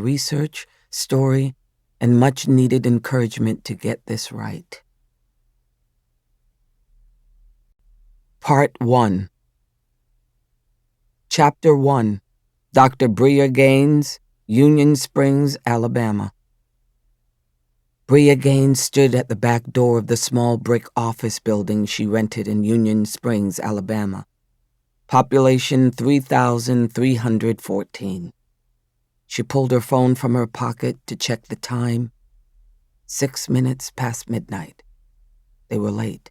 research, story, and much-needed encouragement to get this right. Part 1. Chapter 1. Dr. Bria Gaines, Union Springs, Alabama. Bria Gaines stood at the back door of the small brick office building she rented in Union Springs, Alabama. Population 3,314. She pulled her phone from her pocket to check the time. 6 minutes past midnight. They were late.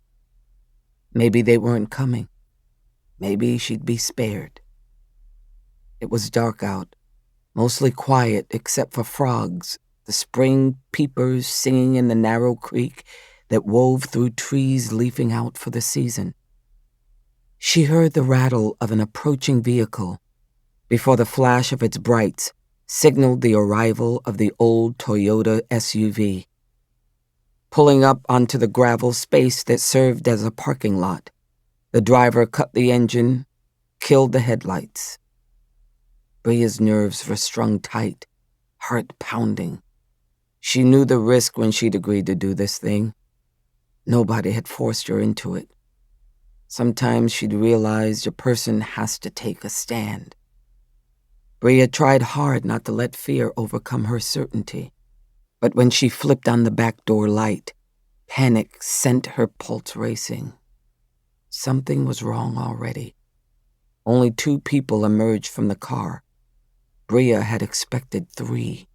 Maybe they weren't coming. Maybe she'd be spared. It was dark out, mostly quiet except for frogs, the spring peepers singing in the narrow creek that wove through trees leafing out for the season. She heard the rattle of an approaching vehicle before the flash of its brights signaled the arrival of the old Toyota SUV. Pulling up onto the gravel space that served as a parking lot, the driver cut the engine, killed the headlights. Bria's nerves were strung tight, heart pounding. She knew the risk when she'd agreed to do this thing. Nobody had forced her into it. Sometimes she'd realized a person has to take a stand. Bria tried hard not to let fear overcome her certainty. But when she flipped on the back door light, panic sent her pulse racing. Something was wrong already. Only 2 people emerged from the car. Bria had expected 3.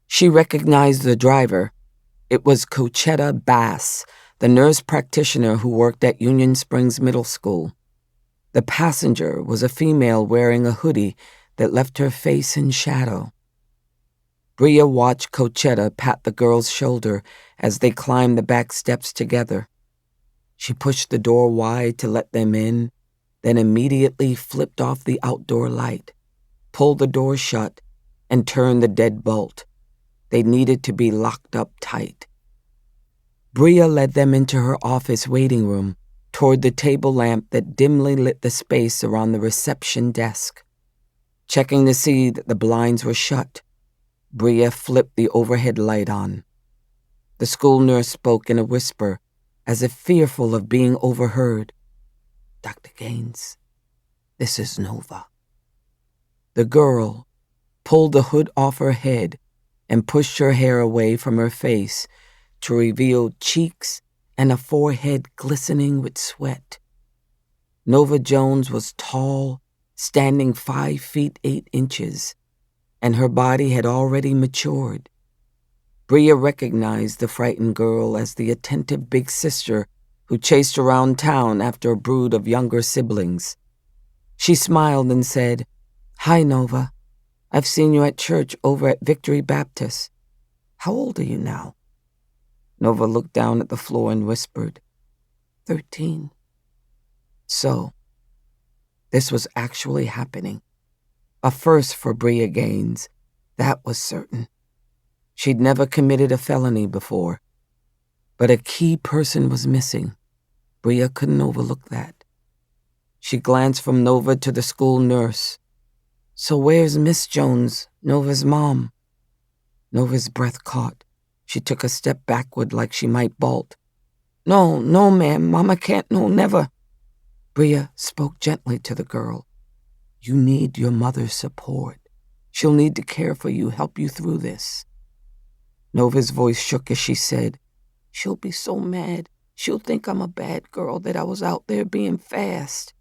She recognized the driver. It was Cochetta Bass, the nurse practitioner who worked at Union Springs Middle School. The passenger was a female wearing a hoodie that left her face in shadow. Bria watched Cochetta pat the girl's shoulder as they climbed the back steps together. She pushed the door wide to let them in, then immediately flipped off the outdoor light, pulled the door shut, and turned the deadbolt. They needed to be locked up tight. Bria led them into her office waiting room, toward the table lamp that dimly lit the space around the reception desk. Checking to see that the blinds were shut, Bria flipped the overhead light on. The school nurse spoke in a whisper, as if fearful of being overheard. "Dr. Gaines, this is Nova." The girl pulled the hood off her head and pushed her hair away from her face to reveal cheeks and a forehead glistening with sweat. Nova Jones was tall, standing 5 feet 8 inches, and her body had already matured. Bria recognized the frightened girl as the attentive big sister who chased around town after a brood of younger siblings. She smiled and said, "Hi, Nova. I've seen you at church over at Victory Baptist. How old are you now?" Nova looked down at the floor and whispered, 13. So, this was actually happening. A first for Bria Gaines, that was certain. She'd never committed a felony before, but a key person was missing. Bria couldn't overlook that. She glanced from Nova to the school nurse. "So where's Miss Jones, Nova's mom?" Nova's breath caught. She took a step backward like she might bolt. No, ma'am, Mama can't, no, never." Bria spoke gently to the girl. "You need your mother's support. She'll need to care for you, help you through this." Nova's voice shook as she said, "She'll be so mad. She'll think I'm a bad girl, that I was out there being fast."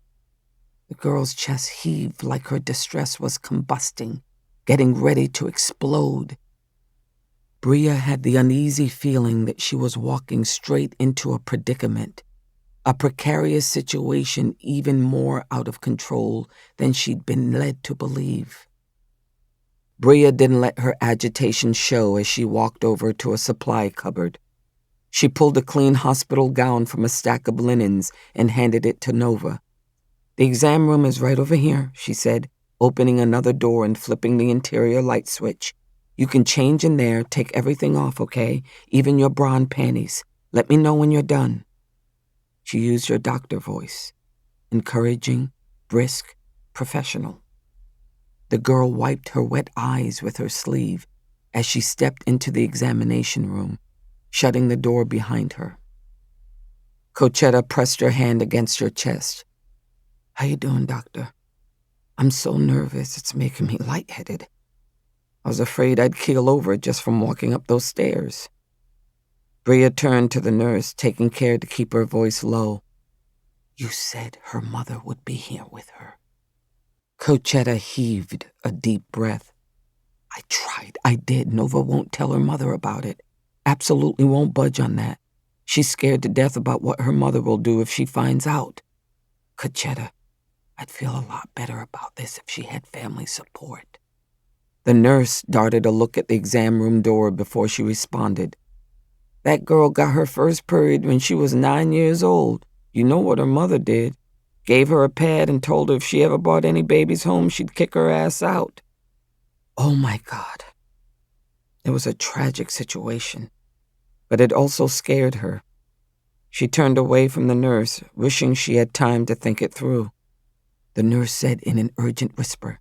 The girl's chest heaved like her distress was combusting, getting ready to explode. Bria had the uneasy feeling that she was walking straight into a predicament, a precarious situation even more out of control than she'd been led to believe. Bria didn't let her agitation show as she walked over to a supply cupboard. She pulled a clean hospital gown from a stack of linens and handed it to Nova. "The exam room is right over here," she said, opening another door and flipping the interior light switch. "You can change in there, take everything off, okay? Even your bra and panties. Let me know when you're done." She used her doctor voice, encouraging, brisk, professional. The girl wiped her wet eyes with her sleeve as she stepped into the examination room, shutting the door behind her. Cochetta pressed her hand against her chest. "How you doing, doctor? I'm so nervous, it's making me lightheaded. I was afraid I'd keel over just from walking up those stairs." Bria turned to the nurse, taking care to keep her voice low. "You said her mother would be here with her." Cochetta heaved a deep breath. "I tried. I did. Nova won't tell her mother about it. Absolutely won't budge on that. She's scared to death about what her mother will do if she finds out. Cochetta, I'd feel a lot better about this if she had family support." The nurse darted a look at the exam room door before she responded. "That girl got her first period when she was 9 years old. You know what her mother did. Gave her a pad and told her if she ever brought any babies home, she'd kick her ass out." Oh my God. It was a tragic situation, but it also scared her. She turned away from the nurse, wishing she had time to think it through. The nurse said in an urgent whisper,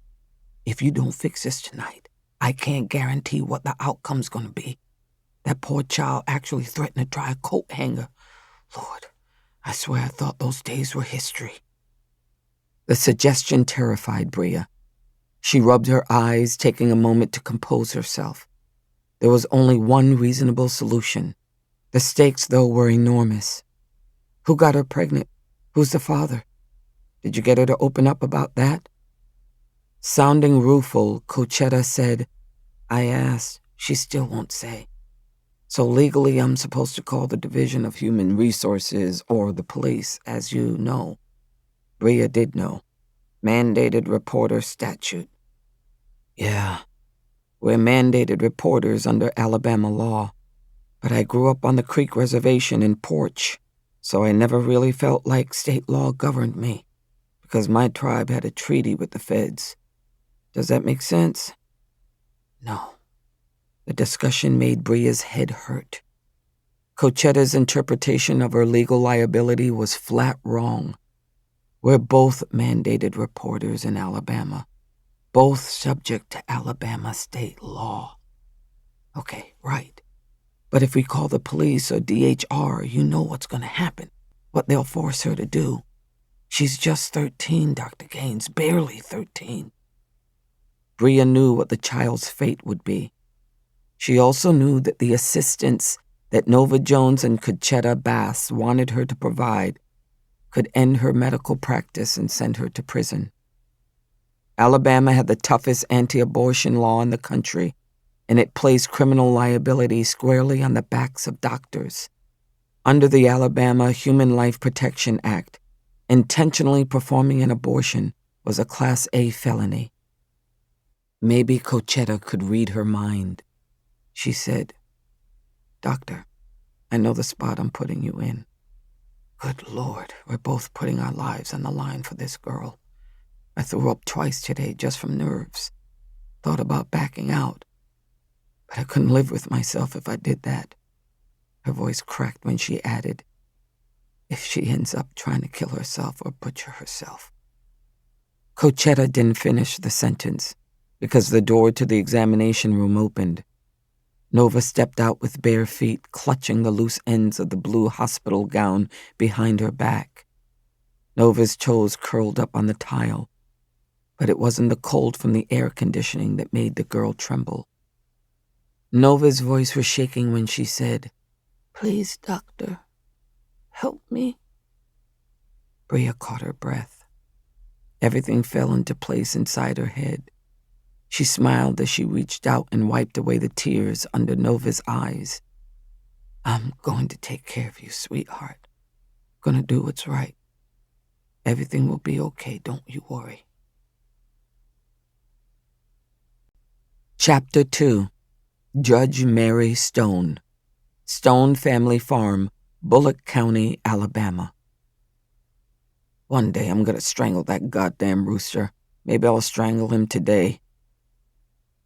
"If you don't fix this tonight, I can't guarantee what the outcome's going to be. That poor child actually threatened to try a coat hanger. Lord, I swear I thought those days were history." The suggestion terrified Bria. She rubbed her eyes, taking a moment to compose herself. There was only one reasonable solution. The stakes, though, were enormous. Who got her pregnant? Who's the father? Did you get her to open up about that? Sounding rueful, Cochetta said, "I asked. She still won't say. So legally, I'm supposed to call the Division of Human Resources or the police, as you know." Bria did know. Mandated reporter statute. "Yeah, we're mandated reporters under Alabama law, but I grew up on the Creek Reservation in Porch, so I never really felt like state law governed me, because my tribe had a treaty with the feds. Does that make sense?" No. The discussion made Bria's head hurt. Cochetta's interpretation of her legal liability was flat wrong. We're both mandated reporters in Alabama, both subject to Alabama state law. Okay, right. But if we call the police or DHR, you know what's going to happen, what they'll force her to do. She's just 13, Dr. Gaines, barely 13. Bria knew what the child's fate would be. She also knew that the assistance that Nova Jones and Cochetta Bass wanted her to provide could end her medical practice and send her to prison. Alabama had the toughest anti-abortion law in the country, and it placed criminal liability squarely on the backs of doctors. Under the Alabama Human Life Protection Act, intentionally performing an abortion was a Class A felony. Maybe Cochetta could read her mind. She said, "Doctor, I know the spot I'm putting you in. Good Lord, we're both putting our lives on the line for this girl. I threw up twice today just from nerves. Thought about backing out. But I couldn't live with myself if I did that." Her voice cracked when she added, "If she ends up trying to kill herself or butcher herself." Cochetta didn't finish the sentence because the door to the examination room opened. Nova stepped out with bare feet, clutching the loose ends of the blue hospital gown behind her back. Nova's toes curled up on the tile, but it wasn't the cold from the air conditioning that made the girl tremble. Nova's voice was shaking when she said, "Please, doctor, help me." Bria caught her breath. Everything fell into place inside her head. She smiled as she reached out and wiped away the tears under Nova's eyes. "I'm going to take care of you, sweetheart. Gonna do what's right. Everything will be okay, don't you worry." Chapter 2. Judge Mary Stone. Stone Family Farm, Bullock County, Alabama. One day I'm gonna strangle that goddamn rooster. Maybe I'll strangle him today.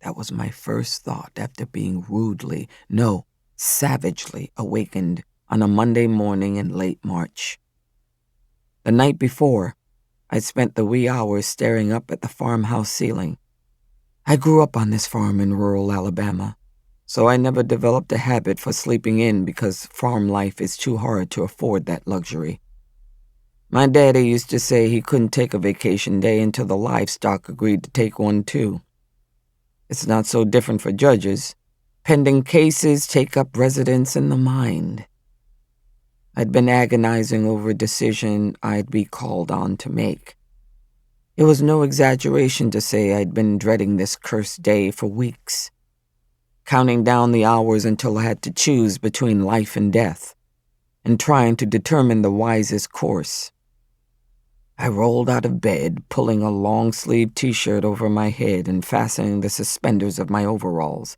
That was my first thought after being rudely, no, savagely awakened on a Monday morning in late March. The night before, I spent the wee hours staring up at the farmhouse ceiling, I grew up on this farm in rural Alabama, so I never developed a habit for sleeping in because farm life is too hard to afford that luxury. My daddy used to say he couldn't take a vacation day until the livestock agreed to take one too. It's not so different for judges. Pending cases take up residence in the mind. I'd been agonizing over a decision I'd be called on to make. It was no exaggeration to say I'd been dreading this cursed day for weeks, counting down the hours until I had to choose between life and death, and trying to determine the wisest course. I rolled out of bed, pulling a long-sleeved t-shirt over my head and fastening the suspenders of my overalls.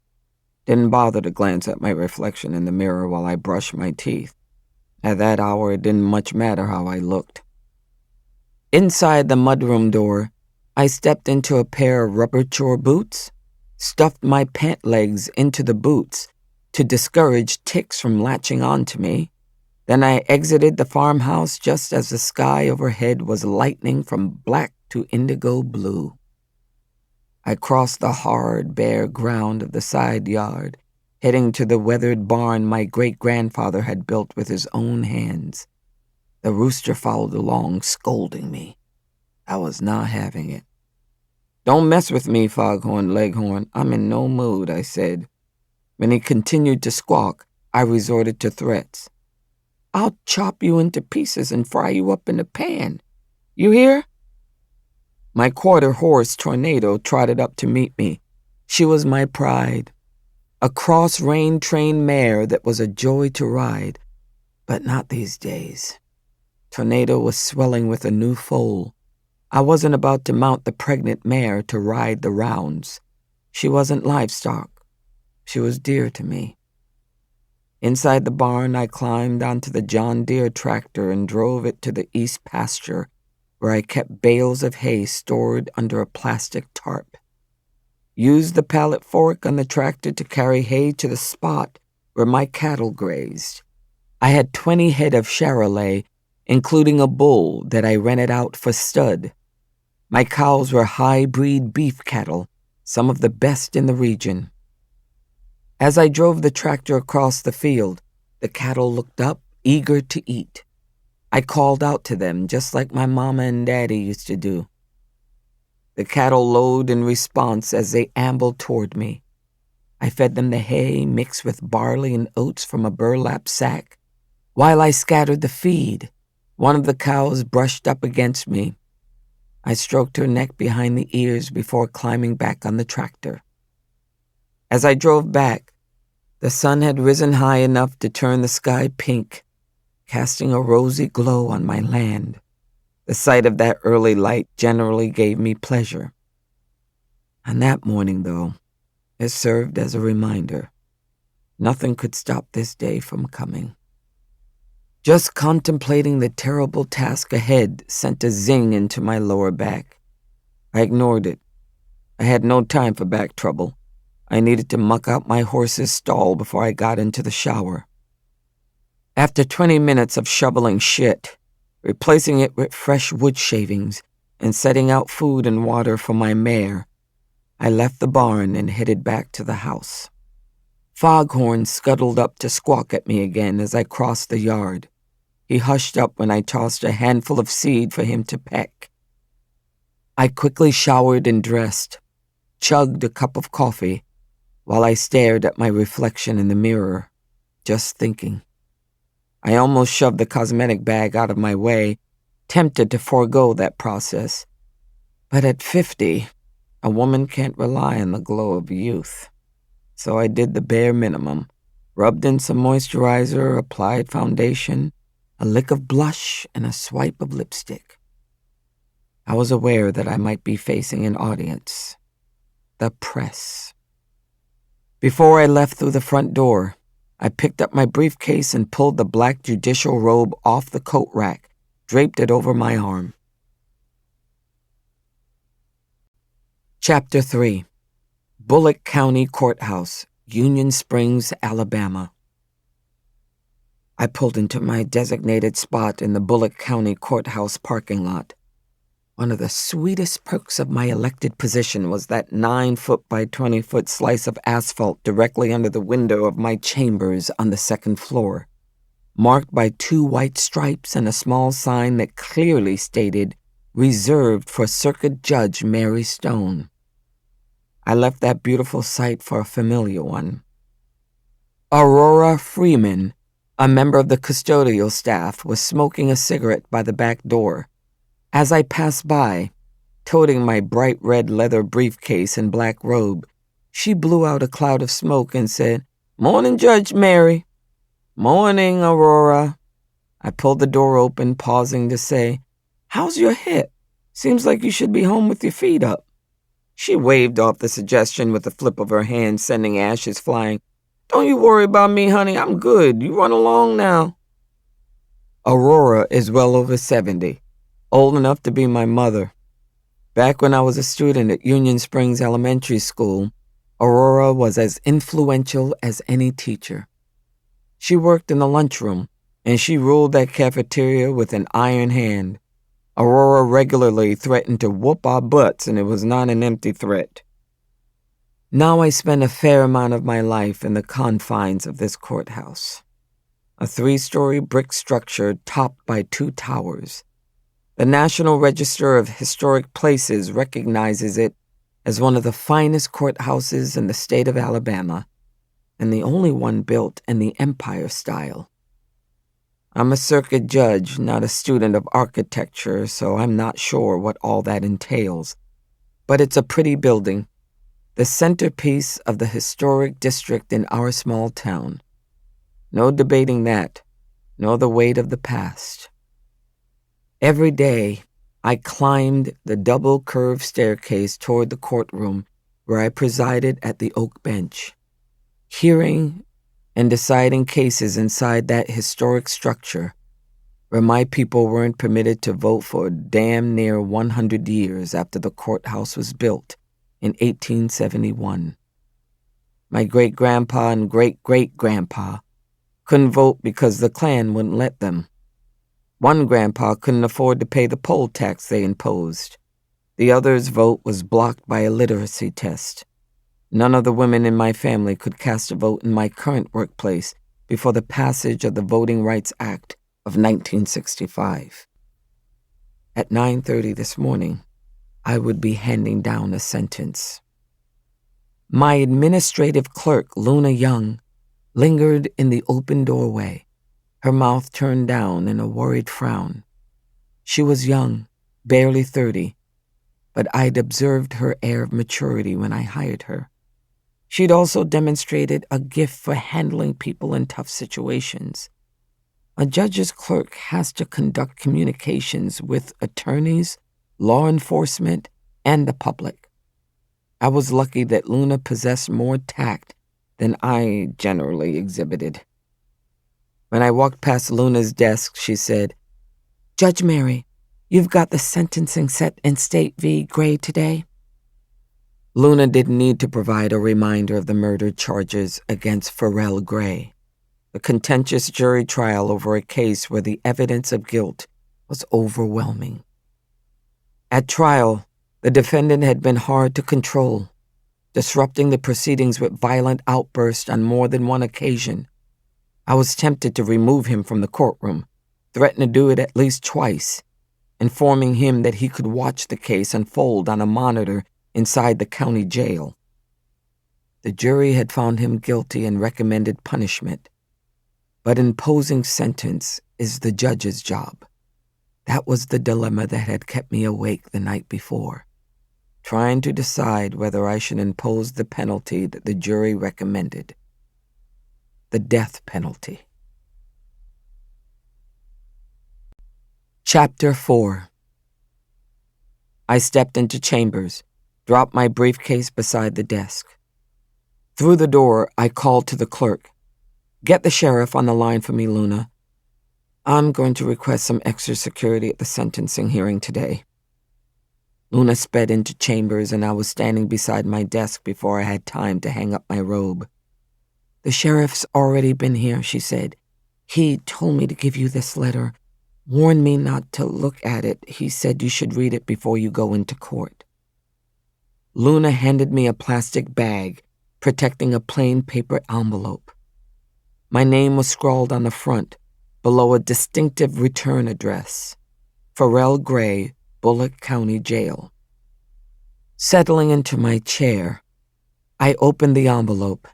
Didn't bother to glance at my reflection in the mirror while I brushed my teeth. At that hour, it didn't much matter how I looked. Inside the mudroom door, I stepped into a pair of rubber chore boots, stuffed my pant legs into the boots to discourage ticks from latching onto me. Then I exited the farmhouse just as the sky overhead was lightening from black to indigo blue. I crossed the hard, bare ground of the side yard, heading to the weathered barn my great-grandfather had built with his own hands. The rooster followed along, scolding me. I was not having it. "Don't mess with me, Foghorn Leghorn. I'm in no mood," I said. When he continued to squawk, I resorted to threats. "I'll chop you into pieces and fry you up in a pan. You hear?" My quarter-horse Tornado trotted up to meet me. She was my pride, a cross-rein-trained mare that was a joy to ride, but not these days. Tornado was swelling with a new foal. I wasn't about to mount the pregnant mare to ride the rounds. She wasn't livestock. She was dear to me. Inside the barn, I climbed onto the John Deere tractor and drove it to the east pasture, where I kept bales of hay stored under a plastic tarp. Used the pallet fork on the tractor to carry hay to the spot where my cattle grazed. I had 20 head of Charolais, including a bull that I rented out for stud. My cows were high-breed beef cattle, some of the best in the region. As I drove the tractor across the field, the cattle looked up, eager to eat. I called out to them, just like my mama and daddy used to do. The cattle lowed in response as they ambled toward me. I fed them the hay mixed with barley and oats from a burlap sack. While I scattered the feed, one of the cows brushed up against me. I stroked her neck behind the ears before climbing back on the tractor. As I drove back, the sun had risen high enough to turn the sky pink, casting a rosy glow on my land. The sight of that early light generally gave me pleasure. On that morning, though, it served as a reminder. Nothing could stop this day from coming. Just contemplating the terrible task ahead sent a zing into my lower back. I ignored it. I had no time for back trouble. I needed to muck out my horse's stall before I got into the shower. After 20 minutes of shoveling shit, replacing it with fresh wood shavings, and setting out food and water for my mare, I left the barn and headed back to the house. Foghorn scuttled up to squawk at me again as I crossed the yard. He hushed up when I tossed a handful of seed for him to peck. I quickly showered and dressed, chugged a cup of coffee, while I stared at my reflection in the mirror, just thinking. I almost shoved the cosmetic bag out of my way, tempted to forego that process. But at 50, a woman can't rely on the glow of youth. So I did the bare minimum, rubbed in some moisturizer, applied foundation, a lick of blush, and a swipe of lipstick. I was aware that I might be facing an audience. The press. Before I left through the front door, I picked up my briefcase and pulled the black judicial robe off the coat rack, draped it over my arm. Chapter 3. Bullock County Courthouse, Union Springs, Alabama. I pulled into my designated spot in the Bullock County Courthouse parking lot. One of the sweetest perks of my elected position was that 9-foot by 20-foot slice of asphalt directly under the window of my chambers on the second floor, marked by 2 white stripes and a small sign that clearly stated, "Reserved for Circuit Judge Mary Stone." I left that beautiful sight for a familiar one. Aurora Freeman, a member of the custodial staff, was smoking a cigarette by the back door. As I passed by, toting my bright red leather briefcase and black robe, she blew out a cloud of smoke and said, "Morning, Judge Mary." "Morning, Aurora." I pulled the door open, pausing to say, "How's your hip? Seems like you should be home with your feet up." She waved off the suggestion with a flip of her hand, sending ashes flying. "Don't you worry about me, honey. I'm good. You run along now." Aurora is well over 70, old enough to be my mother. Back when I was a student at Union Springs Elementary School, Aurora was as influential as any teacher. She worked in the lunchroom, and she ruled that cafeteria with an iron hand. Aurora regularly threatened to whoop our butts, and it was not an empty threat. Now I spend a fair amount of my life in the confines of this courthouse. A 3-story brick structure topped by 2 towers. The National Register of Historic Places recognizes it as one of the finest courthouses in the state of Alabama, and the only one built in the Empire style. I'm a circuit judge, not a student of architecture, so I'm not sure what all that entails. But it's a pretty building, the centerpiece of the historic district in our small town. No debating that, nor the weight of the past. Every day, I climbed the double curved staircase toward the courtroom where I presided at the oak bench, hearing and deciding cases inside that historic structure where my people weren't permitted to vote for damn near 100 years after the courthouse was built in 1871. My great-grandpa and great-great-grandpa couldn't vote because the Klan wouldn't let them. One grandpa couldn't afford to pay the poll tax they imposed. The other's vote was blocked by a literacy test. None of the women in my family could cast a vote in my current workplace before the passage of the Voting Rights Act of 1965. At 9:30 this morning, I would be handing down a sentence. My administrative clerk, Luna Young, lingered in the open doorway, her mouth turned down in a worried frown. She was young, barely 30, but I'd observed her air of maturity when I hired her. She'd also demonstrated a gift for handling people in tough situations. A judge's clerk has to conduct communications with attorneys, law enforcement, and the public. I was lucky that Luna possessed more tact than I generally exhibited. When I walked past Luna's desk, she said, "Judge Mary, you've got the sentencing set in State v. Gray today?" Luna didn't need to provide a reminder of the murder charges against Farrell Gray, the contentious jury trial over a case where the evidence of guilt was overwhelming. At trial, the defendant had been hard to control, disrupting the proceedings with violent outbursts on more than one occasion. I was tempted to remove him from the courtroom, threatened to do it at least twice, informing him that he could watch the case unfold on a monitor inside the county jail. The jury had found him guilty and recommended punishment, but imposing sentence is the judge's job. That was the dilemma that had kept me awake the night before, trying to decide whether I should impose the penalty that the jury recommended. The death penalty. Chapter 4. I stepped into chambers, dropped my briefcase beside the desk. Through the door, I called to the clerk, "Get the sheriff on the line for me, Luna. I'm going to request some extra security at the sentencing hearing today." Luna sped into chambers, and I was standing beside my desk before I had time to hang up my robe. "The sheriff's already been here," she said. "He told me to give you this letter. warned me not to look at it. He said you should read it before you go into court. Luna handed me a plastic bag protecting a plain paper envelope. My name was scrawled on the front, below a distinctive return address: Farrell Gray, Bullock County Jail. Settling into my chair, I opened the envelope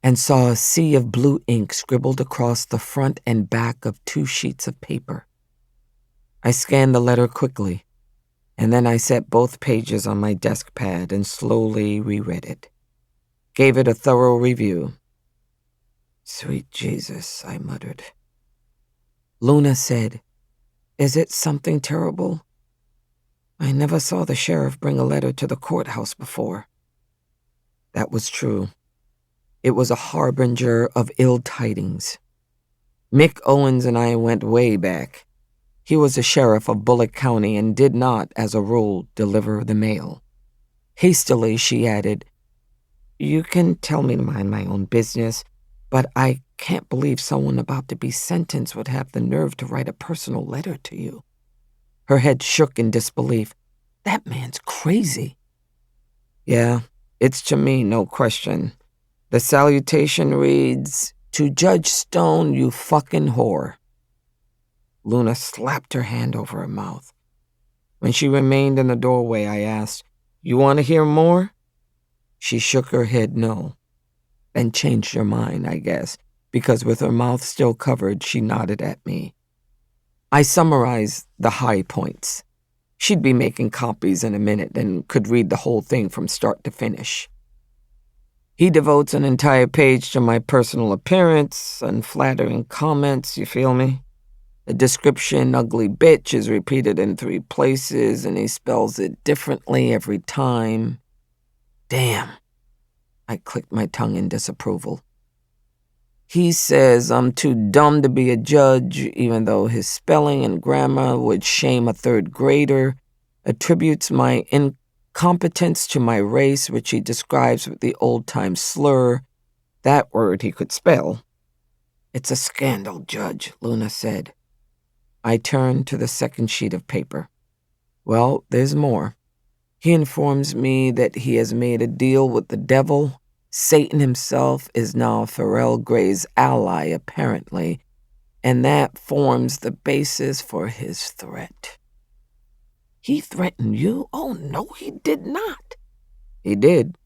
and saw a sea of blue ink scribbled across the front and back of 2 sheets of paper. I scanned the letter quickly, and then I set both pages on my desk pad and slowly reread it. Gave it a thorough review. "Sweet Jesus," I muttered. Luna said, "Is it something terrible? I never saw the sheriff bring a letter to the courthouse before." That was true. It was a harbinger of ill tidings. Mick Owens and I went way back. He was a sheriff of Bullock County and did not, as a rule, deliver the mail. Hastily, she added, "You can tell me to mind my own business, but I can't believe someone about to be sentenced would have the nerve to write a personal letter to you." Her head shook in disbelief. "That man's crazy." "Yeah, it's to me, no question. The salutation reads, 'To Judge Stone, you fucking whore.'" Luna slapped her hand over her mouth. When she remained in the doorway, I asked, "You want to hear more?" She shook her head no, then changed her mind, I guess, because with her mouth still covered, she nodded at me. I summarized the high points. She'd be making copies in a minute and could read the whole thing from start to finish. "He devotes an entire page to my personal appearance, unflattering comments, you feel me? The description, ugly bitch, is repeated in 3 places, and he spells it differently every time. Damn." I clicked my tongue in disapproval. "He says I'm too dumb to be a judge, even though his spelling and grammar would shame a 3rd grader, attributes my incompetence to my race, which he describes with the old-time slur. That word he could spell." "It's a scandal, Judge," Luna said. I turned to the second sheet of paper. Well, there's more. He informs me that he has made a deal with the devil. Satan himself is now Farrell Gray's ally, apparently, and that forms the basis for his threat. "He threatened you? Oh, no, he did not." "He did.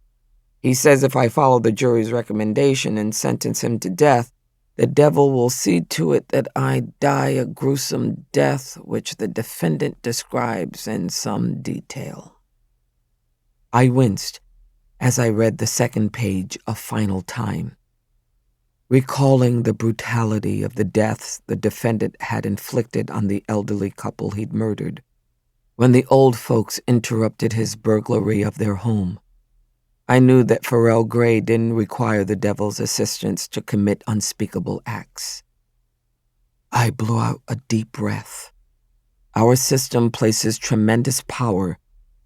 He says if I follow the jury's recommendation and sentence him to death, the devil will see to it that I die a gruesome death, which the defendant describes in some detail." I winced as I read the second page a final time, recalling the brutality of the deaths the defendant had inflicted on the elderly couple he'd murdered when the old folks interrupted his burglary of their home. I knew that Farrell Gray didn't require the devil's assistance to commit unspeakable acts. I blew out a deep breath. Our system places tremendous power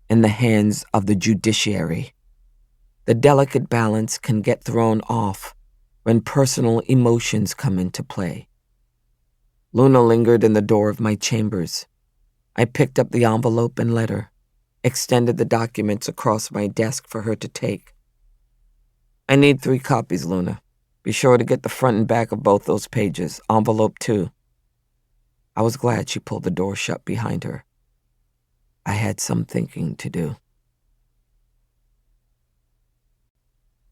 in the hands of the judiciary. The delicate balance can get thrown off when personal emotions come into play. Luna lingered in the door of my chambers. I picked up the envelope and letter, extended the documents across my desk for her to take. "I need 3 copies, Luna. Be sure to get the front and back of both those pages. Envelope 2. I was glad she pulled the door shut behind her. I had some thinking to do.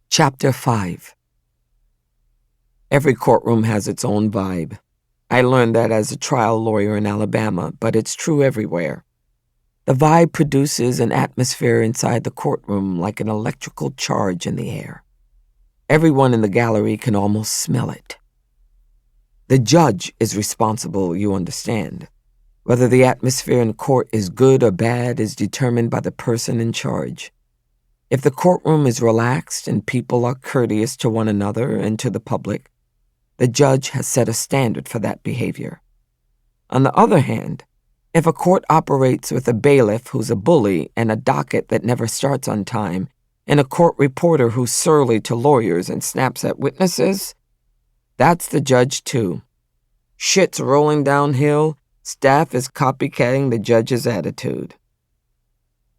Chapter 5. Every courtroom has its own vibe. I learned that as a trial lawyer in Alabama, but it's true everywhere. The vibe produces an atmosphere inside the courtroom like an electrical charge in the air. Everyone in the gallery can almost smell it. The judge is responsible, you understand. Whether the atmosphere in court is good or bad is determined by the person in charge. If the courtroom is relaxed and people are courteous to one another and to the public, the judge has set a standard for that behavior. On the other hand, if a court operates with a bailiff who's a bully and a docket that never starts on time, and a court reporter who's surly to lawyers and snaps at witnesses, that's the judge too. Shit's rolling downhill, Staff is copycatting the judge's attitude.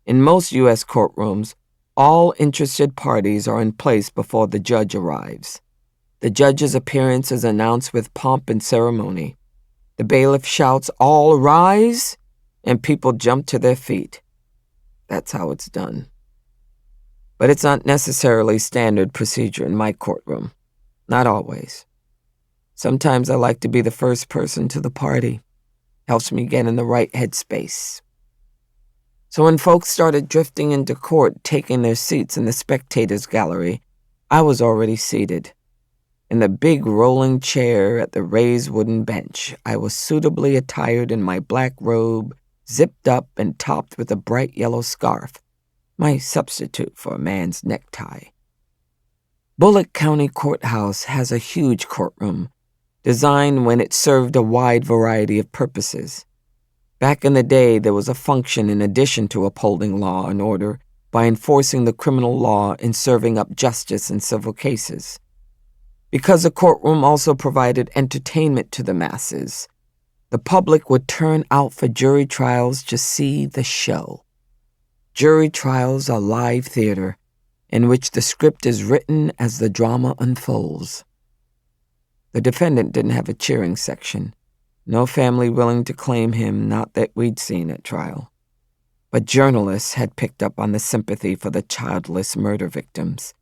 In most U.S. courtrooms, all interested parties are in place before the judge arrives. The judge's appearance is announced with pomp and ceremony. The bailiff shouts, "All rise!" and people jump to their feet. That's how it's done. But it's not necessarily standard procedure in my courtroom. Not always. Sometimes I like to be the first person to the party. Helps me get in the right headspace. So when folks started drifting into court, taking their seats in the spectators' gallery, I was already seated. In the big rolling chair at the raised wooden bench, I was suitably attired in my black robe, zipped up and topped with a bright yellow scarf, my substitute for a man's necktie. Bullock County Courthouse has a huge courtroom, designed when it served a wide variety of purposes. Back in the day, there was a function in addition to upholding law and order by enforcing the criminal law and serving up justice in civil cases. Because the courtroom also provided entertainment to the masses, the public would turn out for jury trials to see the show. Jury trials are live theater in which the script is written as the drama unfolds. The defendant didn't have a cheering section. No family willing to claim him, not that we'd seen at trial. But journalists had picked up on the sympathy for the childless murder victims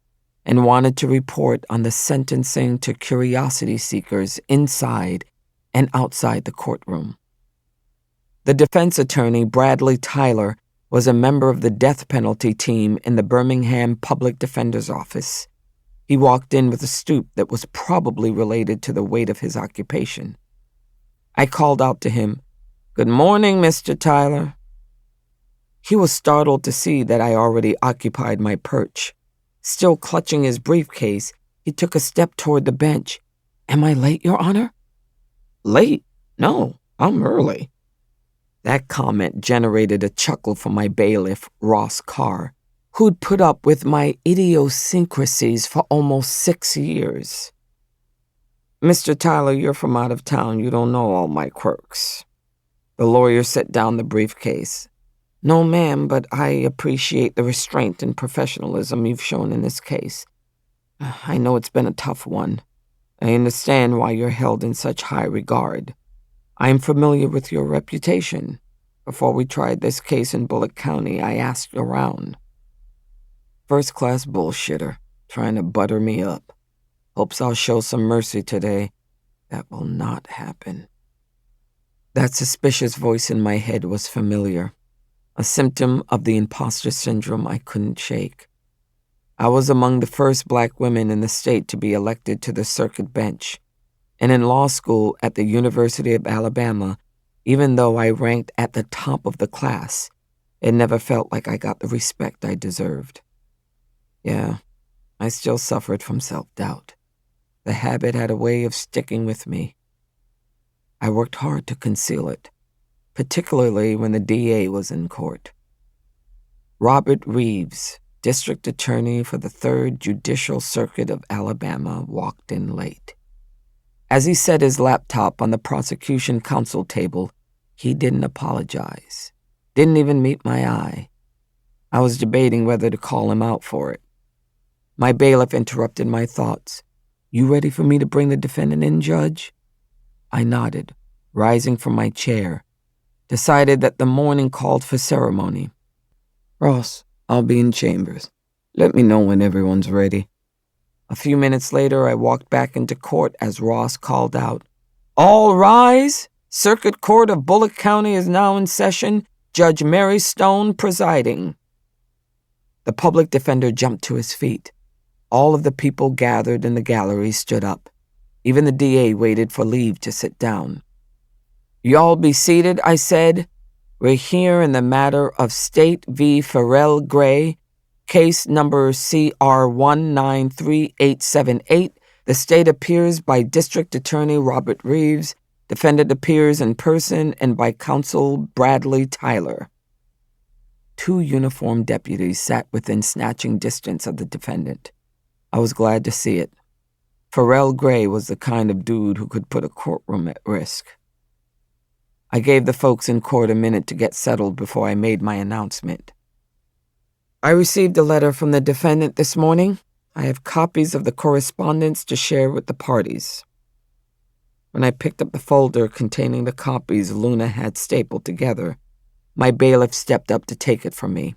and wanted to report on the sentencing to curiosity seekers inside and outside the courtroom. The defense attorney, Bradley Tyler, was a member of the death penalty team in the Birmingham Public Defender's Office. He walked in with a stoop that was probably related to the weight of his occupation. I called out to him, "Good morning, Mr. Tyler." He was startled to see that I already occupied my perch. Still clutching his briefcase, he took a step toward the bench. "Am I late, Your Honor?" "Late? No, I'm early." That comment generated a chuckle from my bailiff, Ross Carr, who'd put up with my idiosyncrasies for almost 6 years. "Mr. Tyler, you're from out of town. You don't know all my quirks." The lawyer set down the briefcase. "No, ma'am, but I appreciate the restraint and professionalism you've shown in this case. I know it's been a tough one. I understand why you're held in such high regard. I'm familiar with your reputation. Before we tried this case in Bullock County, I asked around." First-class bullshitter, trying to butter me up. Hopes I'll show some mercy today. That will not happen. That suspicious voice in my head was familiar. A symptom of the imposter syndrome I couldn't shake. I was among the first black women in the state to be elected to the circuit bench, and in law school at the University of Alabama, even though I ranked at the top of the class, it never felt like I got the respect I deserved. Yeah, I still suffered from self-doubt. The habit had a way of sticking with me. I worked hard to conceal it, particularly when the DA was in court. Robert Reeves, District Attorney for the 3rd Judicial Circuit of Alabama, walked in late. As he set his laptop on the prosecution counsel table, he didn't apologize, didn't even meet my eye. I was debating whether to call him out for it. My bailiff interrupted my thoughts. "You ready for me to bring the defendant in, Judge?" I nodded, rising from my chair, decided that the morning called for ceremony. "Ross, I'll be in chambers. Let me know when everyone's ready." A few minutes later, I walked back into court as Ross called out, "All rise! Circuit Court of Bullock County is now in session. Judge Mary Stone presiding." The public defender jumped to his feet. All of the people gathered in the gallery stood up. Even the DA waited for leave to sit down. "Y'all be seated," I said. "We're here in the matter of State v. Farrell Gray, case number CR193878. The state appears by District Attorney Robert Reeves. Defendant appears in person and by counsel Bradley Tyler." 2 uniformed deputies sat within snatching distance of the defendant. I was glad to see it. Farrell Gray was the kind of dude who could put a courtroom at risk. I gave the folks in court a minute to get settled before I made my announcement. I received a letter from the defendant this morning. I have copies of the correspondence to share with the parties. When I picked up the folder containing the copies Luna had stapled together, my bailiff stepped up to take it from me.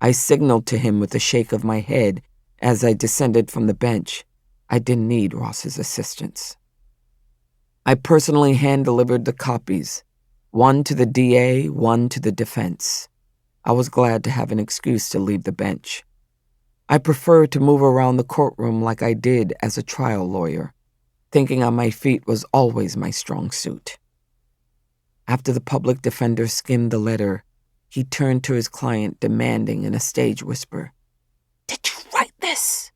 I signaled to him with a shake of my head as I descended from the bench. I didn't need Ross's assistance. I personally hand-delivered the copies, one to the DA, one to the defense. I was glad to have an excuse to leave the bench. I preferred to move around the courtroom like I did as a trial lawyer. Thinking on my feet was always my strong suit. After the public defender skimmed the letter, he turned to his client, demanding in a stage whisper, "Did you write this?"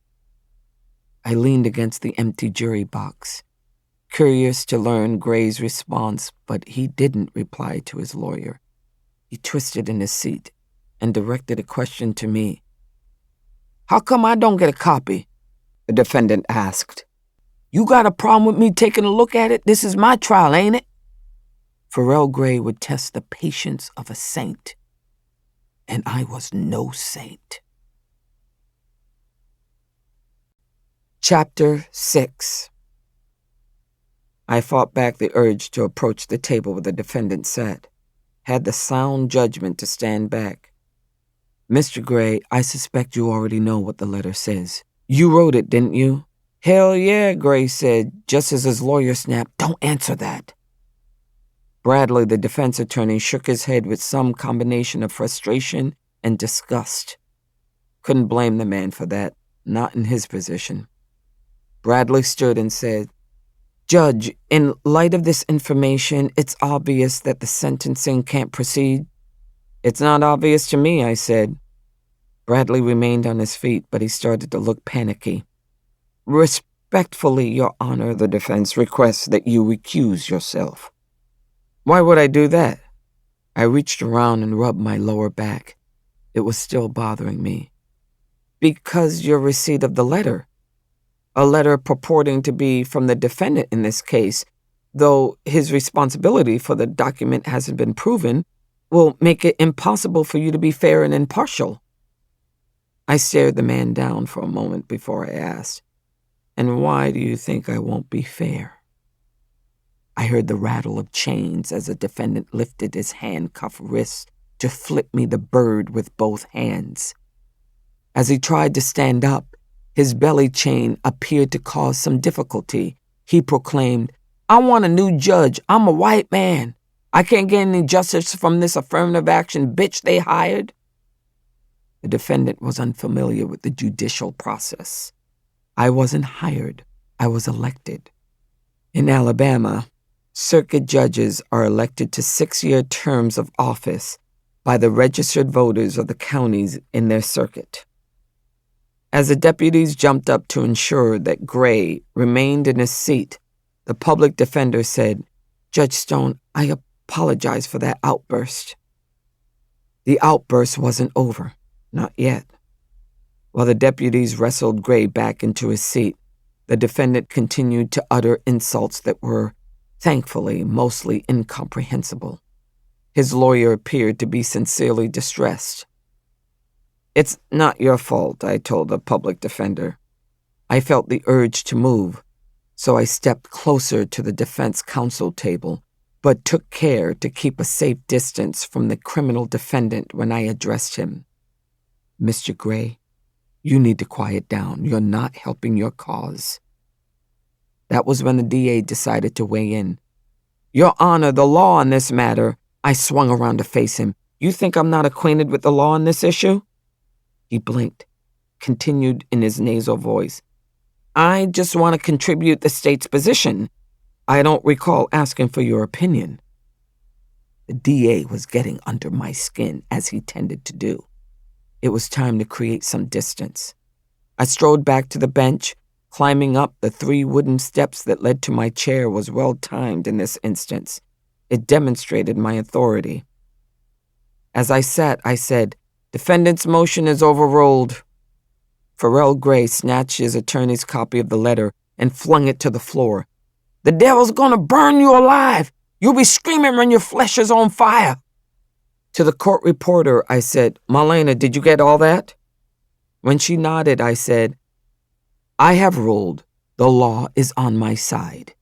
I leaned against the empty jury box, curious to learn Gray's response, but he didn't reply to his lawyer. He twisted in his seat and directed a question to me. "How come I don't get a copy?" the defendant asked. "You got a problem with me taking a look at it? This is my trial, ain't it?" Pharrell Gray would test the patience of a saint, and I was no saint. Chapter 6. I fought back the urge to approach the table where the defendant sat, had the sound judgment to stand back. "Mr. Gray, I suspect you already know what the letter says. You wrote it, didn't you?" "Hell yeah," Gray said, just as his lawyer snapped, "Don't answer that." Bradley, the defense attorney, shook his head with some combination of frustration and disgust. Couldn't blame the man for that, not in his position. Bradley stood and said, "Judge, in light of this information, it's obvious that the sentencing can't proceed." "It's not obvious to me," I said. Bradley remained on his feet, but he started to look panicky. "Respectfully, Your Honor, the defense requests that you recuse yourself." "Why would I do that?" I reached around and rubbed my lower back. It was still bothering me. "Because your receipt of the letter. A letter purporting to be from the defendant in this case, though his responsibility for the document hasn't been proven, will make it impossible for you to be fair and impartial." I stared the man down for a moment before I asked, "And why do you think I won't be fair?" I heard the rattle of chains as the defendant lifted his handcuffed wrist to flip me the bird with both hands. As he tried to stand up, his belly chain appeared to cause some difficulty. He proclaimed, "I want a new judge. I'm a white man. I can't get any justice from this affirmative action bitch they hired." The defendant was unfamiliar with the judicial process. I wasn't hired. I was elected. In Alabama, circuit judges are elected to 6-year terms of office by the registered voters of the counties in their circuit. As the deputies jumped up to ensure that Gray remained in his seat, the public defender said, "Judge Stone, I apologize for that outburst." The outburst wasn't over. Not yet. While the deputies wrestled Gray back into his seat, the defendant continued to utter insults that were, thankfully, mostly incomprehensible. His lawyer appeared to be sincerely distressed. "It's not your fault," I told the public defender. I felt the urge to move, so I stepped closer to the defense counsel table, but took care to keep a safe distance from the criminal defendant when I addressed him. "Mr. Gray, you need to quiet down. You're not helping your cause." That was when the DA decided to weigh in. "Your Honor, the law on this matter." I swung around to face him. "You think I'm not acquainted with the law on this issue?" He blinked, continued in his nasal voice. "I just want to contribute the state's position. I don't recall asking for your opinion." The DA was getting under my skin, as he tended to do. It was time to create some distance. I strode back to the bench. Climbing up the 3 wooden steps that led to my chair was well-timed in this instance. It demonstrated my authority. As I sat, I said, "Defendant's motion is overruled." Pharrell Gray snatched his attorney's copy of the letter and flung it to the floor. "The devil's gonna burn you alive! You'll be screaming when your flesh is on fire. To the court reporter, I said, Marlena, did you get all that? When she nodded, I said, I have ruled the law is on my side.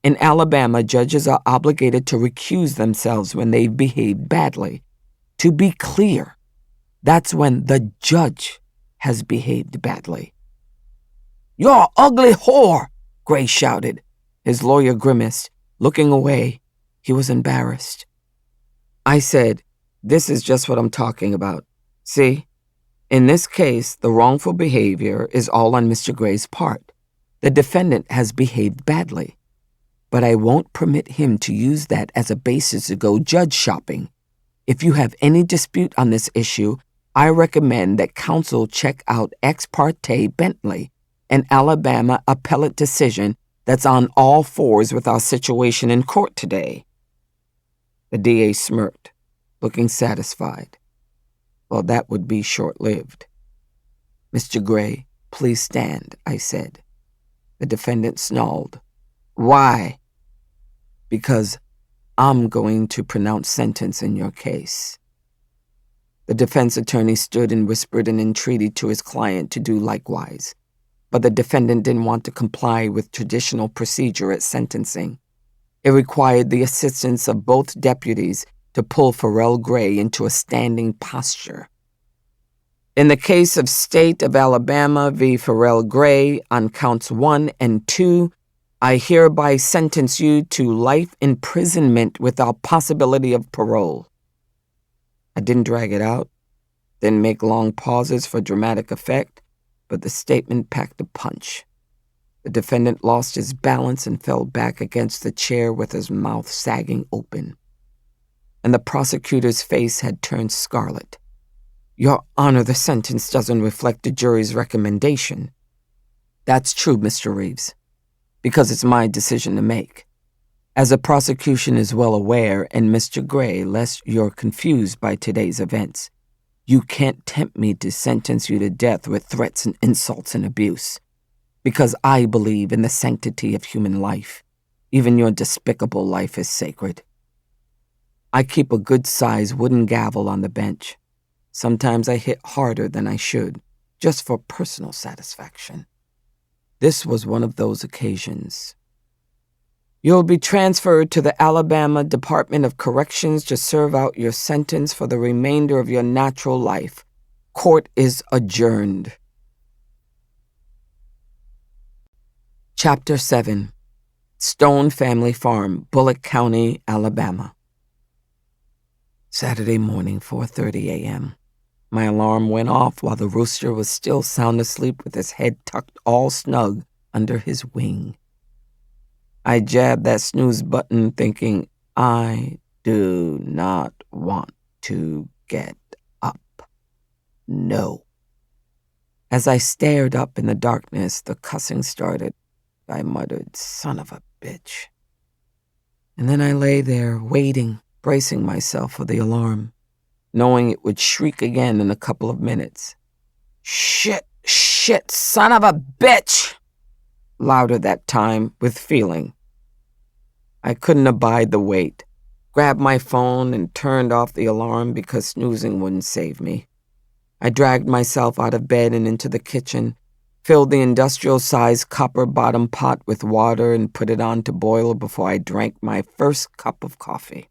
In Alabama, judges are obligated to recuse themselves when they've behaved badly. To be clear, that's when the judge has behaved badly. You're an ugly whore, Gray shouted. His lawyer grimaced. Looking away, he was embarrassed. I said, this is just what I'm talking about. See, in this case, the wrongful behavior is all on Mr. Gray's part. The defendant has behaved badly. But I won't permit him to use that as a basis to go judge shopping. If you have any dispute on this issue, I recommend that counsel check out Ex parte Bentley, an Alabama appellate decision that's on all fours with our situation in court today. The DA smirked, looking satisfied. Well, that would be short-lived. Mr. Gray, please stand, I said. The defendant snarled. Why? Because I'm going to pronounce sentence in your case. The defense attorney stood and whispered an entreaty to his client to do likewise, but the defendant didn't want to comply with traditional procedure at sentencing. It required the assistance of both deputies to pull Farrell Gray into a standing posture. In the case of State of Alabama v. Farrell Gray on counts 1 and 2, I hereby sentence you to life imprisonment without possibility of parole. I didn't drag it out, didn't make long pauses for dramatic effect, but the statement packed a punch. The defendant lost his balance and fell back against the chair with his mouth sagging open. And the prosecutor's face had turned scarlet. Your Honor, the sentence doesn't reflect the jury's recommendation. That's true, Mr. Reeves, because it's my decision to make. As the prosecution is well aware, and Mr. Gray, lest you're confused by today's events, you can't tempt me to sentence you to death with threats and insults and abuse, because I believe in the sanctity of human life. Even your despicable life is sacred. I keep a good-sized wooden gavel on the bench. Sometimes I hit harder than I should, just for personal satisfaction. This was one of those occasions. You'll be transferred to the Alabama Department of Corrections to serve out your sentence for the remainder of your natural life. Court is adjourned. Chapter 7. Stone Family Farm, Bullock County, Alabama. Saturday morning, 4:30 a.m. My alarm went off while the rooster was still sound asleep with his head tucked all snug under his wing. I jabbed that snooze button thinking, I do not want to get up. No. As I stared up in the darkness, the cussing started. I muttered, son of a bitch. And then I lay there, waiting, bracing myself for the alarm, knowing it would shriek again in a couple of minutes. Shit, son of a bitch! Louder that time, with feeling. I couldn't abide the wait. Grabbed my phone and turned off the alarm because snoozing wouldn't save me. I dragged myself out of bed and into the kitchen, filled the industrial-sized copper-bottom pot with water and put it on to boil before I drank my first cup of coffee.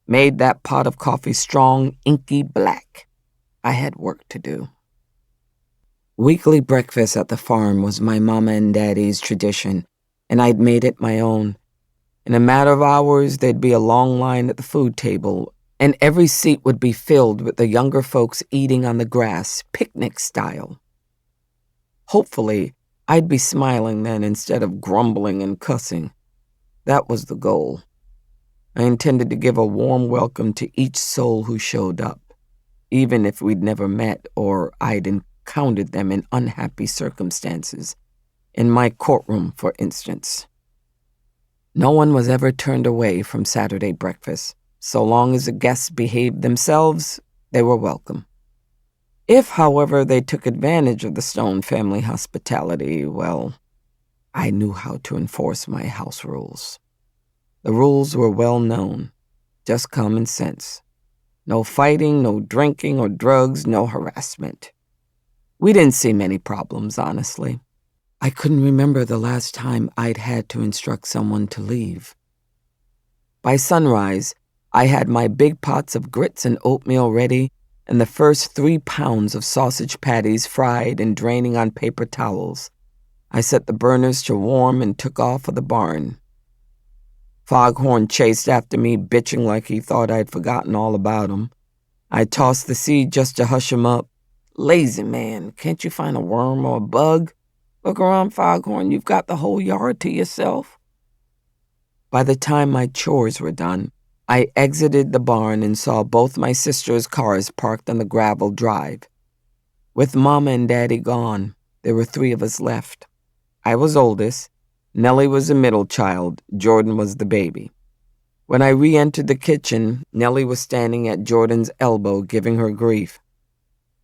Made that pot of coffee strong, inky black. I had work to do. Weekly breakfast at the farm was my mama and daddy's tradition, and I'd made it my own. In a matter of hours, there'd be a long line at the food table, and every seat would be filled with the younger folks eating on the grass, picnic style. Hopefully, I'd be smiling then instead of grumbling and cussing. That was the goal. I intended to give a warm welcome to each soul who showed up, even if we'd never met or I'd encountered them in unhappy circumstances. In my courtroom, for instance. No one was ever turned away from Saturday breakfast. So long as the guests behaved themselves, they were welcome. If, however, they took advantage of the Stone family hospitality, well, I knew how to enforce my house rules. The rules were well known, just common sense. No fighting, no drinking or drugs, no harassment. We didn't see many problems, honestly. I couldn't remember the last time I'd had to instruct someone to leave. By sunrise, I had my big pots of grits and oatmeal ready and the first 3 pounds of sausage patties fried and draining on paper towels. I set the burners to warm and took off for the barn. Foghorn chased after me, bitching like he thought I'd forgotten all about him. I tossed the seed just to hush him up. Lazy man, can't you find a worm or a bug? Look around, Foghorn, you've got the whole yard to yourself. By the time my chores were done, I exited the barn and saw both my sister's cars parked on the gravel drive. With Mama and Daddy gone, there were 3 of us left. I was oldest, Nellie was the middle child, Jordan was the baby. When I re-entered the kitchen, Nellie was standing at Jordan's elbow giving her grief.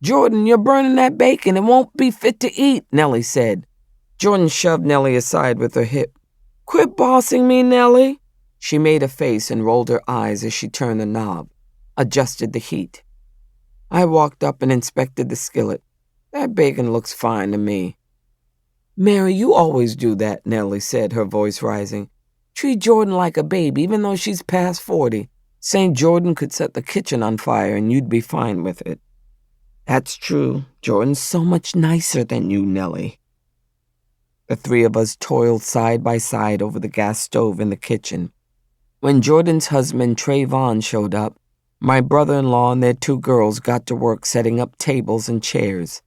"Jordan, you're burning that bacon. It won't be fit to eat," Nellie said. Jordan shoved Nellie aside with her hip. "Quit bossing me, Nellie." She made a face and rolled her eyes as she turned the knob, adjusted the heat. I walked up and inspected the skillet. "That bacon looks fine to me." "Mary, you always do that," Nellie said, her voice rising. "Treat Jordan like a baby, even though she's past 40. St. Jordan could set the kitchen on fire and you'd be fine with it." "That's true. Jordan's so much nicer than you, Nellie." The 3 of us toiled side by side over the gas stove in the kitchen. When Jordan's husband, Trayvon, showed up, my brother-in-law and their 2 girls got to work setting up tables and chairs.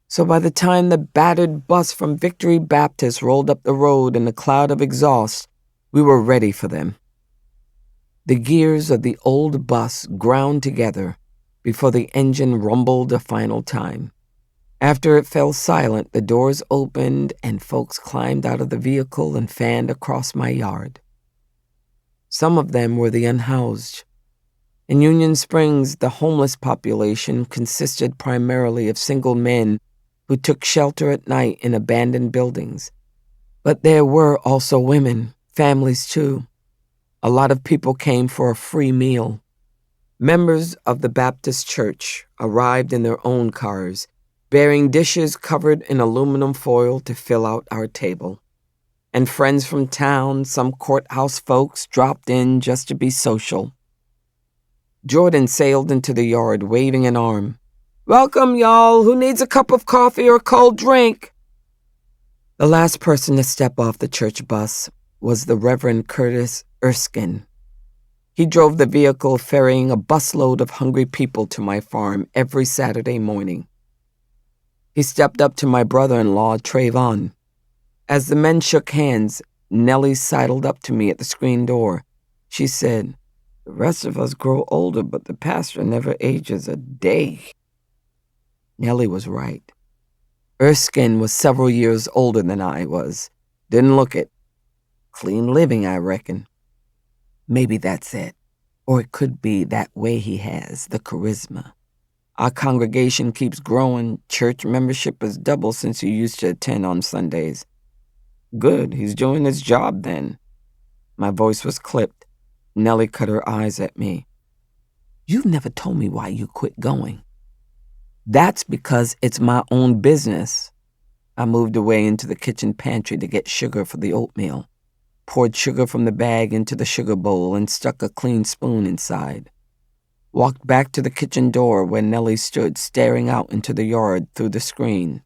So by the time the battered bus from Victory Baptist rolled up the road in a cloud of exhaust, we were ready for them. The gears of the old bus ground together before the engine rumbled a final time. After it fell silent, the doors opened and folks climbed out of the vehicle and fanned across my yard. Some of them were the unhoused. In Union Springs, the homeless population consisted primarily of single men who took shelter at night in abandoned buildings. But there were also women, families too. A lot of people came for a free meal. Members of the Baptist Church arrived in their own cars, bearing dishes covered in aluminum foil to fill out our table. And friends from town, some courthouse folks, dropped in just to be social. Jordan sailed into the yard, waving an arm. "Welcome, y'all. Who needs a cup of coffee or a cold drink?" The last person to step off the church bus was the Reverend Curtis Erskine. He drove the vehicle ferrying a busload of hungry people to my farm every Saturday morning. He stepped up to my brother-in-law, Trayvon. As the men shook hands, Nellie sidled up to me at the screen door. She said, "The rest of us grow older, but the pastor never ages a day." Nellie was right. Erskine was several years older than I was. Didn't look it. Clean living, I reckon. Maybe that's it. Or it could be that way he has, the charisma. Our congregation keeps growing. Church membership has doubled since he used to attend on Sundays. Good, he's doing his job then. My voice was clipped. Nellie cut her eyes at me. "You've never told me why you quit going." "That's because it's my own business." I moved away into the kitchen pantry to get sugar for the oatmeal, poured sugar from the bag into the sugar bowl and stuck a clean spoon inside. Walked back to the kitchen door where Nellie stood staring out into the yard through the screen.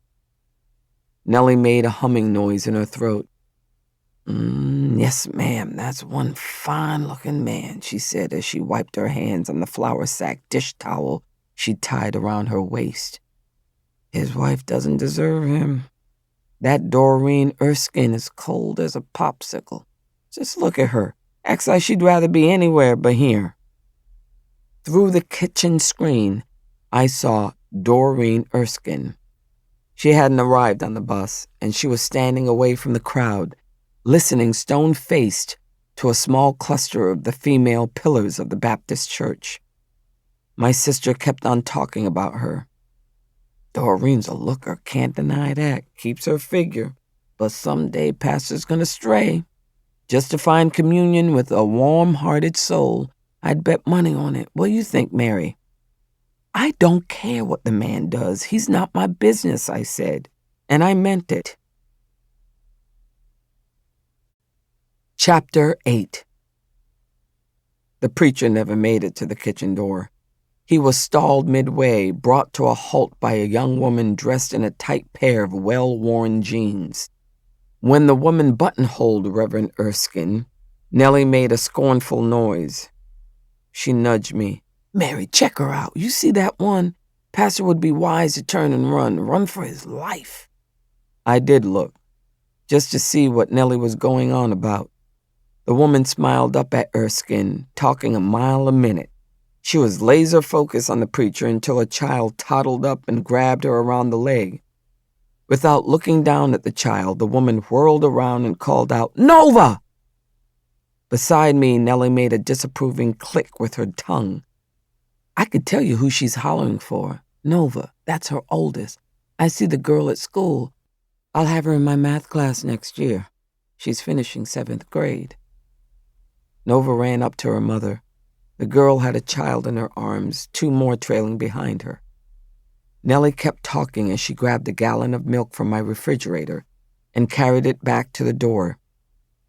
Nellie made a humming noise in her throat. Yes, ma'am, that's one fine-looking man," she said as she wiped her hands on the flour sack dish towel she tied around her waist. "His wife doesn't deserve him. That Doreen Erskine is cold as a popsicle. Just look at her. Acts like she'd rather be anywhere but here." Through the kitchen screen, I saw Doreen Erskine. She hadn't arrived on the bus, and she was standing away from the crowd, listening stone-faced to a small cluster of the female pillars of the Baptist church. My sister kept on talking about her. "Doreen's a looker, can't deny that. Keeps her figure. But someday pastor's gonna stray." Just to find communion with a warm-hearted soul. I'd bet money on it. What do you think, Mary? I don't care what the man does. He's not my business, I said. And I meant it. Chapter 8. The preacher never made it to the kitchen door. He was stalled midway, brought to a halt by a young woman dressed in a tight pair of well-worn jeans. When the woman buttonholed Reverend Erskine, Nellie made a scornful noise. She nudged me. Mary, check her out. You see that one? Pastor would be wise to turn and run for his life. I did look, just to see what Nellie was going on about. The woman smiled up at Erskine, talking a mile a minute. She was laser-focused on the preacher until a child toddled up and grabbed her around the leg. Without looking down at the child, the woman whirled around and called out, Nova! Beside me, Nellie made a disapproving click with her tongue. I could tell you who she's hollering for. Nova, that's her oldest. I see the girl at school. I'll have her in my math class next year. She's finishing 7th grade. Nova ran up to her mother. The girl had a child in her arms, 2 more trailing behind her. Nellie kept talking as she grabbed a gallon of milk from my refrigerator and carried it back to the door.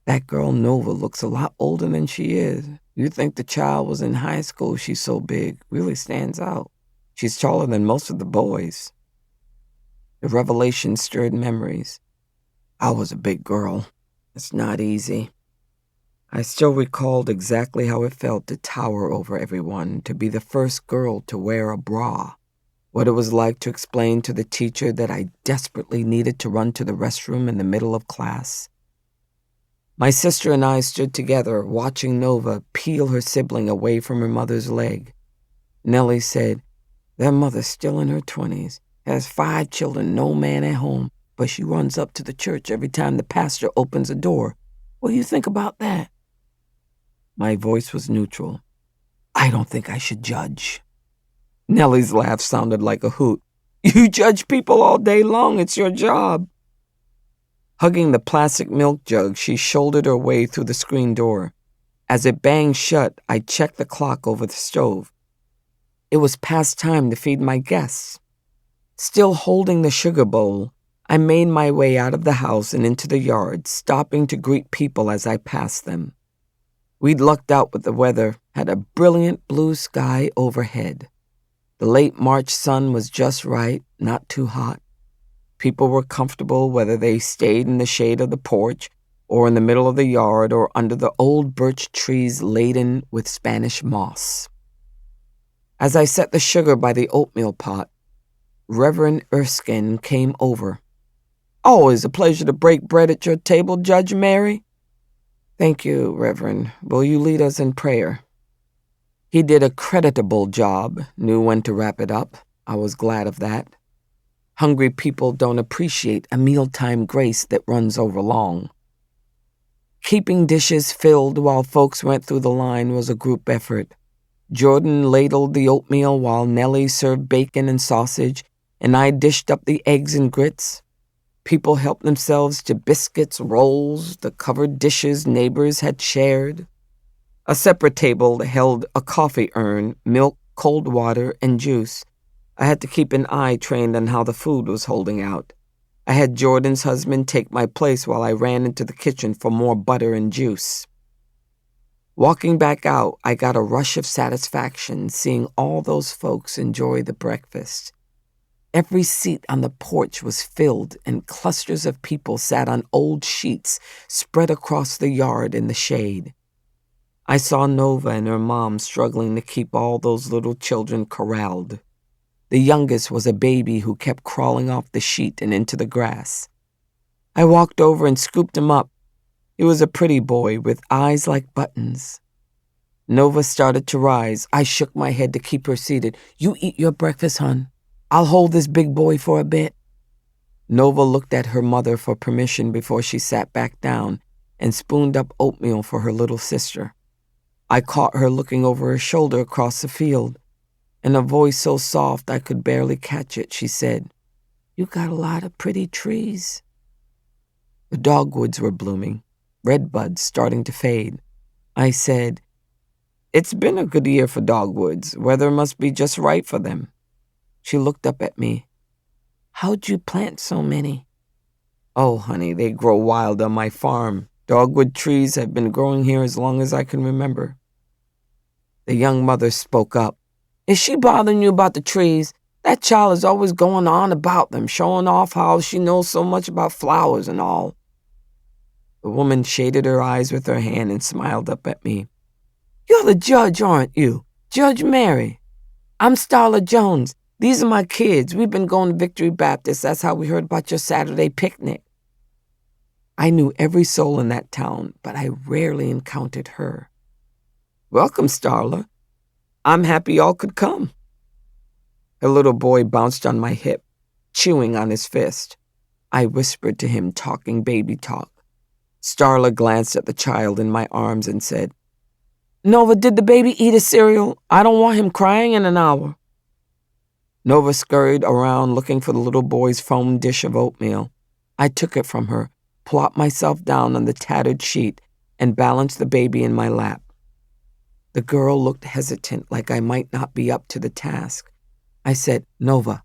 That girl Nova looks a lot older than she is. You'd think the child was in high school. She's so big. Really stands out. She's taller than most of the boys. The revelation stirred memories. I was a big girl. It's not easy. I still recalled exactly how it felt to tower over everyone, to be the first girl to wear a bra, what it was like to explain to the teacher that I desperately needed to run to the restroom in the middle of class. My sister and I stood together, watching Nova peel her sibling away from her mother's leg. Nellie said, their mother's still in her 20s, has 5 children, no man at home, but she runs up to the church every time the pastor opens a door. What do you think about that? My voice was neutral. I don't think I should judge. Nellie's laugh sounded like a hoot. You judge people all day long. It's your job. Hugging the plastic milk jug, she shouldered her way through the screen door. As it banged shut, I checked the clock over the stove. It was past time to feed my guests. Still holding the sugar bowl, I made my way out of the house and into the yard, stopping to greet people as I passed them. We'd lucked out with the weather, had a brilliant blue sky overhead. The late March sun was just right, not too hot. People were comfortable whether they stayed in the shade of the porch or in the middle of the yard or under the old birch trees laden with Spanish moss. As I set the sugar by the oatmeal pot, Reverend Erskine came over. Always a pleasure to break bread at your table, Judge Mary. Thank you, Reverend. Will you lead us in prayer? He did a creditable job, knew when to wrap it up. I was glad of that. Hungry people don't appreciate a mealtime grace that runs over long. Keeping dishes filled while folks went through the line was a group effort. Jordan ladled the oatmeal while Nellie served bacon and sausage, and I dished up the eggs and grits. People helped themselves to biscuits, rolls, the covered dishes neighbors had shared. A separate table held a coffee urn, milk, cold water, and juice. I had to keep an eye trained on how the food was holding out. I had Jordan's husband take my place while I ran into the kitchen for more butter and juice. Walking back out, I got a rush of satisfaction seeing all those folks enjoy the breakfast. Every seat on the porch was filled, and clusters of people sat on old sheets spread across the yard in the shade. I saw Nova and her mom struggling to keep all those little children corralled. The youngest was a baby who kept crawling off the sheet and into the grass. I walked over and scooped him up. He was a pretty boy with eyes like buttons. Nova started to rise. I shook my head to keep her seated. You eat your breakfast, hon. I'll hold this big boy for a bit. Nova looked at her mother for permission before she sat back down and spooned up oatmeal for her little sister. I caught her looking over her shoulder across the field. In a voice so soft I could barely catch it, she said, You got a lot of pretty trees. The dogwoods were blooming. red buds starting to fade. I said, "It's been a good year for dogwoods. Weather must be just right for them." She looked up at me. "How'd you plant so many?" "Oh, honey, they grow wild on my farm. Dogwood trees have been growing here as long as I can remember." The young mother spoke up. "Is she bothering you about the trees? That child is always going on about them, showing off how she knows so much about flowers and all." The woman shaded her eyes with her hand and smiled up at me. "You're the judge, aren't you? Judge Mary. I'm Starla Jones. These are my kids. We've been going to Victory Baptist. That's how we heard about your Saturday picnic." I knew every soul in that town, but I rarely encountered her. "Welcome, Starla. I'm happy y'all could come." Her little boy bounced on my hip, chewing on his fist. I whispered to him, talking baby talk. Starla glanced at the child in my arms and said, "Nova, did the baby eat his cereal? I don't want him crying in an hour." Nova scurried around looking for the little boy's foam dish of oatmeal. I took it from her, plopped myself down on the tattered sheet, and balanced the baby in my lap. The girl looked hesitant, like I might not be up to the task. I said, "Nova,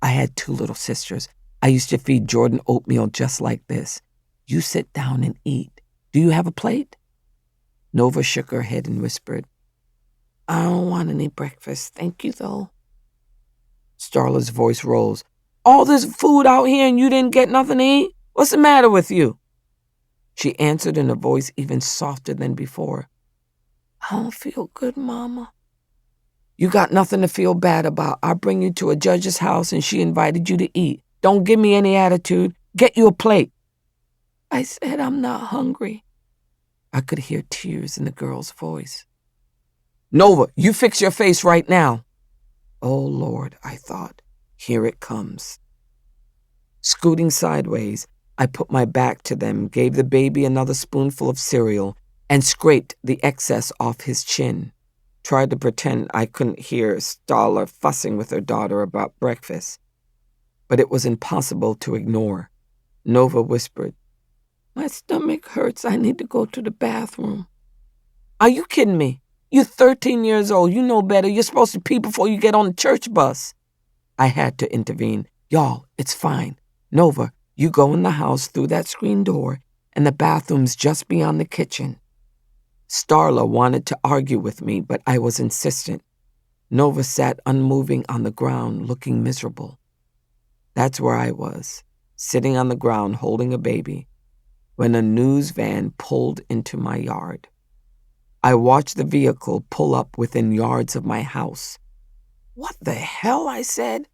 I had 2 little sisters. I used to feed Jordan oatmeal just like this. You sit down and eat. Do you have a plate?" Nova shook her head and whispered, "I don't want any breakfast. Thank you, though." Starla's voice rose. "All this food out here and you didn't get nothing to eat? What's the matter with you?" She answered in a voice even softer than before. "I don't feel good, Mama." "You got nothing to feel bad about. I'll bring you to a judge's house and she invited you to eat. Don't give me any attitude. Get you a plate." I said, "I'm not hungry." I could hear tears in the girl's voice. "Nova, you fix your face right now." Oh, Lord, I thought, here it comes. Scooting sideways, I put my back to them, gave the baby another spoonful of cereal, and scraped the excess off his chin. Tried to pretend I couldn't hear Starla fussing with her daughter about breakfast. But it was impossible to ignore. Nova whispered, "My stomach hurts. I need to go to the bathroom." "Are you kidding me? You're 13 years old. You know better. You're supposed to pee before you get on the church bus." I had to intervene. "Y'all, it's fine. Nova, you go in the house through that screen door, and the bathroom's just beyond the kitchen." Starla wanted to argue with me, but I was insistent. Nova sat unmoving on the ground, looking miserable. That's where I was, sitting on the ground holding a baby, when a news van pulled into my yard. I watched the vehicle pull up within yards of my house. "What the hell?" I said.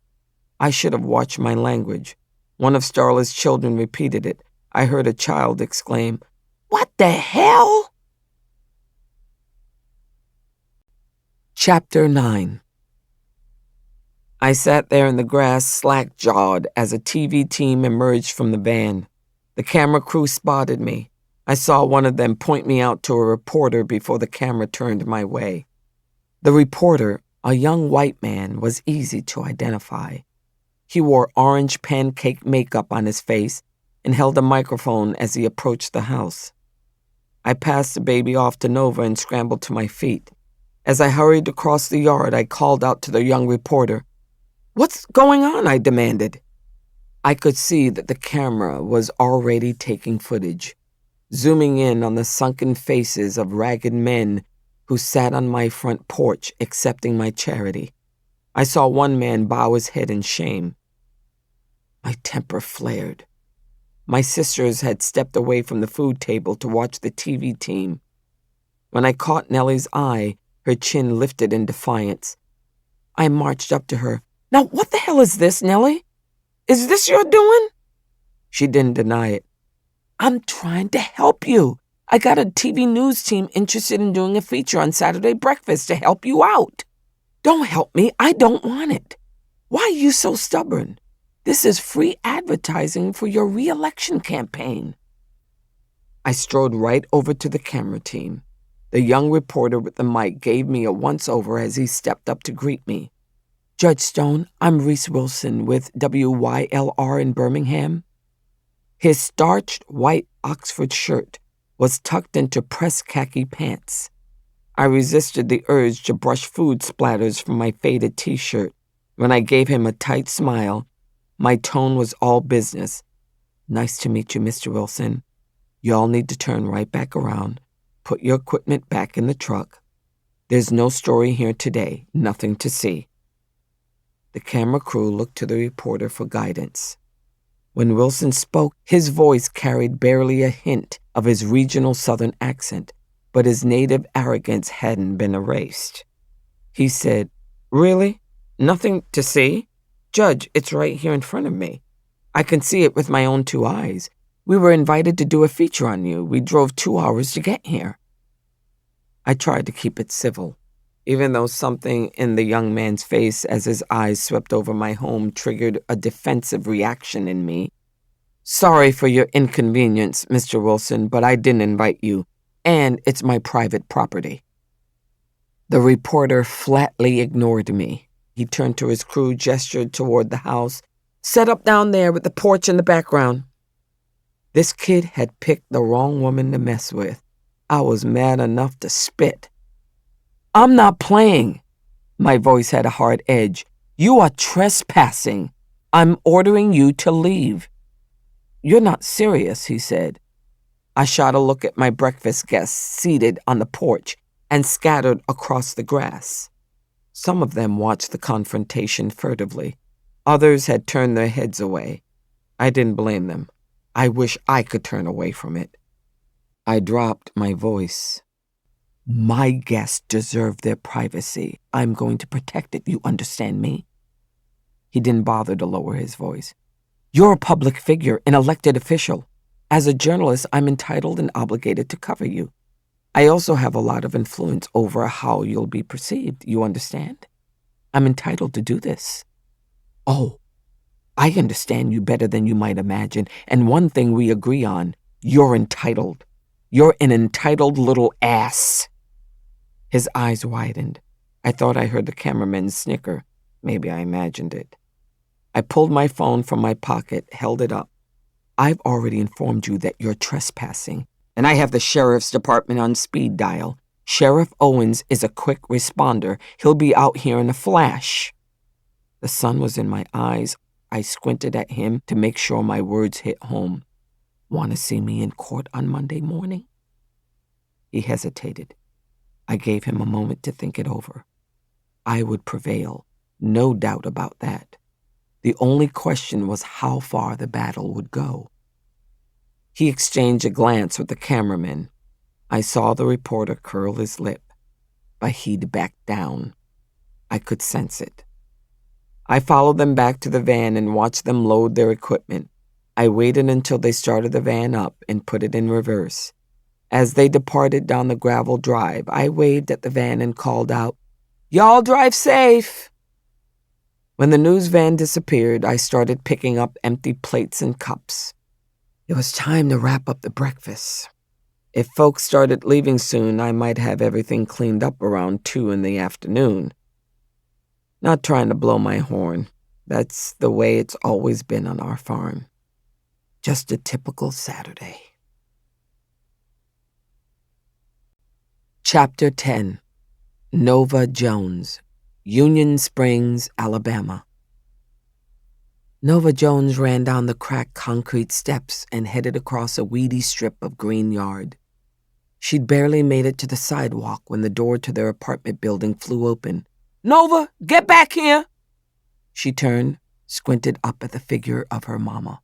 I should have watched my language. One of Starla's children repeated it. I heard a child exclaim, "What the hell?" Chapter 9. I sat there in the grass, slack-jawed, as a TV team emerged from the van. The camera crew spotted me. I saw one of them point me out to a reporter before the camera turned my way. The reporter, a young white man, was easy to identify. He wore orange pancake makeup on his face and held a microphone as he approached the house. I passed the baby off to Nova and scrambled to my feet. As I hurried across the yard, I called out to the young reporter. "What's going on?" I demanded. I could see that the camera was already taking footage, zooming in on the sunken faces of ragged men who sat on my front porch accepting my charity. I saw one man bow his head in shame. My temper flared. My sisters had stepped away from the food table to watch the TV team. When I caught Nellie's eye, her chin lifted in defiance. I marched up to her. "Now, what the hell is this, Nellie? Is this your doing?" She didn't deny it. "I'm trying to help you. I got a TV news team interested in doing a feature on Saturday breakfast to help you out." "Don't help me. I don't want it." "Why are you so stubborn? This is free advertising for your re-election campaign." I strode right over to the camera team. The young reporter with the mic gave me a once-over as he stepped up to greet me. "Judge Stone, I'm Reese Wilson with WYLR in Birmingham." His starched white Oxford shirt was tucked into pressed khaki pants. I resisted the urge to brush food splatters from my faded t-shirt. When I gave him a tight smile, my tone was all business. "Nice to meet you, Mr. Wilson. Y'all need to turn right back around. Put your equipment back in the truck. There's no story here today, nothing to see." The camera crew looked to the reporter for guidance. When Wilson spoke, his voice carried barely a hint of his regional Southern accent, but his native arrogance hadn't been erased. He said, "Really? Nothing to see? Judge, it's right here in front of me. I can see it with my own 2 eyes. We were invited to do a feature on you. We drove 2 hours to get here." I tried to keep it civil, even though something in the young man's face as his eyes swept over my home triggered a defensive reaction in me. "Sorry for your inconvenience, Mr. Wilson, but I didn't invite you, and it's my private property." The reporter flatly ignored me. He turned to his crew, gestured toward the house. "Set up down there with the porch in the background." This kid had picked the wrong woman to mess with. I was mad enough to spit. "I'm not playing." My voice had a hard edge. "You are trespassing. I'm ordering you to leave." "You're not serious," he said. I shot a look at my breakfast guests seated on the porch and scattered across the grass. Some of them watched the confrontation furtively. Others had turned their heads away. I didn't blame them. I wish I could turn away from it. I dropped my voice. "My guests deserve their privacy. I'm going to protect it, you understand me?" He didn't bother to lower his voice. "You're a public figure, an elected official. As a journalist, I'm entitled and obligated to cover you. I also have a lot of influence over how you'll be perceived, you understand? I'm entitled to do this." "Oh, I understand you better than you might imagine, and one thing we agree on, you're entitled. You're an entitled little ass." His eyes widened. I thought I heard the cameraman snicker. Maybe I imagined it. I pulled my phone from my pocket, held it up. "I've already informed you that you're trespassing, and I have the sheriff's department on speed dial. Sheriff Owens is a quick responder. He'll be out here in a flash." The sun was in my eyes. I squinted at him to make sure my words hit home. "Want to see me in court on Monday morning?" He hesitated. I gave him a moment to think it over. I would prevail, no doubt about that. The only question was how far the battle would go. He exchanged a glance with the cameraman. I saw the reporter curl his lip, but he'd backed down. I could sense it. I followed them back to the van and watched them load their equipment. I waited until they started the van up and put it in reverse. As they departed down the gravel drive, I waved at the van and called out, "Y'all drive safe." When the news van disappeared, I started picking up empty plates and cups. It was time to wrap up the breakfast. If folks started leaving soon, I might have everything cleaned up around 2 in the afternoon. Not trying to blow my horn. That's the way it's always been on our farm. Just a typical Saturday. Chapter 10. Nova Jones, Union Springs, Alabama. Nova Jones ran down the cracked concrete steps and headed across a weedy strip of green yard. She'd barely made it to the sidewalk when the door to their apartment building flew open. "Nova, get back here!" She turned, squinted up at the figure of her mama.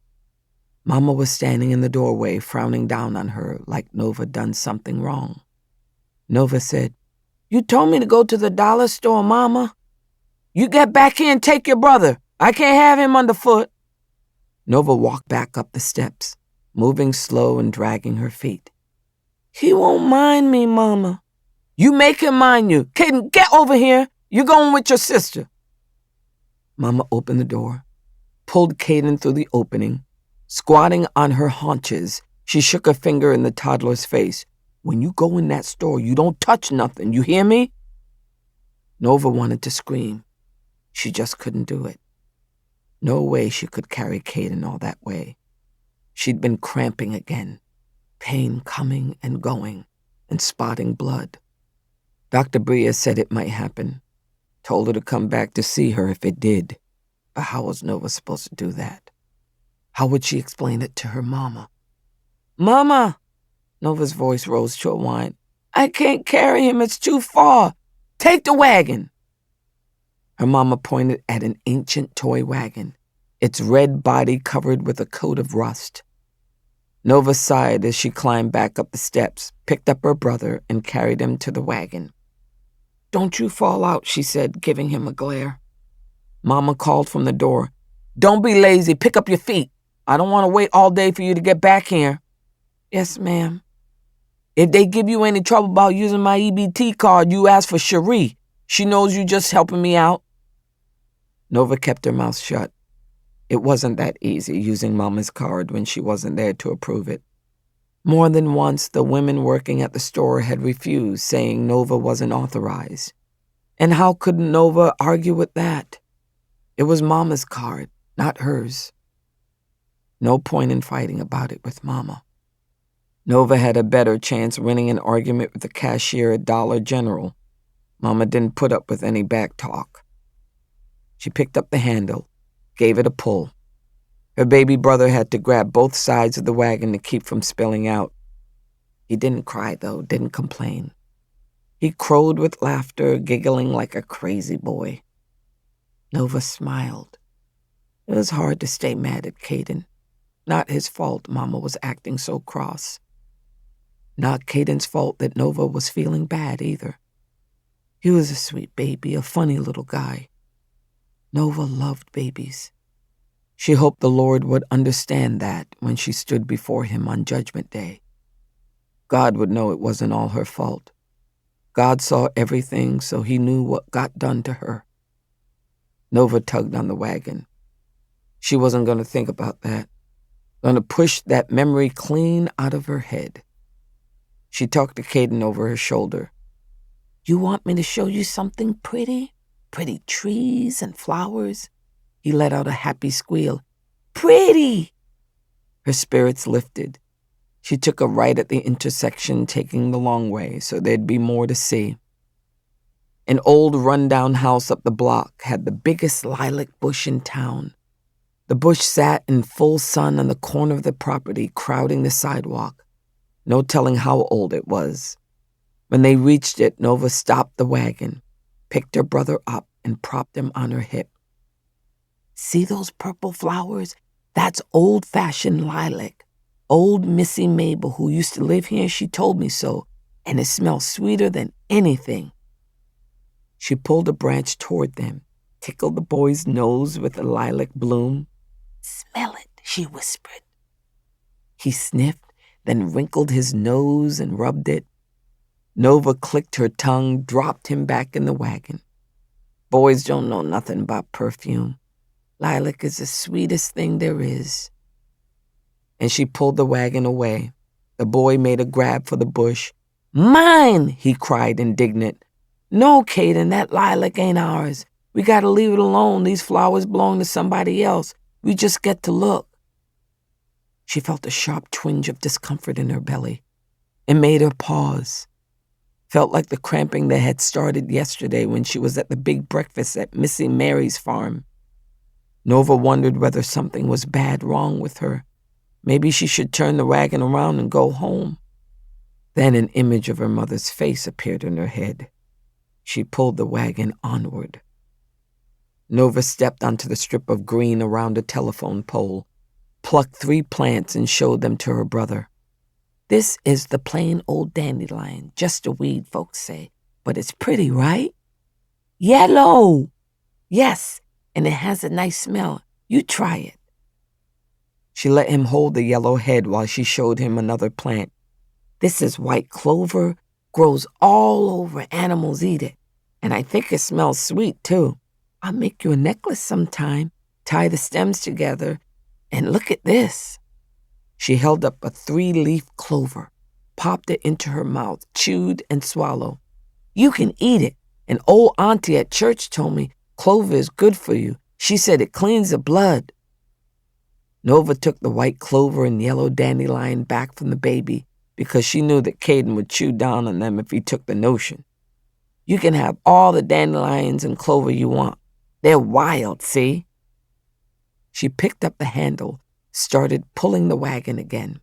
Mama was standing in the doorway, frowning down on her like Nova done something wrong. Nova said, "You told me to go to the dollar store, Mama. You get back here and take your brother. I can't have him underfoot." Nova walked back up the steps, moving slow and dragging her feet. "He won't mind me, Mama." "You make him mind you. Caden, get over here. You're going with your sister." Mama opened the door, pulled Caden through the opening. Squatting on her haunches, she shook a finger in the toddler's face. "When you go in that store, you don't touch nothing. You hear me?" Nova wanted to scream. She just couldn't do it. No way she could carry Caden all that way. She'd been cramping again, pain coming and going and spotting blood. Dr. Bria said it might happen, told her to come back to see her if it did. But how was Nova supposed to do that? How would she explain it to her mama? "Mama!" Nova's voice rose to a whine. "I can't carry him, it's too far. Take the wagon." Her mama pointed at an ancient toy wagon, its red body covered with a coat of rust. Nova sighed as she climbed back up the steps, picked up her brother, and carried him to the wagon. "Don't you fall out," she said, giving him a glare. Mama called from the door. "Don't be lazy, pick up your feet. I don't want to wait all day for you to get back here." "Yes, ma'am." "If they give you any trouble about using my EBT card, you ask for Cherie. She knows you just helping me out." Nova kept her mouth shut. It wasn't that easy using Mama's card when she wasn't there to approve it. More than once, the women working at the store had refused, saying Nova wasn't authorized. And how could Nova argue with that? It was Mama's card, not hers. No point in fighting about it with Mama. Nova had a better chance winning an argument with the cashier at Dollar General. Mama didn't put up with any back talk. She picked up the handle, gave it a pull. Her baby brother had to grab both sides of the wagon to keep from spilling out. He didn't cry, though, didn't complain. He crowed with laughter, giggling like a crazy boy. Nova smiled. It was hard to stay mad at Caden. Not his fault Mama was acting so cross. Not Caden's fault that Nova was feeling bad either. He was a sweet baby, a funny little guy. Nova loved babies. She hoped the Lord would understand that when she stood before him on Judgment Day. God would know it wasn't all her fault. God saw everything, so he knew what got done to her. Nova tugged on the wagon. She wasn't going to think about that. Going to push that memory clean out of her head. She talked to Caden over her shoulder. "You want me to show you something pretty? Pretty trees and flowers?" He let out a happy squeal. "Pretty!" Her spirits lifted. She took a right at the intersection, taking the long way, so there'd be more to see. An old rundown house up the block had the biggest lilac bush in town. The bush sat in full sun on the corner of the property, crowding the sidewalk. No telling how old it was. When they reached it, Nova stopped the wagon, picked her brother up, and propped him on her hip. "See those purple flowers? That's old-fashioned lilac. Old Missy Mabel, who used to live here, she told me so, and it smells sweeter than anything." She pulled a branch toward them, tickled the boy's nose with a lilac bloom. "Smell it," she whispered. He sniffed, then wrinkled his nose and rubbed it. Nova clicked her tongue, dropped him back in the wagon. Boys don't know nothing about perfume. Lilac is the sweetest thing there is. And she pulled the wagon away. The boy made a grab for the bush. "Mine!" he cried, indignant. "No, Caden, that lilac ain't ours. We gotta leave it alone. These flowers belong to somebody else. We just get to look." She felt a sharp twinge of discomfort in her belly. It made her pause. Felt like the cramping that had started yesterday when she was at the big breakfast at Missy Mary's farm. Nova wondered whether something was bad wrong with her. Maybe she should turn the wagon around and go home. Then an image of her mother's face appeared in her head. She pulled the wagon onward. Nova stepped onto the strip of green around a telephone pole, plucked 3 plants and showed them to her brother. "This is the plain old dandelion, just a weed, folks say, but it's pretty, right?" "Yellow!" "Yes, and it has a nice smell. You try it." She let him hold the yellow head while she showed him another plant. "This is white clover, grows all over, animals eat it, and I think it smells sweet, too. I'll make you a necklace sometime, tie the stems together, and look at this." She held up a 3-leaf clover, popped it into her mouth, chewed and swallowed. "You can eat it. An old auntie at church told me clover is good for you. She said it cleans the blood." Nova took the white clover and yellow dandelion back from the baby, because she knew that Caden would chew down on them if he took the notion. You can have all the dandelions and clover you want. They're wild, see? She picked up the handle, started pulling the wagon again,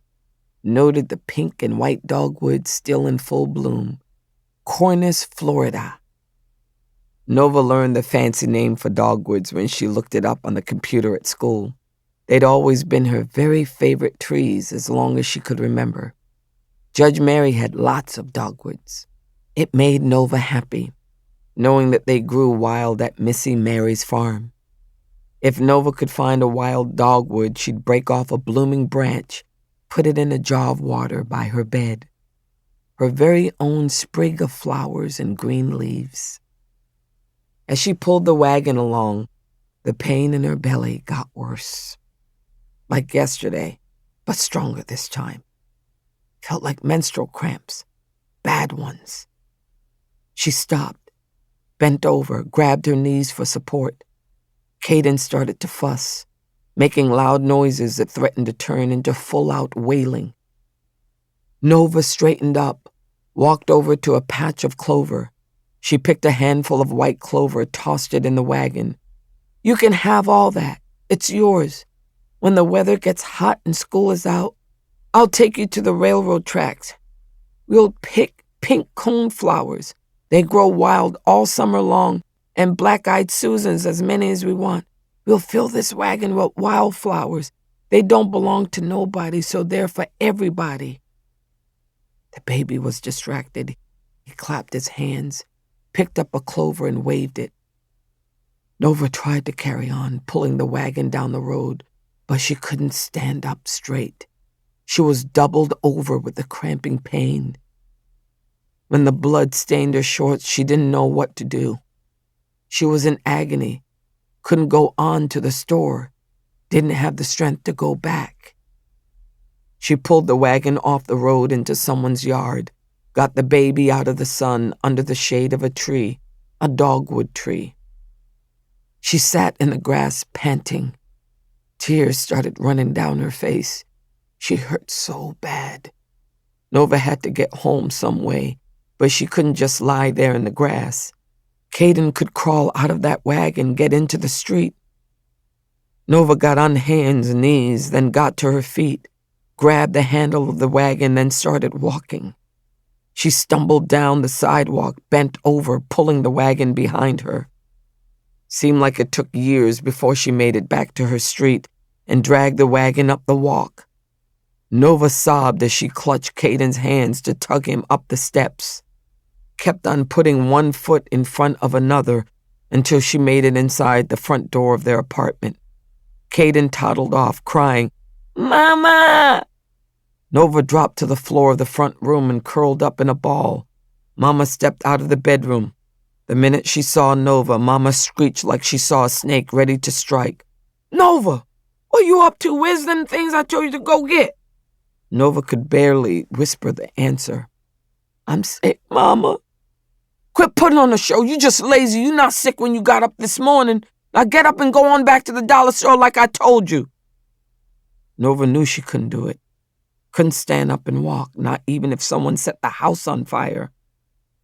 noted the pink and white dogwoods still in full bloom. Cornus Florida. Nova learned the fancy name for dogwoods when she looked it up on the computer at school. They'd always been her very favorite trees as long as she could remember. Judge Mary had lots of dogwoods. It made Nova happy, knowing that they grew wild at Missy Mary's farm. If Nova could find a wild dogwood, she'd break off a blooming branch, put it in a jar of water by her bed. Her very own sprig of flowers and green leaves. As she pulled the wagon along, the pain in her belly got worse. Like yesterday, but stronger this time. Felt like menstrual cramps, bad ones. She stopped, bent over, grabbed her knees for support. Caden started to fuss, making loud noises that threatened to turn into full-out wailing. Nova straightened up, walked over to a patch of clover. She picked a handful of white clover, tossed it in the wagon. You can have all that. It's yours. When the weather gets hot and school is out, I'll take you to the railroad tracks. We'll pick pink coneflowers. They grow wild all summer long, and black-eyed Susans, as many as we want. We'll fill this wagon with wildflowers. They don't belong to nobody, so they're for everybody. The baby was distracted. He clapped his hands, picked up a clover and waved it. Nova tried to carry on, pulling the wagon down the road, but she couldn't stand up straight. She was doubled over with the cramping pain. When the blood stained her shorts, she didn't know what to do. She was in agony, couldn't go on to the store, didn't have the strength to go back. She pulled the wagon off the road into someone's yard, got the baby out of the sun under the shade of a tree, a dogwood tree. She sat in the grass panting. Tears started running down her face. She hurt so bad. Nova had to get home some way, but she couldn't just lie there in the grass. Caden could crawl out of that wagon, get into the street. Nova got on hands and knees, then got to her feet, grabbed the handle of the wagon, then started walking. She stumbled down the sidewalk, bent over, pulling the wagon behind her. Seemed like it took years before she made it back to her street and dragged the wagon up the walk. Nova sobbed as she clutched Caden's hands to tug him up the steps, kept on putting one foot in front of another until she made it inside the front door of their apartment. Caden toddled off, crying, "Mama!" Nova dropped to the floor of the front room and curled up in a ball. Mama stepped out of the bedroom. The minute she saw Nova, Mama screeched like she saw a snake ready to strike. "Nova, what you up to? Where's them things I told you to go get?" Nova could barely whisper the answer. "I'm sick, Mama." "Quit putting on a show. You just lazy. You not sick when you got up this morning. Now get up and go on back to the dollar store like I told you." Nova knew she couldn't do it. Couldn't stand up and walk, not even if someone set the house on fire.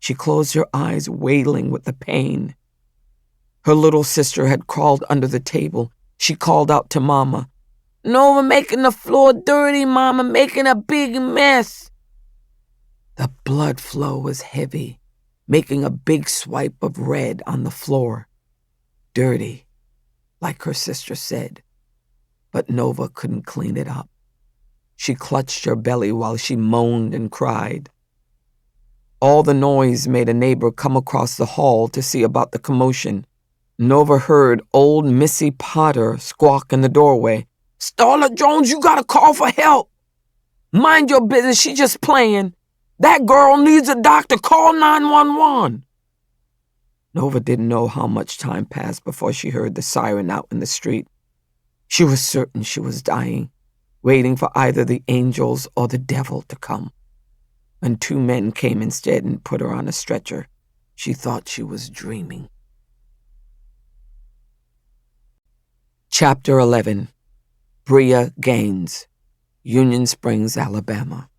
She closed her eyes, wailing with the pain. Her little sister had crawled under the table. She called out to Mama, "Nova making the floor dirty, Mama, making a big mess." The blood flow was heavy, making a big swipe of red on the floor. Dirty, like her sister said, but Nova couldn't clean it up. She clutched her belly while she moaned and cried. All the noise made a neighbor come across the hall to see about the commotion. Nova heard old Missy Potter squawk in the doorway, "Starla Jones, you gotta call for help. Mind your business, she just playing. That girl needs a doctor, call 911. Nova didn't know how much time passed before she heard the siren out in the street. She was certain she was dying, waiting for either the angels or the devil to come. When two men came instead and put her on a stretcher, she thought she was dreaming. Chapter 11. Bria Gaines, Union Springs, Alabama.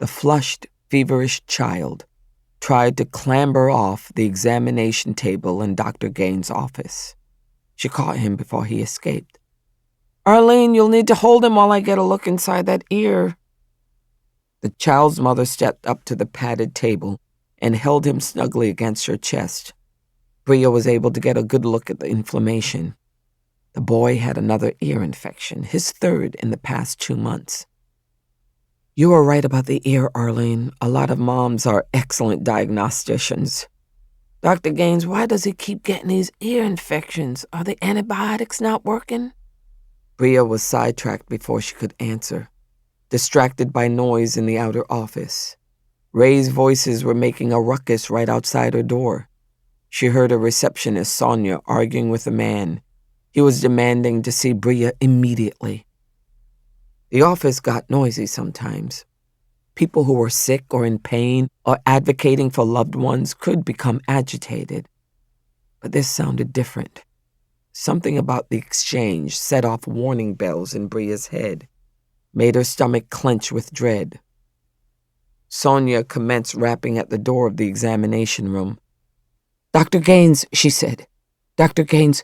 The flushed, feverish child tried to clamber off the examination table in Dr. Gaines' office. She caught him before he escaped. "Arlene, you'll need to hold him while I get a look inside that ear." The child's mother stepped up to the padded table and held him snugly against her chest. Bria was able to get a good look at the inflammation. The boy had another ear infection, his third in the past 2 months. "You were right about the ear, Arlene. A lot of moms are excellent diagnosticians." "Dr. Gaines, why does he keep getting these ear infections? Are the antibiotics not working?" Bria was sidetracked before she could answer, distracted by noise in the outer office. Ray's voices were making a ruckus right outside her door. She heard a receptionist, Sonia, arguing with a man. He was demanding to see Bria immediately. The office got noisy sometimes. People who were sick or in pain or advocating for loved ones could become agitated. But this sounded different. Something about the exchange set off warning bells in Bria's head, made her stomach clench with dread. Sonia commenced rapping at the door of the examination room. "Dr. Gaines," she said. "Dr. Gaines,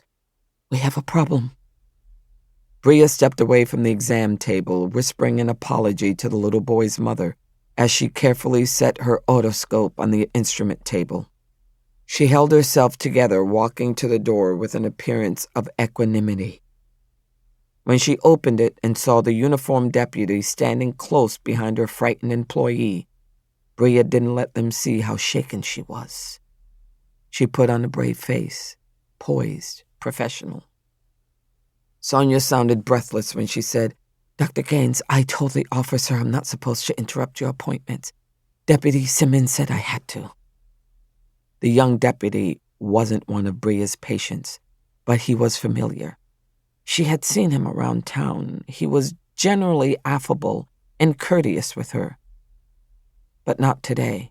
we have a problem." Bria stepped away from the exam table, whispering an apology to the little boy's mother as she carefully set her otoscope on the instrument table. She held herself together, walking to the door with an appearance of equanimity. When she opened it and saw the uniformed deputy standing close behind her frightened employee, Bria didn't let them see how shaken she was. She put on a brave face, poised, professional. Sonia sounded breathless when she said, "Dr. Gaines, I told the officer I'm not supposed to interrupt your appointments. Deputy Simmons said I had to." The young deputy wasn't one of Bria's patients, but he was familiar. She had seen him around town. He was generally affable and courteous with her. But not today.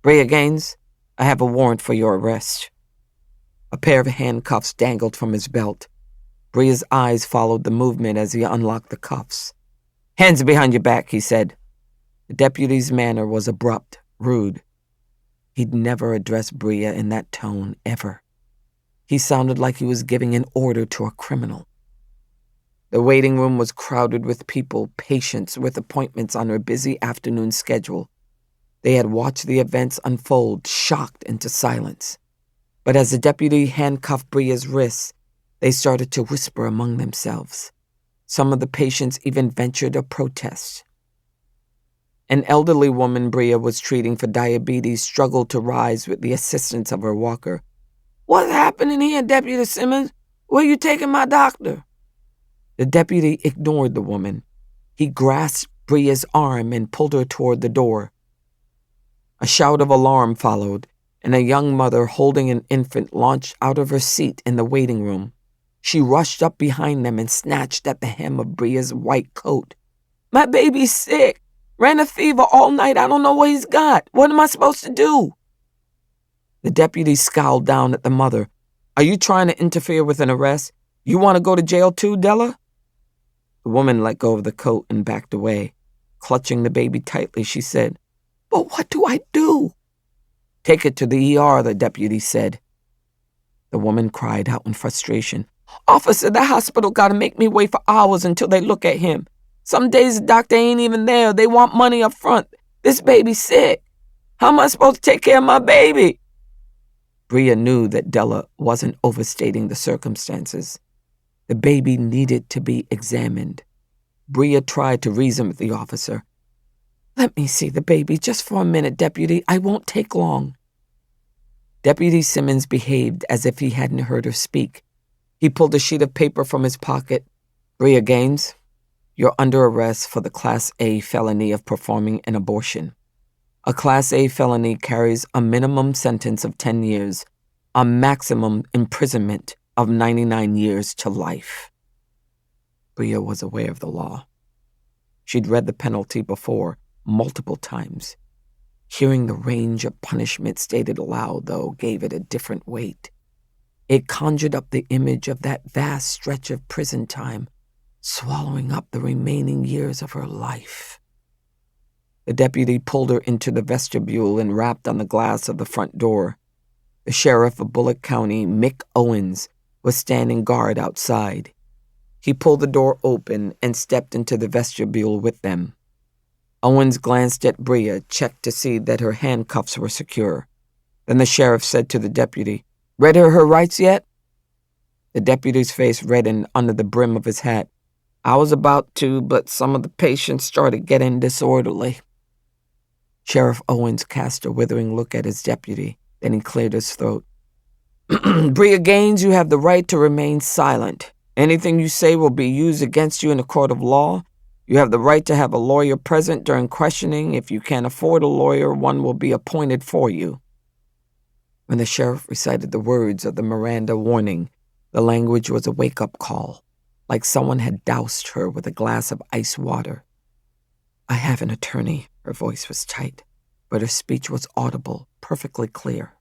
"Bria Gaines, I have a warrant for your arrest." A pair of handcuffs dangled from his belt. Bria's eyes followed the movement as he unlocked the cuffs. "Hands behind your back," he said. The deputy's manner was abrupt, rude. He'd never addressed Bria in that tone, ever. He sounded like he was giving an order to a criminal. The waiting room was crowded with people, patients with appointments on her busy afternoon schedule. They had watched the events unfold, shocked into silence. But as the deputy handcuffed Bria's wrists, they started to whisper among themselves. Some of the patients even ventured a protest. An elderly woman Bria was treating for diabetes struggled to rise with the assistance of her walker. "What's happening here, Deputy Simmons? Where you taking my doctor?" The deputy ignored the woman. He grasped Bria's arm and pulled her toward the door. A shout of alarm followed, and a young mother holding an infant launched out of her seat in the waiting room. She rushed up behind them and snatched at the hem of Bria's white coat. "My baby's sick. Ran a fever all night. I don't know what he's got. What am I supposed to do?" The deputy scowled down at the mother. "Are you trying to interfere with an arrest? You want to go to jail too, Della?" The woman let go of the coat and backed away. Clutching the baby tightly, she said, "But what do I do?" "Take it to the ER," the deputy said. The woman cried out in frustration. "Officer, the hospital gotta make me wait for hours until they look at him. Some days the doctor ain't even there. They want money up front. This baby's sick. How am I supposed to take care of my baby?" Bria knew that Della wasn't overstating the circumstances. The baby needed to be examined. Bria tried to reason with the officer. "Let me see the baby just for a minute, Deputy. I won't take long." Deputy Simmons behaved as if he hadn't heard her speak. He pulled a sheet of paper from his pocket. "Bria Gaines, you're under arrest for the Class A felony of performing an abortion. A Class A felony carries a minimum sentence of 10 years, a maximum imprisonment of 99 years to life." Bria was aware of the law. She'd read the penalty before, multiple times. Hearing the range of punishment stated aloud, though, gave it a different weight. It conjured up the image of that vast stretch of prison time, swallowing up the remaining years of her life. The deputy pulled her into the vestibule and rapped on the glass of the front door. The sheriff of Bullock County, Mick Owens, was standing guard outside. He pulled the door open and stepped into the vestibule with them. Owens glanced at Bria, checked to see that her handcuffs were secure. Then the sheriff said to the deputy, "Read her rights yet?" The deputy's face reddened under the brim of his hat. "I was about to, but some of the patients started getting disorderly." Sheriff Owens cast a withering look at his deputy. Then he cleared his throat. "Bria Gaines, you have the right to remain silent. Anything you say will be used against you in a court of law. You have the right to have a lawyer present during questioning. If you can't afford a lawyer, one will be appointed for you." When the sheriff recited the words of the Miranda warning, the language was a wake-up call, like someone had doused her with a glass of ice water. "I have an attorney." Her voice was tight, but her speech was audible, perfectly clear.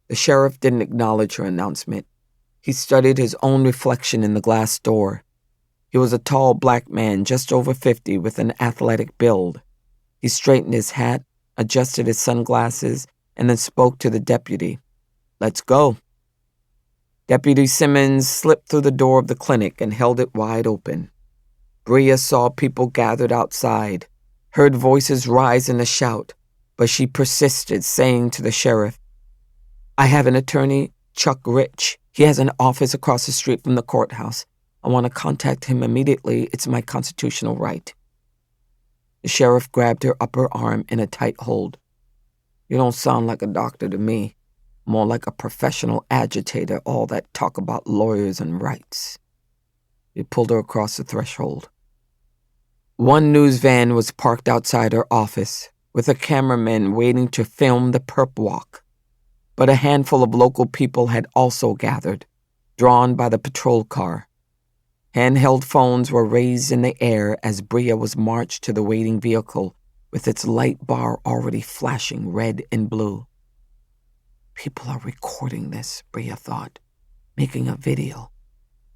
The sheriff didn't acknowledge her announcement. He studied his own reflection in the glass door. He was a tall black man, just over 50, with an athletic build. He straightened his hat, adjusted his sunglasses, and then spoke to the deputy. "Let's go." Deputy Simmons slipped through the door of the clinic and held it wide open. Bria saw people gathered outside, heard voices rise in a shout, but she persisted, saying to the sheriff, "I have an attorney, Chuck Rich. He has an office across the street from the courthouse. I want to contact him immediately. It's my constitutional right." The sheriff grabbed her upper arm in a tight hold. "You don't sound like a doctor to me. More like a professional agitator, all that talk about lawyers and rights." He pulled her across the threshold. One news van was parked outside her office, with a cameraman waiting to film the perp walk. But a handful of local people had also gathered, drawn by the patrol car. Handheld phones were raised in the air as Bria was marched to the waiting vehicle, with its light bar already flashing red and blue. People are recording this, Bria thought, making a video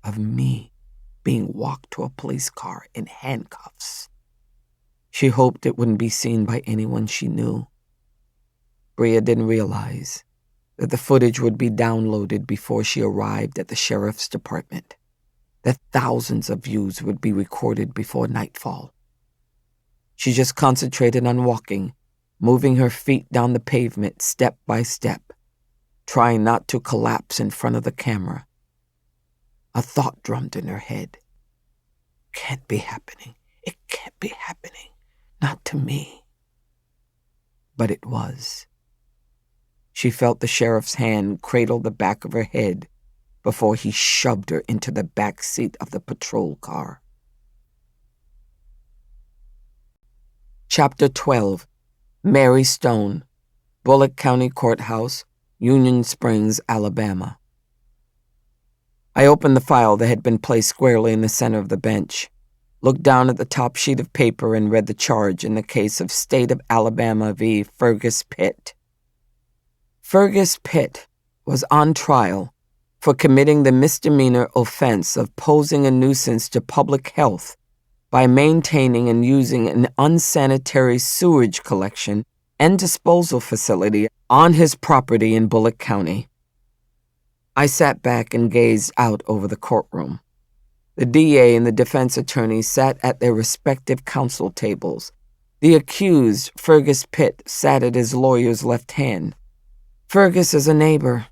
of me being walked to a police car in handcuffs. She hoped it wouldn't be seen by anyone she knew. Bria didn't realize that the footage would be downloaded before she arrived at the sheriff's department, that thousands of views would be recorded before nightfall. She just concentrated on walking, moving her feet down the pavement step by step, trying not to collapse in front of the camera. A thought drummed in her head. "Can't be happening. It can't be happening. Not to me." But it was. She felt the sheriff's hand cradle the back of her head before he shoved her into the back seat of the patrol car. Chapter 12. Mary Stone, Bullock County Courthouse, Union Springs, Alabama. I opened the file that had been placed squarely in the center of the bench, looked down at the top sheet of paper, and read the charge in the case of State of Alabama v. Fergus Pitt. Fergus Pitt was on trial for committing the misdemeanor offense of posing a nuisance to public health by maintaining and using an unsanitary sewage collection and disposal facility on his property in Bullock County. I sat back and gazed out over the courtroom. The DA and the defense attorney sat at their respective counsel tables. The accused, Fergus Pitt, sat at his lawyer's left hand. Fergus is a neighbor.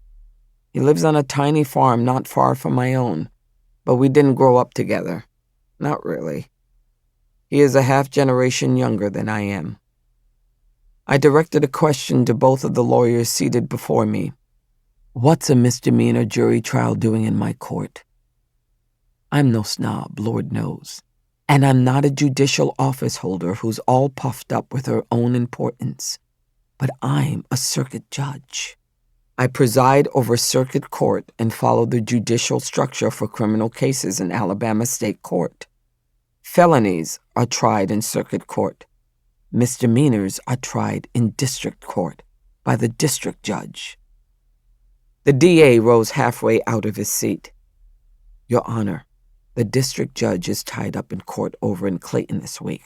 He lives on a tiny farm not far from my own, but we didn't grow up together. Not really. He is a half-generation younger than I am. I directed a question to both of the lawyers seated before me. What's a misdemeanor jury trial doing in my court? I'm no snob, Lord knows, and I'm not a judicial office holder who's all puffed up with her own importance, but I'm a circuit judge. I preside over circuit court and follow the judicial structure for criminal cases in Alabama State Court. Felonies are tried in circuit court. Misdemeanors are tried in district court by the district judge. The DA rose halfway out of his seat. Your Honor, the district judge is tied up in court over in Clayton this week.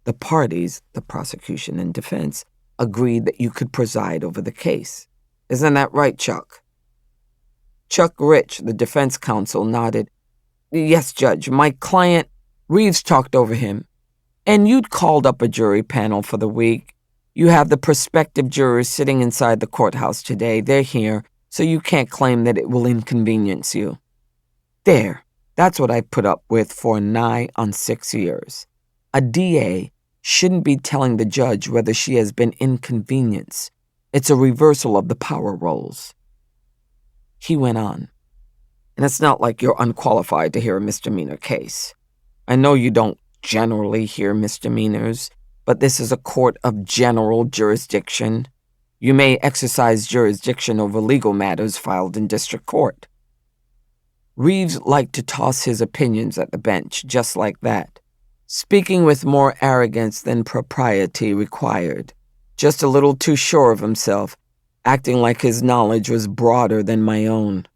The parties, the prosecution and defense, agreed that you could preside over the case. Isn't that right, Chuck? Chuck Rich, the defense counsel, nodded. Yes, Judge. My client, Reeves, talked over him. And you'd called up a jury panel for the week. You have the prospective jurors sitting inside the courthouse today. They're here, so you can't claim that it will inconvenience you. There. That's what I put up with for nigh on 6 years. A DA shouldn't be telling the judge whether she has been inconvenienced. It's a reversal of the power roles. He went on. And it's not like you're unqualified to hear a misdemeanor case. I know you don't generally hear misdemeanors, but this is a court of general jurisdiction. You may exercise jurisdiction over legal matters filed in district court. Reeves liked to toss his opinions at the bench just like that, speaking with more arrogance than propriety required, just a little too sure of himself, acting like his knowledge was broader than my own.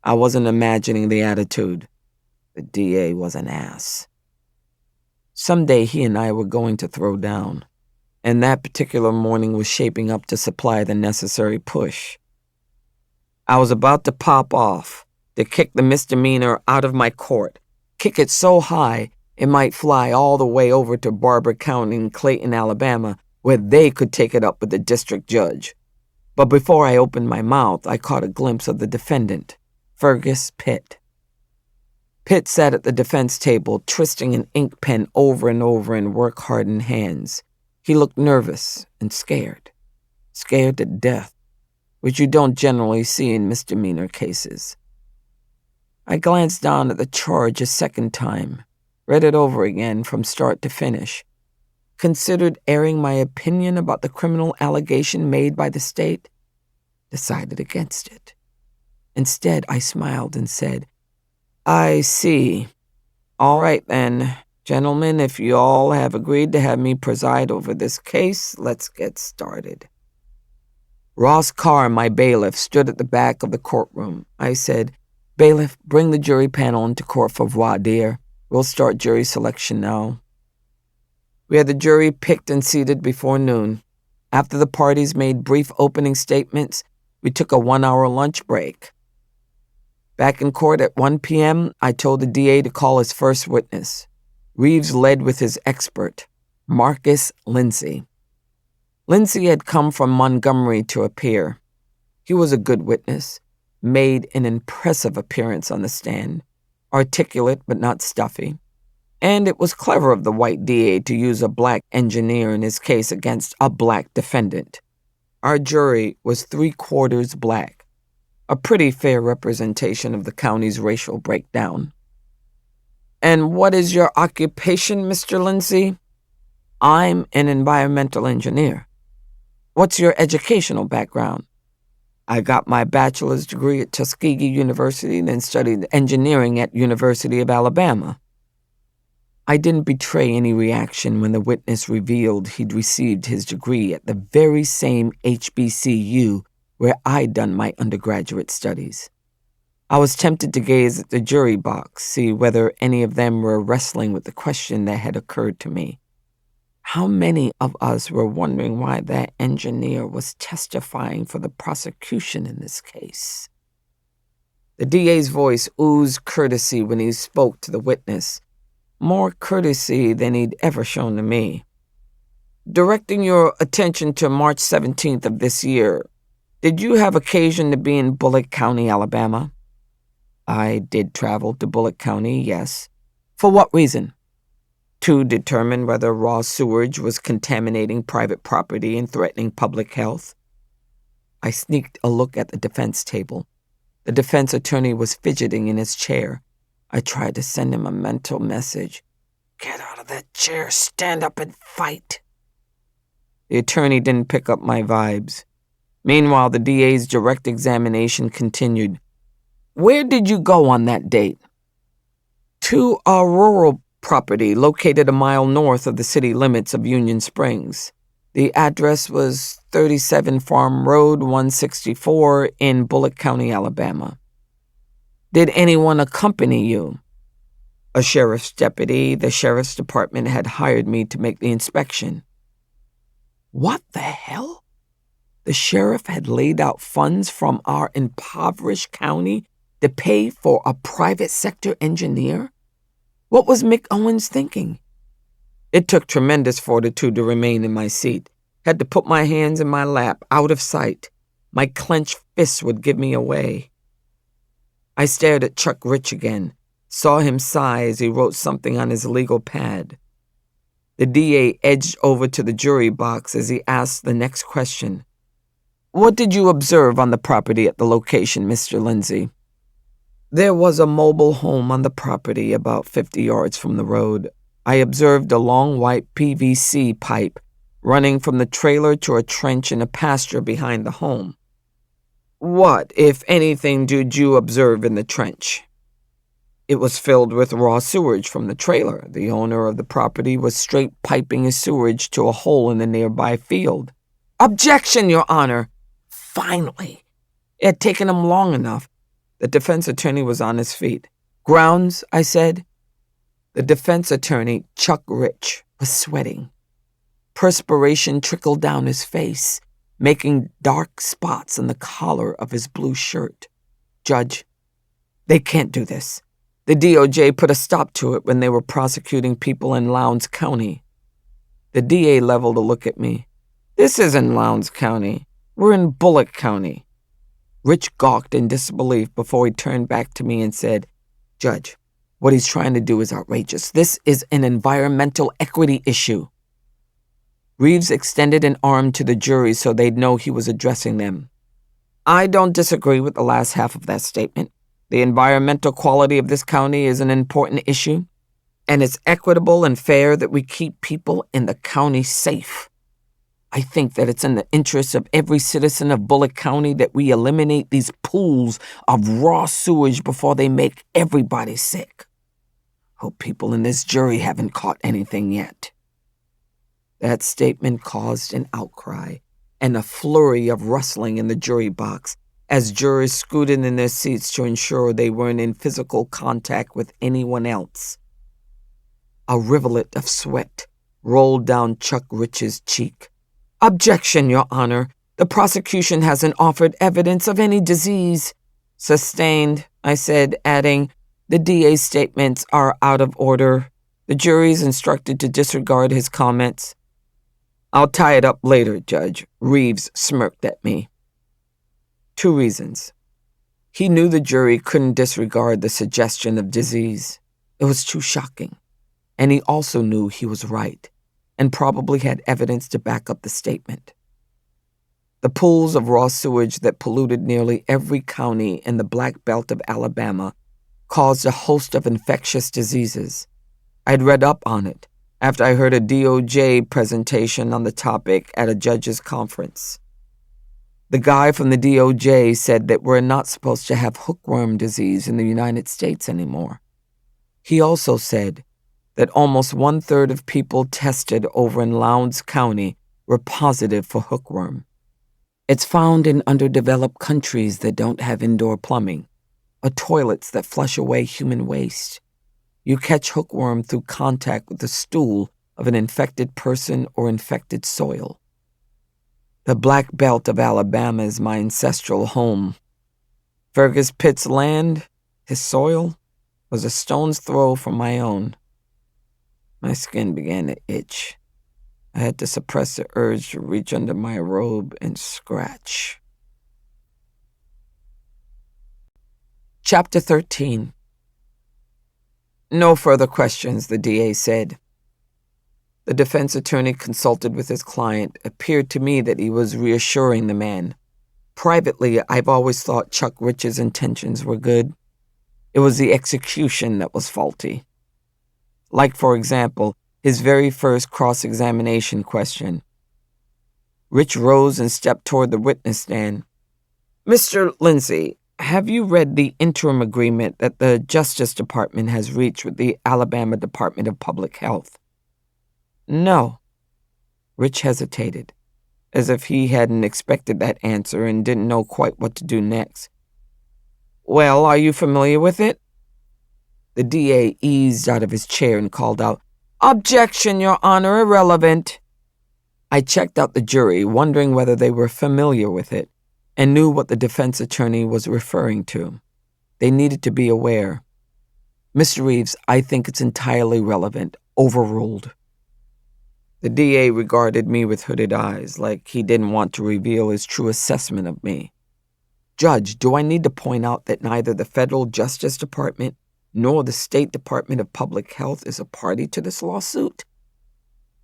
I wasn't imagining the attitude. The DA was an ass. Someday he and I were going to throw down, and that particular morning was shaping up to supply the necessary push. I was about to pop off, to kick the misdemeanor out of my court, kick it so high it might fly all the way over to Barber County in Clayton, Alabama, where they could take it up with the district judge. But before I opened my mouth, I caught a glimpse of the defendant, Fergus Pitt. Pitt sat at the defense table, twisting an ink pen over and over in work-hardened hands. He looked nervous and scared to death, which you don't generally see in misdemeanor cases. I glanced down at the charge a second time, read it over again from start to finish, considered airing my opinion about the criminal allegation made by the state, decided against it. Instead, I smiled and said, I see. All right then, gentlemen, if you all have agreed to have me preside over this case, let's get started. Ross Carr, my bailiff, stood at the back of the courtroom. I said, Bailiff, bring the jury panel into court for voir dire. We'll start jury selection now. We had the jury picked and seated before noon. After the parties made brief opening statements, we took a 1-hour lunch break. Back in court at 1 p.m., I told the DA to call his first witness. Reeves led with his expert, Marcus Lindsay. Lindsay had come from Montgomery to appear. He was a good witness, made an impressive appearance on the stand, articulate but not stuffy. And it was clever of the white DA to use a black engineer in his case against a black defendant. Our jury was 3/4 black, a pretty fair representation of the county's racial breakdown. And what is your occupation, Mr. Lindsay? I'm an environmental engineer. What's your educational background? I got my bachelor's degree at Tuskegee University, then studied engineering at University of Alabama. I didn't betray any reaction when the witness revealed he'd received his degree at the very same HBCU where I'd done my undergraduate studies. I was tempted to gaze at the jury box, see whether any of them were wrestling with the question that had occurred to me. How many of us were wondering why that engineer was testifying for the prosecution in this case? The DA's voice oozed courtesy when he spoke to the witness, more courtesy than he'd ever shown to me. Directing your attention to March 17th of this year, did you have occasion to be in Bullock County, Alabama? I did travel to Bullock County, yes. For what reason? To determine whether raw sewage was contaminating private property and threatening public health. I sneaked a look at the defense table. The defense attorney was fidgeting in his chair. I tried to send him a mental message. Get out of that chair, stand up and fight. The attorney didn't pick up my vibes. Meanwhile, the DA's direct examination continued. Where did you go on that date? To a rural property located a mile north of the city limits of Union Springs. The address was 37 Farm Road 164 in Bullock County, Alabama. Did anyone accompany you? A sheriff's deputy. The sheriff's department had hired me to make the inspection. What the hell? The sheriff had laid out funds from our impoverished county to pay for a private sector engineer? What was Mick Owens thinking? It took tremendous fortitude to remain in my seat. Had to put my hands in my lap, out of sight. My clenched fists would give me away. I stared at Chuck Rich again, saw him sigh as he wrote something on his legal pad. The DA edged over to the jury box as he asked the next question. What did you observe on the property at the location, Mr. Lindsay? There was a mobile home on the property about 50 yards from the road. I observed a long white PVC pipe running from the trailer to a trench in a pasture behind the home. What, if anything, did you observe in the trench? It was filled with raw sewage from the trailer. The owner of the property was straight piping his sewage to a hole in the nearby field. Objection, Your Honor! Finally! It had taken him long enough. The defense attorney was on his feet. Grounds, I said. The defense attorney, Chuck Rich, was sweating. Perspiration trickled down his face, making dark spots on the collar of his blue shirt. Judge, they can't do this. The DOJ put a stop to it when they were prosecuting people in Lowndes County. The DA leveled a look at me. This isn't Lowndes County. We're in Bullock County. Rich gawked in disbelief before he turned back to me and said, Judge, what he's trying to do is outrageous. This is an environmental equity issue. Reeves extended an arm to the jury so they'd know he was addressing them. I don't disagree with the last half of that statement. The environmental quality of this county is an important issue, and it's equitable and fair that we keep people in the county safe. I think that it's in the interest of every citizen of Bullock County that we eliminate these pools of raw sewage before they make everybody sick. Hope people in this jury haven't caught anything yet. That statement caused an outcry and a flurry of rustling in the jury box as jurors scooted in their seats to ensure they weren't in physical contact with anyone else. A rivulet of sweat rolled down Chuck Rich's cheek. Objection, Your Honor. The prosecution hasn't offered evidence of any disease. Sustained, I said, adding, the DA's statements are out of order. The jury's instructed to disregard his comments. I'll tie it up later, Judge. Reeves smirked at me. 2 reasons. He knew the jury couldn't disregard the suggestion of disease. It was too shocking. And he also knew he was right, and probably had evidence to back up the statement. The pools of raw sewage that polluted nearly every county in the Black Belt of Alabama caused a host of infectious diseases. I'd read up on it after I heard a DOJ presentation on the topic at a judge's conference. The guy from the DOJ said that we're not supposed to have hookworm disease in the United States anymore. He also said that almost 1/3 of people tested over in Lowndes County were positive for hookworm. It's found in underdeveloped countries that don't have indoor plumbing, or toilets that flush away human waste. You catch hookworm through contact with the stool of an infected person or infected soil. The Black Belt of Alabama is my ancestral home. Fergus Pitt's land, his soil, was a stone's throw from my own. My skin began to itch. I had to suppress the urge to reach under my robe and scratch. Chapter 13. No further questions, the DA said. The defense attorney consulted with his client. It appeared to me that he was reassuring the man. Privately, I've always thought Chuck Rich's intentions were good. It was the execution that was faulty. Like, for example, his very first cross-examination question. Rich rose and stepped toward the witness stand. Mr. Lindsay, have you read the interim agreement that the Justice Department has reached with the Alabama Department of Public Health? No. Rich hesitated, as if he hadn't expected that answer and didn't know quite what to do next. Well, are you familiar with it? The DA eased out of his chair and called out, "Objection, Your Honor, irrelevant." I checked out the jury, wondering whether they were familiar with it and knew what the defense attorney was referring to. They needed to be aware. "Mr. Reeves, I think it's entirely relevant. Overruled." The DA regarded me with hooded eyes, like he didn't want to reveal his true assessment of me. "Judge, do I need to point out that neither the Federal Justice Department nor the State Department of Public Health is a party to this lawsuit?"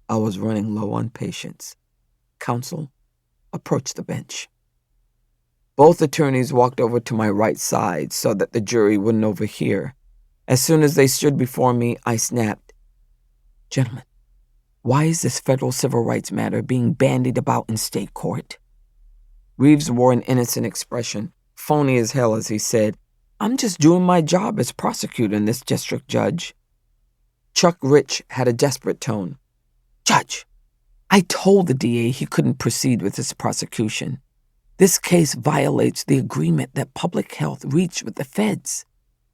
I was running low on patience. Counsel approached the bench. Both attorneys walked over to my right side so that the jury wouldn't overhear. As soon as they stood before me, I snapped, "Gentlemen, why is this federal civil rights matter being bandied about in state court?" Reeves wore an innocent expression, phony as hell as he said, "I'm just doing my job as prosecutor in this district, Judge." Chuck Rich had a desperate tone. "Judge, I told the DA he couldn't proceed with this prosecution. This case violates the agreement that public health reached with the feds.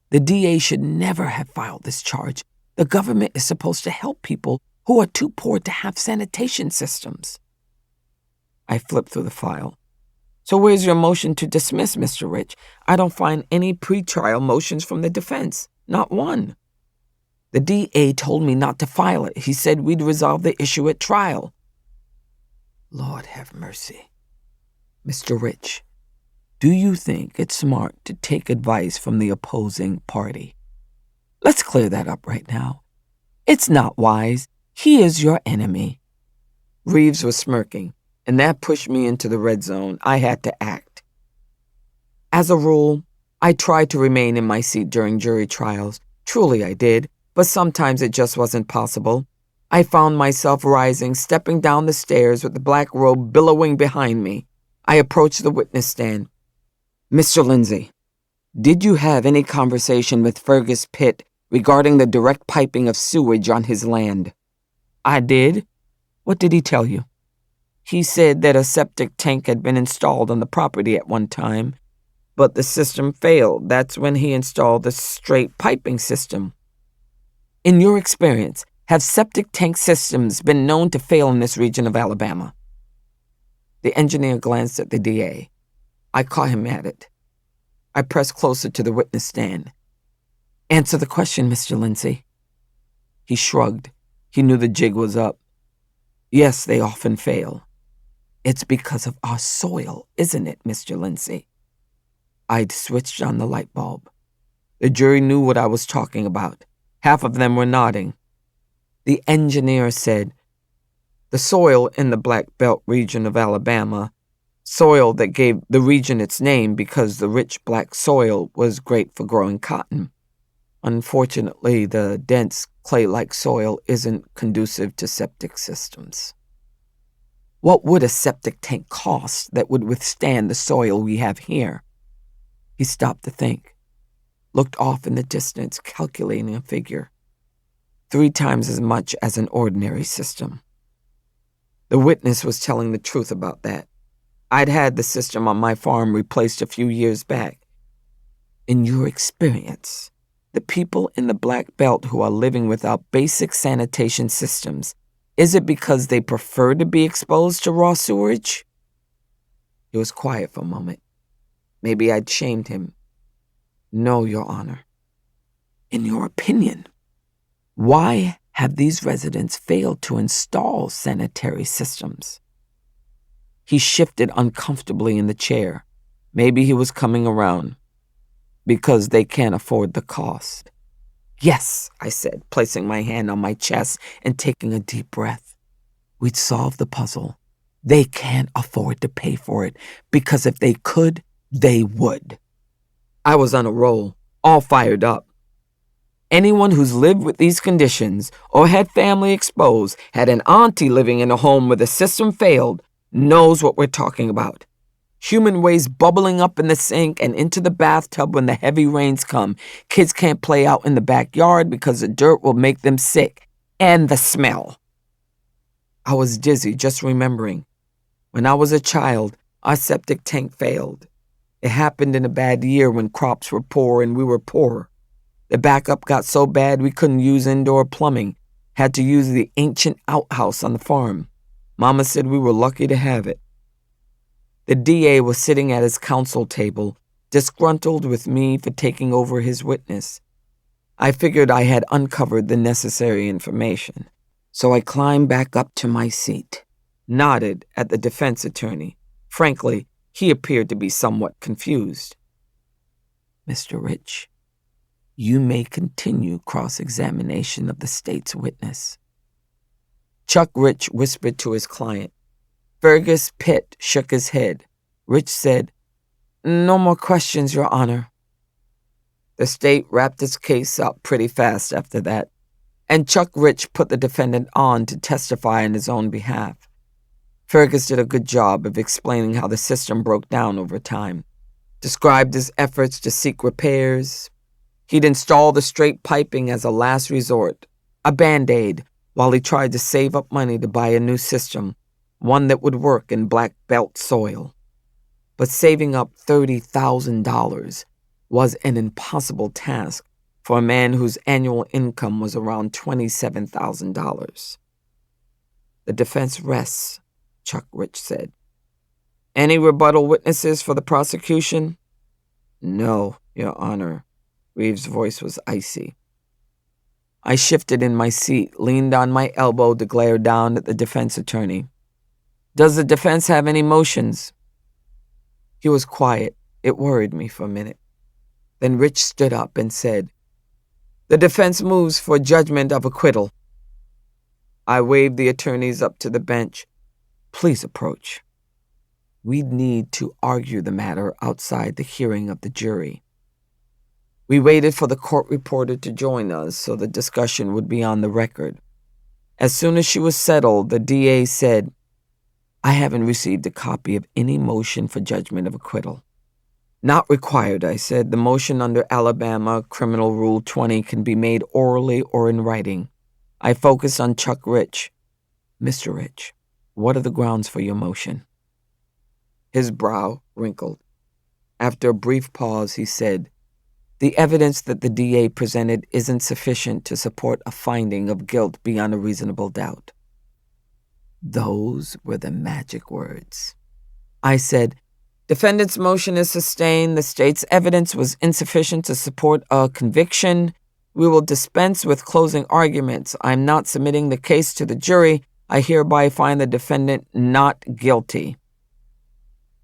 The DA should never have filed this charge. The government is supposed to help people who are too poor to have sanitation systems." I flipped through the file. "So where's your motion to dismiss, Mr. Rich? I don't find any pretrial motions from the defense. Not one." "The DA told me not to file it. He said we'd resolve the issue at trial." Lord have mercy. "Mr. Rich, do you think it's smart to take advice from the opposing party? Let's clear that up right now. It's not wise. He is your enemy." Reeves was smirking, and that pushed me into the red zone. I had to act. As a rule, I tried to remain in my seat during jury trials. Truly I did, but sometimes it just wasn't possible. I found myself rising, stepping down the stairs with the black robe billowing behind me. I approached the witness stand. "Mr. Lindsay, did you have any conversation with Fergus Pitt regarding the direct piping of sewage on his land?" "I did." "What did he tell you?" "He said that a septic tank had been installed on the property at one time, but the system failed. That's when he installed the straight piping system." "In your experience, have septic tank systems been known to fail in this region of Alabama?" The engineer glanced at the DA. I caught him at it. I pressed closer to the witness stand. "Answer the question, Mr. Lindsay." He shrugged. He knew the jig was up. "Yes, they often fail." "It's because of our soil, isn't it, Mr. Lindsay?" I'd switched on the light bulb. The jury knew what I was talking about. Half of them were nodding. The engineer said, "The soil in the Black Belt region of Alabama, soil that gave the region its name because the rich black soil was great for growing cotton. Unfortunately, the dense clay-like soil isn't conducive to septic systems." "What would a septic tank cost that would withstand the soil we have here?" He stopped to think, looked off in the distance, calculating a figure. 3 times as much as an ordinary system. The witness was telling the truth about that. I'd had the system on my farm replaced a few years back. "In your experience, the people in the Black Belt who are living without basic sanitation systems, is it because they prefer to be exposed to raw sewage?" He was quiet for a moment. Maybe I'd shamed him. "No, Your Honor." "In your opinion, why have these residents failed to install sanitary systems?" He shifted uncomfortably in the chair. Maybe he was coming around. "Because they can't afford the cost." "Yes," I said, placing my hand on my chest and taking a deep breath. "We'd solve the puzzle. They can't afford to pay for it, because if they could, they would." I was on a roll, all fired up. Anyone who's lived with these conditions or had family exposed, had an auntie living in a home where the system failed, knows what we're talking about. Human waste bubbling up in the sink and into the bathtub when the heavy rains come. Kids can't play out in the backyard because the dirt will make them sick. And the smell. I was dizzy just remembering. When I was a child, our septic tank failed. It happened in a bad year when crops were poor and we were poor. The backup got so bad we couldn't use indoor plumbing. Had to use the ancient outhouse on the farm. Mama said we were lucky to have it. The DA was sitting at his counsel table, disgruntled with me for taking over his witness. I figured I had uncovered the necessary information, so I climbed back up to my seat, nodded at the defense attorney. Frankly, he appeared to be somewhat confused. Mr. Rich, you may continue cross-examination of the state's witness. Chuck Rich whispered to his client. Fergus Pitt shook his head. Rich said, "No more questions, Your Honor." The state wrapped its case up pretty fast after that, and Chuck Rich put the defendant on to testify on his own behalf. Fergus did a good job of explaining how the system broke down over time, described his efforts to seek repairs. He'd install the straight piping as a last resort, a Band-Aid, while he tried to save up money to buy a new system, one that would work in black belt soil. But saving up $30,000 was an impossible task for a man whose annual income was around $27,000. The defense rests, Chuck Rich said. Any rebuttal witnesses for the prosecution? No, Your Honor. Reeves' voice was icy. I shifted in my seat, leaned on my elbow to glare down at the defense attorney. Does the defense have any motions? He was quiet. It worried me for a minute. Then Rich stood up and said, The defense moves for judgment of acquittal. I waved the attorneys up to the bench. Please approach. We'd need to argue the matter outside the hearing of the jury. We waited for the court reporter to join us so the discussion would be on the record. As soon as she was settled, the DA said, I haven't received a copy of any motion for judgment of acquittal. Not required, I said. The motion under Alabama Criminal Rule 20 can be made orally or in writing. I focused on Chuck Rich. Mr. Rich, what are the grounds for your motion? His brow wrinkled. After a brief pause, he said, The evidence that the DA presented isn't sufficient to support a finding of guilt beyond a reasonable doubt. Those were the magic words. I said, Defendant's motion is sustained. The state's evidence was insufficient to support a conviction. We will dispense with closing arguments. I'm not submitting the case to the jury. I hereby find the defendant not guilty.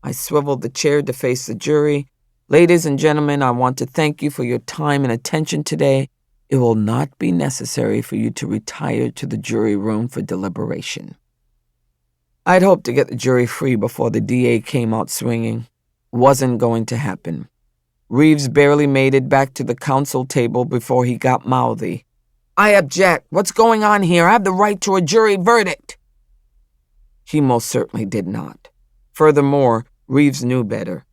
I swiveled the chair to face the jury. Ladies and gentlemen, I want to thank you for your time and attention today. It will not be necessary for you to retire to the jury room for deliberation. I'd hoped to get the jury free before the DA came out swinging. Wasn't going to happen. Reeves barely made it back to the counsel table before he got mouthy. I object. What's going on here? I have the right to a jury verdict. He most certainly did not. Furthermore, Reeves knew better.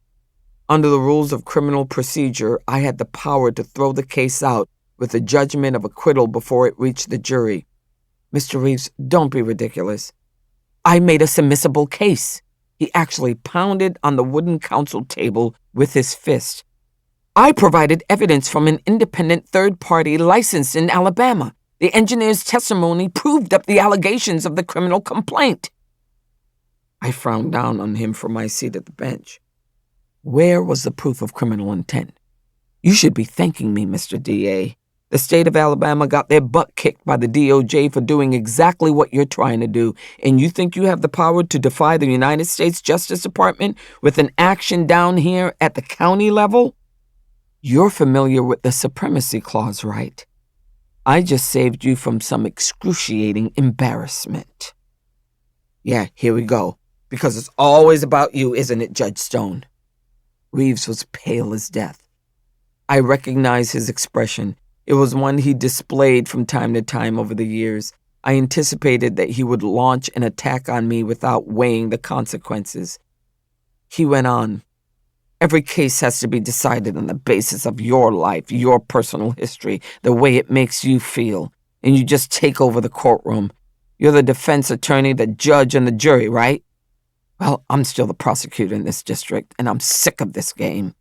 Under the rules of criminal procedure, I had the power to throw the case out with a judgment of acquittal before it reached the jury. Mr. Reeves, don't be ridiculous. I made a submissible case. He actually pounded on the wooden counsel table with his fist. I provided evidence from an independent third party licensed in Alabama. The engineer's testimony proved up the allegations of the criminal complaint. I frowned down on him from my seat at the bench. Where was the proof of criminal intent? You should be thanking me, Mr. DA. The state of Alabama got their butt kicked by the DOJ for doing exactly what you're trying to do, and you think you have the power to defy the United States Justice Department with an action down here at the county level? You're familiar with the Supremacy Clause, right? I just saved you from some excruciating embarrassment. Yeah, here we go. Because it's always about you, isn't it, Judge Stone? Reeves was pale as death. I recognized his expression. It was one he displayed from time to time over the years. I anticipated that he would launch an attack on me without weighing the consequences. He went on. Every case has to be decided on the basis of your life, your personal history, the way it makes you feel. And you just take over the courtroom. You're the defense attorney, the judge, and the jury, right? Well, I'm still the prosecutor in this district, and I'm sick of this game.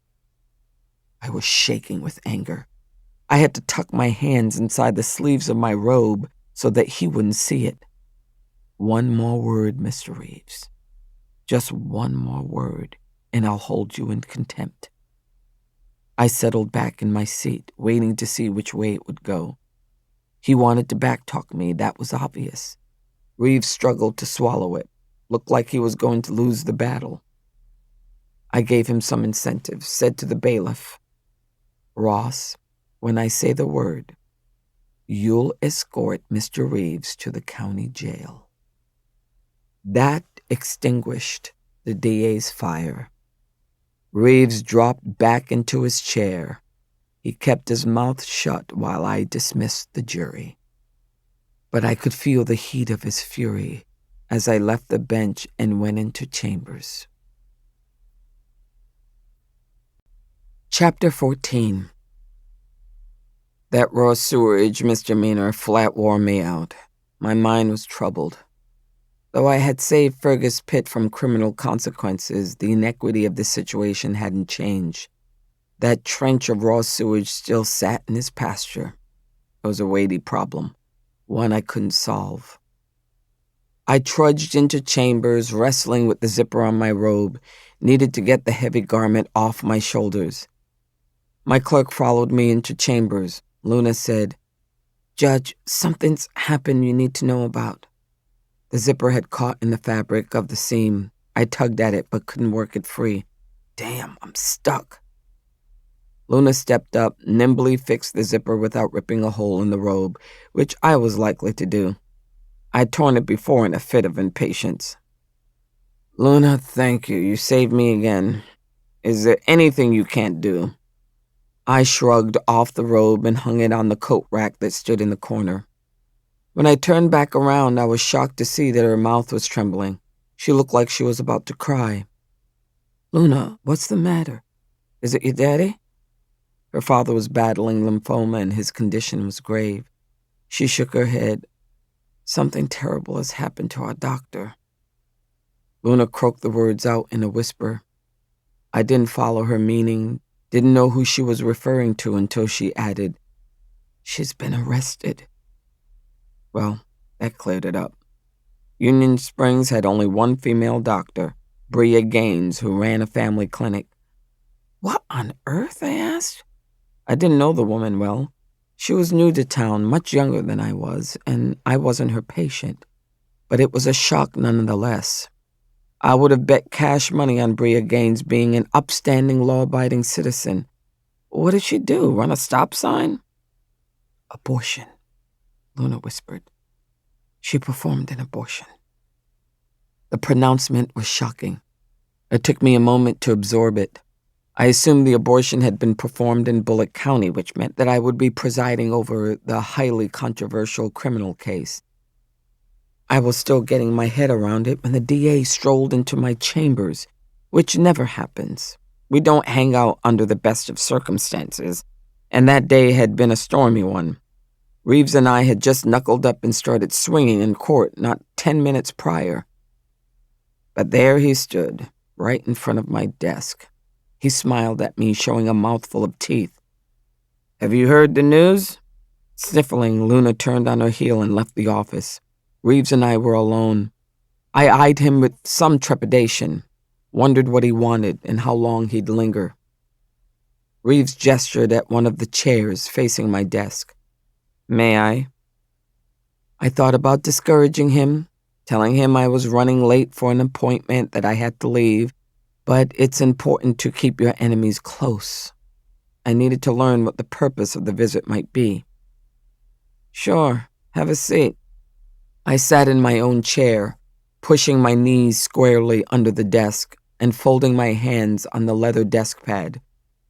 I was shaking with anger. I had to tuck my hands inside the sleeves of my robe so that he wouldn't see it. One more word, Mr. Reeves. Just one more word, and I'll hold you in contempt. I settled back in my seat, waiting to see which way it would go. He wanted to backtalk me, that was obvious. Reeves struggled to swallow it. Looked like he was going to lose the battle. I gave him some incentive, said to the bailiff, Ross, when I say the word, you'll escort Mr. Reeves to the county jail. That extinguished the DA's fire. Reeves dropped back into his chair. He kept his mouth shut while I dismissed the jury. But I could feel the heat of his fury as I left the bench and went into chambers. Chapter 14. That raw sewerage misdemeanor flat wore me out. My mind was troubled. Though I had saved Fergus Pitt from criminal consequences, the inequity of the situation hadn't changed. That trench of raw sewage still sat in his pasture. It was a weighty problem, one I couldn't solve. I trudged into chambers, wrestling with the zipper on my robe, needed to get the heavy garment off my shoulders. My clerk followed me into chambers. Luna said, Judge, something's happened you need to know about. The zipper had caught in the fabric of the seam. I tugged at it but couldn't work it free. Damn, I'm stuck. Luna stepped up, nimbly fixed the zipper without ripping a hole in the robe, which I was likely to do. I'd torn it before in a fit of impatience. Luna, thank you. You saved me again. Is there anything you can't do? I shrugged off the robe and hung it on the coat rack that stood in the corner. When I turned back around, I was shocked to see that her mouth was trembling. She looked like she was about to cry. Luna, what's the matter? Is it your daddy? Her father was battling lymphoma and his condition was grave. She shook her head. Something terrible has happened to our doctor. Luna croaked the words out in a whisper. I didn't follow her meaning, didn't know who she was referring to until she added, She's been arrested. Well, that cleared it up. Union Springs had only one female doctor, Bria Gaines, who ran a family clinic. What on earth? I asked. I didn't know the woman well. She was new to town, much younger than I was, and I wasn't her patient. But it was a shock nonetheless. I would have bet cash money on Bria Gaines being an upstanding, law-abiding citizen. What did she do, run a stop sign? Abortion, Luna whispered. She performed an abortion. The pronouncement was shocking. It took me a moment to absorb it. I assumed the abortion had been performed in Bullock County, which meant that I would be presiding over the highly controversial criminal case. I was still getting my head around it when the DA strolled into my chambers, which never happens. We don't hang out under the best of circumstances, and that day had been a stormy one. Reeves and I had just knuckled up and started swinging in court not 10 minutes prior. But there he stood, right in front of my desk. He smiled at me, showing a mouthful of teeth. Have you heard the news? Sniffling, Luna turned on her heel and left the office. Reeves and I were alone. I eyed him with some trepidation, wondered what he wanted and how long he'd linger. Reeves gestured at one of the chairs facing my desk. May I? I thought about discouraging him, telling him I was running late for an appointment that I had to leave, but it's important to keep your enemies close. I needed to learn what the purpose of the visit might be. Sure, have a seat. I sat in my own chair, pushing my knees squarely under the desk and folding my hands on the leather desk pad.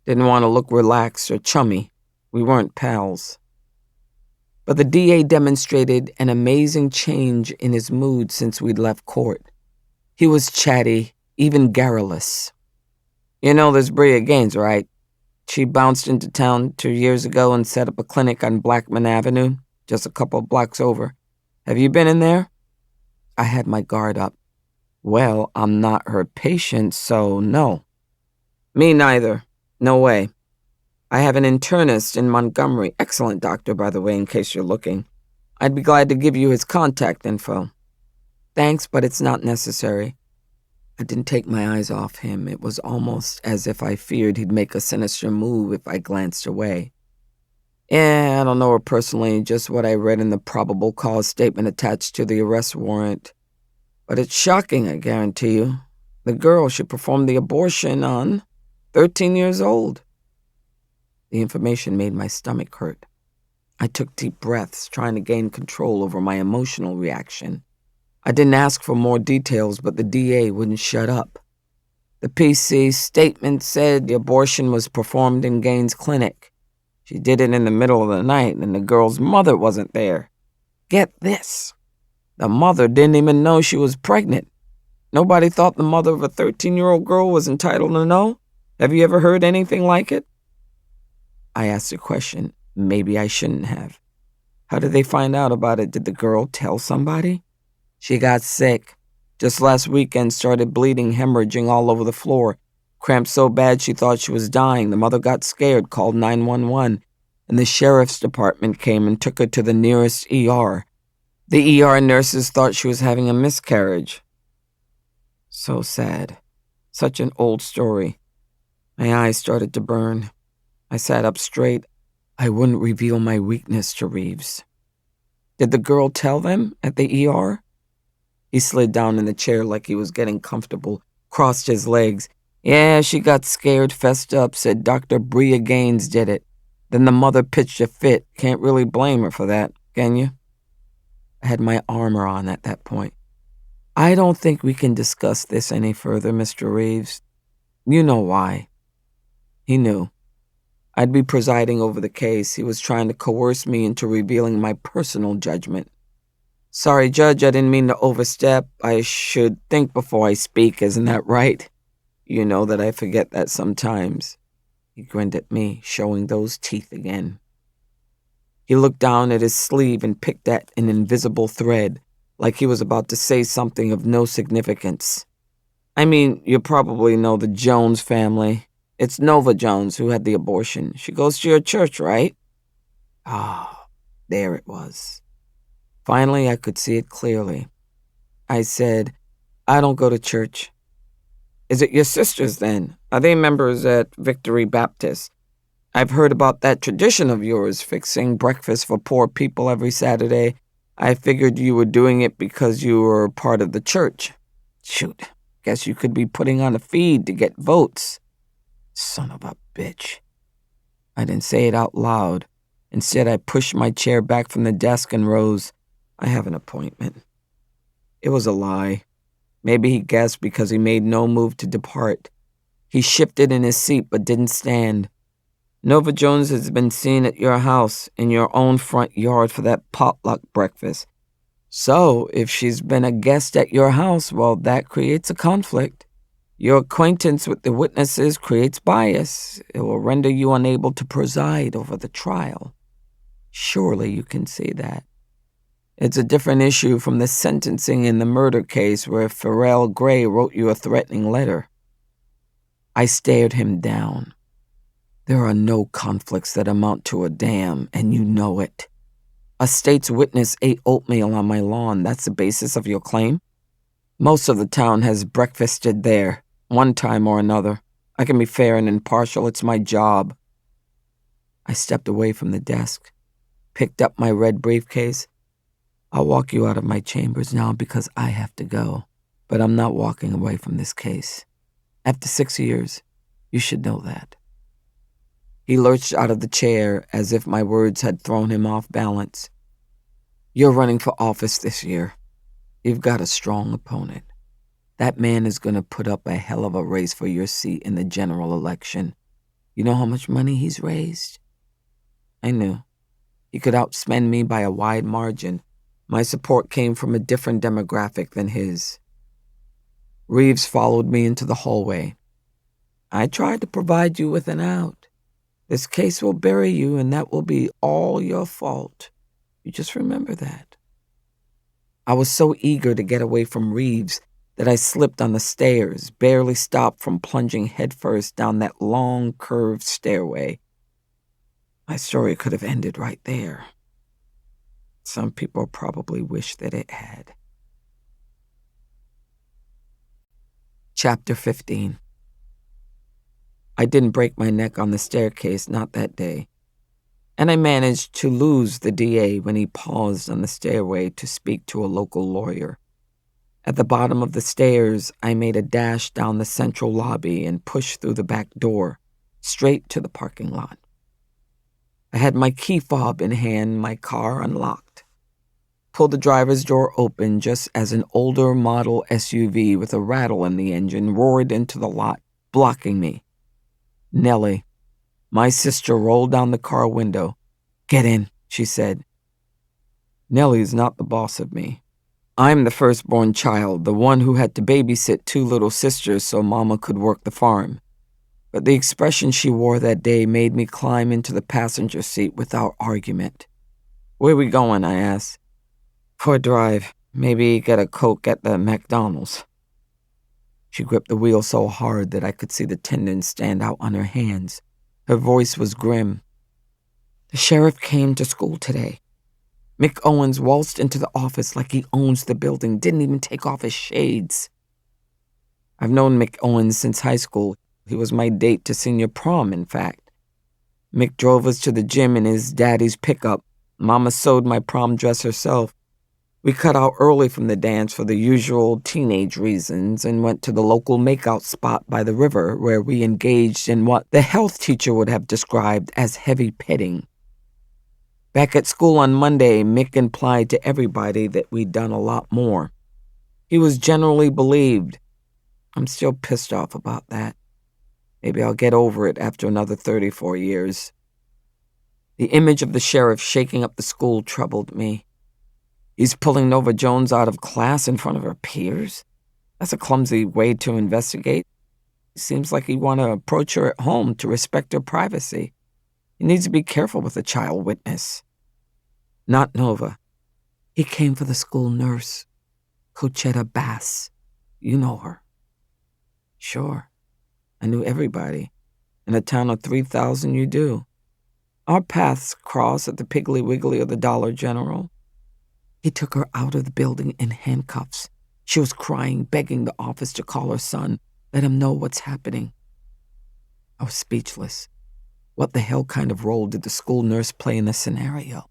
Didn't want to look relaxed or chummy. We weren't pals. But the DA demonstrated an amazing change in his mood since we'd left court. He was chatty, even garrulous. You know this Bria Gaines, right? She bounced into town 2 years ago and set up a clinic on Blackman Avenue, just a couple blocks over. Have you been in there? I had my guard up. Well, I'm not her patient, so no. Me neither. No way. I have an internist in Montgomery. Excellent doctor, by the way, in case you're looking. I'd be glad to give you his contact info. Thanks, but it's not necessary. I didn't take my eyes off him. It was almost as if I feared he'd make a sinister move if I glanced away. Yeah, I don't know her personally, just what I read in the probable cause statement attached to the arrest warrant. But it's shocking, I guarantee you. The girl she performed the abortion on, 13 years old. The information made my stomach hurt. I took deep breaths, trying to gain control over my emotional reaction. I didn't ask for more details, but the DA wouldn't shut up. The PC statement said the abortion was performed in Gaines' clinic. She did it in the middle of the night, and the girl's mother wasn't there. Get this. The mother didn't even know she was pregnant. Nobody thought the mother of a 13-year-old girl was entitled to know? Have you ever heard anything like it? I asked a question maybe I shouldn't have. How did they find out about it? Did the girl tell somebody? She got sick. Just last weekend started bleeding, hemorrhaging all over the floor. Cramped so bad she thought she was dying. The mother got scared, called 911, and the sheriff's department came and took her to the nearest ER. The ER nurses thought she was having a miscarriage. So sad. Such an old story. My eyes started to burn. I sat up straight. I wouldn't reveal my weakness to Reeves. Did the girl tell them at the ER? He slid down in the chair like he was getting comfortable, crossed his legs. Yeah, she got scared, fessed up, said Dr. Bria Gaines did it. Then the mother pitched a fit. Can't really blame her for that, can you? I had my armor on at that point. I don't think we can discuss this any further, Mr. Reeves. You know why. He knew. I'd be presiding over the case. He was trying to coerce me into revealing my personal judgment. Sorry, Judge, I didn't mean to overstep. I should think before I speak, isn't that right? You know that I forget that sometimes. He grinned at me, showing those teeth again. He looked down at his sleeve and picked at an invisible thread, like he was about to say something of no significance. I mean, you probably know the Jones family. It's Nova Jones who had the abortion. She goes to your church, right? Ah, there it was. Finally, I could see it clearly. I said, I don't go to church. Is it your sisters, then? Are they members at Victory Baptist? I've heard about that tradition of yours, fixing breakfast for poor people every Saturday. I figured you were doing it because you were part of the church. Shoot, guess you could be putting on a feed to get votes. Son of a bitch. I didn't say it out loud. Instead, I pushed my chair back from the desk and rose. I have an appointment. It was a lie. Maybe he guessed because he made no move to depart. He shifted in his seat but didn't stand. Nova Jones has been seen at your house in your own front yard for that potluck breakfast. So, if she's been a guest at your house, well, that creates a conflict. Your acquaintance with the witnesses creates bias. It will render you unable to preside over the trial. Surely you can see that. It's a different issue from the sentencing in the murder case where Pharrell Gray wrote you a threatening letter. I stared him down. There are no conflicts that amount to a damn, and you know it. A state's witness ate oatmeal on my lawn. That's the basis of your claim? Most of the town has breakfasted there, one time or another. I can be fair and impartial. It's my job. I stepped away from the desk, picked up my red briefcase. I'll walk you out of my chambers now because I have to go, but I'm not walking away from this case. After 6 years, you should know that. He lurched out of the chair as if my words had thrown him off balance. You're running for office this year. You've got a strong opponent. That man is going to put up a hell of a race for your seat in the general election. You know how much money he's raised? I knew. He could outspend me by a wide margin. My support came from a different demographic than his. Reeves followed me into the hallway. I tried to provide you with an out. This case will bury you, and that will be all your fault. You just remember that. I was so eager to get away from Reeves that I slipped on the stairs, barely stopped from plunging headfirst down that long, curved stairway. My story could have ended right there. Some people probably wish that it had. Chapter 15. I didn't break my neck on the staircase, not that day. And I managed to lose the DA when he paused on the stairway to speak to a local lawyer. At the bottom of the stairs, I made a dash down the central lobby and pushed through the back door, straight to the parking lot. I had my key fob in hand, my car unlocked. Pulled the driver's door open just as an older model SUV with a rattle in the engine roared into the lot, blocking me. Nellie, my sister, rolled down the car window. "Get in," she said. Nellie's not the boss of me. I'm the firstborn child, the one who had to babysit two little sisters so Mama could work the farm. But the expression she wore that day made me climb into the passenger seat without argument. "Where we going?" I asked. "For a drive. Maybe get a Coke at the McDonald's." She gripped the wheel so hard that I could see the tendons stand out on her hands. Her voice was grim. "The sheriff came to school today. Mick Owens waltzed into the office like he owns the building, didn't even take off his shades. I've known Mick Owens since high school. He was my date to senior prom, in fact. Mick drove us to the gym in his daddy's pickup. Mama sewed my prom dress herself. We cut out early from the dance for the usual teenage reasons and went to the local makeout spot by the river where we engaged in what the health teacher would have described as heavy petting. Back at school on Monday, Mick implied to everybody that we'd done a lot more. He was generally believed. I'm still pissed off about that. Maybe I'll get over it after another 34 years. The image of the sheriff shaking up the school troubled me. He's pulling Nova Jones out of class in front of her peers? That's a clumsy way to investigate. Seems like he'd want to approach her at home to respect her privacy. He needs to be careful with a child witness. Not Nova. He came for the school nurse, Cochetta Bass. You know her. Sure. I knew everybody. In a town of 3,000, you do. Our paths cross at the Piggly Wiggly or the Dollar General. He took her out of the building in handcuffs. She was crying, begging the office to call her son, let him know what's happening. I was speechless. What the hell kind of role did the school nurse play in the scenario?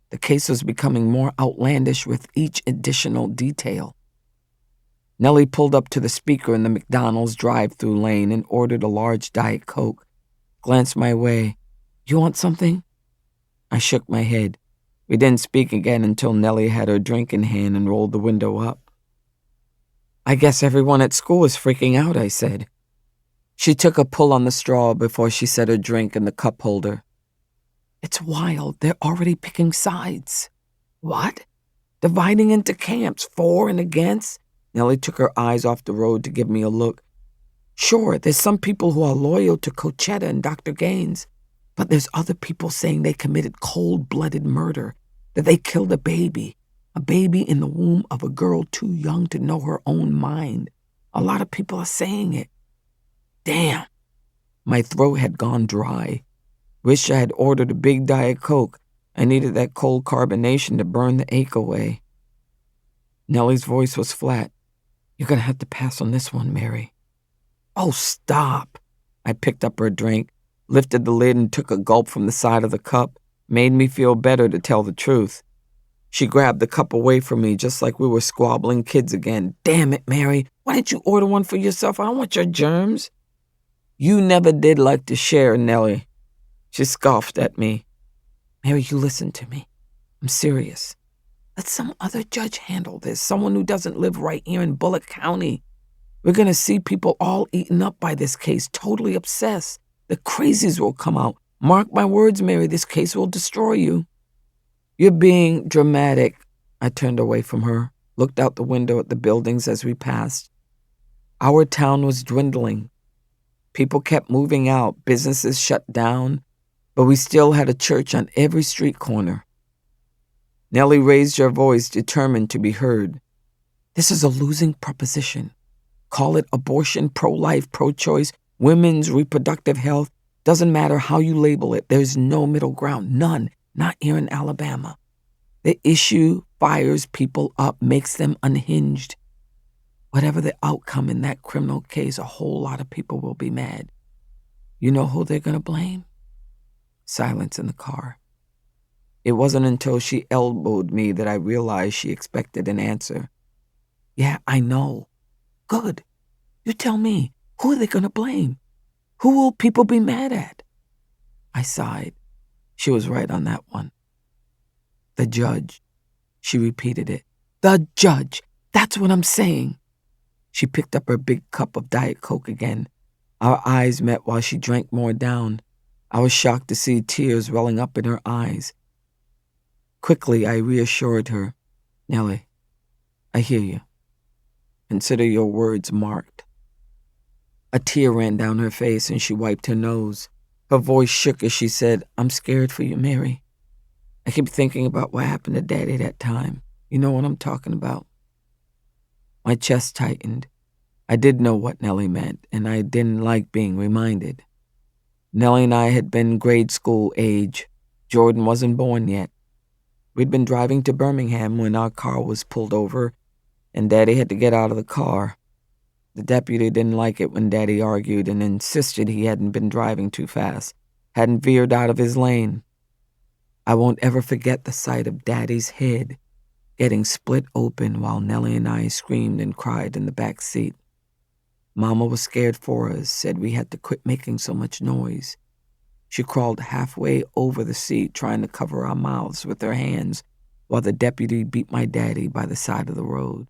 The case was becoming more outlandish with each additional detail. Nellie pulled up to the speaker in the McDonald's drive-through lane and ordered a large Diet Coke. Glanced my way. "You want something?" I shook my head. We didn't speak again until Nellie had her drink in hand and rolled the window up. "I guess everyone at school is freaking out," I said. She took a pull on the straw before she set her drink in the cup holder. "It's wild. They're already picking sides." "What?" "Dividing into camps, for and against." Nellie took her eyes off the road to give me a look. "Sure, there's some people who are loyal to Cochetta and Dr. Gaines, but there's other people saying they committed cold-blooded murder, that they killed a baby in the womb of a girl too young to know her own mind. A lot of people are saying it." Damn. My throat had gone dry. Wish I had ordered a big Diet Coke. I needed that cold carbonation to burn the ache away. Nellie's voice was flat. "You're going to have to pass on this one, Mary." "Oh, stop." I picked up her drink, lifted the lid and took a gulp from the side of the cup. Made me feel better, to tell the truth. She grabbed the cup away from me just like we were squabbling kids again. "Damn it, Mary. Why didn't you order one for yourself? I don't want your germs." "You never did like to share, Nellie." She scoffed at me. "Mary, you listen to me. I'm serious. Let some other judge handle this, someone who doesn't live right here in Bullock County. We're going to see people all eaten up by this case, totally obsessed. The crazies will come out. Mark my words, Mary, this case will destroy you." "You're being dramatic." I turned away from her, looked out the window at the buildings as we passed. Our town was dwindling. People kept moving out, businesses shut down, but we still had a church on every street corner. Nellie raised her voice, determined to be heard. "This is a losing proposition. Call it abortion, pro-life, pro-choice, women's reproductive health. Doesn't matter how you label it, there's no middle ground. None. Not here in Alabama. The issue fires people up, makes them unhinged. Whatever the outcome in that criminal case, a whole lot of people will be mad. You know who they're going to blame? Silence in the car. It wasn't until she elbowed me that I realized she expected an answer. Yeah, I know. Good. You tell me. Who are they going to blame? Who will people be mad at? I sighed. She was right on that one. The judge. She repeated it. The judge. That's what I'm saying. She picked up her big cup of Diet Coke again. Our eyes met while she drank more down. I was shocked to see tears welling up in her eyes. Quickly, I reassured her. Nellie, I hear you. Consider your words marked. A tear ran down her face and she wiped her nose. Her voice shook as she said, I'm scared for you, Mary. I keep thinking about what happened to Daddy that time. You know what I'm talking about. My chest tightened. I did know what Nellie meant, and I didn't like being reminded. Nellie and I had been grade school age. Jordan wasn't born yet. We'd been driving to Birmingham when our car was pulled over, and Daddy had to get out of the car. The deputy didn't like it when Daddy argued and insisted he hadn't been driving too fast, hadn't veered out of his lane. I won't ever forget the sight of Daddy's head getting split open while Nellie and I screamed and cried in the back seat. Mama was scared for us, said we had to quit making so much noise. She crawled halfway over the seat trying to cover our mouths with her hands while the deputy beat my daddy by the side of the road.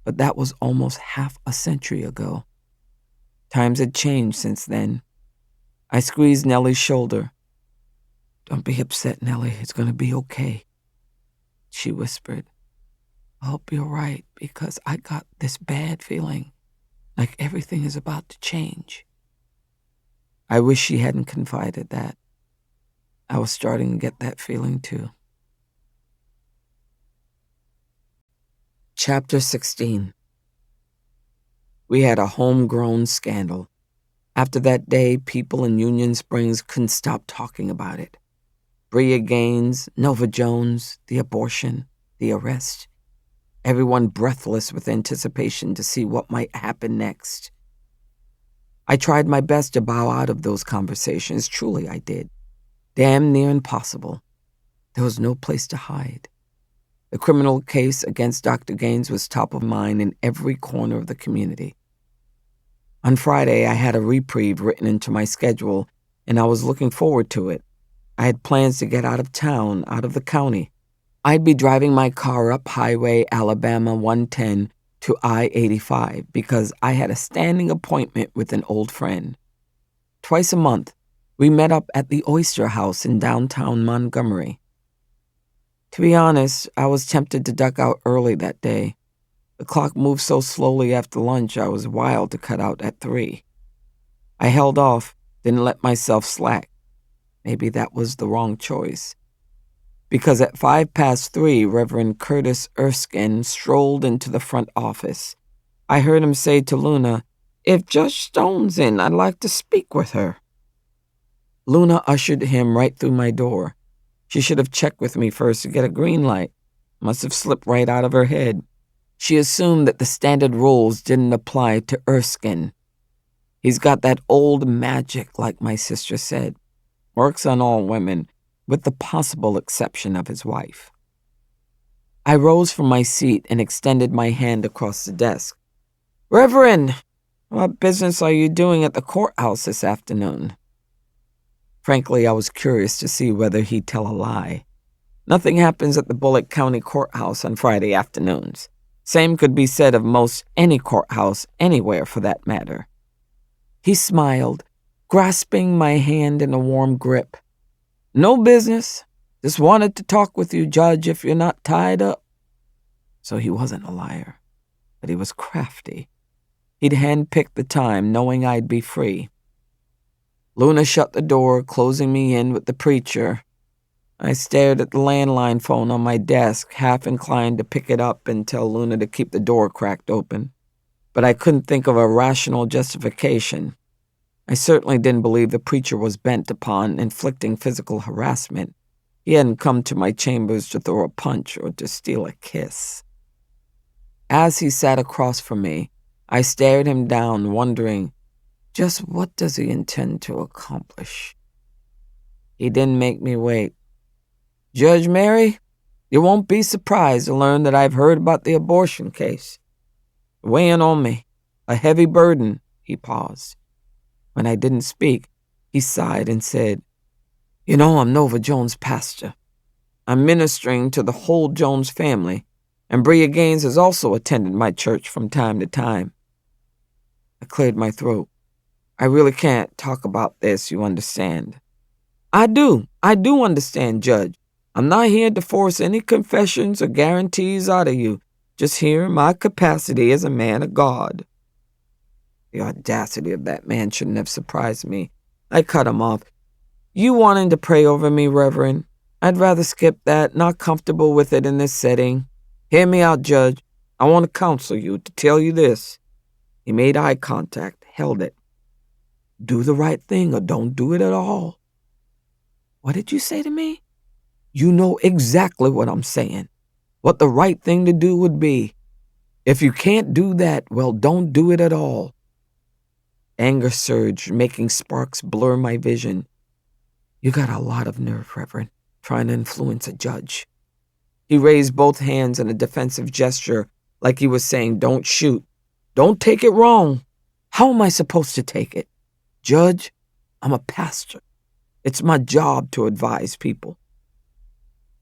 But that was almost half a century ago. Times had changed since then. I squeezed Nellie's shoulder. Don't be upset, Nellie. It's going to be okay. She whispered. I hope you're right, because I got this bad feeling like everything is about to change. I wish she hadn't confided that. I was starting to get that feeling too. Chapter 16. We had a homegrown scandal. After that day, people in Union Springs couldn't stop talking about it. Bria Gaines, Nova Jones, the abortion, the arrest. Everyone breathless with anticipation to see what might happen next. I tried my best to bow out of those conversations. Truly, I did. Damn near impossible. There was no place to hide. The criminal case against Dr. Gaines was top of mind in every corner of the community. On Friday, I had a reprieve written into my schedule, and I was looking forward to it. I had plans to get out of town, out of the county. I'd be driving my car up Highway Alabama 110 to I-85 because I had a standing appointment with an old friend. Twice a month, we met up at the Oyster House in downtown Montgomery. To be honest, I was tempted to duck out early that day. The clock moved so slowly after lunch, I was wild to cut out at 3. I held off, didn't let myself slack. Maybe that was the wrong choice. Because at 3:05, Reverend Curtis Erskine strolled into the front office. I heard him say to Luna, "If Judge Stone's in, I'd like to speak with her." Luna ushered him right through my door. She should have checked with me first to get a green light. Must have slipped right out of her head. She assumed that the standard rules didn't apply to Erskine. He's got that old magic, like my sister said. Works on all women, with the possible exception of his wife. I rose from my seat and extended my hand across the desk. "Reverend, what business are you doing at the courthouse this afternoon?" Frankly, I was curious to see whether he'd tell a lie. Nothing happens at the Bullitt County Courthouse on Friday afternoons. Same could be said of most any courthouse anywhere for that matter. He smiled, grasping my hand in a warm grip. "No business. Just wanted to talk with you, Judge, if you're not tied up." So he wasn't a liar, but he was crafty. He'd handpicked the time, knowing I'd be free. Luna shut the door, closing me in with the preacher. I stared at the landline phone on my desk, half inclined to pick it up and tell Luna to keep the door cracked open. But I couldn't think of a rational justification. I certainly didn't believe the preacher was bent upon inflicting physical harassment. He hadn't come to my chambers to throw a punch or to steal a kiss. As he sat across from me, I stared him down, wondering, just what does he intend to accomplish? He didn't make me wait. Judge Mary, you won't be surprised to learn that I've heard about the abortion case. Weighing on me, a heavy burden, he paused. When I didn't speak, he sighed and said, You know, I'm Nova Jones' pastor. I'm ministering to the whole Jones family, and Bria Gaines has also attended my church from time to time. I cleared my throat. I really can't talk about this, you understand. I do understand, Judge. I'm not here to force any confessions or guarantees out of you, just here in my capacity as a man of God. The audacity of that man shouldn't have surprised me. I cut him off. You wanting to pray over me, Reverend? I'd rather skip that, not comfortable with it in this setting. Hear me out, Judge. I want to counsel you, to tell you this. He made eye contact, held it. Do the right thing or don't do it at all. What did you say to me? You know exactly what I'm saying, what the right thing to do would be. If you can't do that, well, don't do it at all. Anger surged, making sparks blur my vision. You got a lot of nerve, Reverend, trying to influence a judge. He raised both hands in a defensive gesture, like he was saying, don't shoot. Don't take it wrong. How am I supposed to take it? Judge, I'm a pastor. It's my job to advise people.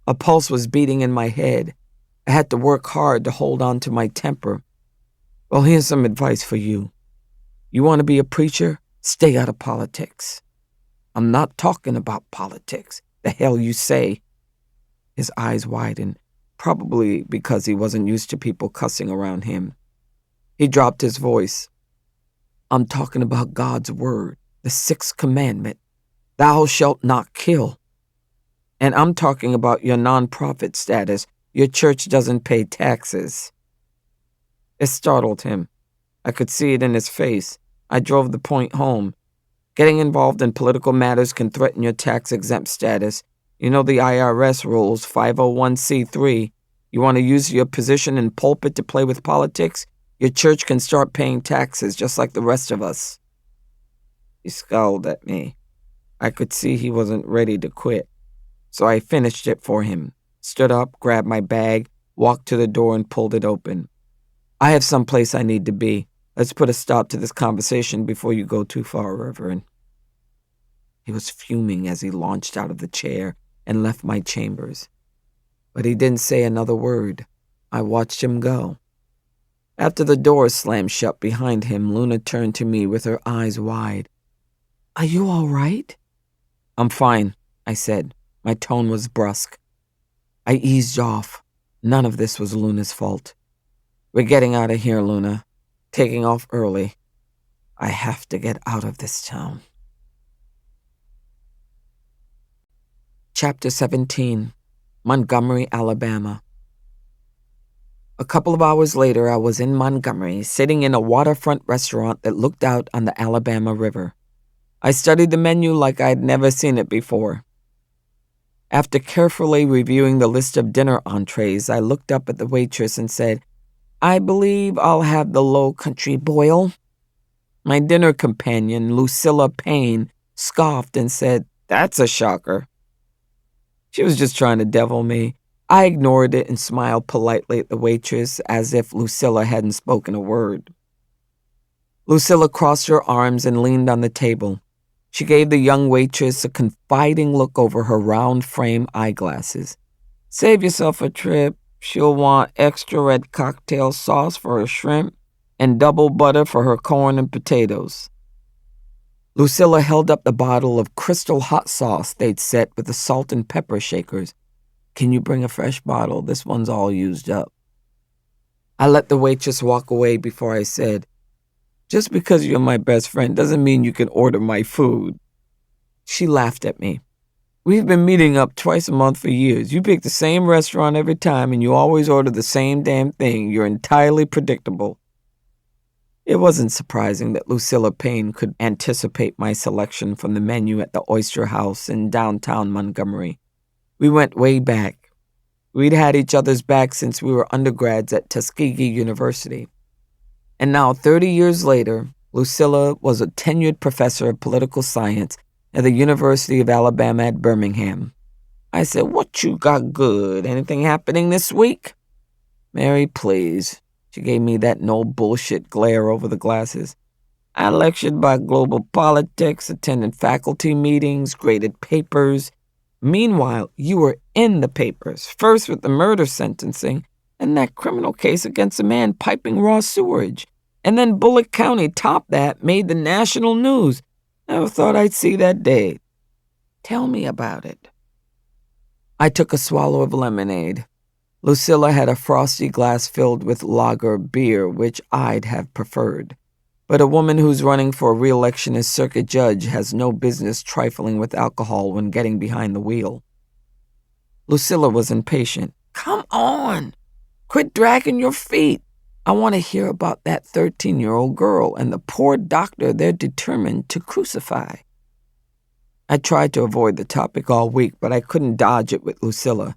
A pulse was beating in my head. I had to work hard to hold on to my temper. Well, here's some advice for you. You want to be a preacher? Stay out of politics. I'm not talking about politics. The hell you say? His eyes widened, probably because he wasn't used to people cussing around him. He dropped his voice. I'm talking about God's word, the sixth commandment. Thou shalt not kill. And I'm talking about your nonprofit status. Your church doesn't pay taxes. It startled him. I could see it in his face. I drove the point home. Getting involved in political matters can threaten your tax-exempt status. You know the IRS rules, 501c3. You want to use your position in pulpit to play with politics? Your church can start paying taxes just like the rest of us. He scowled at me. I could see he wasn't ready to quit. So I finished it for him, stood up, grabbed my bag, walked to the door and pulled it open. I have someplace I need to be. Let's put a stop to this conversation before you go too far, Reverend. He was fuming as he launched out of the chair and left my chambers. But he didn't say another word. I watched him go. After the door slammed shut behind him, Luna turned to me with her eyes wide. Are you all right? I'm fine, I said. My tone was brusque. I eased off. None of this was Luna's fault. We're getting out of here, Luna. Taking off early. I have to get out of this town. Chapter 17, Montgomery, Alabama. A couple of hours later, I was in Montgomery, sitting in a waterfront restaurant that looked out on the Alabama River. I studied the menu like I'd never seen it before. After carefully reviewing the list of dinner entrees, I looked up at the waitress and said, I believe I'll have the Low Country boil. My dinner companion, Lucilla Payne, scoffed and said, That's a shocker. She was just trying to devil me. I ignored it and smiled politely at the waitress as if Lucilla hadn't spoken a word. Lucilla crossed her arms and leaned on the table. She gave the young waitress a confiding look over her round-frame eyeglasses. Save yourself a trip. She'll want extra red cocktail sauce for her shrimp and double butter for her corn and potatoes. Lucilla held up the bottle of crystal hot sauce they'd set with the salt and pepper shakers. Can you bring a fresh bottle? This one's all used up. I let the waitress walk away before I said, Just because you're my best friend doesn't mean you can order my food. She laughed at me. We've been meeting up twice a month for years. You pick the same restaurant every time and you always order the same damn thing. You're entirely predictable. It wasn't surprising that Lucilla Payne could anticipate my selection from the menu at the Oyster House in downtown Montgomery. We went way back. We'd had each other's back since we were undergrads at Tuskegee University. And now, 30 years later, Lucilla was a tenured professor of political science at the University of Alabama at Birmingham. I said, "What you got good? Anything happening this week?" "Mary, please." She gave me that no bullshit glare over the glasses. "I lectured about global politics, attended faculty meetings, graded papers. Meanwhile, you were in the papers, first with the murder sentencing and that criminal case against a man piping raw sewage. And then Bullock County topped that, made the national news. Never thought I'd see that day. Tell me about it." I took a swallow of lemonade. Lucilla had a frosty glass filled with lager beer, which I'd have preferred. But a woman who's running for re-election as circuit judge has no business trifling with alcohol when getting behind the wheel. Lucilla was impatient. "Come on! Quit dragging your feet. I want to hear about that 13-year-old girl and the poor doctor they're determined to crucify." I tried to avoid the topic all week, but I couldn't dodge it with Lucilla.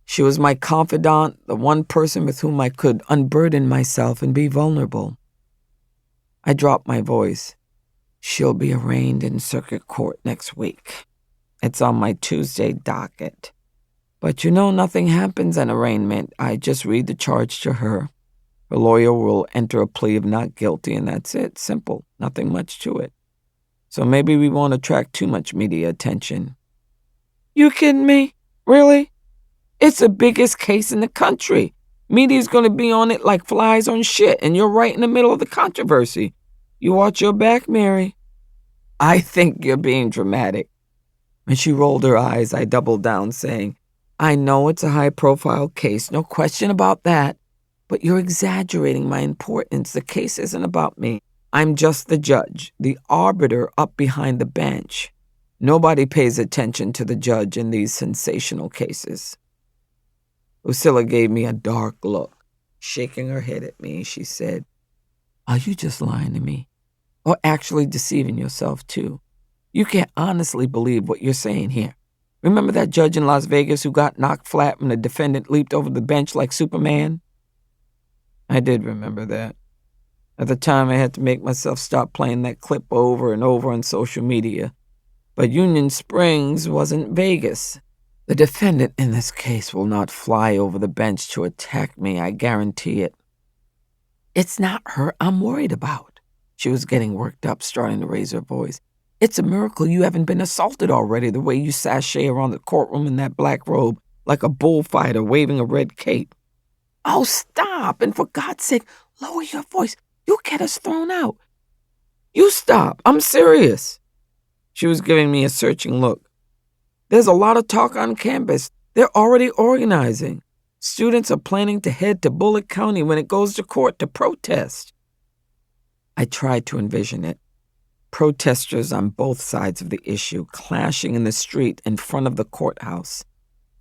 She was my confidant, the one person with whom I could unburden myself and be vulnerable. I dropped my voice. "She'll be arraigned in circuit court next week. It's on my Tuesday docket. But nothing happens in arraignment. I just read the charge to her. Her lawyer will enter a plea of not guilty, and that's it. Simple. Nothing much to it. So maybe we won't attract too much media attention." "You kidding me? Really? It's the biggest case in the country. Media's going to be on it like flies on shit, and you're right in the middle of the controversy. You watch your back, Mary." "I think you're being dramatic." When she rolled her eyes, I doubled down, saying, "I know it's a high-profile case, no question about that, but you're exaggerating my importance. The case isn't about me. I'm just the judge, the arbiter up behind the bench. Nobody pays attention to the judge in these sensational cases." Lucilla gave me a dark look. Shaking her head at me, she said, "Are you just lying to me? Or actually deceiving yourself, too? You can't honestly believe what you're saying here. Remember that judge in Las Vegas who got knocked flat when the defendant leaped over the bench like Superman?" I did remember that. At the time, I had to make myself stop playing that clip over and over on social media. But Union Springs wasn't Vegas. The defendant in this case will not fly over the bench to attack me, I guarantee it. It's not her I'm worried about. She was getting worked up, starting to raise her voice. It's a miracle you haven't been assaulted already, the way you sashay around the courtroom in that black robe like a bullfighter waving a red cape. Oh, stop, and for God's sake, lower your voice. You'll get us thrown out. You stop, I'm serious. She was giving me a searching look. There's a lot of talk on campus. They're already organizing. Students are planning to head to Bullock County when it goes to court to protest. I tried to envision it. Protesters on both sides of the issue, clashing in the street in front of the courthouse.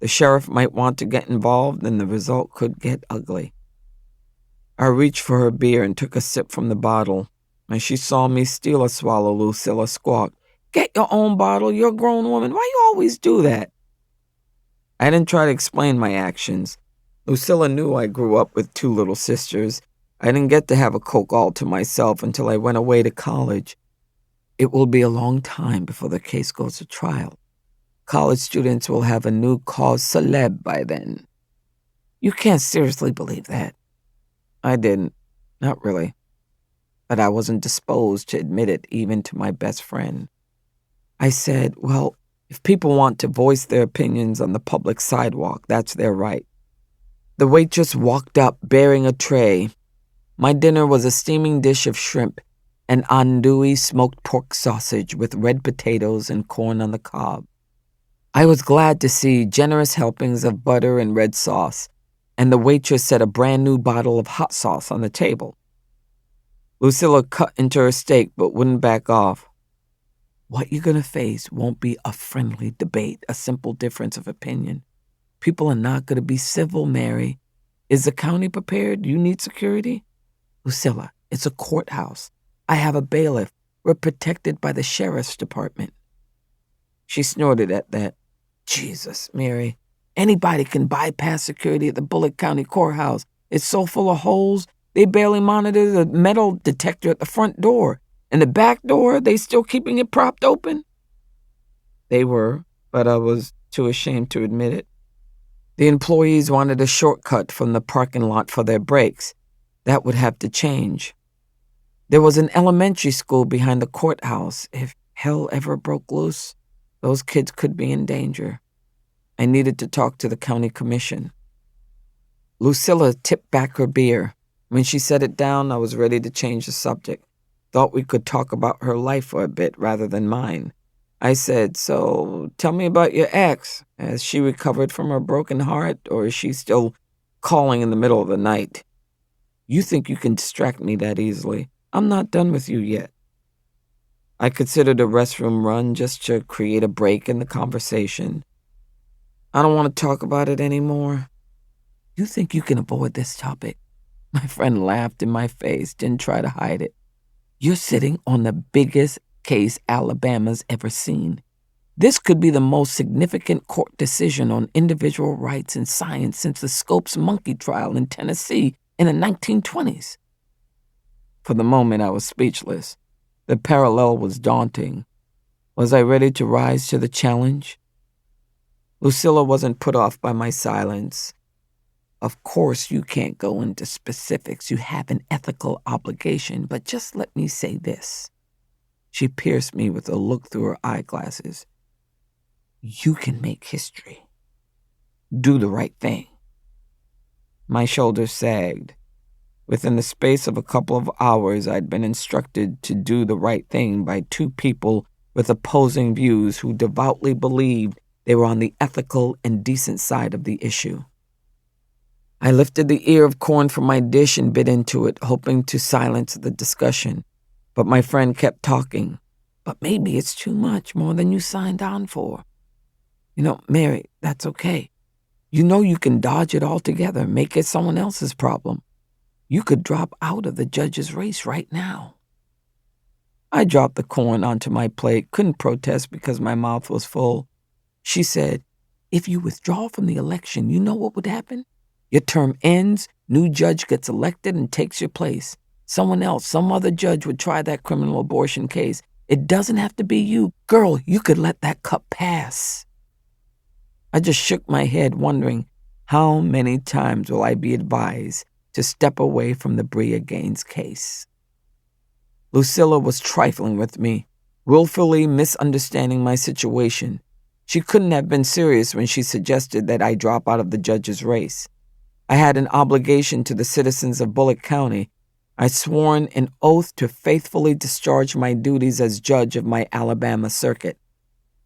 The sheriff might want to get involved, and the result could get ugly. I reached for her beer and took a sip from the bottle. As she saw me steal a swallow, Lucilla squawked, "Get your own bottle, you're a grown woman. Why you always do that?" I didn't try to explain my actions. Lucilla knew I grew up with two little sisters. I didn't get to have a Coke all to myself until I went away to college. It will be a long time before the case goes to trial. College students will have a new cause célèbre by then. You can't seriously believe that. I didn't. Not really. But I wasn't disposed to admit it even to my best friend. I said, well, if people want to voice their opinions on the public sidewalk, that's their right. The waitress walked up bearing a tray. My dinner was a steaming dish of shrimp and andouille smoked pork sausage with red potatoes and corn on the cob. I was glad to see generous helpings of butter and red sauce, and the waitress set a brand new bottle of hot sauce on the table. Lucilla cut into her steak but wouldn't back off. What you're going to face won't be a friendly debate, a simple difference of opinion. People are not going to be civil, Mary. Is the county prepared? You need security? Lucilla, It's a courthouse. I have a bailiff. We're protected by the sheriff's department." She snorted at that. "Jesus, Mary. Anybody can bypass security at the Bullitt County Courthouse. It's so full of holes, they barely monitor the metal detector at the front door. And the back door, they still keeping it propped open?" They were, but I was too ashamed to admit it. The employees wanted a shortcut from the parking lot for their breaks. That would have to change. There was an elementary school behind the courthouse. If hell ever broke loose, those kids could be in danger. I needed to talk to the county commission. Lucilla tipped back her beer. When she set it down, I was ready to change the subject. Thought we could talk about her life for a bit rather than mine. I said, "So, tell me about your ex. Has she recovered from her broken heart, or is she still calling in the middle of the night? You think you can distract me that easily? I'm not done with you yet." I considered a restroom run just to create a break in the conversation. "I don't want to talk about it anymore." "You think you can avoid this topic?" My friend laughed in my face, didn't try to hide it. "You're sitting on the biggest case Alabama's ever seen. This could be the most significant court decision on individual rights in science since the Scopes monkey trial in Tennessee in the 1920s. For the moment, I was speechless. The parallel was daunting. Was I ready to rise to the challenge? Lucilla wasn't put off by my silence. "Of course, you can't go into specifics. You have an ethical obligation, but just let me say this." She pierced me with a look through her eyeglasses. "You can make history. Do the right thing." My shoulders sagged. Within the space of a couple of hours, I'd been instructed to do the right thing by two people with opposing views who devoutly believed they were on the ethical and decent side of the issue. I lifted the ear of corn from my dish and bit into it, hoping to silence the discussion. But my friend kept talking. "But maybe it's too much, more than you signed on for." Mary, that's okay. You know you can dodge it altogether, make it someone else's problem. You could drop out of the judge's race right now." I dropped the corn onto my plate, couldn't protest because my mouth was full. She said, "If you withdraw from the election, you know what would happen? Your term ends, new judge gets elected and takes your place. Someone else, some other judge would try that criminal abortion case. It doesn't have to be you. Girl, you could let that cup pass." I just shook my head, wondering, how many times will I be advised to step away from the Bria Gaines case? Lucilla was trifling with me, willfully misunderstanding my situation. She couldn't have been serious when she suggested that I drop out of the judge's race. I had an obligation to the citizens of Bullitt County. I'd sworn an oath to faithfully discharge my duties as judge of my Alabama circuit.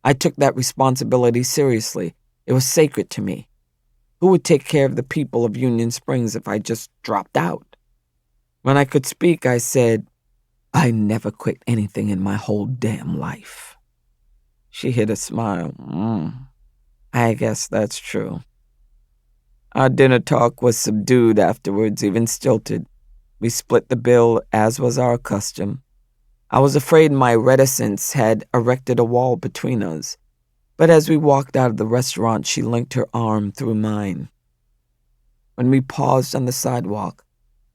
I took that responsibility seriously. It was sacred to me. Who would take care of the people of Union Springs if I just dropped out? When I could speak, I said, "I never quit anything in my whole damn life." She hid a smile. I guess that's true." Our dinner talk was subdued afterwards, even stilted. We split the bill, as was our custom. I was afraid my reticence had erected a wall between us. But as we walked out of the restaurant, she linked her arm through mine. When we paused on the sidewalk,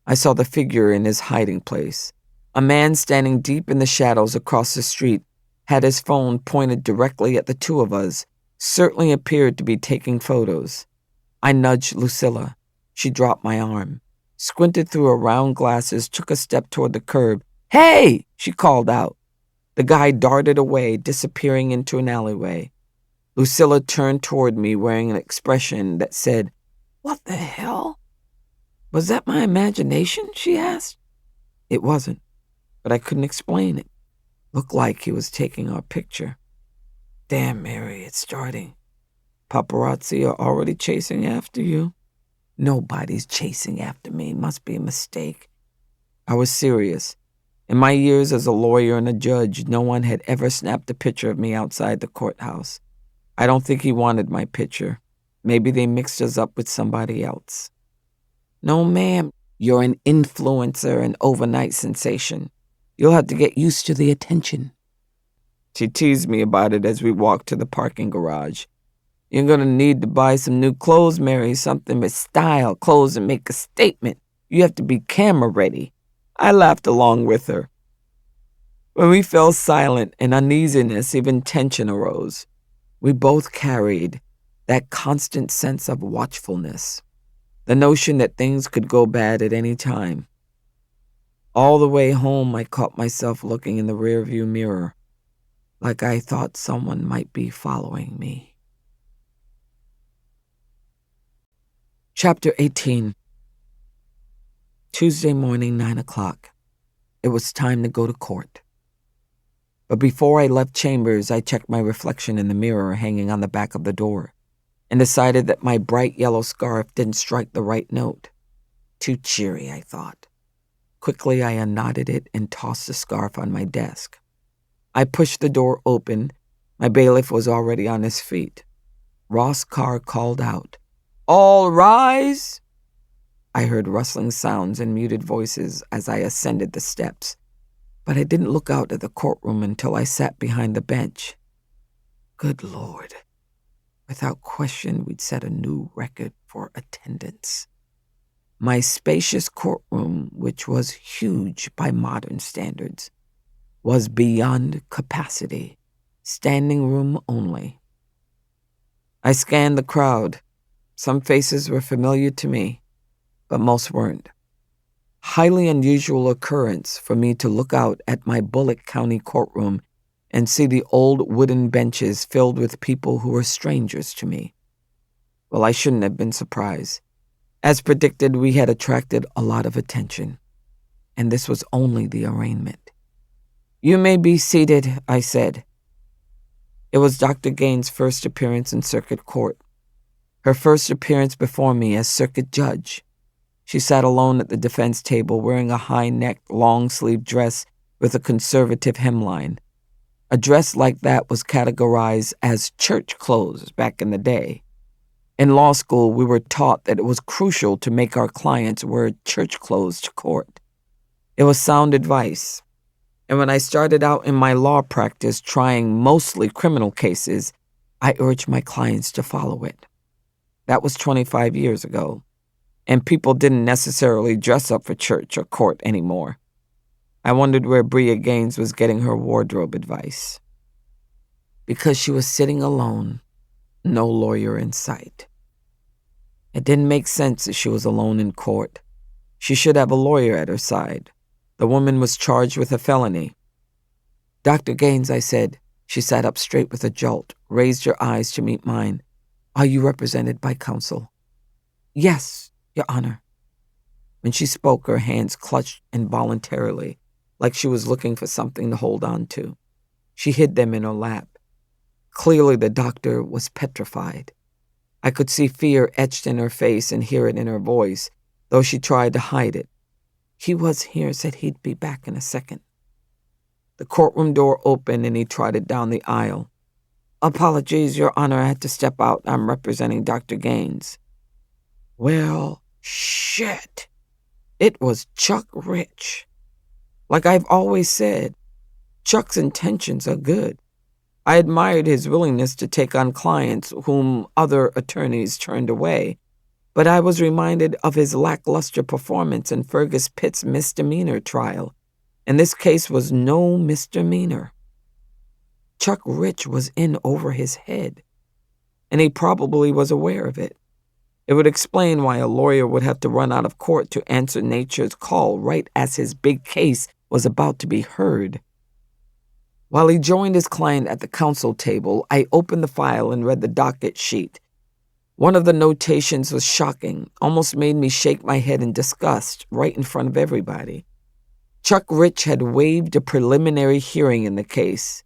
I saw the figure in his hiding place. A man standing deep in the shadows across the street had his phone pointed directly at the two of us, certainly appeared to be taking photos. I nudged Lucilla. She dropped my arm, squinted through her round glasses, took a step toward the curb. "Hey!" she called out. The guy darted away, disappearing into an alleyway. Lucilla turned toward me wearing an expression that said, "What the hell?" "Was that my imagination?" she asked. It wasn't, but I couldn't explain it. Looked like he was taking our picture. "Damn, Mary, it's starting. Paparazzi are already chasing after you." "Nobody's chasing after me. Must be a mistake." I was serious. In my years as a lawyer and a judge, no one had ever snapped a picture of me outside the courthouse. I don't think he wanted my picture. Maybe they mixed us up with somebody else. "No, ma'am, You're an influencer and overnight sensation. You'll have to get used to the attention." She teased me about it as we walked to the parking garage. "You're gonna need to buy some new clothes, Mary, something with style, clothes that make a statement. You have to be camera ready." I laughed along with her. When we fell silent, an uneasiness, even tension arose. We both carried that constant sense of watchfulness, the notion that things could go bad at any time. All the way home, I caught myself looking in the rearview mirror, like I thought someone might be following me. Chapter 18. Tuesday morning, 9 o'clock. It was time to go to court. But before I left chambers, I checked my reflection in the mirror hanging on the back of the door and decided that my bright yellow scarf didn't strike the right note. Too cheery, I thought. Quickly, I unknotted it and tossed the scarf on my desk. I pushed the door open. My bailiff was already on his feet. Ross Carr called out, "All rise!" I heard rustling sounds and muted voices as I ascended the steps, but I didn't look out at the courtroom until I sat behind the bench. Good Lord. Without question, we'd set a new record for attendance. My spacious courtroom, which was huge by modern standards, was beyond capacity, standing room only. I scanned the crowd. Some faces were familiar to me, but most weren't. Highly unusual occurrence for me to look out at my Bullock County courtroom and see the old wooden benches filled with people who were strangers to me. Well, I shouldn't have been surprised. As predicted, we had attracted a lot of attention, and this was only the arraignment. "You may be seated," I said. It was Dr. Gaines' first appearance in circuit court, her first appearance before me as circuit judge. She sat alone at the defense table wearing a high-necked, long-sleeved dress with a conservative hemline. A dress like that was categorized as church clothes back in the day. In law school, we were taught that it was crucial to make our clients wear church clothes to court. It was sound advice. And when I started out in my law practice trying mostly criminal cases, I urged my clients to follow it. That was 25 years ago, and people didn't necessarily dress up for church or court anymore. I wondered where Bria Gaines was getting her wardrobe advice. Because she was sitting alone, no lawyer in sight. It didn't make sense that she was alone in court. She should have a lawyer at her side. The woman was charged with a felony. "Dr. Gaines," I said. She sat up straight with a jolt, raised her eyes to meet mine. "Are you represented by counsel?" "Yes, Your Honor." When she spoke, her hands clutched involuntarily, like she was looking for something to hold on to. She hid them in her lap. Clearly, the doctor was petrified. I could see fear etched in her face and hear it in her voice, though she tried to hide it. "He was here, said he'd be back in a second." The courtroom door opened and he trotted down the aisle. "Apologies, Your Honor, I had to step out. I'm representing Dr. Gaines." Well, shit. It was Chuck Rich. Like I've always said, Chuck's intentions are good. I admired his willingness to take on clients whom other attorneys turned away, but I was reminded of his lackluster performance in Fergus Pitt's misdemeanor trial, and this case was no misdemeanor. Chuck Rich was in over his head, and he probably was aware of it. It would explain why a lawyer would have to run out of court to answer Nature's call right as his big case was about to be heard. While he joined his client at the counsel table, I opened the file and read the docket sheet. One of the notations was shocking, almost made me shake my head in disgust right in front of everybody. Chuck Rich had waived a preliminary hearing in the case.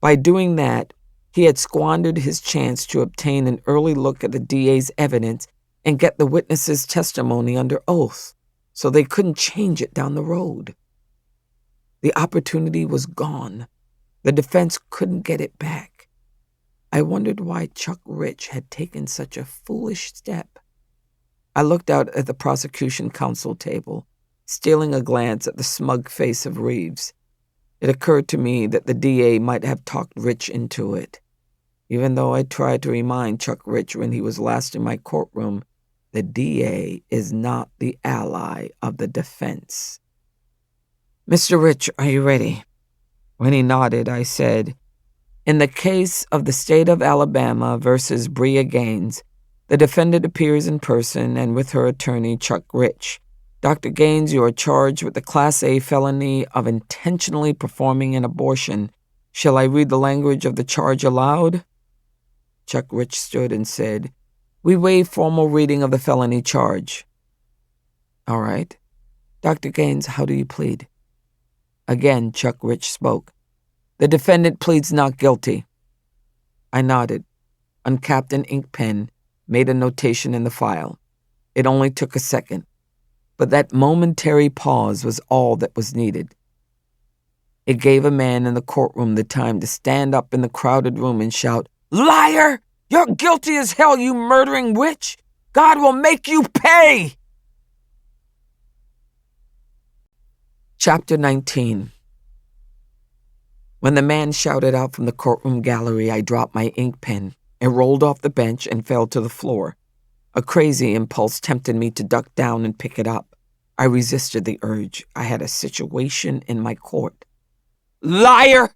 By doing that, he had squandered his chance to obtain an early look at the DA's evidence and get the witness's testimony under oath, so they couldn't change it down the road. The opportunity was gone. The defense couldn't get it back. I wondered why Chuck Rich had taken such a foolish step. I looked out at the prosecution counsel table, stealing a glance at the smug face of Reeves. It occurred to me that the DA might have talked Rich into it. Even though I tried to remind Chuck Rich when he was last in my courtroom, the DA is not the ally of the defense. "Mr. Rich, are you ready?" When he nodded, I said, "In the case of the state of Alabama versus Bria Gaines, the defendant appears in person and with her attorney, Chuck Rich. Dr. Gaines, you are charged with the Class A felony of intentionally performing an abortion. Shall I read the language of the charge aloud?" Chuck Rich stood and said, "We waive formal reading of the felony charge." "All right. Dr. Gaines, how do you plead?" Again, Chuck Rich spoke. "The defendant pleads not guilty." I nodded, uncapped an ink pen, made a notation in the file. It only took a second, but that momentary pause was all that was needed. It gave a man in the courtroom the time to stand up in the crowded room and shout, "Liar! You're guilty as hell, you murdering witch! God will make you pay!" Chapter 19. When the man shouted out from the courtroom gallery, I dropped my ink pen and rolled off the bench and fell to the floor. A crazy impulse tempted me to duck down and pick it up. I resisted the urge. I had a situation in my court. "Liar!"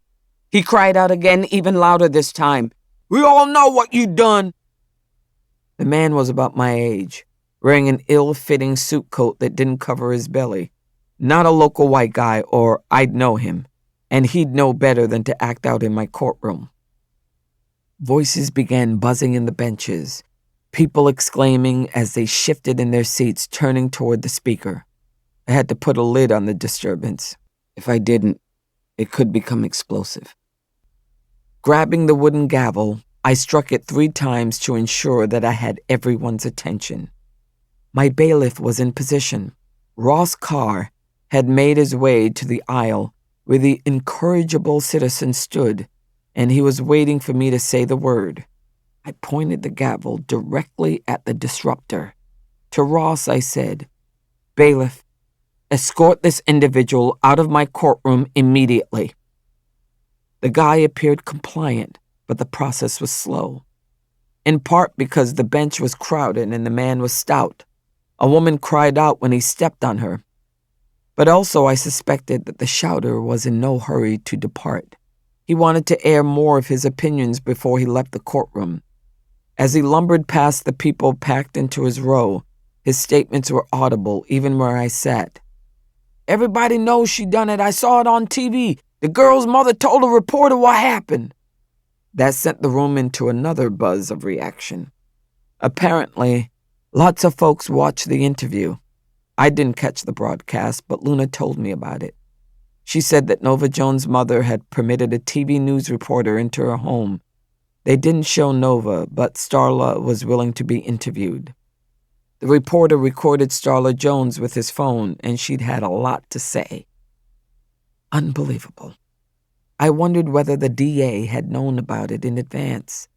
he cried out again, even louder this time. "We all know what you done." The man was about my age, wearing an ill-fitting suit coat that didn't cover his belly. Not a local white guy, or I'd know him, and he'd know better than to act out in my courtroom. Voices began buzzing in the benches, people exclaiming as they shifted in their seats, turning toward the speaker. I had to put a lid on the disturbance. If I didn't, it could become explosive. Grabbing the wooden gavel, I struck it 3 times to ensure that I had everyone's attention. My bailiff was in position. Ross Carr had made his way to the aisle where the incorrigible citizen stood, and he was waiting for me to say the word. I pointed the gavel directly at the disruptor. To Ross, I said, "Bailiff, escort this individual out of my courtroom immediately." The guy appeared compliant, but the process was slow. In part because the bench was crowded and the man was stout. A woman cried out when he stepped on her. But also I suspected that the shouter was in no hurry to depart. He wanted to air more of his opinions before he left the courtroom. As he lumbered past the people packed into his row, his statements were audible even where I sat. "Everybody knows she done it. I saw it on TV. The girl's mother told a reporter what happened." That sent the room into another buzz of reaction. Apparently, lots of folks watched the interview. I didn't catch the broadcast, but Luna told me about it. She said that Nova Jones' mother had permitted a TV news reporter into her home. They didn't show Nova, but Starla was willing to be interviewed. The reporter recorded Starla Jones with his phone, and she'd had a lot to say. Unbelievable. I wondered whether the DA had known about it in advance.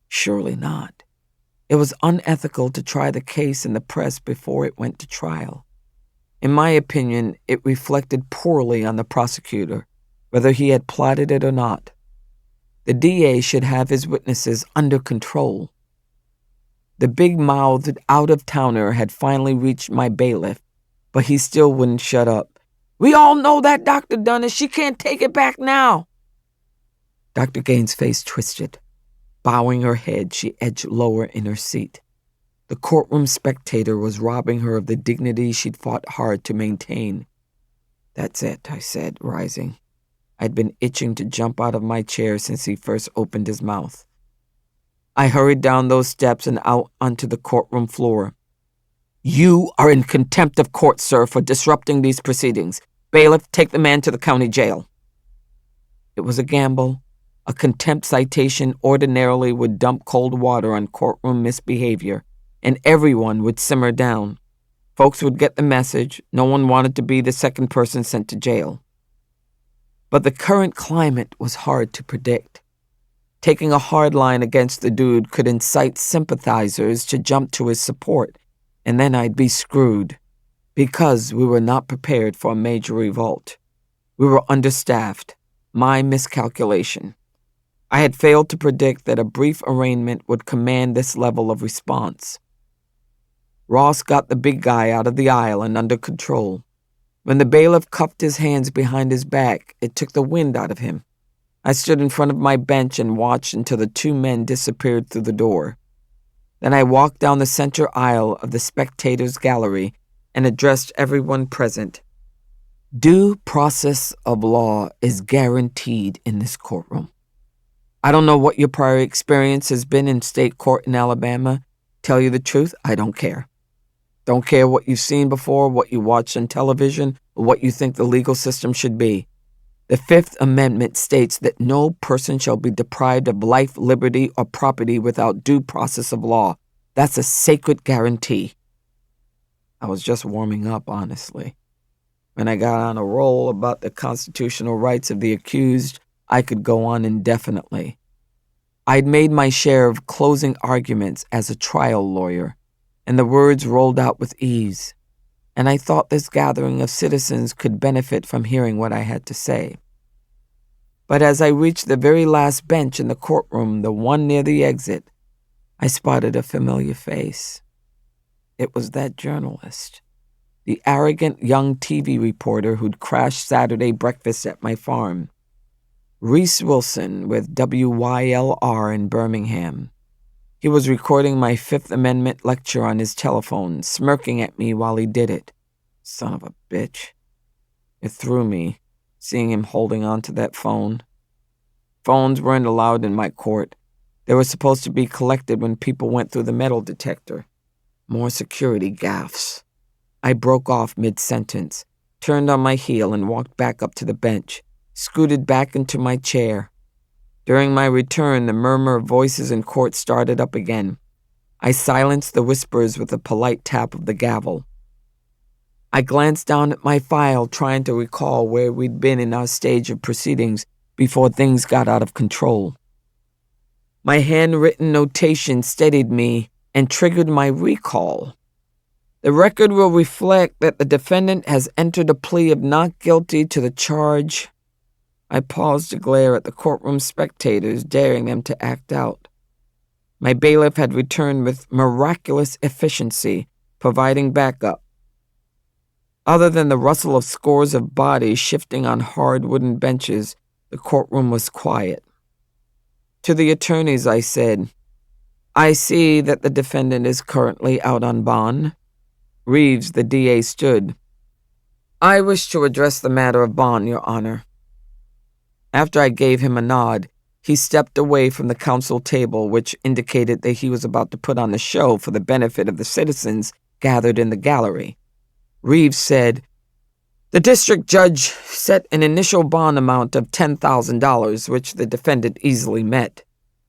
Surely not. It was unethical to try the case in the press before it went to trial. In my opinion, it reflected poorly on the prosecutor, whether he had plotted it or not. The DA should have his witnesses under control. The big-mouthed out-of-towner had finally reached my bailiff, but he still wouldn't shut up. "We all know that doctor done it. She can't take it back now." Dr. Gaines' face twisted. Bowing her head, she edged lower in her seat. The courtroom spectator was robbing her of the dignity she'd fought hard to maintain. "That's it," I said, rising. I'd been itching to jump out of my chair since he first opened his mouth. I hurried down those steps and out onto the courtroom floor. "You are in contempt of court, sir, for disrupting these proceedings. Bailiff, take the man to the county jail." It was a gamble. A contempt citation ordinarily would dump cold water on courtroom misbehavior, and everyone would simmer down. Folks would get the message. No one wanted to be the second person sent to jail. But the current climate was hard to predict. Taking a hard line against the dude could incite sympathizers to jump to his support, and then I'd be screwed, because we were not prepared for a major revolt. We were understaffed. My miscalculation. I had failed to predict that a brief arraignment would command this level of response. Ross got the big guy out of the aisle and under control. When the bailiff cupped his hands behind his back, it took the wind out of him. I stood in front of my bench and watched until the two men disappeared through the door. Then I walked down the center aisle of the spectators' gallery and addressed everyone present. Due process of law is guaranteed in this courtroom. I don't know what your prior experience has been in state court in Alabama. Tell you the truth, I don't care. Don't care what you've seen before, what you watched on television, or what you think the legal system should be. The Fifth Amendment states that no person shall be deprived of life, liberty, or property without due process of law. That's a sacred guarantee. I was just warming up, honestly. When I got on a roll about the constitutional rights of the accused, I could go on indefinitely. I'd made my share of closing arguments as a trial lawyer, and the words rolled out with ease, and I thought this gathering of citizens could benefit from hearing what I had to say. But as I reached the very last bench in the courtroom, the one near the exit, I spotted a familiar face. It was that journalist, the arrogant young TV reporter who'd crashed Saturday breakfast at my farm. Reese Wilson with WYLR in Birmingham. He was recording my Fifth Amendment lecture on his telephone, smirking at me while he did it. Son of a bitch. It threw me, seeing him holding on to that phone. Phones weren't allowed in my court. They were supposed to be collected when people went through the metal detector. More security gaffes. I broke off mid-sentence, turned on my heel and walked back up to the bench, scooted back into my chair. During my return, the murmur of voices in court started up again. I silenced the whispers with a polite tap of the gavel. I glanced down at my file, trying to recall where we'd been in our stage of proceedings before things got out of control. My handwritten notation steadied me and triggered my recall. The record will reflect that the defendant has entered a plea of not guilty to the charge. I paused to glare at the courtroom spectators, daring them to act out. My bailiff had returned with miraculous efficiency, providing backup. Other than the rustle of scores of bodies shifting on hard wooden benches, the courtroom was quiet. To the attorneys, I said, I see that the defendant is currently out on bond. Reeves, the DA, stood. I wish to address the matter of bond, Your Honor. After I gave him a nod, he stepped away from the counsel table, which indicated that he was about to put on a show for the benefit of the citizens gathered in the gallery. Reeves said, The district judge set an initial bond amount of $10,000, which the defendant easily met.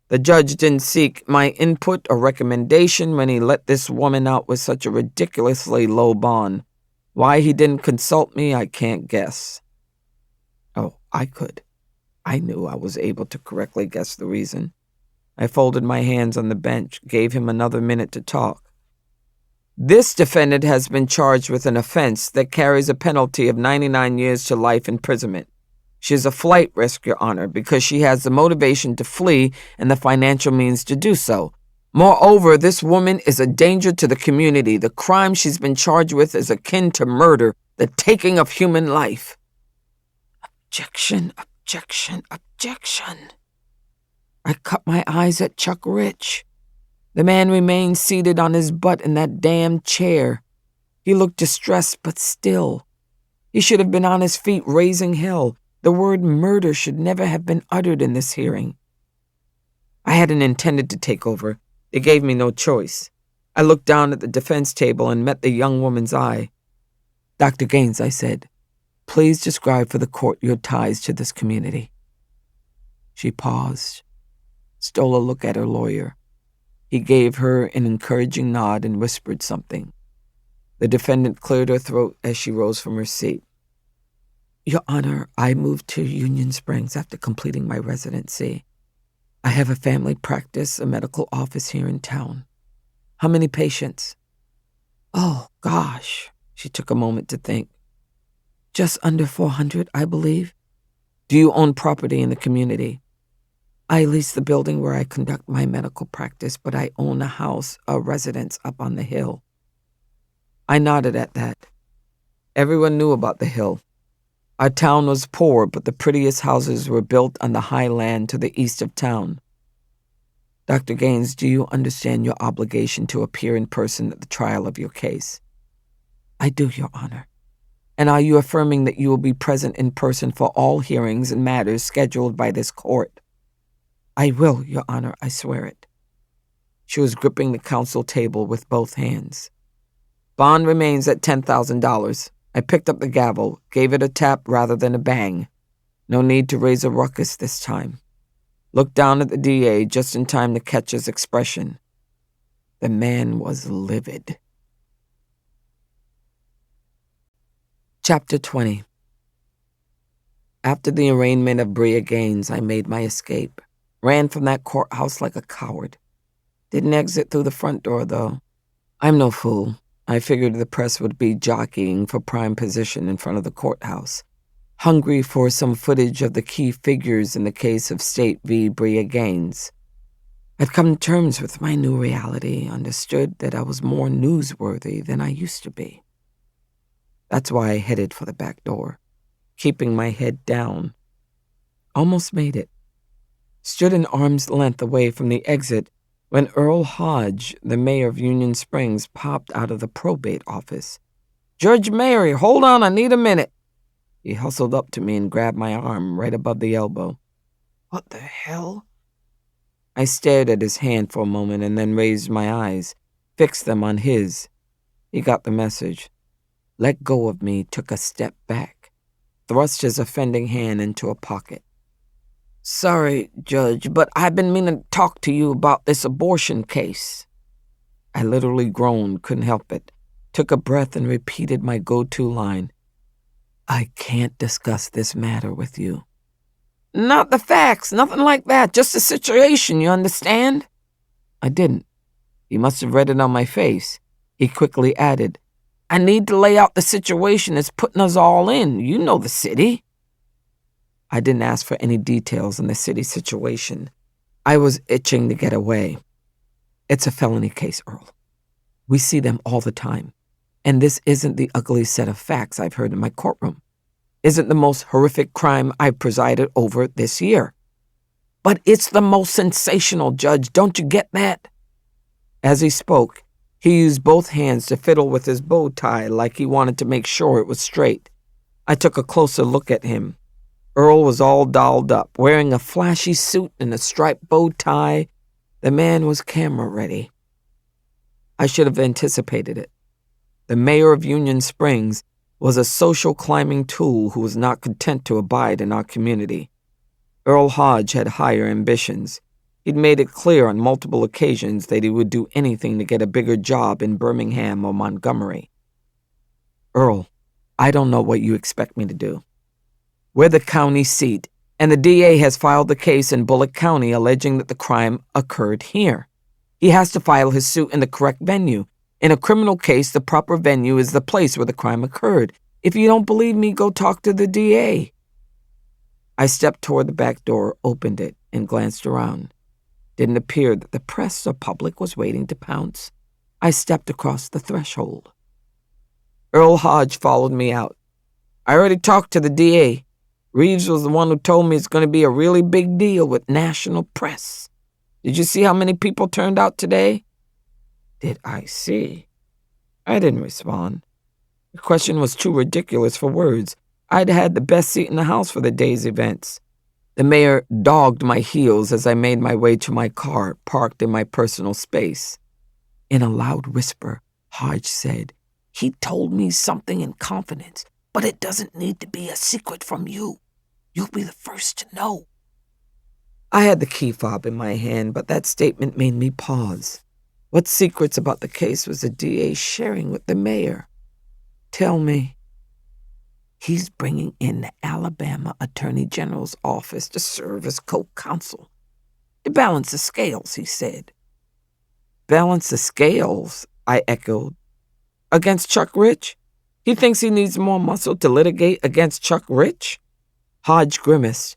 The judge didn't seek my input or recommendation when he let this woman out with such a ridiculously low bond. Why he didn't consult me, I can't guess. Oh, I could. I knew I was able to correctly guess the reason. I folded my hands on the bench, gave him another minute to talk. This defendant has been charged with an offense that carries a penalty of 99 years to life imprisonment. She is a flight risk, Your Honor, because she has the motivation to flee and the financial means to do so. Moreover, this woman is a danger to the community. The crime she's been charged with is akin to murder, the taking of human life. Objection, objection, objection. I cut my eyes at Chuck Rich. The man remained seated on his butt in that damn chair. He looked distressed but still. He should have been on his feet raising hell. The word murder should never have been uttered in this hearing. I hadn't intended to take over. They gave me no choice. I looked down at the defense table and met the young woman's eye. Dr. Gaines, I said, please describe for the court your ties to this community. She paused, stole a look at her lawyer. He gave her an encouraging nod and whispered something. The defendant cleared her throat as she rose from her seat. Your Honor, I moved to Union Springs after completing my residency. I have a family practice, a medical office here in town. How many patients? Oh, gosh. She took a moment to think. Just under 400, I believe. Do you own property in the community? I lease the building where I conduct my medical practice, but I own a residence up on the hill. I nodded at that. Everyone knew about the hill. Our town was poor, but the prettiest houses were built on the high land to the east of town. Dr. Gaines, do you understand your obligation to appear in person at the trial of your case? I do, Your Honor. And are you affirming that you will be present in person for all hearings and matters scheduled by this court? I will, Your Honor, I swear it. She was gripping the counsel table with both hands. Bond remains at $10,000. I picked up the gavel, gave it a tap rather than a bang. No need to raise a ruckus this time. Looked down at the DA just in time to catch his expression. The man was livid. Chapter 20. After the arraignment of Bria Gaines, I made my escape. Ran from that courthouse like a coward. Didn't exit through the front door, though. I'm no fool. I figured the press would be jockeying for prime position in front of the courthouse, hungry for some footage of the key figures in the case of State v. Bria Gaines. I'd come to terms with my new reality, understood that I was more newsworthy than I used to be. That's why I headed for the back door, keeping my head down. Almost made it. Stood an arm's length away from the exit when Earl Hodge, the mayor of Union Springs, popped out of the probate office. "Judge Mary, hold on, I need a minute." He hustled up to me and grabbed my arm right above the elbow. What the hell? I stared at his hand for a moment and then raised my eyes, fixed them on his. He got the message. Let go of me, took a step back, thrust his offending hand into a pocket. "Sorry, Judge, but I've been meaning to talk to you about this abortion case." I literally groaned, couldn't help it. Took a breath and repeated my go-to line. "I can't discuss this matter with you." "Not the facts, nothing like that, just the situation, you understand?" I didn't. He must have read it on my face. He quickly added, "I need to lay out the situation that's putting us all in. You know the city." I didn't ask for any details on the city situation. I was itching to get away. It's a felony case, Earl. We see them all the time. And this isn't the ugly set of facts I've heard in my courtroom. Isn't the most horrific crime I've presided over this year. But it's the most sensational, Judge. Don't you get that? As he spoke, he used both hands to fiddle with his bow tie like he wanted to make sure it was straight. I took a closer look at him. Earl was all dolled up, wearing a flashy suit and a striped bow tie. The man was camera ready. I should have anticipated it. The mayor of Union Springs was a social climbing tool who was not content to abide in our community. Earl Hodge had higher ambitions. He'd made it clear on multiple occasions that he would do anything to get a bigger job in Birmingham or Montgomery. "Earl, I don't know what you expect me to do. We're the county seat, and the DA has filed the case in Bullock County alleging that the crime occurred here. He has to file his suit in the correct venue. In a criminal case, the proper venue is the place where the crime occurred. If you don't believe me, go talk to the DA." I stepped toward the back door, opened it, and glanced around. Didn't appear that the press or public was waiting to pounce. I stepped across the threshold. Earl Hodge followed me out. "I already talked to the DA. Reeves was the one who told me it's going to be a really big deal with national press. Did you see how many people turned out today?" Did I see? I didn't respond. The question was too ridiculous for words. I'd had the best seat in the house for the day's events. The mayor dogged my heels as I made my way to my car, parked in my personal space. In a loud whisper, Hodge said, "He told me something in confidence, but it doesn't need to be a secret from you. You'll be the first to know." I had the key fob in my hand, but that statement made me pause. What secrets about the case was the DA sharing with the mayor? Tell me. He's bringing in the Alabama Attorney General's office to serve as co-counsel. To balance the scales, he said. "Balance the scales," I echoed. Against Chuck Rich? He thinks he needs more muscle to litigate against Chuck Rich? Hodge grimaced.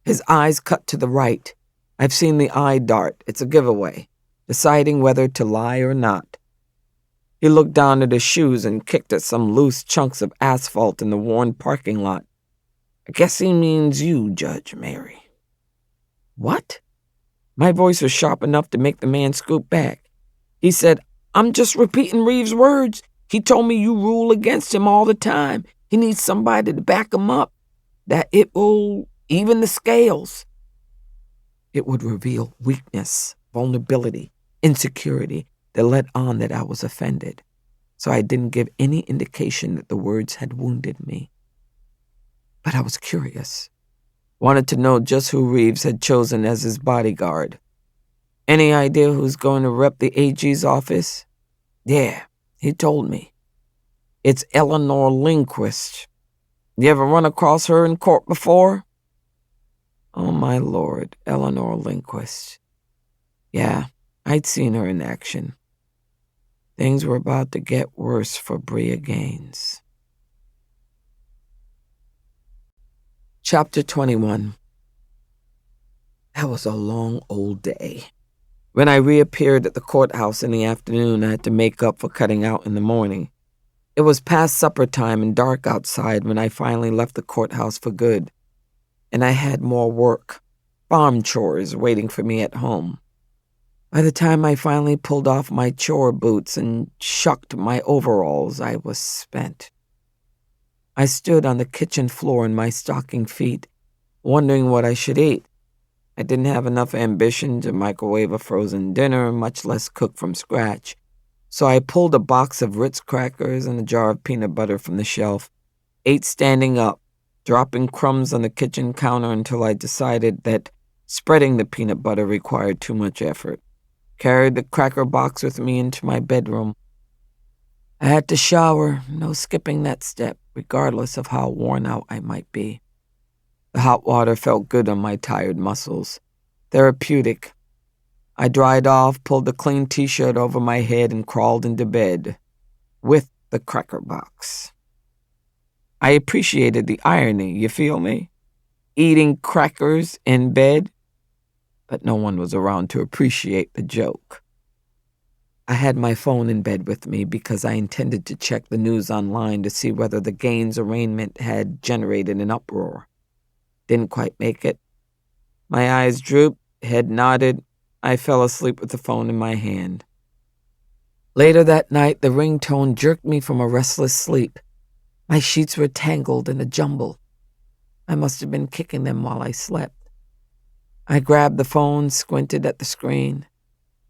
His eyes cut to the right. I've seen the eye dart. It's a giveaway, deciding whether to lie or not. He looked down at his shoes and kicked at some loose chunks of asphalt in the worn parking lot. I guess he means you, Judge Mary. What? My voice was sharp enough to make the man scoot back. He said, I'm just repeating Reeves' words. He told me you rule against him all the time. He needs somebody to back him up, that it will even the scales. It would reveal weakness, vulnerability, insecurity that let on that I was offended, so I didn't give any indication that the words had wounded me. But I was curious, wanted to know just who Reeves had chosen as his bodyguard. Any idea who's going to rep the AG's office? Yeah, he told me. It's Eleanor Lindquist. You ever run across her in court before? Oh, my Lord, Eleanor Lindquist. Yeah, I'd seen her in action. Things were about to get worse for Bria Gaines. Chapter 21. That was a long old day. When I reappeared at the courthouse in the afternoon, I had to make up for cutting out in the morning. It was past supper time and dark outside when I finally left the courthouse for good, and I had more work, farm chores waiting for me at home. By the time I finally pulled off my chore boots and shucked my overalls, I was spent. I stood on the kitchen floor in my stocking feet, wondering what I should eat. I didn't have enough ambition to microwave a frozen dinner, much less cook from scratch, so I pulled a box of Ritz crackers and a jar of peanut butter from the shelf, ate standing up, dropping crumbs on the kitchen counter until I decided that spreading the peanut butter required too much effort. Carried the cracker box with me into my bedroom. I had to shower, no skipping that step, regardless of how worn out I might be. The hot water felt good on my tired muscles, therapeutic. I dried off, pulled the clean t-shirt over my head, and crawled into bed with the cracker box. I appreciated the irony, you feel me? Eating crackers in bed, but no one was around to appreciate the joke. I had my phone in bed with me because I intended to check the news online to see whether the Gaines arraignment had generated an uproar. Didn't quite make it. My eyes drooped, head nodded. I fell asleep with the phone in my hand. Later that night, the ringtone jerked me from a restless sleep. My sheets were tangled in a jumble. I must have been kicking them while I slept. I grabbed the phone, squinted at the screen.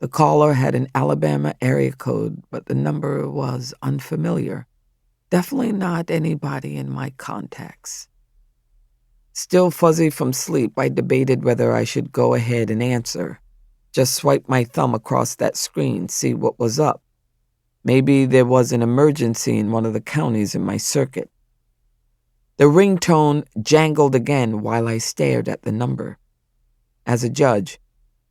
The caller had an Alabama area code, but the number was unfamiliar. Definitely not anybody in my contacts. Still fuzzy from sleep, I debated whether I should go ahead and answer. Just swipe my thumb across that screen, see what was up. Maybe there was an emergency in one of the counties in my circuit. The ringtone jangled again while I stared at the number. As a judge,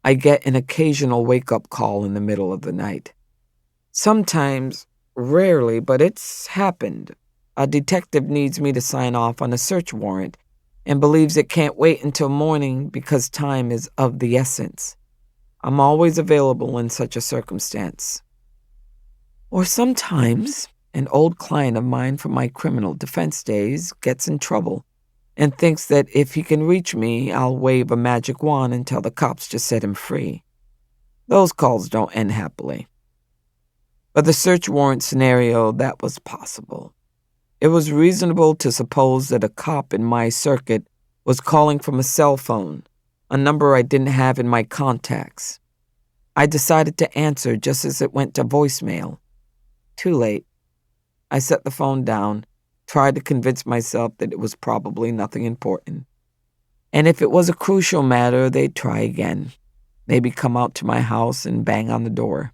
I get an occasional wake-up call in the middle of the night. Sometimes, rarely, but it's happened. A detective needs me to sign off on a search warrant and believes it can't wait until morning because time is of the essence. I'm always available in such a circumstance. Or sometimes, an old client of mine from my criminal defense days gets in trouble and thinks that if he can reach me, I'll wave a magic wand and tell the cops to set him free. Those calls don't end happily. But the search warrant scenario, that was possible. It was reasonable to suppose that a cop in my circuit was calling from a cell phone, a number I didn't have in my contacts. I decided to answer just as it went to voicemail. Too late. I set the phone down, tried to convince myself that it was probably nothing important. And if it was a crucial matter, they'd try again. Maybe come out to my house and bang on the door.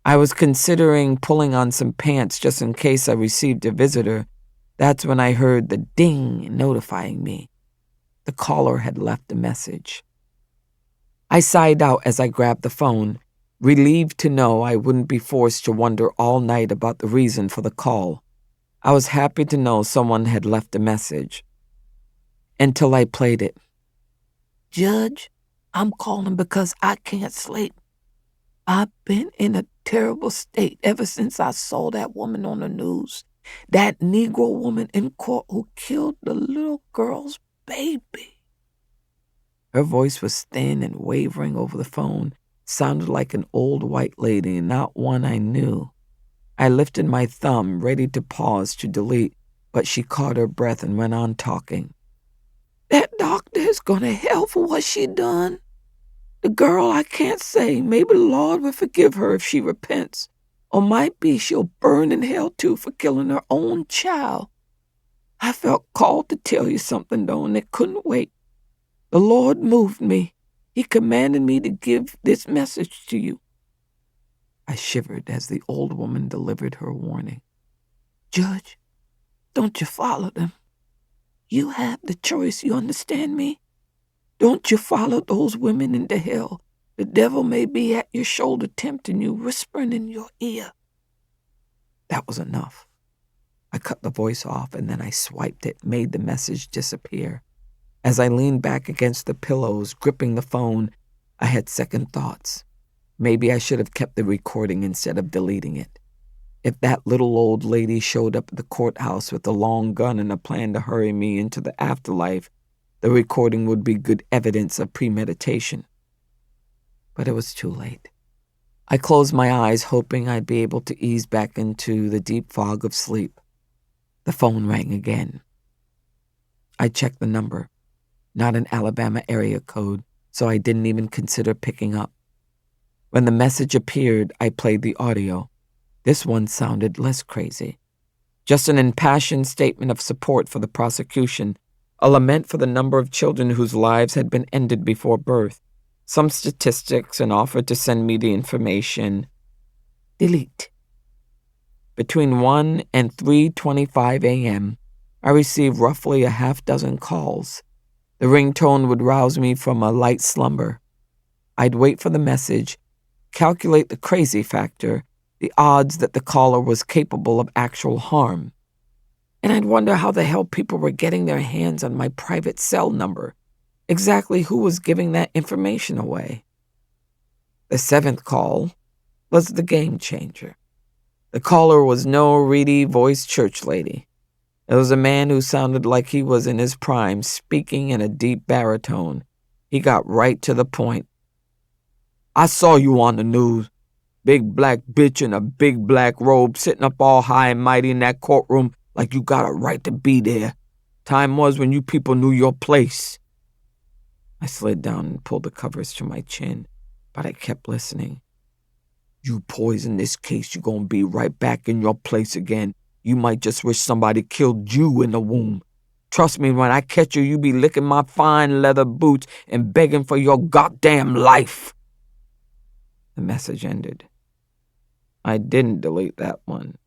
I was considering pulling on some pants just in case I received a visitor. That's when I heard the ding notifying me. The caller had left a message. I sighed out as I grabbed the phone, relieved to know I wouldn't be forced to wonder all night about the reason for the call. I was happy to know someone had left a message. Until I played it. "Judge, I'm calling because I can't sleep. I've been in a terrible state ever since I saw that woman on the news. That Negro woman in court who killed the little girl's baby." Her voice was thin and wavering over the phone, sounded like an old white lady, not one I knew. I lifted my thumb, ready to pause to delete, but she caught her breath and went on talking. "That doctor is going to hell for what she done. The girl, I can't say. Maybe the Lord will forgive her if she repents. Or might be she'll burn in hell too for killing her own child. I felt called to tell you something, though, and it couldn't wait. The Lord moved me. He commanded me to give this message to you." I shivered as the old woman delivered her warning. "Judge, don't you follow them. You have the choice, you understand me? Don't you follow those women into hell. The devil may be at your shoulder tempting you, whispering in your ear." That was enough. I cut the voice off and then I swiped it, made the message disappear. As I leaned back against the pillows, gripping the phone, I had second thoughts. Maybe I should have kept the recording instead of deleting it. If that little old lady showed up at the courthouse with a long gun and a plan to hurry me into the afterlife, the recording would be good evidence of premeditation. But it was too late. I closed my eyes, hoping I'd be able to ease back into the deep fog of sleep. The phone rang again. I checked the number. Not an Alabama area code, so I didn't even consider picking up. When the message appeared, I played the audio. This one sounded less crazy. Just an impassioned statement of support for the prosecution, a lament for the number of children whose lives had been ended before birth, some statistics, and offered to send me the information. Delete. Between 1 and 3:25 a.m., I received roughly a half-dozen calls. The ringtone would rouse me from a light slumber. I'd wait for the message, calculate the crazy factor, the odds that the caller was capable of actual harm. And I'd wonder how the hell people were getting their hands on my private cell number, exactly who was giving that information away. The seventh call was the game changer. The caller was no reedy-voiced church lady. It was a man who sounded like he was in his prime, speaking in a deep baritone. He got right to the point. "I saw you on the news. Big black bitch in a big black robe sitting up all high and mighty in that courtroom like you got a right to be there. Time was when you people knew your place." I slid down and pulled the covers to my chin, but I kept listening. "You poison this case, you're gonna be right back in your place again. You might just wish somebody killed you in the womb. Trust me, when I catch you, you be licking my fine leather boots and begging for your goddamn life." The message ended. I didn't delete that one.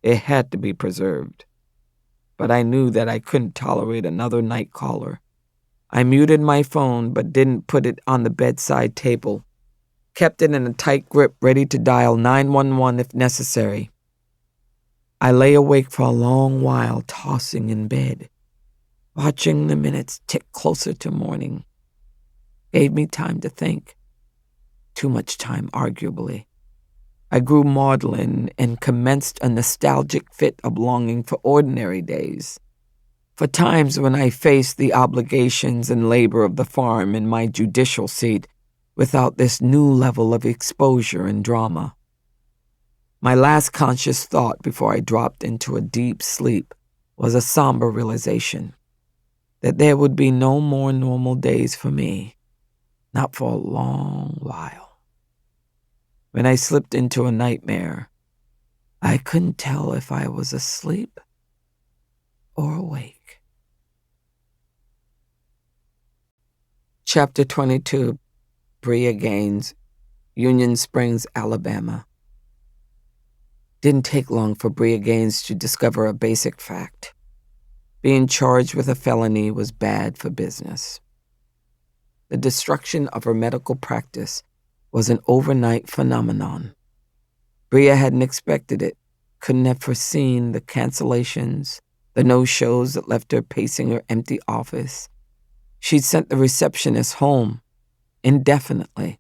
It had to be preserved. But I knew that I couldn't tolerate another night caller. I muted my phone but didn't put it on the bedside table. Kept it in a tight grip, ready to dial 911 if necessary. I lay awake for a long while, tossing in bed, watching the minutes tick closer to morning. Gave me time to think. Too much time, arguably. I grew maudlin and commenced a nostalgic fit of longing for ordinary days, for times when I faced the obligations and labor of the farm in my judicial seat without this new level of exposure and drama. My last conscious thought before I dropped into a deep sleep was a somber realization that there would be no more normal days for me, not for a long while. When I slipped into a nightmare, I couldn't tell if I was asleep or awake. Chapter 22, Bria Gaines, Union Springs, Alabama. Didn't take long for Bria Gaines to discover a basic fact. Being charged with a felony was bad for business. The destruction of her medical practice was an overnight phenomenon. Bria hadn't expected it, couldn't have foreseen the cancellations, the no-shows that left her pacing her empty office. She'd sent the receptionist home indefinitely.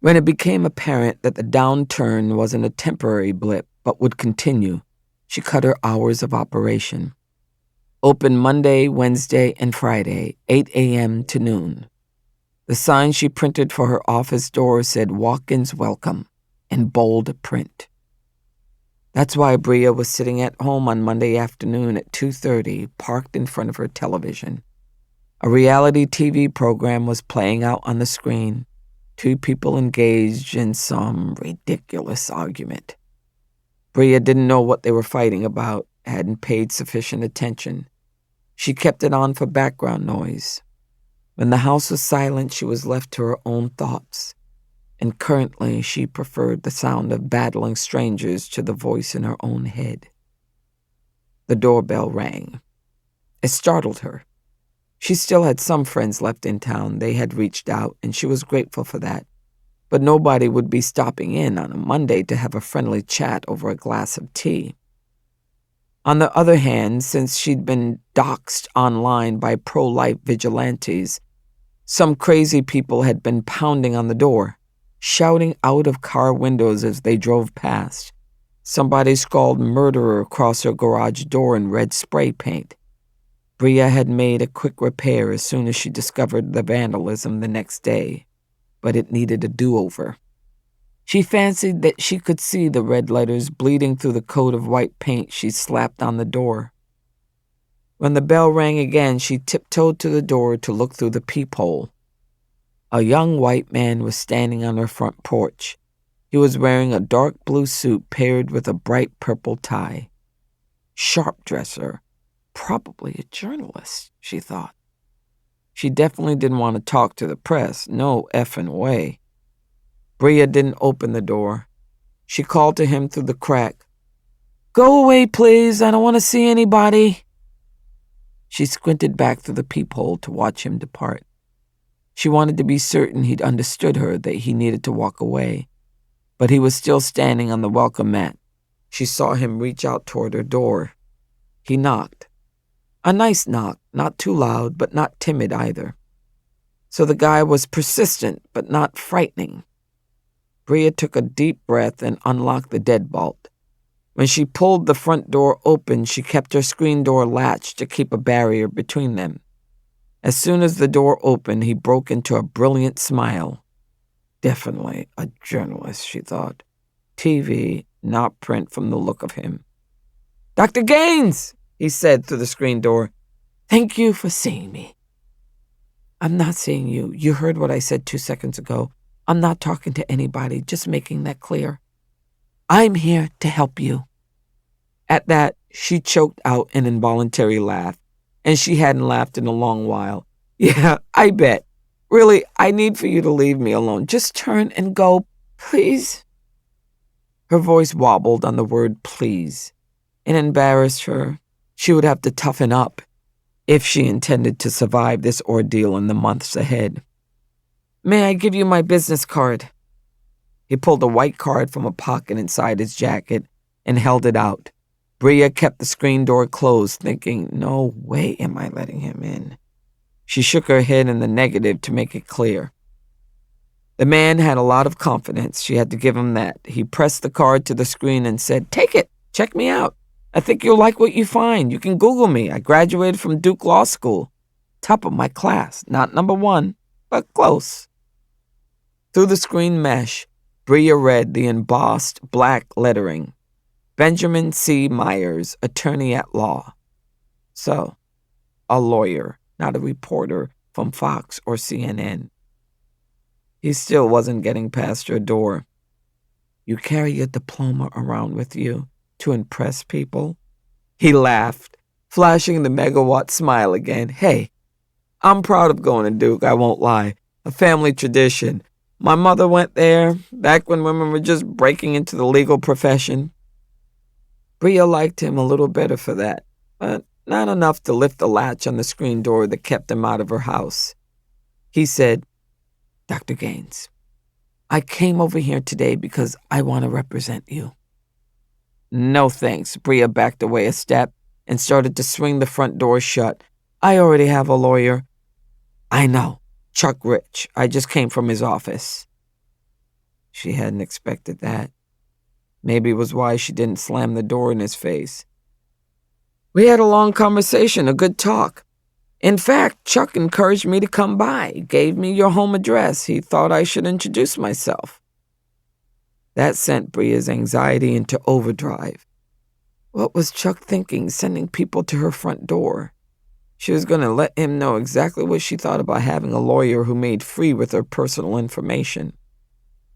When it became apparent that the downturn wasn't a temporary blip but would continue, she cut her hours of operation. Open Monday, Wednesday, and Friday, 8 a.m. to noon. The sign she printed for her office door said "Walk-ins welcome" in bold print. That's why Bria was sitting at home on Monday afternoon at 2:30, parked in front of her television. A reality TV program was playing out on the screen, two people engaged in some ridiculous argument. Bria didn't know what they were fighting about, hadn't paid sufficient attention. She kept it on for background noise. When the house was silent, she was left to her own thoughts, and currently she preferred the sound of battling strangers to the voice in her own head. The doorbell rang. It startled her. She still had some friends left in town. They had reached out, and she was grateful for that. But nobody would be stopping in on a Monday to have a friendly chat over a glass of tea. On the other hand, since she'd been doxxed online by pro-life vigilantes, some crazy people had been pounding on the door, shouting out of car windows as they drove past. Somebody scrawled "murderer" across her garage door in red spray paint. Bria had made a quick repair as soon as she discovered the vandalism the next day, but it needed a do-over. She fancied that she could see the red letters bleeding through the coat of white paint she slapped on the door. When the bell rang again, she tiptoed to the door to look through the peephole. A young white man was standing on her front porch. He was wearing a dark blue suit paired with a bright purple tie. Sharp dresser, probably a journalist, she thought. She definitely didn't want to talk to the press, no effing way. Bria didn't open the door. She called to him through the crack. "Go away, please. I don't want to see anybody." She squinted back through the peephole to watch him depart. She wanted to be certain he'd understood her, that he needed to walk away. But he was still standing on the welcome mat. She saw him reach out toward her door. He knocked. A nice knock, not too loud, but not timid either. So the guy was persistent, but not frightening. Bria took a deep breath and unlocked the deadbolt. When she pulled the front door open, she kept her screen door latched to keep a barrier between them. As soon as the door opened, he broke into a brilliant smile. Definitely a journalist, she thought. TV, not print from the look of him. "Dr. Gaines," he said through the screen door. "Thank you for seeing me." "I'm not seeing you. You heard what I said 2 seconds ago. I'm not talking to anybody, just making that clear. I'm here to help you." At that, she choked out an involuntary laugh, and she hadn't laughed in a long while. "Yeah, I bet. Really, I need for you to leave me alone. Just turn and go, please." Her voice wobbled on the word "please." It embarrassed her. She would have to toughen up if she intended to survive this ordeal in the months ahead. "May I give you my business card?" He pulled a white card from a pocket inside his jacket and held it out. Bria kept the screen door closed, thinking, no way am I letting him in. She shook her head in the negative to make it clear. The man had a lot of confidence. She had to give him that. He pressed the card to the screen and said, "Take it. Check me out. I think you'll like what you find. You can Google me. I graduated from Duke Law School. Top of my class. Not number one, but close." Through the screen mesh, Bria read the embossed black lettering. Benjamin C. Myers, attorney at law. So, a lawyer, not a reporter from Fox or CNN. He still wasn't getting past her door. "You carry your diploma around with you to impress people?" He laughed, flashing the megawatt smile again. "Hey, I'm proud of going to Duke, I won't lie. A family tradition. My mother went there back when women were just breaking into the legal profession." Bria liked him a little better for that, but not enough to lift the latch on the screen door that kept him out of her house. He said, "Dr. Gaines, I came over here today because I want to represent you." "No thanks." Bria backed away a step and started to swing the front door shut. "I already have a lawyer." "I know. Chuck Rich. I just came from his office." She hadn't expected that. Maybe it was why she didn't slam the door in his face. "We had a long conversation, a good talk. In fact, Chuck encouraged me to come by, gave me your home address. He thought I should introduce myself." That sent Bria's anxiety into overdrive. What was Chuck thinking, sending people to her front door? She was going to let him know exactly what she thought about having a lawyer who made free with her personal information.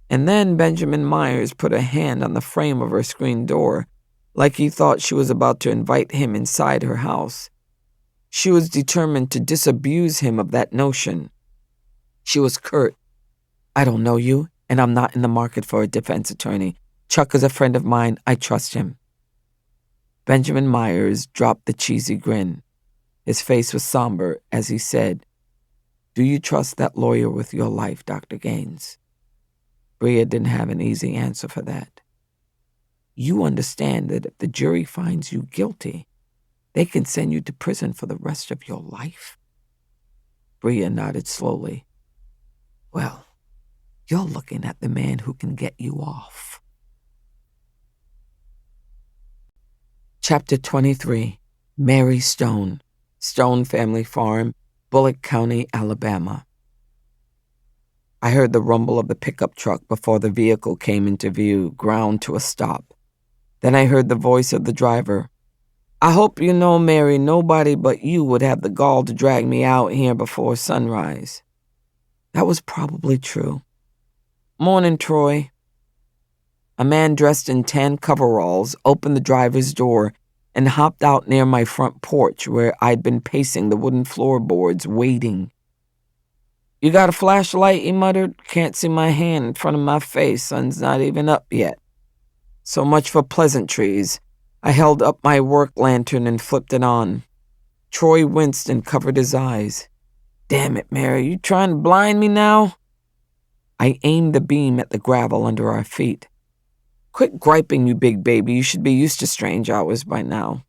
And then Benjamin Myers put a hand on the frame of her screen door, like he thought she was about to invite him inside her house. She was determined to disabuse him of that notion. She was curt. "I don't know you, and I'm not in the market for a defense attorney. Chuck is a friend of mine. I trust him." Benjamin Myers dropped the cheesy grin. His face was somber as he said, "Do you trust that lawyer with your life, Dr. Gaines?" Bria didn't have an easy answer for that. "You understand that if the jury finds you guilty, they can send you to prison for the rest of your life?" Bria nodded slowly. "Well, you're looking at the man who can get you off." Chapter 23. Mary Stone. Stone Family Farm, Bullock County, Alabama. I heard the rumble of the pickup truck before the vehicle came into view, ground to a stop. Then I heard the voice of the driver. "I hope you know, Mary, nobody but you would have the gall to drag me out here before sunrise." That was probably true. "Morning, Troy." A man dressed in tan coveralls opened the driver's door and hopped out near my front porch where I'd been pacing the wooden floorboards, waiting. "You got a flashlight?" he muttered. "Can't see my hand in front of my face. Sun's not even up yet." So much for pleasantries. I held up my work lantern and flipped it on. Troy winced and covered his eyes. "Damn it, Mary, you trying to blind me now?" I aimed the beam at the gravel under our feet. "Quit griping, you big baby. You should be used to strange hours by now."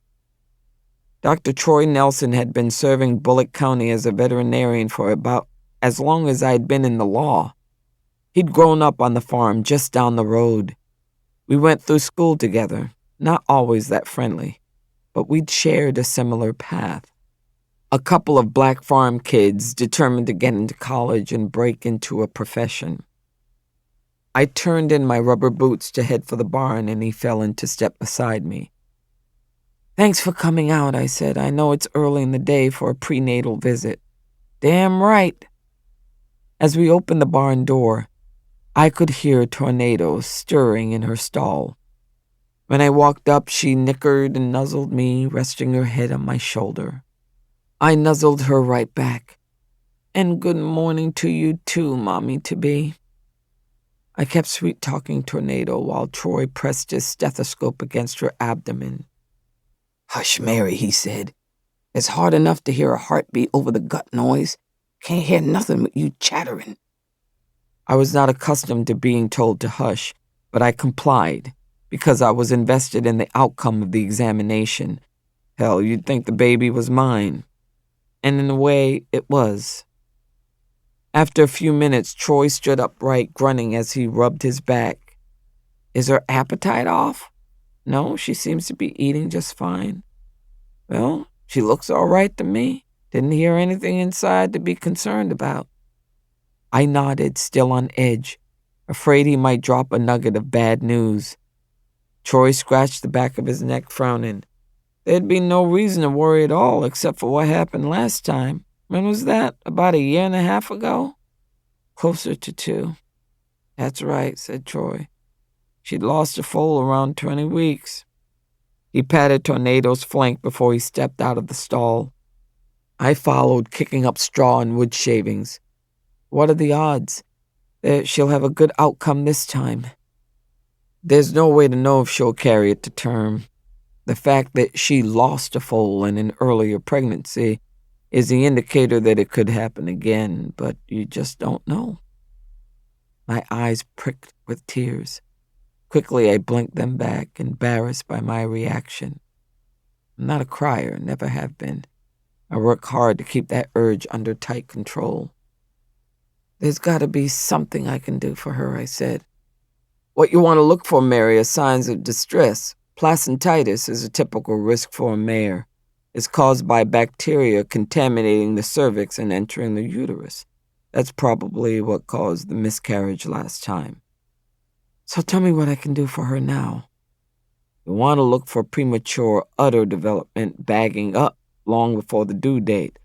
Dr. Troy Nelson had been serving Bullock County as a veterinarian for about as long as I'd been in the law. He'd grown up on the farm just down the road. We went through school together, not always that friendly, but we'd shared a similar path. A couple of black farm kids determined to get into college and break into a profession. I turned in my rubber boots to head for the barn, and he fell in to step beside me. "Thanks for coming out," I said. "I know it's early in the day for a prenatal visit." "Damn right." As we opened the barn door, I could hear tornadoes stirring in her stall. When I walked up, she nickered and nuzzled me, resting her head on my shoulder. I nuzzled her right back. "And good morning to you too, Mommy-to-be." I kept sweet-talking Tornado while Troy pressed his stethoscope against her abdomen. "Hush, Mary," he said. "It's hard enough to hear a heartbeat over the gut noise. Can't hear nothing with you chattering." I was not accustomed to being told to hush, but I complied because I was invested in the outcome of the examination. Hell, you'd think the baby was mine. And in a way, it was. After a few minutes, Troy stood upright, grunting as he rubbed his back. "Is her appetite off?" "No, she seems to be eating just fine." "Well, she looks all right to me. Didn't hear anything inside to be concerned about." I nodded, still on edge, afraid he might drop a nugget of bad news. Troy scratched the back of his neck, frowning. "There'd be no reason to worry at all, except for what happened last time. When was that? About a year and a half ago?" "Closer to 2. "That's right," said Troy. "She'd lost a foal around 20 weeks. He patted Tornado's flank before he stepped out of the stall. I followed, kicking up straw and wood shavings. "What are the odds that she'll have a good outcome this time?" "There's no way to know if she'll carry it to term. The fact that she lost a foal in an earlier pregnancy is the indicator that it could happen again, but you just don't know." My eyes pricked with tears. Quickly, I blinked them back, embarrassed by my reaction. I'm not a crier, never have been. I work hard to keep that urge under tight control. There's got to be something I can do for her, I said. What you want to look for, Mary, are signs of distress. Placentitis is a typical risk for a mare. It's caused by bacteria contaminating the cervix and entering the uterus. That's probably what caused the miscarriage last time. So tell me what I can do for her now. You want to look for premature udder development bagging up long before the due date.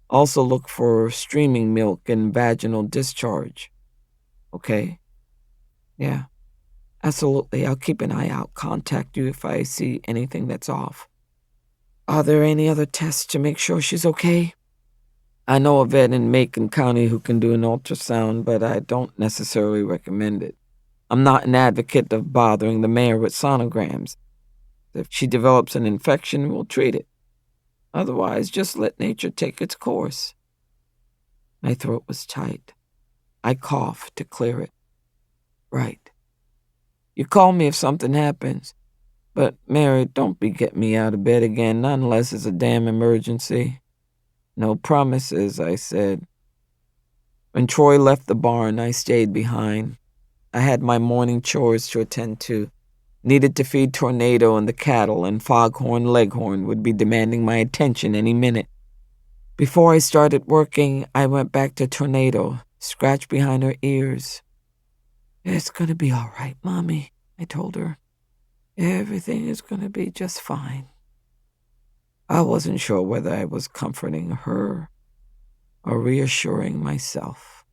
Also look for streaming milk and vaginal discharge. Okay? Yeah. Absolutely, I'll keep an eye out, contact you if I see anything that's off. Are there any other tests to make sure she's okay? I know a vet in Macon County who can do an ultrasound, but I don't necessarily recommend it. I'm not an advocate of bothering the mare with sonograms. If she develops an infection, we'll treat it. Otherwise, just let nature take its course. My throat was tight. I coughed to clear it. Right. You call me if something happens. But, Mary, don't be getting me out of bed again, not unless it's a damn emergency. No promises, I said. When Troy left the barn, I stayed behind. I had my morning chores to attend to. Needed to feed Tornado and the cattle, and Foghorn Leghorn would be demanding my attention any minute. Before I started working, I went back to Tornado, scratched behind her ears. It's going to be all right, Mommy, I told her. Everything is going to be just fine. I wasn't sure whether I was comforting her or reassuring myself.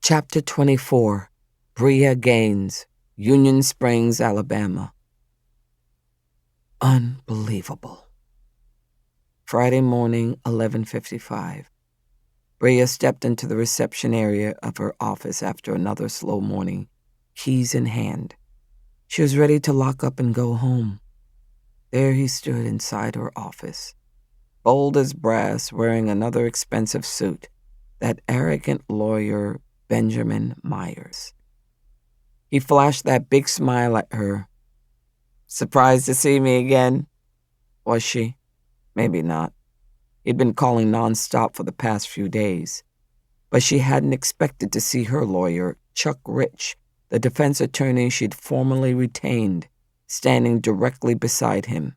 Chapter 24, Bria Gaines, Union Springs, Alabama. Unbelievable. Friday morning, 11:55. Bria stepped into the reception area of her office after another slow morning, keys in hand. She was ready to lock up and go home. There he stood inside her office, bold as brass, wearing another expensive suit, that arrogant lawyer, Benjamin Myers. He flashed that big smile at her. Surprised to see me again? Was she? Maybe not. He'd been calling nonstop for the past few days. But she hadn't expected to see her lawyer, Chuck Rich, the defense attorney she'd formerly retained, standing directly beside him.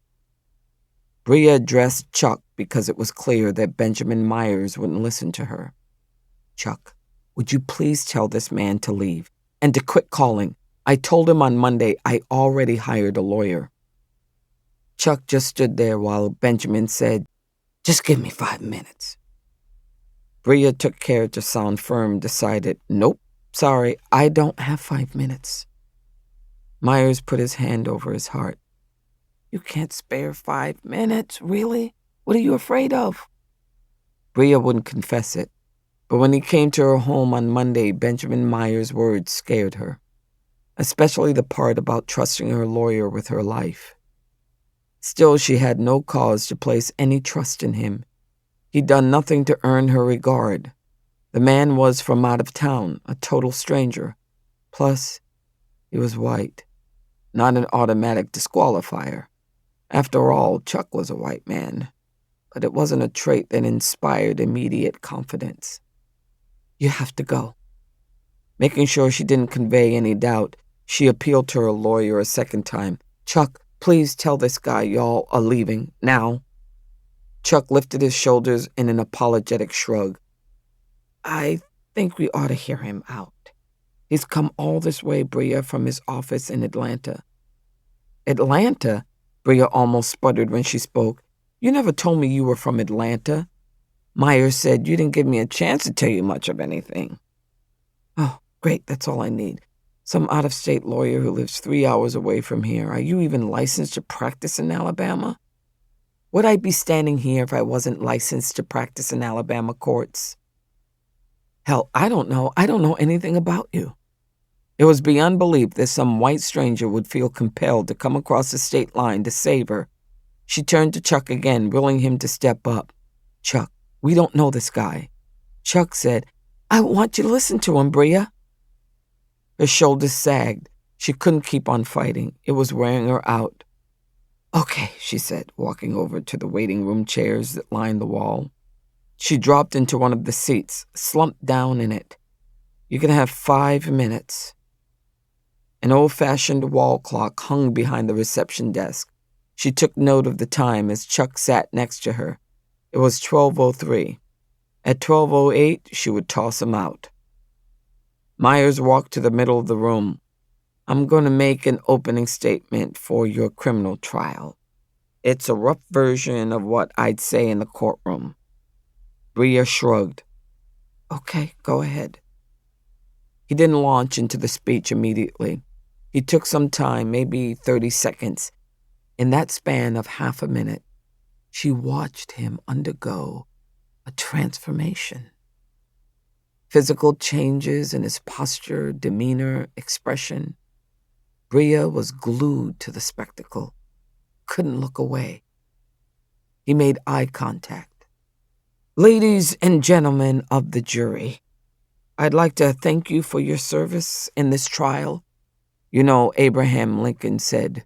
Bria addressed Chuck because it was clear that Benjamin Myers wouldn't listen to her. Chuck, would you please tell this man to leave and to quit calling? I told him on Monday I already hired a lawyer. Chuck just stood there while Benjamin said, just give me 5 minutes. Bria took care to sound firm, decided, nope, sorry, I don't have 5 minutes. Myers put his hand over his heart. You can't spare 5 minutes, really? What are you afraid of? Bria wouldn't confess it, but when he came to her home on Monday, Benjamin Myers' words scared her, especially the part about trusting her lawyer with her life. Still, she had no cause to place any trust in him. He'd done nothing to earn her regard. The man was from out of town, a total stranger. Plus, he was white, not an automatic disqualifier. After all, Chuck was a white man, but it wasn't a trait that inspired immediate confidence. You have to go. Making sure she didn't convey any doubt, she appealed to her lawyer a second time. Chuck, please tell this guy y'all are leaving, now. Chuck lifted his shoulders in an apologetic shrug. I think we ought to hear him out. He's come all this way, Bria, from his office in Atlanta. Atlanta? Bria almost sputtered when she spoke. You never told me you were from Atlanta. Myers said you didn't give me a chance to tell you much of anything. Oh, great, that's all I need. Some out-of-state lawyer who lives 3 hours away from here. Are you even licensed to practice in Alabama? Would I be standing here if I wasn't licensed to practice in Alabama courts? Hell, I don't know. I don't know anything about you. It was beyond belief that some white stranger would feel compelled to come across the state line to save her. She turned to Chuck again, willing him to step up. Chuck, we don't know this guy. Chuck said, I want you to listen to him, Bria. Her shoulders sagged. She couldn't keep on fighting. It was wearing her out. Okay, she said, walking over to the waiting room chairs that lined the wall. She dropped into one of the seats, slumped down in it. You can have 5 minutes. An old-fashioned wall clock hung behind the reception desk. She took note of the time as Chuck sat next to her. It was 12:03. At 12:08, she would toss him out. Myers walked to the middle of the room. I'm going to make an opening statement for your criminal trial. It's a rough version of what I'd say in the courtroom. Bria shrugged. Okay, go ahead. He didn't launch into the speech immediately. He took some time, maybe 30 seconds. In that span of half a minute, she watched him undergo a transformation. Physical changes in his posture, demeanor, expression. Bria was glued to the spectacle, couldn't look away. He made eye contact. Ladies and gentlemen of the jury, I'd like to thank you for your service in this trial. You know, Abraham Lincoln said,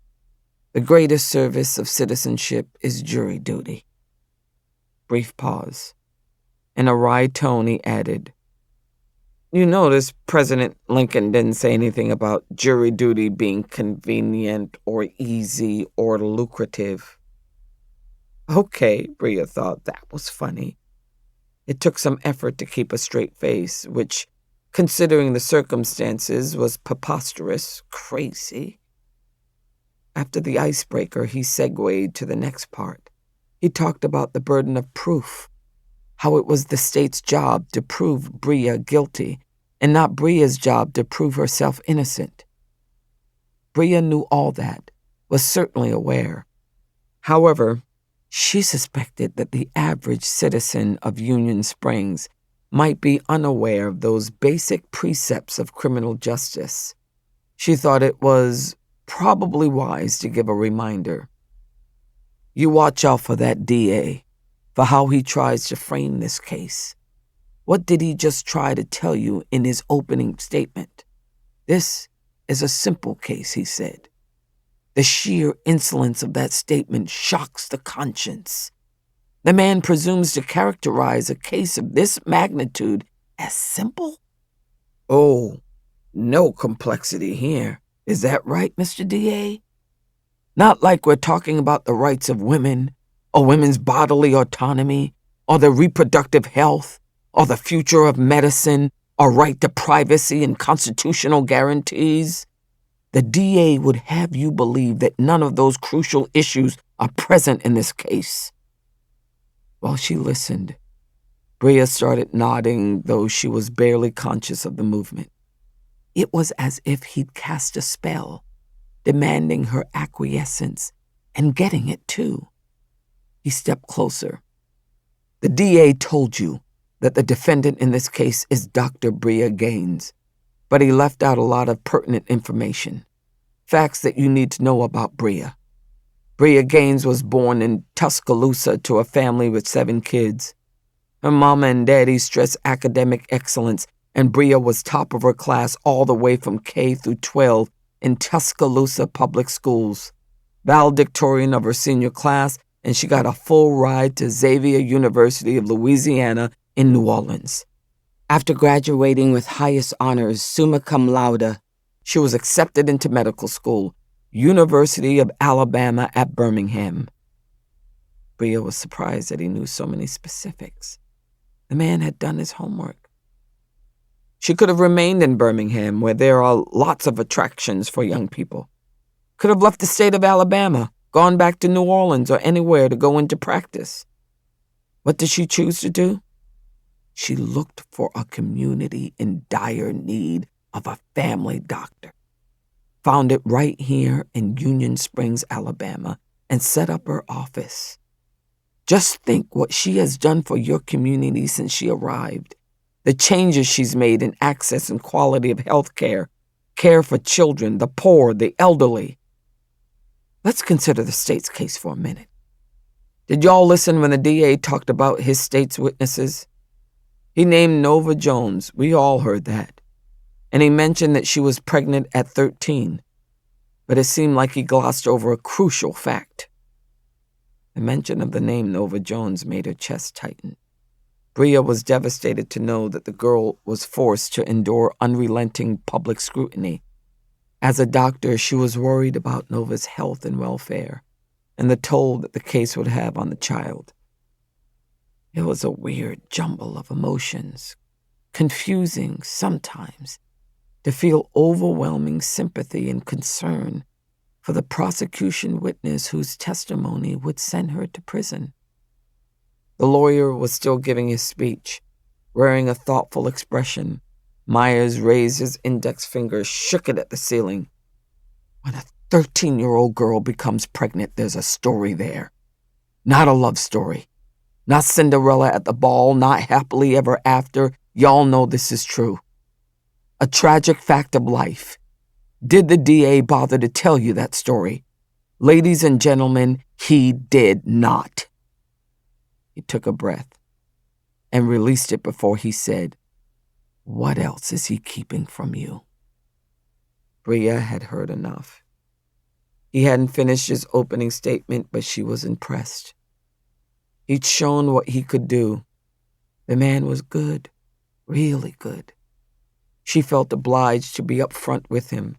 the greatest service of citizenship is jury duty. Brief pause. In a wry tone, he added, you notice President Lincoln didn't say anything about jury duty being convenient or easy or lucrative. Okay, Bria thought that was funny. It took some effort to keep a straight face, which, considering the circumstances, was preposterous, crazy. After the icebreaker, he segued to the next part. He talked about the burden of proof, how it was the state's job to prove Bria guilty, and not Bria's job to prove herself innocent. Bria knew all that, was certainly aware. However, she suspected that the average citizen of Union Springs might be unaware of those basic precepts of criminal justice. She thought it was probably wise to give a reminder. You watch out for that DA, for how he tries to frame this case. What did he just try to tell you in his opening statement? This is a simple case, he said. The sheer insolence of that statement shocks the conscience. The man presumes to characterize a case of this magnitude as simple? Oh, no complexity here. Is that right, Mr. DA? Not like we're talking about the rights of women, or women's bodily autonomy, or their reproductive health, or the future of medicine, or right to privacy and constitutional guarantees. The DA would have you believe that none of those crucial issues are present in this case. While she listened, Bria started nodding, though she was barely conscious of the movement. It was as if he'd cast a spell, demanding her acquiescence, and getting it too. He stepped closer. The DA told you that the defendant in this case is Dr. Bria Gaines, but he left out a lot of pertinent information, facts that you need to know about Bria. Bria Gaines was born in Tuscaloosa to a family with 7 kids. Her mama and daddy stressed academic excellence, and Bria was top of her class all the way from K through 12 in Tuscaloosa public schools, valedictorian of her senior class, and she got a full ride to Xavier University of Louisiana in New Orleans. After graduating with highest honors, summa cum laude, she was accepted into medical school, University of Alabama at Birmingham. Bria was surprised that he knew so many specifics. The man had done his homework. She could have remained in Birmingham, where there are lots of attractions for young people. Could have left the state of Alabama, gone back to New Orleans or anywhere to go into practice. What did she choose to do? She looked for a community in dire need of a family doctor, found it right here in Union Springs, Alabama, and set up her office. Just think what she has done for your community since she arrived, the changes she's made in access and quality of health care for children, the poor, the elderly. Let's consider the state's case for a minute. Did y'all listen when the DA talked about his state's witnesses? He named Nova Jones. We all heard that. And he mentioned that she was pregnant at 13. But it seemed like he glossed over a crucial fact. The mention of the name Nova Jones made her chest tighten. Bria was devastated to know that the girl was forced to endure unrelenting public scrutiny. As a doctor, she was worried about Nova's health and welfare, and the toll that the case would have on the child. It was a weird jumble of emotions, confusing sometimes, to feel overwhelming sympathy and concern for the prosecution witness whose testimony would send her to prison. The lawyer was still giving his speech, wearing a thoughtful expression. Myers raised his index finger, shook it at the ceiling. When a 13-year-old girl becomes pregnant, there's a story there. Not a love story. Not Cinderella at the ball, not happily ever after. Y'all know this is true. A tragic fact of life. Did the DA bother to tell you that story? Ladies and gentlemen, he did not. He took a breath and released it before he said, "What else is he keeping from you?" Bria had heard enough. He hadn't finished his opening statement, but she was impressed. He'd shown what he could do. The man was good, really good. She felt obliged to be upfront with him.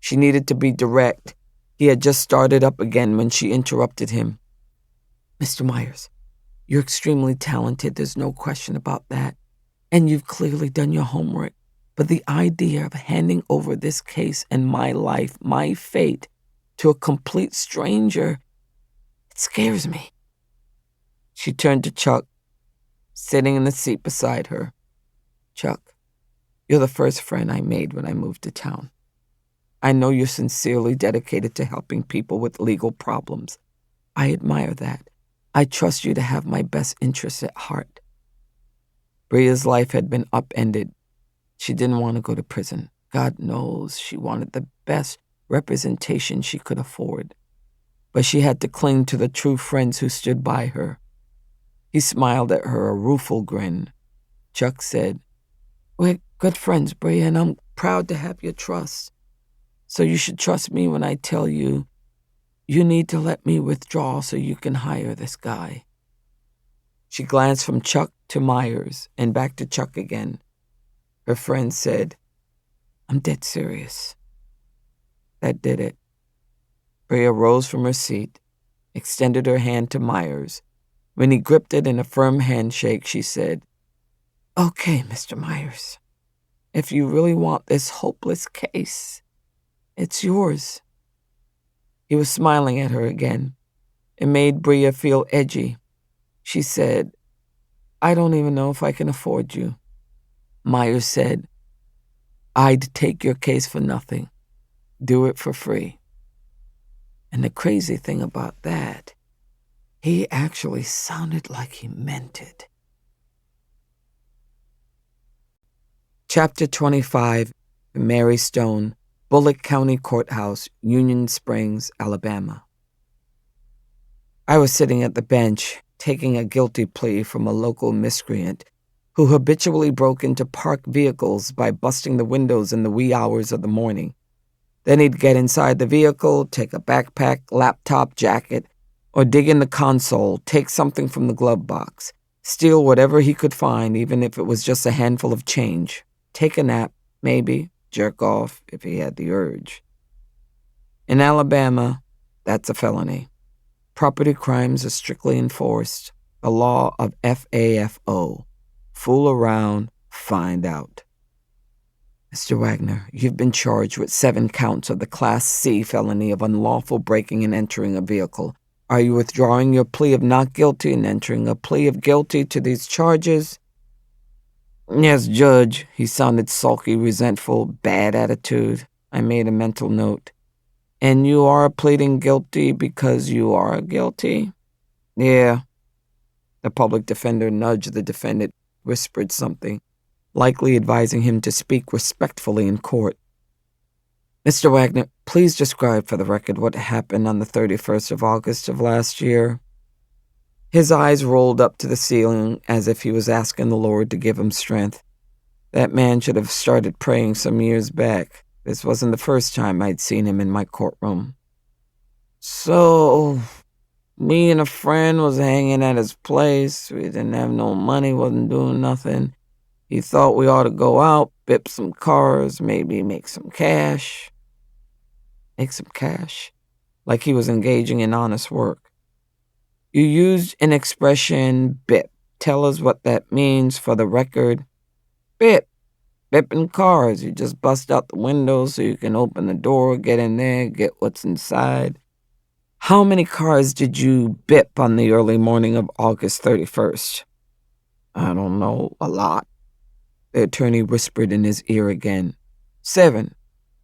She needed to be direct. He had just started up again when she interrupted him. "Mr. Myers, you're extremely talented, there's no question about that. And you've clearly done your homework. But the idea of handing over this case and my life, my fate, to a complete stranger, it scares me." She turned to Chuck, sitting in the seat beside her. "Chuck, you're the first friend I made when I moved to town. I know you're sincerely dedicated to helping people with legal problems. I admire that. I trust you to have my best interests at heart." Bria's life had been upended. She didn't want to go to prison. God knows she wanted the best representation she could afford. But she had to cling to the true friends who stood by her. He smiled at her, a rueful grin. Chuck said, "We're good friends, Bria, and I'm proud to have your trust. So you should trust me when I tell you you need to let me withdraw so you can hire this guy." She glanced from Chuck to Myers and back to Chuck again. Her friend said, "I'm dead serious." That did it. Bria rose from her seat, extended her hand to Myers. When he gripped it in a firm handshake, she said, "Okay, Mr. Myers, if you really want this hopeless case, it's yours." He was smiling at her again. It made Bria feel edgy. She said, "I don't even know if I can afford you." Myers said, "I'd take your case for nothing. Do it for free." And the crazy thing about that, he actually sounded like he meant it. Chapter 25, Mary Stone, Bullock County Courthouse, Union Springs, Alabama. I was sitting at the bench, taking a guilty plea from a local miscreant who habitually broke into parked vehicles by busting the windows in the wee hours of the morning. Then he'd get inside the vehicle, take a backpack, laptop, jacket, or dig in the console, take something from the glove box, steal whatever he could find, even if it was just a handful of change, take a nap, maybe, jerk off if he had the urge. In Alabama, that's a felony. Property crimes are strictly enforced, a law of FAFO. Fool around, find out. Mr. Wagner, you've been charged with 7 counts of the Class C felony of unlawful breaking and entering a vehicle. Are you withdrawing your plea of not guilty and entering a plea of guilty to these charges? Yes, Judge. He sounded sulky, resentful, bad attitude. I made a mental note. And you are pleading guilty because you are guilty? Yeah. The public defender nudged the defendant, whispered something, likely advising him to speak respectfully in court. Mr. Wagner, please describe for the record what happened on the 31st of August of last year. His eyes rolled up to the ceiling as if he was asking the Lord to give him strength. That man should have started praying some years back. This wasn't the first time I'd seen him in my courtroom. So, me and a friend was hanging at his place. We didn't have no money, wasn't doing nothing. He thought we ought to go out, bip some cars, maybe make some cash. Make some cash? Like he was engaging in honest work. You used an expression, bip. Tell us what that means for the record. Bip. Bipping cars. You just bust out the window so you can open the door, get in there, get what's inside. How many cars did you bip on the early morning of August 31st? I don't know, a lot. The attorney whispered in his ear again. 7.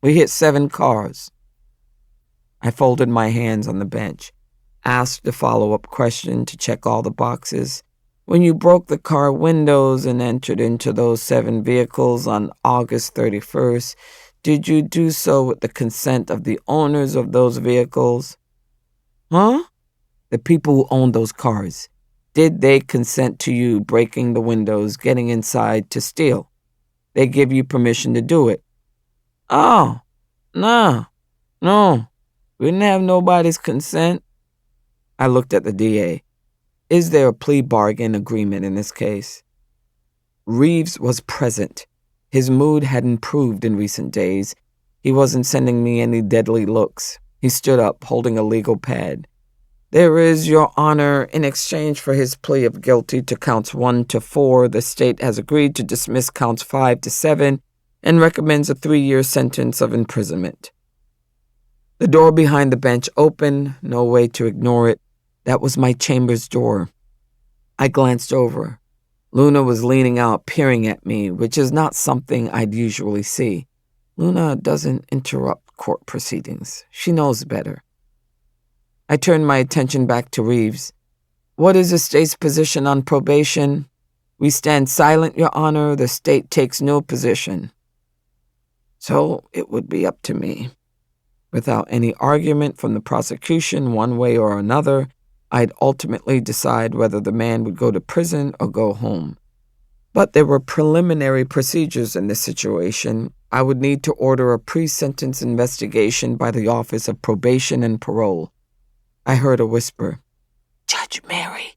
We hit 7 cars. I folded my hands on the bench, asked a follow-up question to check all the boxes. When you broke the car windows and entered into those 7 vehicles on August 31st, did you do so with the consent of the owners of those vehicles? Huh? The people who owned those cars. Did they consent to you breaking the windows, getting inside to steal? They give you permission to do it. Oh, no. We didn't have nobody's consent. I looked at the DA. Is there a plea bargain agreement in this case? Reeves was present. His mood had improved in recent days. He wasn't sending me any deadly looks. He stood up, holding a legal pad. There is, Your Honor, in exchange for his plea of guilty to counts 1 to 4, the state has agreed to dismiss counts 5 to 7 and recommends a 3-year sentence of imprisonment. The door behind the bench opened, no way to ignore it. That was my chamber's door. I glanced over. Luna was leaning out, peering at me, which is not something I'd usually see. Luna doesn't interrupt court proceedings. She knows better. I turned my attention back to Reeves. What is the state's position on probation? We stand silent, Your Honor. The state takes no position. So it would be up to me. Without any argument from the prosecution one way or another, I'd ultimately decide whether the man would go to prison or go home. But there were preliminary procedures in this situation. I would need to order a pre-sentence investigation by the Office of Probation and Parole. I heard a whisper. Judge Mary.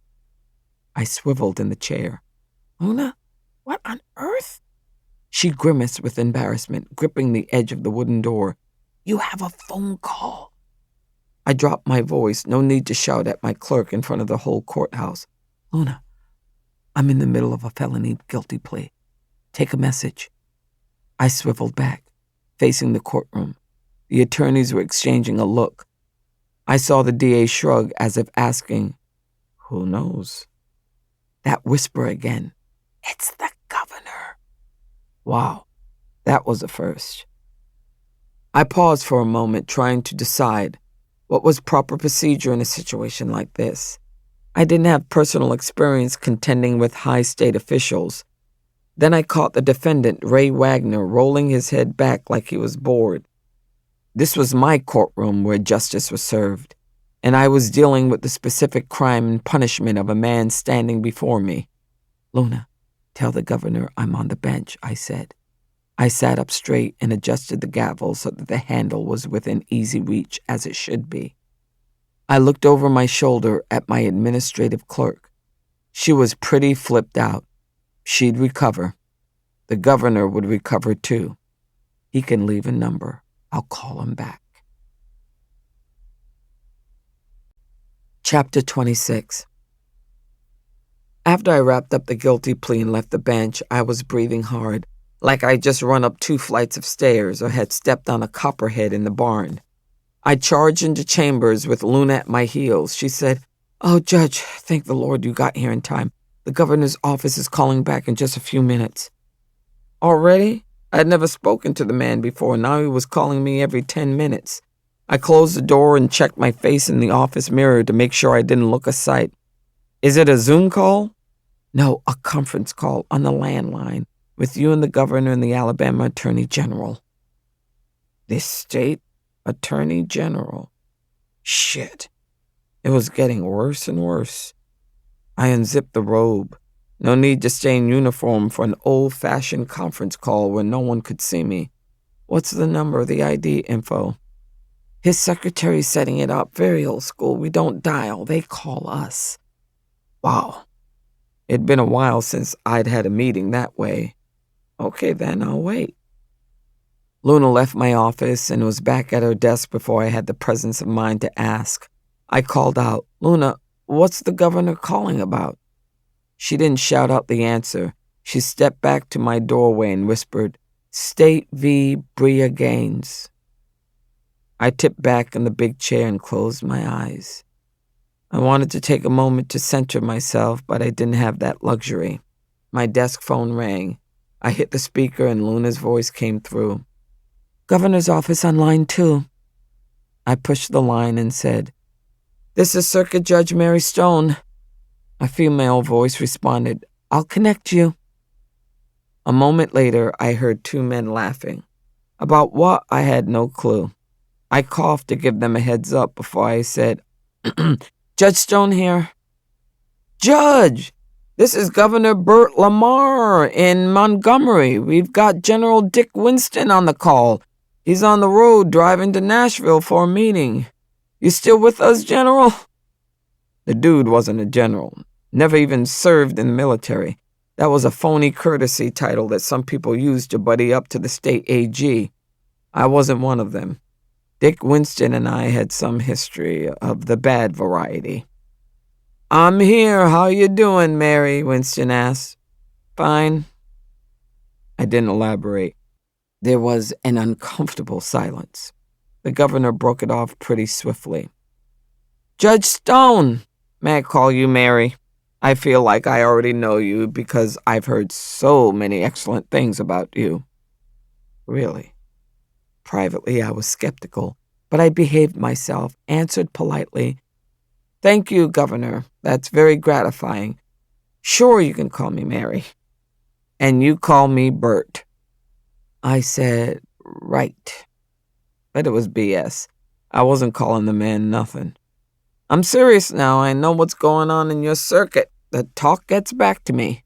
I swiveled in the chair. Luna, what on earth? She grimaced with embarrassment, gripping the edge of the wooden door. You have a phone call. I dropped my voice, no need to shout at my clerk in front of the whole courthouse. Luna, I'm in the middle of a felony guilty plea. Take a message. I swiveled back, facing the courtroom. The attorneys were exchanging a look. I saw the DA shrug as if asking, who knows? That whisper again. It's the governor. Wow, that was a first. I paused for a moment, trying to decide what was proper procedure in a situation like this. I didn't have personal experience contending with high state officials. Then I caught the defendant, Ray Wagner, rolling his head back like he was bored. This was my courtroom where justice was served, and I was dealing with the specific crime and punishment of a man standing before me. Luna, tell the governor I'm on the bench, I said. I sat up straight and adjusted the gavel so that the handle was within easy reach, as it should be. I looked over my shoulder at my administrative clerk. She was pretty flipped out. She'd recover. The governor would recover too. He can leave a number. I'll call him back. Chapter 26. After I wrapped up the guilty plea and left the bench, I was breathing hard, like I'd just run up 2 flights of stairs or had stepped on a copperhead in the barn. I charged into chambers with Luna at my heels. She said, Oh, Judge, thank the Lord you got here in time. The governor's office is calling back in just a few minutes. Already? I had never spoken to the man before. Now he was calling me every 10 minutes. I closed the door and checked my face in the office mirror to make sure I didn't look a sight. Is it a Zoom call? No, a conference call on the landline with you and the governor and the Alabama Attorney General. The state Attorney General. Shit. It was getting worse and worse. I unzipped the robe. No need to stay in uniform for an old-fashioned conference call where no one could see me. What's the number of the ID info? His secretary's setting it up. Very old school. We don't dial. They call us. Wow. It'd been a while since I'd had a meeting that way. Okay, then I'll wait. Luna left my office and was back at her desk before I had the presence of mind to ask. I called out, "Luna, what's the governor calling about?" She didn't shout out the answer. She stepped back to my doorway and whispered, "State v. Bria Gaines." I tipped back in the big chair and closed my eyes. I wanted to take a moment to center myself, but I didn't have that luxury. My desk phone rang. I hit the speaker and Luna's voice came through. "Governor's office on line 2. I pushed the line and said, "This is Circuit Judge Mary Stone." A female voice responded, "I'll connect you." A moment later, I heard 2 men laughing. About what, I had no clue. I coughed to give them a heads up before I said, "Judge Stone here." "Judge, this is Governor Burt Lamar in Montgomery. We've got General Dick Winston on the call. He's on the road driving to Nashville for a meeting. You still with us, General?" The dude wasn't a general. Never even served in the military. That was a phony courtesy title that some people used to buddy up to the state AG. I wasn't one of them. Dick Winston and I had some history of the bad variety. "I'm here. How you doing, Mary?" Winston asked. "Fine." I didn't elaborate. There was an uncomfortable silence. The governor broke it off pretty swiftly. "Judge Stone, may I call you Mary? I feel like I already know you because I've heard so many excellent things about you." Really? Privately, I was skeptical, but I behaved myself, answered politely, "Thank you, Governor. That's very gratifying. Sure, you can call me Mary. And you call me Bert." I said, "Right." But it was BS. I wasn't calling the man nothing. "I'm serious now. I know what's going on in your circuit. The talk gets back to me.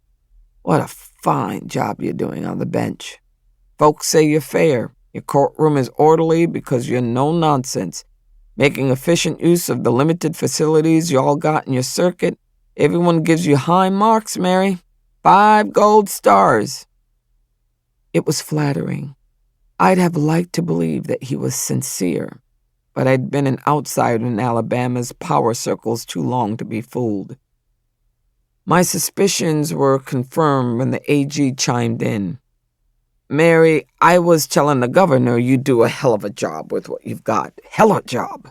What a fine job you're doing on the bench. Folks say you're fair. Your courtroom is orderly because you're no nonsense. Making efficient use of the limited facilities you all got in your circuit. Everyone gives you high marks, Mary. 5 gold stars. It was flattering. I'd have liked to believe that he was sincere, but I'd been an outsider in Alabama's power circles too long to be fooled. My suspicions were confirmed when the AG chimed in. "Mary, I was telling the governor you do a hell of a job with what you've got. Hell of a job.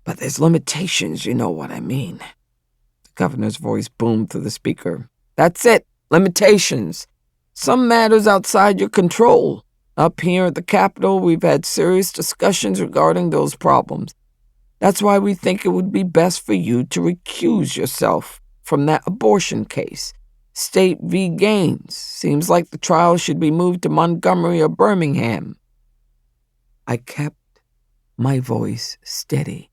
But there's limitations, you know what I mean." The governor's voice boomed through the speaker. "That's it. Limitations. Some matters outside your control. Up here at the Capitol, we've had serious discussions regarding those problems. That's why we think it would be best for you to recuse yourself from that abortion case. State v. Gaines. Seems like the trial should be moved to Montgomery or Birmingham." I kept my voice steady.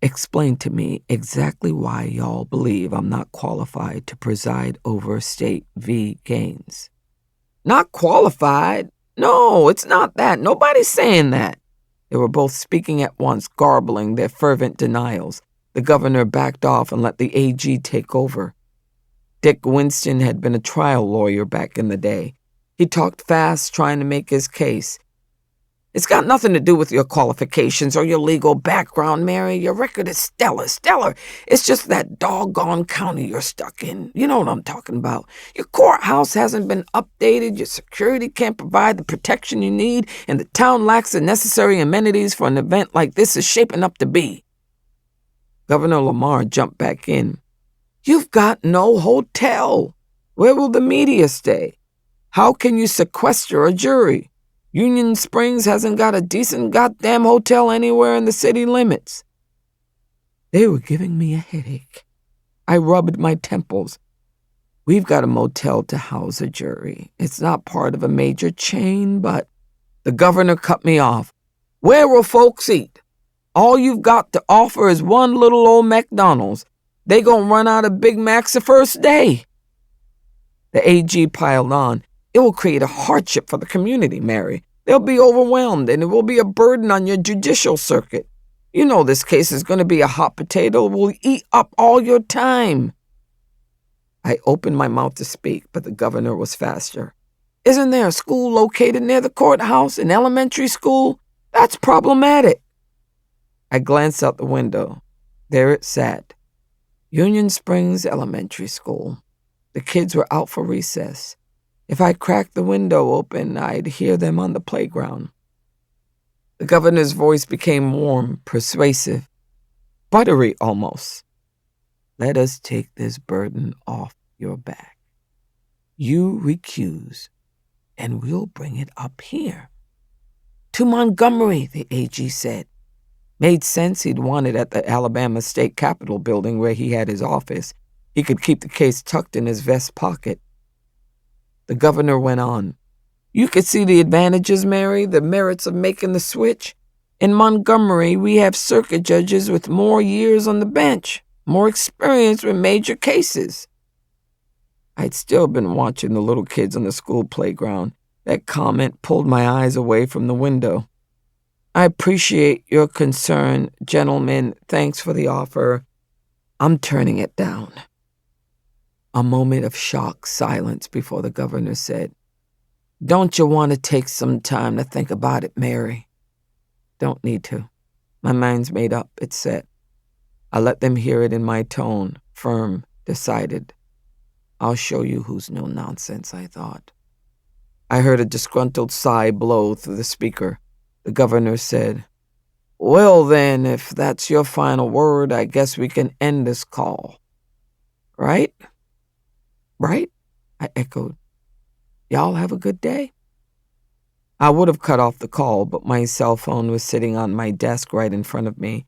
"Explain to me exactly why y'all believe I'm not qualified to preside over State v. Gaines." "Not qualified? No, it's not that. Nobody's saying that." They were both speaking at once, garbling their fervent denials. The governor backed off and let the AG take over. Dick Winston had been a trial lawyer back in the day. He talked fast, trying to make his case. "It's got nothing to do with your qualifications or your legal background, Mary. Your record is stellar. It's just that doggone county you're stuck in. You know what I'm talking about. Your courthouse hasn't been updated, your security can't provide the protection you need, and the town lacks the necessary amenities for an event like this is shaping up to be." Governor Lamar jumped back in. "You've got no hotel. Where will the media stay? How can you sequester a jury? Union Springs hasn't got a decent goddamn hotel anywhere in the city limits." They were giving me a headache. I rubbed my temples. "We've got a motel to house a jury. It's not part of a major chain, but..." The governor cut me off. "Where will folks eat? All you've got to offer is one little old McDonald's. They gonna run out of Big Macs the first day. The AG piled on. It will create a hardship for the community, Mary. They'll be overwhelmed, and it will be a burden on your judicial circuit. You know this case is going to be a hot potato. It will eat up all your time. I opened my mouth to speak, but the governor was faster. Isn't there a school located near the courthouse, an elementary school? That's problematic. I glanced out the window. There it sat. Union Springs Elementary School. The kids were out for recess. If I cracked the window open, I'd hear them on the playground. The governor's voice became warm, persuasive, buttery almost. Let us take this burden off your back. You recuse, and we'll bring it up here. To Montgomery, the AG said. Made sense he'd want it at the Alabama State Capitol building where he had his office. He could keep the case tucked in his vest pocket. The governor went on. You could see the advantages, Mary, the merits of making the switch. In Montgomery, we have circuit judges with more years on the bench, more experience with major cases. I'd still been watching the little kids on the school playground. That comment pulled my eyes away from the window. I appreciate your concern, gentlemen. Thanks for the offer. I'm turning it down. A moment of shocked silence before the governor said, Don't you want to take some time to think about it, Mary? Don't need to. My mind's made up, it's set. I let them hear it in my tone, firm, decided. I'll show you who's no nonsense, I thought. I heard a disgruntled sigh blow through the speaker. The governor said, Well then, if that's your final word, I guess we can end this call. Right? Right? I echoed. Y'all have a good day? I would have cut off the call, but my cell phone was sitting on my desk right in front of me.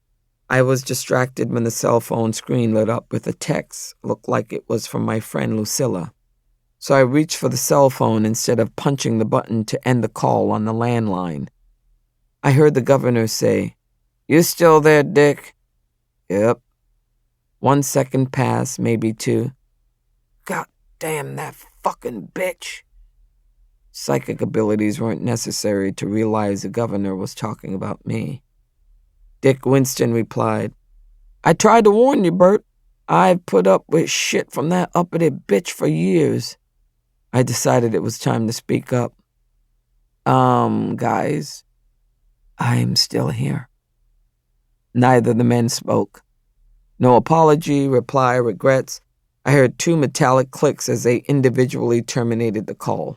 I was distracted when the cell phone screen lit up with a text. Looked like it was from my friend Lucilla. So I reached for the cell phone instead of punching the button to end the call on the landline. I heard the governor say, You still there, Dick? Yep. 1 second passed, maybe 2. God damn that fucking bitch. Psychic abilities weren't necessary to realize the governor was talking about me. Dick Winston replied, I tried to warn you, Bert. I've put up with shit from that uppity bitch for years. I decided it was time to speak up. Guys, I'm still here. Neither of the men spoke. No apology, reply, regrets. I heard 2 metallic clicks as they individually terminated the call.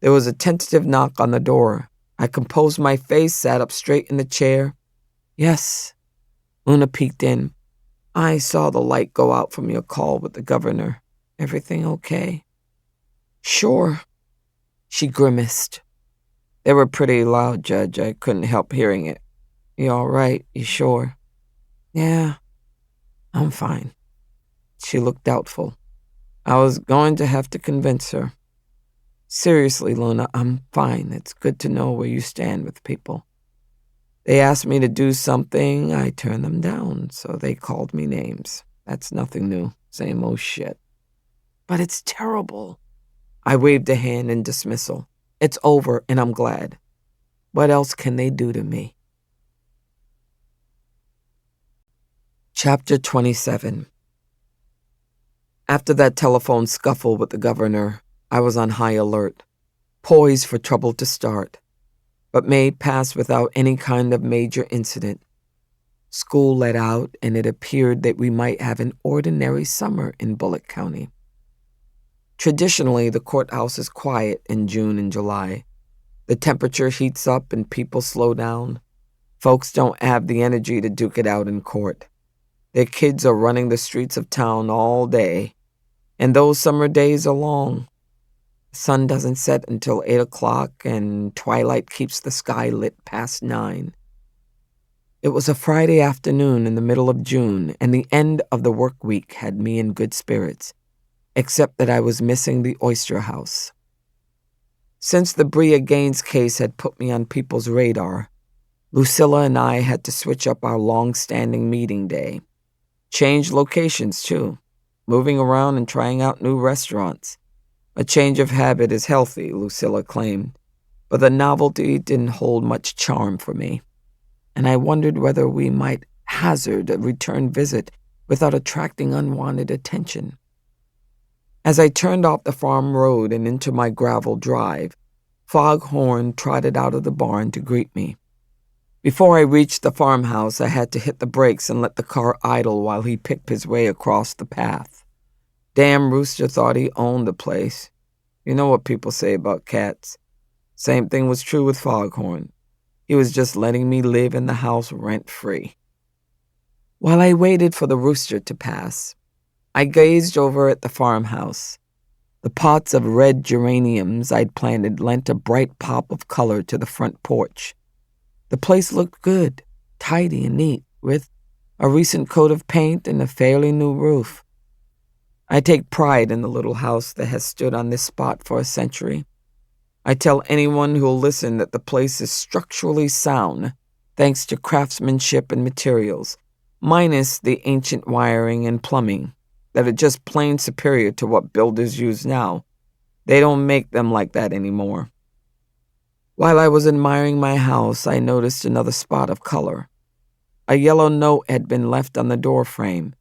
There was a tentative knock on the door. I composed my face, sat up straight in the chair. Yes. Una peeked in. I saw the light go out from your call with the governor. Everything okay? Sure. She grimaced. They were pretty loud, Judge. I couldn't help hearing it. You all right? You sure? Yeah, I'm fine. She looked doubtful. I was going to have to convince her. Seriously, Luna, I'm fine. It's good to know where you stand with people. They asked me to do something, I turned them down, so they called me names. That's nothing new. Same old shit. But it's terrible. I waved a hand in dismissal. It's over, and I'm glad. What else can they do to me? Chapter 27. After that telephone scuffle with the governor, I was on high alert, poised for trouble to start, but may pass without any kind of major incident. School let out, and it appeared that we might have an ordinary summer in Bullitt County. Traditionally, the courthouse is quiet in June and July. The temperature heats up and people slow down. Folks don't have the energy to duke it out in court. Their kids are running the streets of town all day, and those summer days are long. The sun doesn't set until 8 o'clock, and twilight keeps the sky lit past 9. It was a Friday afternoon in the middle of June, and the end of the work week had me in good spirits, except that I was missing the Oyster House. Since the Bria Gaines case had put me on people's radar, Lucilla and I had to switch up our long-standing meeting day. Changed locations, too, moving around and trying out new restaurants. A change of habit is healthy, Lucilla claimed, but the novelty didn't hold much charm for me, and I wondered whether we might hazard a return visit without attracting unwanted attention. As I turned off the farm road and into my gravel drive, Foghorn trotted out of the barn to greet me. Before I reached the farmhouse, I had to hit the brakes and let the car idle while he picked his way across the path. Damn rooster thought he owned the place. You know what people say about cats. Same thing was true with Foghorn. He was just letting me live in the house rent-free. While I waited for the rooster to pass, I gazed over at the farmhouse. The pots of red geraniums I'd planted lent a bright pop of color to the front porch. The place looked good, tidy and neat, with a recent coat of paint and a fairly new roof. I take pride in the little house that has stood on this spot for a century. I tell anyone who'll listen that the place is structurally sound, thanks to craftsmanship and materials, minus the ancient wiring and plumbing, that are just plain superior to what builders use now. They don't make them like that anymore. While I was admiring my house, I noticed another spot of color. A yellow note had been left on the doorframe.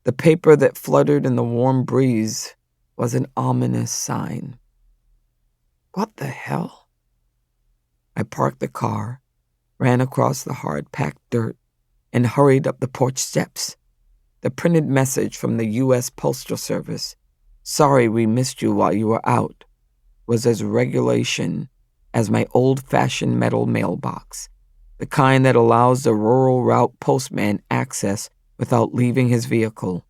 The paper that fluttered in the warm breeze was an ominous sign. What the hell? I parked the car, ran across the hard-packed dirt, and hurried up the porch steps. The printed message from the U.S. Postal Service, "Sorry we missed you while you were out," was as regulation as my old-fashioned metal mailbox, the kind that allows the rural route postman access without leaving his vehicle.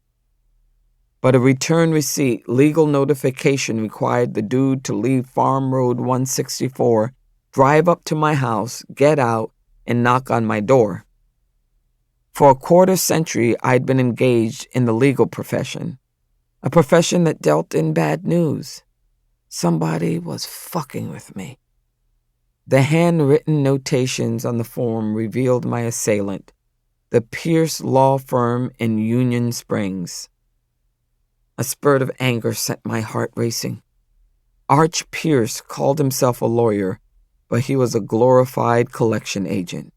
But a return receipt legal notification required the dude to leave Farm Road 164, drive up to my house, get out, and knock on my door. For a quarter century, I'd been engaged in the legal profession, a profession that dealt in bad news. Somebody was fucking with me. The handwritten notations on the form revealed my assailant, the Pierce Law Firm in Union Springs. A spurt of anger sent my heart racing. Arch Pierce called himself a lawyer, but he was a glorified collection agent,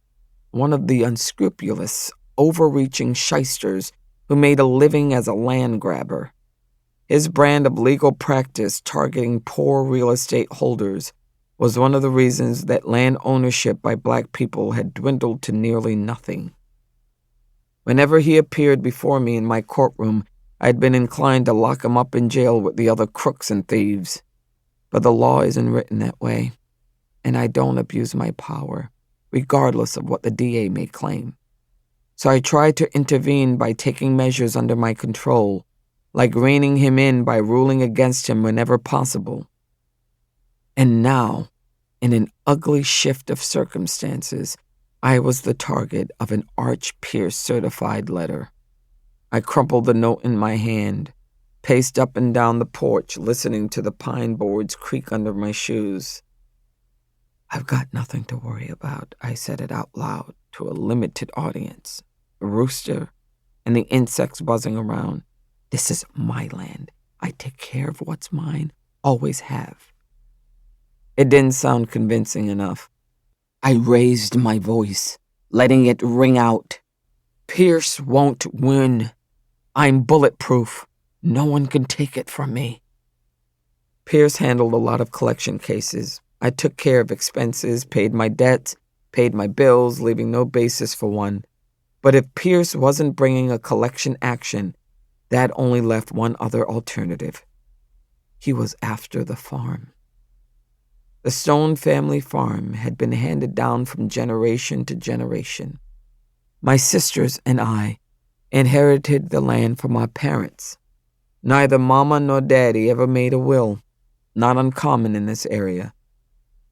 one of the unscrupulous, overreaching shysters who made a living as a land grabber. His brand of legal practice targeting poor real estate holders was one of the reasons that land ownership by black people had dwindled to nearly nothing. Whenever he appeared before me in my courtroom, I'd been inclined to lock him up in jail with the other crooks and thieves. But the law isn't written that way, and I don't abuse my power, regardless of what the DA may claim. So I tried to intervene by taking measures under my control, like reining him in by ruling against him whenever possible. And now, in an ugly shift of circumstances, I was the target of an Arch Pierce certified letter. I crumpled the note in my hand, paced up and down the porch, listening to the pine boards creak under my shoes. "I've got nothing to worry about," I said it out loud to a limited audience. A rooster and the insects buzzing around. This is my land. I take care of what's mine, always have. It didn't sound convincing enough. I raised my voice, letting it ring out. "Pierce won't win. I'm bulletproof. No one can take it from me." Pierce handled a lot of collection cases. I took care of expenses, paid my debts, paid my bills, leaving no basis for one. But if Pierce wasn't bringing a collection action, that only left one other alternative. He was after the farm. The Stone family farm had been handed down from generation to generation. My sisters and I inherited the land from our parents. Neither Mama nor Daddy ever made a will, not uncommon in this area.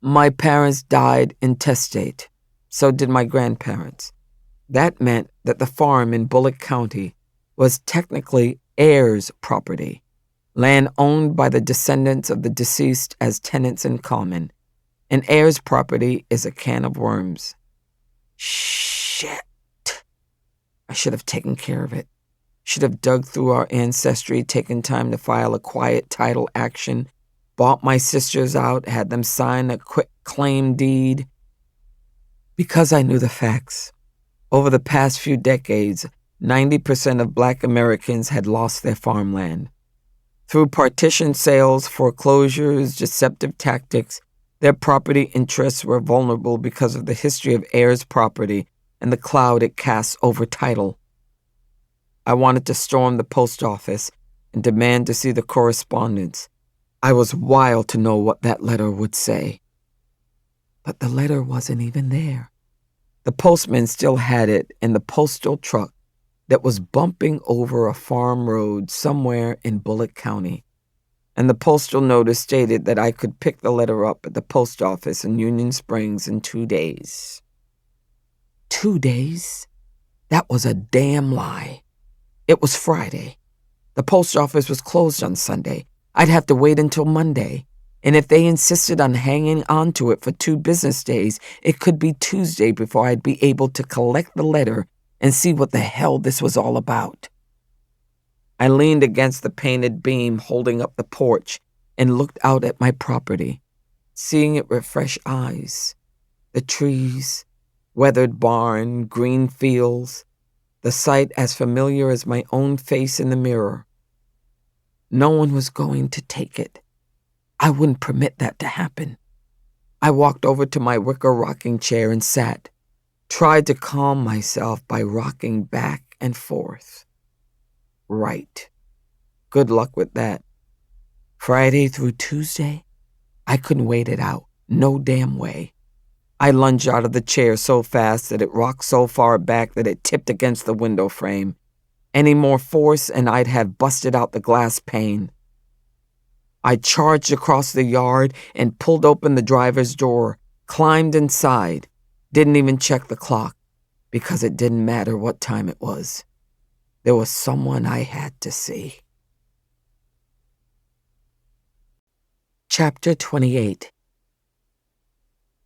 My parents died intestate, so did my grandparents. That meant that the farm in Bullock County was technically heirs' property, land owned by the descendants of the deceased as tenants in common. An heir's property is a can of worms. Shit. I should have taken care of it. Should have dug through our ancestry, taken time to file a quiet title action, bought my sisters out, had them sign a quick claim deed. Because I knew the facts. Over the past few decades, 90% of Black Americans had lost their farmland. Through partition sales, foreclosures, deceptive tactics, their property interests were vulnerable because of the history of heirs' property and the cloud it casts over title. I wanted to storm the post office and demand to see the correspondence. I was wild to know what that letter would say. But the letter wasn't even there. The postman still had it in the postal truck that was bumping over a farm road somewhere in Bullitt County, and the postal notice stated that I could pick the letter up at the post office in Union Springs in 2 days. 2 days? That was a damn lie. It was Friday. The post office was closed on Sunday. I'd have to wait until Monday. And if they insisted on hanging on to it for 2 business days, it could be Tuesday before I'd be able to collect the letter and see what the hell this was all about. I leaned against the painted beam holding up the porch and looked out at my property, seeing it with fresh eyes. The trees, weathered barn, green fields, the sight as familiar as my own face in the mirror. No one was going to take it. I wouldn't permit that to happen. I walked over to my wicker rocking chair and sat, tried to calm myself by rocking back and forth. Right. Good luck with that. Friday through Tuesday? I couldn't wait it out. No damn way. I lunged out of the chair so fast that it rocked so far back that it tipped against the window frame. Any more force and I'd have busted out the glass pane. I charged across the yard and pulled open the driver's door, climbed inside, didn't even check the clock, because it didn't matter what time it was. There was someone I had to see. Chapter 28.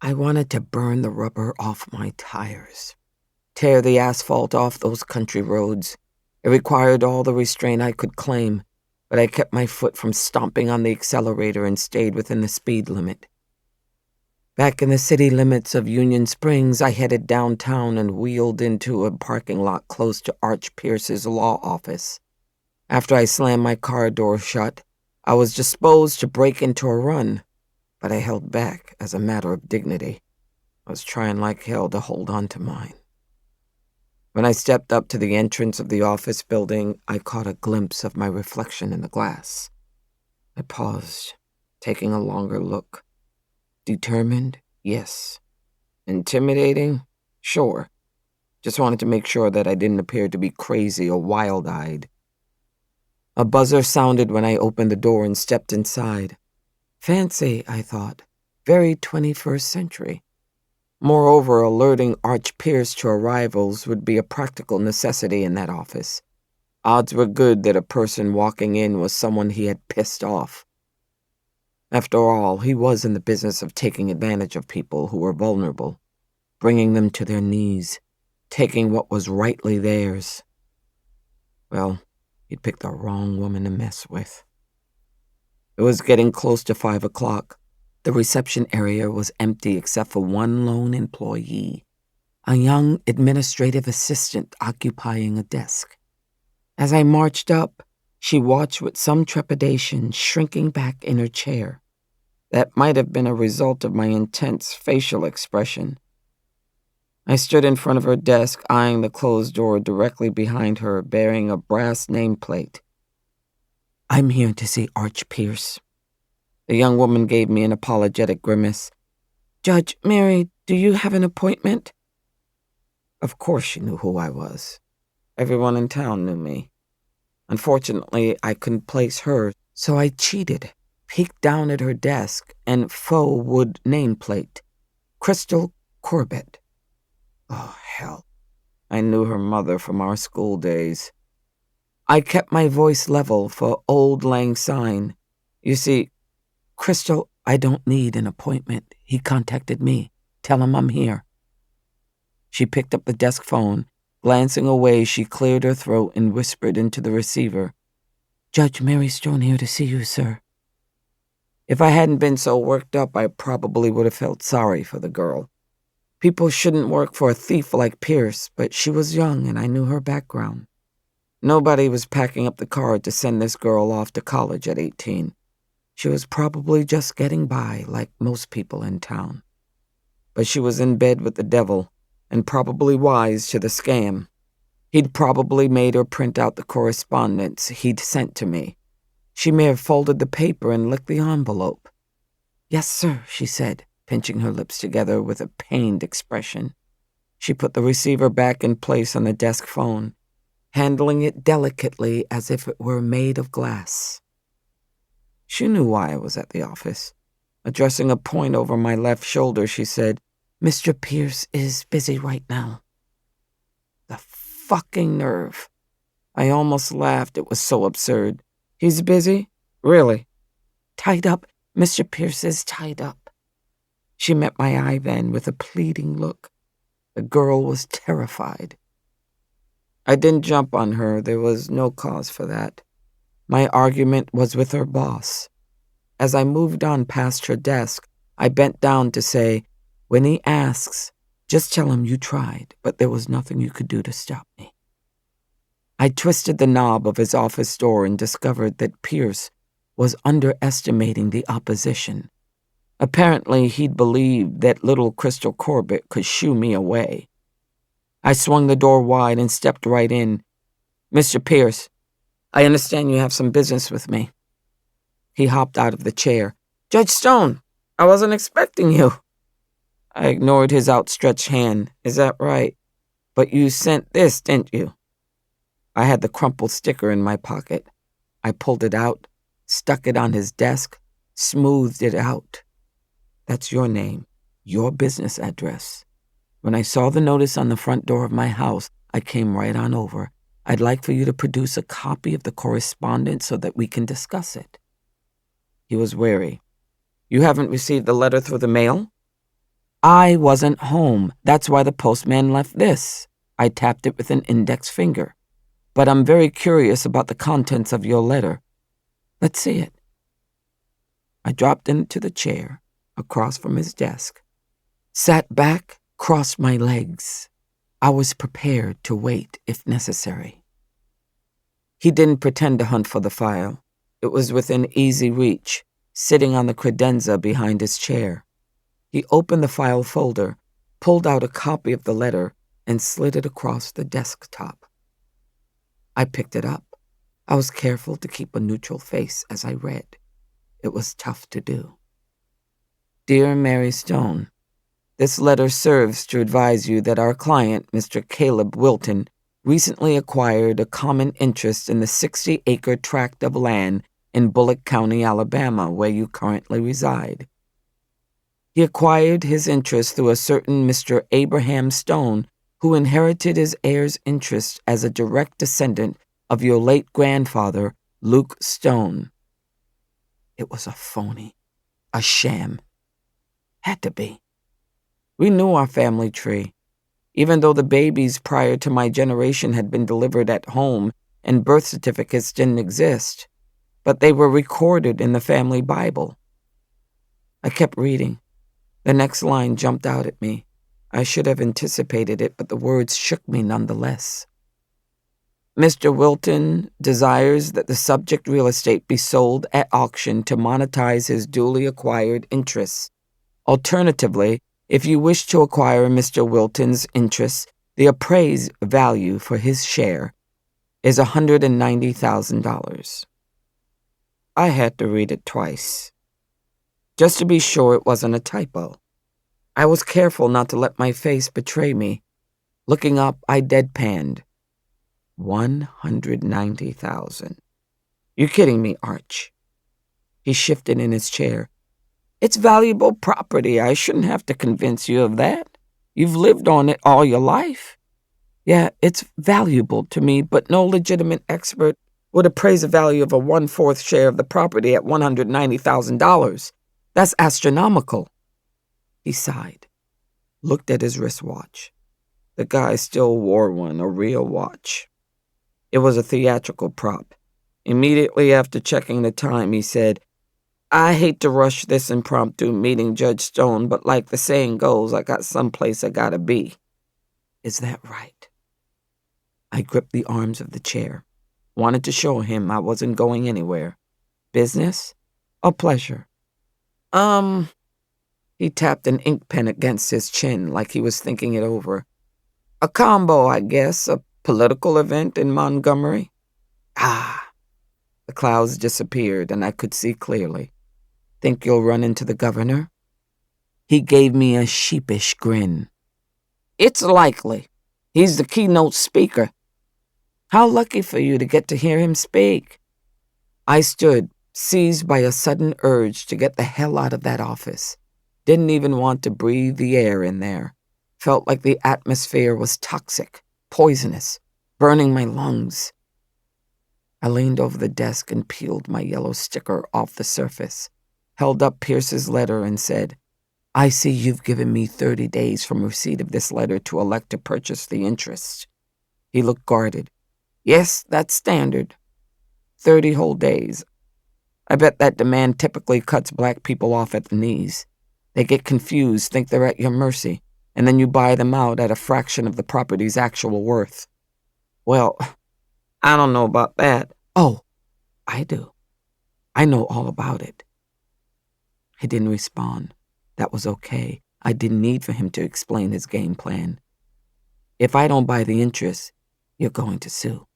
I wanted to burn the rubber off my tires, tear the asphalt off those country roads. It required all the restraint I could claim, but I kept my foot from stomping on the accelerator and stayed within the speed limit. Back in the city limits of Union Springs, I headed downtown and wheeled into a parking lot close to Arch Pierce's law office. After I slammed my car door shut, I was disposed to break into a run, but I held back as a matter of dignity. I was trying like hell to hold on to mine. When I stepped up to the entrance of the office building, I caught a glimpse of my reflection in the glass. I paused, taking a longer look. Determined? Yes. Intimidating? Sure. Just wanted to make sure that I didn't appear to be crazy or wild-eyed. A buzzer sounded when I opened the door and stepped inside. Fancy, I thought. Very 21st century. Moreover, alerting Arch Pierce to arrivals would be a practical necessity in that office. Odds were good that a person walking in was someone he had pissed off. After all, he was in the business of taking advantage of people who were vulnerable, bringing them to their knees, taking what was rightly theirs. Well, he'd picked the wrong woman to mess with. It was getting close to 5 o'clock. The reception area was empty except for one lone employee, a young administrative assistant occupying a desk. As I marched up, she watched with some trepidation, shrinking back in her chair. That might have been a result of my intense facial expression. I stood in front of her desk, eyeing the closed door directly behind her, bearing a brass nameplate. I'm here to see Arch Pierce. The young woman gave me an apologetic grimace. Judge Mary, do you have an appointment? Of course she knew who I was. Everyone in town knew me. Unfortunately, I couldn't place her, so I cheated, peeked down at her desk, and faux wood nameplate. Crystal Corbett. Oh, hell. I knew her mother from our school days. I kept my voice level for Old Lang Syne. You see, Crystal, I don't need an appointment. He contacted me. Tell him I'm here. She picked up the desk phone, Glancing away, she cleared her throat and whispered into the receiver, "Judge Mary Stone here to see you, sir." If I hadn't been so worked up, I probably would have felt sorry for the girl. People shouldn't work for a thief like Pierce, but she was young and I knew her background. Nobody was packing up the car to send this girl off to college at 18. She was probably just getting by like most people in town. But she was in bed with the devil and probably wise to the scam. He'd probably made her print out the correspondence he'd sent to me. She may have folded the paper and licked the envelope. "Yes, sir," she said, pinching her lips together with a pained expression. She put the receiver back in place on the desk phone, handling it delicately as if it were made of glass. She knew why I was at the office. Addressing a point over my left shoulder, she said, "Mr. Pierce is busy right now." The fucking nerve. I almost laughed. It was so absurd. "He's busy? Really?" "Tied up. Mr. Pierce is tied up." She met my eye then with a pleading look. The girl was terrified. I didn't jump on her. There was no cause for that. My argument was with her boss. As I moved on past her desk, I bent down to say, "When he asks, just tell him you tried, but there was nothing you could do to stop me." I twisted the knob of his office door and discovered that Pierce was underestimating the opposition. Apparently, he'd believed that little Crystal Corbett could shoo me away. I swung the door wide and stepped right in. "Mr. Pierce, I understand you have some business with me." He hopped out of the chair. "Judge Stone, I wasn't expecting you." I ignored his outstretched hand. "Is that right? But you sent this, didn't you?" I had the crumpled sticker in my pocket. I pulled it out, stuck it on his desk, smoothed it out. "That's your name, your business address. When I saw the notice on the front door of my house, I came right on over. I'd like for you to produce a copy of the correspondence so that we can discuss it." He was wary. "You haven't received the letter through the mail?" "I wasn't home. That's why the postman left this." I tapped it with an index finger. "But I'm very curious about the contents of your letter." "Let's see it." I dropped into the chair across from his desk, sat back, crossed my legs. I was prepared to wait if necessary. He didn't pretend to hunt for the file. It was within easy reach, sitting on the credenza behind his chair. He opened the file folder, pulled out a copy of the letter, and slid it across the desktop. I picked it up. I was careful to keep a neutral face as I read. It was tough to do. "Dear Mary Stone, this letter serves to advise you that our client, Mr. Caleb Wilton, recently acquired a common interest in the 60-acre tract of land in Bullock County, Alabama, where you currently reside. He acquired his interest through a certain Mr. Abraham Stone, who inherited his heir's interest as a direct descendant of your late grandfather, Luke Stone." It was a phony, a sham. Had to be. We knew our family tree, even though the babies prior to my generation had been delivered at home and birth certificates didn't exist, but they were recorded in the family Bible. I kept reading. The next line jumped out at me. I should have anticipated it, but the words shook me nonetheless. "Mr. Wilton desires that the subject real estate be sold at auction to monetize his duly acquired interests. Alternatively, if you wish to acquire Mr. Wilton's interests, the appraised value for his share is $190,000. I had to read it twice, just to be sure it wasn't a typo. I was careful not to let my face betray me. Looking up, I deadpanned. 190,000. "You kidding me, Arch?" He shifted in his chair. "It's valuable property. I shouldn't have to convince you of that. You've lived on it all your life." "Yeah, it's valuable to me, but no legitimate expert would appraise the value of a 1/4 share of the property at $190,000. That's astronomical." He sighed, looked at his wristwatch. The guy still wore one, a real watch. It was a theatrical prop. Immediately after checking the time, he said, "I hate to rush this impromptu meeting, Judge Stone, but like the saying goes, I got someplace I gotta be." Is that right? I gripped the arms of the chair. Wanted to show him I wasn't going anywhere. Business or pleasure? He tapped an ink pen against his chin like he was thinking it over. "A combo, I guess, a political event in Montgomery." Ah, the clouds disappeared and I could see clearly. "Think you'll run into the governor?" He gave me a sheepish grin. "It's likely. He's the keynote speaker." "How lucky for you to get to hear him speak." I stood, seized by a sudden urge to get the hell out of that office. Didn't even want to breathe the air in there. Felt like the atmosphere was toxic, poisonous, burning my lungs. I leaned over the desk and peeled my yellow sticker off the surface, held up Pierce's letter and said, "I see you've given me 30 days from receipt of this letter to elect to purchase the interest." He looked guarded. "Yes, that's standard. 30 whole days. I bet that demand typically cuts black people off at the knees. They get confused, think they're at your mercy, and then you buy them out at a fraction of the property's actual worth." "Well, I don't know about that." "Oh, I do. I know all about it." He didn't respond. That was okay. I didn't need for him to explain his game plan. "If I don't buy the interest, you're going to sue."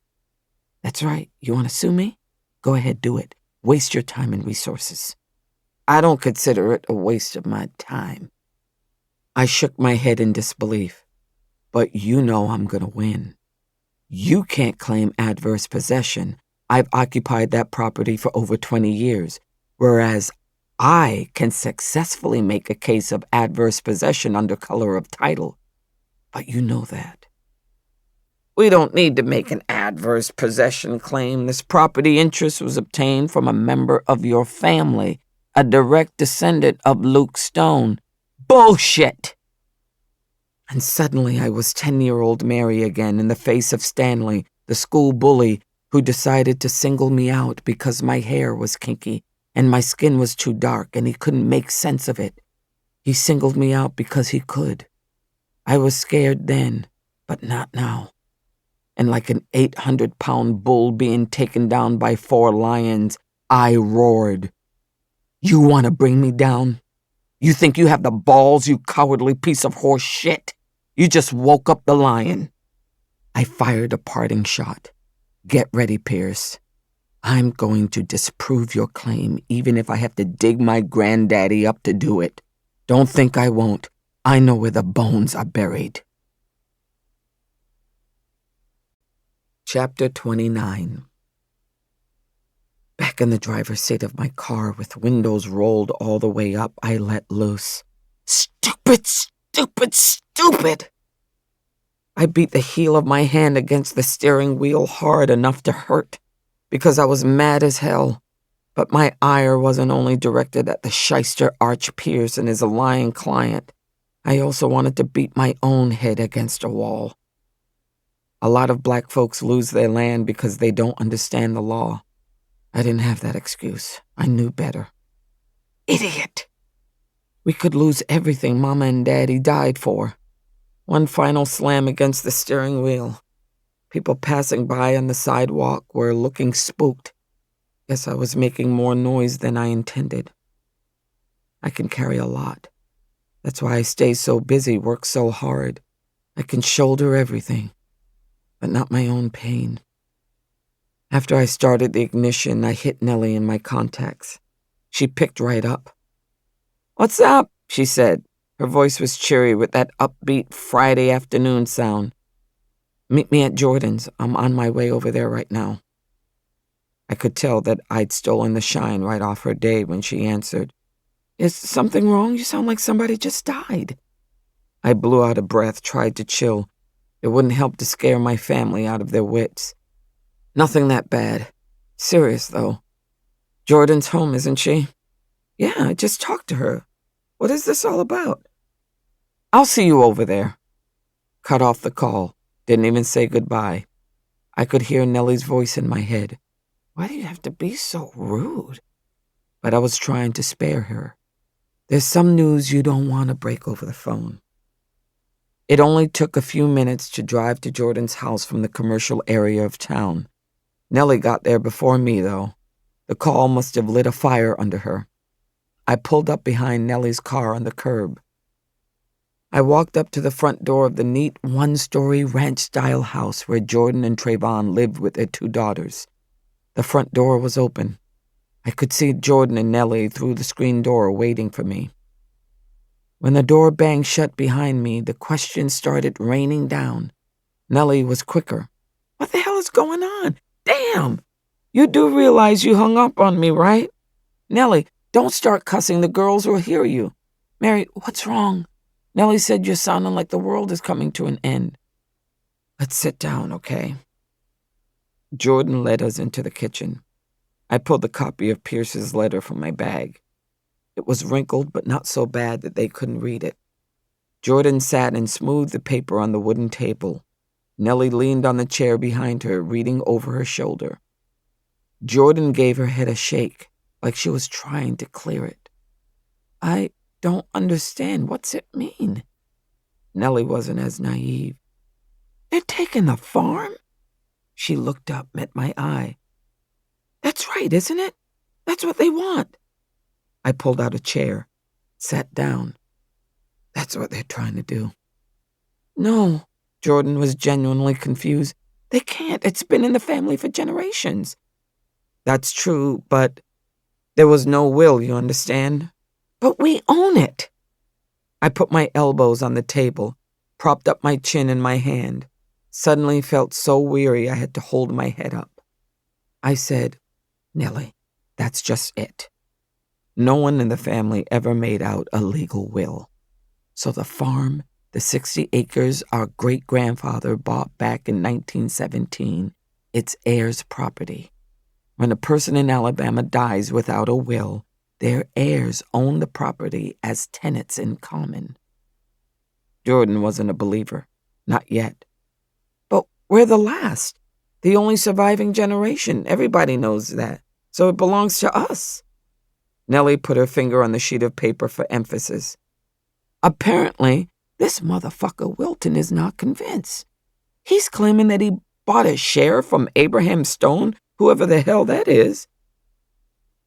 "That's right. You want to sue me? Go ahead, do it. Waste your time and resources." "I don't consider it a waste of my time." I shook my head in disbelief. "But you know I'm going to win. You can't claim adverse possession. I've occupied that property for over 20 years, whereas I can successfully make a case of adverse possession under color of title. But you know that." "We don't need to make an adverse possession claim. This property interest was obtained from a member of your family, a direct descendant of Luke Stone." "Bullshit!" And suddenly I was 10-year-old Mary again in the face of Stanley, the school bully who decided to single me out because my hair was kinky and my skin was too dark and he couldn't make sense of it. He singled me out because he could. I was scared then, but not now. And like an 800-pound bull being taken down by 4 lions, I roared, "You want to bring me down? You think you have the balls, you cowardly piece of horse shit? You just woke up the lion." I fired a parting shot. "Get ready, Pierce. I'm going to disprove your claim, even if I have to dig my granddaddy up to do it. Don't think I won't. I know where the bones are buried." Chapter 29. Back in the driver's seat of my car with windows rolled all the way up, I let loose. Stupid, stupid, stupid! I beat the heel of my hand against the steering wheel hard enough to hurt, because I was mad as hell. But my ire wasn't only directed at the shyster Arch Pierce and his lying client. I also wanted to beat my own head against a wall. A lot of black folks lose their land because they don't understand the law. I didn't have that excuse. I knew better. Idiot! We could lose everything Mama and Daddy died for. One final slam against the steering wheel. People passing by on the sidewalk were looking spooked. Guess I was making more noise than I intended. I can carry a lot. That's why I stay so busy, work so hard. I can shoulder everything, but not my own pain. After I started the ignition, I hit Nellie in my contacts. She picked right up. "What's up?" she said. Her voice was cheery with that upbeat Friday afternoon sound. "Meet me at Jordan's. I'm on my way over there right now." I could tell that I'd stolen the shine right off her day when she answered, "Is something wrong? You sound like somebody just died." I blew out a breath, tried to chill. It wouldn't help to scare my family out of their wits. "Nothing that bad. Serious, though. Jordan's home, isn't she?" "Yeah, I just talked to her. What is this all about?" "I'll see you over there." cut off the call, didn't even say goodbye. I could hear Nellie's voice in my head. Why do you have to be so rude? But I was trying to spare her. There's some news you don't want to break over the phone. It only took a few minutes to drive to Jordan's house from the commercial area of town. Nellie got there before me, though. The call must have lit a fire under her. I pulled up behind Nellie's car on the curb. I walked up to the front door of the neat one-story ranch-style house where Jordan and Trayvon lived with their 2 daughters. The front door was open. I could see Jordan and Nellie through the screen door waiting for me. When the door banged shut behind me, the questions started raining down. Nellie was quicker. What the hell is going on? Damn! You do realize you hung up on me, right? Nellie, don't start cussing. The girls will hear you. Mary, what's wrong? Nellie said you're sounding like the world is coming to an end. Let's sit down, okay? Jordan led us into the kitchen. I pulled the copy of Pierce's letter from my bag. It was wrinkled, but not so bad that they couldn't read it. Jordan sat and smoothed the paper on the wooden table. Nellie leaned on the chair behind her, reading over her shoulder. Jordan gave her head a shake, like she was trying to clear it. I don't understand. What's it mean? Nellie wasn't as naive. They're taking the farm? She looked up, met my eye. That's right, isn't it? That's what they want. I pulled out a chair, sat down. That's what they're trying to do. No, Jordan was genuinely confused. They can't. It's been in the family for generations. That's true, but there was no will, you understand? But we own it. I put my elbows on the table, propped up my chin in my hand, suddenly felt so weary I had to hold my head up. I said, Nellie, that's just it. No one in the family ever made out a legal will. So the farm, the 60 acres our great-grandfather bought back in 1917, it's heirs' property. When a person in Alabama dies without a will, their heirs own the property as tenants in common. Jordan wasn't a believer. Not yet. But we're the last. The only surviving generation. Everybody knows that. So it belongs to us. Nellie put her finger on the sheet of paper for emphasis. Apparently, this motherfucker Wilton is not convinced. He's claiming that he bought a share from Abraham Stone, whoever the hell that is.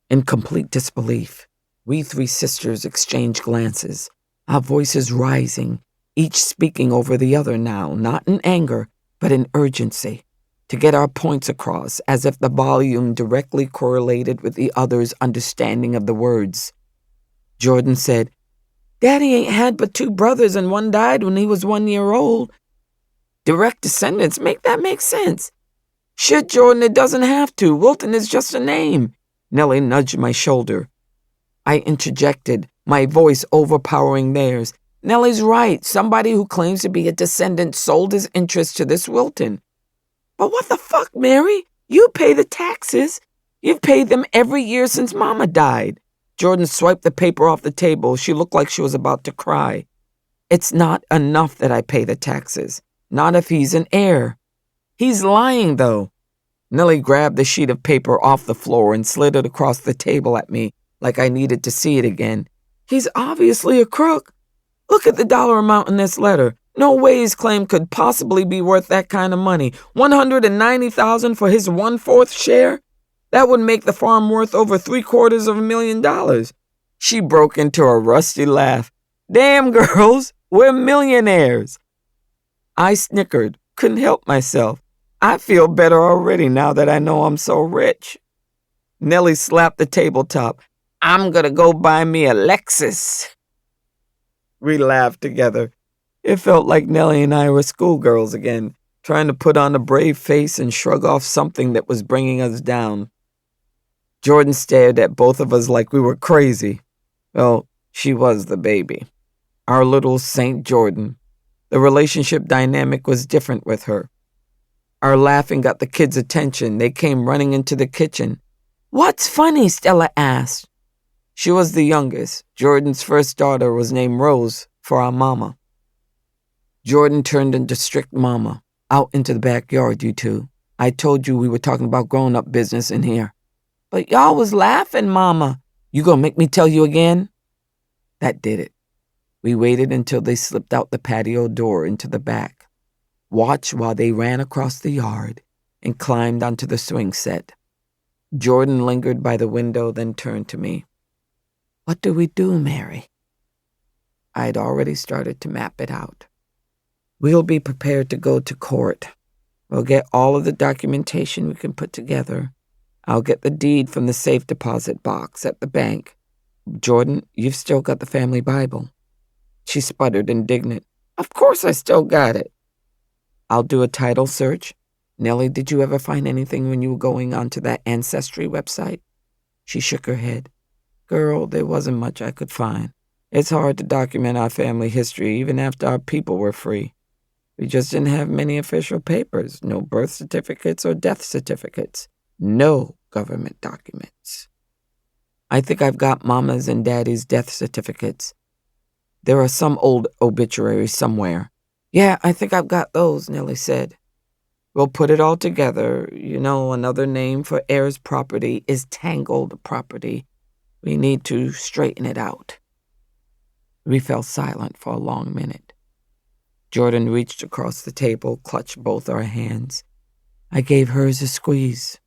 In complete disbelief, we 3 sisters exchanged glances, our voices rising, each speaking over the other now, not in anger, but in urgency, to get our points across as if the volume directly correlated with the other's understanding of the words. Jordan said, Daddy ain't had but 2 brothers and one died when he was 1 year old. Direct descendants make that make sense. Shit, Jordan, it doesn't have to. Wilton is just a name. Nellie nudged my shoulder. I interjected, my voice overpowering theirs. Nellie's right. Somebody who claims to be a descendant sold his interest to this Wilton. But what the fuck, Mary? You pay the taxes. You've paid them every year since Mama died. Jordan swiped the paper off the table. She looked like she was about to cry. It's not enough that I pay the taxes. Not if he's an heir. He's lying, though. Nellie grabbed the sheet of paper off the floor and slid it across the table at me like I needed to see it again. He's obviously a crook. Look at the dollar amount in this letter. No way his claim could possibly be worth that kind of money. $190,000 for his 1/4 share? That would make the farm worth over $750,000. She broke into a rusty laugh. Damn, girls, we're millionaires. I snickered, couldn't help myself. I feel better already now that I know I'm so rich. Nellie slapped the tabletop. I'm gonna go buy me a Lexus. We laughed together. It felt like Nellie and I were schoolgirls again, trying to put on a brave face and shrug off something that was bringing us down. Jordan stared at both of us like we were crazy. Well, she was the baby. Our little Saint Jordan. The relationship dynamic was different with her. Our laughing got the kids' attention. They came running into the kitchen. What's funny? Stella asked. She was the youngest. Jordan's first daughter was named Rose for our mama. Jordan turned into strict mama. Out into the backyard, you two. I told you we were talking about grown-up business in here. But y'all was laughing, mama. You gonna make me tell you again? That did it. We waited until they slipped out the patio door into the back, watched while they ran across the yard and climbed onto the swing set. Jordan lingered by the window, then turned to me. What do we do, Mary? I'd already started to map it out. We'll be prepared to go to court. We'll get all of the documentation we can put together. I'll get the deed from the safe deposit box at the bank. Jordan, you've still got the family Bible. She sputtered, indignant. Of course I still got it. I'll do a title search. Nellie, did you ever find anything when you were going onto that ancestry website? She shook her head. Girl, there wasn't much I could find. It's hard to document our family history even after our people were free. We just didn't have many official papers, no birth certificates or death certificates, no government documents. I think I've got Mama's and Daddy's death certificates. There are some old obituaries somewhere. Yeah, I think I've got those, Nellie said. We'll put it all together. You know, another name for heirs' property is tangled property. We need to straighten it out. We fell silent for a long minute. Jordan reached across the table, clutched both our hands. I gave hers a squeeze.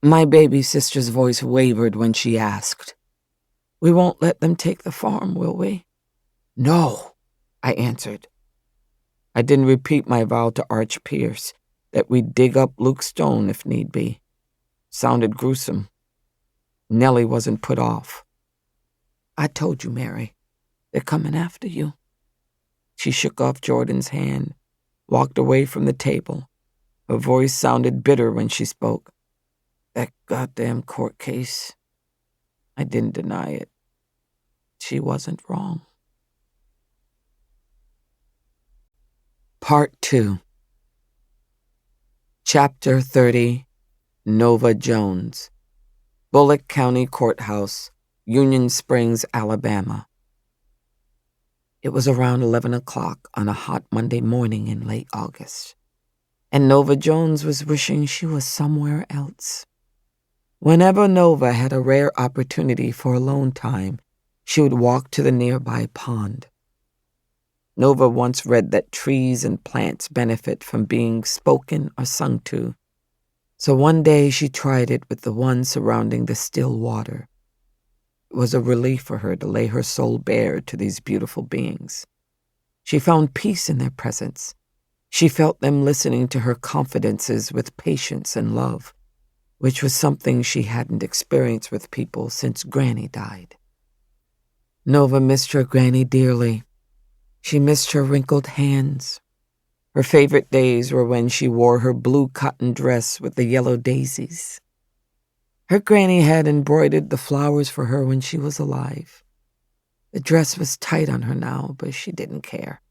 My baby sister's voice wavered when she asked, We won't let them take the farm, will we? No, I answered. I didn't repeat my vow to Arch Pierce that we'd dig up Luke Stone if need be. Sounded gruesome. Nellie wasn't put off. I told you, Mary, they're coming after you. She shook off Jordan's hand, walked away from the table. Her voice sounded bitter when she spoke. That goddamn court case. I didn't deny it. She wasn't wrong. Part 2. Chapter 30. Nova Jones. Bullock County Courthouse, Union Springs, Alabama. It was around 11 o'clock on a hot Monday morning in late August, and Nova Jones was wishing she was somewhere else. Whenever Nova had a rare opportunity for alone time, she would walk to the nearby pond. Nova once read that trees and plants benefit from being spoken or sung to, so one day she tried it with the one surrounding the still water. It was a relief for her to lay her soul bare to these beautiful beings. She found peace in their presence. She felt them listening to her confidences with patience and love, which was something she hadn't experienced with people since Granny died. Nova missed her Granny dearly. She missed her wrinkled hands. Her favorite days were when she wore her blue cotton dress with the yellow daisies. Her Granny had embroidered the flowers for her when she was alive. The dress was tight on her now, but she didn't care.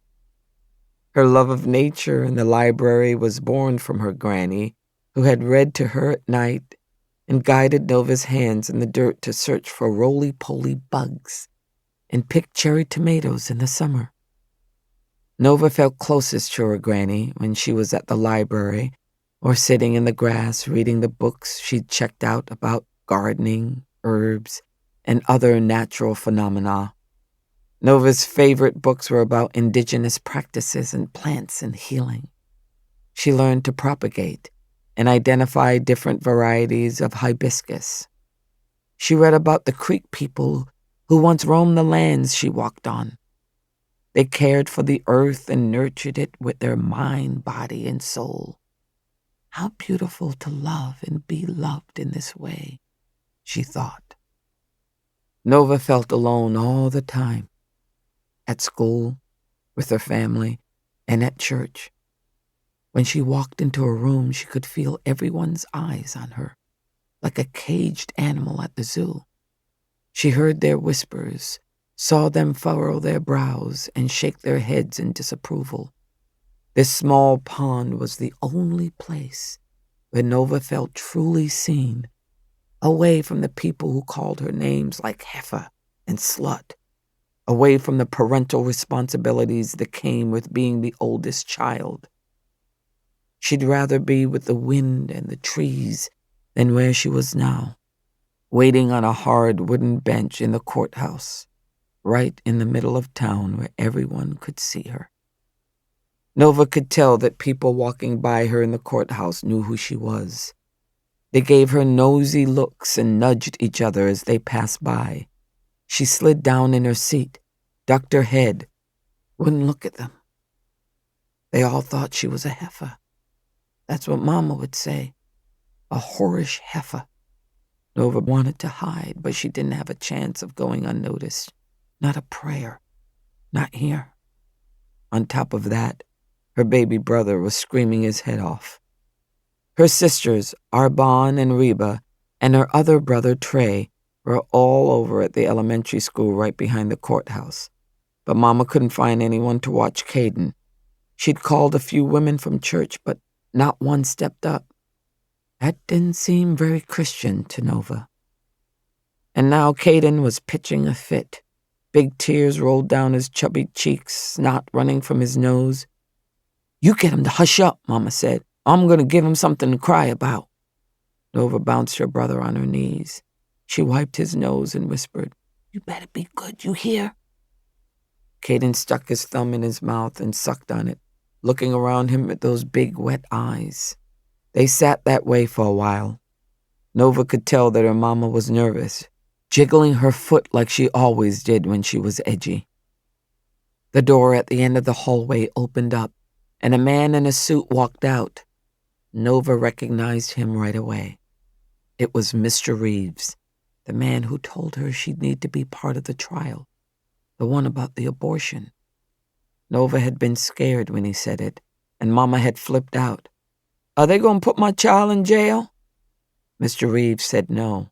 Her love of nature and the library was born from her Granny, who had read to her at night and guided Nova's hands in the dirt to search for roly-poly bugs and pick cherry tomatoes in the summer. Nova felt closest to her Granny when she was at the library or sitting in the grass reading the books she'd checked out about gardening, herbs, and other natural phenomena. Nova's favorite books were about indigenous practices and plants and healing. She learned to propagate and identify different varieties of hibiscus. She read about the Creek people who once roamed the lands she walked on. They cared for the earth and nurtured it with their mind, body, and soul. How beautiful to love and be loved in this way, she thought. Nova felt alone all the time, at school, with her family, and at church. When she walked into a room, she could feel everyone's eyes on her, like a caged animal at the zoo. She heard their whispers, saw them furrow their brows and shake their heads in disapproval. This small pond was the only place where Nova felt truly seen, away from the people who called her names like heifer and slut. away from the parental responsibilities that came with being the oldest child. She'd rather be with the wind and the trees than where she was now, waiting on a hard wooden bench in the courthouse, right in the middle of town where everyone could see her. Nova could tell that people walking by her in the courthouse knew who she was. They gave her nosy looks and nudged each other as they passed by. She slid down in her seat, ducked her head, wouldn't look at them. They all thought she was a heifer. That's what Mama would say, a whorish heifer. Nova wanted to hide, but she didn't have a chance of going unnoticed. Not a prayer. Not here. On top of that, her baby brother was screaming his head off. Her sisters, Arbonne and Reba, and her other brother, Trey, were all over at the elementary school right behind the courthouse. But Mama couldn't find anyone to watch Caden. She'd called a few women from church, but not one stepped up. That didn't seem very Christian to Nova. And now Caden was pitching a fit. Big tears rolled down his chubby cheeks, snot running from his nose. "You get him to hush up," Mama said. "I'm going to give him something to cry about." Nova bounced her brother on her knees. She wiped his nose and whispered, "You better be good, you hear?" Caden stuck his thumb in his mouth and sucked on it, looking around him at those big, wet eyes. They sat that way for a while. Nova could tell that her mama was nervous, jiggling her foot like she always did when she was edgy. The door at the end of the hallway opened up, and a man in a suit walked out. Nova recognized him right away. It was Mr. Reeves, the man who told her she'd need to be part of the trial, the one about the abortion. Nova had been scared when he said it, and Mama had flipped out. "Are they going to put my child in jail?" Mr. Reeves said no.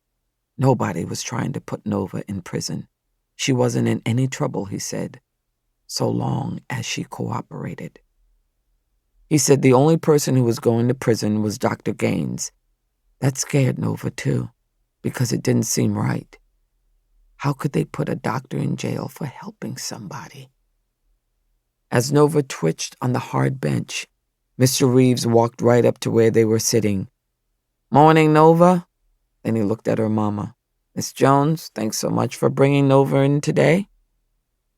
Nobody was trying to put Nova in prison. She wasn't in any trouble, he said, so long as she cooperated. He said the only person who was going to prison was Dr. Gaines. That scared Nova, too, because it didn't seem right. How could they put a doctor in jail for helping somebody? As Nova twitched on the hard bench, Mr. Reeves walked right up to where they were sitting. "Morning, Nova." Then he looked at her mama. "Miss Jones, thanks so much for bringing Nova in today."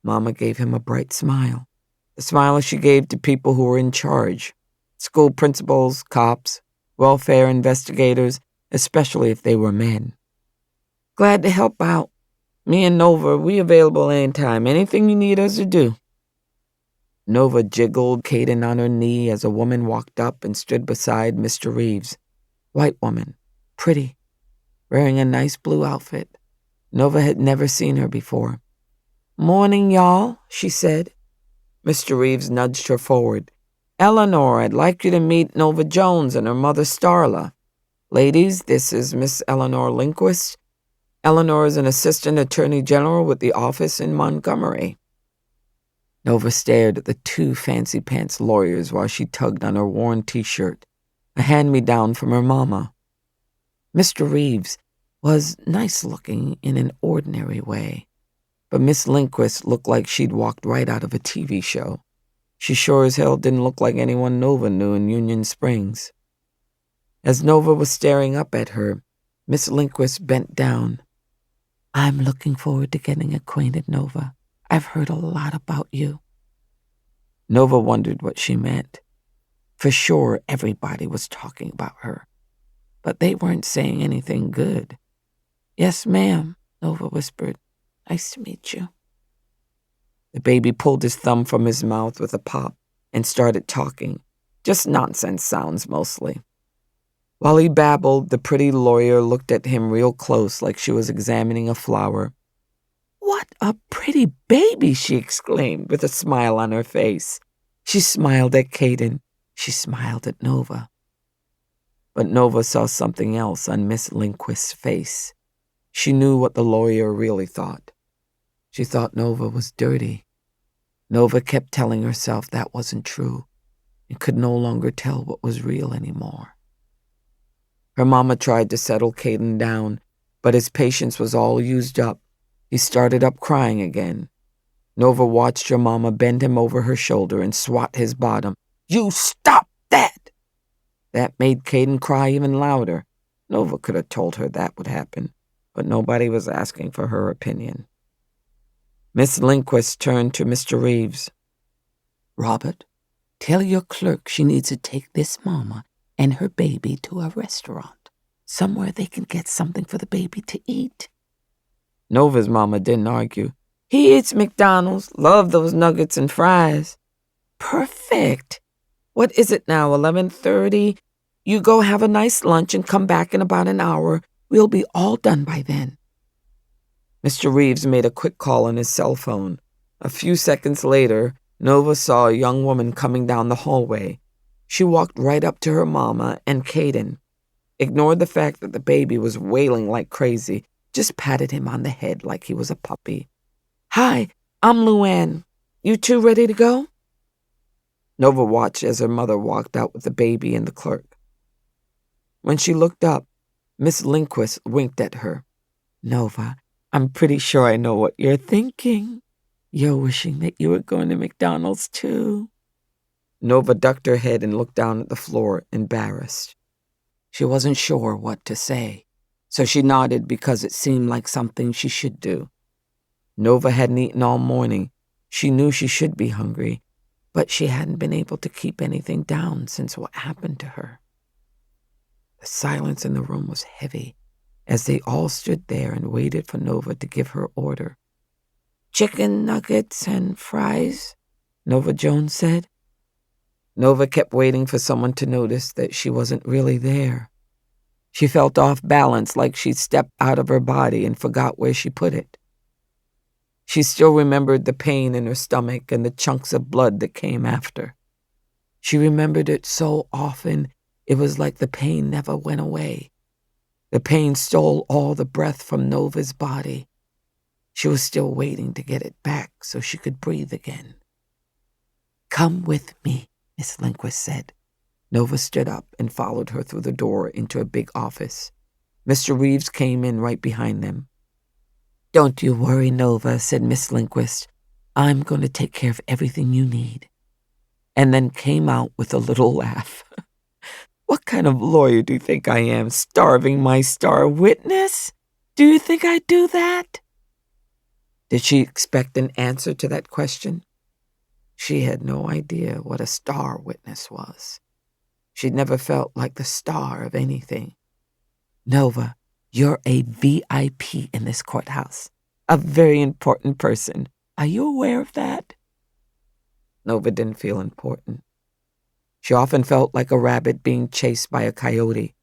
Mama gave him a bright smile, the smile she gave to people who were in charge, school principals, cops, welfare investigators, especially if they were men. "Glad to help out. Me and Nova, we available anytime. Anything you need us to do." Nova jiggled Caden on her knee as a woman walked up and stood beside Mr. Reeves. White woman, pretty, wearing a nice blue outfit. Nova had never seen her before. "Morning, y'all," she said. Mr. Reeves nudged her forward. "Eleanor, I'd like you to meet Nova Jones and her mother Starla. Ladies, this is Miss Eleanor Lindquist. Eleanor is an assistant attorney general with the office in Montgomery." Nova stared at the two fancy-pants lawyers while she tugged on her worn T-shirt, a hand-me-down from her mama. Mr. Reeves was nice-looking in an ordinary way, but Miss Lindquist looked like she'd walked right out of a TV show. She sure as hell didn't look like anyone Nova knew in Union Springs. As Nova was staring up at her, Miss Lindquist bent down. "I'm looking forward to getting acquainted, Nova. I've heard a lot about you." Nova wondered what she meant. For sure, everybody was talking about her, but they weren't saying anything good. "Yes, ma'am," Nova whispered. "Nice to meet you." The baby pulled his thumb from his mouth with a pop and started talking. Just nonsense sounds, mostly. While he babbled, the pretty lawyer looked at him real close like she was examining a flower. "What a pretty baby!" she exclaimed with a smile on her face. She smiled at Caden. She smiled at Nova. But Nova saw something else on Miss Lindquist's face. She knew what the lawyer really thought. She thought Nova was dirty. Nova kept telling herself that wasn't true and could no longer tell what was real anymore. Her mama tried to settle Caden down, but his patience was all used up. He started up crying again. Nova watched her mama bend him over her shoulder and swat his bottom. "You stop that!" That made Caden cry even louder. Nova could have told her that would happen, but nobody was asking for her opinion. Miss Lindquist turned to Mr. Reeves. "Robert, tell your clerk she needs to take this mama and her baby to a restaurant, somewhere they can get something for the baby to eat." Nova's mama didn't argue. "He eats McDonald's. Love those nuggets and fries." "Perfect. What is it now, 11:30? You go have a nice lunch and come back in about an hour. We'll be all done by then." Mr. Reeves made a quick call on his cell phone. A few seconds later, Nova saw a young woman coming down the hallway. She walked right up to her mama and Caden, ignored the fact that the baby was wailing like crazy, just patted him on the head like he was a puppy. "Hi, I'm Luann. You two ready to go?" Nova watched as her mother walked out with the baby and the clerk. When she looked up, Miss Lindquist winked at her. "Nova, I'm pretty sure I know what you're thinking. You're wishing that you were going to McDonald's too." Nova ducked her head and looked down at the floor, embarrassed. She wasn't sure what to say, so she nodded because it seemed like something she should do. Nova hadn't eaten all morning. She knew she should be hungry, but she hadn't been able to keep anything down since what happened to her. The silence in the room was heavy as they all stood there and waited for Nova to give her order. "Chicken nuggets and fries," Nova Jones said. Nova kept waiting for someone to notice that she wasn't really there. She felt off balance, like she'd stepped out of her body and forgot where she put it. She still remembered the pain in her stomach and the chunks of blood that came after. She remembered it so often, it was like the pain never went away. The pain stole all the breath from Nova's body. She was still waiting to get it back so she could breathe again. "Come with me," Miss Lindquist said. Nova stood up and followed her through the door into a big office. Mr. Reeves came in right behind them. "Don't you worry, Nova," said Miss Lindquist. "I'm going to take care of everything you need." And then came out with a little laugh. "What kind of lawyer do you think I am, starving my star witness? Do you think I'd do that?" Did she expect an answer to that question? She had no idea what a star witness was. She'd never felt like the star of anything. "Nova, you're a VIP in this courthouse, a very important person. Are you aware of that?" Nova didn't feel important. She often felt like a rabbit being chased by a coyote.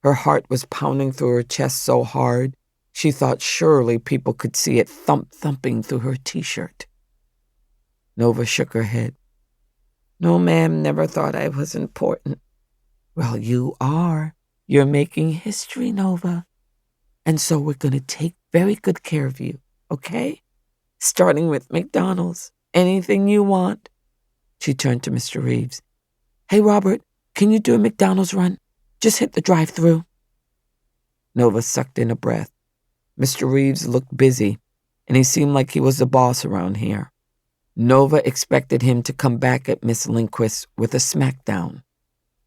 Her heart was pounding through her chest so hard, she thought surely people could see it thumping through her T-shirt. Nova shook her head. "No, ma'am, never thought I was important." "Well, you are. You're making history, Nova. And so we're going to take very good care of you, okay? Starting with McDonald's. Anything you want." She turned to Mr. Reeves. "Hey, Robert, can you do a McDonald's run? Just hit the drive-thru." Nova sucked in a breath. Mr. Reeves looked busy, and he seemed like he was the boss around here. Nova expected him to come back at Miss Lindquist with a smackdown.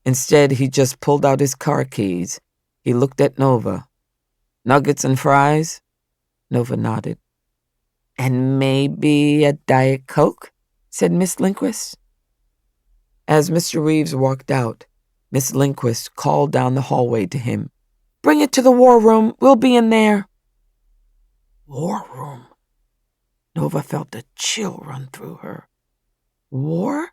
Instead, he just pulled out his car keys. He looked at Nova. "Nuggets and fries?" Nova nodded. "And maybe a Diet Coke?" said Miss Lindquist. As Mr. Reeves walked out, Miss Lindquist called down the hallway to him. "Bring it to the war room. We'll be in there." War room. Nova felt a chill run through her. "War?"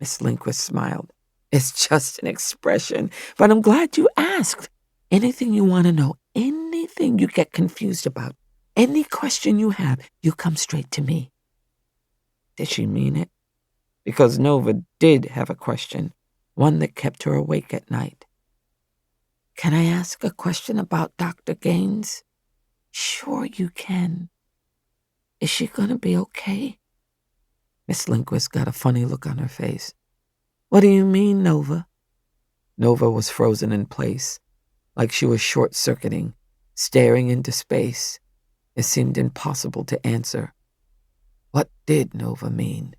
Miss Lindquist smiled. "It's just an expression, but I'm glad you asked. Anything you want to know, anything you get confused about, any question you have, you come straight to me." Did she mean it? Because Nova did have a question, one that kept her awake at night. "Can I ask a question about Dr. Gaines?" "Sure you can." "Is she going to be okay?" Miss Lindquist got a funny look on her face. "What do you mean, Nova?" Nova was frozen in place, like she was short-circuiting, staring into space. It seemed impossible to answer. What did Nova mean?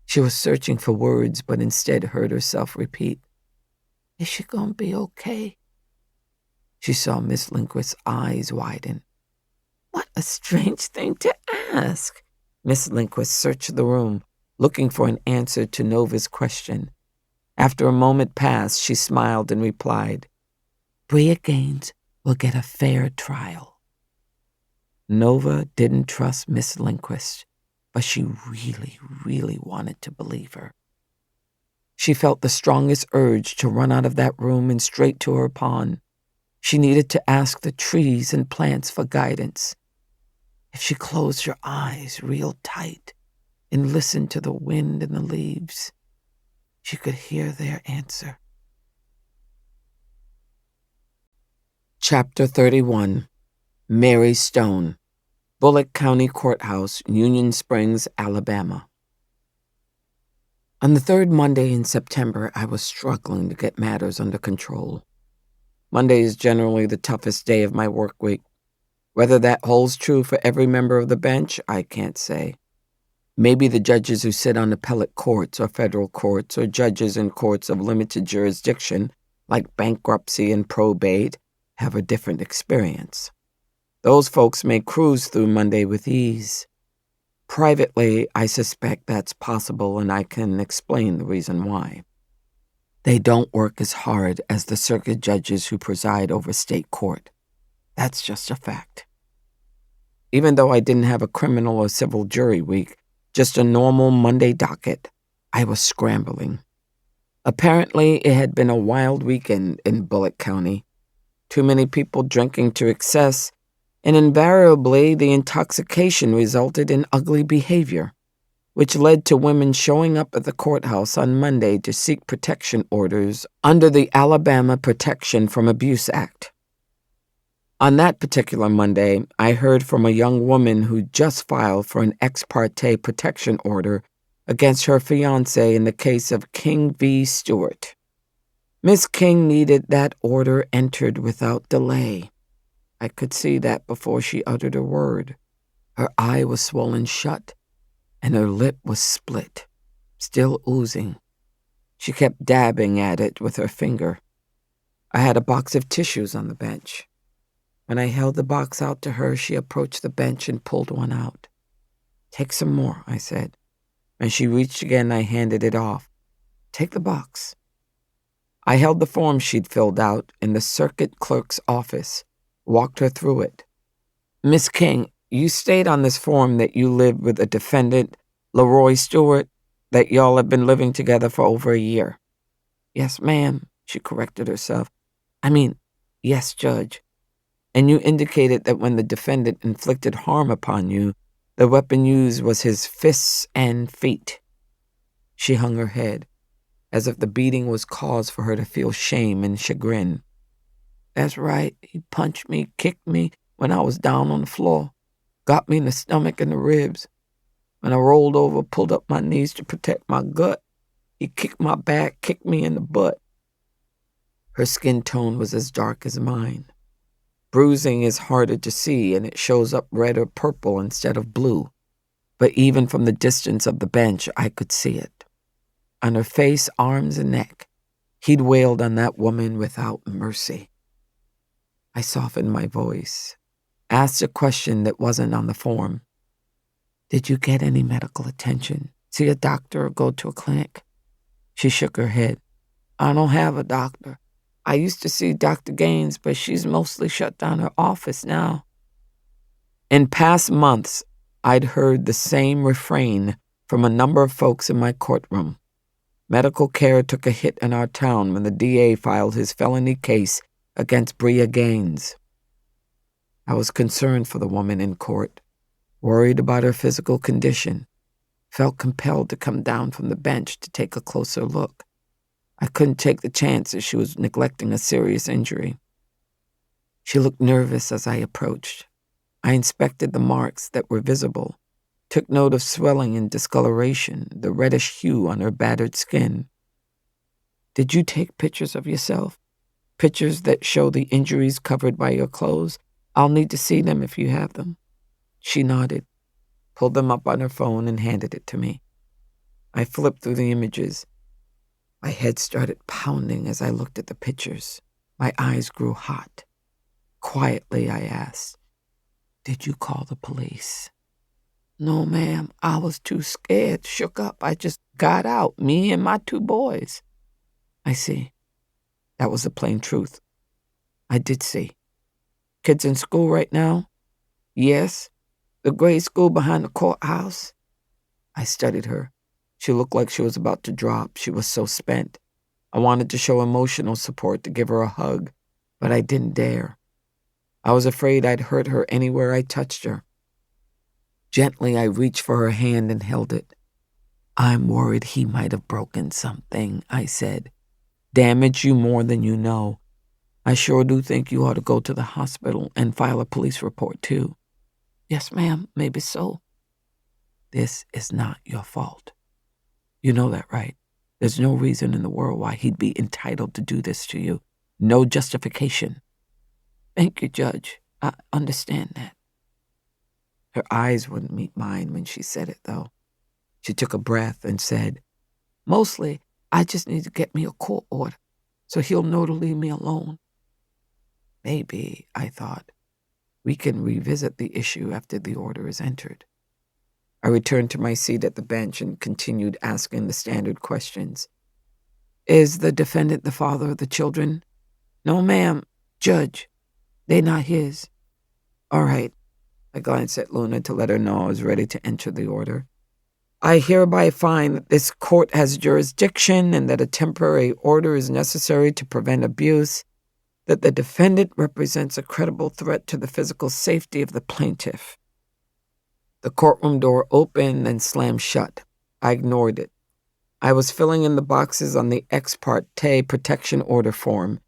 She was searching for words, but instead heard herself repeat, "Is she gonna be okay?" She saw Miss Lindquist's eyes widen. What a strange thing to ask. Miss Lindquist searched the room, looking for an answer to Nova's question. After a moment passed, she smiled and replied, "Bria Gaines will get a fair trial." Nova didn't trust Miss Lindquist, but she really, really wanted to believe her. She felt the strongest urge to run out of that room and straight to her pond. She needed to ask the trees and plants for guidance. If she closed her eyes real tight and listened to the wind and the leaves, she could hear their answer. Chapter 31. Mary Stone, Bullock County Courthouse, Union Springs, Alabama. On the third Monday in September, I was struggling to get matters under control. Monday is generally the toughest day of my work week. Whether that holds true for every member of the bench, I can't say. Maybe the judges who sit on appellate courts or federal courts or judges in courts of limited jurisdiction, like bankruptcy and probate, have a different experience. Those folks may cruise through Monday with ease. Privately, I suspect that's possible, and I can explain the reason why. They don't work as hard as the circuit judges who preside over state court. That's just a fact. Even though I didn't have a criminal or civil jury week, just a normal Monday docket, I was scrambling. Apparently, it had been a wild weekend in Bullock County. Too many people drinking to excess, and invariably the intoxication resulted in ugly behavior, which led to women showing up at the courthouse on Monday to seek protection orders under the Alabama Protection from Abuse Act. On that particular Monday, I heard from a young woman who just filed for an ex parte protection order against her fiancé in the case of King v. Stewart. Miss King needed that order entered without delay. I could see that before she uttered a word. Her eye was swollen shut, and her lip was split, still oozing. She kept dabbing at it with her finger. I had a box of tissues on the bench. When I held the box out to her, she approached the bench and pulled one out. "Take some more," I said. When she reached again, I handed it off. "Take the box." I held the form she'd filled out in the circuit clerk's office, walked her through it. "Miss King, you state on this form that you live with a defendant, Leroy Stewart, that y'all have been living together for over a year." "Yes, ma'am," she corrected herself. Yes, Judge. And you indicated that when the defendant inflicted harm upon you, the weapon used was his fists and feet." She hung her head, as if the beating was cause for her to feel shame and chagrin. "That's right. He punched me, kicked me when I was down on the floor, got me in the stomach and the ribs. When I rolled over, pulled up my knees to protect my gut, he kicked my back, kicked me in the butt." Her skin tone was as dark as mine. Bruising is harder to see, and it shows up red or purple instead of blue. But even from the distance of the bench, I could see it. On her face, arms, and neck, he'd wailed on that woman without mercy. I softened my voice, asked a question that wasn't on the form. "Did you get any medical attention? See a doctor or go to a clinic?" She shook her head. "I don't have a doctor. I used to see Dr. Gaines, but she's mostly shut down her office now." In past months, I'd heard the same refrain from a number of folks in my courtroom. Medical care took a hit in our town when the DA filed his felony case against Bria Gaines. I was concerned for the woman in court, worried about her physical condition, felt compelled to come down from the bench to take a closer look. I couldn't take the chance that she was neglecting a serious injury. She looked nervous as I approached. I inspected the marks that were visible, took note of swelling and discoloration, the reddish hue on her battered skin. "Did you take pictures of yourself? Pictures that show the injuries covered by your clothes? I'll need to see them if you have them." She nodded. pulled them up on her phone, and handed it to me. I flipped through the images. My head started pounding as I looked at the pictures. My eyes grew hot. Quietly, I asked, "Did you call the police?" "No, ma'am. I was too scared, shook up. I just got out, me and my 2 boys." "I see." That was the plain truth. I did see. "Kids in school right now?" "Yes. The grade school behind the courthouse." I studied her. She looked like she was about to drop. She was so spent. I wanted to show emotional support, to give her a hug, but I didn't dare. I was afraid I'd hurt her anywhere I touched her. Gently, I reached for her hand and held it. "I'm worried he might have broken something," I said. "Damaged you more than you know. I sure do think you ought to go to the hospital and file a police report, too." "Yes, ma'am, maybe so." "This is not your fault. You know that, right? There's no reason in the world why he'd be entitled to do this to you. No justification." "Thank you, Judge. I understand that." Her eyes wouldn't meet mine when she said it, though. She took a breath and said, "Mostly, I just need to get me a court order so he'll know to leave me alone." Maybe, I thought, we can revisit the issue after the order is entered. I returned to my seat at the bench and continued asking the standard questions. "Is the defendant the father of the children?" "No, ma'am. Judge, they not his." "All right." I glanced at Luna to let her know I was ready to enter the order. "I hereby find that this court has jurisdiction and that a temporary order is necessary to prevent abuse, that the defendant represents a credible threat to the physical safety of the plaintiff." The courtroom door opened and slammed shut. I ignored it. I was filling in the boxes on the ex parte protection order form.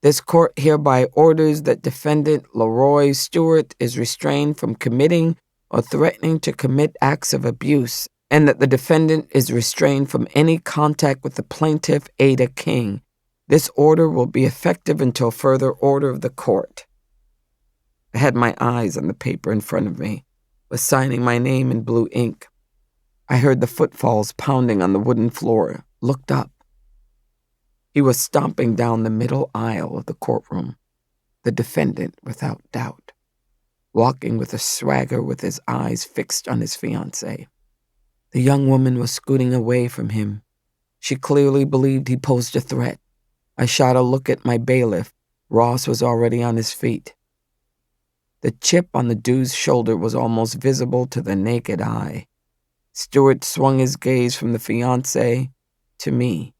"This court hereby orders that defendant Leroy Stewart is restrained from committing or threatening to commit acts of abuse, and that the defendant is restrained from any contact with the plaintiff, Ada King. This order will be effective until further order of the court." I had my eyes on the paper in front of me, was signing my name in blue ink. I heard the footfalls pounding on the wooden floor, looked up. He was stomping down the middle aisle of the courtroom, the defendant without doubt, walking with a swagger with his eyes fixed on his fiancée. The young woman was scooting away from him. She clearly believed he posed a threat. I shot a look at my bailiff. Ross was already on his feet. The chip on the dude's shoulder was almost visible to the naked eye. Stewart swung his gaze from the fiancé to me.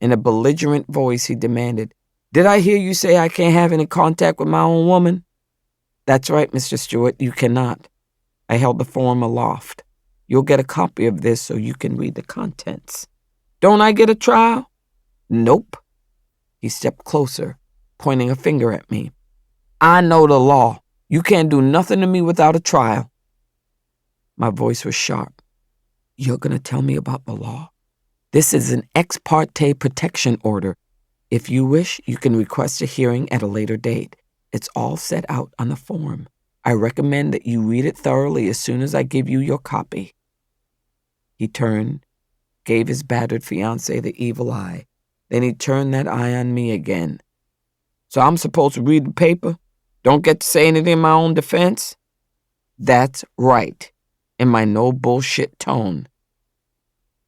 In a belligerent voice, he demanded, "Did I hear you say I can't have any contact with my own woman?" "That's right, Mr. Stewart, you cannot." I held the form aloft. "You'll get a copy of this so you can read the contents." "Don't I get a trial?" "Nope." He stepped closer, pointing a finger at me. "I know the law. You can't do nothing to me without a trial." My voice was sharp. "You're going to tell me about the law? This is an ex parte protection order. If you wish, you can request a hearing at a later date. It's all set out on the form. I recommend that you read it thoroughly as soon as I give you your copy." He turned, gave his battered fiancée the evil eye. Then he turned that eye on me again. "So I'm supposed to read the paper? Don't get to say anything in my own defense?" "That's right," in my no bullshit tone.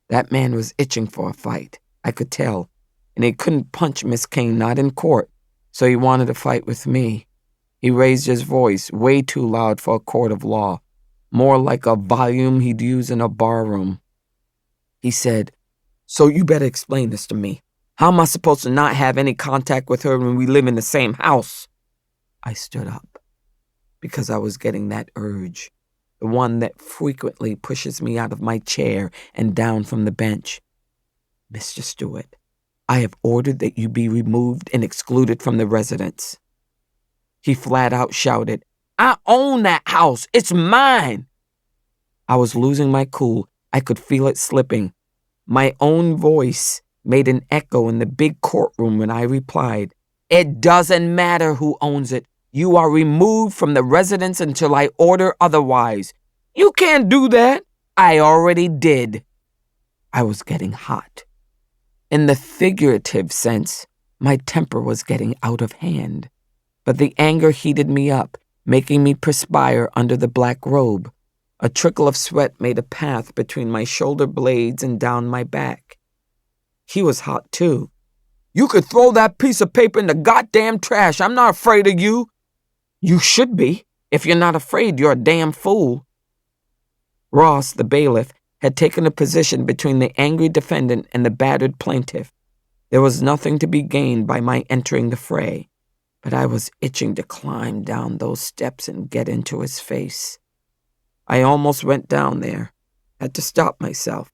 That man was itching for a fight, I could tell, and he couldn't punch Miss King, not in court, so he wanted to fight with me. He raised his voice, way too loud for a court of law, more like a volume he'd use in a barroom. He said, "So you better explain this to me. How am I supposed to not have any contact with her when we live in the same house?" I stood up, because I was getting that urge, the one that frequently pushes me out of my chair and down from the bench. "Mr. Stewart, I have ordered that you be removed and excluded from the residence." He flat out shouted, "I own that house. It's mine." I was losing my cool. I could feel it slipping. My own voice made an echo in the big courtroom when I replied, "It doesn't matter who owns it. You are removed from the residence until I order otherwise. You can't do that. I already did. I was getting hot. In the figurative sense, my temper was getting out of hand. But the anger heated me up, making me perspire under the black robe. A trickle of sweat made a path between my shoulder blades and down my back. He was hot, too. You could throw that piece of paper in the goddamn trash. I'm not afraid of you. You should be. If you're not afraid, you're a damn fool. Ross, the bailiff, had taken a position between the angry defendant and the battered plaintiff. There was nothing to be gained by my entering the fray, but I was itching to climb down those steps and get into his face. I almost went down there, had to stop myself.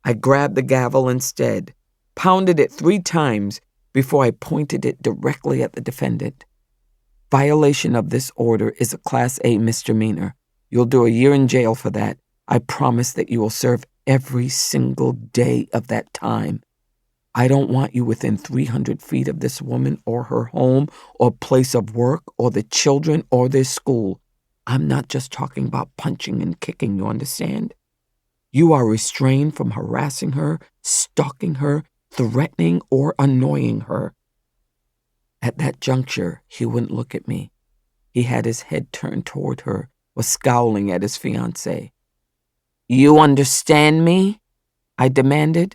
I grabbed the gavel instead, pounded it 3 times before I pointed it directly at the defendant. Violation of this order is a Class A misdemeanor. You'll do a year in jail for that. I promise that you will serve every single day of that time. I don't want you within 300 feet of this woman or her home or place of work or the children or their school. I'm not just talking about punching and kicking, you understand? You are restrained from harassing her, stalking her, threatening or annoying her. At that juncture, he wouldn't look at me. He had his head turned toward her, was scowling at his fiancée. You understand me? I demanded.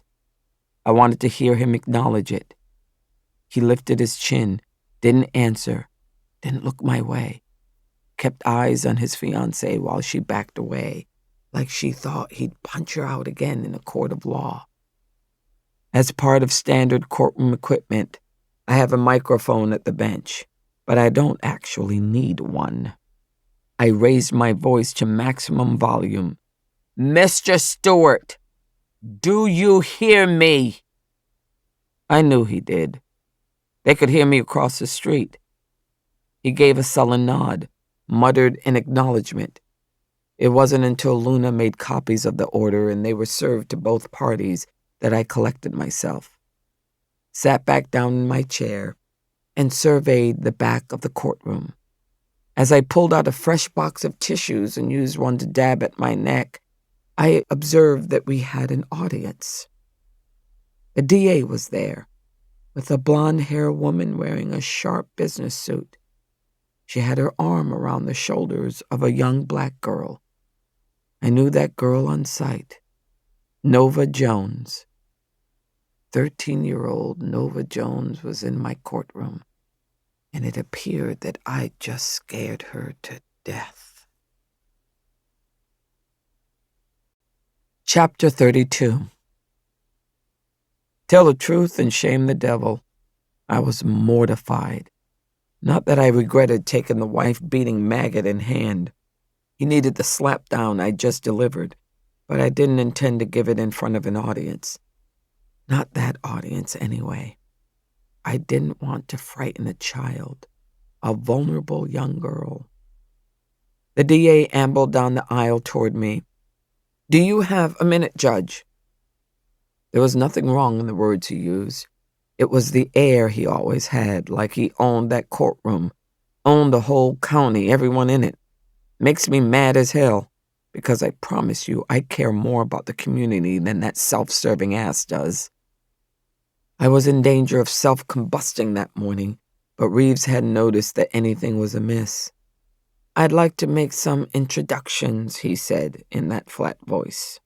I wanted to hear him acknowledge it. He lifted his chin, didn't answer, didn't look my way, kept eyes on his fiancée while she backed away, like she thought he'd punch her out again in a court of law. As part of standard courtroom equipment, I have a microphone at the bench, but I don't actually need one. I raised my voice to maximum volume. Mr. Stewart, do you hear me? I knew he did. They could hear me across the street. He gave a sullen nod, muttered in acknowledgement. It wasn't until Luna made copies of the order and they were served to both parties that I collected myself, sat back down in my chair, and surveyed the back of the courtroom. As I pulled out a fresh box of tissues and used one to dab at my neck, I observed that we had an audience. The DA was there, with a blonde-haired woman wearing a sharp business suit. She had her arm around the shoulders of a young black girl. I knew that girl on sight. Nova Jones. 13-year-old Nova Jones was in my courtroom, and it appeared that I'd just scared her to death. Chapter 32. Tell the truth and shame the devil. I was mortified. Not that I regretted taking the wife-beating maggot in hand. He needed the slap-down I just delivered, but I didn't intend to give it in front of an audience. Not that audience, anyway. I didn't want to frighten a child, a vulnerable young girl. The DA ambled down the aisle toward me. Do you have a minute, Judge? There was nothing wrong in the words he used. It was the air he always had, like he owned that courtroom, owned the whole county, everyone in it. Makes me mad as hell, because I promise you I care more about the community than that self-serving ass does. I was in danger of self-combusting that morning, but Reeves hadn't noticed that anything was amiss. I'd like to make some introductions, he said in that flat voice.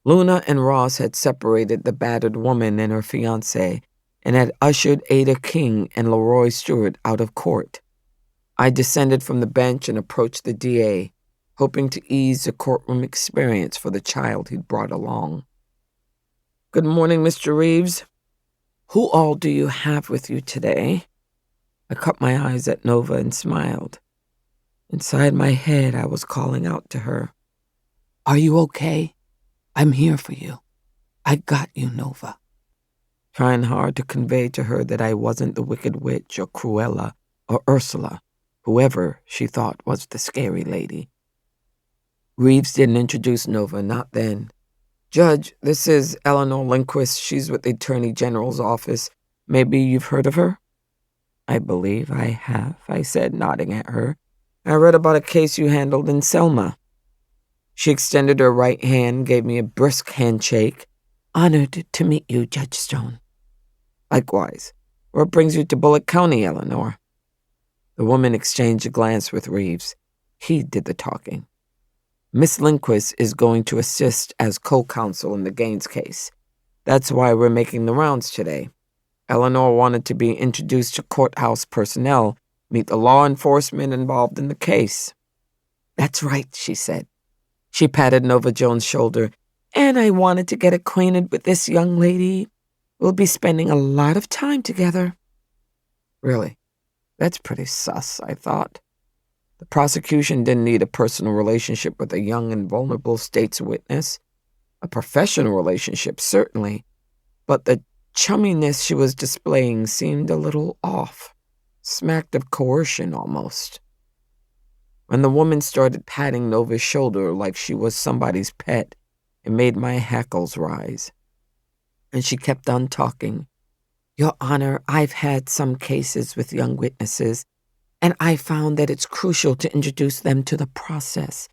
Luna and Ross had separated the battered woman and her fiancé and had ushered Ada King and Leroy Stewart out of court. I descended from the bench and approached the DA, hoping to ease the courtroom experience for the child he'd brought along. Good morning, Mr. Reeves. Who all do you have with you today? I cut my eyes at Nova and smiled. Inside my head, I was calling out to her. Are you okay? I'm here for you. I got you, Nova. Trying hard to convey to her that I wasn't the Wicked Witch or Cruella or Ursula, whoever she thought was the scary lady. Reeves didn't introduce Nova, not then. Judge, this is Eleanor Lindquist. She's with the Attorney General's office. Maybe you've heard of her? I believe I have, I said, nodding at her. I read about a case you handled in Selma. She extended her right hand, gave me a brisk handshake. "Honored to meet you, Judge Stone." "Likewise. What brings you to Bullock County, Eleanor?" The woman exchanged a glance with Reeves. He did the talking. "Miss Lindquist is going to assist as co-counsel in the Gaines case. That's why we're making the rounds today. Eleanor wanted to be introduced to courthouse personnel, meet the law enforcement involved in the case." "That's right," she said. She patted Nova Jones' shoulder. "And I wanted to get acquainted with this young lady. We'll be spending a lot of time together." Really? That's pretty sus, I thought. The prosecution didn't need a personal relationship with a young and vulnerable state's witness. A professional relationship, certainly, but the chumminess she was displaying seemed a little off, smacked of coercion almost. When the woman started patting Nova's shoulder like she was somebody's pet, it made my hackles rise. And she kept on talking. "Your Honor, I've had some cases with young witnesses, and I found that it's crucial to introduce them to the process.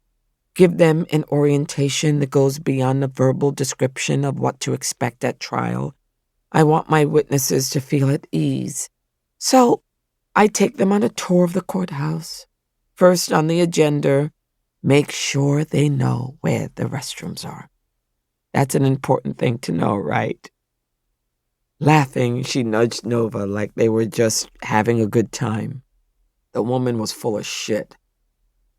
Give them an orientation that goes beyond the verbal description of what to expect at trial. I want my witnesses to feel at ease. So I take them on a tour of the courthouse. First on the agenda, make sure they know where the restrooms are. That's an important thing to know, right?" Laughing, she nudged Nova like they were just having a good time. The woman was full of shit.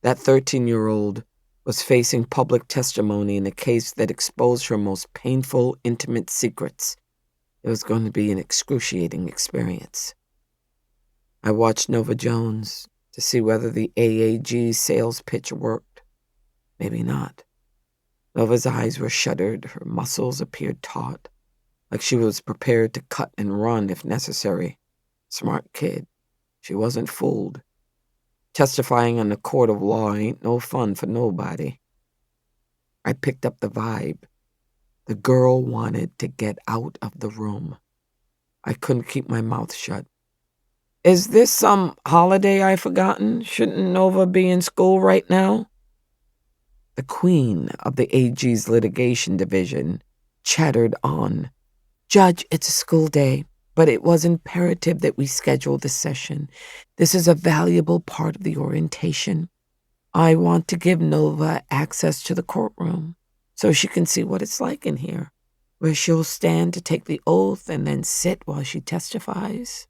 That 13-year-old was facing public testimony in a case that exposed her most painful, intimate secrets. It was going to be an excruciating experience. I watched Nova Jones to see whether the AAG sales pitch worked. Maybe not. Nova's eyes were shuttered, her muscles appeared taut, like she was prepared to cut and run if necessary. Smart kid. She wasn't fooled. Testifying in the court of law ain't no fun for nobody. I picked up the vibe. The girl wanted to get out of the room. I couldn't keep my mouth shut. "Is this some holiday I've forgotten? Shouldn't Nova be in school right now?" The queen of the AG's litigation division chattered on. "Judge, it's a school day, but it was imperative that we schedule this session. This is a valuable part of the orientation. I want to give Nova access to the courtroom so she can see what it's like in here, where she'll stand to take the oath and then sit while she testifies."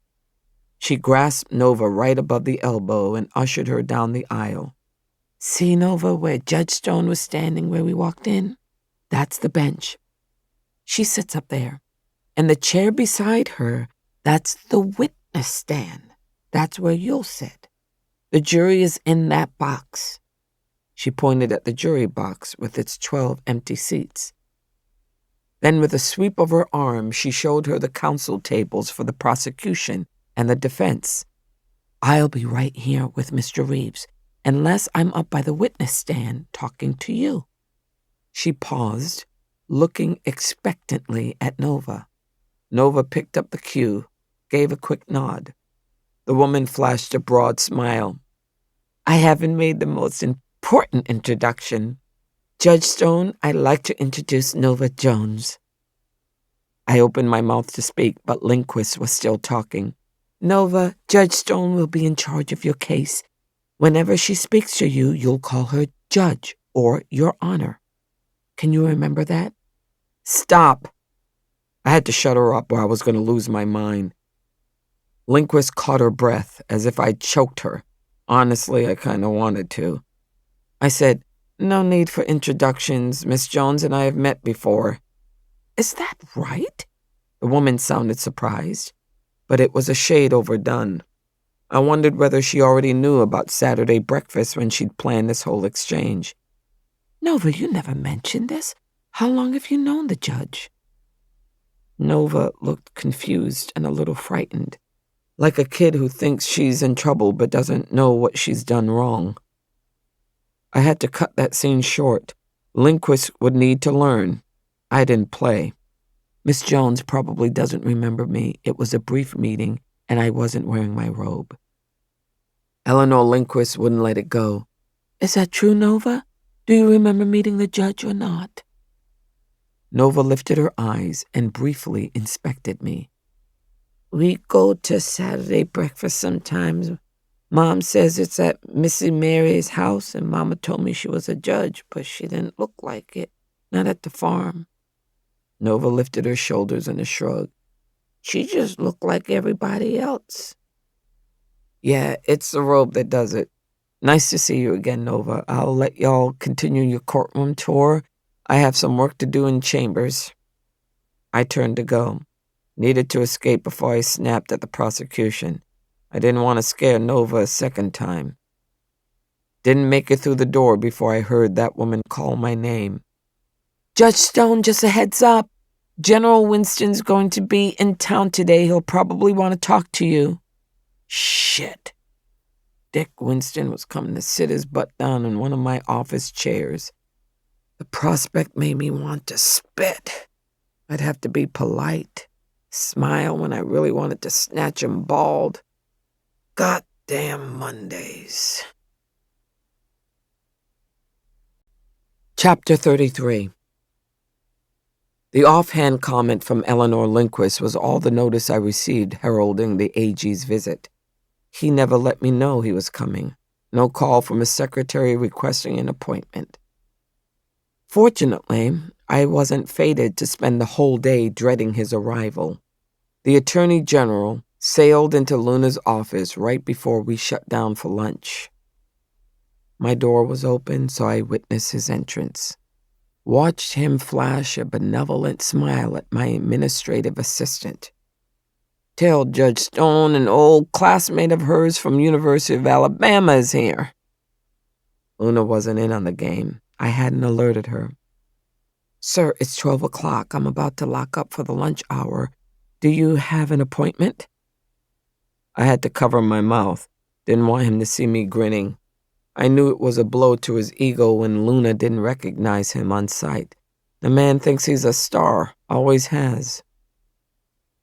She grasped Nova right above the elbow and ushered her down the aisle. "See, Nova, where Judge Stone was standing where we walked in? That's the bench. She sits up there. And the chair beside her, that's the witness stand. That's where you'll sit. The jury is in that box." She pointed at the jury box with its 12 empty seats. Then with a sweep of her arm, she showed her the counsel tables for the prosecution and the defense. "I'll be right here with Mr. Reeves, unless I'm up by the witness stand talking to you." She paused, looking expectantly at Nova. Nova picked up the cue, gave a quick nod. The woman flashed a broad smile. "I haven't made the most important introduction. Judge Stone, I'd like to introduce Nova Jones." I opened my mouth to speak, but Lindquist was still talking. "Nova, Judge Stone will be in charge of your case. Whenever she speaks to you, you'll call her Judge or Your Honor. Can you remember that?" "Stop!" I had to shut her up or I was going to lose my mind. Lindquist caught her breath as if I'd choked her. Honestly, I kind of wanted to. I said, "No need for introductions. Miss Jones and I have met before." "Is that right?" The woman sounded surprised, but it was a shade overdone. I wondered whether she already knew about Saturday breakfast when she'd planned this whole exchange. "Nova, you never mentioned this. How long have you known the judge?" Nova looked confused and a little frightened, like a kid who thinks she's in trouble but doesn't know what she's done wrong. I had to cut that scene short. Lindquist would need to learn. I didn't play. Miss Jones probably doesn't remember me. It was a brief meeting, and I wasn't wearing my robe. Eleanor Lindquist wouldn't let it go. "Is that true, Nova? Do you remember meeting the judge or not? Nova lifted her eyes and briefly inspected me. We go to Saturday breakfast sometimes. Mom says it's at Missy Mary's house, and Mama told me she was a judge, but she didn't look like it. Not at the farm. Nova lifted her shoulders in a shrug. She just looked like everybody else. Yeah, it's the robe that does it. Nice to see you again, Nova. I'll let y'all continue your courtroom tour. I have some work to do in chambers. I turned to go. Needed to escape before I snapped at the prosecution. I didn't want to scare Nova a second time. Didn't make it through the door before I heard that woman call my name. Judge Stone, just a heads up. General Winston's going to be in town today. He'll probably want to talk to you. Shit. Dick Winston was coming to sit his butt down in one of my office chairs. The prospect made me want to spit. I'd have to be polite, smile when I really wanted to snatch him bald. Goddamn Mondays. Chapter 33. The offhand comment from Eleanor Lindquist was all the notice I received heralding the AG's visit. He never let me know he was coming. No call from his secretary requesting an appointment. Fortunately, I wasn't fated to spend the whole day dreading his arrival. The Attorney General sailed into Luna's office right before we shut down for lunch. My door was open, so I witnessed his entrance. Watched him flash a benevolent smile at my administrative assistant. Tell Judge Stone an old classmate of hers from University of Alabama is here. Luna wasn't in on the game. I hadn't alerted her. Sir, it's 12 o'clock. I'm about to lock up for the lunch hour. Do you have an appointment? I had to cover my mouth. Didn't want him to see me grinning. I knew it was a blow to his ego when Luna didn't recognize him on sight. The man thinks he's a star, always has.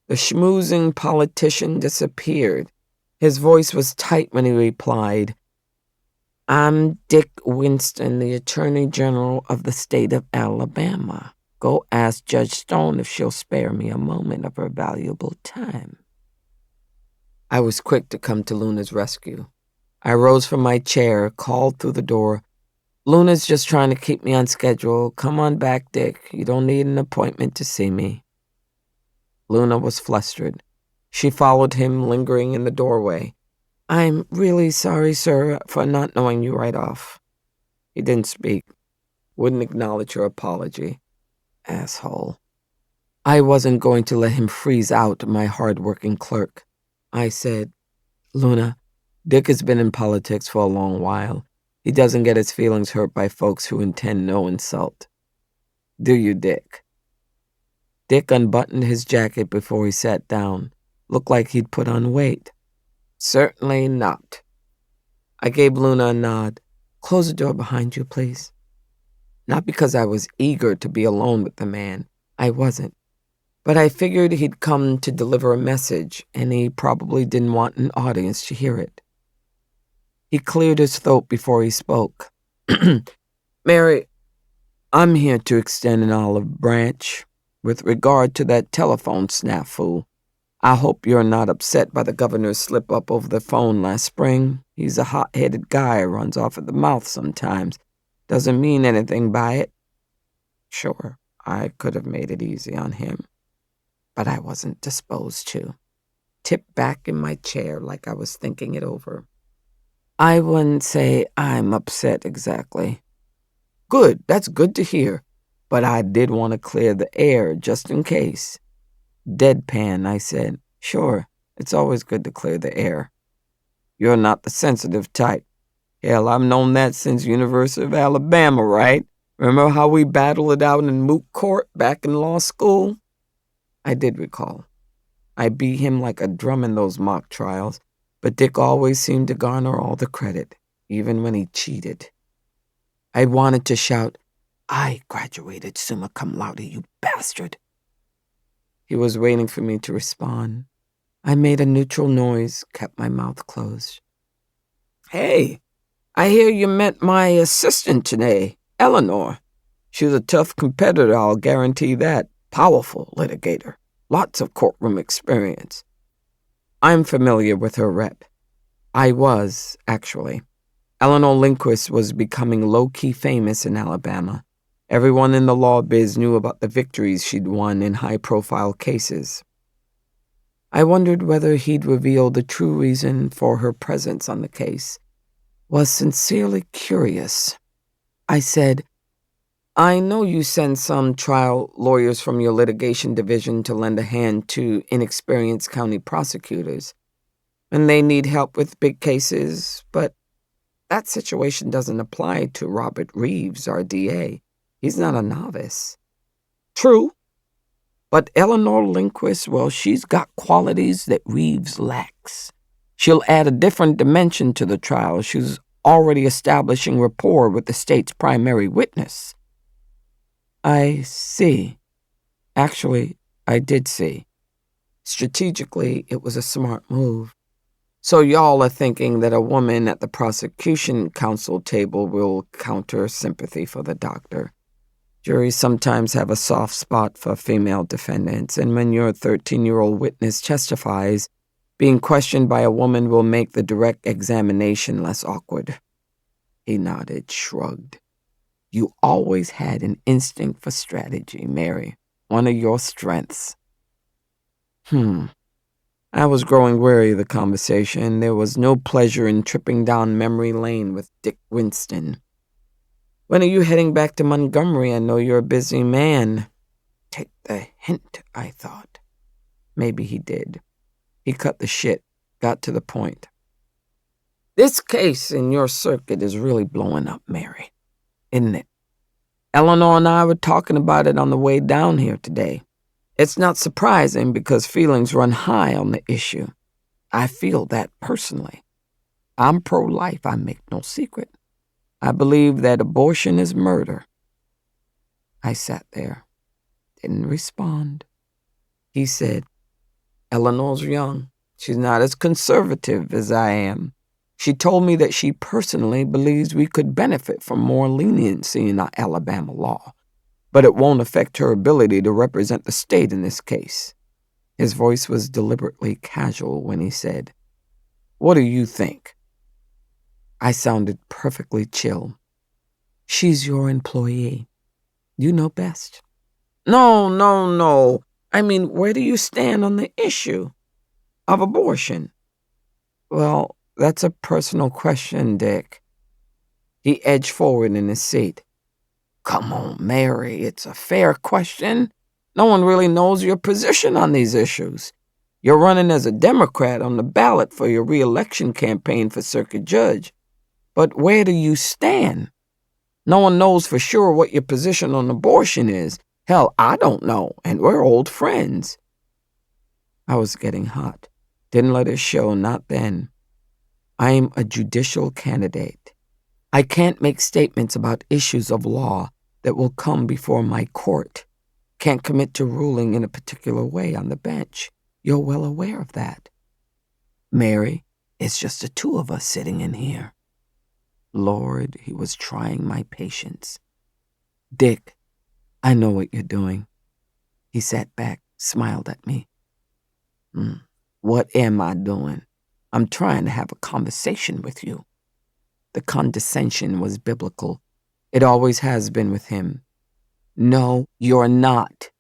The schmoozing politician disappeared. His voice was tight when he replied, I'm Dick Winston, the Attorney General of the state of Alabama. Go ask Judge Stone if she'll spare me a moment of her valuable time. I was quick to come to Luna's rescue. I rose from my chair, called through the door. Luna's just trying to keep me on schedule. Come on back, Dick. You don't need an appointment to see me. Luna was flustered. She followed him, lingering in the doorway. I'm really sorry, sir, for not knowing you right off. He didn't speak. Wouldn't acknowledge her apology. Asshole. I wasn't going to let him freeze out my hard-working clerk. I said, Luna, Dick has been in politics for a long while. He doesn't get his feelings hurt by folks who intend no insult. Do you, Dick? Dick unbuttoned his jacket before he sat down. Looked like he'd put on weight. Certainly not. I gave Luna a nod. Close the door behind you, please. Not because I was eager to be alone with the man. I wasn't. But I figured he'd come to deliver a message, and he probably didn't want an audience to hear it. He cleared his throat before he spoke. Mary, I'm here to extend an olive branch with regard to that telephone snafu. I hope you're not upset by the governor's slip-up over the phone last spring. He's a hot-headed guy who runs off at the mouth sometimes. Doesn't mean anything by it. Sure, I could have made it easy on him, but I wasn't disposed to. Tipped back in my chair like I was thinking it over. I wouldn't say I'm upset exactly. Good, that's good to hear, but I did want to clear the air just in case. Deadpan, I said. Sure, it's always good to clear the air. You're not the sensitive type. Hell, I've known that since University of Alabama, right? Remember how we battled it out in moot court back in law school? I did recall. I beat him like a drum in those mock trials, but Dick always seemed to garner all the credit, even when he cheated. I wanted to shout, I graduated summa cum laude, you bastard. He was waiting for me to respond. I made a neutral noise, kept my mouth closed. Hey, I hear you met my assistant today, Eleanor. She's a tough competitor, I'll guarantee that. Powerful litigator. Lots of courtroom experience. I'm familiar with her rep. I was, actually. Eleanor Lindquist was becoming low-key famous in Alabama. Everyone in the law biz knew about the victories she'd won in high-profile cases. I wondered whether he'd reveal the true reason for her presence on the case. Was sincerely curious. I said, I know you send some trial lawyers from your litigation division to lend a hand to inexperienced county prosecutors, and they need help with big cases, but that situation doesn't apply to Robert Reeves, our DA. He's not a novice. True, but Eleanor Lindquist, well, she's got qualities that Reeves lacks. She'll add a different dimension to the trial. She's already establishing rapport with the state's primary witness. I see. Actually, I did see. Strategically, it was a smart move. So y'all are thinking that a woman at the prosecution counsel table will counter sympathy for the doctor. Juries sometimes have a soft spot for female defendants, and when your 13-year-old witness testifies, being questioned by a woman will make the direct examination less awkward. He nodded, shrugged. You always had an instinct for strategy, Mary. One of your strengths. I was growing weary of the conversation. There was no pleasure in tripping down memory lane with Dick Winston. When are you heading back to Montgomery? I know you're a busy man. Take the hint, I thought. Maybe he did. He cut the shit, got to the point. This case in your circuit is really blowing up, Mary, isn't it? Eleanor and I were talking about it on the way down here today. It's not surprising because feelings run high on the issue. I feel that personally. I'm pro-life, I make no secret. I believe that abortion is murder. I sat there, didn't respond. He said, Eleanor's young. She's not as conservative as I am. She told me that she personally believes we could benefit from more leniency in our Alabama law, but it won't affect her ability to represent the state in this case. His voice was deliberately casual when he said, What do you think? I sounded perfectly chill. She's your employee. You know best. No. I mean, where do you stand on the issue of abortion? Well, that's a personal question, Dick. He edged forward in his seat. Come on, Mary, it's a fair question. No one really knows your position on these issues. You're running as a Democrat on the ballot for your re-election campaign for circuit judge. But where do you stand? No one knows for sure what your position on abortion is. Hell, I don't know, and we're old friends. I was getting hot. Didn't let it show, not then. I'm a judicial candidate. I can't make statements about issues of law that will come before my court. Can't commit to ruling in a particular way on the bench. You're well aware of that. Mary, it's just the two of us sitting in here. Lord, he was trying my patience. Dick, I know what you're doing. He sat back, smiled at me. What am I doing? I'm trying to have a conversation with you. The condescension was biblical. It always has been with him. No, you're not.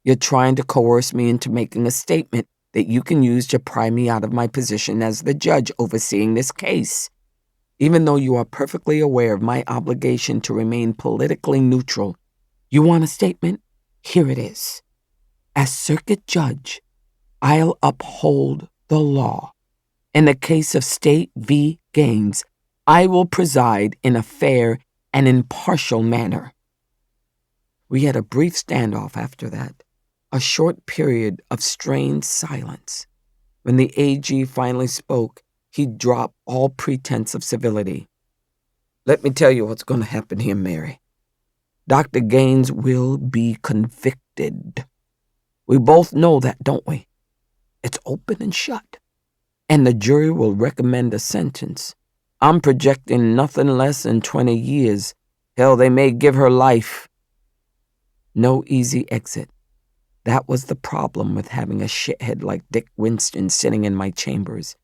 You're trying to coerce me into making a statement that you can use to pry me out of my position as the judge overseeing this case. Even though you are perfectly aware of my obligation to remain politically neutral, you want a statement? Here it is. As circuit judge, I'll uphold the law. In the case of State v. Gaines, I will preside in a fair and impartial manner. We had a brief standoff after that, a short period of strained silence. When the AG finally spoke, he dropped all pretense of civility. Let me tell you what's going to happen here, Mary. Dr. Gaines will be convicted. We both know that, don't we? It's open and shut. And the jury will recommend a sentence. I'm projecting nothing less than 20 years. Hell, they may give her life. No easy exit. That was the problem with having a shithead like Dick Winston sitting in my chambers.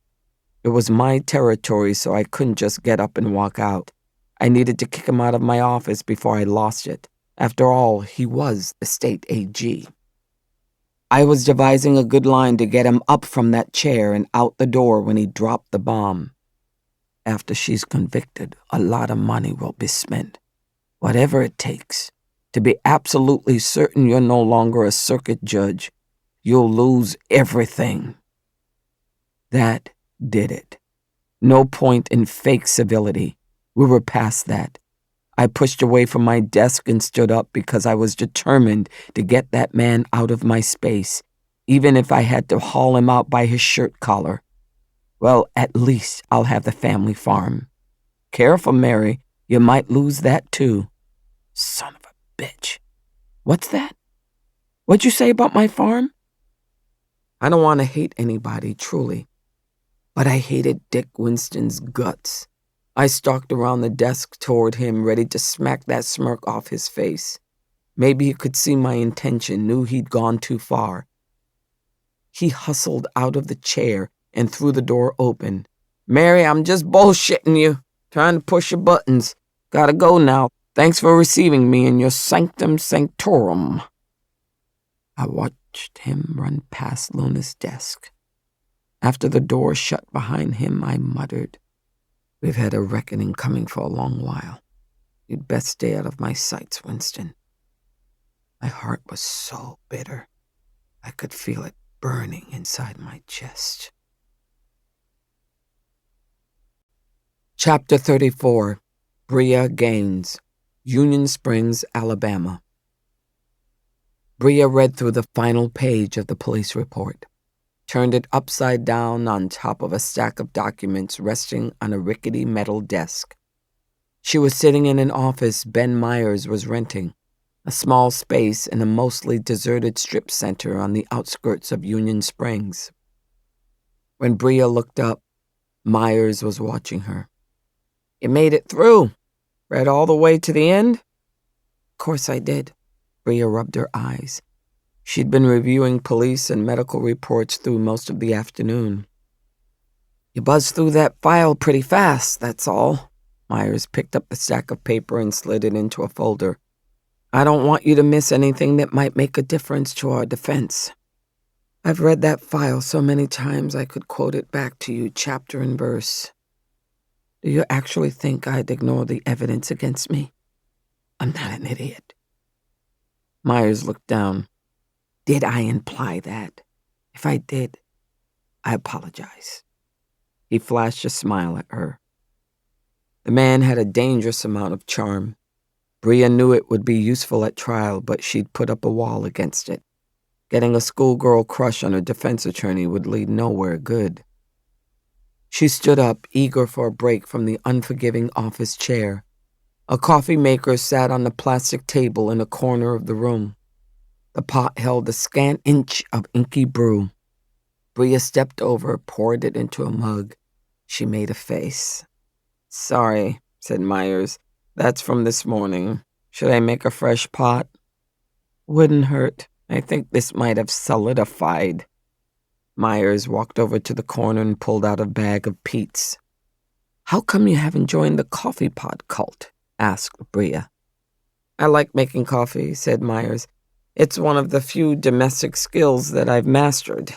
It was my territory, so I couldn't just get up and walk out. I needed to kick him out of my office before I lost it. After all, he was the state AG. I was devising a good line to get him up from that chair and out the door when he dropped the bomb. After she's convicted, a lot of money will be spent. Whatever it takes. To be absolutely certain you're no longer a circuit judge. You'll lose everything. That did it. No point in fake civility. We were past that. I pushed away from my desk and stood up because I was determined to get that man out of my space, even if I had to haul him out by his shirt collar. Well, at least I'll have the family farm. Careful, Mary, you might lose that too. Son of a bitch. What's that? What'd you say about my farm? I don't want to hate anybody, truly, but I hated Dick Winston's guts. I stalked around the desk toward him, ready to smack that smirk off his face. Maybe he could see my intention, knew he'd gone too far. He hustled out of the chair and threw the door open. Mary, I'm just bullshitting you, trying to push your buttons. Gotta go now. Thanks for receiving me in your sanctum sanctorum. I watched him run past Luna's desk. After the door shut behind him, I muttered, We've had a reckoning coming for a long while. You'd best stay out of my sights, Winston. My heart was so bitter. I could feel it burning inside my chest. Chapter 34. Bria Gaines, Union Springs, Alabama. Bria read through the final page of the police report, turned it upside down on top of a stack of documents resting on a rickety metal desk. She was sitting in an office Ben Myers was renting, a small space in a mostly deserted strip center on the outskirts of Union Springs. When Bria looked up, Myers was watching her. You made it through. Read all the way to the end? Of course I did. Bria rubbed her eyes. She'd been reviewing police and medical reports through most of the afternoon. You buzzed through that file pretty fast, that's all. Myers picked up the stack of paper and slid it into a folder. I don't want you to miss anything that might make a difference to our defense. I've read that file so many times I could quote it back to you chapter and verse. Do you actually think I'd ignore the evidence against me? I'm not an idiot. Myers looked down. Did I imply that? If I did, I apologize. He flashed a smile at her. The man had a dangerous amount of charm. Bria knew it would be useful at trial, but she'd put up a wall against it. Getting a schoolgirl crush on a defense attorney would lead nowhere good. She stood up, eager for a break from the unforgiving office chair. A coffee maker sat on the plastic table in a corner of the room. The pot held a scant inch of inky brew. Bria stepped over, poured it into a mug. She made a face. Sorry, said Myers. That's from this morning. Should I make a fresh pot? Wouldn't hurt. I think this might have solidified. Myers walked over to the corner and pulled out a bag of Pete's. How come you haven't joined the coffee pot cult? Asked Bria. I like making coffee, said Myers. It's one of the few domestic skills that I've mastered.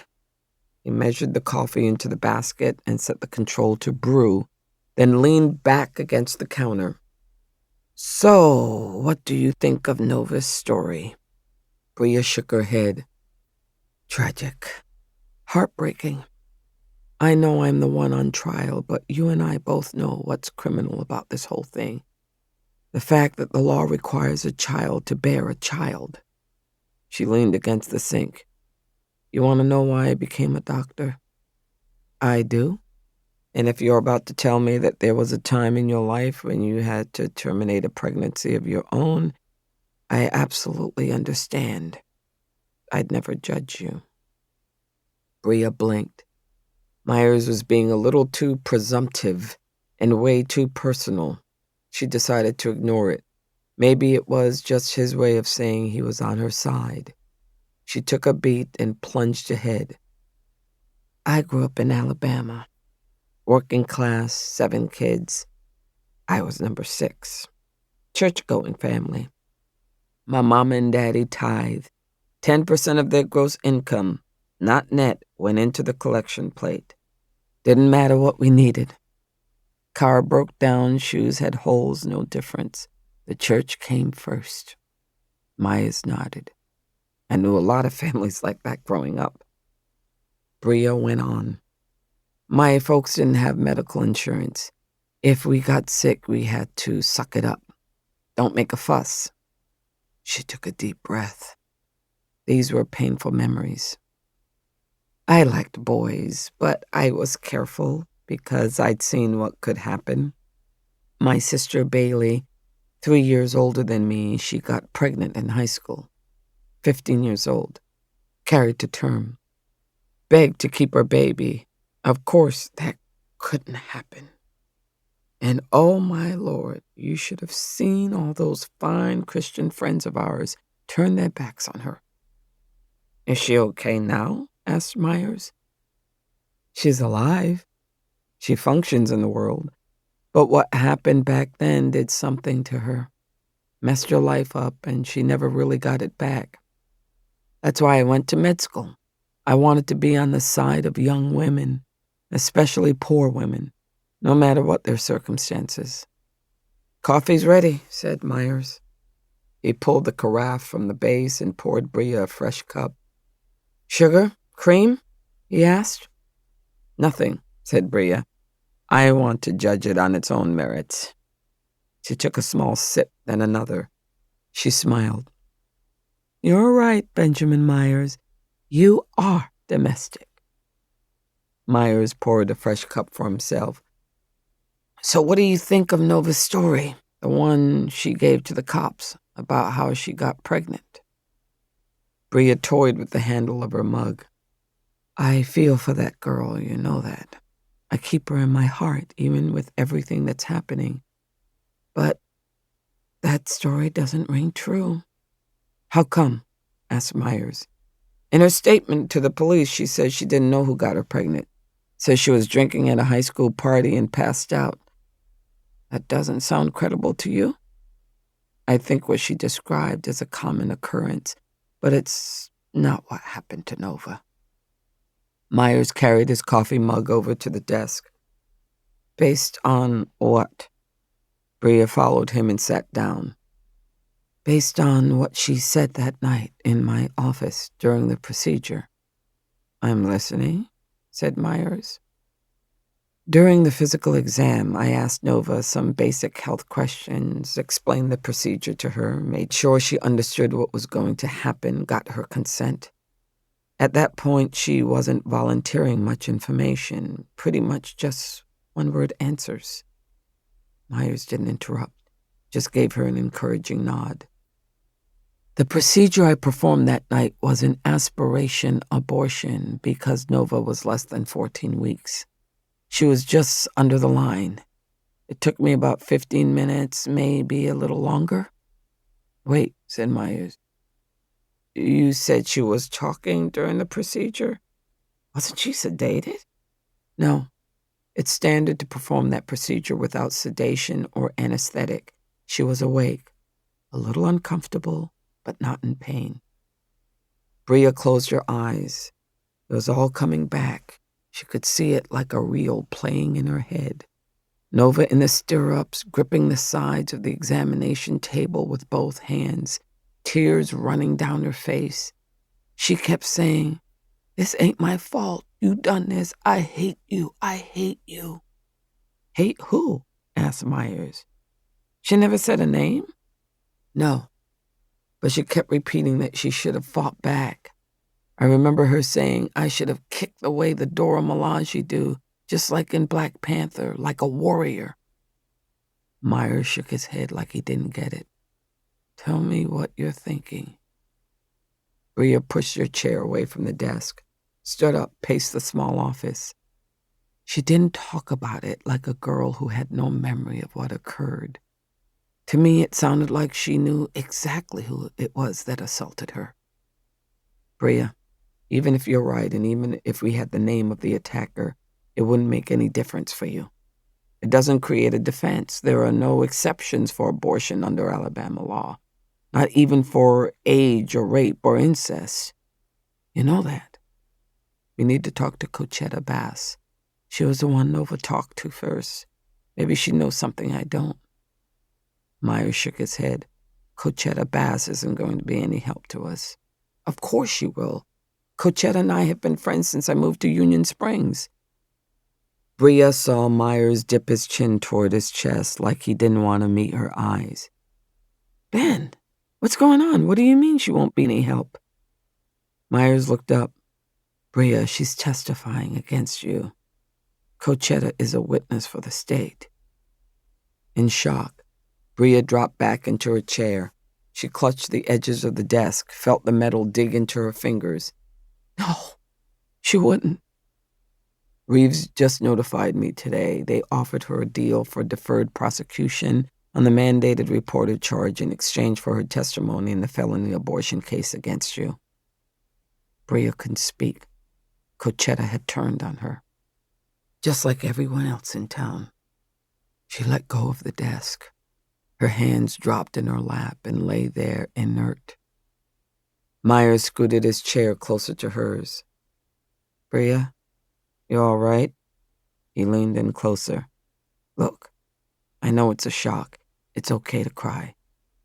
He measured the coffee into the basket and set the control to brew, then leaned back against the counter. So, what do you think of Nova's story? Bria shook her head. Tragic. Heartbreaking. I know I'm the one on trial, but you and I both know what's criminal about this whole thing. The fact that the law requires a child to bear a child. She leaned against the sink. You want to know why I became a doctor? I do. And if you're about to tell me that there was a time in your life when you had to terminate a pregnancy of your own, I absolutely understand. I'd never judge you. Bria blinked. Myers was being a little too presumptive and way too personal. She decided to ignore it. Maybe it was just his way of saying he was on her side. She took a beat and plunged ahead. I grew up in Alabama. Working class, 7 kids. I was number 6. Church-going family. My mama and daddy tithed. 10% of their gross income, not net, went into the collection plate. Didn't matter what we needed. Car broke down, shoes had holes, no difference. The church came first. Myers nodded. I knew a lot of families like that growing up. Bria went on. My folks didn't have medical insurance. If we got sick, we had to suck it up. Don't make a fuss. She took a deep breath. These were painful memories. I liked boys, but I was careful because I'd seen what could happen. My sister Bailey, 3 years older than me, she got pregnant in high school. 15 years old. Carried to term. Begged to keep her baby. Of course, that couldn't happen. And oh my Lord, you should have seen all those fine Christian friends of ours turn their backs on her. Is she okay now? Asked Myers. She's alive. She functions in the world. But what happened back then did something to her. Messed her life up, and she never really got it back. That's why I went to med school. I wanted to be on the side of young women, especially poor women, no matter what their circumstances. Coffee's ready, said Myers. He pulled the carafe from the base and poured Bria a fresh cup. Sugar? Cream? He asked. Nothing, said Bria. I want to judge it on its own merits. She took a small sip, then another. She smiled. You're right, Benjamin Myers. You are domestic. Myers poured a fresh cup for himself. So what do you think of Nova's story, the one she gave to the cops, about how she got pregnant? Bria toyed with the handle of her mug. I feel for that girl, you know that. I keep her in my heart, even with everything that's happening. But that story doesn't ring true. How come? Asked Myers. In her statement to the police, she says she didn't know who got her pregnant. Says she was drinking at a high school party and passed out. That doesn't sound credible to you? I think what she described is a common occurrence, but it's not what happened to Nova. Myers carried his coffee mug over to the desk. Based on what? Bria followed him and sat down. Based on what she said that night in my office during the procedure. I'm listening, said Myers. During the physical exam, I asked Nova some basic health questions, explained the procedure to her, made sure she understood what was going to happen, got her consent. At that point, she wasn't volunteering much information, pretty much just one-word answers. Myers didn't interrupt, just gave her an encouraging nod. The procedure I performed that night was an aspiration abortion because Nova was less than 14 weeks. She was just under the line. It took me about 15 minutes, maybe a little longer. Wait, said Myers. You said she was talking during the procedure? Wasn't she sedated? No. It's standard to perform that procedure without sedation or anesthetic. She was awake, a little uncomfortable, but not in pain. Bria closed her eyes. It was all coming back. She could see it like a reel playing in her head. Nova in the stirrups, gripping the sides of the examination table with both hands, tears running down her face. She kept saying, "This ain't my fault. You done this. I hate you. I hate you." Hate who? Asked Myers. She never said a name? No, but she kept repeating that she should have fought back. I remember her saying I should have kicked the way the Dora Milaje do, just like in Black Panther, like a warrior. Myers shook his head like he didn't get it. Tell me what you're thinking. Bria pushed her chair away from the desk, stood up, paced the small office. She didn't talk about it like a girl who had no memory of what occurred. To me, it sounded like she knew exactly who it was that assaulted her. Bria, even if you're right, and even if we had the name of the attacker, it wouldn't make any difference for you. It doesn't create a defense. There are no exceptions for abortion under Alabama law, not even for age or rape or incest. You know that. We need to talk to Cochetta Bass. She was the one Nova talked to first. Maybe she knows something I don't. Myers shook his head. Cochetta Bass isn't going to be any help to us. Of course she will. Cochetta and I have been friends since I moved to Union Springs. Bria saw Myers dip his chin toward his chest like he didn't want to meet her eyes. Ben, what's going on? What do you mean she won't be any help? Myers looked up. Bria, she's testifying against you. Cochetta is a witness for the state. In shock, Bria dropped back into her chair. She clutched the edges of the desk, felt the metal dig into her fingers. No, she wouldn't. Reeves just notified me today. They offered her a deal for deferred prosecution on the mandated reported charge in exchange for her testimony in the felony abortion case against you. Bria couldn't speak. Cochetta had turned on her. Just like everyone else in town. She let go of the desk. Her hands dropped in her lap and lay there inert. Myers scooted his chair closer to hers. Bria, you all right? He leaned in closer. Look, I know it's a shock. It's okay to cry.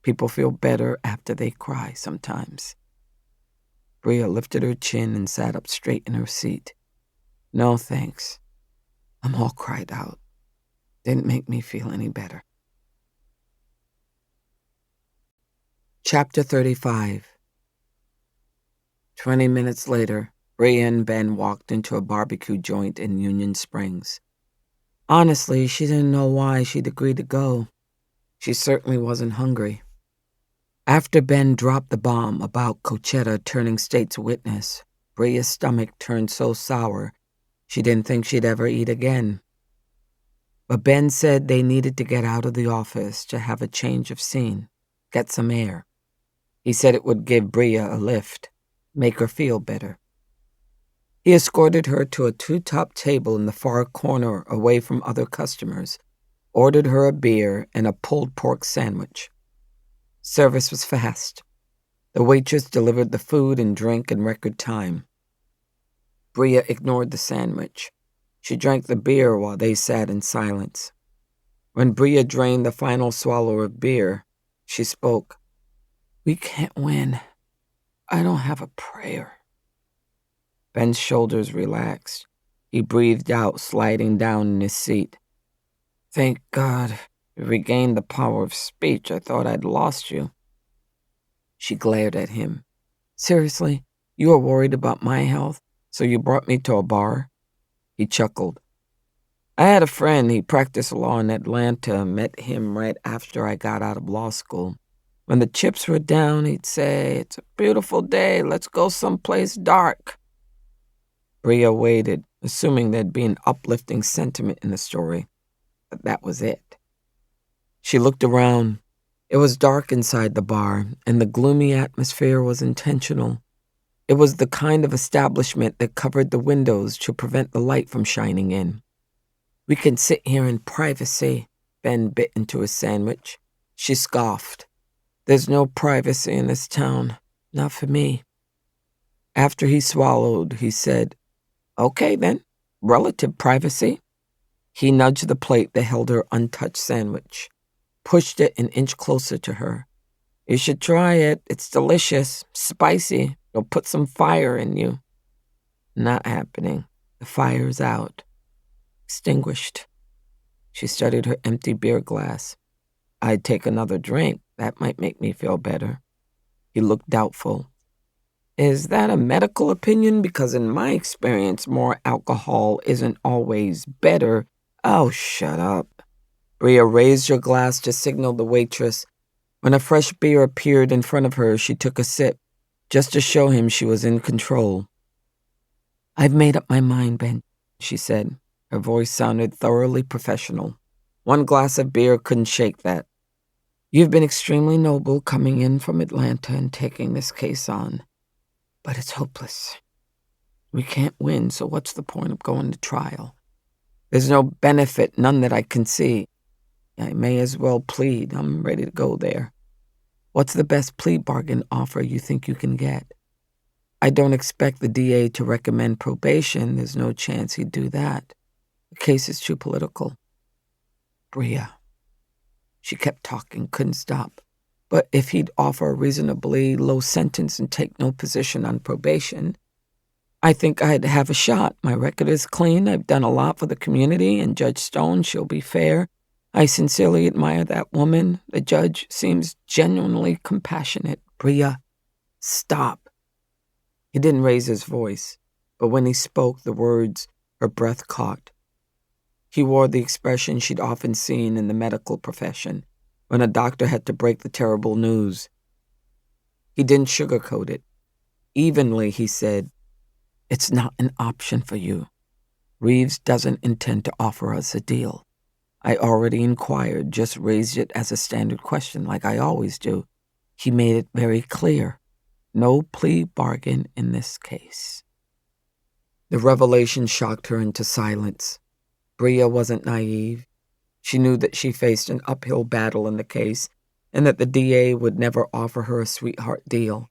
People feel better after they cry sometimes. Bria lifted her chin and sat up straight in her seat. No, thanks. I'm all cried out. Didn't make me feel any better. Chapter 35. 20 minutes later, Bria and Ben walked into a barbecue joint in Union Springs. Honestly, she didn't know why she'd agreed to go. She certainly wasn't hungry. After Ben dropped the bomb about Cochetta turning state's witness, Bria's stomach turned so sour she didn't think she'd ever eat again. But Ben said they needed to get out of the office to have a change of scene, get some air. He said it would give Bria a lift, make her feel better. He escorted her to a two-top table in the far corner away from other customers, ordered her a beer and a pulled pork sandwich. Service was fast. The waitress delivered the food and drink in record time. Bria ignored the sandwich. She drank the beer while they sat in silence. When Bria drained the final swallow of beer, she spoke. We can't win. I don't have a prayer. Ben's shoulders relaxed. He breathed out, sliding down in his seat. Thank God you regained the power of speech. I thought I'd lost you. She glared at him. Seriously, you are worried about my health, so you brought me to a bar? He chuckled. I had a friend, he practiced law in Atlanta, met him right after I got out of law school. When the chips were down, he'd say, it's a beautiful day, let's go someplace dark. Bria waited, assuming there'd be an uplifting sentiment in the story, but that was it. She looked around. It was dark inside the bar, and the gloomy atmosphere was intentional. It was the kind of establishment that covered the windows to prevent the light from shining in. We can sit here in privacy, Ben bit into his sandwich. She scoffed. There's no privacy in this town, not for me. After he swallowed, he said, okay then, relative privacy. He nudged the plate that held her untouched sandwich, pushed it an inch closer to her. You should try it. It's delicious, spicy. It'll put some fire in you. Not happening. The fire's out. Extinguished. She studied her empty beer glass. I'd take another drink. That might make me feel better. He looked doubtful. Is that a medical opinion? Because in my experience, more alcohol isn't always better. Oh, shut up. Bria raised her glass to signal the waitress. When a fresh beer appeared in front of her, she took a sip, just to show him she was in control. I've made up my mind, Ben, she said. Her voice sounded thoroughly professional. One glass of beer couldn't shake that. You've been extremely noble coming in from Atlanta and taking this case on, but it's hopeless. We can't win, so what's the point of going to trial? There's no benefit, none that I can see. I may as well plead. I'm ready to go there. What's the best plea bargain offer you think you can get? I don't expect the DA to recommend probation. There's no chance he'd do that. The case is too political. Bria. She kept talking, couldn't stop. But if he'd offer a reasonably low sentence and take no position on probation, I think I'd have a shot. My record is clean. I've done a lot for the community, and Judge Stone, she'll be fair. I sincerely admire that woman. The judge seems genuinely compassionate. Bria, stop. He didn't raise his voice, but when he spoke the words, her breath caught. He wore the expression she'd often seen in the medical profession when a doctor had to break the terrible news. He didn't sugarcoat it. Evenly, he said, "It's not an option for you. Reeves doesn't intend to offer us a deal. I already inquired, just raised it as a standard question like I always do. He made it very clear. No plea bargain in this case." The revelation shocked her into silence. Bria wasn't naive. She knew that she faced an uphill battle in the case and that the DA would never offer her a sweetheart deal.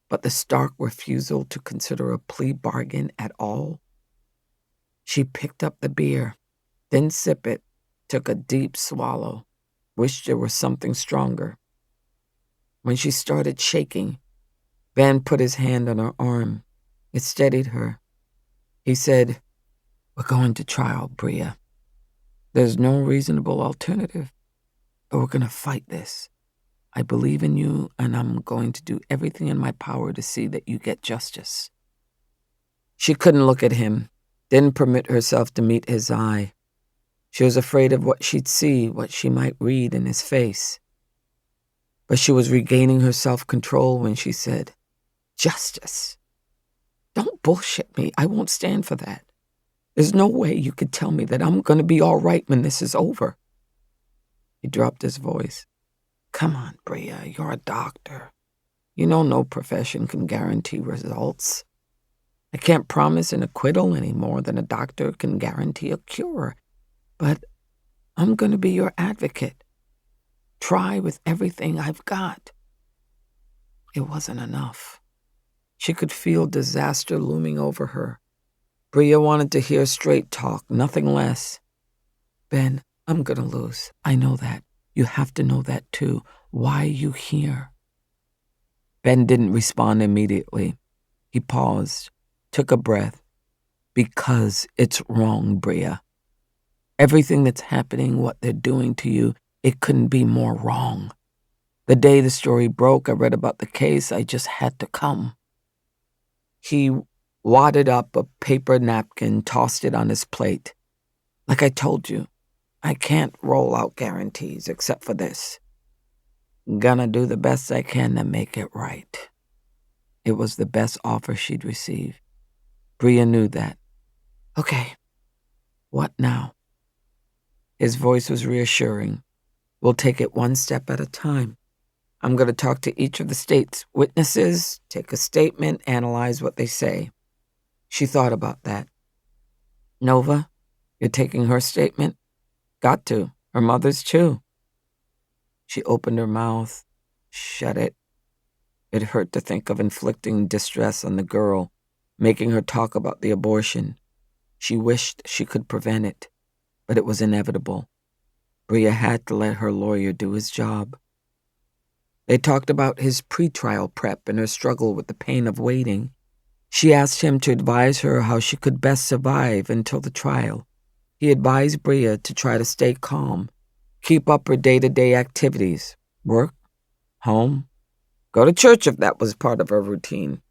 But the stark refusal to consider a plea bargain at all? She picked up the beer, didn't sip it, took a deep swallow, wished there was something stronger. When she started shaking, Van put his hand on her arm. It steadied her. He said, "We're going to trial, Bria. There's no reasonable alternative, but we're going to fight this. I believe in you, and I'm going to do everything in my power to see that you get justice." She couldn't look at him, didn't permit herself to meet his eye. She was afraid of what she'd see, what she might read in his face. But she was regaining her self-control when she said, "Justice? Don't bullshit me. I won't stand for that. There's no way you could tell me that I'm going to be all right when this is over." He dropped his voice. "Come on, Bria, you're a doctor. You know no profession can guarantee results. I can't promise an acquittal any more than a doctor can guarantee a cure. But I'm going to be your advocate. Try with everything I've got." It wasn't enough. She could feel disaster looming over her. Bria wanted to hear straight talk, nothing less. "Ben, I'm going to lose. I know that. You have to know that too. Why are you here?" Ben didn't respond immediately. He paused, took a breath. "Because it's wrong, Bria. Everything that's happening, what they're doing to you, it couldn't be more wrong. The day the story broke, I read about the case. I just had to come." He wadded up a paper napkin, tossed it on his plate. "Like I told you, I can't roll out guarantees except for this. Gonna do the best I can to make it right." It was the best offer she'd received. Bria knew that. "Okay, what now?" His voice was reassuring. "We'll take it one step at a time. I'm going to talk to each of the state's witnesses, take a statement, analyze what they say." She thought about that. "Nova, you're taking her statement?" "Got to. Her mother's too." She opened her mouth, shut it. It hurt to think of inflicting distress on the girl, making her talk about the abortion. She wished she could prevent it, but it was inevitable. Bria had to let her lawyer do his job. They talked about his pretrial prep and her struggle with the pain of waiting. She asked him to advise her how she could best survive until the trial. He advised Bria to try to stay calm, keep up her day-to-day activities, work, home, go to church if that was part of her routine.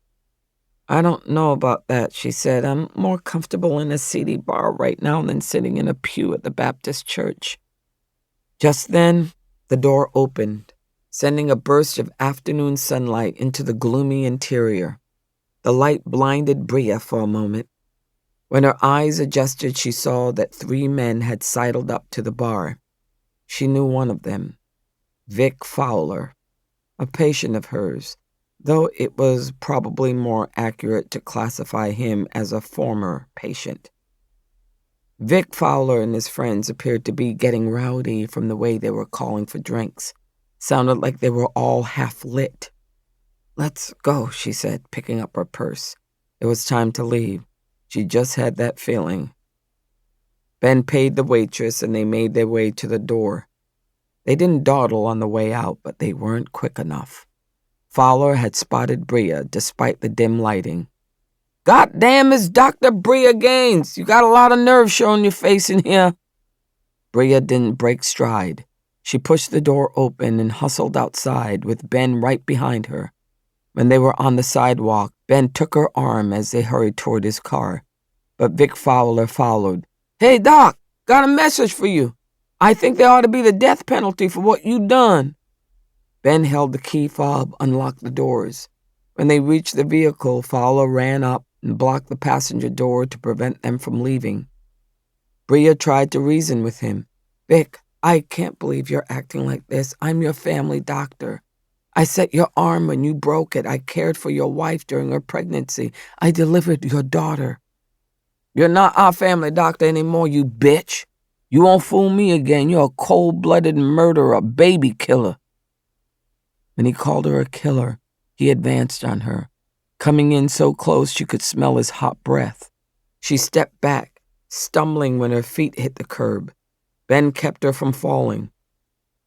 "I don't know about that," she said. "I'm more comfortable in a seedy bar right now than sitting in a pew at the Baptist church." Just then, the door opened, sending a burst of afternoon sunlight into the gloomy interior. The light blinded Bria for a moment. When her eyes adjusted, she saw that 3 men had sidled up to the bar. She knew one of them. Vic Fowler, a patient of hers, though it was probably more accurate to classify him as a former patient. Vic Fowler and his friends appeared to be getting rowdy from the way they were calling for drinks. Sounded like they were all half lit. "Let's go," she said, picking up her purse. It was time to leave. She just had that feeling. Ben paid the waitress and they made their way to the door. They didn't dawdle on the way out, but they weren't quick enough. Fowler had spotted Bria despite the dim lighting. "God damn, it's Dr. Bria Gaines. You got a lot of nerve showing your face in here." Bria didn't break stride. She pushed the door open and hustled outside with Ben right behind her. When they were on the sidewalk, Ben took her arm as they hurried toward his car. But Vic Fowler followed. "Hey, Doc, got a message for you. I think there ought to be the death penalty for what you done." Ben held the key fob, unlocked the doors. When they reached the vehicle, Fowler ran up and blocked the passenger door to prevent them from leaving. Bria tried to reason with him. "Vic, I can't believe you're acting like this. I'm your family doctor. I set your arm when you broke it. I cared for your wife during her pregnancy. I delivered your daughter." "You're not our family doctor anymore, you bitch. You won't fool me again. You're a cold-blooded murderer, baby killer." When he called her a killer, he advanced on her, coming in so close she could smell his hot breath. She stepped back, stumbling when her feet hit the curb. Ben kept her from falling.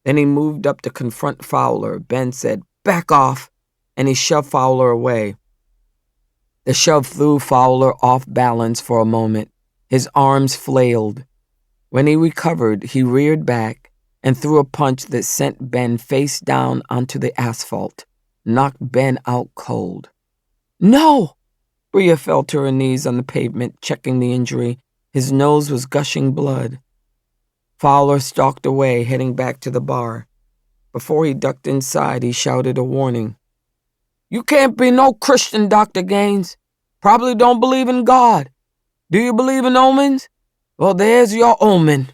Then he moved up to confront Fowler. Ben said, "Back off," and he shoved Fowler away. The shove threw Fowler off balance for a moment. His arms flailed. When he recovered, he reared back and threw a punch that sent Ben face down onto the asphalt, knocked Ben out cold. "No!" Bria fell to her knees on the pavement, checking the injury. His nose was gushing blood. Fowler stalked away, heading back to the bar. Before he ducked inside, he shouted a warning. "You can't be no Christian, Dr. Gaines. Probably don't believe in God. Do you believe in omens? Well, there's your omen."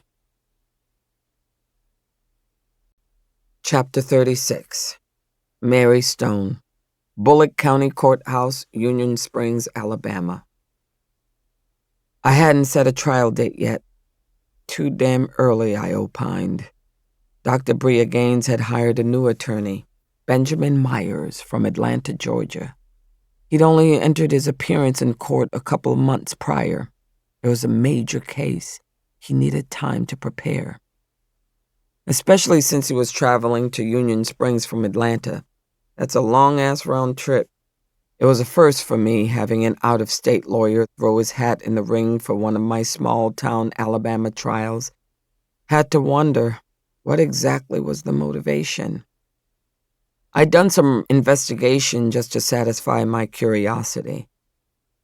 Chapter 36. Mary Stone. Bullock County Courthouse, Union Springs, Alabama. I hadn't set a trial date yet. Too damn early, I opined. Dr. Bria Gaines had hired a new attorney, Benjamin Myers, from Atlanta, Georgia. He'd only entered his appearance in court a couple of months prior. It was a major case. He needed time to prepare. Especially since he was traveling to Union Springs from Atlanta. That's a long-ass round trip. It was a first for me, having an out-of-state lawyer throw his hat in the ring for one of my small-town Alabama trials. Had to wonder, what exactly was the motivation? I'd done some investigation just to satisfy my curiosity.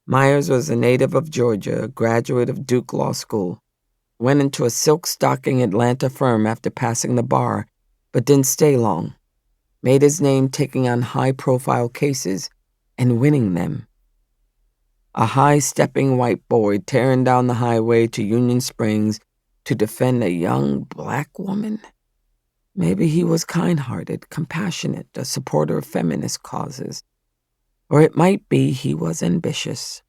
Myers was a native of Georgia, a graduate of Duke Law School. Went into a silk-stocking Atlanta firm after passing the bar, but didn't stay long. Made his name taking on high-profile cases and winning them. A high-stepping white boy tearing down the highway to Union Springs to defend a young black woman? Maybe he was kind-hearted, compassionate, a supporter of feminist causes. Or it might be he was ambitious,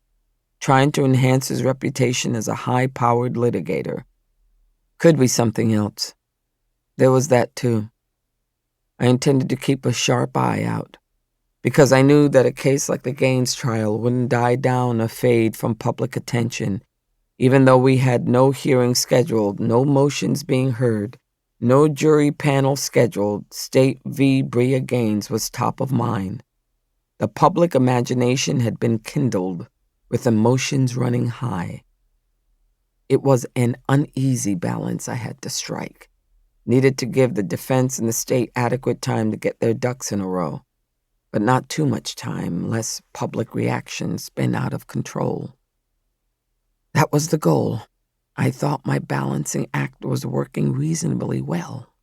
trying to enhance his reputation as a high-powered litigator. Could be something else. There was that, too. I intended to keep a sharp eye out, because I knew that a case like the Gaines trial wouldn't die down or fade from public attention, even though we had no hearing scheduled, no motions being heard, no jury panel scheduled. State v. Bria Gaines was top of mind. The public imagination had been kindled, with emotions running high. It was an uneasy balance I had to strike. Needed to give the defense and the state adequate time to get their ducks in a row, but not too much time, lest public reaction spin out of control. That was the goal. I thought my balancing act was working reasonably well.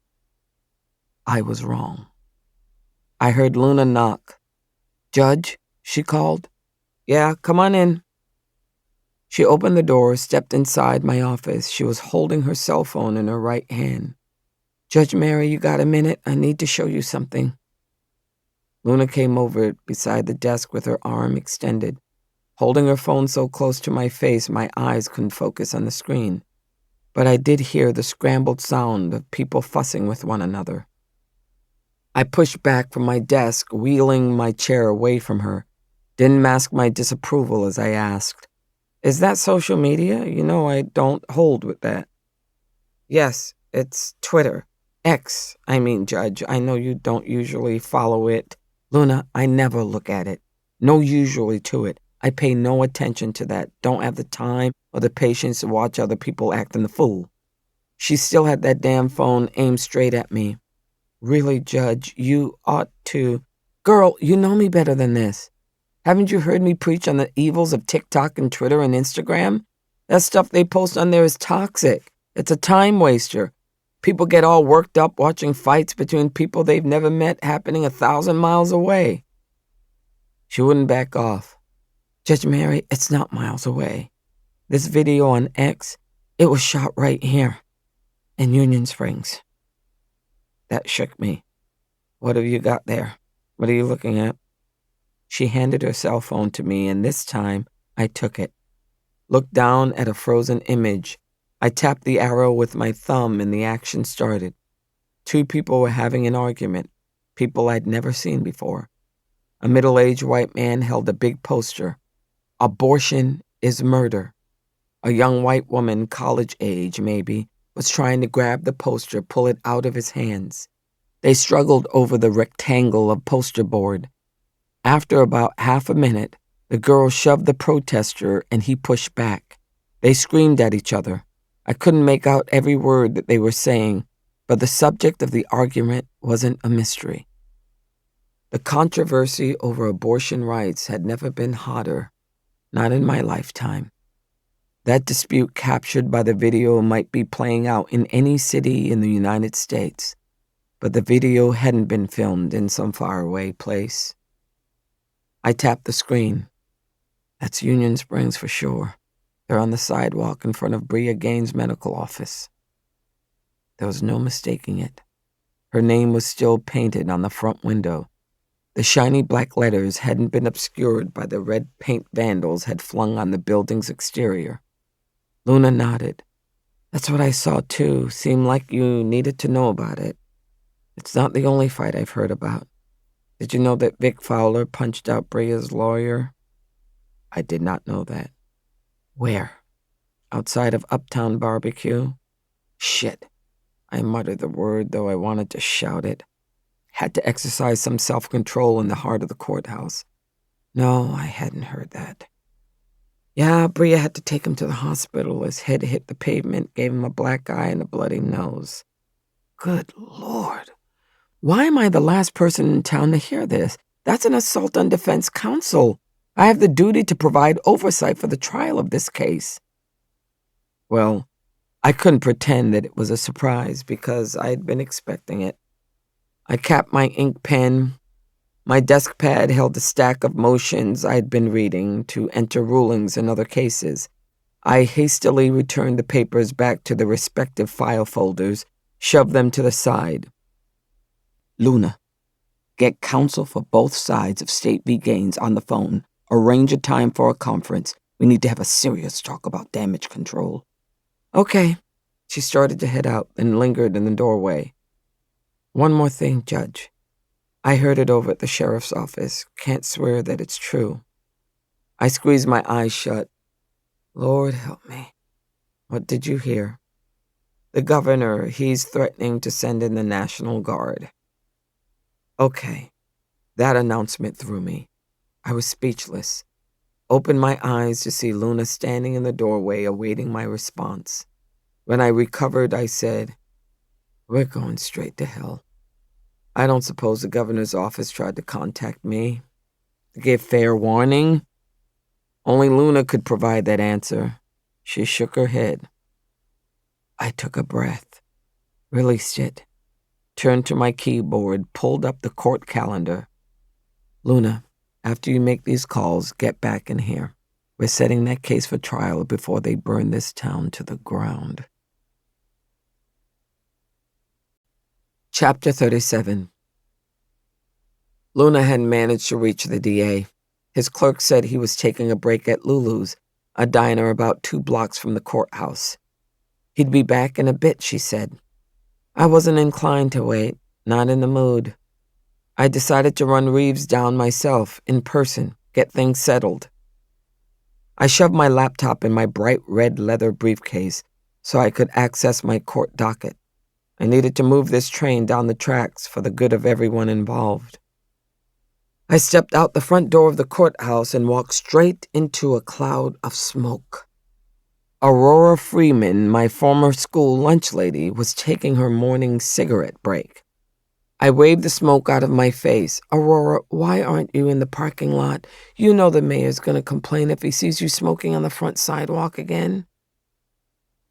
I was wrong. I heard Luna knock. "Judge," she called. "Yeah, come on in." She opened the door, stepped inside my office. She was holding her cell phone in her right hand. Judge Mary, you got a minute? I need to show you something. Luna came over beside the desk with her arm extended. Holding her phone so close to my face, my eyes couldn't focus on the screen. But I did hear the scrambled sound of people fussing with one another. I pushed back from my desk, wheeling my chair away from her. Didn't mask my disapproval as I asked, "Is that social media? You know I don't hold with that." "Yes, it's Twitter. X, I mean, Judge. I know you don't usually follow it." "Luna, I never look at it. No usually to it. I pay no attention to that. Don't have the time or the patience to watch other people acting the fool." She still had that damn phone aimed straight at me. "Really, Judge, you ought to..." "Girl, you know me better than this. Haven't you heard me preach on the evils of TikTok and Twitter and Instagram? That stuff they post on there is toxic. It's a time waster. People get all worked up watching fights between people they've never met happening 1,000 miles away." She wouldn't back off. "Judge Mary, it's not miles away. This video on X, it was shot right here in Union Springs." That shook me. "What have you got there? What are you looking at?" She handed her cell phone to me, and this time I took it. Looked down at a frozen image. I tapped the arrow with my thumb, and the action started. Two people were having an argument, people I'd never seen before. A middle-aged white man held a big poster. "Abortion is murder." A young white woman, college age maybe, was trying to grab the poster, pull it out of his hands. They struggled over the rectangle of poster board. After about half a minute, the girl shoved the protester and he pushed back. They screamed at each other. I couldn't make out every word that they were saying, but the subject of the argument wasn't a mystery. The controversy over abortion rights had never been hotter, not in my lifetime. That dispute captured by the video might be playing out in any city in the United States, but the video hadn't been filmed in some faraway place. I tapped the screen. That's Union Springs for sure. They're on the sidewalk in front of Bria Gaines' medical office. There was no mistaking it. Her name was still painted on the front window. The shiny black letters hadn't been obscured by the red paint vandals had flung on the building's exterior. Luna nodded. "That's what I saw too. Seemed like you needed to know about it. It's not the only fight I've heard about. Did you know that Vic Fowler punched out Bria's lawyer?" I did not know that. "Where? Outside of Uptown Barbecue?" "Shit." I muttered the word, though I wanted to shout it. Had to exercise some self-control in the heart of the courthouse. No, I hadn't heard that. "Yeah, Bria had to take him to the hospital. His head hit the pavement, gave him a black eye and a bloody nose." Good Lord. Why am I the last person in town to hear this? That's an assault on defense counsel. I have the duty to provide oversight for the trial of this case. Well, I couldn't pretend that it was a surprise because I'd been expecting it. I capped my ink pen. My desk pad held a stack of motions I'd been reading to enter rulings in other cases. I hastily returned the papers back to the respective file folders, shoved them to the side. "Luna, get counsel for both sides of State v. Gaines on the phone. Arrange a time for a conference. We need to have a serious talk about damage control." "Okay." She started to head out, then lingered in the doorway. "One more thing, Judge. I heard it over at the sheriff's office. Can't swear that it's true." I squeezed my eyes shut. Lord help me. "What did you hear?" "The governor, he's threatening to send in the National Guard." Okay. That announcement threw me. I was speechless. Opened my eyes to see Luna standing in the doorway awaiting my response. When I recovered, I said, "We're going straight to hell. I don't suppose the governor's office tried to contact me to give fair warning?" Only Luna could provide that answer. She shook her head. I took a breath, released it, turned to my keyboard, pulled up the court calendar. "Luna, after you make these calls, get back in here. We're setting that case for trial before they burn this town to the ground." Chapter 37. Luna hadn't managed to reach the DA. His clerk said he was taking a break at Lulu's, a diner about 2 blocks from the courthouse. He'd be back in a bit, she said. I wasn't inclined to wait, not in the mood. I decided to run Reeves down myself, in person, get things settled. I shoved my laptop in my bright red leather briefcase so I could access my court docket. I needed to move this train down the tracks for the good of everyone involved. I stepped out the front door of the courthouse and walked straight into a cloud of smoke. Aurora Freeman, my former school lunch lady, was taking her morning cigarette break. I waved the smoke out of my face. Aurora, why aren't you in the parking lot? You know the mayor's going to complain if he sees you smoking on the front sidewalk again.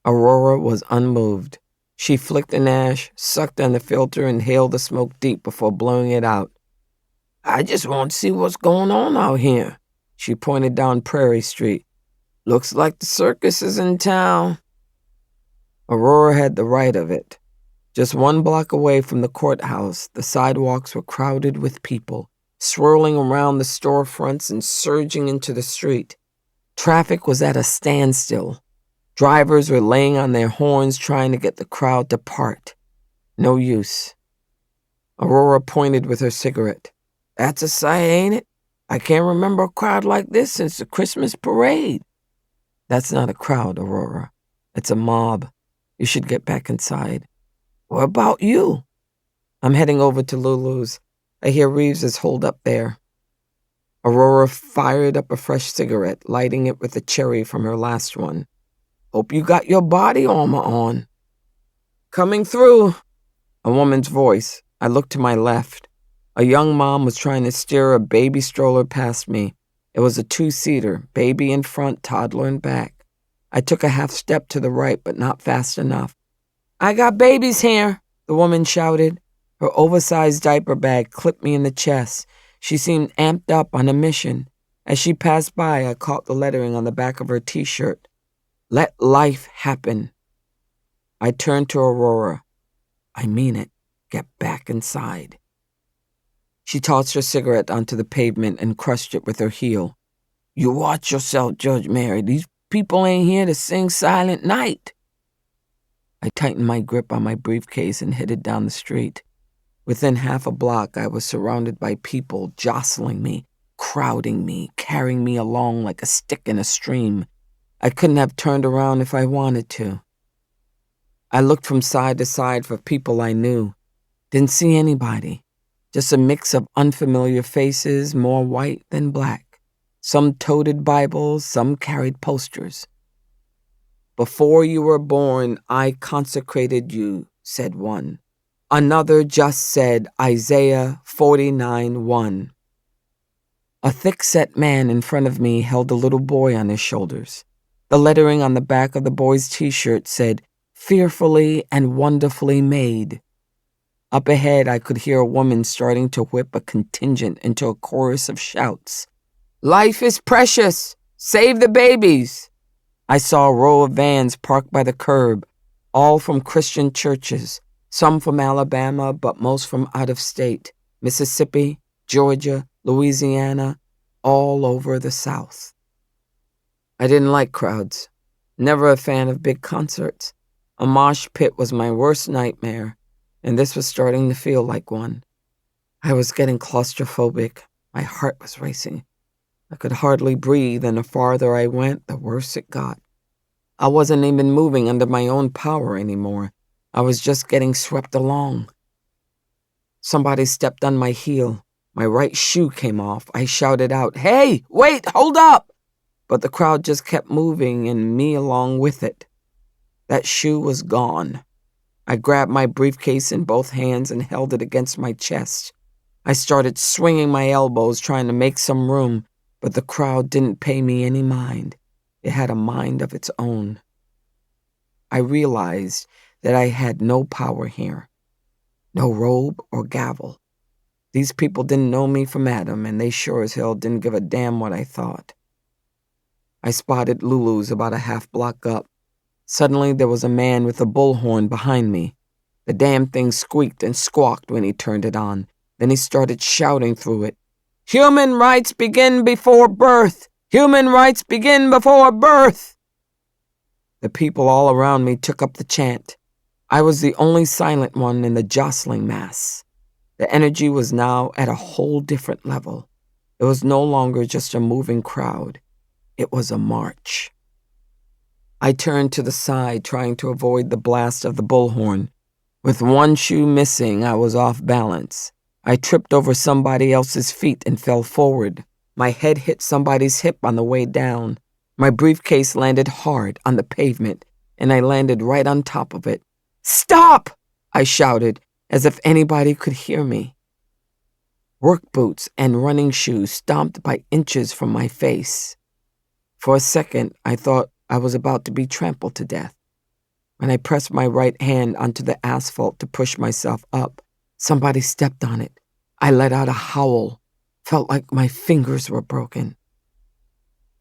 Aurora was unmoved. She flicked an ash, sucked on the filter, and inhaled the smoke deep before blowing it out. I just want to see what's going on out here. She pointed down Prairie Street. Looks like the circus is in town. Aurora had the right of it. Just 1 block away from the courthouse, the sidewalks were crowded with people, swirling around the storefronts and surging into the street. Traffic was at a standstill. Drivers were laying on their horns trying to get the crowd to part. No use. Aurora pointed with her cigarette. That's a sight, ain't it? I can't remember a crowd like this since the Christmas parade. That's not a crowd, Aurora. It's a mob. You should get back inside. What about you? I'm heading over to Lulu's. I hear Reeves is holed up there. Aurora fired up a fresh cigarette, lighting it with a cherry from her last one. Hope you got your body armor on. Coming through. A woman's voice. I looked to my left. A young mom was trying to steer a baby stroller past me. It was a 2-seater, baby in front, toddler in back. I took a half step to the right, but not fast enough. I got babies here, the woman shouted. Her oversized diaper bag clipped me in the chest. She seemed amped up on a mission. As she passed by, I caught the lettering on the back of her t-shirt. Let life happen. I turned to Aurora. I mean it. Get back inside. She tossed her cigarette onto the pavement and crushed it with her heel. You watch yourself, Judge Mary. These people ain't here to sing Silent Night. I tightened my grip on my briefcase and headed down the street. Within half a block, I was surrounded by people jostling me, crowding me, carrying me along like a stick in a stream. I couldn't have turned around if I wanted to. I looked from side to side for people I knew. Didn't see anybody. Just a mix of unfamiliar faces, more white than black. Some toted Bibles, some carried posters. Before you were born, I consecrated you, said one. Another just said Isaiah 49:1. A thick-set man in front of me held a little boy on his shoulders. The lettering on the back of the boy's t-shirt said, Fearfully and wonderfully made. Up ahead, I could hear a woman starting to whip a contingent into a chorus of shouts. Life is precious! Save the babies! I saw a row of vans parked by the curb, all from Christian churches, some from Alabama, but most from out of state, Mississippi, Georgia, Louisiana, all over the South. I didn't like crowds. Never a fan of big concerts. A mosh pit was my worst nightmare, and this was starting to feel like one. I was getting claustrophobic. My heart was racing. I could hardly breathe, and the farther I went, the worse it got. I wasn't even moving under my own power anymore. I was just getting swept along. Somebody stepped on my heel. My right shoe came off. I shouted out, Hey, wait, hold up! But the crowd just kept moving, and me along with it. That shoe was gone. I grabbed my briefcase in both hands and held it against my chest. I started swinging my elbows, trying to make some room, but the crowd didn't pay me any mind. It had a mind of its own. I realized that I had no power here. No robe or gavel. These people didn't know me from Adam, and they sure as hell didn't give a damn what I thought. I spotted Lulu's about a half block up. Suddenly there was a man with a bullhorn behind me. The damn thing squeaked and squawked when he turned it on. Then he started shouting through it. "Human rights begin before birth! Human rights begin before birth!" The people all around me took up the chant. I was the only silent one in the jostling mass. The energy was now at a whole different level. It was no longer just a moving crowd. It was a march. I turned to the side, trying to avoid the blast of the bullhorn. With one shoe missing, I was off balance. I tripped over somebody else's feet and fell forward. My head hit somebody's hip on the way down. My briefcase landed hard on the pavement, and I landed right on top of it. "Stop!" I shouted, as if anybody could hear me. Work boots and running shoes stomped by inches from my face. For a second, I thought I was about to be trampled to death. When I pressed my right hand onto the asphalt to push myself up, somebody stepped on it. I let out a howl, felt like my fingers were broken.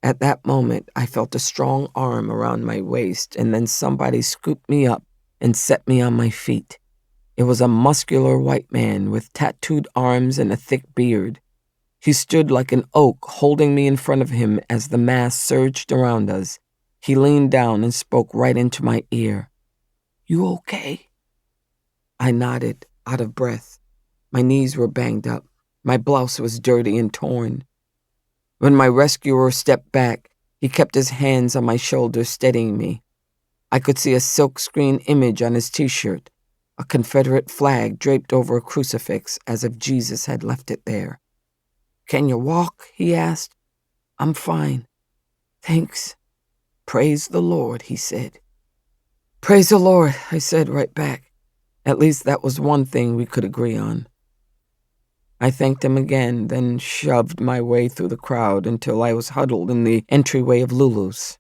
At that moment, I felt a strong arm around my waist, and then somebody scooped me up and set me on my feet. It was a muscular white man with tattooed arms and a thick beard. He stood like an oak, holding me in front of him as the mass surged around us. He leaned down and spoke right into my ear. "You okay?" I nodded, out of breath. My knees were banged up. My blouse was dirty and torn. When my rescuer stepped back, he kept his hands on my shoulders, steadying me. I could see a silkscreen image on his t-shirt, a Confederate flag draped over a crucifix as if Jesus had left it there. "Can you walk?" he asked. "I'm fine. Thanks. Praise the Lord," he said. "Praise the Lord," I said right back. At least that was one thing we could agree on. I thanked him again, then shoved my way through the crowd until I was huddled in the entryway of Lulu's.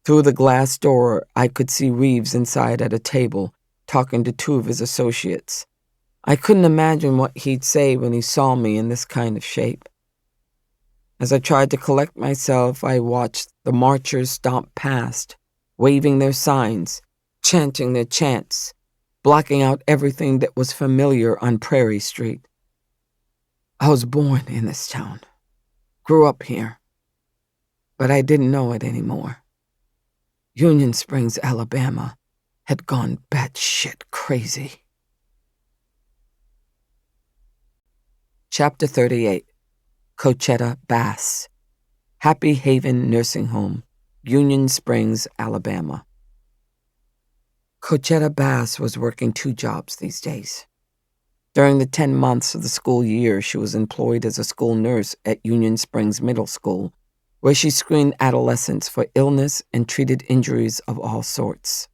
Through the glass door, I could see Reeves inside at a table, talking to two of his associates. I couldn't imagine what he'd say when he saw me in this kind of shape. As I tried to collect myself, I watched the marchers stomp past, waving their signs, chanting their chants, blocking out everything that was familiar on Prairie Street. I was born in this town, grew up here, but I didn't know it anymore. Union Springs, Alabama, had gone batshit crazy. Chapter 38. Cochetta Bass, Happy Haven Nursing Home, Union Springs, Alabama. Cochetta Bass was working 2 jobs these days. During the 10 months of the school year, she was employed as a school nurse at Union Springs Middle School, where she screened adolescents for illness and treated injuries of all sorts.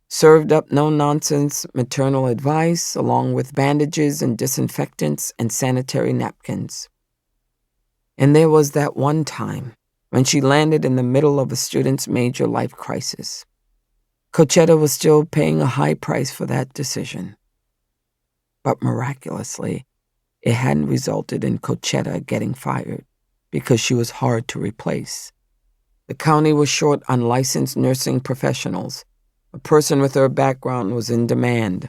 Served up no-nonsense maternal advice, along with bandages and disinfectants and sanitary napkins. And there was that one time when she landed in the middle of a student's major life crisis. Cochetta was still paying a high price for that decision. But miraculously, it hadn't resulted in Cochetta getting fired because she was hard to replace. The county was short on licensed nursing professionals. A person with her background was in demand.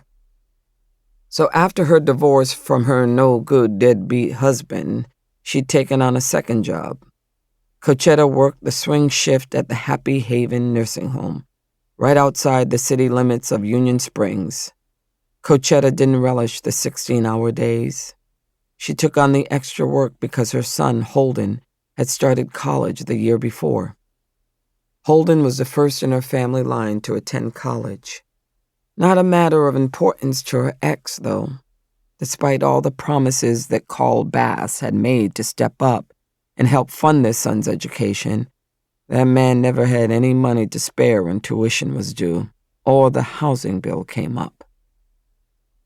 So after her divorce from her no-good deadbeat husband, she'd taken on a second job. Cochetta worked the swing shift at the Happy Haven Nursing Home, right outside the city limits of Union Springs. Cochetta didn't relish the 16-hour days. She took on the extra work because her son, Holden, had started college the year before. Holden was the first in her family line to attend college. Not a matter of importance to her ex, though. Despite all the promises that Carl Bass had made to step up and help fund their son's education, that man never had any money to spare when tuition was due, or the housing bill came up.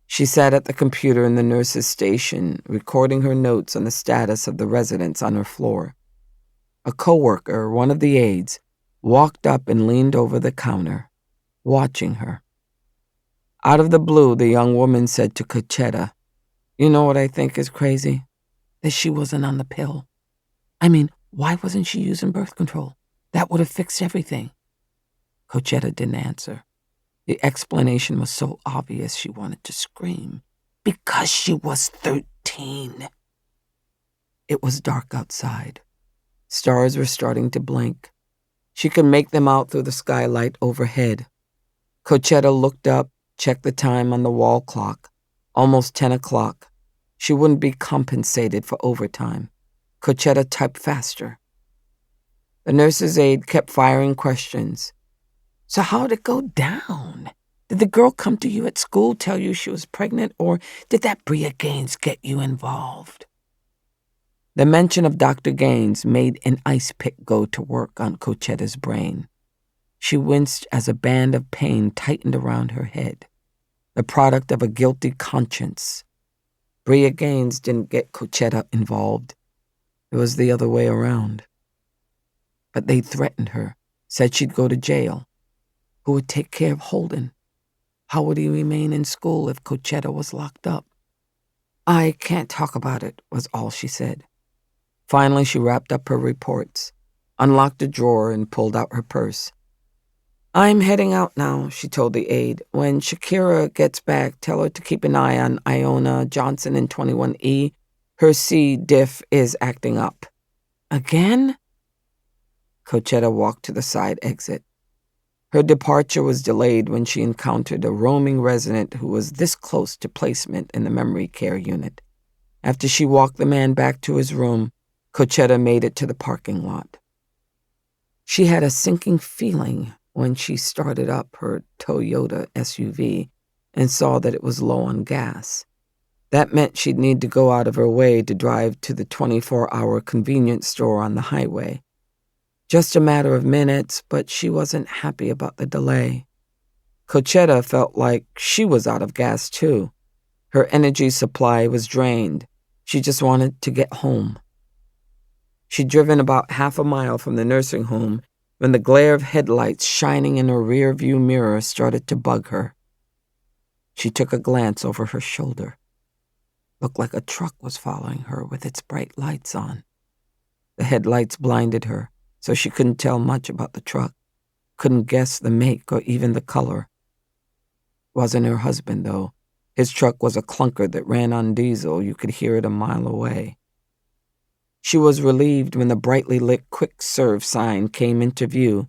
She sat at the computer in the nurse's station, recording her notes on the status of the residents on her floor. A coworker, one of the aides, walked up and leaned over the counter, watching her. Out of the blue, the young woman said to Cochetta, "You know what I think is crazy? That she wasn't on the pill. I mean, why wasn't she using birth control? That would have fixed everything." Cochetta didn't answer. The explanation was so obvious she wanted to scream. Because she was 13. It was dark outside. Stars were starting to blink. She could make them out through the skylight overhead. Cochetta looked up, checked the time on the wall clock. Almost 10 o'clock. She wouldn't be compensated for overtime. Cochetta typed faster. The nurse's aide kept firing questions. So how'd it go down? Did the girl come to you at school, tell you she was pregnant, or did that Bria Gaines get you involved? The mention of Dr. Gaines made an ice pick go to work on Cochetta's brain. She winced as a band of pain tightened around her head, the product of a guilty conscience. Bria Gaines didn't get Cochetta involved. It was the other way around. But they threatened her, said she'd go to jail. Who would take care of Holden? How would he remain in school if Cochetta was locked up? I can't talk about it, was all she said. Finally, she wrapped up her reports, unlocked a drawer, and pulled out her purse. I'm heading out now, she told the aide. When Shakira gets back, tell her to keep an eye on Iona Johnson in 21E. Her C. diff is acting up. Again? Cochetta walked to the side exit. Her departure was delayed when she encountered a roaming resident who was this close to placement in the memory care unit. After she walked the man back to his room, Cochetta made it to the parking lot. She had a sinking feeling when she started up her Toyota SUV and saw that it was low on gas. That meant she'd need to go out of her way to drive to the 24-hour convenience store on the highway. Just a matter of minutes, but she wasn't happy about the delay. Cochetta felt like she was out of gas, too. Her energy supply was drained. She just wanted to get home. She'd driven about half a mile from the nursing home when the glare of headlights shining in her rear-view mirror started to bug her. She took a glance over her shoulder. Looked like a truck was following her with its bright lights on. The headlights blinded her, so she couldn't tell much about the truck, couldn't guess the make or even the color. Wasn't her husband, though. His truck was a clunker that ran on diesel. You could hear it a mile away. She was relieved when the brightly lit quick serve sign came into view.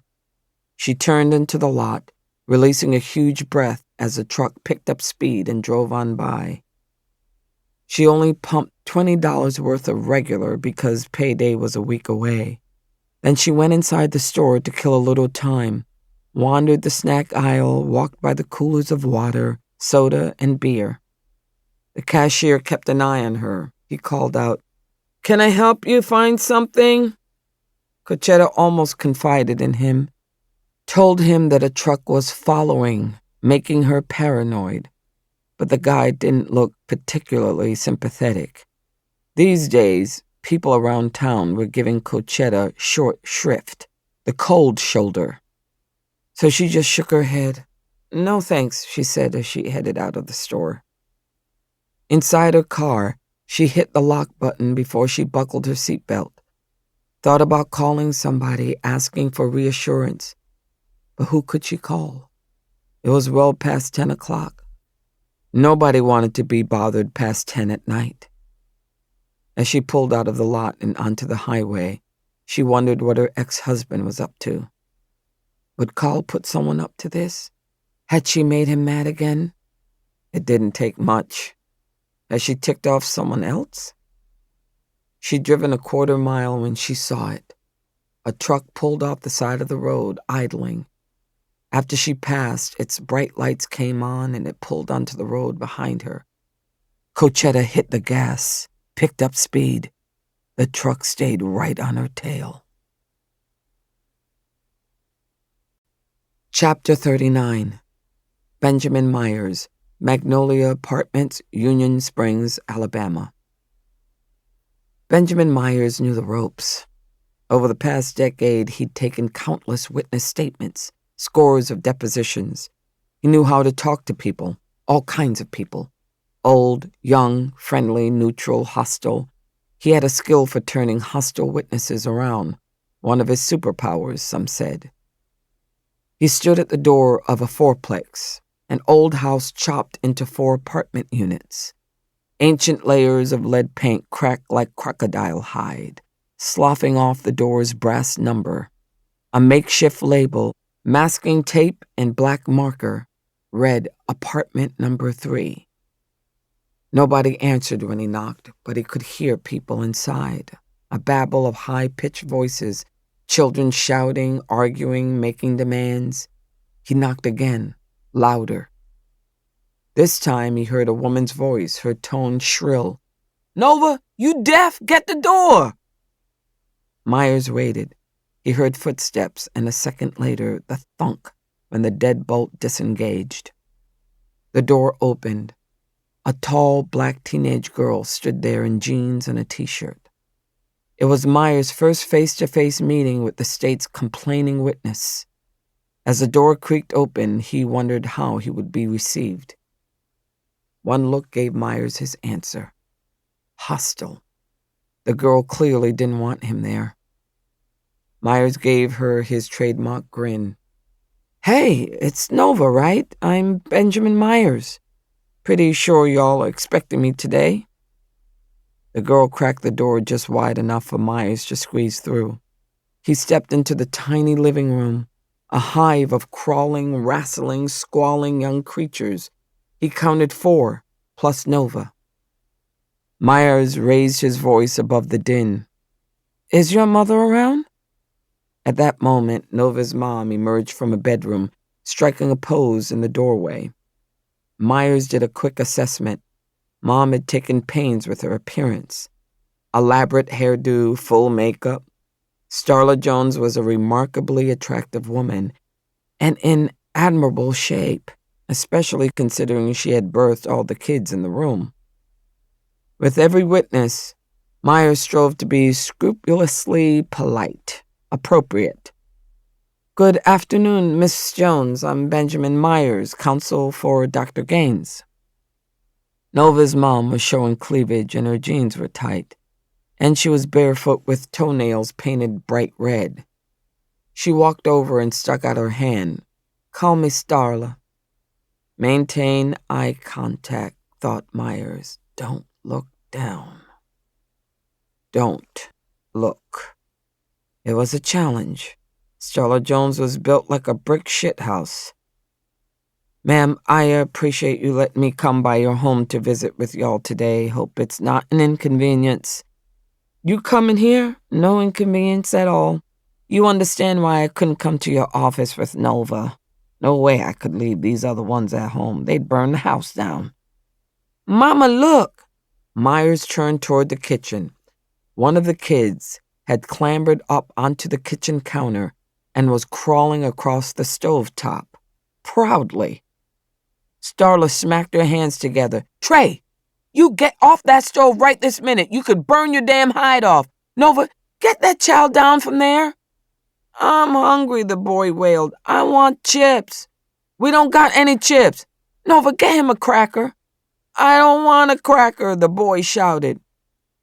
She turned into the lot, releasing a huge breath as the truck picked up speed and drove on by. She only pumped $20 worth of regular because payday was a week away. Then she went inside the store to kill a little time, wandered the snack aisle, walked by the coolers of water, soda, and beer. The cashier kept an eye on her. He called out, "Can I help you find something?" Cochetta almost confided in him, told him that a truck was following, making her paranoid. But the guy didn't look particularly sympathetic. These days, people around town were giving Cochetta short shrift, the cold shoulder. So she just shook her head. "No thanks," she said as she headed out of the store. Inside her car, she hit the lock button before she buckled her seatbelt. Thought about calling somebody, asking for reassurance. But who could she call? It was well past 10 o'clock. Nobody wanted to be bothered past 10 at night. As she pulled out of the lot and onto the highway, she wondered what her ex-husband was up to. Would Carl put someone up to this? Had she made him mad again? It didn't take much. Had she ticked off someone else? She'd driven a quarter mile when she saw it. A truck pulled off the side of the road, idling. After she passed, its bright lights came on and it pulled onto the road behind her. Cochetta hit the gas, picked up speed. The truck stayed right on her tail. Chapter 39. Benjamin Myers, Magnolia Apartments, Union Springs, Alabama. Benjamin Myers knew the ropes. Over the past decade, he'd taken countless witness statements, scores of depositions. He knew how to talk to people, all kinds of people. Old, young, friendly, neutral, hostile. He had a skill for turning hostile witnesses around, one of his superpowers, some said. He stood at the door of a fourplex, an old house chopped into 4 apartment units. Ancient layers of lead paint cracked like crocodile hide, sloughing off the door's brass number. A makeshift label, masking tape and black marker, read apartment number 3. Nobody answered when he knocked, but he could hear people inside. A babble of high-pitched voices, children shouting, arguing, making demands. He knocked again, louder. This time he heard a woman's voice, her tone shrill. "Nova, you deaf? Get the door!" Myers waited. He heard footsteps, and a second later, the thunk when the deadbolt disengaged. The door opened. A tall, black teenage girl stood there in jeans and a t-shirt. It was Myers' first face-to-face meeting with the state's complaining witness. As the door creaked open, he wondered how he would be received. One look gave Myers his answer. Hostile. The girl clearly didn't want him there. Myers gave her his trademark grin. "Hey, it's Nova, right? I'm Benjamin Myers. Pretty sure y'all are expecting me today." The girl cracked the door just wide enough for Myers to squeeze through. He stepped into the tiny living room, a hive of crawling, wrestling, squalling young creatures. He counted 4, plus Nova. Myers raised his voice above the din. "Is your mother around?" At that moment, Nova's mom emerged from a bedroom, striking a pose in the doorway. Myers did a quick assessment. Mom had taken pains with her appearance. Elaborate hairdo, full makeup. Starla Jones was a remarkably attractive woman and in admirable shape, especially considering she had birthed all the kids in the room. With every witness, Myers strove to be scrupulously polite, appropriate. "Good afternoon, Miss Jones. I'm Benjamin Myers, counsel for Dr. Gaines." Nova's mom was showing cleavage and her jeans were tight, and she was barefoot with toenails painted bright red. She walked over and stuck out her hand. "Call me Starla." Maintain eye contact, thought Myers. Don't look down. Don't look. It was a challenge. Starla Jones was built like a brick shithouse. "Ma'am, I appreciate you letting me come by your home to visit with y'all today. Hope it's not an inconvenience." "You coming here? No inconvenience at all. You understand why I couldn't come to your office with Nova. No way I could leave these other ones at home. They'd burn the house down." "Mama, look!" Myers turned toward the kitchen. One of the kids had clambered up onto the kitchen counter and was crawling across the stovetop, proudly. Starla smacked her hands together. "Trey, you get off that stove right this minute. You could burn your damn hide off. Nova, get that child down from there." "I'm hungry," the boy wailed. "I want chips." "We don't got any chips." "Nova, get him a cracker." "I don't want a cracker," the boy shouted.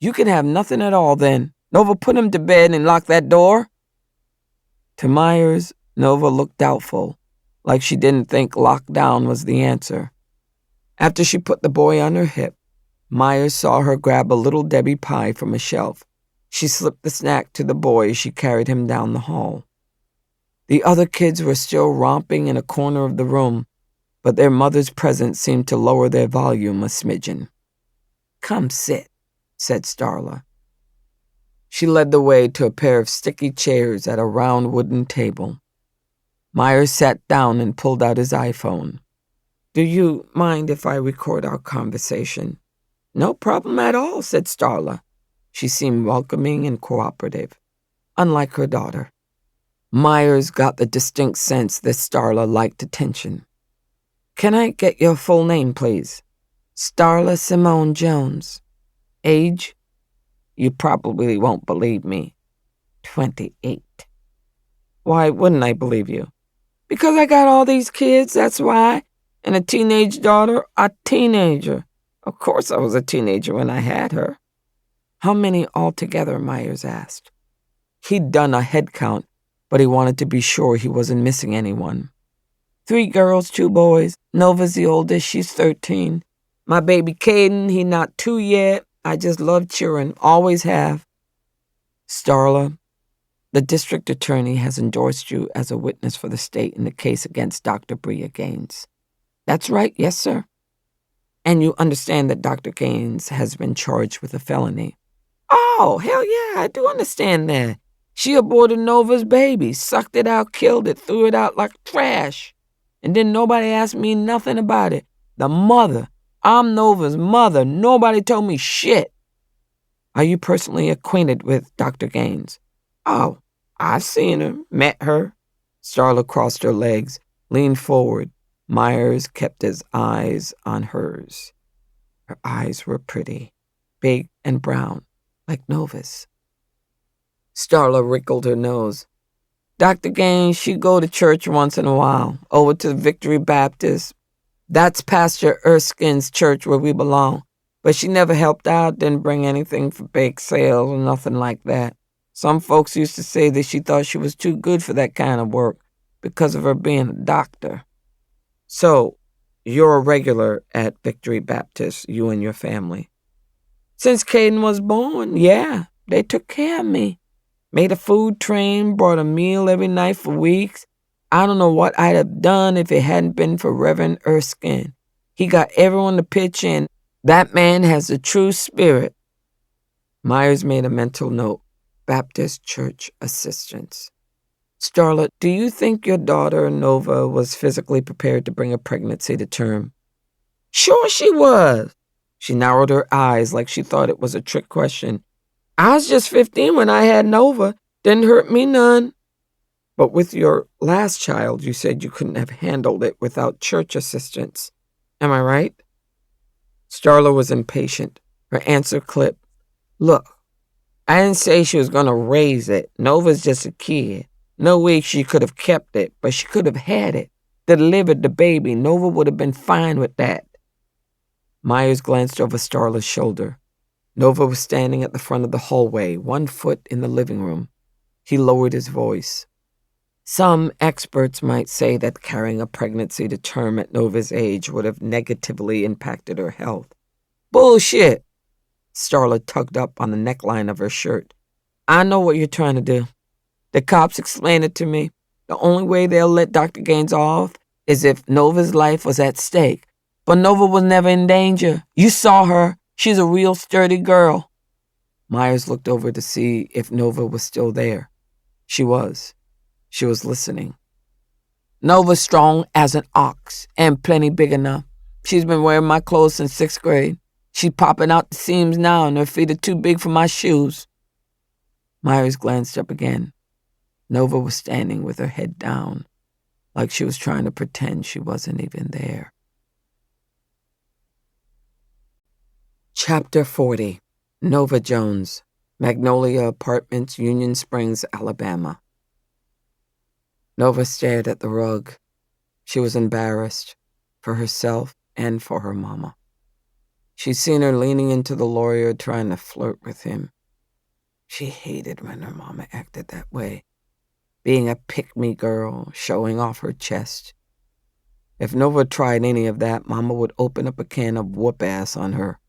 "You can have nothing at all then. Nova, put him to bed and lock that door." To Myers, Nova looked doubtful, like she didn't think lockdown was the answer. After she put the boy on her hip, Myers saw her grab a Little Debbie pie from a shelf. She slipped the snack to the boy as she carried him down the hall. The other kids were still romping in a corner of the room, but their mother's presence seemed to lower their volume a smidgen. "Come sit," said Starla. She led the way to a pair of sticky chairs at a round wooden table. Myers sat down and pulled out his iPhone. "Do you mind if I record our conversation?" "No problem at all," said Starla. She seemed welcoming and cooperative, unlike her daughter. Myers got the distinct sense that Starla liked attention. "Can I get your full name, please?" "Starla Simone Jones." "Age?" "You probably won't believe me." 28. "Why wouldn't I believe you?" "Because I got all these kids, that's why. And a teenage daughter, a teenager. Of course I was a teenager when I had her." "How many altogether?" Myers asked. He'd done a head count, but he wanted to be sure he wasn't missing anyone. 3 girls, 2 boys. Nova's the oldest. She's 13. My baby Caden, he not 2 yet. I just love cheering. Always have. Starla, the district attorney has endorsed you as a witness for the state in the case against Dr. Bria Gaines. That's right. Yes, sir. And you understand that Dr. Gaines has been charged with a felony. Oh, hell yeah, I do understand that. She aborted Nova's baby, sucked it out, killed it, threw it out like trash. And then nobody asked me nothing about it. The mother. I'm Nova's mother. Nobody told me shit. Are you personally acquainted with Dr. Gaines? Oh, I've seen her, met her. Starla crossed her legs, leaned forward. Myers kept his eyes on hers. Her eyes were pretty, big and brown, like Nova's. Starla wrinkled her nose. Dr. Gaines, she'd go to church once in a while, over to Victory Baptist. That's Pastor Erskine's church where we belong. But she never helped out, didn't bring anything for bake sales or nothing like that. Some folks used to say that she thought she was too good for that kind of work because of her being a doctor. So, you're a regular at Victory Baptist, you and your family. Since Caden was born, yeah, they took care of me. Made a food train, brought a meal every night for weeks. I don't know what I'd have done if it hadn't been for Reverend Erskine. He got everyone to pitch in. That man has a true spirit. Myers made a mental note. Baptist Church Assistants. Starla, do you think your daughter, Nova, was physically prepared to bring a pregnancy to term? Sure she was. She narrowed her eyes like she thought it was a trick question. I was just 15 when I had Nova. Didn't hurt me none. But with your last child, you said you couldn't have handled it without church assistance. Am I right? Starla was impatient. Her answer clipped. Look, I didn't say she was going to raise it. Nova's just a kid. No way she could have kept it, but she could have had it. Delivered the baby. Nova would have been fine with that. Myers glanced over Starla's shoulder. Nova was standing at the front of the hallway, 1 foot in the living room. He lowered his voice. Some experts might say that carrying a pregnancy to term at Nova's age would have negatively impacted her health. Bullshit! Starla tugged up on the neckline of her shirt. I know what you're trying to do. The cops explained it to me. The only way they'll let Dr. Gaines off is if Nova's life was at stake. But Nova was never in danger. You saw her. She's a real sturdy girl. Myers looked over to see if Nova was still there. She was. She was listening. Nova's strong as an ox and plenty big enough. She's been wearing my clothes since 6th grade. She's popping out the seams now and her feet are too big for my shoes. Myers glanced up again. Nova was standing with her head down, like she was trying to pretend she wasn't even there. Chapter 40. Nova Jones, Magnolia Apartments, Union Springs, Alabama. Nova stared at the rug. She was embarrassed, for herself and for her mama. She'd seen her leaning into the lawyer, trying to flirt with him. She hated when her mama acted that way, being a pick-me girl, showing off her chest. If Nova tried any of that, Mama would open up a can of whoop-ass on her.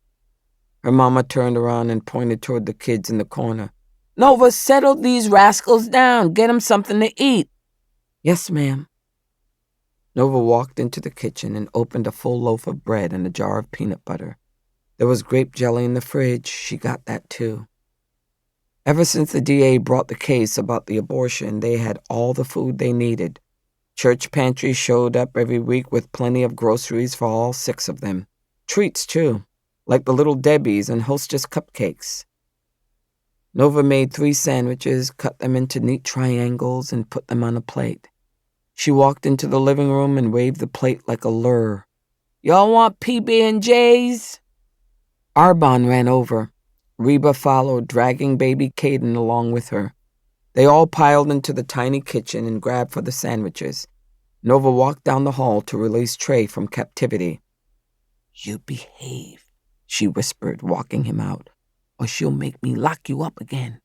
Her mama turned around and pointed toward the kids in the corner. Nova, settle these rascals down. Get them something to eat. Yes, ma'am. Nova walked into the kitchen and opened a full loaf of bread and a jar of peanut butter. There was grape jelly in the fridge. She got that too. Ever since the DA brought the case about the abortion, they had all the food they needed. Church pantries showed up every week with plenty of groceries for all 6 of them. Treats, too, like the Little Debbie's and Hostess cupcakes. Nova made 3 sandwiches, cut them into neat triangles, and put them on a plate. She walked into the living room and waved the plate like a lure. Y'all want PB&Js? Arbon ran over. Reba followed, dragging baby Caden along with her. They all piled into the tiny kitchen and grabbed for the sandwiches. Nova walked down the hall to release Trey from captivity. You behave, she whispered, walking him out, or she'll make me lock you up again.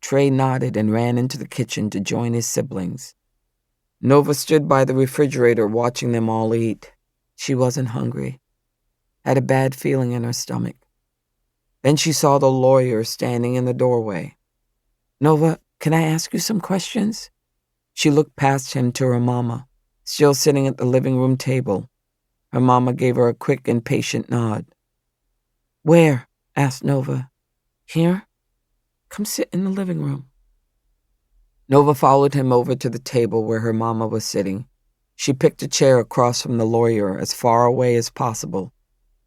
Trey nodded and ran into the kitchen to join his siblings. Nova stood by the refrigerator watching them all eat. She wasn't hungry, had a bad feeling in her stomach. Then she saw the lawyer standing in the doorway. "Nova, can I ask you some questions?" She looked past him to her mama, still sitting at the living room table. Her mama gave her a quick, impatient nod. "Where?" asked Nova. "Here? Come sit in the living room." Nova followed him over to the table where her mama was sitting. She picked a chair across from the lawyer, as far away as possible.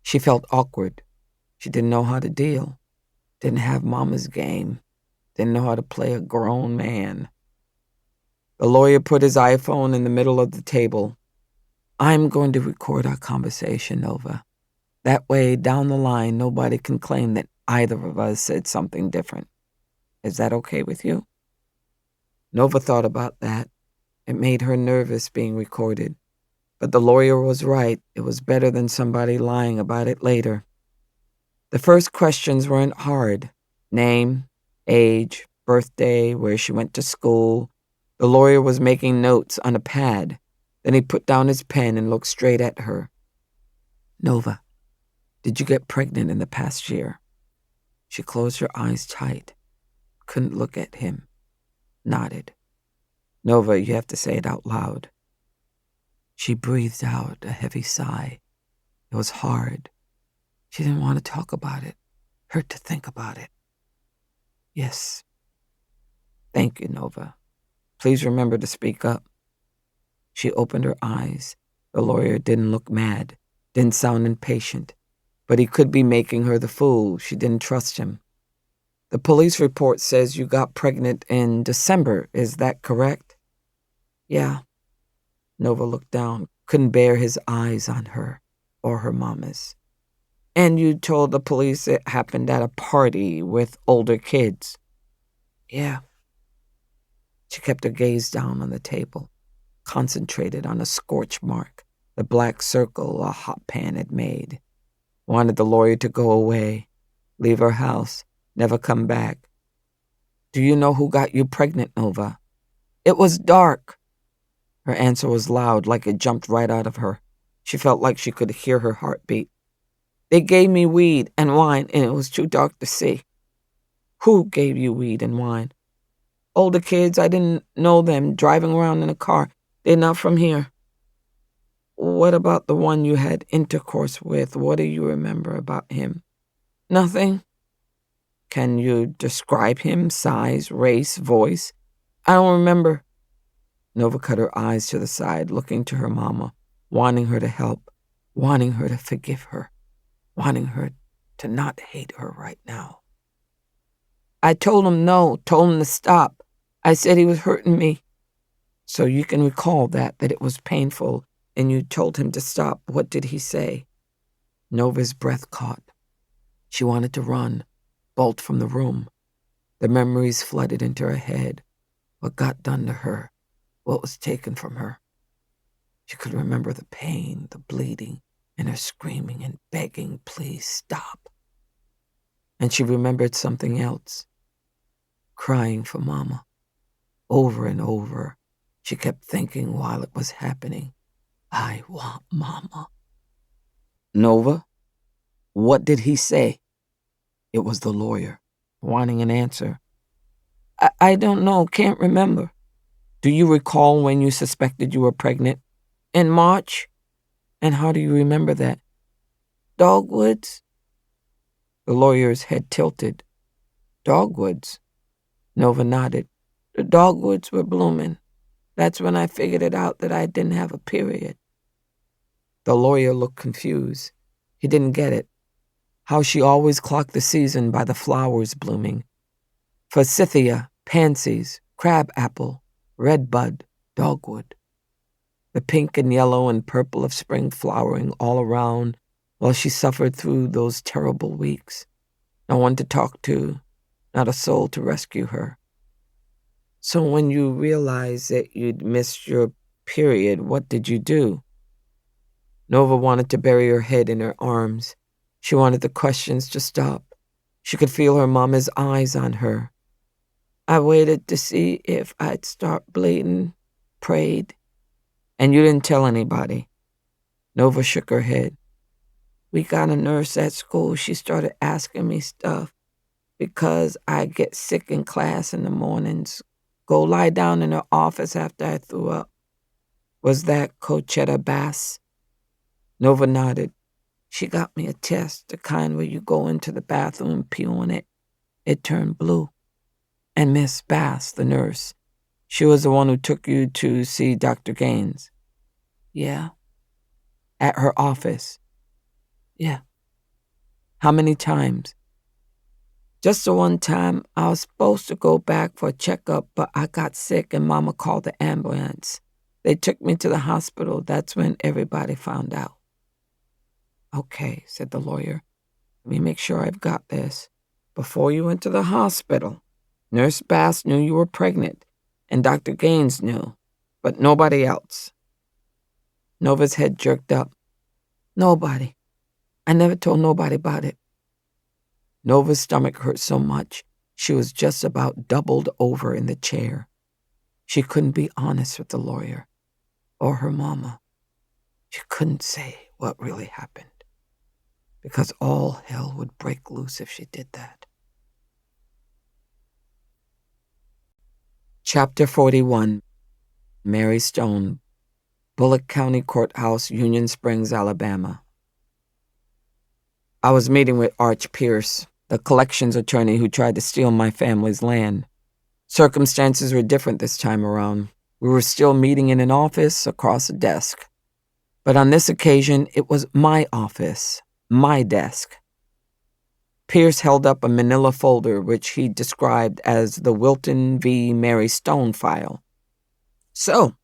She felt awkward. She didn't know how to deal. Didn't have mama's game. Didn't know how to play a grown man. The lawyer put his iPhone in the middle of the table. "I'm going to record our conversation, Nova. That way, down the line, nobody can claim that either of us said something different. Is that okay with you?" Nova thought about that. It made her nervous being recorded. But the lawyer was right. It was better than somebody lying about it later. The first questions weren't hard. Name, age, birthday, where she went to school. The lawyer was making notes on a pad. Then he put down his pen and looked straight at her. "Nova, did you get pregnant in the past year?" She closed her eyes tight. Couldn't look at him. Nodded. "Nova, you have to say it out loud." She breathed out a heavy sigh. It was hard. She didn't want to talk about it. Hurt to think about it. "Yes." "Thank you, Nova. Please remember to speak up." She opened her eyes. The lawyer didn't look mad, didn't sound impatient, but he could be making her the fool. She didn't trust him. "The police report says you got pregnant in December. Is that correct?" "Yeah." Nova looked down, couldn't bear his eyes on her or her mama's. "And you told the police it happened at a party with older kids?" "Yeah." She kept her gaze down on the table, concentrated on a scorch mark, the black circle a hot pan had made. Wanted the lawyer to go away, leave her house, never come back. "Do you know who got you pregnant, Nova?" "It was dark." Her answer was loud, like it jumped right out of her. She felt like she could hear her heartbeat. "They gave me weed and wine, and it was too dark to see." "Who gave you weed and wine?" "Older kids. I didn't know them, driving around in a car. They're not from here." "What about the one you had intercourse with? What do you remember about him?" "Nothing." "Can you describe him? Size, race, voice?" "I don't remember." Nova cut her eyes to the side, looking to her mama, wanting her to help, wanting her to forgive her, wanting her to not hate her right now. "I told him no, told him to stop. I said he was hurting me." "So you can recall that it was painful, and you told him to stop. What did he say?" Nova's breath caught. She wanted to run, bolt from the room. The memories flooded into her head. What got done to her, what was taken from her. She could remember the pain, the bleeding, and her screaming and begging, "Please stop." And she remembered something else. Crying for Mama. Over and over, she kept thinking while it was happening, "I want Mama." "Nova, what did he say?" It was the lawyer, wanting an answer. I don't know, can't remember." "Do you recall when you suspected you were pregnant?" "In March." "And how do you remember that?" "Dogwoods." The lawyer's head tilted. "Dogwoods?" Nova nodded. "The dogwoods were blooming. That's when I figured it out that I didn't have a period." The lawyer looked confused. He didn't get it. How she always clocked the season by the flowers blooming. Forsythia, pansies, crabapple, redbud, dogwood. The pink and yellow and purple of spring flowering all around while she suffered through those terrible weeks. No one to talk to, not a soul to rescue her. "So when you realized that you'd missed your period, what did you do?" Nova wanted to bury her head in her arms. She wanted the questions to stop. She could feel her mama's eyes on her. I waited to see if I'd start bleeding, prayed, and you didn't tell anybody. Nova shook her head. We got a nurse at school. She started asking me stuff because I get sick in class in the mornings. Go lie down in her office after I threw up. Was that Cochetta Bass? Nova nodded. She got me a test, the kind where you go into the bathroom and pee on it. It turned blue. And Miss Bass, the nurse, she was the one who took you to see Dr. Gaines. Yeah. At her office. Yeah. How many times? Just the one time. I was supposed to go back for a checkup, but I got sick and Mama called the ambulance. They took me to the hospital. That's when everybody found out. Okay, said the lawyer. Let me make sure I've got this. Before you went to the hospital, Nurse Bass knew you were pregnant, and Dr. Gaines knew, but nobody else. Nova's head jerked up. Nobody. I never told nobody about it. Nova's stomach hurt so much, she was just about doubled over in the chair. She couldn't be honest with the lawyer or her mama. She couldn't say what really happened, because all hell would break loose if she did that. Chapter 41. Mary Stone, Bullock County Courthouse, Union Springs, Alabama. I was meeting with Arch Pierce, the collections attorney who tried to steal my family's land. Circumstances were different this time around. We were still meeting in an office across a desk. But on this occasion, it was my office, my desk. Pierce held up a manila folder which he described as the Wilton v. Mary Stone file. So,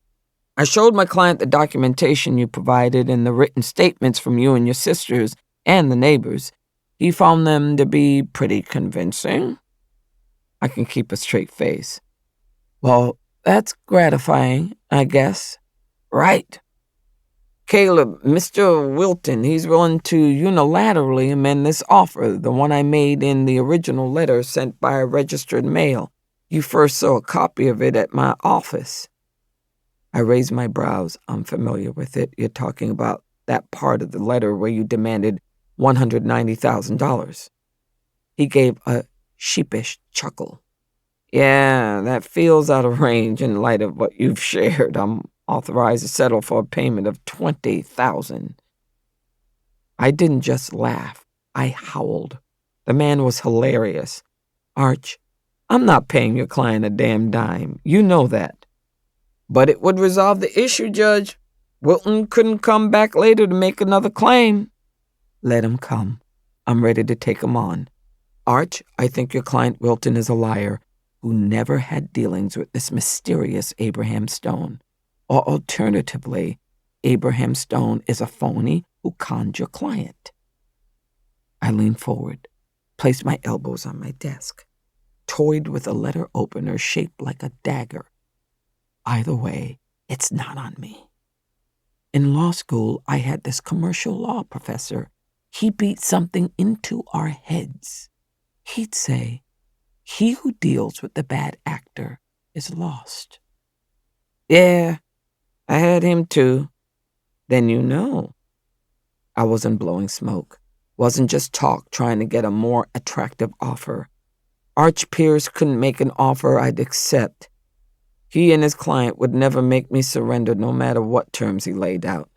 I showed my client the documentation you provided and the written statements from you and your sisters and the neighbors. He found them to be pretty convincing. I can keep a straight face. Well, that's gratifying, I guess. Right. Caleb, Mr. Wilton, he's willing to unilaterally amend this offer, the one I made in the original letter sent by registered mail. You first saw a copy of it at my office. I raised my brows. I'm familiar with it. You're talking about that part of the letter where you demanded $190,000. He gave a sheepish chuckle. Yeah, that feels out of range in light of what you've shared. I'm authorized to settle for a payment of $20,000. I didn't just laugh. I howled. The man was hilarious. Arch, I'm not paying your client a damn dime. You know that. But it would resolve the issue, Judge. Wilton couldn't come back later to make another claim. Let him come. I'm ready to take him on. Arch, I think your client Wilton is a liar who never had dealings with this mysterious Abraham Stone. Or alternatively, Abraham Stone is a phony who conned your client. I leaned forward, placed my elbows on my desk, toyed with a letter opener shaped like a dagger. Either way, it's not on me. In law school, I had this commercial law professor. He beat something into our heads. He'd say, he who deals with the bad actor is lost. Yeah, I had him too. Then you know. I wasn't blowing smoke. Wasn't just talk trying to get a more attractive offer. Arch Pierce couldn't make an offer I'd accept. He and his client would never make me surrender no matter what terms he laid out.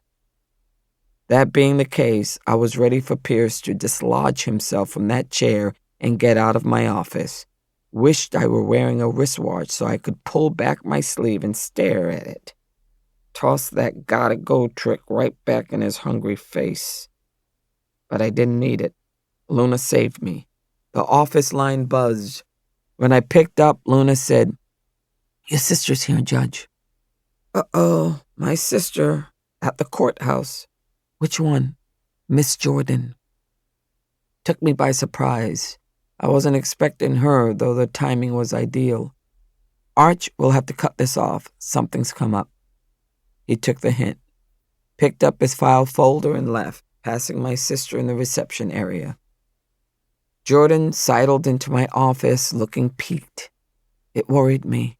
That being the case, I was ready for Pierce to dislodge himself from that chair and get out of my office. Wished I were wearing a wristwatch so I could pull back my sleeve and stare at it. Toss that gotta-go trick right back in his hungry face. But I didn't need it. Luna saved me. The office line buzzed. When I picked up, Luna said, Your sister's here, Judge. Uh-oh, my sister at the courthouse. Which one? Miss Jordan. Took me by surprise. I wasn't expecting her, though the timing was ideal. Arch, we'll have to cut this off. Something's come up. He took the hint, picked up his file folder and left, passing my sister in the reception area. Jordan sidled into my office looking peaked. It worried me.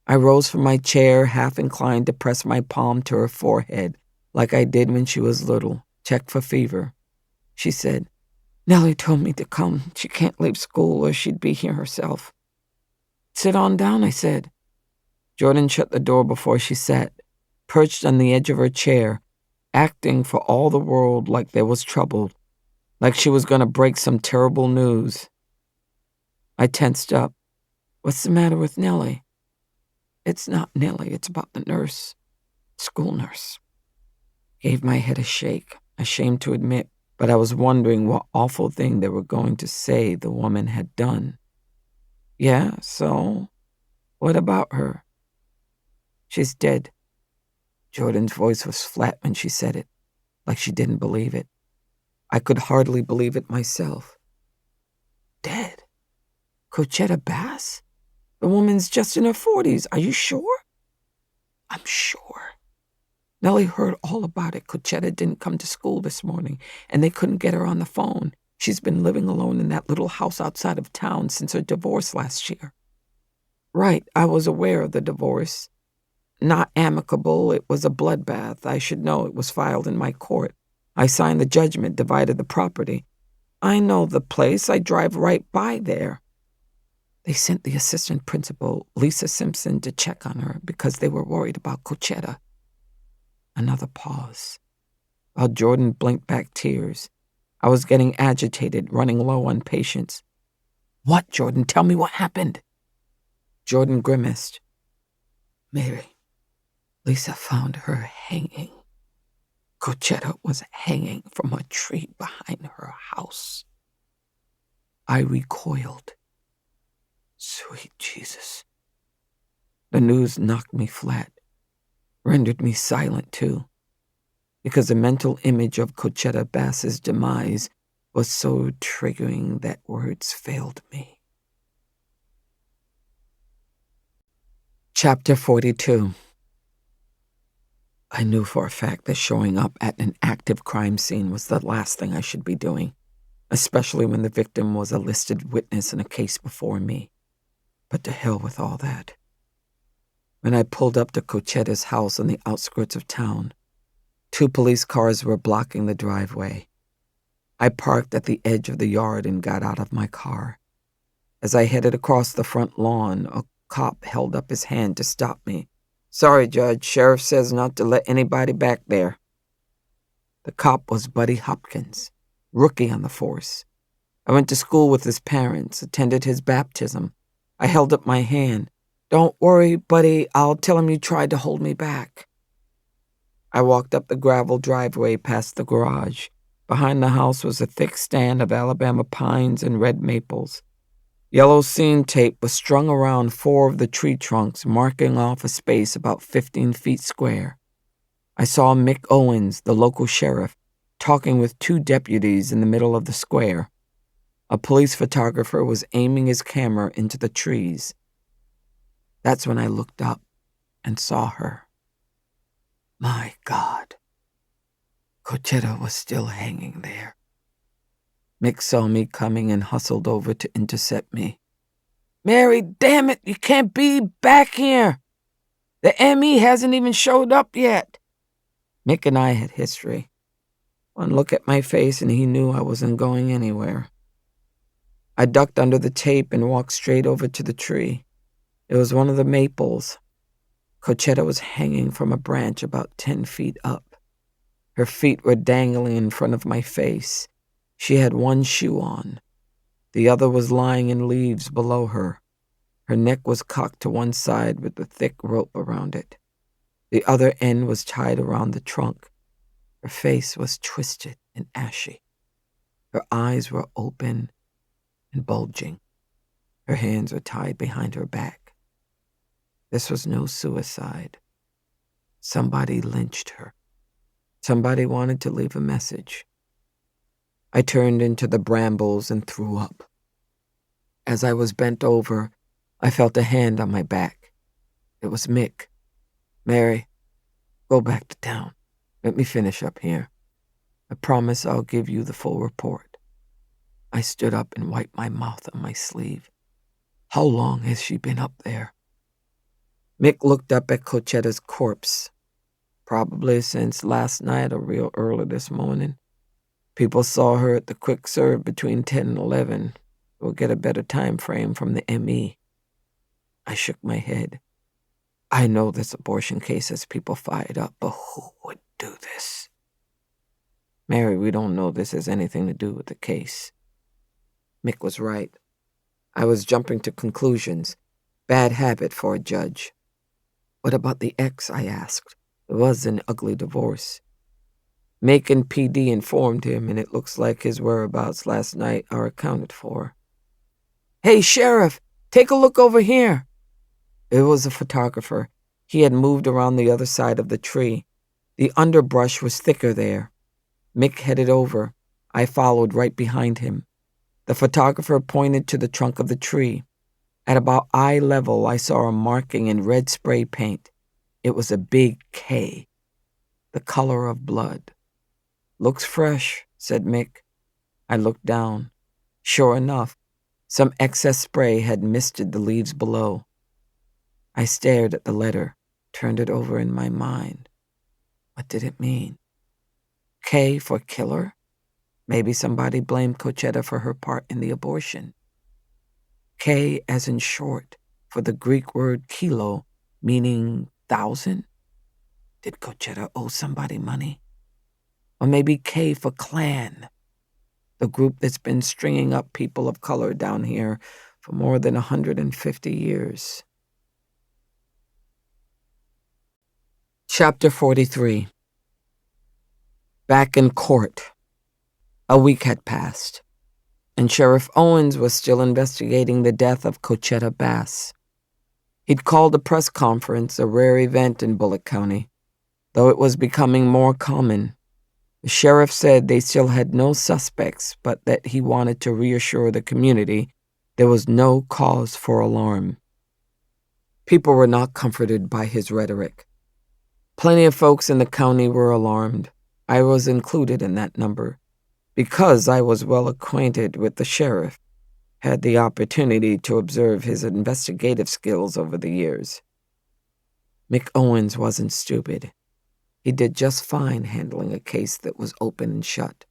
I rose from my chair, half inclined to press my palm to her forehead, like I did when she was little, check for fever. She said, "Nellie told me to come. She can't leave school or she'd be here herself." "Sit on down," I said. Jordan shut the door before she sat, perched on the edge of her chair, acting for all the world like there was trouble, like she was going to break some terrible news. I tensed up. "What's the matter with Nellie?" "It's not Nellie. It's about the nurse. School nurse." Gave my head a shake, ashamed to admit, but I was wondering what awful thing they were going to say the woman had done. "Yeah, so? What about her?" "She's dead." Jordan's voice was flat when she said it, like she didn't believe it. I could hardly believe it myself. "Dead? Cochetta Bass? The woman's just in her 40s. Are you sure?" "I'm sure. Nellie heard all about it. Cochetta didn't come to school this morning, and they couldn't get her on the phone. She's been living alone in that little house outside of town since her divorce last year." "Right, I was aware of the divorce. Not amicable, it was a bloodbath. I should know. It was filed in my court. I signed the judgment, divided the property. I know the place. I drive right by there. They sent the assistant principal, Lisa Simpson, to check on her because they were worried about Cochetta." Another pause, while Jordan blinked back tears. I was getting agitated, running low on patience. "What, Jordan? Tell me what happened." Jordan grimaced. "Mary, Lisa found her hanging. Cochetta was hanging from a tree behind her house." I recoiled. Sweet Jesus. The news knocked me flat, rendered me silent too, because the mental image of Cochetta Bass's demise was so triggering that words failed me. Chapter 42. I knew for a fact that showing up at an active crime scene was the last thing I should be doing, especially when the victim was a listed witness in a case before me. But to hell with all that. When I pulled up to Cochetta's house on the outskirts of town, 2 police cars were blocking the driveway. I parked at the edge of the yard and got out of my car. As I headed across the front lawn, a cop held up his hand to stop me. "Sorry, Judge, Sheriff says not to let anybody back there." The cop was Buddy Hopkins, rookie on the force. I went to school with his parents, attended his baptism. I held up my hand. "Don't worry, Buddy, I'll tell him you tried to hold me back." I walked up the gravel driveway past the garage. Behind the house was a thick stand of Alabama pines and red maples. Yellow scene tape was strung around 4 of the tree trunks, marking off a space about 15 feet square. I saw Mick Owens, the local sheriff, talking with 2 deputies in the middle of the square. A police photographer was aiming his camera into the trees. That's when I looked up and saw her. My God. Cochetta was still hanging there. Mick saw me coming and hustled over to intercept me. "Mary, damn it, you can't be back here. The ME hasn't even showed up yet." Mick and I had history. One look at my face and he knew I wasn't going anywhere. I ducked under the tape and walked straight over to the tree. It was one of the maples. Cochetta was hanging from a branch about 10 feet up. Her feet were dangling in front of my face. She had one shoe on. The other was lying in leaves below her. Her neck was cocked to one side with a thick rope around it. The other end was tied around the trunk. Her face was twisted and ashy. Her eyes were open and bulging. Her hands were tied behind her back. This was no suicide. Somebody lynched her. Somebody wanted to leave a message. I turned into the brambles and threw up. As I was bent over, I felt a hand on my back. It was Mick. "Mary, go back to town. Let me finish up here. I promise I'll give you the full report." I stood up and wiped my mouth on my sleeve. How long has she been up there? Mick looked up at Cochetta's corpse. Probably since last night or real early this morning. People saw her at the quick serve between 10 and 11. We'll get a better time frame from the ME. I shook my head. I know this abortion case has people fired up, but who would do this? Mary, we don't know this has anything to do with the case. Mick was right. I was jumping to conclusions. Bad habit for a judge. What about the ex, I asked. It was an ugly divorce. Macon PD informed him, and it looks like his whereabouts last night are accounted for. Hey, Sheriff, take a look over here. It was a photographer. He had moved around the other side of the tree. The underbrush was thicker there. Mick headed over. I followed right behind him. The photographer pointed to the trunk of the tree. At about eye level, I saw a marking in red spray paint. It was a big K, the color of blood. Looks fresh, said Mick. I looked down. Sure enough, some excess spray had misted the leaves below. I stared at the letter, turned it over in my mind. What did it mean? K for killer? Maybe somebody blamed Cochetta for her part in the abortion. K as in short for the Greek word kilo, meaning 1,000? Did Cochetta owe somebody money? Or maybe K for Klan, the group that's been stringing up people of color down here for more than 150 years. Chapter 43. Back in court. A week had passed, and Sheriff Owens was still investigating the death of Cochetta Bass. He'd called a press conference, a rare event in Bullitt County, though it was becoming more common. The sheriff said they still had no suspects, but that he wanted to reassure the community there was no cause for alarm. People were not comforted by his rhetoric. Plenty of folks in the county were alarmed. I was included in that number, because I was well acquainted with the sheriff, had the opportunity to observe his investigative skills over the years. Mick Owens wasn't stupid. He did just fine handling a case that was open and shut,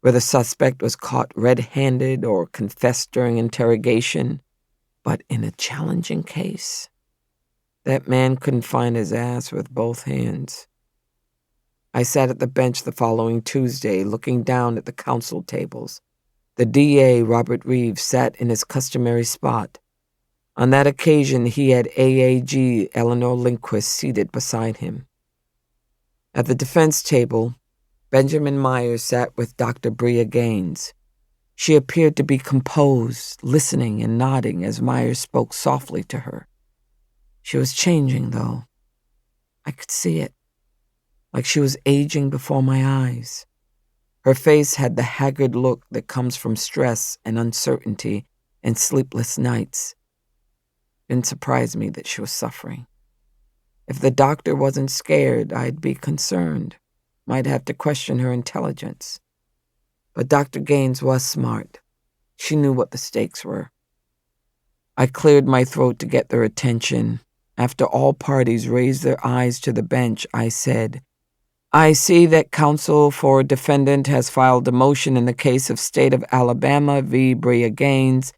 where the suspect was caught red-handed or confessed during interrogation. But in a challenging case, that man couldn't find his ass with both hands. I sat at the bench the following Tuesday, looking down at the counsel tables. The DA, Robert Reeves, sat in his customary spot. On that occasion, he had AAG Eleanor Lindquist seated beside him. At the defense table, Benjamin Myers sat with Dr. Bria Gaines. She appeared to be composed, listening and nodding as Myers spoke softly to her. She was changing, though. I could see it, like she was aging before my eyes. Her face had the haggard look that comes from stress and uncertainty and sleepless nights. It didn't surprise me that she was suffering. If the doctor wasn't scared, I'd be concerned. Might have to question her intelligence. But Dr. Gaines was smart. She knew what the stakes were. I cleared my throat to get their attention. After all parties raised their eyes to the bench, I said, I see that counsel for defendant has filed a motion in the case of State of Alabama v. Bria Gaines,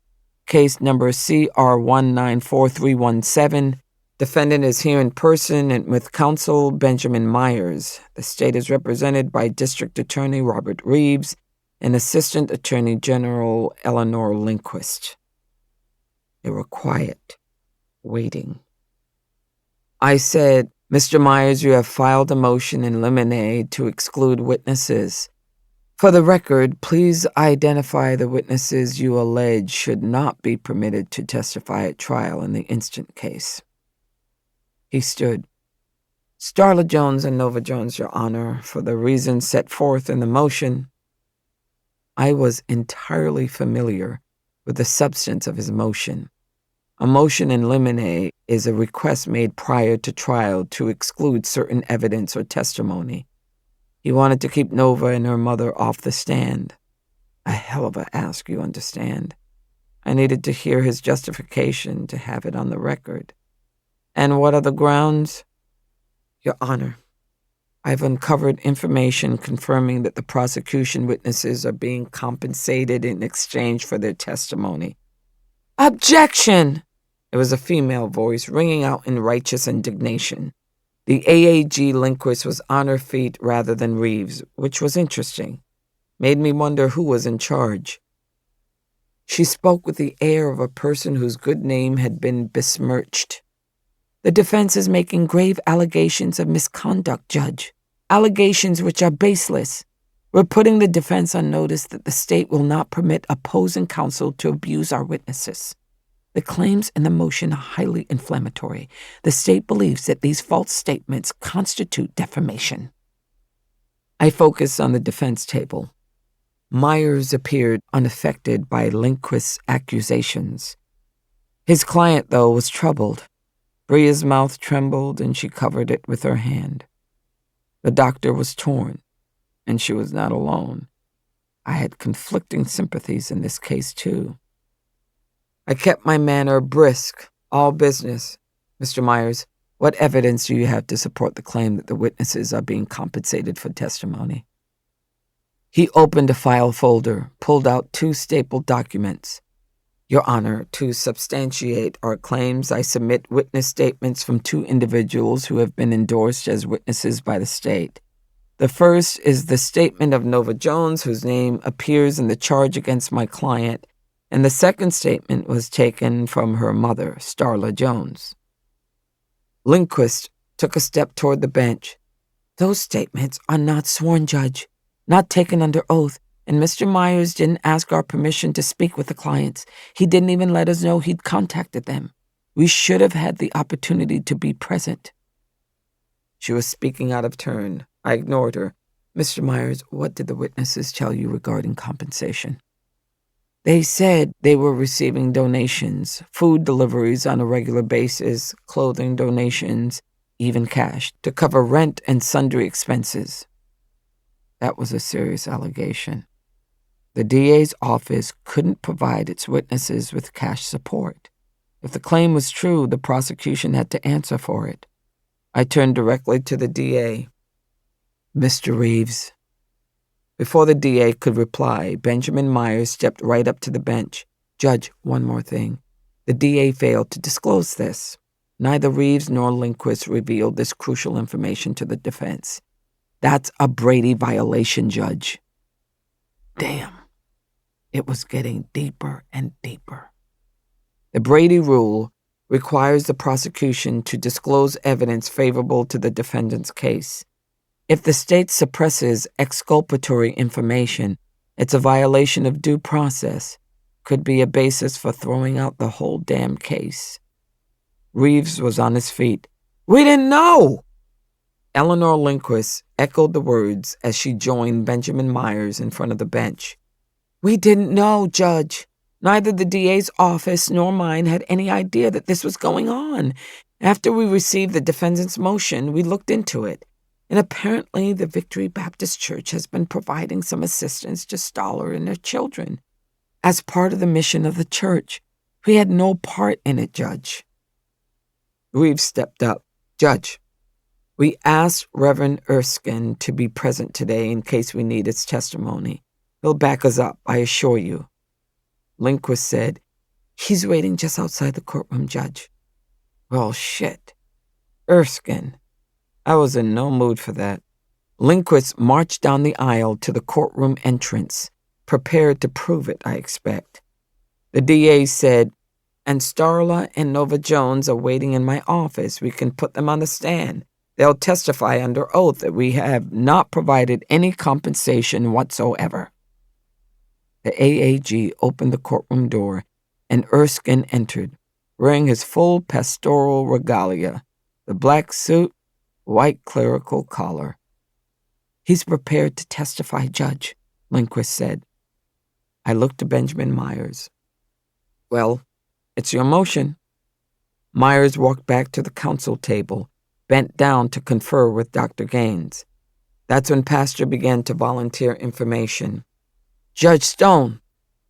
case number CR194317. Defendant is here in person and with counsel Benjamin Myers. The state is represented by District Attorney Robert Reeves and Assistant Attorney General Eleanor Lindquist. They were quiet, waiting. I said, Mr. Myers, you have filed a motion in limine to exclude witnesses. For the record, please identify the witnesses you allege should not be permitted to testify at trial in the instant case. He stood. Starla Jones and Nova Jones, Your Honor, for the reasons set forth in the motion. I was entirely familiar with the substance of his motion. A motion in limine is a request made prior to trial to exclude certain evidence or testimony. He wanted to keep Nova and her mother off the stand. A hell of a ask, you understand. I needed to hear his justification to have it on the record. And what are the grounds? Your Honor, I've uncovered information confirming that the prosecution witnesses are being compensated in exchange for their testimony. Objection! It was a female voice ringing out in righteous indignation. The AAG Lindquist was on her feet rather than Reeves, which was interesting. Made me wonder who was in charge. She spoke with the air of a person whose good name had been besmirched. The defense is making grave allegations of misconduct, Judge. Allegations which are baseless. We're putting the defense on notice that the state will not permit opposing counsel to abuse our witnesses. The claims in the motion are highly inflammatory. The state believes that these false statements constitute defamation. I focused on the defense table. Myers appeared unaffected by Lindquist's accusations. His client, though, was troubled. Bria's mouth trembled, and she covered it with her hand. The doctor was torn, and she was not alone. I had conflicting sympathies in this case, too. I kept my manner brisk, all business. Mr. Myers, what evidence do you have to support the claim that the witnesses are being compensated for testimony? He opened a file folder, pulled out 2 stapled documents. Your Honor, to substantiate our claims, I submit witness statements from 2 individuals who have been endorsed as witnesses by the state. The first is the statement of Nova Jones, whose name appears in the charge against my client, and the second statement was taken from her mother, Starla Jones. Lindquist took a step toward the bench. Those statements are not sworn, Judge, not taken under oath, and Mr. Myers didn't ask our permission to speak with the clients. He didn't even let us know he'd contacted them. We should have had the opportunity to be present. She was speaking out of turn. I ignored her. Mr. Myers, what did the witnesses tell you regarding compensation? They said they were receiving donations, food deliveries on a regular basis, clothing donations, even cash, to cover rent and sundry expenses. That was a serious allegation. The DA's office couldn't provide its witnesses with cash support. If the claim was true, the prosecution had to answer for it. I turned directly to the DA. Mr. Reeves. Before the DA could reply, Benjamin Myers stepped right up to the bench. Judge, one more thing. The DA failed to disclose this. Neither Reeves nor Lindquist revealed this crucial information to the defense. That's a Brady violation, Judge. Damn. It was getting deeper and deeper. The Brady rule requires the prosecution to disclose evidence favorable to the defendant's case. If the state suppresses exculpatory information, it's a violation of due process. Could be a basis for throwing out the whole damn case. Reeves was on his feet. We didn't know! Eleanor Lindquist echoed the words as she joined Benjamin Myers in front of the bench. We didn't know, Judge. Neither the DA's office nor mine had any idea that this was going on. After we received the defendant's motion, we looked into it. And apparently the Victory Baptist Church has been providing some assistance to Stoller and their children. As part of the mission of the church, we had no part in it, Judge. Reeves stepped up. Judge, we asked Reverend Erskine to be present today in case we need its testimony. He'll back us up, I assure you. Lindquist said, He's waiting just outside the courtroom, Judge. Well, shit. Erskine. I was in no mood for that. Lindquist marched down the aisle to the courtroom entrance, prepared to prove it, I expect. The DA said, And Starla and Nova Jones are waiting in my office. We can put them on the stand. They'll testify under oath that we have not provided any compensation whatsoever. The AAG opened the courtroom door, and Erskine entered, wearing his full pastoral regalia, the black suit, white clerical collar. He's prepared to testify, Judge, Lindquist said. I looked to Benjamin Myers. Well, it's your motion. Myers walked back to the counsel table, bent down to confer with Dr. Gaines. That's when Pastor began to volunteer information. Judge Stone,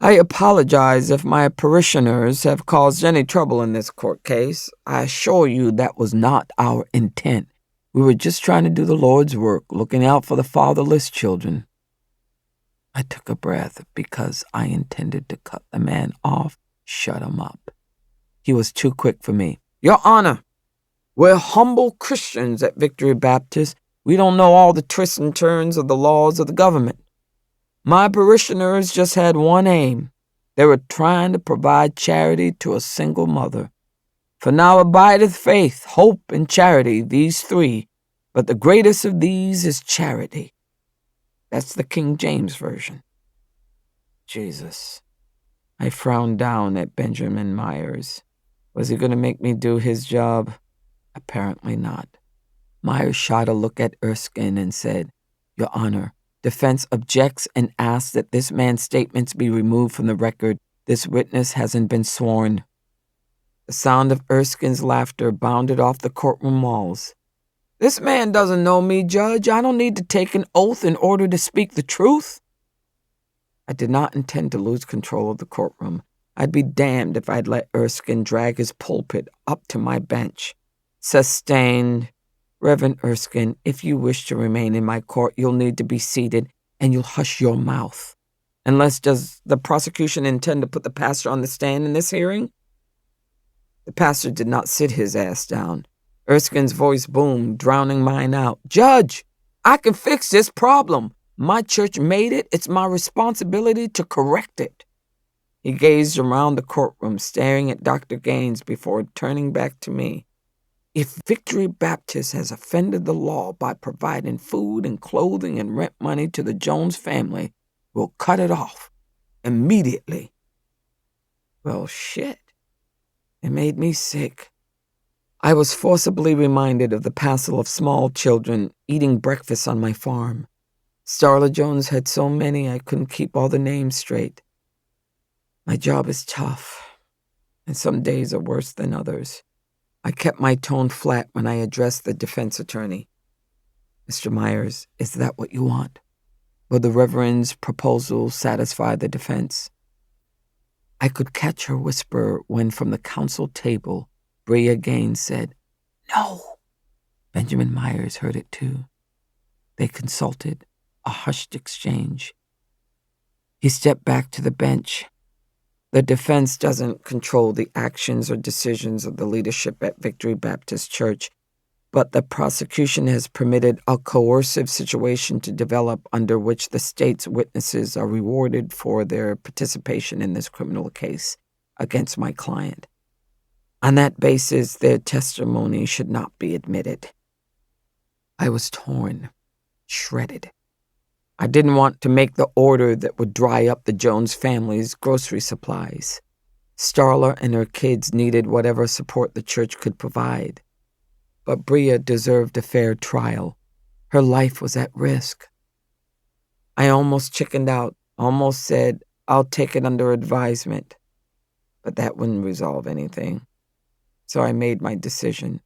I apologize if my parishioners have caused any trouble in this court case. I assure you that was not our intent. We were just trying to do the Lord's work, looking out for the fatherless children. I took a breath because I intended to cut the man off, shut him up. He was too quick for me. Your Honor, we're humble Christians at Victory Baptist. We don't know all the twists and turns of the laws of the government. My parishioners just had one aim. They were trying to provide charity to a single mother. For now abideth faith, hope, and charity, these three, but the greatest of these is charity. That's the King James Version. Jesus. I frowned down at Benjamin Myers. Was he going to make me do his job? Apparently not. Myers shot a look at Erskine and said, Your Honor, defense objects and asks that this man's statements be removed from the record. This witness hasn't been sworn. The sound of Erskine's laughter bounded off the courtroom walls. This man doesn't know me, Judge. I don't need to take an oath in order to speak the truth. I did not intend to lose control of the courtroom. I'd be damned if I'd let Erskine drag his pulpit up to my bench. Sustained. Reverend Erskine, if you wish to remain in my court, you'll need to be seated, and you'll hush your mouth. Unless, does the prosecution intend to put the pastor on the stand in this hearing? The pastor did not sit his ass down. Erskine's voice boomed, drowning mine out. Judge, I can fix this problem. My church made it. It's my responsibility to correct it. He gazed around the courtroom, staring at Dr. Gaines before turning back to me. If Victory Baptist has offended the law by providing food and clothing and rent money to the Jones family, we'll cut it off immediately. Well, shit. It made me sick. I was forcibly reminded of the passel of small children eating breakfast on my farm. Starla Jones had so many I couldn't keep all the names straight. My job is tough, and some days are worse than others. I kept my tone flat when I addressed the defense attorney. Mr. Myers, is that what you want? Will the Reverend's proposal satisfy the defense? I could catch her whisper when from the counsel table, Bria Gaines said, No. Benjamin Myers heard it too. They consulted, a hushed exchange. He stepped back to the bench. The defense doesn't control the actions or decisions of the leadership at Victory Baptist Church, but the prosecution has permitted a coercive situation to develop under which the state's witnesses are rewarded for their participation in this criminal case against my client. On that basis, their testimony should not be admitted. I was torn, shredded. I didn't want to make the order that would dry up the Jones family's grocery supplies. Starla and her kids needed whatever support the church could provide. But Bria deserved a fair trial. Her life was at risk. I almost chickened out, almost said, I'll take it under advisement. But that wouldn't resolve anything. So I made my decision,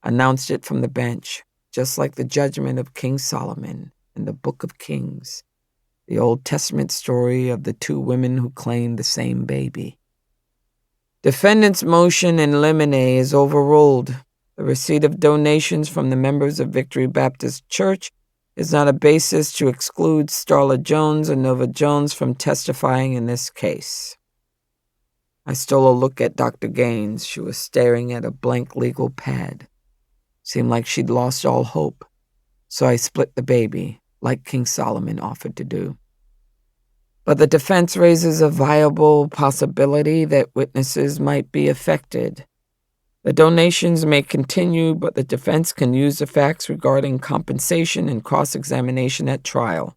announced it from the bench, just like the judgment of King Solomon in the Book of Kings, the Old Testament story of the two women who claimed the same baby. Defendant's motion in limine is overruled. The receipt of donations from the members of Victory Baptist Church is not a basis to exclude Starla Jones and Nova Jones from testifying in this case. I stole a look at Dr. Gaines. She was staring at a blank legal pad. Seemed like she'd lost all hope. So I split the baby, like King Solomon offered to do. But the defense raises a viable possibility that witnesses might be affected. The donations may continue, but the defense can use the facts regarding compensation and cross-examination at trial.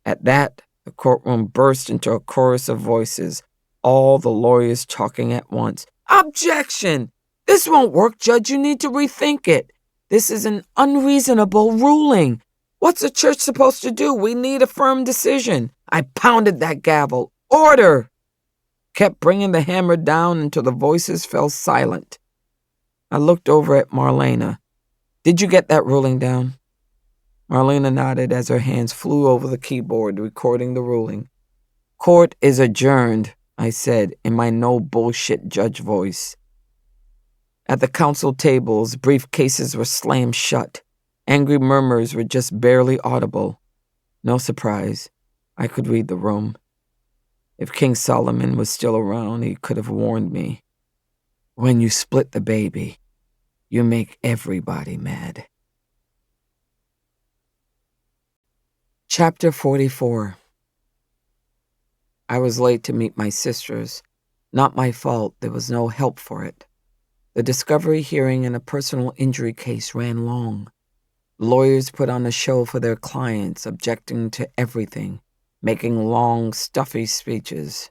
At that, the courtroom burst into a chorus of voices, all the lawyers talking at once. Objection! This won't work, Judge. You need to rethink it. This is an unreasonable ruling. What's the church supposed to do? We need a firm decision. I pounded that gavel. Order! Kept bringing the hammer down until the voices fell silent. I looked over at Marlena. Did you get that ruling down? Marlena nodded as her hands flew over the keyboard, recording the ruling. Court is adjourned, I said in my no-bullshit judge voice. At the council tables, briefcases were slammed shut. Angry murmurs were just barely audible. No surprise. I could read the room. If King Solomon was still around, he could have warned me. When you split the baby, you make everybody mad. Chapter 44. I was late to meet my sisters. Not my fault. There was no help for it. The discovery hearing in a personal injury case ran long. Lawyers put on a show for their clients, objecting to everything, making long, stuffy speeches.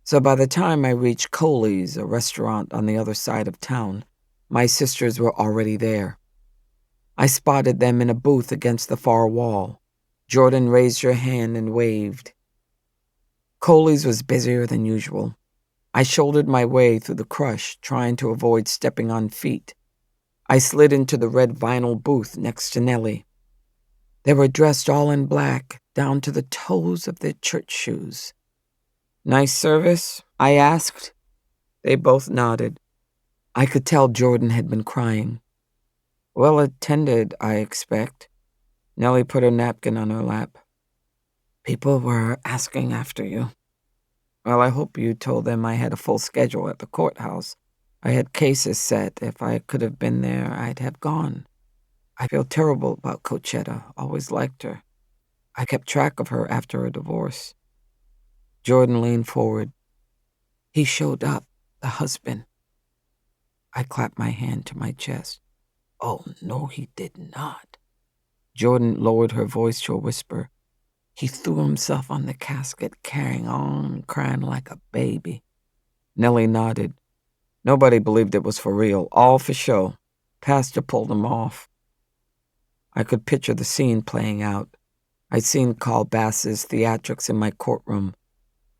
So by the time I reached Coley's, a restaurant on the other side of town, my sisters were already there. I spotted them in a booth against the far wall. Jordan raised her hand and waved. Coley's was busier than usual. I shouldered my way through the crush, trying to avoid stepping on feet. I slid into the red vinyl booth next to Nellie. They were dressed all in black, down to the toes of their church shoes. Nice service? I asked. They both nodded. I could tell Jordan had been crying. Well attended, I expect. Nellie put her napkin on her lap. People were asking after you. Well, I hope you told them I had a full schedule at the courthouse. I had cases set. If I could have been there, I'd have gone. I feel terrible about Cochetta. Always liked her. I kept track of her after her divorce. Jordan leaned forward. He showed up, the husband. I clapped my hand to my chest. Oh, no, he did not. Jordan lowered her voice to a whisper. He threw himself on the casket, carrying on, crying like a baby. Nellie nodded. Nobody believed it was for real, all for show. Pastor pulled him off. I could picture the scene playing out. I'd seen Carl Bass's theatrics in my courtroom.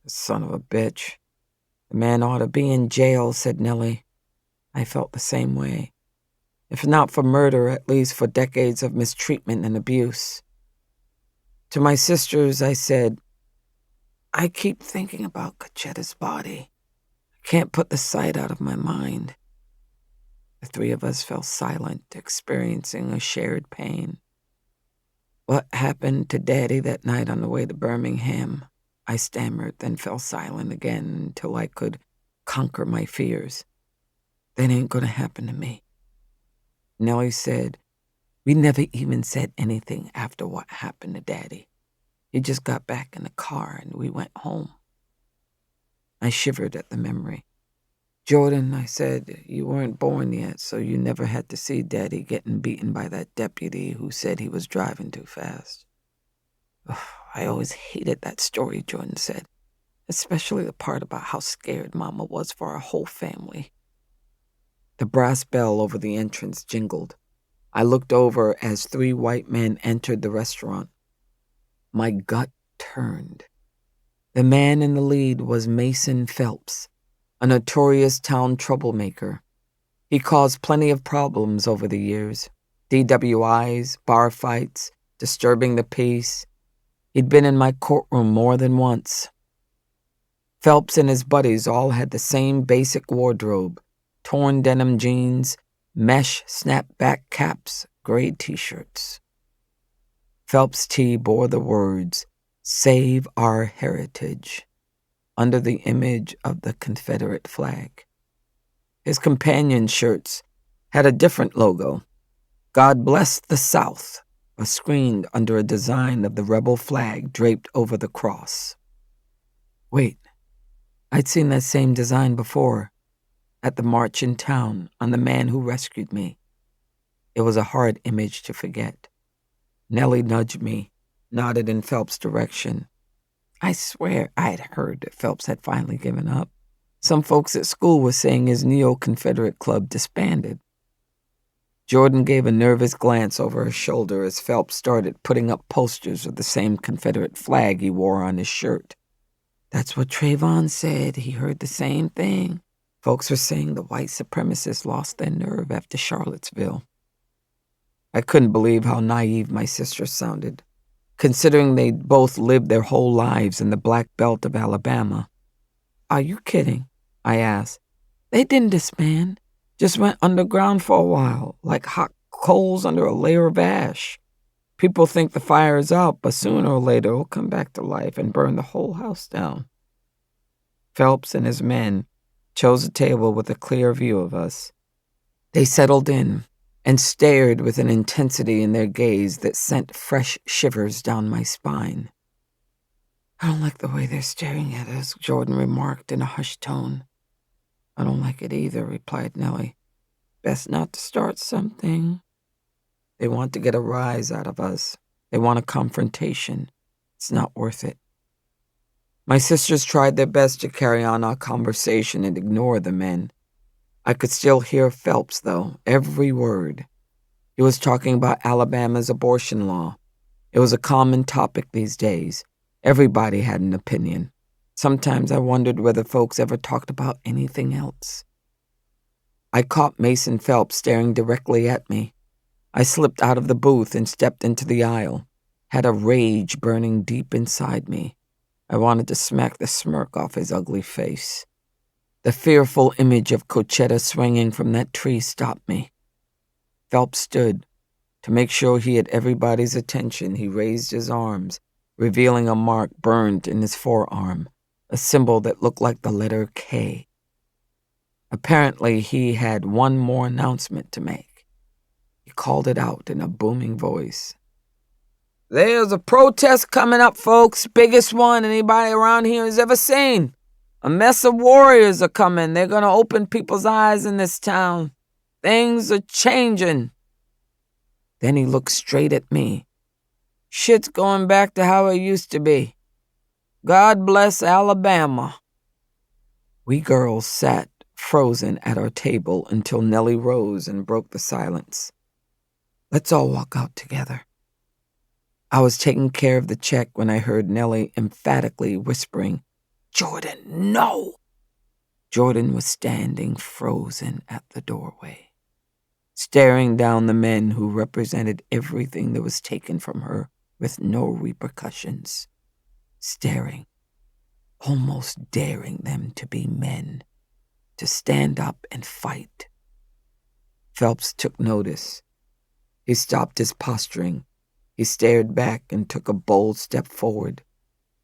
The son of a bitch. The man ought to be in jail, said Nellie. I felt the same way. If not for murder, at least for decades of mistreatment and abuse. To my sisters, I said, I keep thinking about Cochetta's body. I can't put the sight out of my mind. The three of us fell silent, experiencing a shared pain. What happened to Daddy that night on the way to Birmingham? I stammered, then fell silent again until I could conquer my fears. That ain't gonna happen to me. Nellie said, we never even said anything after what happened to Daddy. He just got back in the car and we went home. I shivered at the memory. Jordan, I said, you weren't born yet, so you never had to see Daddy getting beaten by that deputy who said he was driving too fast. Ugh, I always hated that story, Jordan said, especially the part about how scared Mama was for our whole family. The brass bell over the entrance jingled. I looked over as three white men entered the restaurant. My gut turned. The man in the lead was Mason Phelps, a notorious town troublemaker. He caused plenty of problems over the years. DWIs, bar fights, disturbing the peace. He'd been in my courtroom more than once. Phelps and his buddies all had the same basic wardrobe: torn denim jeans, mesh snapback caps, gray t-shirts. Phelps' tee bore the words, "Save Our Heritage," under the image of the Confederate flag. His companion shirts had a different logo, "God Bless the South," screened under a design of the rebel flag draped over the cross. Wait, I'd seen that same design before, at the march in town on the man who rescued me. It was a hard image to forget. Nellie nudged me, nodded in Phelps' direction. I swear I'd heard that Phelps had finally given up. Some folks at school were saying his neo-Confederate club disbanded. Jordan gave a nervous glance over his shoulder as Phelps started putting up posters of the same Confederate flag he wore on his shirt. That's what Trayvon said. He heard the same thing. Folks were saying the white supremacists lost their nerve after Charlottesville. I couldn't believe how naive my sister sounded. considering they'd both lived their whole lives in the Black Belt of Alabama. Are you kidding? I asked. They didn't disband, just went underground for a while, like hot coals under a layer of ash. People think the fire is out, but sooner or later it'll come back to life and burn the whole house down. Phelps and his men chose a table with a clear view of us. They settled in and stared with an intensity in their gaze that sent fresh shivers down my spine. I don't like the way they're staring at us, Jordan remarked in a hushed tone. I don't like it either, replied Nellie. Best not to start something. They want to get a rise out of us. They want a confrontation. It's not worth it. My sisters tried their best to carry on our conversation and ignore the men. I could still hear Phelps, though, every word. He was talking about Alabama's abortion law. It was a common topic these days. Everybody had an opinion. Sometimes I wondered whether folks ever talked about anything else. I caught Mason Phelps staring directly at me. I slipped out of the booth and stepped into the aisle, had a rage burning deep inside me. I wanted to smack the smirk off his ugly face. The fearful image of Cochetta swinging from that tree stopped me. Phelps stood. To make sure he had everybody's attention, he raised his arms, revealing a mark burned in his forearm, a symbol that looked like the letter K. Apparently, he had one more announcement to make. He called it out in a booming voice. There's a protest coming up, folks. Biggest one anybody around here has ever seen. A mess of warriors are coming. They're going to open people's eyes in this town. Things are changing. Then he looked straight at me. Shit's going back to how it used to be. God bless Alabama. We girls sat frozen at our table until Nellie rose and broke the silence. Let's all walk out together. I was taking care of the check when I heard Nellie emphatically whispering, Jordan, no! Jordan was standing frozen at the doorway, staring down the men who represented everything that was taken from her with no repercussions. Staring, almost daring them to be men, to stand up and fight. Phelps took notice. He stopped his posturing. He stared back and took a bold step forward.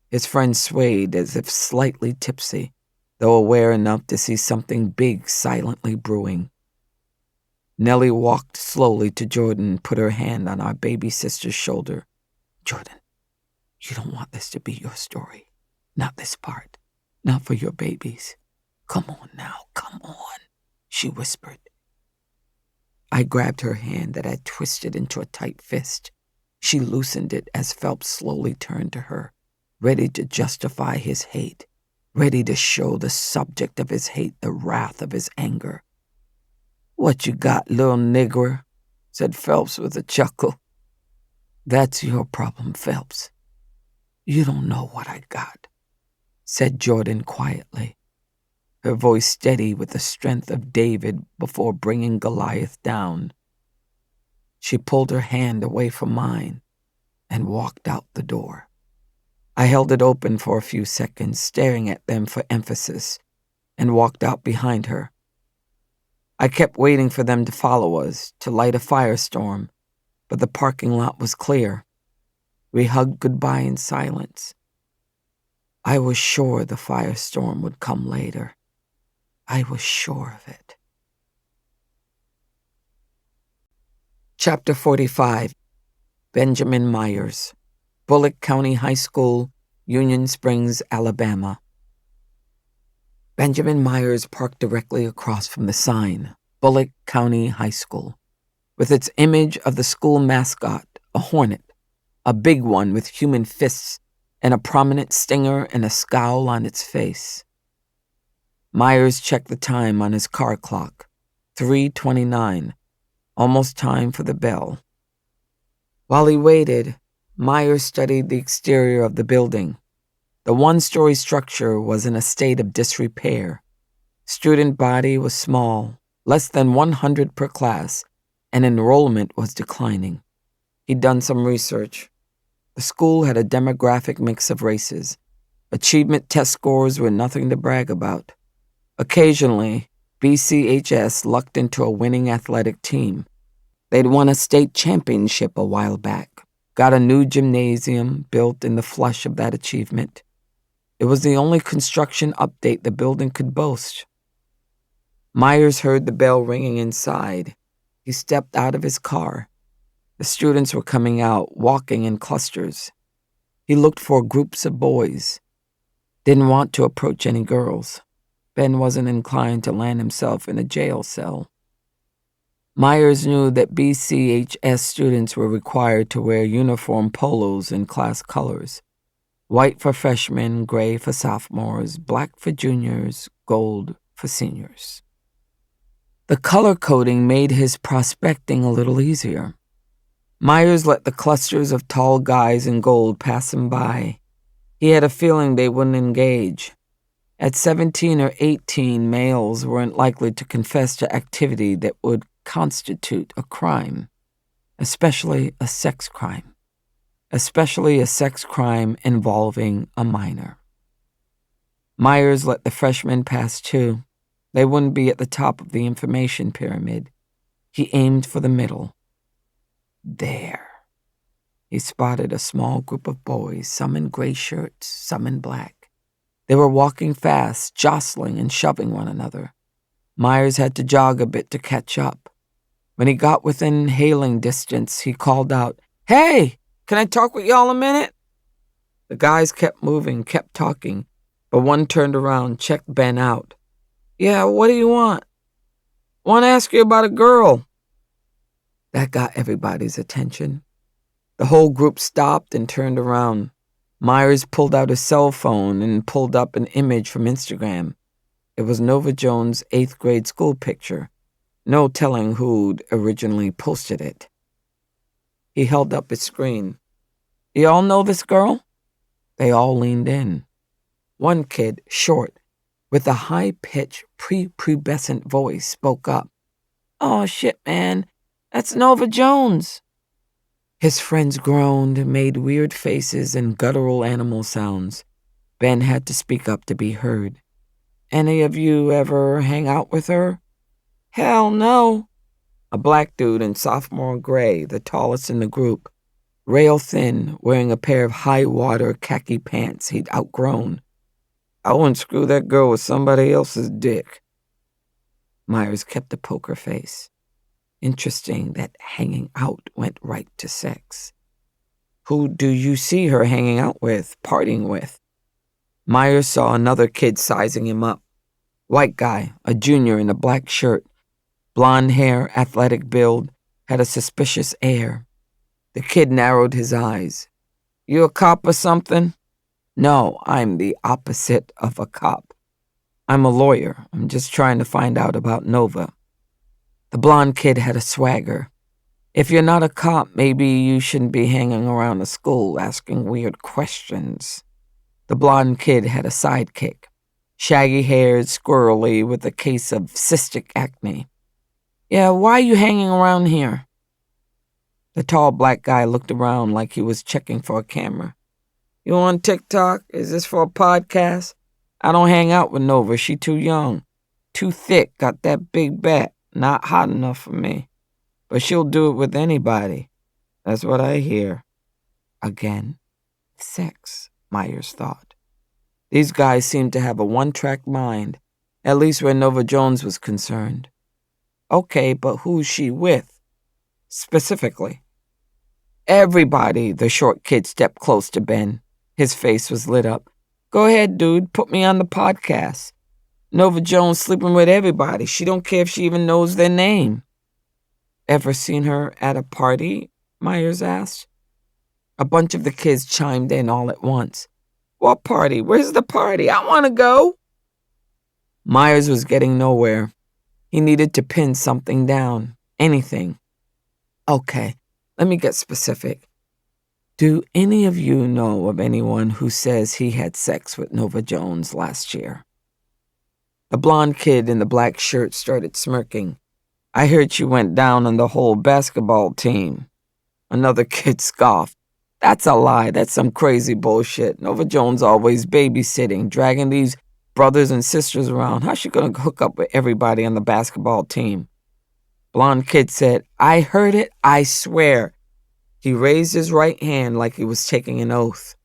His friend swayed as if slightly tipsy, though aware enough to see something big silently brewing. Nellie walked slowly to Jordan and put her hand on our baby sister's shoulder. Jordan, you don't want this to be your story. Not this part. Not for your babies. Come on now, come on, she whispered. I grabbed her hand that had twisted into a tight fist. She loosened it as Phelps slowly turned to her, ready to justify his hate, ready to show the subject of his hate the wrath of his anger. What you got, little nigger? Said Phelps with a chuckle. That's your problem, Phelps. You don't know what I got, said Jordan quietly, her voice steady with the strength of David before bringing Goliath down. She pulled her hand away from mine and walked out the door. I held it open for a few seconds, staring at them for emphasis, and walked out behind her. I kept waiting for them to follow us, to light a firestorm, but the parking lot was clear. We hugged goodbye in silence. I was sure the firestorm would come later. I was sure of it. Chapter 45. Benjamin Myers, Bullock County High School, Union Springs, Alabama. Benjamin Myers parked directly across from the sign, Bullock County High School, with its image of the school mascot, a hornet, a big one with human fists and a prominent stinger and a scowl on its face. Myers checked the time on his car clock, 3:29, almost time for the bell. While he waited, Myers studied the exterior of the building. The one-story structure was in a state of disrepair. Student body was small, less than 100 per class, and enrollment was declining. He'd done some research. The school had a demographic mix of races. Achievement test scores were nothing to brag about. Occasionally, BCHS lucked into a winning athletic team. They'd won a state championship a while back, got a new gymnasium built in the flush of that achievement. It was the only construction update the building could boast. Myers heard the bell ringing inside. He stepped out of his car. The students were coming out, walking in clusters. He looked for groups of boys. Didn't want to approach any girls. Ben wasn't inclined to land himself in a jail cell. Myers knew that BCHS students were required to wear uniform polos in class colors. White for freshmen, gray for sophomores, black for juniors, gold for seniors. The color coding made his prospecting a little easier. Myers let the clusters of tall guys in gold pass him by. He had a feeling they wouldn't engage. At 17 or 18, males weren't likely to confess to activity that would constitute a crime, especially a sex crime. Especially a sex crime involving a minor. Myers let the freshmen pass too. They wouldn't be at the top of the information pyramid. He aimed for the middle. There. He spotted a small group of boys, some in gray shirts, some in black. They were walking fast, jostling and shoving one another. Myers had to jog a bit to catch up. When he got within hailing distance, he called out, "Hey! Can I talk with y'all a minute?" The guys kept moving, kept talking, but one turned around, checked Ben out. "Yeah, what do you want?" "Want to ask you about a girl." That got everybody's attention. The whole group stopped and turned around. Myers pulled out his cell phone and pulled up an image from Instagram. It was Nova Jones' 8th grade school picture. No telling who'd originally posted it. He held up his screen. "You all know this girl?" They all leaned in. One kid, short, with a high-pitched, prepubescent voice, spoke up. "Oh, shit, man. That's Nova Jones." His friends groaned, made weird faces and guttural animal sounds. Ben had to speak up to be heard. "Any of you ever hang out with her?" "Hell no." A black dude in sophomore gray, the tallest in the group, rail thin, wearing a pair of high-water khaki pants he'd outgrown. "I wouldn't screw that girl with somebody else's dick." Myers kept a poker face. Interesting that hanging out went right to sex. "Who do you see her hanging out with, partying with?" Myers saw another kid sizing him up. White guy, a junior in a black shirt. Blonde hair, athletic build, had a suspicious air. The kid narrowed his eyes. "You a cop or something?" "No, I'm the opposite of a cop. I'm a lawyer. I'm just trying to find out about Nova." The blonde kid had a swagger. "If you're not a cop, maybe you shouldn't be hanging around the school asking weird questions." The blonde kid had a sidekick. Shaggy-haired, squirrely, with a case of cystic acne. "Yeah, why are you hanging around here?" The tall black guy looked around like he was checking for a camera. "You on TikTok? Is this for a podcast? I don't hang out with Nova. She too young. Too thick, got that big back. Not hot enough for me. But she'll do it with anybody. That's what I hear." Again, sex, Myers thought. These guys seemed to have a one-track mind, at least where Nova Jones was concerned. "Okay, but who's she with? Specifically?" "Everybody," the short kid stepped close to Ben. His face was lit up. "Go ahead, dude, put me on the podcast. Nova Jones sleeping with everybody. She don't care if she even knows their name." "Ever seen her at a party?" Myers asked. A bunch of the kids chimed in all at once. "What party? Where's the party? I want to go." Myers was getting nowhere. He needed to pin something down. Anything. "Okay, let me get specific. Do any of you know of anyone who says he had sex with Nova Jones last year?" The blonde kid in the black shirt started smirking. "I heard she went down on the whole basketball team." Another kid scoffed. That's a lie. That's some crazy bullshit. Nova Jones always babysitting, dragging these brothers and sisters around. How's she gonna hook up with everybody on the basketball team? Blonde kid said, I heard it, I swear. He raised his right hand like he was taking an oath.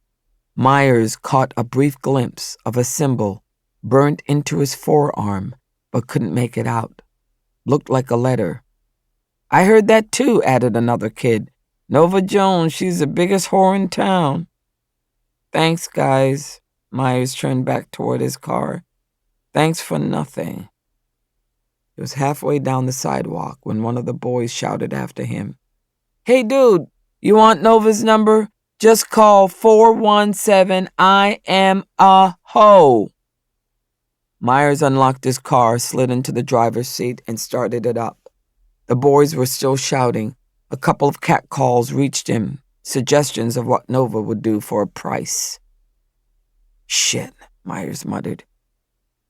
Myers caught a brief glimpse of a symbol burnt into his forearm, but couldn't make it out. Looked like a letter. I heard that too, added another kid. Nova Jones, she's the biggest whore in town. Thanks, guys. Myers turned back toward his car. Thanks for nothing. He was halfway down the sidewalk when one of the boys shouted after him. Hey, dude, you want Nova's number? Just call 417 I am a hoe. Myers unlocked his car, slid into the driver's seat, and started it up. The boys were still shouting. A couple of catcalls reached him, suggestions of what Nova would do for a price. Shit, Myers muttered.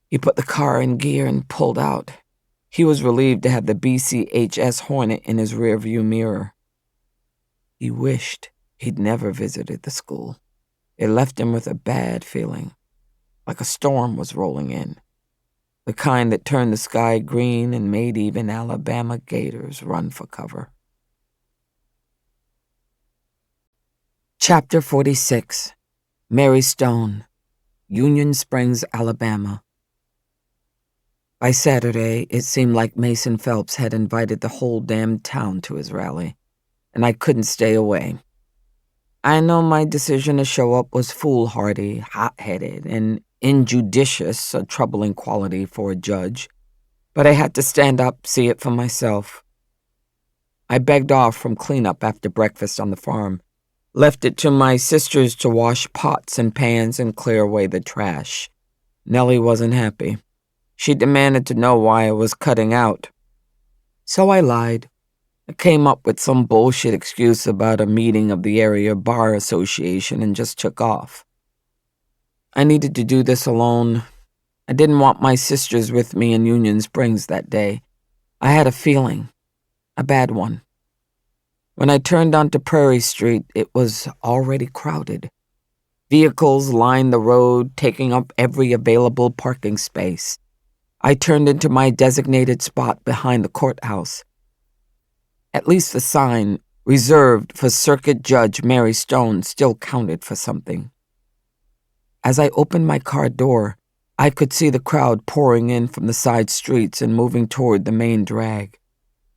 He put the car in gear and pulled out. He was relieved to have the BCHS Hornet in his rearview mirror. He wished he'd never visited the school. It left him with a bad feeling, like a storm was rolling in, the kind that turned the sky green and made even Alabama Gators run for cover. Chapter 46. Mary Stone, Union Springs, Alabama. By Saturday, it seemed like Mason Phelps had invited the whole damn town to his rally, and I couldn't stay away. I know my decision to show up was foolhardy, hot-headed, and injudicious, a troubling quality for a judge, but I had to stand up, see it for myself. I begged off from cleanup after breakfast on the farm, left it to my sisters to wash pots and pans and clear away the trash. Nellie wasn't happy. She demanded to know why I was cutting out. So I lied. I came up with some bullshit excuse about a meeting of the area bar association and just took off. I needed to do this alone. I didn't want my sisters with me in Union Springs that day. I had a feeling, a bad one. When I turned onto Prairie Street, it was already crowded. Vehicles lined the road, taking up every available parking space. I turned into my designated spot behind the courthouse. At least the sign, reserved for Circuit Judge Mary Stone, still counted for something. As I opened my car door, I could see the crowd pouring in from the side streets and moving toward the main drag.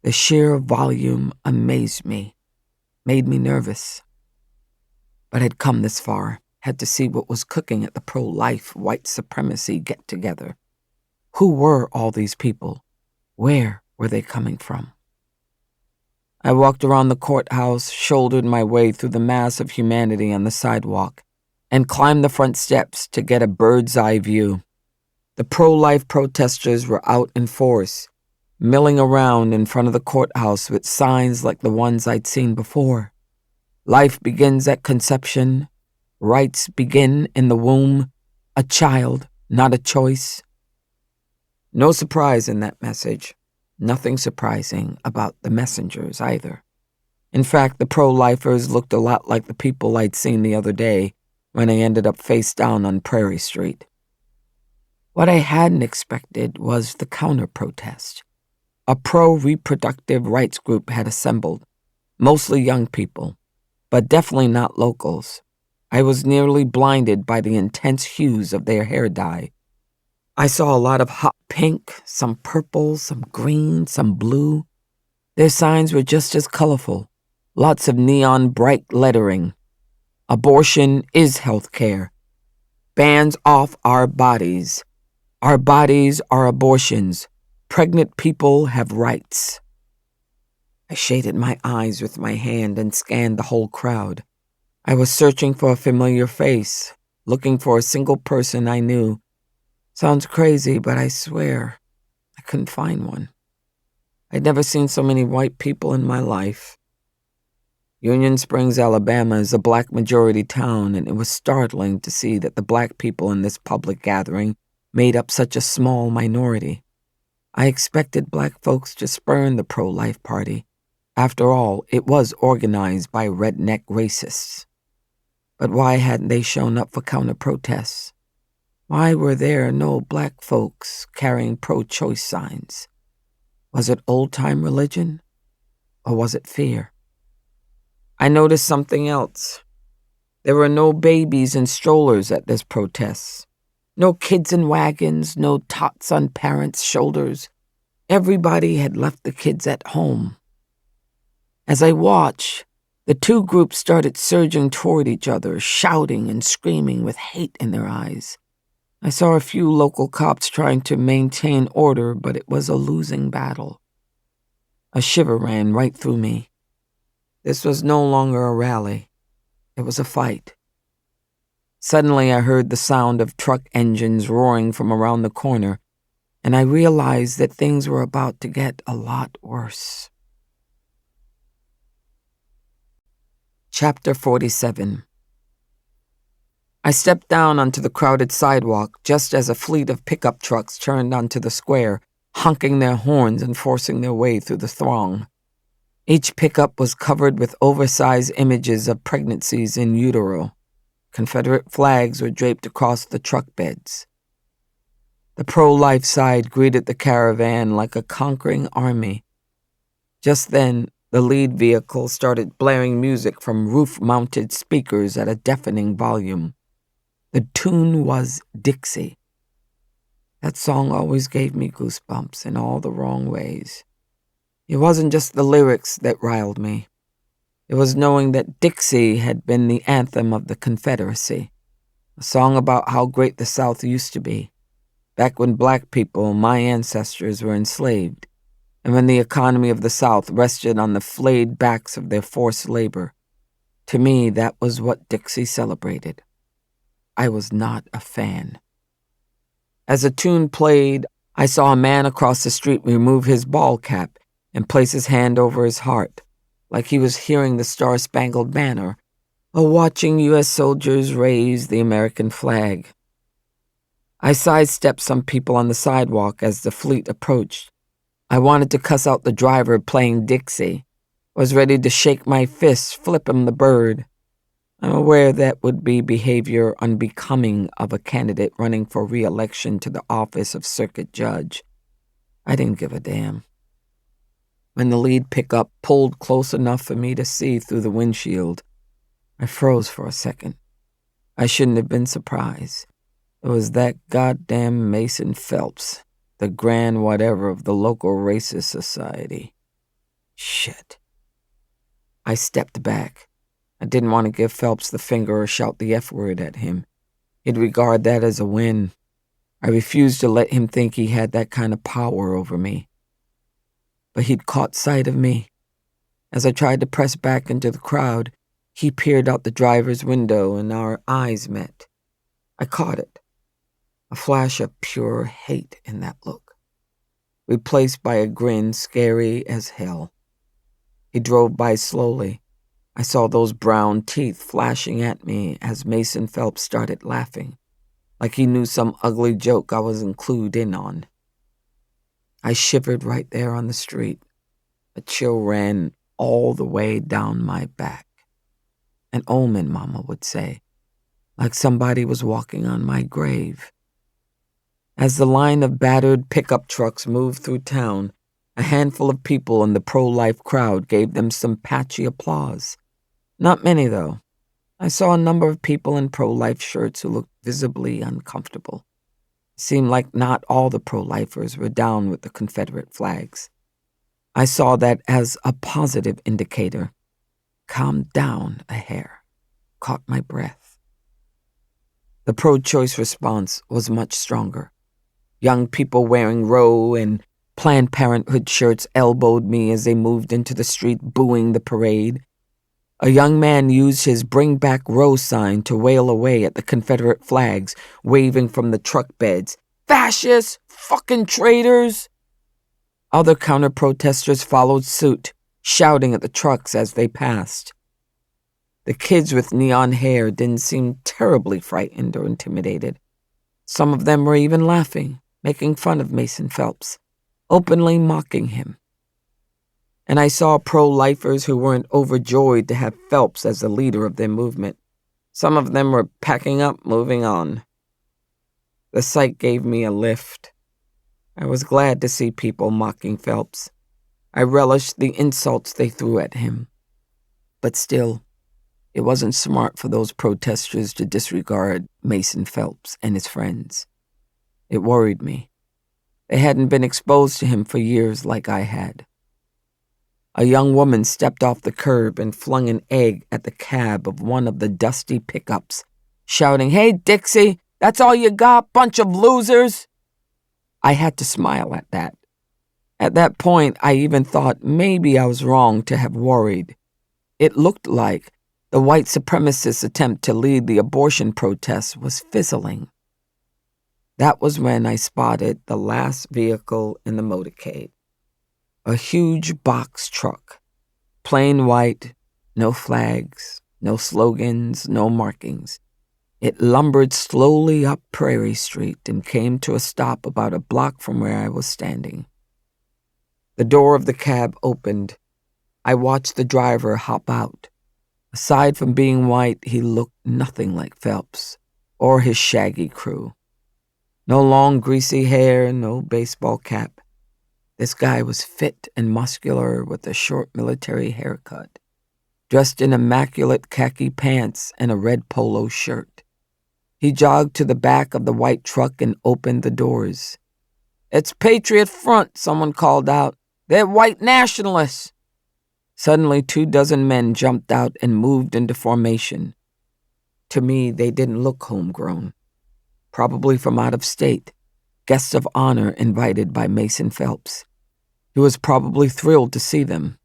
The sheer volume amazed me, made me nervous. But I'd come this far, had to see what was cooking at the pro-life white supremacy get-together. Who were all these people? Where were they coming from? I walked around the courthouse, shouldered my way through the mass of humanity on the sidewalk, and climbed the front steps to get a bird's-eye view. The pro-life protesters were out in force, milling around in front of the courthouse with signs like the ones I'd seen before. Life begins at conception. Rights begin in the womb. A child, not a choice. No surprise in that message. Nothing surprising about the messengers either. In fact, the pro-lifers looked a lot like the people I'd seen the other day when I ended up face down on Prairie Street. What I hadn't expected was the counter-protest. A pro-reproductive rights group had assembled, mostly young people, but definitely not locals. I was nearly blinded by the intense hues of their hair dye. I saw a lot of hot pink, some purple, some green, some blue. Their signs were just as colorful, lots of neon bright lettering. Abortion is health care. Bans off our bodies. Our bodies are abortions. Pregnant people have rights. I shaded my eyes with my hand and scanned the whole crowd. I was searching for a familiar face, looking for a single person I knew. Sounds crazy, but I swear I couldn't find one. I'd never seen so many white people in my life. Union Springs, Alabama is a black majority town, and it was startling to see that the black people in this public gathering made up such a small minority. I expected black folks to spurn the pro-life party. After all, it was organized by redneck racists. But why hadn't they shown up for counter-protests? Why were there no black folks carrying pro-choice signs? Was it old-time religion, or was it fear? I noticed something else. There were no babies in strollers at this protest. No kids in wagons, no tots on parents' shoulders. Everybody had left the kids at home. As I watched, the two groups started surging toward each other, shouting and screaming with hate in their eyes. I saw a few local cops trying to maintain order, but it was a losing battle. A shiver ran right through me. This was no longer a rally. It was a fight. Suddenly, I heard the sound of truck engines roaring from around the corner, and I realized that things were about to get a lot worse. Chapter 47. I stepped down onto the crowded sidewalk just as a fleet of pickup trucks turned onto the square, honking their horns and forcing their way through the throng. Each pickup was covered with oversized images of pregnancies in utero. Confederate flags were draped across the truck beds. The pro-life side greeted the caravan like a conquering army. Just then, the lead vehicle started blaring music from roof-mounted speakers at a deafening volume. The tune was Dixie. That song always gave me goosebumps in all the wrong ways. It wasn't just the lyrics that riled me. It was knowing that Dixie had been the anthem of the Confederacy, a song about how great the South used to be, back when black people, my ancestors, were enslaved, and when the economy of the South rested on the flayed backs of their forced labor. To me, that was what Dixie celebrated. I was not a fan. As the tune played, I saw a man across the street remove his ball cap and place his hand over his heart, like he was hearing the Star-Spangled Banner or watching U.S. soldiers raise the American flag. I sidestepped some people on the sidewalk as the fleet approached. I wanted to cuss out the driver playing Dixie, was ready to shake my fist, flip him the bird. I'm aware that would be behavior unbecoming of a candidate running for re-election to the office of circuit judge. I didn't give a damn. When the lead pickup pulled close enough for me to see through the windshield, I froze for a second. I shouldn't have been surprised. It was that goddamn Mason Phelps, the grand whatever of the local racist society. Shit. I stepped back. I didn't want to give Phelps the finger or shout the F word at him. He'd regard that as a win. I refused to let him think he had that kind of power over me. But he'd caught sight of me. As I tried to press back into the crowd, he peered out the driver's window and our eyes met. I caught it. A flash of pure hate in that look, replaced by a grin scary as hell. He drove by slowly. I saw those brown teeth flashing at me as Mason Phelps started laughing, like he knew some ugly joke I was clued in on. I shivered right there on the street. A chill ran all the way down my back. An omen, Mama would say, like somebody was walking on my grave. As the line of battered pickup trucks moved through town, a handful of people in the pro-life crowd gave them some patchy applause. Not many, though. I saw a number of people in pro-life shirts who looked visibly uncomfortable. It seemed like not all the pro-lifers were down with the Confederate flags. I saw that as a positive indicator. Calmed down a hair. Caught my breath. The pro-choice response was much stronger. Young people wearing Roe and Planned Parenthood shirts elbowed me as they moved into the street, booing the parade. A young man used his Bring Back Roe sign to wail away at the Confederate flags, waving from the truck beds. Fascists! Fucking traitors! Other counter-protesters followed suit, shouting at the trucks as they passed. The kids with neon hair didn't seem terribly frightened or intimidated. Some of them were even laughing, making fun of Mason Phelps, openly mocking him. And I saw pro-lifers who weren't overjoyed to have Phelps as the leader of their movement. Some of them were packing up, moving on. The sight gave me a lift. I was glad to see people mocking Phelps. I relished the insults they threw at him. But still, it wasn't smart for those protesters to disregard Mason Phelps and his friends. It worried me. They hadn't been exposed to him for years like I had. A young woman stepped off the curb and flung an egg at the cab of one of the dusty pickups, shouting, "Hey, Dixie, that's all you got, bunch of losers!" I had to smile at that. At that point, I even thought maybe I was wrong to have worried. It looked like the white supremacist attempt to lead the abortion protests was fizzling. That was when I spotted the last vehicle in the motorcade. A huge box truck, plain white, no flags, no slogans, no markings. It lumbered slowly up Prairie Street and came to a stop about a block from where I was standing. The door of the cab opened. I watched the driver hop out. Aside from being white, he looked nothing like Phelps or his shaggy crew. No long, greasy hair, no baseball cap. This guy was fit and muscular with a short military haircut, dressed in immaculate khaki pants and a red polo shirt. He jogged to the back of the white truck and opened the doors. "It's Patriot Front," someone called out. "They're white nationalists." Suddenly, 24 men jumped out and moved into formation. To me, they didn't look homegrown. Probably from out of state, guests of honor invited by Mason Phelps. He was probably thrilled to see them.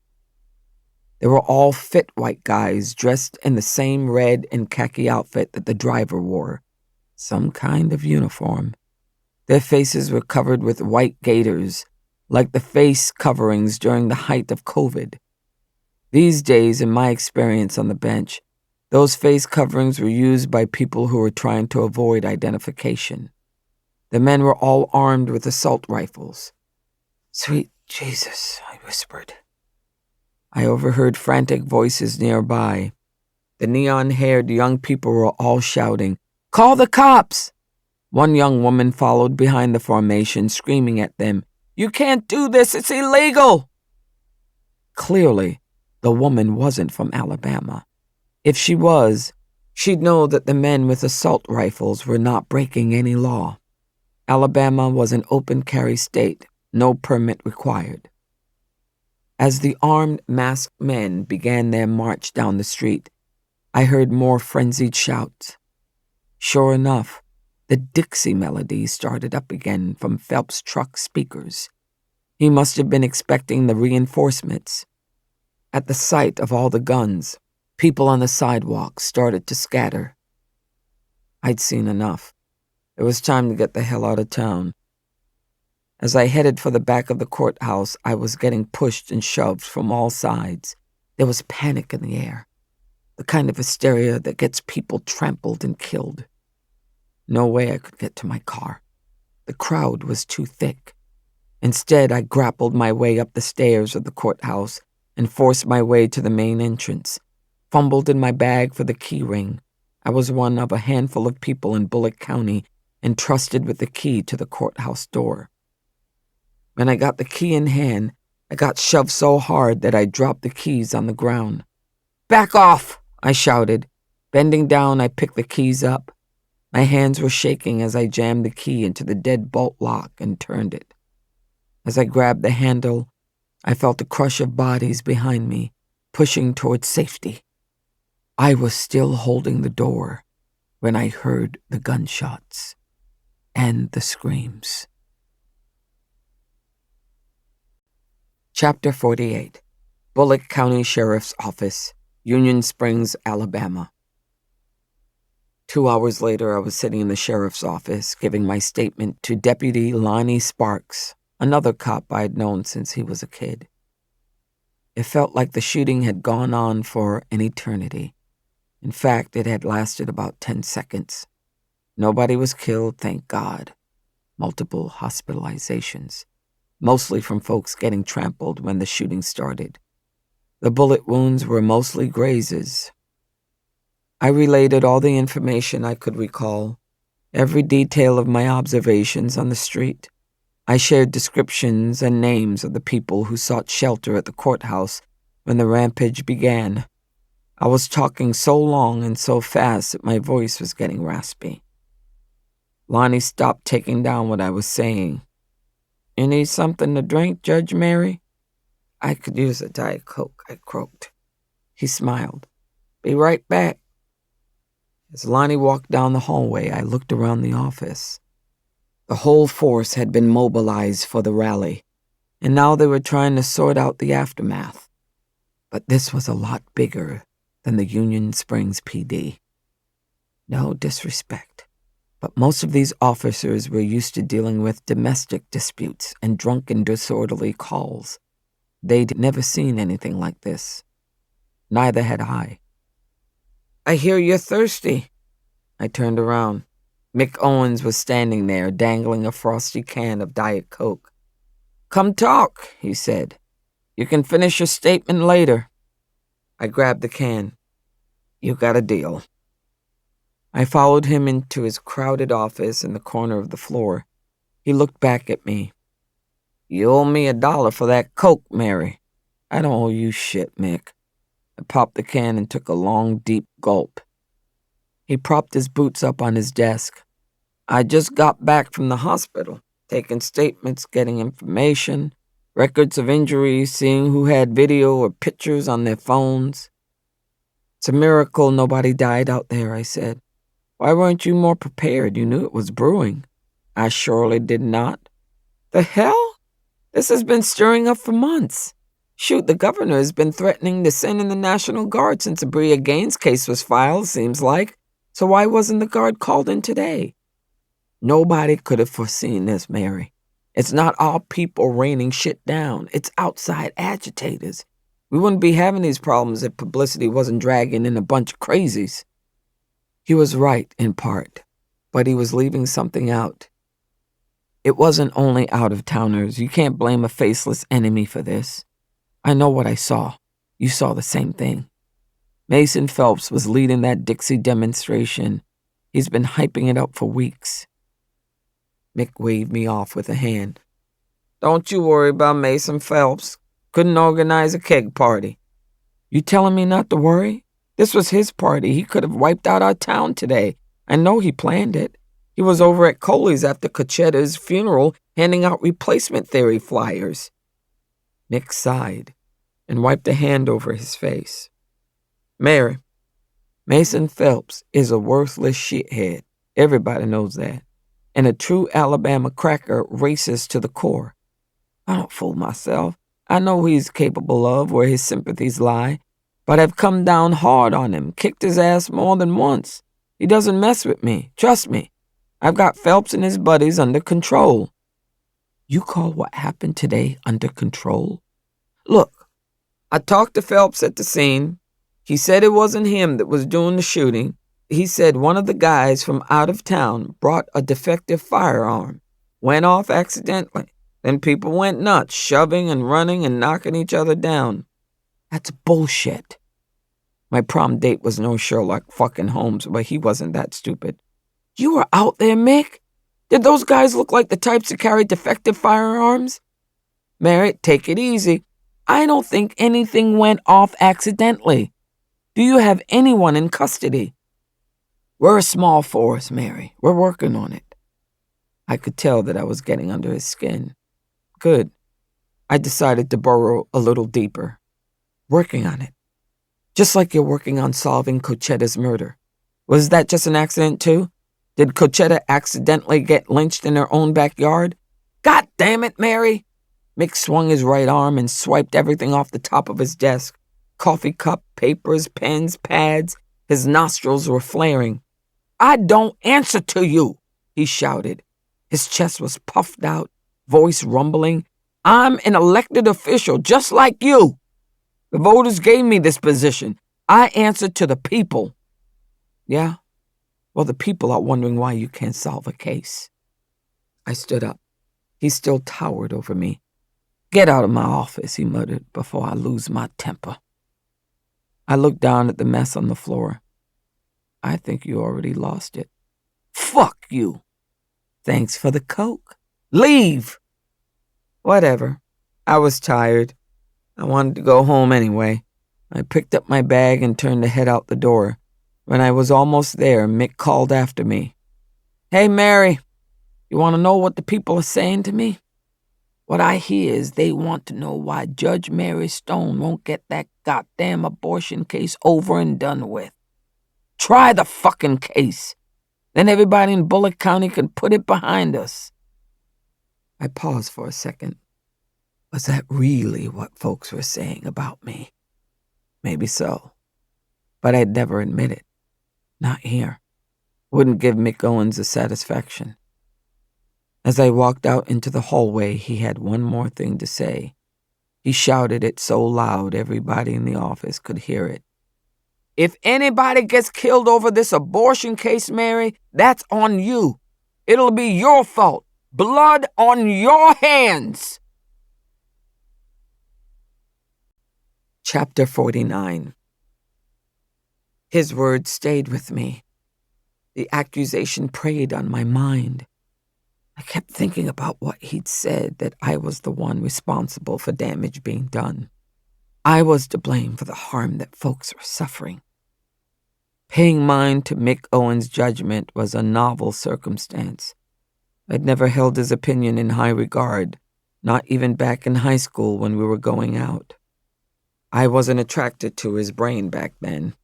They were all fit white guys dressed in the same red and khaki outfit that the driver wore, some kind of uniform. Their faces were covered with white gaiters, like the face coverings during the height of COVID. These days, in my experience on the bench, those face coverings were used by people who were trying to avoid identification. The men were all armed with assault rifles. "Sweet Jesus," I whispered. I overheard frantic voices nearby. The neon-haired young people were all shouting, "Call the cops!" One young woman followed behind the formation, screaming at them, "You can't do this, it's illegal!" Clearly, the woman wasn't from Alabama. If she was, she'd know that the men with assault rifles were not breaking any law. Alabama was an open-carry state, no permit required. As the armed, masked men began their march down the street, I heard more frenzied shouts. Sure enough, the Dixie melody started up again from Phelps' truck speakers. He must have been expecting the reinforcements. At the sight of all the guns, people on the sidewalk started to scatter. I'd seen enough. It was time to get the hell out of town. As I headed for the back of the courthouse, I was getting pushed and shoved from all sides. There was panic in the air, the kind of hysteria that gets people trampled and killed. No way I could get to my car. The crowd was too thick. Instead, I grappled my way up the stairs of the courthouse and forced my way to the main entrance, fumbled in my bag for the key ring. I was one of a handful of people in Bullitt County entrusted with the key to the courthouse door. When I got the key in hand, I got shoved so hard that I dropped the keys on the ground. "Back off!" I shouted. Bending down, I picked the keys up. My hands were shaking as I jammed the key into the deadbolt lock and turned it. As I grabbed the handle, I felt a crush of bodies behind me, pushing towards safety. I was still holding the door when I heard the gunshots and the screams. Chapter 48. Bullitt County Sheriff's Office, Union Springs, Alabama. 2 hours later, I was sitting in the sheriff's office, giving my statement to Deputy Lonnie Sparks, another cop I had known since he was a kid. It felt like the shooting had gone on for an eternity. In fact, it had lasted about 10 seconds. Nobody was killed, thank God. Multiple hospitalizations, mostly from folks getting trampled when the shooting started. The bullet wounds were mostly grazes. I related all the information I could recall, every detail of my observations on the street. I shared descriptions and names of the people who sought shelter at the courthouse when the rampage began. I was talking so long and so fast that my voice was getting raspy. Lonnie stopped taking down what I was saying. "You need something to drink, Judge Mary?" "I could use a Diet Coke," I croaked. He smiled. "Be right back." As Lonnie walked down the hallway, I looked around the office. The whole force had been mobilized for the rally, and now they were trying to sort out the aftermath. But this was a lot bigger than the Union Springs PD. No disrespect, but most of these officers were used to dealing with domestic disputes and drunken, disorderly calls. They'd never seen anything like this. Neither had I. "I hear you're thirsty." I turned around. Mick Owens was standing there, dangling a frosty can of Diet Coke. "Come talk," he said. "You can finish your statement later." I grabbed the can. "You got a deal." I followed him into his crowded office in the corner of the floor. He looked back at me. "You owe me $1 for that Coke, Mary." "I don't owe you shit, Mick." I popped the can and took a long, deep gulp. He propped his boots up on his desk. "I just got back from the hospital, taking statements, getting information, records of injuries, seeing who had video or pictures on their phones." "It's a miracle nobody died out there," I said. "Why weren't you more prepared? You knew it was brewing." "I surely did not." "The hell? This has been stirring up for months. Shoot, the governor has been threatening to send in the National Guard since the Bria Gaines case was filed, seems like. So why wasn't the Guard called in today?" "Nobody could have foreseen this, Mary. It's not all people raining shit down. It's outside agitators. We wouldn't be having these problems if publicity wasn't dragging in a bunch of crazies." He was right, in part, but he was leaving something out. It wasn't only out-of-towners. You can't blame a faceless enemy for this. I know what I saw. You saw the same thing. Mason Phelps was leading that Dixie demonstration. He's been hyping it up for weeks. Mick waved me off with a hand. "Don't you worry about Mason Phelps. Couldn't organize a keg party." "You telling me not to worry? This was his party. He could have wiped out our town today. I know he planned it. He was over at Coley's after Cochetta's funeral handing out replacement theory flyers." Mick sighed and wiped a hand over his face. "Mary, Mason Phelps is a worthless shithead. Everybody knows that. And a true Alabama cracker, racist to the core. I don't fool myself. I know who he's capable of, where his sympathies lie, but I've come down hard on him, kicked his ass more than once. He doesn't mess with me. Trust me. I've got Phelps and his buddies under control." "You call what happened today under control?" "Look, I talked to Phelps at the scene. He said it wasn't him that was doing the shooting. He said one of the guys from out of town brought a defective firearm, went off accidentally. Then people went nuts, shoving and running and knocking each other down." "That's bullshit." My prom date was no Sherlock fucking Holmes, but he wasn't that stupid. "You were out there, Mick? Did those guys look like the types that carry defective firearms?" "Mary, take it easy. I don't think anything went off accidentally. Do you have anyone in custody?" "We're a small force, Mary. We're working on it." I could tell that I was getting under his skin. Good. I decided to burrow a little deeper. "Working on it. Just like you're working on solving Cochetta's murder. Was that just an accident, too? Did Cochetta accidentally get lynched in her own backyard?" "God damn it, Mary!" Mick swung his right arm and swiped everything off the top of his desk. Coffee cup, papers, pens, pads. His nostrils were flaring. "I don't answer to you," he shouted. His chest was puffed out, voice rumbling. "I'm an elected official, just like you. The voters gave me this position. I answer to the people." "Yeah? Well, the people are wondering why you can't solve a case." I stood up. He still towered over me. "Get out of my office," he muttered, "before I lose my temper." I looked down at the mess on the floor. I think you already lost it. Fuck you. Thanks for the Coke. Leave. Whatever. I was tired. I wanted to go home anyway. I picked up my bag and turned to head out the door. When I was almost there, Mick called after me. Hey, Mary, you want to know what the people are saying to me? What I hear is they want to know why Judge Mary Stone won't get that goddamn abortion case over and done with. Try the fucking case. Then everybody in Bullock County can put it behind us. I paused for a second. Was that really what folks were saying about me? Maybe so. But I'd never admit it. Not here. Wouldn't give Mick Owens a satisfaction. As I walked out into the hallway, he had one more thing to say. He shouted it so loud everybody in the office could hear it. If anybody gets killed over this abortion case, Mary, that's on you. It'll be your fault. Blood on your hands. Chapter 49. His words stayed with me. The accusation preyed on my mind. I kept thinking about what he'd said, that I was the one responsible for damage being done. I was to blame for the harm that folks were suffering. Paying mind to Mick Owens' judgment was a novel circumstance. I'd never held his opinion in high regard, not even back in high school when we were going out. I wasn't attracted to his brain back then.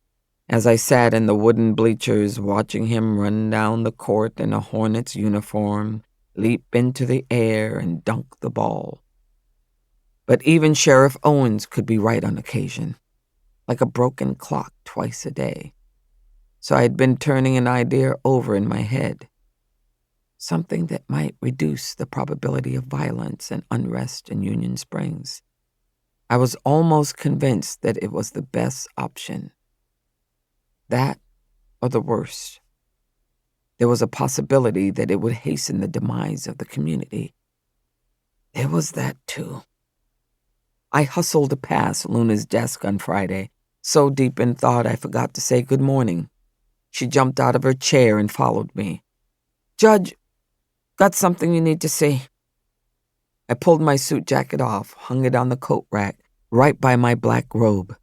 As I sat in the wooden bleachers watching him run down the court in a Hornets uniform, leap into the air and dunk the ball. But even Sheriff Owens could be right on occasion, like a broken clock twice a day. So I'd been turning an idea over in my head. Something that might reduce the probability of violence and unrest in Union Springs. I was almost convinced that it was the best option. That or the worst. There was a possibility that it would hasten the demise of the community. There was that, too. I hustled past Luna's desk on Friday, so deep in thought I forgot to say good morning. She jumped out of her chair and followed me. Judge, got something you need to see. I pulled my suit jacket off, hung it on the coat rack, right by my black robe.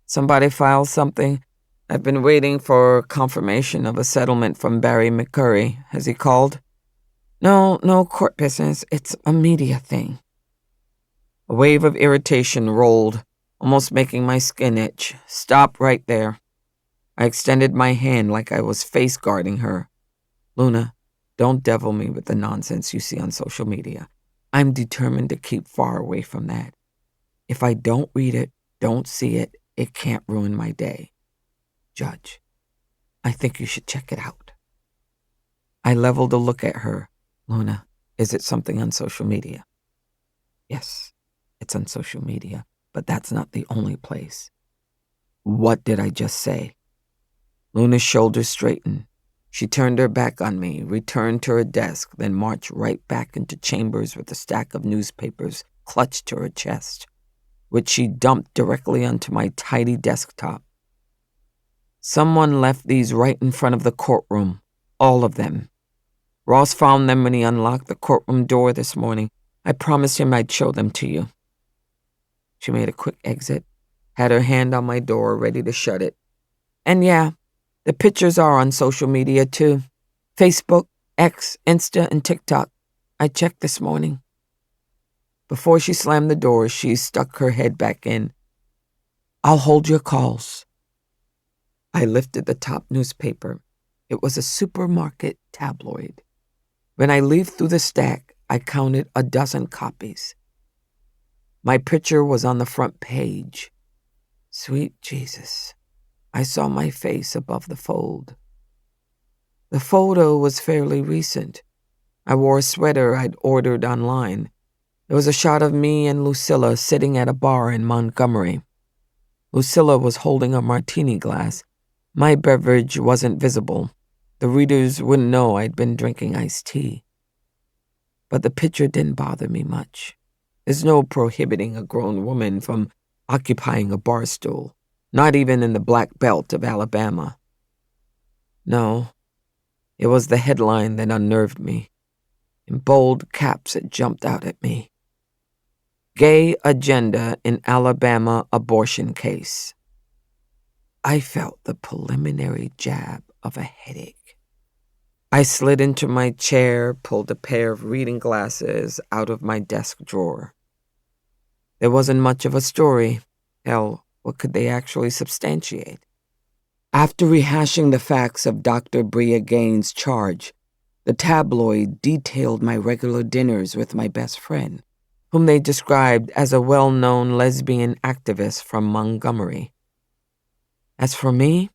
Somebody filed something? I've been waiting for confirmation of a settlement from Barry McCurry. Has he called? No court business. It's a media thing. A wave of irritation rolled, almost making my skin itch. Stop right there. I extended my hand like I was face-guarding her. Luna, don't devil me with the nonsense you see on social media. I'm determined to keep far away from that. If I don't read it, don't see it, it can't ruin my day. Judge, I think you should check it out. I leveled a look at her. Luna, is it something on social media? Yes, it's on social media, but that's not the only place. What did I just say? Luna's shoulders straightened. She turned her back on me, returned to her desk, then marched right back into chambers with a stack of newspapers clutched to her chest, which she dumped directly onto my tidy desktop. Someone left these right in front of the courtroom, all of them. Ross found them when he unlocked the courtroom door this morning. I promised him I'd show them to you. She made a quick exit, had her hand on my door, ready to shut it. And yeah, the pictures are on social media too. Facebook, X, Insta, and TikTok. I checked this morning. Before she slammed the door, she stuck her head back in. I'll hold your calls. I lifted the top newspaper. It was a supermarket tabloid. When I leafed through the stack, I counted 12 copies. My picture was on the front page. Sweet Jesus. I saw my face above the fold. The photo was fairly recent. I wore a sweater I'd ordered online. There was a shot of me and Lucilla sitting at a bar in Montgomery. Lucilla was holding a martini glass. My beverage wasn't visible. The readers wouldn't know I'd been drinking iced tea. But the picture didn't bother me much. There's no prohibiting a grown woman from occupying a bar stool, not even in the Black Belt of Alabama. No, it was the headline that unnerved me. In bold caps, it jumped out at me. Gay agenda in Alabama abortion case. I felt the preliminary jab of a headache. I slid into my chair, pulled a pair of reading glasses out of my desk drawer. There wasn't much of a story. Hell, what could they actually substantiate? After rehashing the facts of Dr. Bria Gaines' charge, the tabloid detailed my regular dinners with my best friend, whom they described as a well-known lesbian activist from Montgomery. As for me,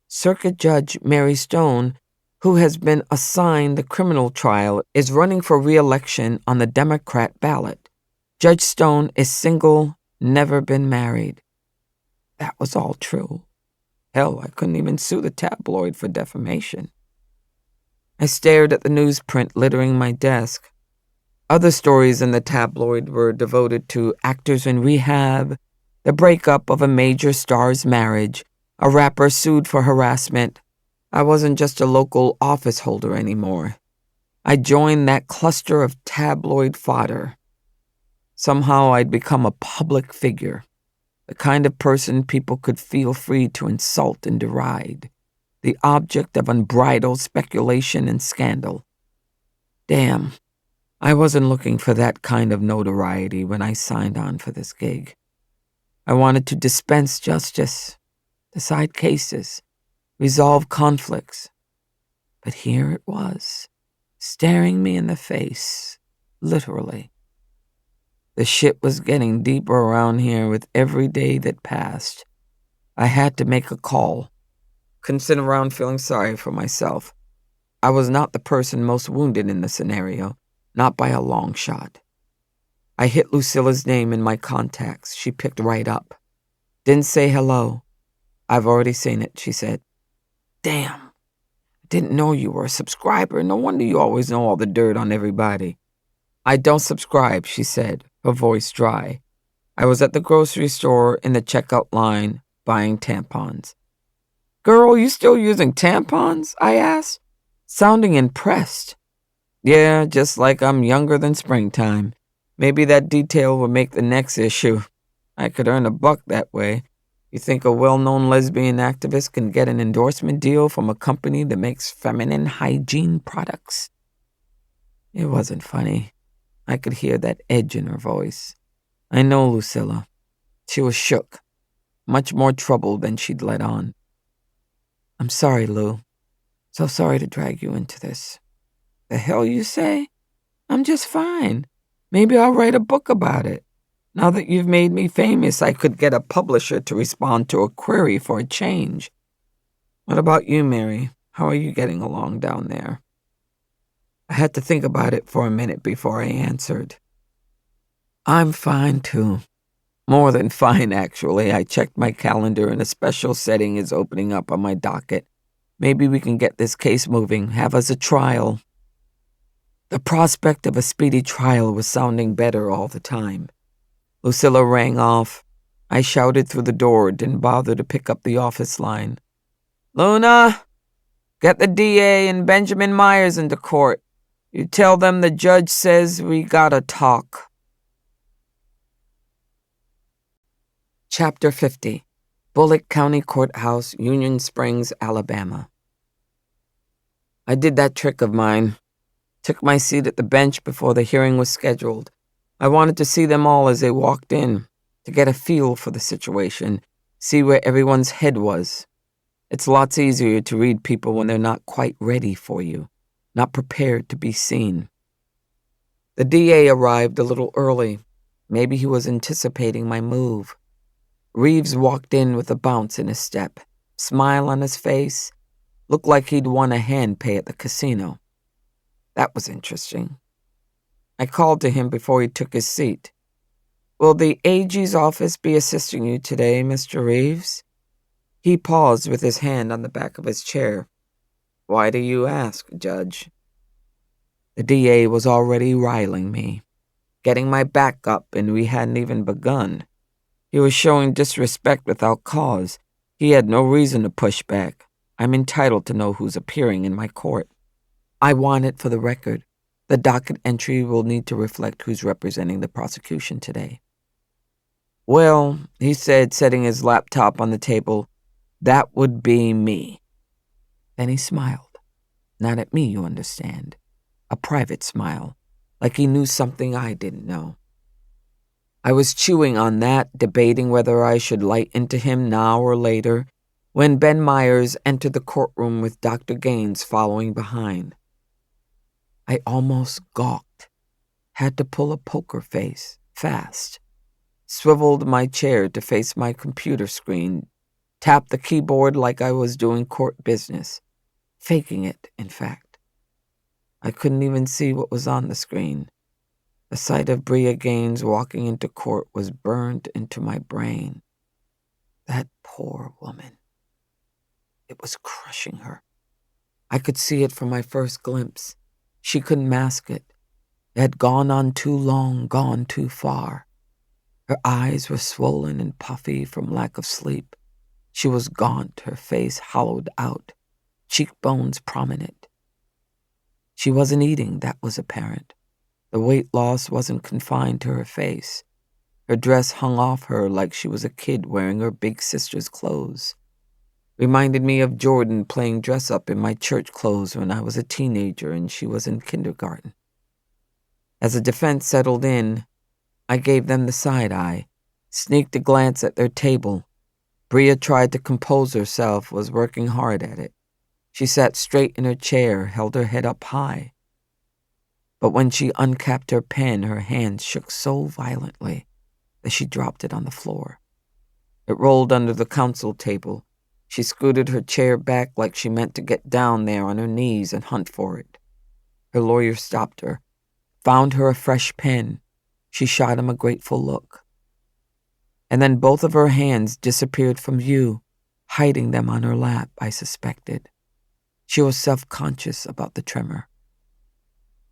Circuit Judge Mary Stone, who has been assigned the criminal trial, is running for re-election on the Democrat ballot. Judge Stone is single, never been married. That was all true. Hell, I couldn't even sue the tabloid for defamation. I stared at the newsprint littering my desk. Other stories in the tabloid were devoted to actors in rehab, the breakup of a major star's marriage, a rapper sued for harassment. I wasn't just a local office holder anymore. I joined that cluster of tabloid fodder. Somehow I'd become a public figure, the kind of person people could feel free to insult and deride, the object of unbridled speculation and scandal. Damn, I wasn't looking for that kind of notoriety when I signed on for this gig. I wanted to dispense justice, decide cases, resolve conflicts. But here it was, staring me in the face, literally. The shit was getting deeper around here with every day that passed. I had to make a call. Couldn't sit around feeling sorry for myself. I was not the person most wounded in the scenario, not by a long shot. I hit Lucilla's name in my contacts. She picked right up. Didn't say hello. I've already seen it, she said. Damn. I didn't know you were a subscriber. No wonder you always know all the dirt on everybody. I don't subscribe, she said, her voice dry. I was at the grocery store in the checkout line buying tampons. Girl, you still using tampons? I asked, sounding impressed. Yeah, just like I'm younger than springtime. Maybe that detail will make the next issue. I could earn $1 that way. You think a well-known lesbian activist can get an endorsement deal from a company that makes feminine hygiene products? It wasn't funny. I could hear that edge in her voice. I know Lucilla. She was shook, much more troubled than she'd let on. I'm sorry, Lou. So sorry to drag you into this. The hell you say? I'm just fine. Maybe I'll write a book about it. Now that you've made me famous, I could get a publisher to respond to a query for a change. What about you, Mary? How are you getting along down there? I had to think about it for a minute before I answered. I'm fine, too. More than fine, actually. I checked my calendar and a special setting is opening up on my docket. Maybe we can get this case moving, have us a trial. The prospect of a speedy trial was sounding better all the time. Lucilla rang off. I shouted through the door, didn't bother to pick up the office line. Luna, get the DA and Benjamin Myers into court. You tell them the judge says we gotta talk. Chapter 50. Bullock County Courthouse, Union Springs, Alabama. I did that trick of mine. Took my seat at the bench before the hearing was scheduled. I wanted to see them all as they walked in, to get a feel for the situation, see where everyone's head was. It's lots easier to read people when they're not quite ready for you, not prepared to be seen. The DA arrived a little early. Maybe he was anticipating my move. Reeves walked in with a bounce in his step, smile on his face, looked like he'd won a hand pay at the casino. That was interesting. I called to him before he took his seat. Will the AG's office be assisting you today, Mr. Reeves? He paused with his hand on the back of his chair. Why do you ask, Judge? The DA was already riling me, getting my back up, and we hadn't even begun. He was showing disrespect without cause. He had no reason to push back. I'm entitled to know who's appearing in my court. I want it for the record. The docket entry will need to reflect who's representing the prosecution today." "Well," he said, setting his laptop on the table, "that would be me." Then he smiled. Not at me, you understand. A private smile, like he knew something I didn't know. I was chewing on that, debating whether I should light into him now or later, when Ben Myers entered the courtroom with Dr. Gaines following behind. I almost gawked, had to pull a poker face, fast, swiveled my chair to face my computer screen, tapped the keyboard like I was doing court business, faking it, in fact. I couldn't even see what was on the screen. The sight of Bria Gaines walking into court was burned into my brain. That poor woman. It was crushing her. I could see it from my first glimpse. She couldn't mask it. It had gone on too long, gone too far. Her eyes were swollen and puffy from lack of sleep. She was gaunt, her face hollowed out, cheekbones prominent. She wasn't eating, that was apparent. The weight loss wasn't confined to her face. Her dress hung off her like she was a kid wearing her big sister's clothes. Reminded me of Jordan playing dress-up in my church clothes when I was a teenager and she was in kindergarten. As the defense settled in, I gave them the side eye, sneaked a glance at their table. Bria tried to compose herself, was working hard at it. She sat straight in her chair, held her head up high. But when she uncapped her pen, her hands shook so violently that she dropped it on the floor. It rolled under the counsel table. She scooted her chair back like she meant to get down there on her knees and hunt for it. Her lawyer stopped her, found her a fresh pen. She shot him a grateful look. And then both of her hands disappeared from view, hiding them on her lap, I suspected. She was self-conscious about the tremor.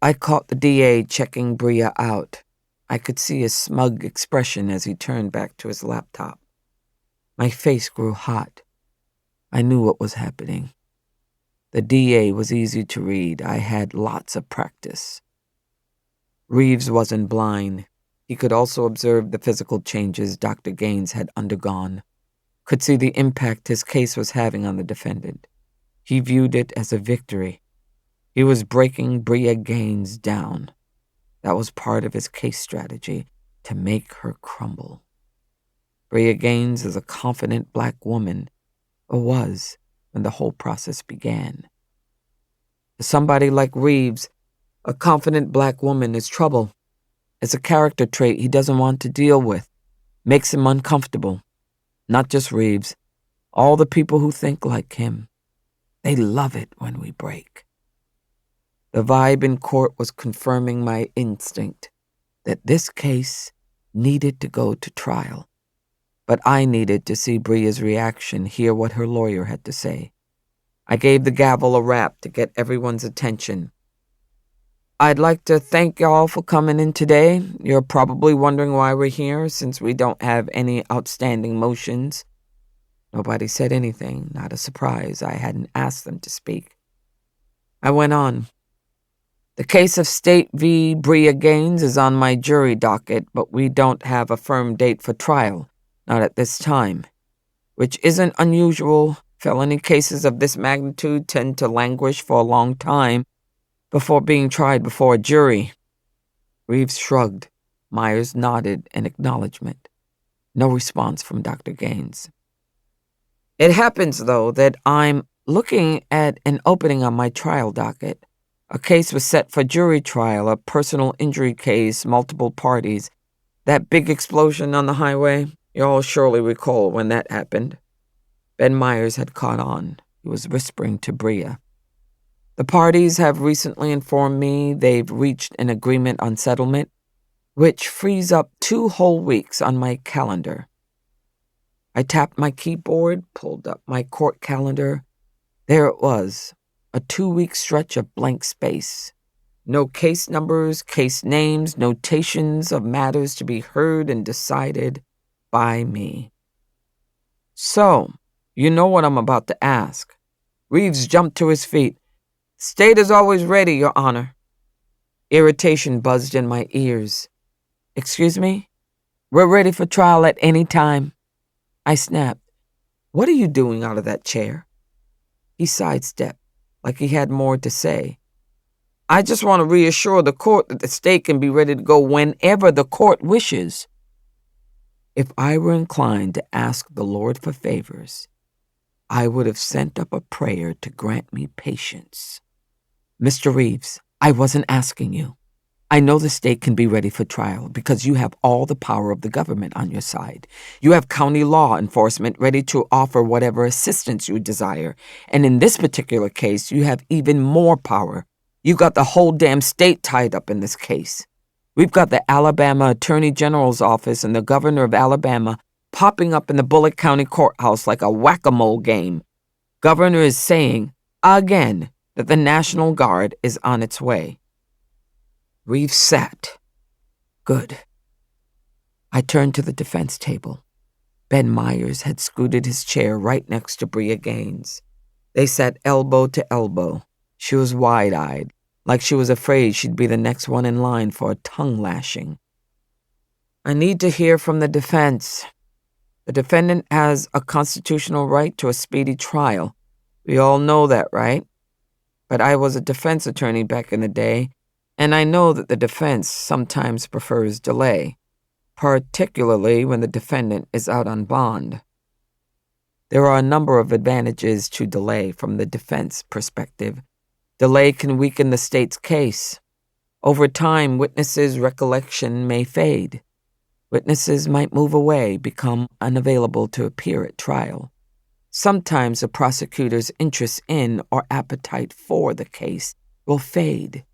I caught the DA checking Bria out. I could see his smug expression as he turned back to his laptop. My face grew hot. I knew what was happening. The DA was easy to read. I had lots of practice. Reeves wasn't blind. He could also observe the physical changes Dr. Gaines had undergone, could see the impact his case was having on the defendant. He viewed it as a victory. He was breaking Bria Gaines down. That was part of his case strategy, to make her crumble. Bria Gaines is a confident black woman, or was when the whole process began. For somebody like Reeves, a confident black woman is trouble. It's a character trait he doesn't want to deal with. Makes him uncomfortable. Not just Reeves. All the people who think like him. They love it when we break. The vibe in court was confirming my instinct that this case needed to go to trial. But I needed to see Bria's reaction, hear what her lawyer had to say. I gave the gavel a rap to get everyone's attention. "I'd like to thank y'all for coming in today. You're probably wondering why we're here, since we don't have any outstanding motions." Nobody said anything, not a surprise. I hadn't asked them to speak. I went on. "The case of State v. Bria Gaines is on my jury docket, but we don't have a firm date for trial, not at this time, which isn't unusual. Felony cases of this magnitude tend to languish for a long time before being tried before a jury." Reeves shrugged. Myers nodded in acknowledgement. No response from Dr. Gaines. "It happens, though, that I'm looking at an opening on my trial docket. A case was set for jury trial, a personal injury case, multiple parties. That big explosion on the highway, you all surely recall when that happened." Ben Myers had caught on. He was whispering to Bria. "The parties have recently informed me they've reached an agreement on settlement, which frees up 2 whole weeks on my calendar." I tapped my keyboard, pulled up my court calendar. There it was, a 2-week stretch of blank space. No case numbers, case names, notations of matters to be heard and decided by me. "So, you know what I'm about to ask. Reeves jumped to his feet. "State is always ready, Your Honor." Irritation buzzed in my ears. "Excuse me? We're ready for trial at any time." I snapped. "What are you doing out of that chair?" He sidestepped, like he had more to say. "I just want to reassure the court that the state can be ready to go whenever the court wishes." If I were inclined to ask the Lord for favors, I would have sent up a prayer to grant me patience. "Mr. Reeves, I wasn't asking you. I know the state can be ready for trial because you have all the power of the government on your side. You have county law enforcement ready to offer whatever assistance you desire. And in this particular case, you have even more power. You've got the whole damn state tied up in this case. We've got the Alabama Attorney General's office and the governor of Alabama popping up in the Bullitt County Courthouse like a whack-a-mole game. Governor is saying, again, that the National Guard is on its way." Reeves sat. Good. I turned to the defense table. Ben Myers had scooted his chair right next to Bria Gaines. They sat elbow to elbow. She was wide-eyed, like she was afraid she'd be the next one in line for a tongue lashing. "I need to hear from the defense. The defendant has a constitutional right to a speedy trial. We all know that, right? But I was a defense attorney back in the day, and I know that the defense sometimes prefers delay, particularly when the defendant is out on bond. There are a number of advantages to delay from the defense perspective. Delay can weaken the state's case. Over time, witnesses' recollection may fade. Witnesses might move away, become unavailable to appear at trial. Sometimes a prosecutor's interest in or appetite for the case will fade.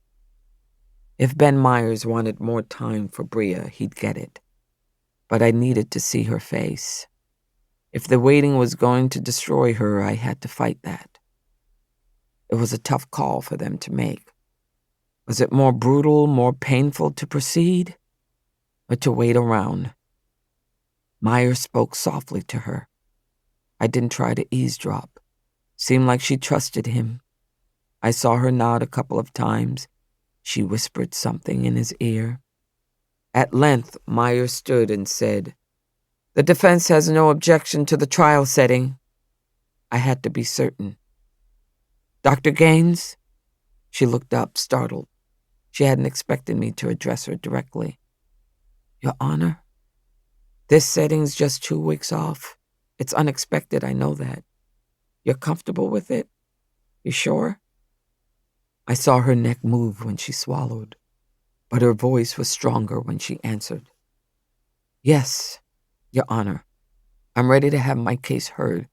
If Ben Myers wanted more time for Bria, he'd get it. But I needed to see her face. If the waiting was going to destroy her, I had to fight that. It was a tough call for them to make. Was it more brutal, more painful to proceed, or to wait around? Myers spoke softly to her. I didn't try to eavesdrop. Seemed like she trusted him. I saw her nod a couple of times. She whispered something in his ear. At length, Myers stood and said, "The defense has no objection to the trial setting." I had to be certain. "Dr. Gaines?" She looked up, startled. She hadn't expected me to address her directly. "Your Honor, this setting's just 2 weeks off. It's unexpected, I know that. You're comfortable with it? You sure?" I saw her neck move when she swallowed, but her voice was stronger when she answered. "Yes, Your Honor. I'm ready to have my case heard.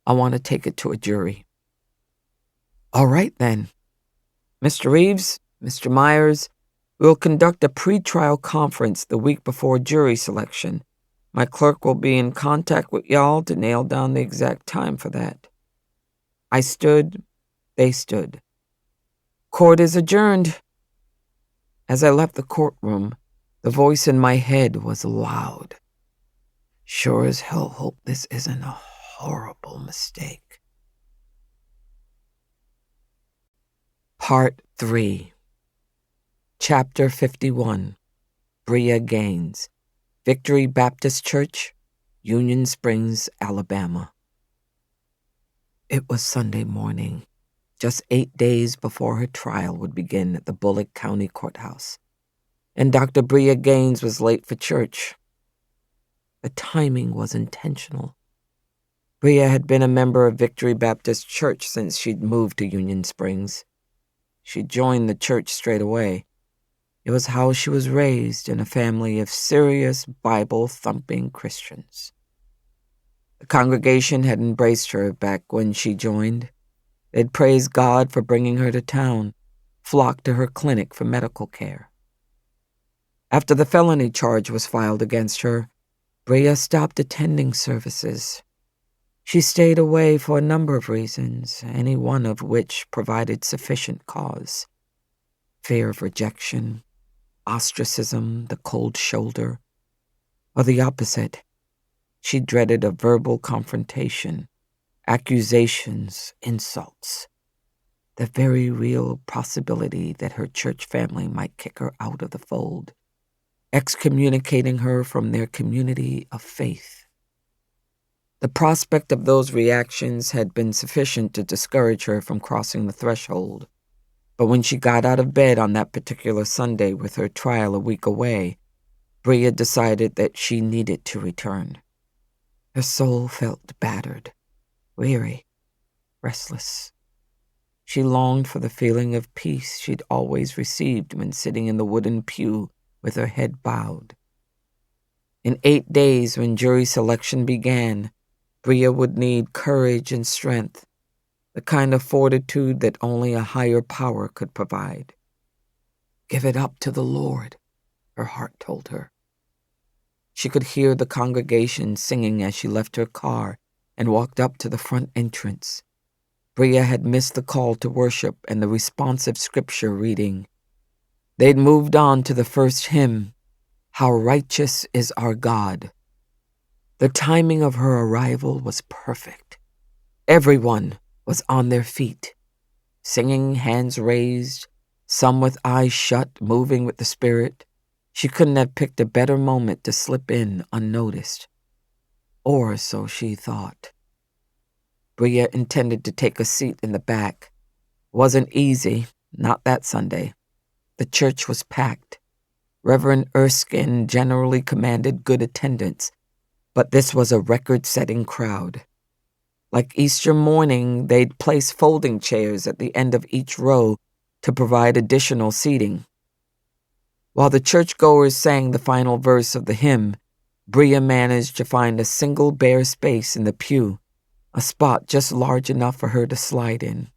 I want to take it to a jury." "All right, then. Mr. Reeves, Mr. Myers, we'll conduct a pre-trial conference the week before jury selection. My clerk will be in contact with y'all to nail down the exact time for that." I stood. They stood. "Court is adjourned." As I left the courtroom, the voice in my head was loud. Sure as hell hope this isn't a horrible mistake. Part 3. Chapter 51. Bria Gaines. Victory Baptist Church, Union Springs, Alabama. It was Sunday morning, just 8 days before her trial would begin at the Bullitt County Courthouse, and Dr. Bria Gaines was late for church. The timing was intentional. Bria had been a member of Victory Baptist Church since she'd moved to Union Springs. She joined the church straight away. It was how she was raised, in a family of serious, Bible-thumping Christians. The congregation had embraced her back when she joined. They'd praised God for bringing her to town, flocked to her clinic for medical care. After the felony charge was filed against her, Bria stopped attending services. She stayed away for a number of reasons, any one of which provided sufficient cause. Fear of rejection, ostracism, the cold shoulder, or the opposite. She dreaded a verbal confrontation, accusations, insults, the very real possibility that her church family might kick her out of the fold, excommunicating her from their community of faith. The prospect of those reactions had been sufficient to discourage her from crossing the threshold. But when she got out of bed on that particular Sunday with her trial a week away, Bria decided that she needed to return. Her soul felt battered, weary, restless. She longed for the feeling of peace she'd always received when sitting in the wooden pew with her head bowed. In 8 days, when jury selection began, Bria would need courage and strength, the kind of fortitude that only a higher power could provide. Give it up to the Lord, her heart told her. She could hear the congregation singing as she left her car and walked up to the front entrance. Bria had missed the call to worship and the responsive scripture reading. They'd moved on to the first hymn, How Righteous is Our God. The timing of her arrival was perfect. Everyone was on their feet, singing, hands raised, some with eyes shut, moving with the Spirit. She couldn't have picked a better moment to slip in unnoticed. Or so she thought. Bria intended to take a seat in the back. Wasn't easy, not that Sunday. The church was packed. Reverend Erskine generally commanded good attendance, but this was a record-setting crowd. Like Easter morning, they'd place folding chairs at the end of each row to provide additional seating. While the churchgoers sang the final verse of the hymn, Bria managed to find a single bare space in the pew, a spot just large enough for her to slide in.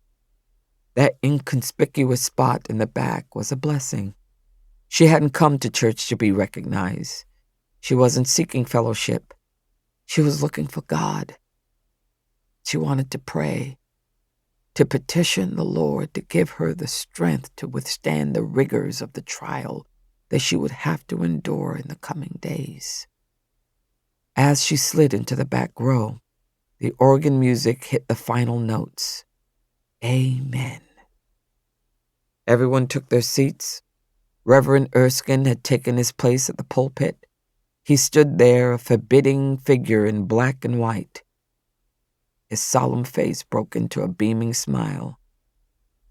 That inconspicuous spot in the back was a blessing. She hadn't come to church to be recognized. She wasn't seeking fellowship. She was looking for God. She wanted to pray, to petition the Lord to give her the strength to withstand the rigors of the trial that she would have to endure in the coming days. As she slid into the back row, the organ music hit the final notes. Amen. Everyone took their seats. Reverend Erskine had taken his place at the pulpit. He stood there, a forbidding figure in black and white. His solemn face broke into a beaming smile.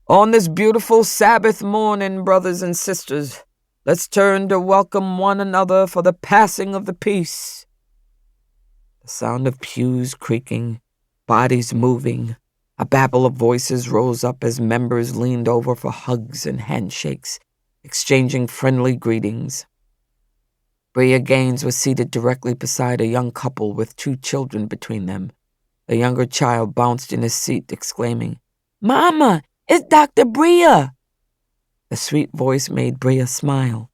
On this beautiful Sabbath morning, brothers and sisters, let's turn to welcome one another for the passing of the peace. The sound of pews creaking, bodies moving, a babble of voices rose up as members leaned over for hugs and handshakes, exchanging friendly greetings. Bria Gaines was seated directly beside a young couple with 2 children between them. The younger child bounced in his seat, exclaiming, "Mama, it's Dr. Bria!" The sweet voice made Bria smile.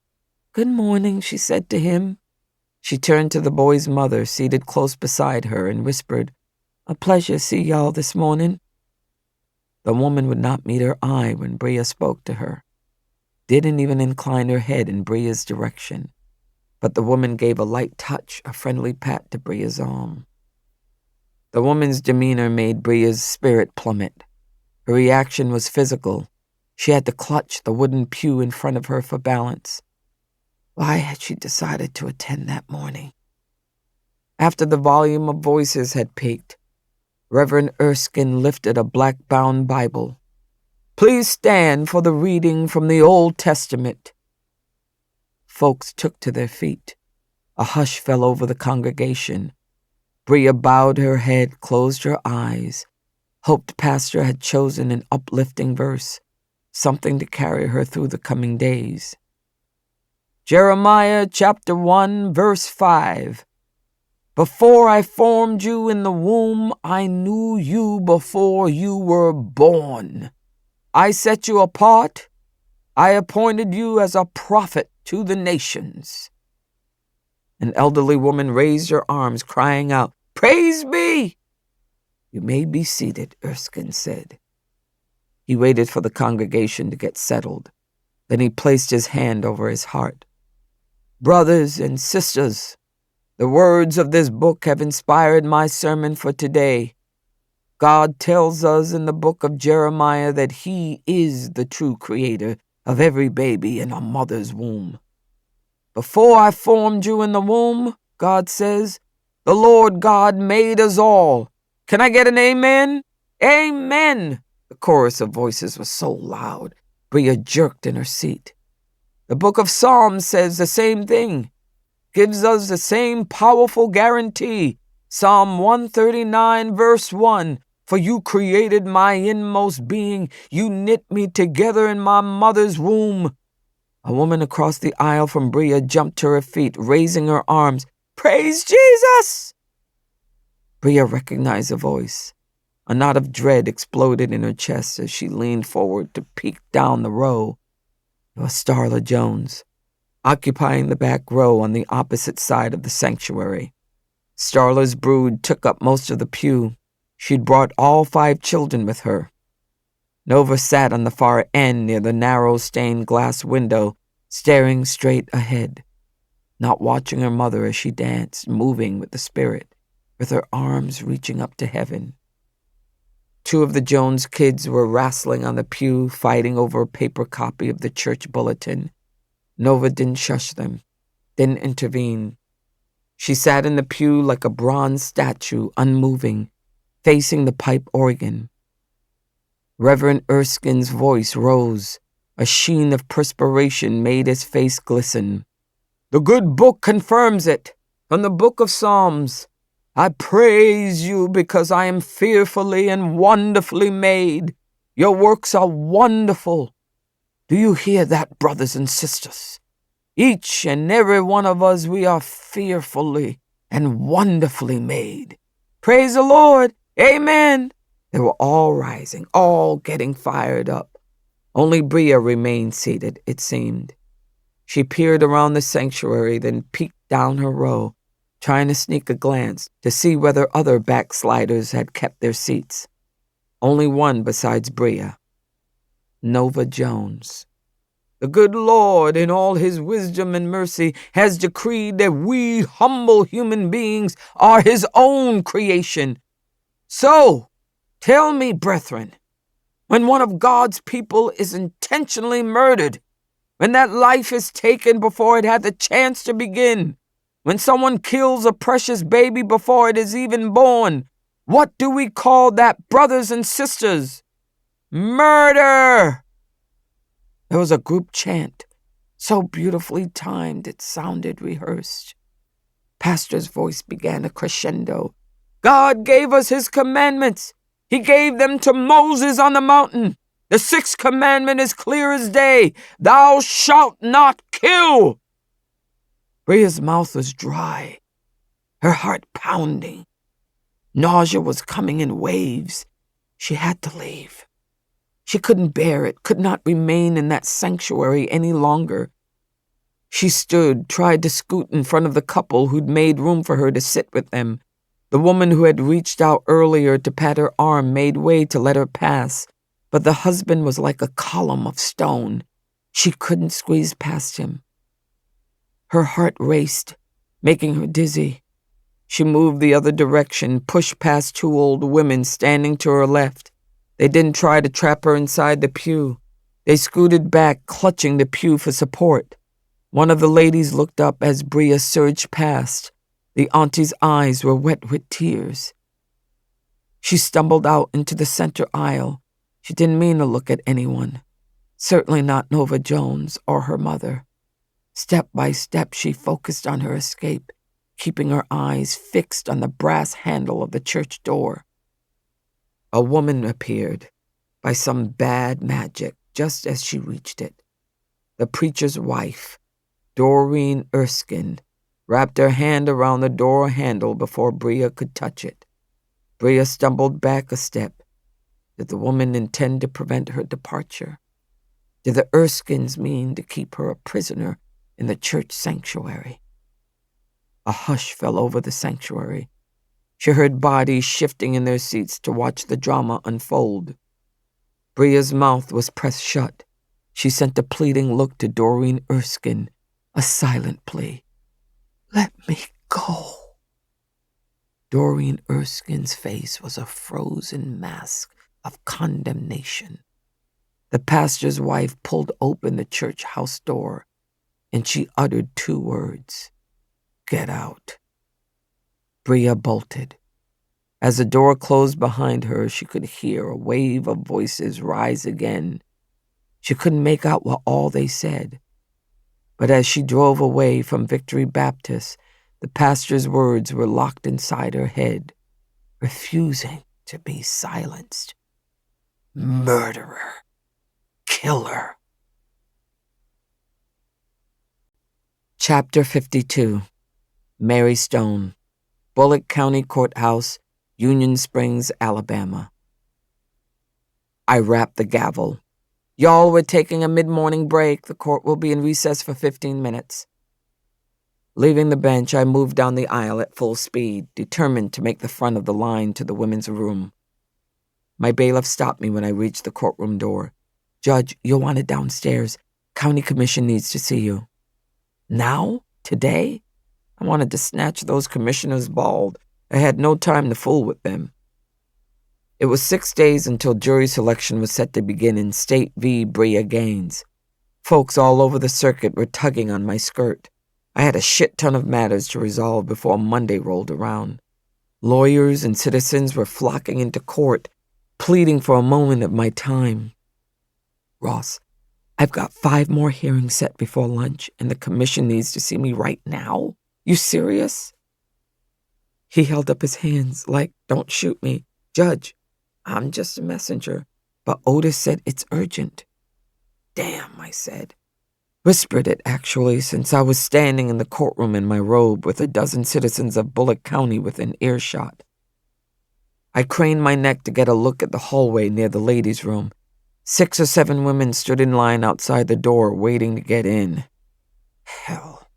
"Good morning," she said to him. She turned to the boy's mother, seated close beside her, and whispered, "A pleasure to see y'all this morning." The woman would not meet her eye when Bria spoke to her. Didn't even incline her head in Bria's direction. But the woman gave a light touch, a friendly pat to Bria's arm. The woman's demeanor made Bria's spirit plummet. Her reaction was physical. She had to clutch the wooden pew in front of her for balance. Why had she decided to attend that morning? After the volume of voices had peaked, Reverend Erskine lifted a black-bound Bible. "Please stand for the reading from the Old Testament." Folks took to their feet. A hush fell over the congregation. Bria bowed her head, closed her eyes, hoped Pastor had chosen an uplifting verse, something to carry her through the coming days. Jeremiah chapter 1, verse 5. Before I formed you in the womb, I knew you before you were born. I set you apart. I appointed you as a prophet to the nations. An elderly woman raised her arms, crying out, "Praise be!" "You may be seated," Erskine said. He waited for the congregation to get settled. Then he placed his hand over his heart. "Brothers and sisters, the words of this book have inspired my sermon for today. God tells us in the book of Jeremiah that He is the true creator of every baby in a mother's womb. Before I formed you in the womb, God says, the Lord God made us all. Can I get an amen? Amen! The chorus of voices was so loud, Bria jerked in her seat. The book of Psalms says the same thing, gives us the same powerful guarantee. Psalm 139, verse 1, for you created my inmost being. You knit me together in my mother's womb. A woman across the aisle from Bria jumped to her feet, raising her arms. Praise Jesus! Bria recognized the voice. A knot of dread exploded in her chest as she leaned forward to peek down the row. It was Starla Jones, occupying the back row on the opposite side of the sanctuary. Starla's brood took up most of the pew. She'd brought all 5 children with her. Nova sat on the far end near the narrow stained glass window, staring straight ahead, not watching her mother as she danced, moving with the spirit, with her arms reaching up to heaven. 2 of the Jones kids were wrestling on the pew, fighting over a paper copy of the church bulletin. Nova didn't shush them, didn't intervene. She sat in the pew like a bronze statue, unmoving, facing the pipe organ. Reverend Erskine's voice rose. A sheen of perspiration made his face glisten. The good book confirms it. From the book of Psalms, I praise you because I am fearfully and wonderfully made. Your works are wonderful. Do you hear that, brothers and sisters? Each and every one of us, we are fearfully and wonderfully made. Praise the Lord. Amen. They were all rising, all getting fired up. Only Bria remained seated, it seemed. She peered around the sanctuary, then peeked down her row, trying to sneak a glance to see whether other backsliders had kept their seats. Only one besides Bria. Nova Jones. The good Lord, in all His wisdom and mercy, has decreed that we humble human beings are His own creation. So, tell me, brethren, when one of God's people is intentionally murdered, when that life is taken before it had the chance to begin, when someone kills a precious baby before it is even born, what do we call that, brothers and sisters? Murder! There was a group chant, so beautifully timed it sounded rehearsed. Pastor's voice began a crescendo. God gave us His commandments. He gave them to Moses on the mountain. The 6th commandment is clear as day. Thou shalt not kill. Bria's mouth was dry, her heart pounding. Nausea was coming in waves. She had to leave. She couldn't bear it, could not remain in that sanctuary any longer. She stood, tried to scoot in front of the couple who'd made room for her to sit with them. The woman who had reached out earlier to pat her arm made way to let her pass, but the husband was like a column of stone. She couldn't squeeze past him. Her heart raced, making her dizzy. She moved the other direction, pushed past 2 old women standing to her left. They didn't try to trap her inside the pew. They scooted back, clutching the pew for support. One of the ladies looked up as Bria surged past. The auntie's eyes were wet with tears. She stumbled out into the center aisle. She didn't mean to look at anyone, certainly not Nova Jones or her mother. Step by step, she focused on her escape, keeping her eyes fixed on the brass handle of the church door. A woman appeared, by some bad magic, just as she reached it. The preacher's wife, Doreen Erskine, wrapped her hand around the door handle before Bria could touch it. Bria stumbled back a step. Did the woman intend to prevent her departure? Did the Erskines mean to keep her a prisoner in the church sanctuary? A hush fell over the sanctuary. She heard bodies shifting in their seats to watch the drama unfold. Bria's mouth was pressed shut. She sent a pleading look to Doreen Erskine, a silent plea. Let me go. Doreen Erskine's face was a frozen mask of condemnation. The pastor's wife pulled open the church house door, and she uttered 2 words, "Get out." Bria bolted. As the door closed behind her, she could hear a wave of voices rise again. She couldn't make out what all they said. But as she drove away from Victory Baptist, the pastor's words were locked inside her head, refusing to be silenced. Murderer. Killer. Chapter 52. Mary Stone, Bullock County Courthouse, Union Springs, Alabama. I rapped the gavel. "Y'all, we're taking a mid-morning break. The court will be in recess for 15 minutes. Leaving the bench, I moved down the aisle at full speed, determined to make the front of the line to the women's room. My bailiff stopped me when I reached the courtroom door. "Judge, you're wanted downstairs. County Commission needs to see you." Now? Today? I wanted to snatch those commissioners bald. I had no time to fool with them. It was 6 days until jury selection was set to begin in State v. Bria Gaines. Folks all over the circuit were tugging on my skirt. I had a shit ton of matters to resolve before Monday rolled around. Lawyers and citizens were flocking into court, pleading for a moment of my time. "Ross, I've got 5 more hearings set before lunch, and the commission needs to see me right now. You serious?" He held up his hands like, "Don't shoot me. Judge, I'm just a messenger, but Otis said it's urgent." "Damn," I said. Whispered it, actually, since I was standing in the courtroom in my robe with a dozen citizens of Bullock County within earshot. I craned my neck to get a look at the hallway near the ladies' room. 6 or 7 women stood in line outside the door, waiting to get in. Hell.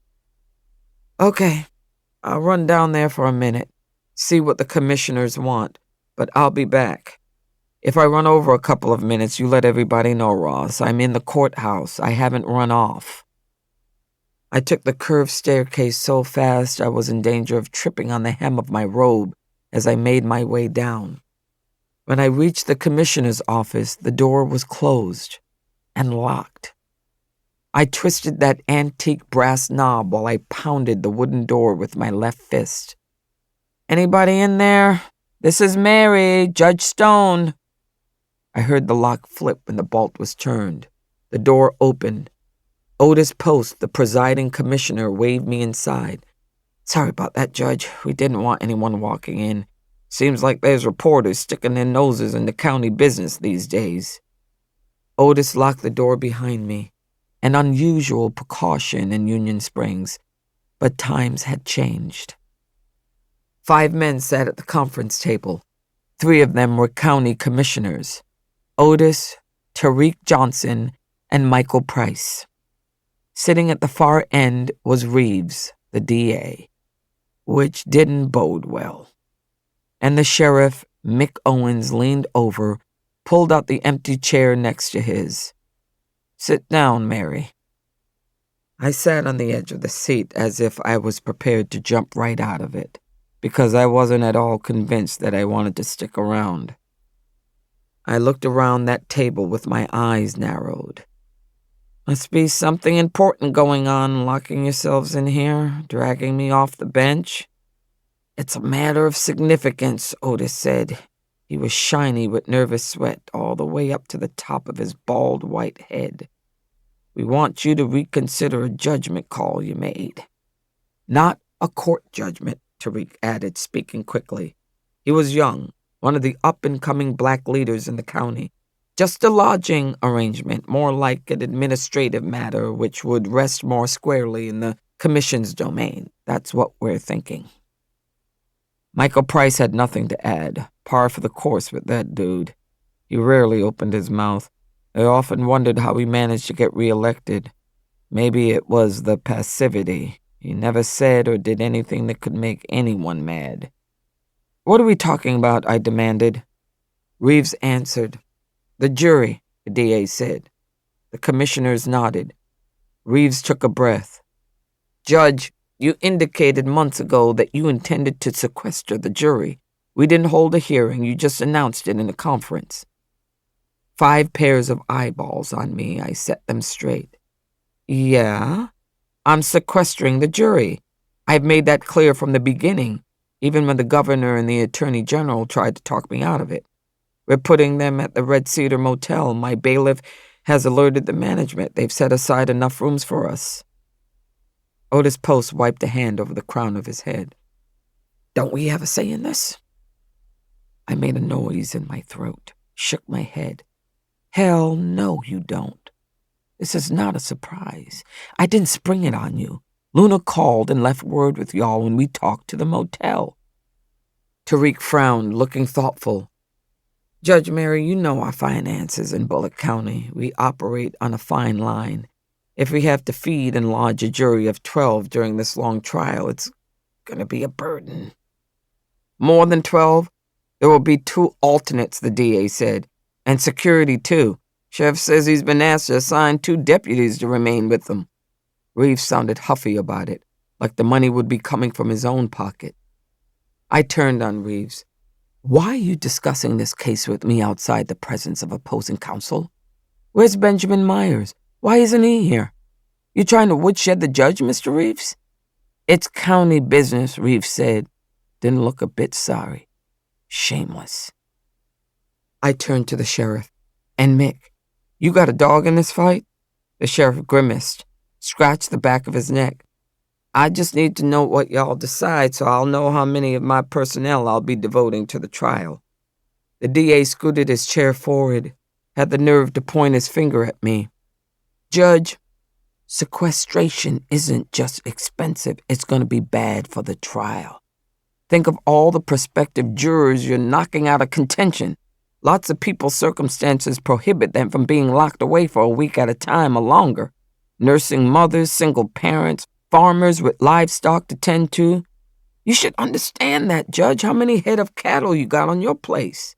"Okay, I'll run down there for a minute, see what the commissioners want, but I'll be back. If I run over a couple of minutes, you let everybody know, Ross. I'm in the courthouse. I haven't run off." I took the curved staircase so fast I was in danger of tripping on the hem of my robe as I made my way down. When I reached the commissioner's office, the door was closed and locked. I twisted that antique brass knob while I pounded the wooden door with my left fist. "Anybody in there? This is Mary, Judge Stone." I heard the lock flip when the bolt was turned. The door opened. Otis Post, the presiding commissioner, waved me inside. "Sorry about that, Judge. We didn't want anyone walking in. Seems like there's reporters sticking their noses into county business these days." Otis locked the door behind me, an unusual precaution in Union Springs, but times had changed. 5 men sat at the conference table. 3 of them were county commissioners: Otis, Tariq Johnson, and Michael Price. Sitting at the far end was Reeves, the DA, which didn't bode well. And the sheriff, Mick Owens, leaned over, pulled out the empty chair next to his. "Sit down, Mary." I sat on the edge of the seat as if I was prepared to jump right out of it, because I wasn't at all convinced that I wanted to stick around. I looked around that table with my eyes narrowed. "Must be something important going on, locking yourselves in here, dragging me off the bench." "It's a matter of significance," Otis said. He was shiny with nervous sweat all the way up to the top of his bald white head. "We want you to reconsider a judgment call you made." "Not a court judgment," Tariq added, speaking quickly. He was young, one of the up-and-coming black leaders in the county. "Just a lodging arrangement, more like an administrative matter which would rest more squarely in the commission's domain. That's what we're thinking." Michael Price had nothing to add, par for the course with that dude. He rarely opened his mouth. I often wondered how he managed to get reelected. Maybe it was the passivity. He never said or did anything that could make anyone mad. "What are we talking about?" I demanded. Reeves answered. "The jury," the DA said. The commissioners nodded. Reeves took a breath. "Judge, You indicated months ago that you intended to sequester the jury. We didn't hold a hearing, you just announced it in a conference. 5 pairs of eyeballs on me, I set them straight. Yeah, I'm sequestering the jury. I've made that clear from the beginning, even when the governor and the attorney general tried to talk me out of it. We're putting them at the Red Cedar Motel. My bailiff has alerted the management. They've set aside enough rooms for us. Otis Post wiped a hand over the crown of his head. Don't we have a say in this? I made a noise in my throat, shook my head. Hell no, you don't. This is not a surprise. I didn't spring it on you. Luna called and left word with y'all when we talked to the motel. Tariq frowned, looking thoughtful. Judge Mary, you know our finances in Bullock County. We operate on a fine line. If we have to feed and lodge a jury of 12 during this long trial, it's going to be a burden. More than 12? There will be 2 alternates, the DA said. And security, too. Sheriff says he's been asked to assign 2 deputies to remain with them. Reeves sounded huffy about it, like the money would be coming from his own pocket. I turned on Reeves. Why are you discussing this case with me outside the presence of opposing counsel? Where's Benjamin Myers? Why isn't he here? You trying to woodshed the judge, Mr. Reeves? It's county business, Reeves said. Didn't look a bit sorry. Shameless. I turned to the sheriff. And Mick, you got a dog in this fight? The sheriff grimaced, scratched the back of his neck. I just need to know what y'all decide so I'll know how many of my personnel I'll be devoting to the trial. The DA scooted his chair forward, had the nerve to point his finger at me. Judge, sequestration isn't just expensive, it's going to be bad for the trial. Think of all the prospective jurors you're knocking out of contention. Lots of people's circumstances prohibit them from being locked away for a week at a time or longer. Nursing mothers, single parents, farmers with livestock to tend to. You should understand that, Judge, how many head of cattle you got on your place.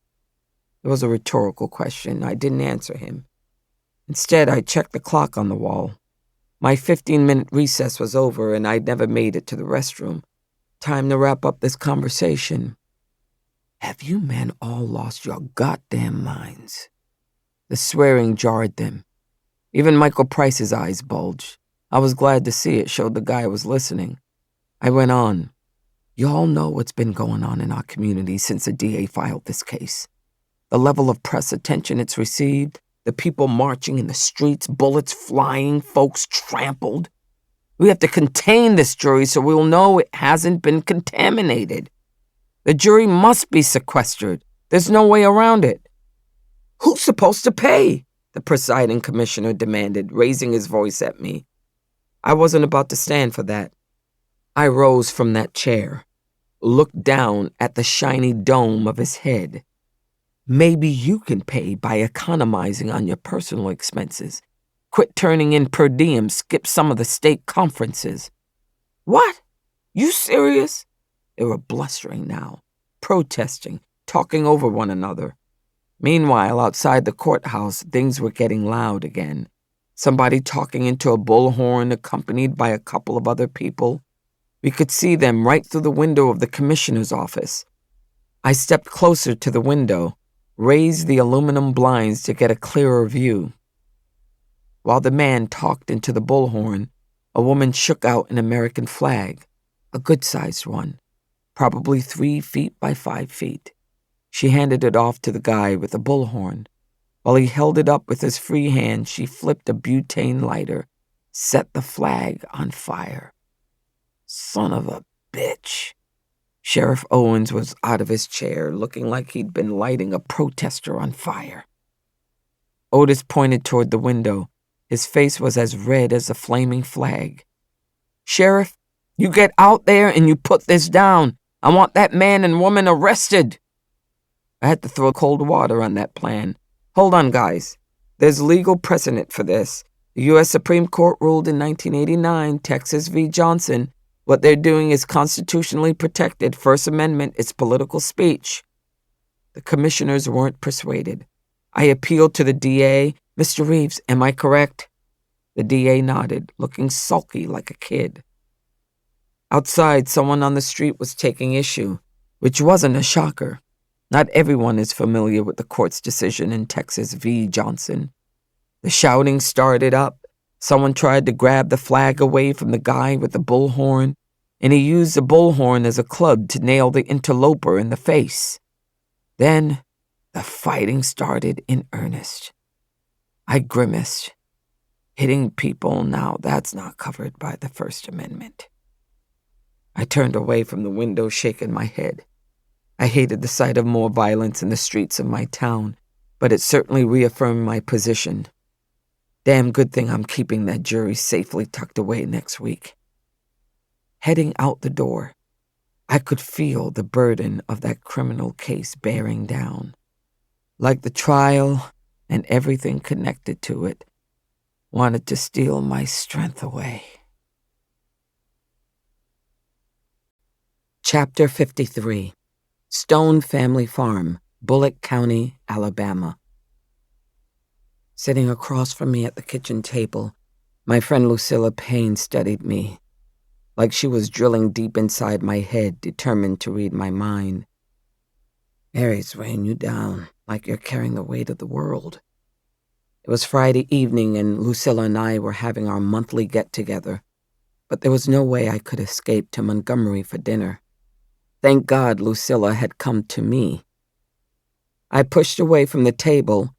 It was a rhetorical question. I didn't answer him. Instead, I checked the clock on the wall. My 15-minute recess was over, and I'd never made it to the restroom. Time to wrap up this conversation. Have you men all lost your goddamn minds? The swearing jarred them. Even Michael Price's eyes bulged. I was glad to see it showed the guy was listening. I went on. Y'all know what's been going on in our community since the DA filed this case. The level of press attention it's received, the people marching in the streets, bullets flying, folks trampled. We have to contain this jury so we'll know it hasn't been contaminated. The jury must be sequestered. There's no way around it. Who's supposed to pay? The presiding commissioner demanded, raising his voice at me. I wasn't about to stand for that. I rose from that chair, looked down at the shiny dome of his head. Maybe you can pay by economizing on your personal expenses. Quit turning in per diem, skip some of the state conferences. What? You serious? They were blustering now, protesting, talking over one another. Meanwhile, outside the courthouse, things were getting loud again. Somebody talking into a bullhorn accompanied by a couple of other people. We could see them right through the window of the commissioner's office. I stepped closer to the window, raised the aluminum blinds to get a clearer view. While the man talked into the bullhorn, a woman shook out an American flag, a good-sized one, probably 3 feet by 5 feet. She handed it off to the guy with the bullhorn. While he held it up with his free hand, she flipped a butane lighter, set the flag on fire. Son of a bitch. Sheriff Owens was out of his chair, looking like he'd been lighting a protester on fire. Otis pointed toward the window. His face was as red as a flaming flag. Sheriff, you get out there and you put this down. I want that man and woman arrested. I had to throw cold water on that plan. Hold on, guys. There's legal precedent for this. The U.S. Supreme Court ruled in 1989, Texas v. Johnson, what they're doing is constitutionally protected. First Amendment is political speech. The commissioners weren't persuaded. I appealed to the DA. Mr. Reeves, am I correct? The DA nodded, looking sulky like a kid. Outside, someone on the street was taking issue, which wasn't a shocker. Not everyone is familiar with the court's decision in Texas v. Johnson. The shouting started up. Someone tried to grab the flag away from the guy with the bullhorn, and he used the bullhorn as a club to nail the interloper in the face. Then, the fighting started in earnest. I grimaced. Hitting people, now that's not covered by the First Amendment. I turned away from the window, shaking my head. I hated the sight of more violence in the streets of my town, but it certainly reaffirmed my position. Damn good thing I'm keeping that jury safely tucked away next week. Heading out the door, I could feel the burden of that criminal case bearing down. Like the trial and everything connected to it wanted to steal my strength away. Chapter 53. Stone Family Farm, Bullock County, Alabama. Sitting across from me at the kitchen table, my friend Lucilla Payne studied me, like she was drilling deep inside my head, determined to read my mind. Mary's weighing you down, like you're carrying the weight of the world. It was Friday evening, and Lucilla and I were having our monthly get-together, but there was no way I could escape to Montgomery for dinner. Thank God Lucilla had come to me. I pushed away from the table,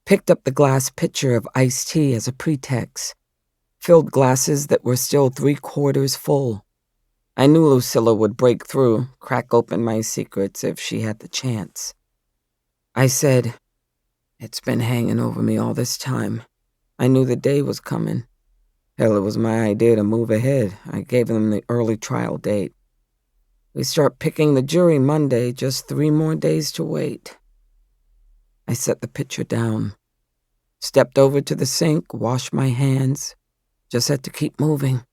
picked up the glass pitcher of iced tea as a pretext, filled glasses that were still 3/4 full. I knew Lucilla would break through, crack open my secrets if she had the chance. I said, "It's been hanging over me all this time. I knew the day was coming. Hell, it was my idea to move ahead. I gave them the early trial date. We start picking the jury Monday, just 3 more days to wait." I set the pitcher down, stepped over to the sink, washed my hands, just had to keep moving.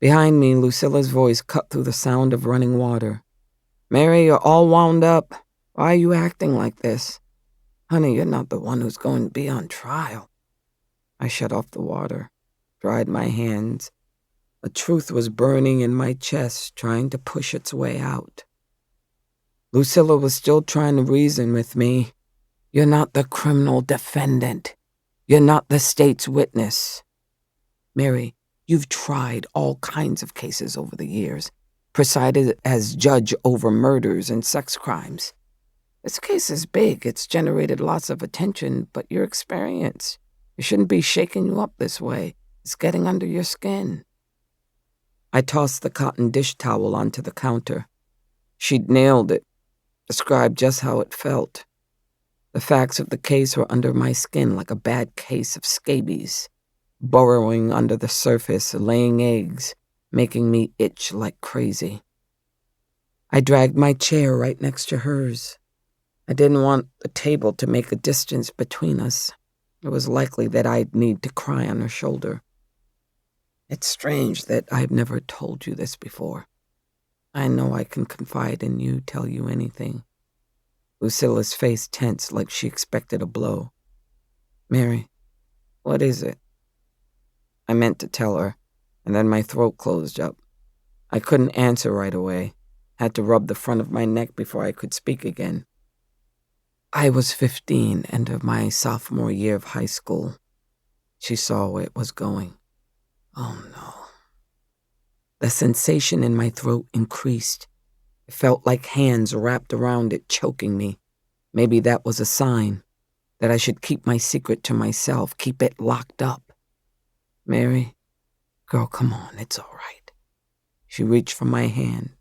Behind me, Lucilla's voice cut through the sound of running water. "Mary, you're all wound up. Why are you acting like this? Honey, you're not the one who's going to be on trial." I shut off the water, dried my hands. A truth was burning in my chest, trying to push its way out. Lucilla was still trying to reason with me. "You're not the criminal defendant. You're not the state's witness. Mary, you've tried all kinds of cases over the years, presided as judge over murders and sex crimes. This case is big. It's generated lots of attention, but your experience, it shouldn't be shaking you up this way. It's getting under your skin." I tossed the cotton dish towel onto the counter. She'd nailed it, described just how it felt. The facts of the case were under my skin like a bad case of scabies, burrowing under the surface, laying eggs, making me itch like crazy. I dragged my chair right next to hers. I didn't want the table to make a distance between us. It was likely that I'd need to cry on her shoulder. "It's strange that I've never told you this before. I know I can confide in you, tell you anything." Lucilla's face tensed like she expected a blow. "Mary, what is it?" I meant to tell her, and then my throat closed up. I couldn't answer right away. Had to rub the front of my neck before I could speak again. I was 15, end of my sophomore year of high school. She saw where it was going. Oh no. The sensation in my throat increased. It felt like hands wrapped around it, choking me. Maybe that was a sign that I should keep my secret to myself, keep it locked up. "Mary, girl, come on, it's all right." She reached for my hand.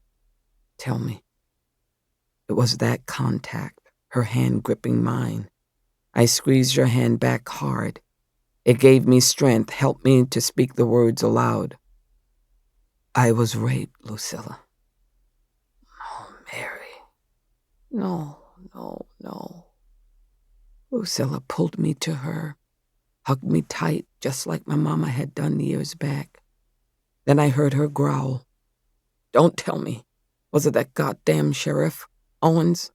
"Tell me." It was that contact, her hand gripping mine. I squeezed her hand back hard. It gave me strength, helped me to speak the words aloud. "I was raped, Lucilla." "Oh, Mary. No, no, no." Lucilla pulled me to her, hugged me tight, just like my mama had done years back. Then I heard her growl. "Don't tell me. Was it that goddamn sheriff, Owens?"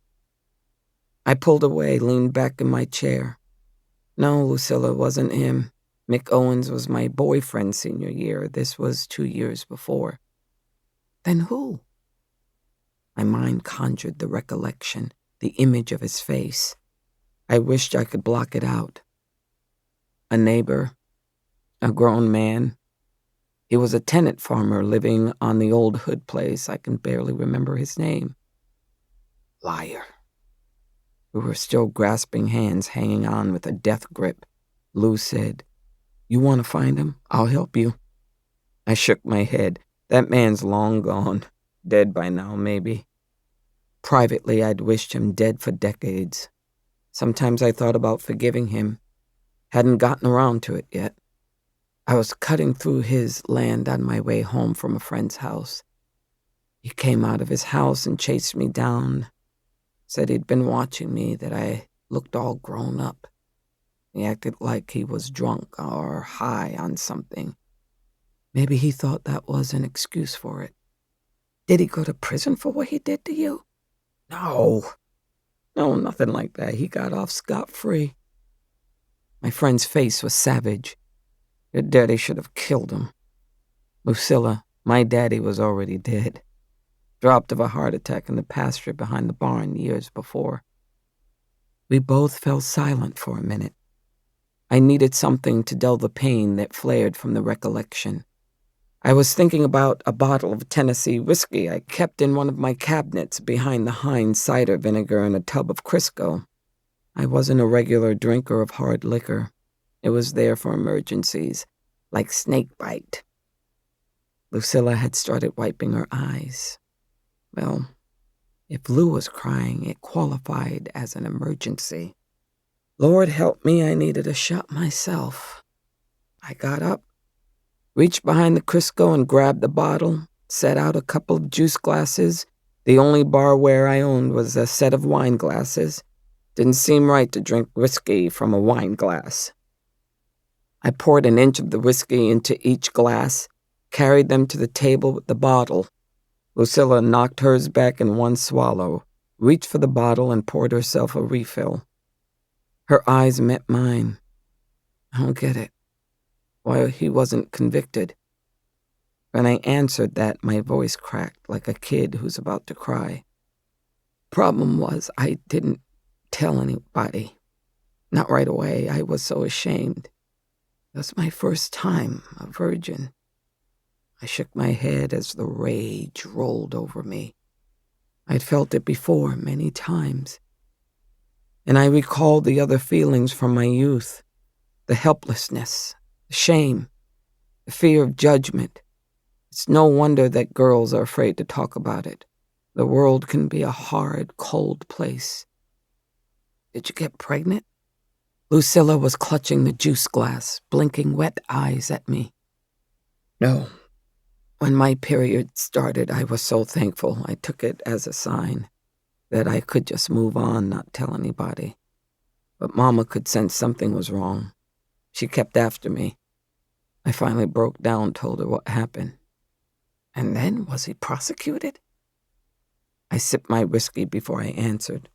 I pulled away, leaned back in my chair. "No, Lucilla, it wasn't him. Mick Owens was my boyfriend senior year. This was 2 years before." Then who? My mind conjured the recollection, the image of his face. I wished I could block it out. A neighbor, a grown man. He was a tenant farmer living on the old Hood place. I can barely remember his name. Liar. We were still grasping hands, hanging on with a death grip. Lou said, "You want to find him? I'll help you." I shook my head. That man's long gone. Dead by now, maybe. Privately, I'd wished him dead for decades. Sometimes I thought about forgiving him. Hadn't gotten around to it yet. I was cutting through his land on my way home from a friend's house. He came out of his house and chased me down. Said he'd been watching me, that I looked all grown up. He acted like he was drunk or high on something. Maybe he thought that was an excuse for it. Did he go to prison for what he did to you? No, nothing like that. He got off scot-free. My friend's face was savage. Your daddy should have killed him. Lucilla, my daddy was already dead. Dropped of a heart attack in the pasture behind the barn years before. We both fell silent for a minute. I needed something to dull the pain that flared from the recollection. I was thinking about a bottle of Tennessee whiskey I kept in one of my cabinets behind the Heinz cider vinegar and a tub of Crisco. I wasn't a regular drinker of hard liquor. It was there for emergencies, like snake bite. Lucilla had started wiping her eyes. Well, if Lou was crying, it qualified as an emergency. Lord help me, I needed a shot myself. I got up, reached behind the Crisco and grabbed the bottle, set out a couple of juice glasses. The only barware I owned was a set of wine glasses. Didn't seem right to drink whiskey from a wine glass. I poured an inch of the whiskey into each glass, carried them to the table with the bottle. Lucilla knocked hers back in one swallow, reached for the bottle and poured herself a refill. Her eyes met mine. I don't get it. Why he wasn't convicted. When I answered that, my voice cracked like a kid who's about to cry. Problem was, I didn't tell anybody. Not right away. I was so ashamed. It was my first time a virgin. I shook my head as the rage rolled over me. I'd felt it before many times. And I recalled the other feelings from my youth. The helplessness, the shame, the fear of judgment. It's no wonder that girls are afraid to talk about it. The world can be a hard, cold place. Did you get pregnant? Lucilla was clutching the juice glass, blinking wet eyes at me. No. When my period started, I was so thankful. I took it as a sign that I could just move on, not tell anybody. But Mama could sense something was wrong. She kept after me. I finally broke down, told her what happened. And then, was he prosecuted? I sipped my whiskey before I answered.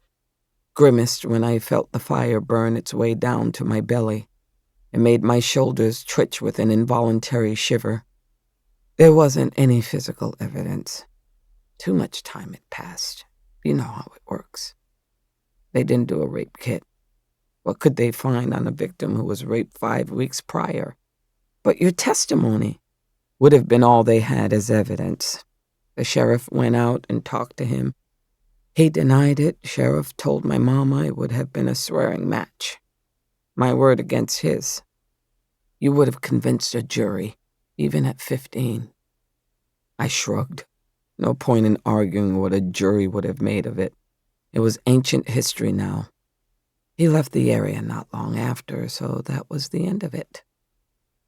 Grimaced when I felt the fire burn its way down to my belly. It made my shoulders twitch with an involuntary shiver. There wasn't any physical evidence. Too much time had passed. You know how it works. They didn't do a rape kit. What could they find on a victim who was raped 5 weeks prior? But your testimony would have been all they had as evidence. The sheriff went out and talked to him. He denied it. Sheriff told my mama it would have been a swearing match. My word against his. You would have convinced a jury, even at 15. I shrugged. No point in arguing what a jury would have made of it. It was ancient history now. He left the area not long after, so that was the end of it.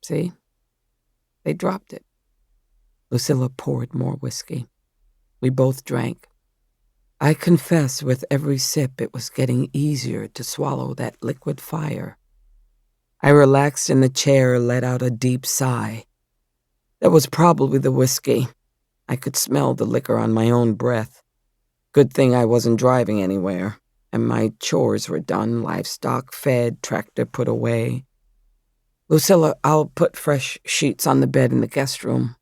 See? They dropped it. Lucilla poured more whiskey. We both drank. I confess with every sip it was getting easier to swallow that liquid fire. I relaxed in the chair, let out a deep sigh. That was probably the whiskey. I could smell the liquor on my own breath. Good thing I wasn't driving anywhere, and my chores were done, livestock fed, tractor put away. Lucilla, I'll put fresh sheets on the bed in the guest room.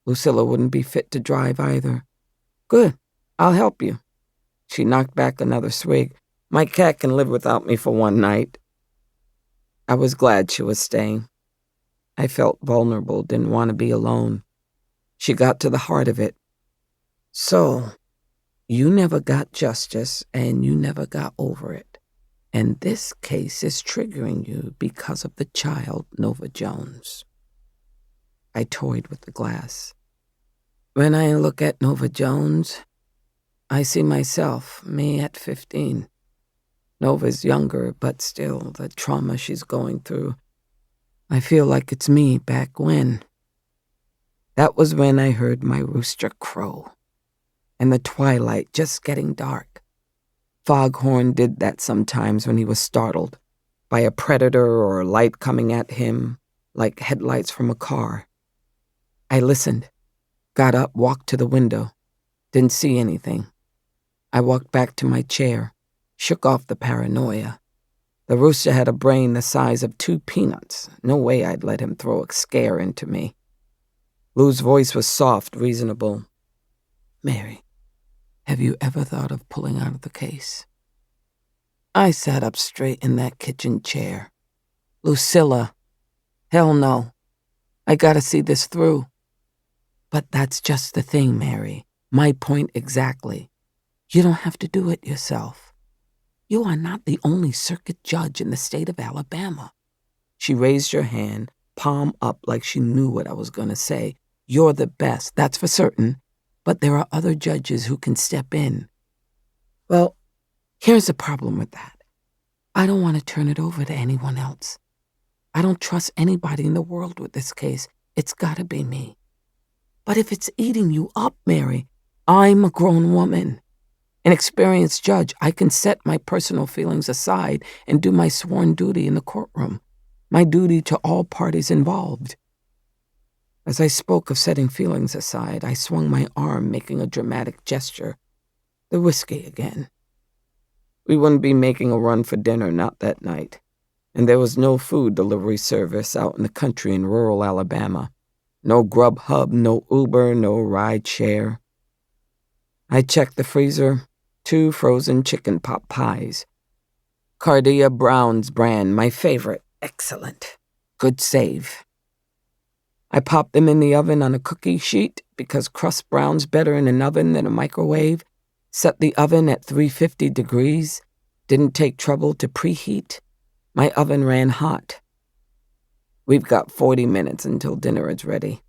Lucilla wouldn't be fit to drive either. Good, I'll help you. She knocked back another swig. My cat can live without me for one night. I was glad she was staying. I felt vulnerable, didn't want to be alone. She got to the heart of it. So, you never got justice, and you never got over it. And this case is triggering you because of the child, Nova Jones. I toyed with the glass. When I look at Nova Jones, I see myself, me at 15. Nova's younger, but still, the trauma she's going through. I feel like it's me back when. That was when I heard my rooster crow, and the twilight just getting dark. Foghorn did that sometimes when he was startled by a predator or a light coming at him, like headlights from a car. I listened, got up, walked to the window, didn't see anything. I walked back to my chair, shook off the paranoia. The rooster had a brain the size of 2 peanuts. No way I'd let him throw a scare into me. Lou's voice was soft, reasonable. Mary, have you ever thought of pulling out of the case? I sat up straight in that kitchen chair. Lucilla, hell no. I gotta see this through. But that's just the thing, Mary. My point exactly. You don't have to do it yourself. You are not the only circuit judge in the state of Alabama. She raised her hand, palm up like she knew what I was going to say. You're the best, that's for certain, but there are other judges who can step in. Well, here's the problem with that. I don't want to turn it over to anyone else. I don't trust anybody in the world with this case. It's got to be me. But if it's eating you up, Mary, I'm a grown woman. An experienced judge, I can set my personal feelings aside and do my sworn duty in the courtroom, my duty to all parties involved. As I spoke of setting feelings aside, I swung my arm, making a dramatic gesture. The whiskey again. We wouldn't be making a run for dinner, not that night. And there was no food delivery service out in the country in rural Alabama. No Grubhub, no Uber, no ride share. I checked the freezer. 2 frozen chicken pot pies. Cardia Brown's brand, my favorite. Excellent. Good save. I popped them in the oven on a cookie sheet because crust brown's better in an oven than a microwave. Set the oven at 350 degrees. Didn't take trouble to preheat. My oven ran hot. We've got 40 minutes until dinner is ready.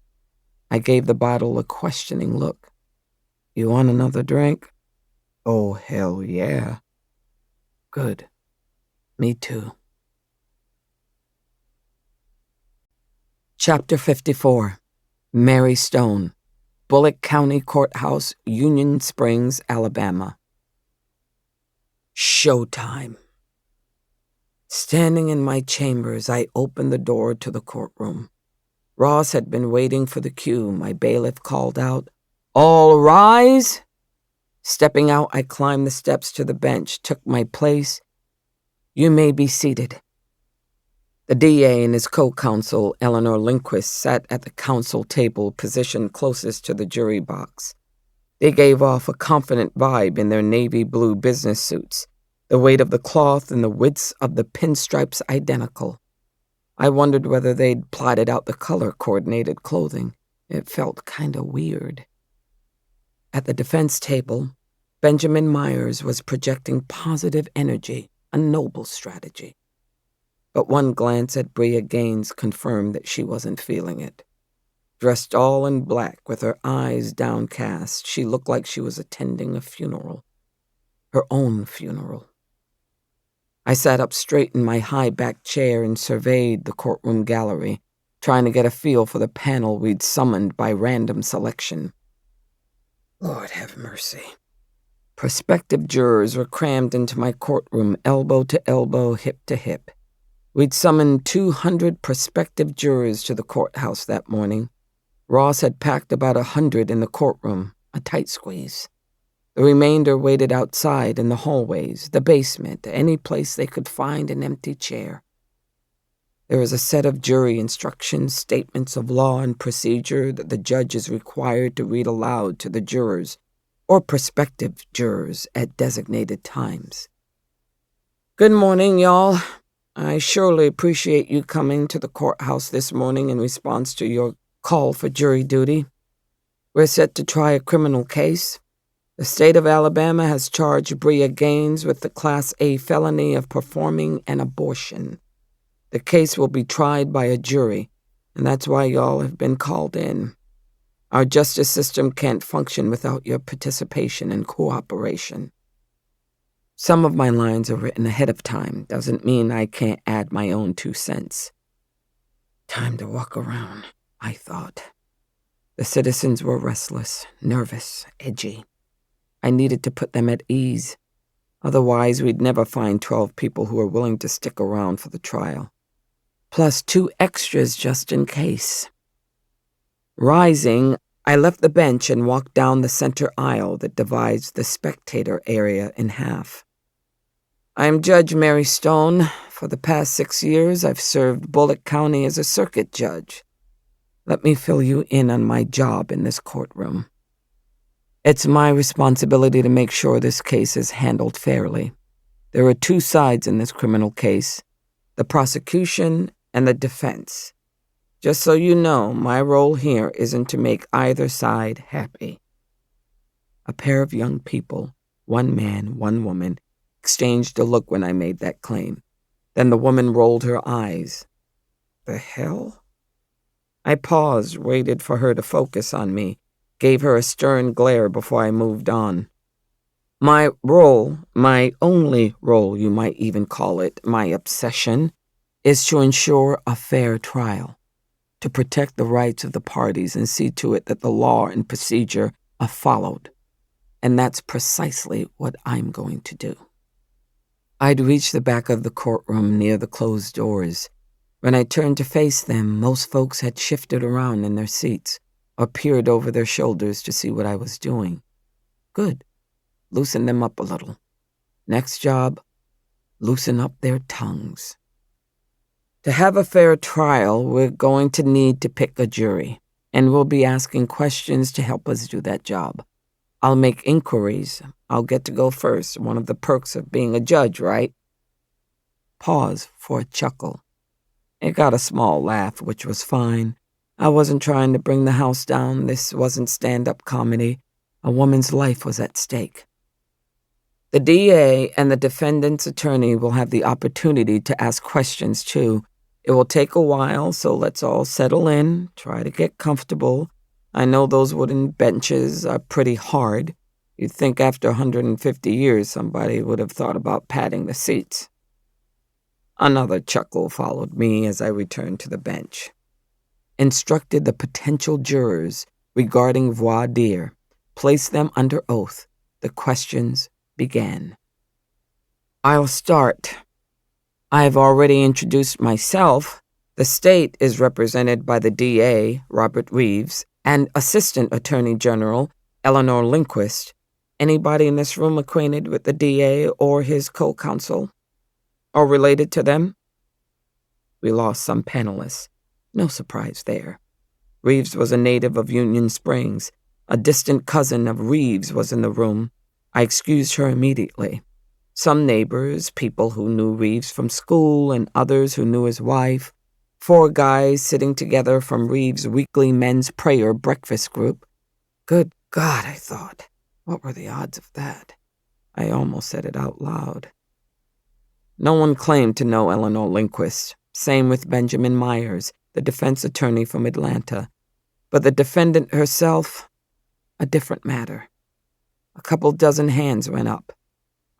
I gave the bottle a questioning look. You want another drink? Oh, hell yeah. Good. Me too. Chapter 54. Mary Stone, Bullock County Courthouse, Union Springs, Alabama. Showtime. Standing in my chambers, I opened the door to the courtroom. Ross had been waiting for the cue. My bailiff called out, "All rise!" Stepping out, I climbed the steps to the bench, took my place. You may be seated. The DA and his co-counsel, Eleanor Lindquist, sat at the counsel table positioned closest to the jury box. They gave off a confident vibe in their navy blue business suits, the weight of the cloth and the widths of the pinstripes identical. I wondered whether they'd plotted out the color-coordinated clothing. It felt kind of weird. At the defense table, Benjamin Myers was projecting positive energy, a noble strategy. But one glance at Bria Gaines confirmed that she wasn't feeling it. Dressed all in black with her eyes downcast, she looked like she was attending a funeral. Her own funeral. I sat up straight in my high-backed chair and surveyed the courtroom gallery, trying to get a feel for the panel we'd summoned by random selection. Lord have mercy. Prospective jurors were crammed into my courtroom, elbow to elbow, hip to hip. We'd summoned 200 prospective jurors to the courthouse that morning. Ross had packed about 100 in the courtroom, a tight squeeze. The remainder waited outside in the hallways, the basement, any place they could find an empty chair. There is a set of jury instructions, statements of law and procedure that the judge is required to read aloud to the jurors or prospective jurors at designated times. Good morning, y'all. I surely appreciate you coming to the courthouse this morning in response to your call for jury duty. We're set to try a criminal case. The state of Alabama has charged Bria Gaines with the Class A felony of performing an abortion. The case will be tried by a jury, and that's why y'all have been called in. Our justice system can't function without your participation and cooperation. Some of my lines are written ahead of time. Doesn't mean I can't add my own 2 cents. Time to walk around, I thought. The citizens were restless, nervous, edgy. I needed to put them at ease. Otherwise, we'd never find 12 people who are willing to stick around for the trial. Plus 2 extras just in case. Rising, I left the bench and walked down the center aisle that divides the spectator area in half. I'm Judge Mary Stone. For the past 6 years, I've served Bullock County as a circuit judge. Let me fill you in on my job in this courtroom. It's my responsibility to make sure this case is handled fairly. There are 2 sides in this criminal case, the prosecution and the defense. Just so you know, my role here isn't to make either side happy. A pair of young people, 1 man, 1 woman, exchanged a look when I made that claim. Then the woman rolled her eyes. The hell? I paused, waited for her to focus on me, gave her a stern glare before I moved on. My role, my only role you might even call it, my obsession, is to ensure a fair trial, to protect the rights of the parties and see to it that the law and procedure are followed. And that's precisely what I'm going to do. I'd reached the back of the courtroom near the closed doors. When I turned to face them, most folks had shifted around in their seats or peered over their shoulders to see what I was doing. Good. Loosen them up a little. Next job, loosen up their tongues. To have a fair trial, we're going to need to pick a jury, and we'll be asking questions to help us do that job. I'll make inquiries. I'll get to go first, one of the perks of being a judge, right? Pause for a chuckle. It got a small laugh, which was fine. I wasn't trying to bring the house down. This wasn't stand-up comedy. A woman's life was at stake. The DA and the defendant's attorney will have the opportunity to ask questions, too. It will take a while, so let's all settle in, try to get comfortable. I know those wooden benches are pretty hard. You'd think after 150 years somebody would have thought about padding the seats. Another chuckle followed me as I returned to the bench. Instructed the potential jurors regarding voir dire, placed them under oath. The questions began. I'll start. I've already introduced myself. The state is represented by the DA, Robert Reeves, and Assistant Attorney General, Eleanor Lindquist. Anybody in this room acquainted with the DA or his co-counsel? Or related to them? We lost some panelists. No surprise there. Reeves was a native of Union Springs. A distant cousin of Reeves was in the room. I excused her immediately. Some neighbors, people who knew Reeves from school and others who knew his wife. 4 guys sitting together from Reeves' weekly men's prayer breakfast group. Good God, I thought. What were the odds of that? I almost said it out loud. No one claimed to know Eleanor Lindquist. Same with Benjamin Myers, the defense attorney from Atlanta. But the defendant herself, a different matter. A couple dozen hands went up.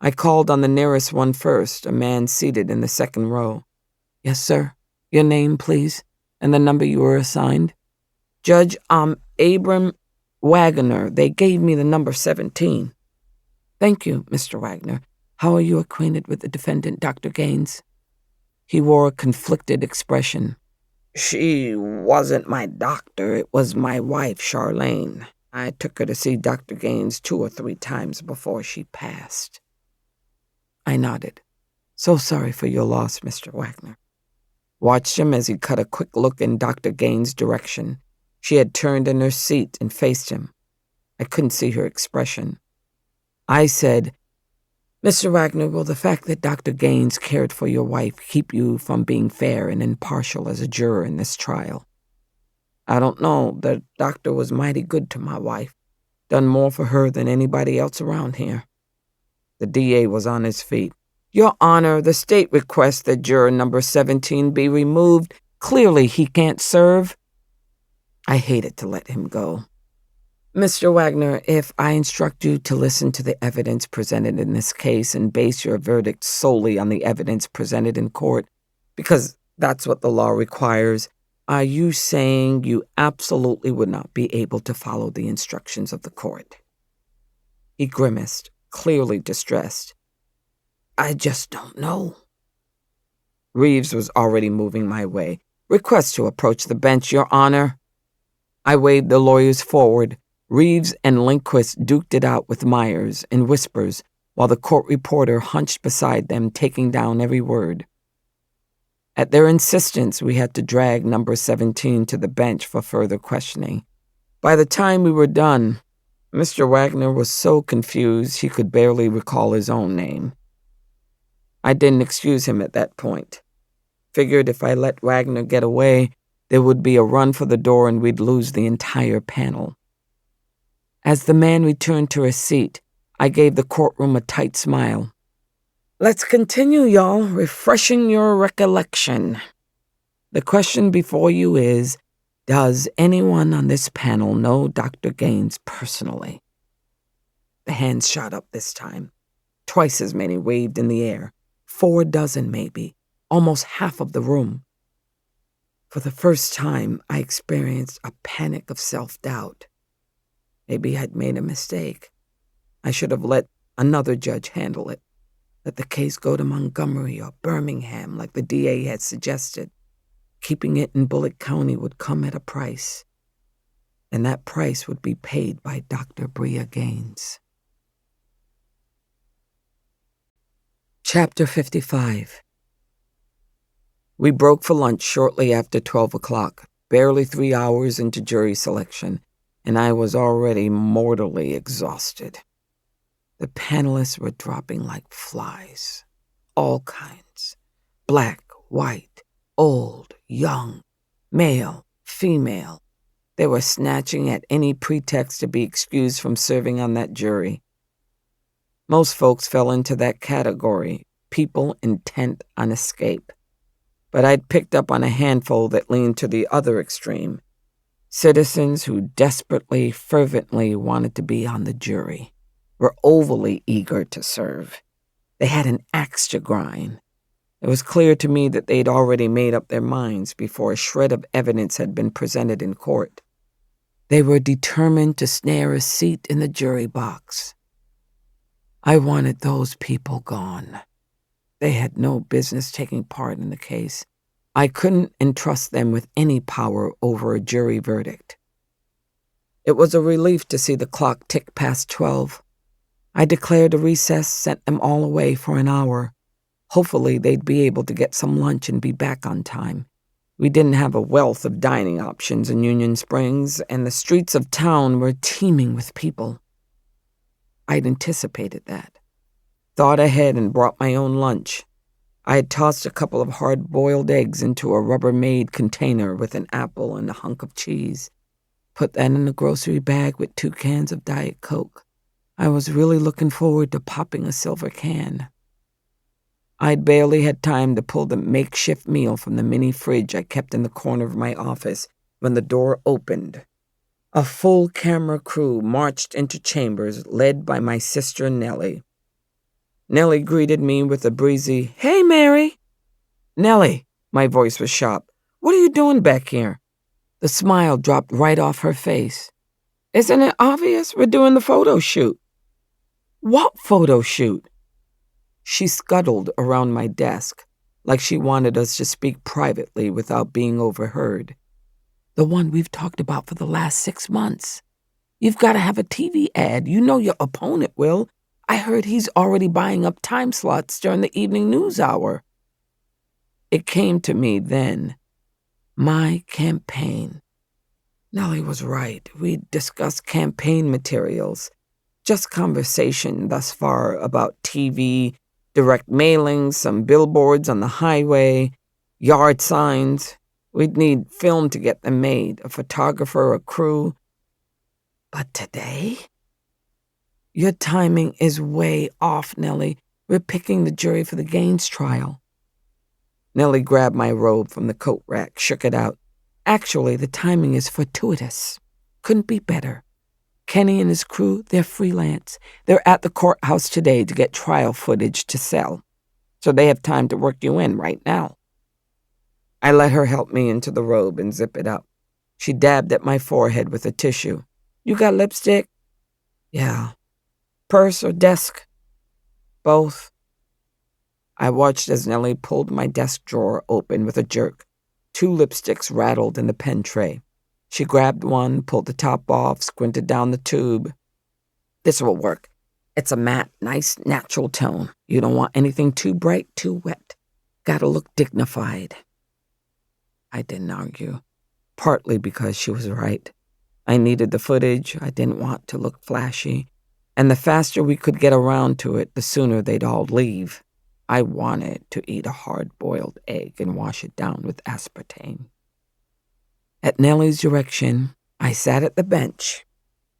I called on the nearest one first, a man seated in the second row. Yes, sir. Your name, please, and the number you were assigned. Judge, Abram Wagner. They gave me the number 17. Thank you, Mr. Wagner. How are you acquainted with the defendant, Dr. Gaines? He wore a conflicted expression. She wasn't my doctor. It was my wife, Charlene. I took her to see Dr. Gaines 2 or 3 times before she passed. I nodded. So sorry for your loss, Mr. Wagner. Watched him as he cut a quick look in Dr. Gaines' direction. She had turned in her seat and faced him. I couldn't see her expression. I said, "Mr. Wagner, will the fact that Dr. Gaines cared for your wife keep you from being fair and impartial as a juror in this trial?" "I don't know. The doctor was mighty good to my wife. Done more for her than anybody else around here." The DA was on his feet. "Your Honor, the state requests that juror number 17 be removed. Clearly he can't serve." I hated to let him go. "Mr. Wagner, if I instruct you to listen to the evidence presented in this case and base your verdict solely on the evidence presented in court, because that's what the law requires, are you saying you absolutely would not be able to follow the instructions of the court?" He grimaced, clearly distressed. "I just don't know." Reeves was already moving my way. "Request to approach the bench, Your Honor." I waved the lawyers forward. Reeves and Lindquist duked it out with Myers in whispers, while the court reporter hunched beside them, taking down every word. At their insistence, we had to drag number 17 to the bench for further questioning. By the time we were done, Mr. Wagner was so confused he could barely recall his own name. I didn't excuse him at that point. Figured if I let Wagner get away, there would be a run for the door and we'd lose the entire panel. As the man returned to his seat, I gave the courtroom a tight smile. "Let's continue, y'all, refreshing your recollection. The question before you is, does anyone on this panel know Dr. Gaines personally?" The hands shot up this time. Twice as many waved in the air. 4 dozen, maybe. Almost half of the room. For the first time, I experienced a panic of self-doubt. Maybe I'd made a mistake. I should have let another judge handle it. Let the case go to Montgomery or Birmingham, like the DA had suggested. Keeping it in Bullitt County would come at a price. And that price would be paid by Dr. Bria Gaines. Chapter 55. We broke for lunch shortly after 12 o'clock, barely 3 hours into jury selection, and I was already mortally exhausted. The panelists were dropping like flies, all kinds, black, white, old, young, male, female. They were snatching at any pretext to be excused from serving on that jury. Most folks fell into that category, people intent on escape. But I'd picked up on a handful that leaned to the other extreme, citizens who desperately, fervently wanted to be on the jury, were overly eager to serve. They had an axe to grind. It was clear to me that they'd already made up their minds before a shred of evidence had been presented in court. They were determined to snare a seat in the jury box. I wanted those people gone. They had no business taking part in the case. I couldn't entrust them with any power over a jury verdict. It was a relief to see the clock tick past 12. I declared a recess, sent them all away for an hour. Hopefully they'd be able to get some lunch and be back on time. We didn't have a wealth of dining options in Union Springs, and the streets of town were teeming with people. I'd anticipated that. Thought ahead and brought my own lunch. I had tossed a couple of hard-boiled eggs into a Rubbermaid container with an apple and a hunk of cheese. Put that in a grocery bag with 2 cans of Diet Coke. I was really looking forward to popping a silver can. I'd barely had time to pull the makeshift meal from the mini fridge I kept in the corner of my office when the door opened. A full camera crew marched into chambers, led by my sister Nellie. Nellie greeted me with a breezy, "Hey, Mary." "Nellie," my voice was sharp, "what are you doing back here?" The smile dropped right off her face. "Isn't it obvious? We're doing the photo shoot." "What photo shoot?" She scuttled around my desk, like she wanted us to speak privately without being overheard. "The one we've talked about for the last 6 months. You've got to have a TV ad. You know your opponent will. I heard he's already buying up time slots during the evening news hour." It came to me then. My campaign. Nellie was right. We'd discussed campaign materials. Just conversation thus far about TV, direct mailings, some billboards on the highway, yard signs. We'd need film to get them made, a photographer, a crew. But today? Your timing is way off, Nellie. We're picking the jury for the Gaines trial. Nellie grabbed my robe from the coat rack, shook it out. Actually, the timing is fortuitous. Couldn't be better. Kenny and his crew, they're freelance. They're at the courthouse today to get trial footage to sell. So they have time to work you in right now. I let her help me into the robe and zip it up. She dabbed at my forehead with a tissue. You got lipstick? Yeah. Purse or desk? Both. I watched as Nellie pulled my desk drawer open with a jerk. 2 lipsticks rattled in the pen tray. She grabbed one, pulled the top off, squinted down the tube. This will work. It's a matte, nice, natural tone. You don't want anything too bright, too wet. Gotta look dignified. I didn't argue, partly because she was right. I needed the footage. I didn't want to look flashy. And the faster we could get around to it, the sooner they'd all leave. I wanted to eat a hard-boiled egg and wash it down with aspartame. At Nellie's direction, I sat at the bench.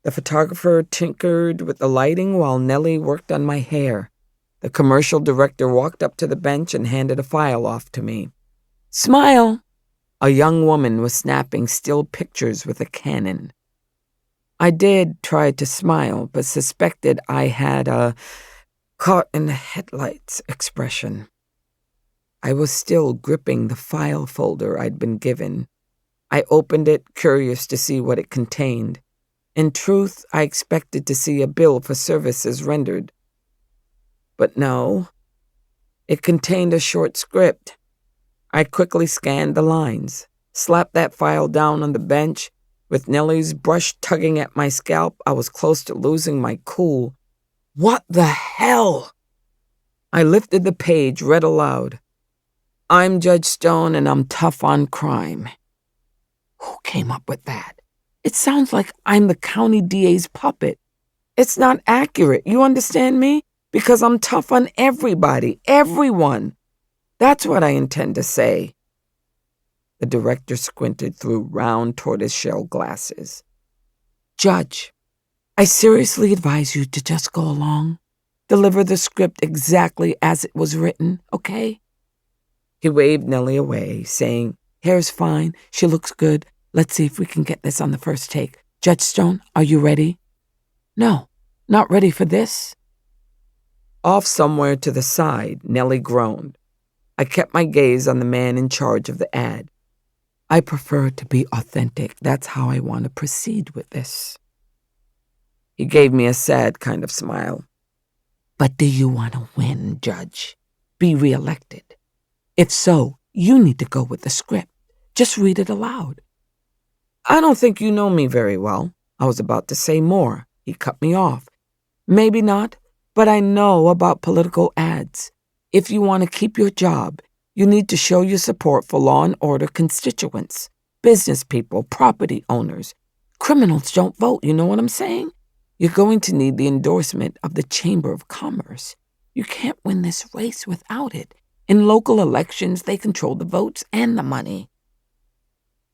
The photographer tinkered with the lighting while Nellie worked on my hair. The commercial director walked up to the bench and handed a file off to me. Smile! A young woman was snapping still pictures with a Canon. I did try to smile, but suspected I had a caught-in-the-headlights expression. I was still gripping the file folder I'd been given. I opened it, curious to see what it contained. In truth, I expected to see a bill for services rendered. But no, it contained a short script. I quickly scanned the lines, slapped that file down on the bench. With Nellie's brush tugging at my scalp, I was close to losing my cool. What the hell? I lifted the page, read aloud. I'm Judge Stone and I'm tough on crime. Who came up with that? It sounds like I'm the county DA's puppet. It's not accurate, you understand me? Because I'm tough on everybody, everyone. That's what I intend to say. The director squinted through round tortoiseshell glasses. Judge, I seriously advise you to just go along. Deliver the script exactly as it was written, okay? He waved Nellie away, saying, Hair's fine, she looks good. Let's see if we can get this on the first take. Judge Stone, are you ready? No, not ready for this. Off somewhere to the side, Nellie groaned. I kept my gaze on the man in charge of the ad. I prefer to be authentic. That's how I want to proceed with this. He gave me a sad kind of smile. But do you want to win, Judge? Be reelected? If so, you need to go with the script. Just read it aloud. I don't think you know me very well. I was about to say more. He cut me off. Maybe not, but I know about political ads. If you want to keep your job, you need to show your support for law and order constituents, business people, property owners. Criminals don't vote, you know what I'm saying? You're going to need the endorsement of the Chamber of Commerce. You can't win this race without it. In local elections, they control the votes and the money.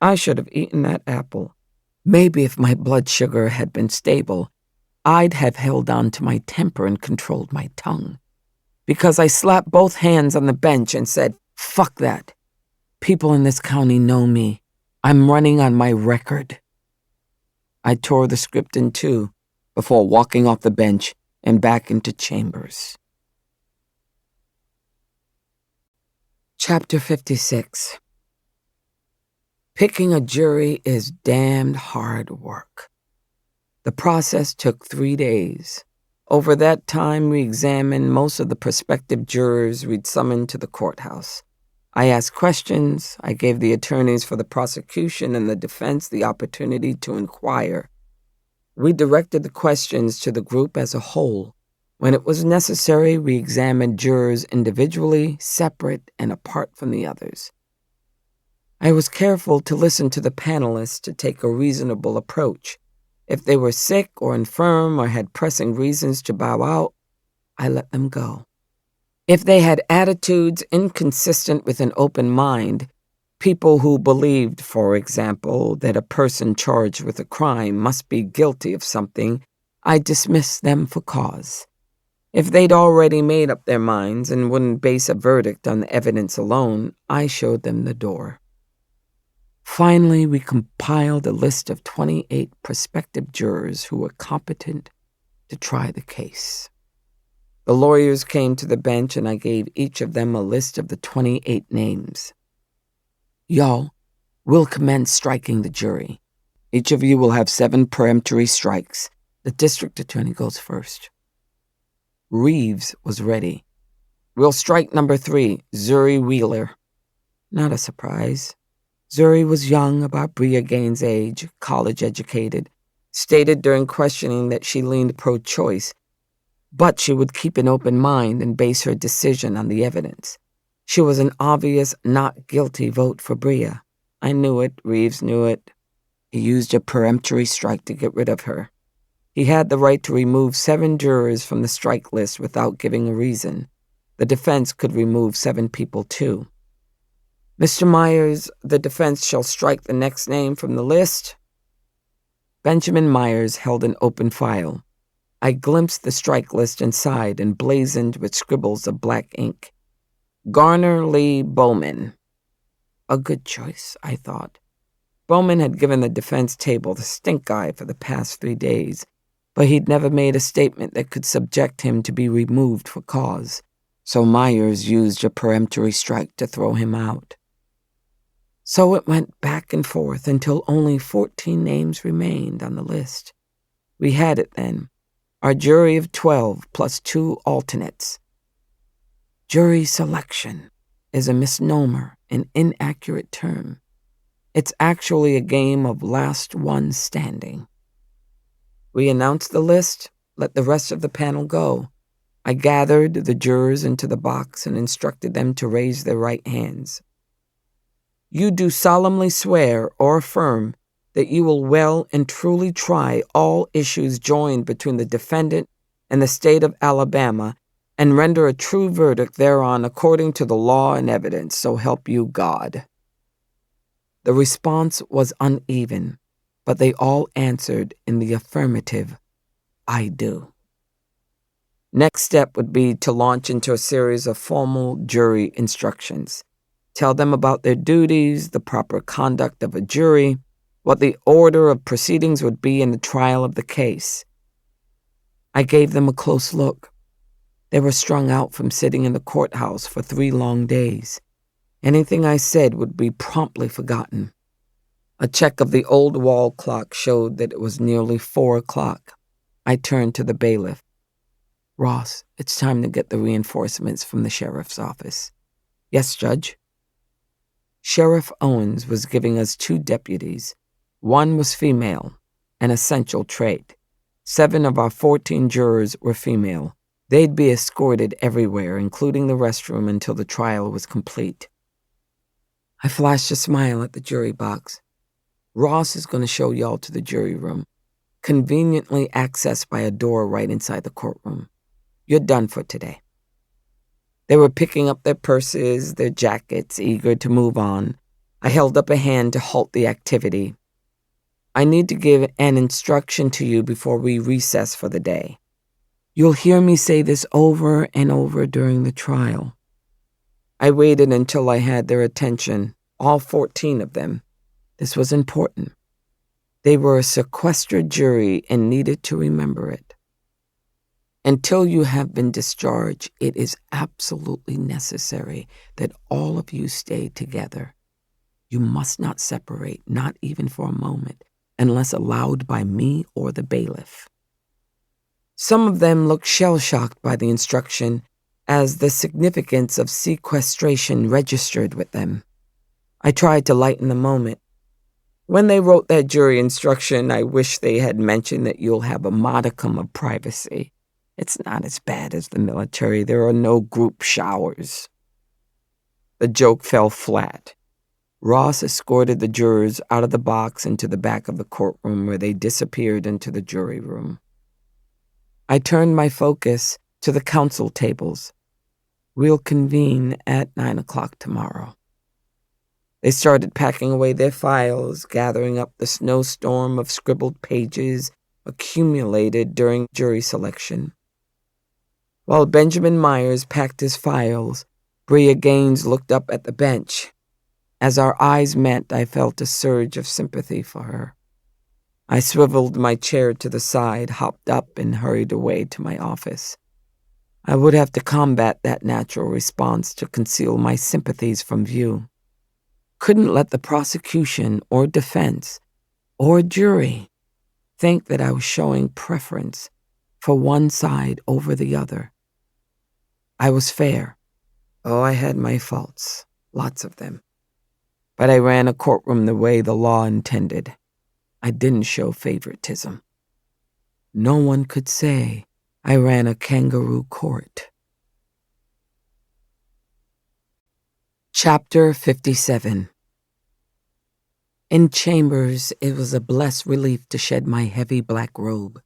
I should have eaten that apple. Maybe if my blood sugar had been stable, I'd have held on to my temper and controlled my tongue. Because I slapped both hands on the bench and said, fuck that. People in this county know me. I'm running on my record. I tore the script in two before walking off the bench and back into chambers. Chapter 56. Picking a jury is damned hard work. The process took 3 days. Over that time, we examined most of the prospective jurors we'd summoned to the courthouse. I asked questions. I gave the attorneys for the prosecution and the defense the opportunity to inquire. We directed the questions to the group as a whole. When it was necessary, we examined jurors individually, separate and apart from the others. I was careful to listen to the panelists to take a reasonable approach. If they were sick or infirm or had pressing reasons to bow out, I let them go. If they had attitudes inconsistent with an open mind, people who believed, for example, that a person charged with a crime must be guilty of something, I dismissed them for cause. If they'd already made up their minds and wouldn't base a verdict on the evidence alone, I showed them the door. Finally, we compiled a list of 28 prospective jurors who were competent to try the case. The lawyers came to the bench and I gave each of them a list of the 28 names. Y'all, we'll commence striking the jury. Each of you will have 7 peremptory strikes. The district attorney goes first. Reeves was ready. We'll strike number 3, Zuri Wheeler. Not a surprise. Zuri was young, about Bria Gaines' age, college-educated, stated during questioning that she leaned pro-choice, but she would keep an open mind and base her decision on the evidence. She was an obvious not guilty vote for Bria. I knew it, Reeves knew it. He used a peremptory strike to get rid of her. He had the right to remove 7 jurors from the strike list without giving a reason. The defense could remove 7 people too. Mr. Myers, the defense shall strike the next name from the list. Benjamin Myers held an open file. I glimpsed the strike list inside, emblazoned with scribbles of black ink. Garner Lee Bowman. A good choice, I thought. Bowman had given the defense table the stink eye for the past 3 days, but he'd never made a statement that could subject him to be removed for cause, so Myers used a peremptory strike to throw him out. So it went back and forth until only 14 names remained on the list. We had it then, our jury of 12 plus 2 alternates. Jury selection is a misnomer, an inaccurate term. It's actually a game of last one standing. We announced the list, let the rest of the panel go. I gathered the jurors into the box and instructed them to raise their right hands. You do solemnly swear or affirm that you will well and truly try all issues joined between the defendant and the state of Alabama and render a true verdict thereon according to the law and evidence, so help you God. The response was uneven, but they all answered in the affirmative, I do. Next step would be to launch into a series of formal jury instructions. Tell them about their duties, the proper conduct of a jury, what the order of proceedings would be in the trial of the case. I gave them a close look. They were strung out from sitting in the courthouse for 3 long days. Anything I said would be promptly forgotten. A check of the old wall clock showed that it was nearly 4 o'clock. I turned to the bailiff. Ross, it's time to get the reinforcements from the sheriff's office. Yes, Judge. Sheriff Owens was giving us 2 deputies. One was female, an essential trait. 7 of our 14 jurors were female. They'd be escorted everywhere, including the restroom, until the trial was complete. I flashed a smile at the jury box. Ross is going to show y'all to the jury room, conveniently accessed by a door right inside the courtroom. You're done for today. They were picking up their purses, their jackets, eager to move on. I held up a hand to halt the activity. I need to give an instruction to you before we recess for the day. You'll hear me say this over and over during the trial. I waited until I had their attention, all 14 of them. This was important. They were a sequestered jury and needed to remember it. Until you have been discharged, it is absolutely necessary that all of you stay together. You must not separate, not even for a moment, unless allowed by me or the bailiff. Some of them looked shell-shocked by the instruction, as the significance of sequestration registered with them. I tried to lighten the moment. When they wrote that jury instruction, I wish they had mentioned that you'll have a modicum of privacy. It's not as bad as the military. There are no group showers. The joke fell flat. Ross escorted the jurors out of the box into the back of the courtroom where they disappeared into the jury room. I turned my focus to the counsel tables. We'll convene at 9 o'clock tomorrow. They started packing away their files, gathering up the snowstorm of scribbled pages accumulated during jury selection. While Benjamin Myers packed his files, Bria Gaines looked up at the bench. As our eyes met, I felt a surge of sympathy for her. I swiveled my chair to the side, hopped up, and hurried away to my office. I would have to combat that natural response to conceal my sympathies from view. Couldn't let the prosecution or defense or jury think that I was showing preference for one side over the other. I was fair. Oh, I had my faults, lots of them. But I ran a courtroom the way the law intended. I didn't show favoritism. No one could say I ran a kangaroo court. Chapter 57. In chambers, it was a blessed relief to shed my heavy black robe.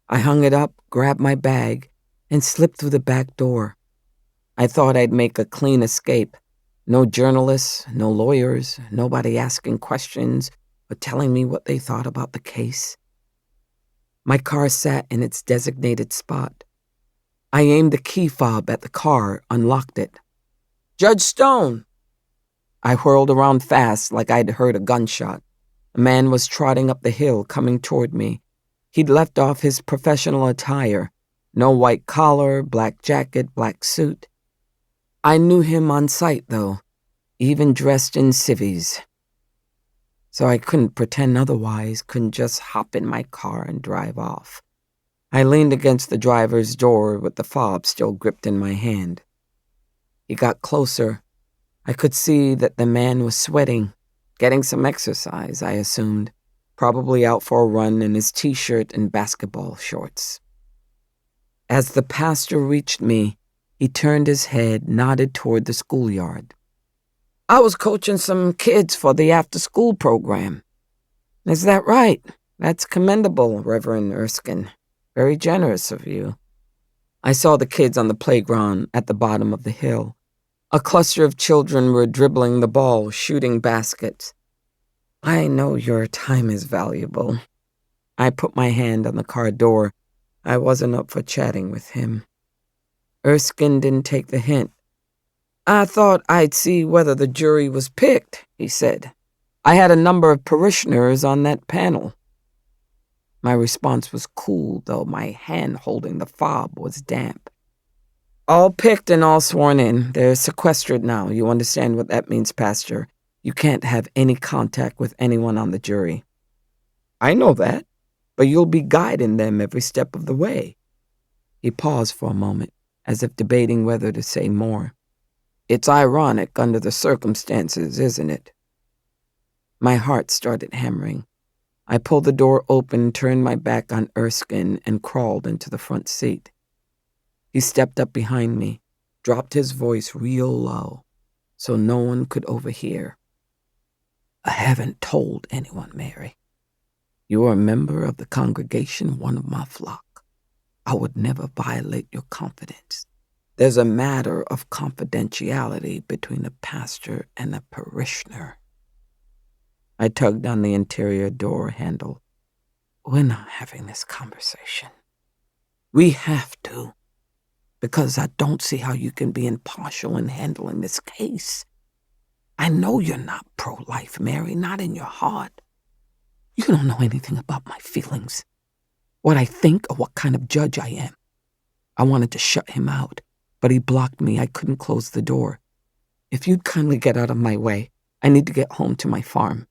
I hung it up, grabbed my bag, and slipped through the back door. I thought I'd make a clean escape. No journalists, no lawyers, nobody asking questions or telling me what they thought about the case. My car sat in its designated spot. I aimed the key fob at the car, unlocked it. "Judge Stone!" I whirled around fast like I'd heard a gunshot. A man was trotting up the hill, coming toward me. He'd left off his professional attire. No white collar, black jacket, black suit. I knew him on sight, though, even dressed in civvies. So I couldn't pretend otherwise, couldn't just hop in my car and drive off. I leaned against the driver's door with the fob still gripped in my hand. He got closer. I could see that the man was sweating, getting some exercise, I assumed, probably out for a run in his t-shirt and basketball shorts. As the pastor reached me, he turned his head, nodded toward the schoolyard. "I was coaching some kids for the after-school program." "Is that right? That's commendable, Reverend Erskine. Very generous of you." I saw the kids on the playground at the bottom of the hill. A cluster of children were dribbling the ball, shooting baskets. "I know your time is valuable." I put my hand on the car door. I wasn't up for chatting with him. Erskine didn't take the hint. "I thought I'd see whether the jury was picked," he said. "I had a number of parishioners on that panel." My response was cool, though my hand holding the fob was damp. "All picked and all sworn in. They're sequestered now. You understand what that means, Pastor? You can't have any contact with anyone on the jury." "I know that, but you'll be guiding them every step of the way." He paused for a moment, as if debating whether to say more. "It's ironic under the circumstances, isn't it?" My heart started hammering. I pulled the door open, turned my back on Erskine, and crawled into the front seat. He stepped up behind me, dropped his voice real low, so no one could overhear. "I haven't told anyone, Mary. You are a member of the congregation, one of my flock. I would never violate your confidence. There's a matter of confidentiality between a pastor and a parishioner." I tugged on the interior door handle. "We're not having this conversation." "We have to, because I don't see how you can be impartial in handling this case. I know you're not pro-life, Mary, not in your heart. You don't know anything about my feelings, what I think or what kind of judge I am." I wanted to shut him out, but he blocked me. I couldn't close the door. "If you'd kindly get out of my way, I need to get home to my farm."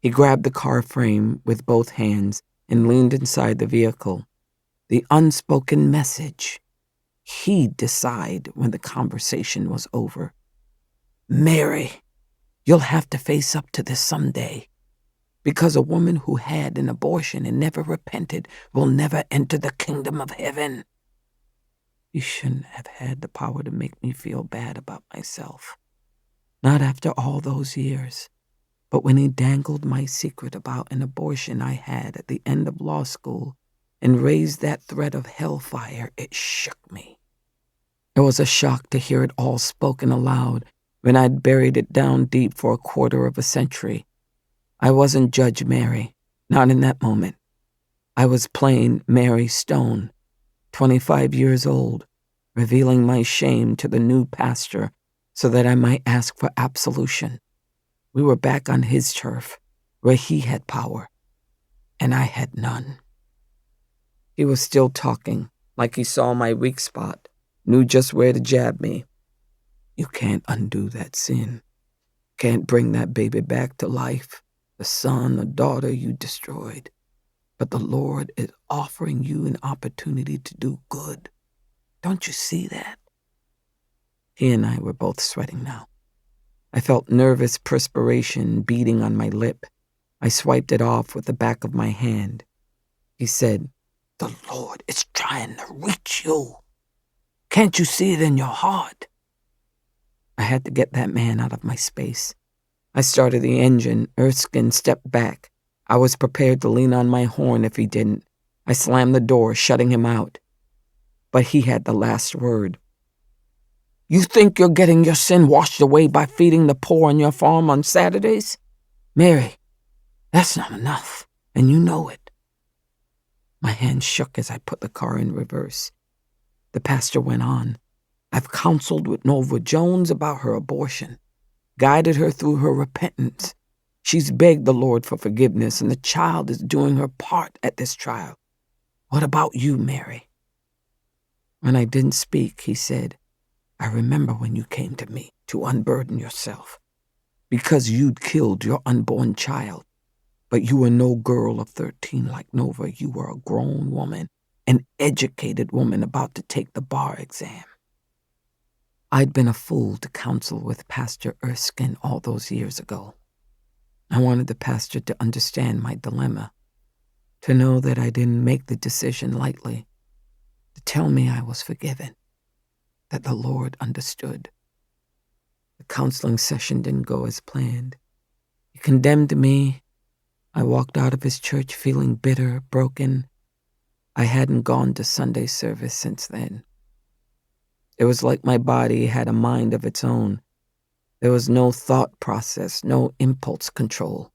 He grabbed the car frame with both hands and leaned inside the vehicle. The unspoken message. He'd decide when the conversation was over. "Mary, you'll have to face up to this someday. because a woman who had an abortion and never repented will never enter the kingdom of heaven. He shouldn't have had the power to make me feel bad about myself. Not after all those years. But when he dangled my secret about an abortion I had at the end of law school and raised that threat of hellfire, it shook me. It was a shock to hear it all spoken aloud when I'd buried it down deep for a quarter of a century. I wasn't Judge Mary, not in that moment. I was plain Mary Stone, 25 years old, revealing my shame to the new pastor so that I might ask for absolution. We were back on his turf, where he had power, and I had none. He was still talking, like he saw my weak spot, knew just where to jab me. You can't undo that sin. Can't bring that baby back to life, the son or daughter you destroyed. But the Lord is offering you an opportunity to do good. Don't you see that? He and I were both sweating now. I felt nervous perspiration beading on my lip. I swiped it off with the back of my hand. He said, "The Lord is trying to reach you. Can't you see it in your heart?" I had to get that man out of my space. I started the engine. Erskine stepped back. I was prepared to lean on my horn if he didn't. I slammed the door, shutting him out. But he had the last word. "You think you're getting your sin washed away by feeding the poor on your farm on Saturdays? Mary, that's not enough, and you know it." My hand shook as I put the car in reverse. The pastor went on. "I've counseled with Nova Jones about her abortion, guided her through her repentance. She's begged the Lord for forgiveness, and the child is doing her part at this trial. What about you, Mary?" When I didn't speak, he said, "I remember when you came to me to unburden yourself, because you'd killed your unborn child. But you were no girl of 13 like Nova. You were a grown woman, an educated woman about to take the bar exam." I'd been a fool to counsel with Pastor Erskine all those years ago. I wanted the pastor to understand my dilemma, to know that I didn't make the decision lightly, to tell me I was forgiven, that the Lord understood. The counseling session didn't go as planned. He condemned me. I walked out of his church feeling bitter, broken. I hadn't gone to Sunday service since then. It was like my body had a mind of its own. There was no thought process, no impulse control.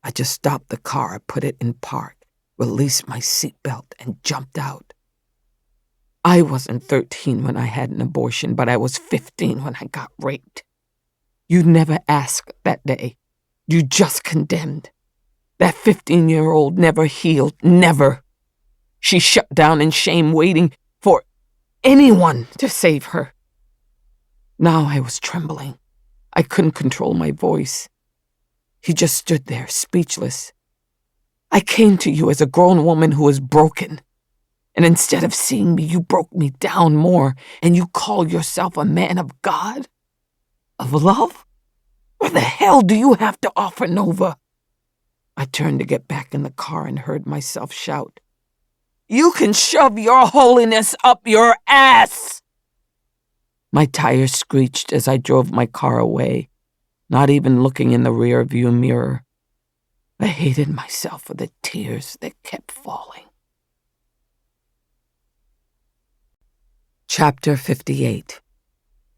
I just stopped the car, put it in park, released my seatbelt, and jumped out. I wasn't 13 when I had an abortion, but I was 15 when I got raped. You never asked that day. You just condemned. That 15-year-old never healed, never. She shut down in shame, waiting for anyone to save her. Now I was trembling. I couldn't control my voice. He just stood there, speechless. "I came to you as a grown woman who was broken. And instead of seeing me, you broke me down more, and you call yourself a man of God? Of love? What the hell do you have to offer, Nova?" I turned to get back in the car and heard myself shout, "You can shove your holiness up your ass!" My tires screeched as I drove my car away, not even looking in the rear-view mirror. I hated myself for the tears that kept falling. Chapter 58.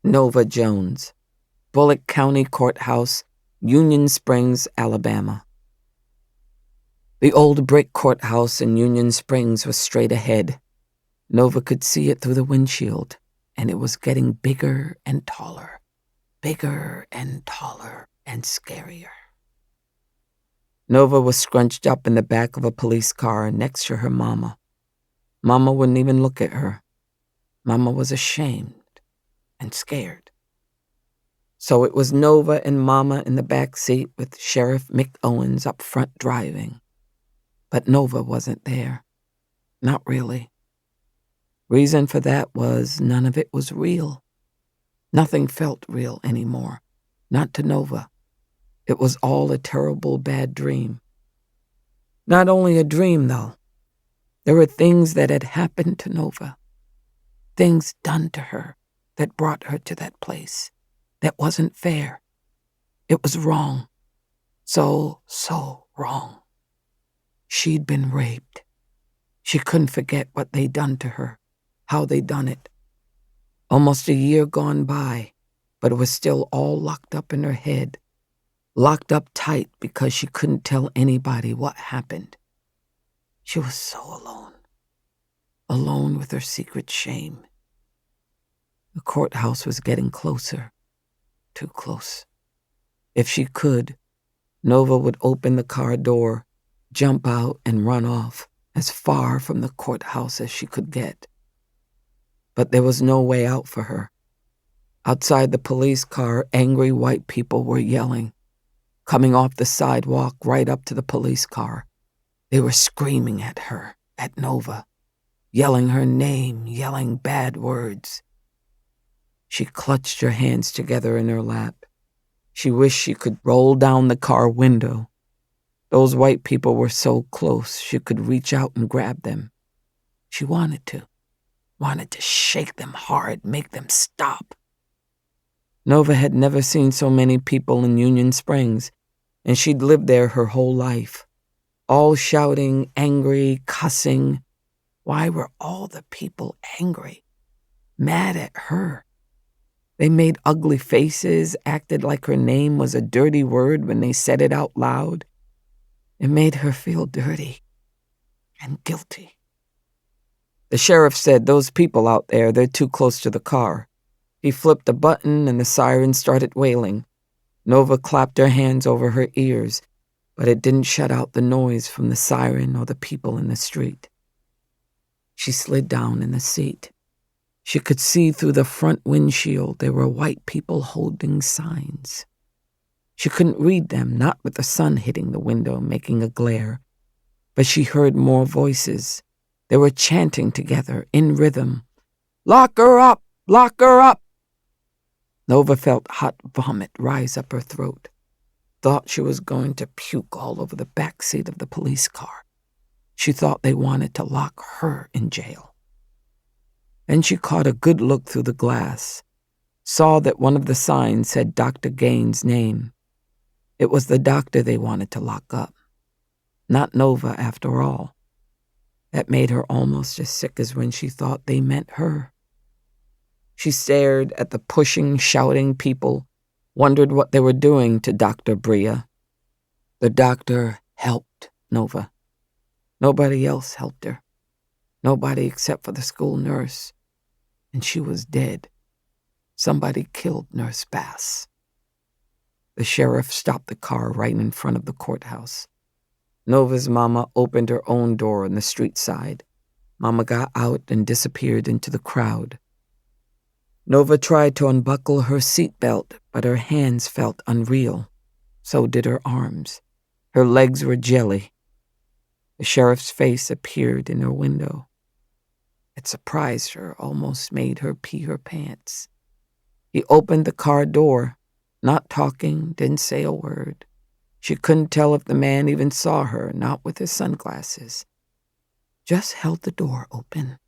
Nova Jones, Bullock County Courthouse, Union Springs, Alabama. The old brick courthouse in Union Springs was straight ahead. Nova could see it through the windshield, and it was getting bigger and taller and scarier. Nova was scrunched up in the back of a police car next to her mama. Mama wouldn't even look at her. Mama was ashamed and scared. So it was Nova and Mama in the back seat with Sheriff Mick Owens up front driving. But Nova wasn't there. Not really. Reason for that was none of it was real. Nothing felt real anymore. Not to Nova. It was all a terrible bad dream. Not only a dream, though. There were things that had happened to Nova, things done to her that brought her to that place. That wasn't fair. It was wrong. So wrong. She'd been raped. She couldn't forget what they'd done to her, how they'd done it. Almost a year gone by, but it was still all locked up in her head, locked up tight because she couldn't tell anybody what happened. She was so alone with her secret shame. The courthouse was getting closer, too close. If she could, Nova would open the car door, jump out, and run off as far from the courthouse as she could get. But there was no way out for her. Outside the police car, angry white people were yelling, coming off the sidewalk right up to the police car. They were screaming at her, at Nova, yelling her name, yelling bad words. She clutched her hands together in her lap. She wished she could roll down the car window. Those white people were so close she could reach out and grab them. She wanted to shake them hard, make them stop. Nova had never seen so many people in Union Springs, and she'd lived there her whole life, all shouting, angry, cussing. Why were all the people angry, mad at her? They made ugly faces, acted like her name was a dirty word when they said it out loud. It made her feel dirty and guilty. The sheriff said, "Those people out there, they're too close to the car." He flipped a button and the siren started wailing. Nova clapped her hands over her ears, but it didn't shut out the noise from the siren or the people in the street. She slid down in the seat. She could see through the front windshield there were white people holding signs. She couldn't read them, not with the sun hitting the window, making a glare, but she heard more voices. They were chanting together, in rhythm. "Lock her up! Lock her up!" Nova felt hot vomit rise up her throat. Thought she was going to puke all over the back seat of the police car. She thought they wanted to lock her in jail. Then she caught a good look through the glass, saw that one of the signs said Dr. Gaines' name. It was the doctor they wanted to lock up. Not Nova, after all. That made her almost as sick as when she thought they meant her. She stared at the pushing, shouting people, wondered what they were doing to Dr. Bria. The doctor helped Nova. Nobody else helped her. Nobody except for the school nurse. And she was dead. Somebody killed Nurse Bass. The sheriff stopped the car right in front of the courthouse. Nova's mama opened her own door on the street side. Mama got out and disappeared into the crowd. Nova tried to unbuckle her seatbelt, but her hands felt unreal. So did her arms. Her legs were jelly. The sheriff's face appeared in her window. It surprised her, almost made her pee her pants. He opened the car door, not talking, didn't say a word. She couldn't tell if the man even saw her, not with his sunglasses. Just held the door open.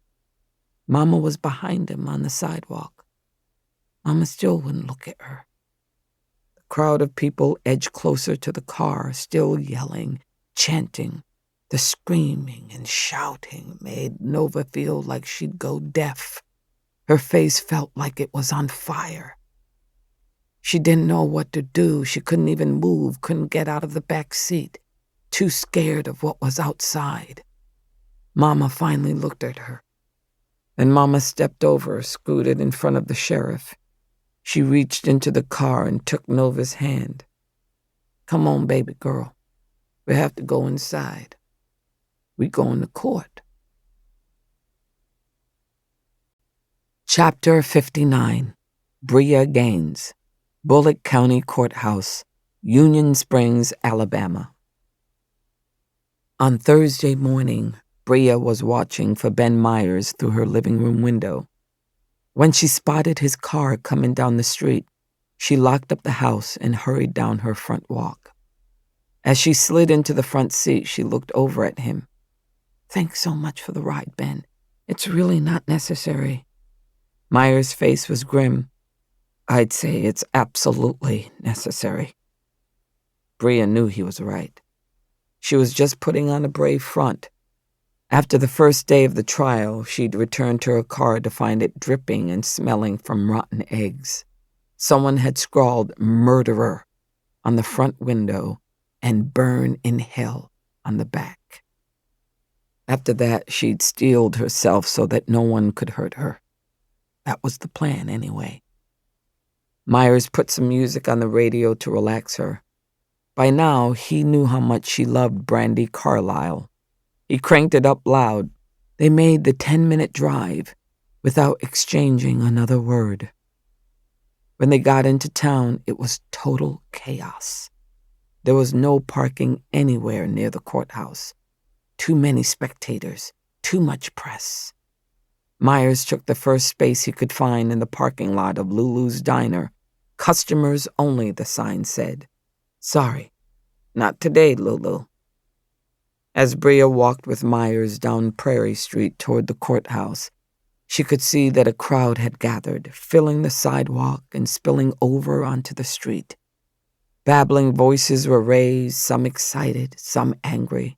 Mama was behind him on the sidewalk. Mama still wouldn't look at her. The crowd of people edged closer to the car, still yelling, chanting. The screaming and shouting made Nova feel like she'd go deaf. Her face felt like it was on fire. She didn't know what to do. She couldn't even move, couldn't get out of the back seat, too scared of what was outside. Mama finally looked at her. Then Mama stepped over, scooted in front of the sheriff. She reached into the car and took Nova's hand. "Come on, baby girl. We have to go inside. We going to court." Chapter 59. Bria Gaines, Bullock County Courthouse, Union Springs, Alabama. On Thursday morning, Bria was watching for Ben Myers through her living room window. When she spotted his car coming down the street, she locked up the house and hurried down her front walk. As she slid into the front seat, she looked over at him. "Thanks so much for the ride, Ben. It's really not necessary." Myers' face was grim. "I'd say it's absolutely necessary." Bria knew he was right. She was just putting on a brave front. After the first day of the trial, she'd returned to her car to find it dripping and smelling from rotten eggs. Someone had scrawled "murderer" on the front window and "burn in hell" on the back. After that, she'd steeled herself so that no one could hurt her. That was the plan, anyway. Myers put some music on the radio to relax her. By now, he knew how much she loved Brandi Carlile. He cranked it up loud. They made the 10-minute drive without exchanging another word. When they got into town, it was total chaos. There was no parking anywhere near the courthouse. Too many spectators, too much press. Myers took the first space he could find in the parking lot of Lulu's Diner. "Customers only," the sign said. "Sorry, not today, Lulu." As Bria walked with Myers down Prairie Street toward the courthouse, she could see that a crowd had gathered, filling the sidewalk and spilling over onto the street. Babbling voices were raised, some excited, some angry.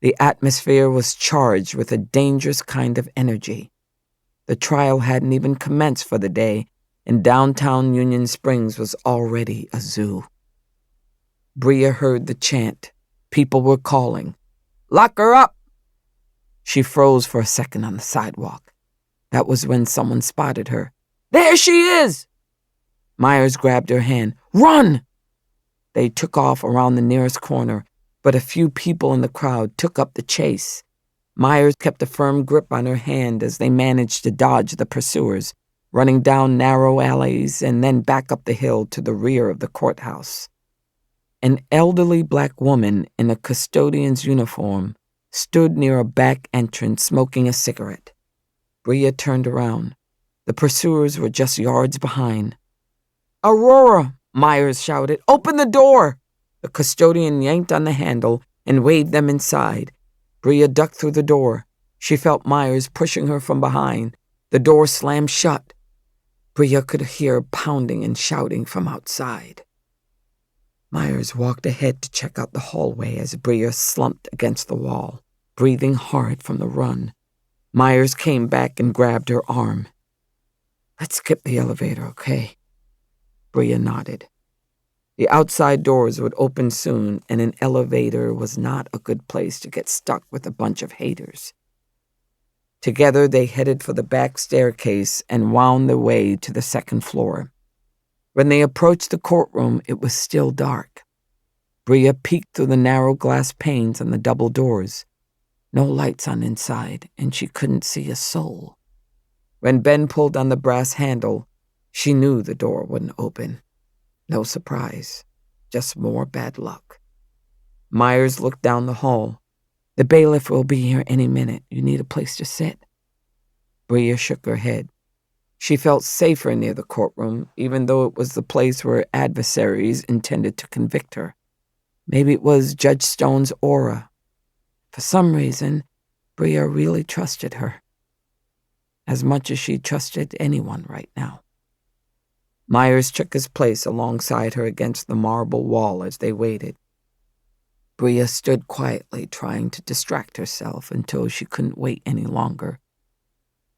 The atmosphere was charged with a dangerous kind of energy. The trial hadn't even commenced for the day, and downtown Union Springs was already a zoo. Bria heard the chant. People were calling, "Lock her up!" She froze for a second on the sidewalk. That was when someone spotted her. "There she is!" Myers grabbed her hand. "Run!" They took off around the nearest corner, but a few people in the crowd took up the chase. Myers kept a firm grip on her hand as they managed to dodge the pursuers, running down narrow alleys and then back up the hill to the rear of the courthouse. An elderly black woman in a custodian's uniform stood near a back entrance smoking a cigarette. Bria turned around. The pursuers were just yards behind. "Aurora!" Myers shouted. "Open the door!" The custodian yanked on the handle and waved them inside. Bria ducked through the door. She felt Myers pushing her from behind. The door slammed shut. Bria could hear pounding and shouting from outside. Myers walked ahead to check out the hallway as Bria slumped against the wall, breathing hard from the run. Myers came back and grabbed her arm. "Let's skip the elevator, okay?" Bria nodded. The outside doors would open soon, and an elevator was not a good place to get stuck with a bunch of haters. Together, they headed for the back staircase and wound their way to the second floor. When they approached the courtroom, it was still dark. Bria peeked through the narrow glass panes on the double doors. No lights on inside, and she couldn't see a soul. When Ben pulled on the brass handle, she knew the door wouldn't open. No surprise, just more bad luck. Myers looked down the hall. "The bailiff will be here any minute. You need a place to sit." Bria shook her head. She felt safer near the courtroom, even though it was the place where adversaries intended to convict her. Maybe it was Judge Stone's aura. For some reason, Bria really trusted her, as much as she trusted anyone right now. Myers took his place alongside her against the marble wall as they waited. Bria stood quietly, trying to distract herself until she couldn't wait any longer.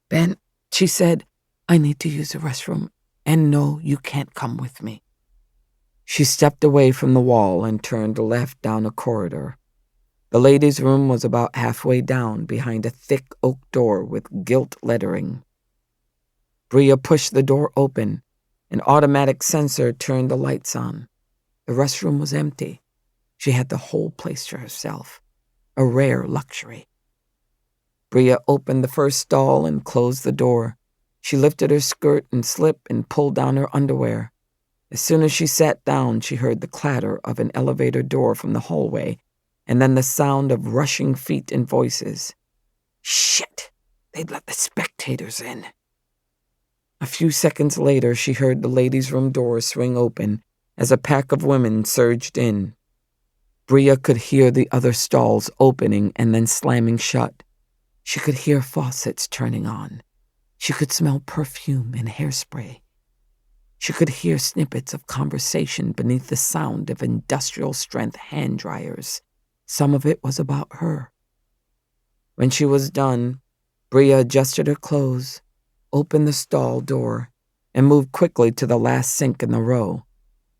"Ben," she said, "I need to use the restroom, and no, you can't come with me." She stepped away from the wall and turned left down a corridor. The ladies' room was about halfway down, behind a thick oak door with gilt lettering. Bria pushed the door open. An automatic sensor turned the lights on. The restroom was empty. She had the whole place to herself, a rare luxury. Bria opened the first stall and closed the door. She lifted her skirt and slip and pulled down her underwear. As soon as she sat down, she heard the clatter of an elevator door from the hallway, and then the sound of rushing feet and voices. Shit! They'd let the spectators in. A few seconds later, she heard the ladies' room door swing open as a pack of women surged in. Bria could hear the other stalls opening and then slamming shut. She could hear faucets turning on. She could smell perfume and hairspray. She could hear snippets of conversation beneath the sound of industrial-strength hand dryers. Some of it was about her. When she was done, Bria adjusted her clothes, opened the stall door, and moved quickly to the last sink in the row.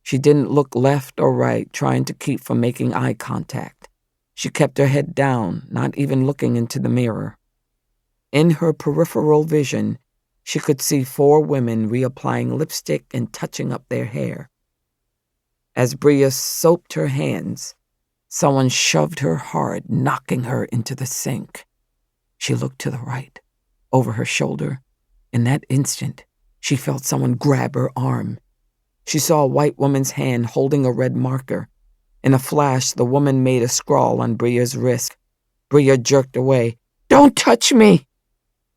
She didn't look left or right, trying to keep from making eye contact. She kept her head down, not even looking into the mirror. In her peripheral vision, she could see 4 women reapplying lipstick and touching up their hair. As Bria soaped her hands, someone shoved her hard, knocking her into the sink. She looked to the right, over her shoulder. In that instant, she felt someone grab her arm. She saw a white woman's hand holding a red marker. In a flash, the woman made a scrawl on Bria's wrist. Bria jerked away. "Don't touch me!"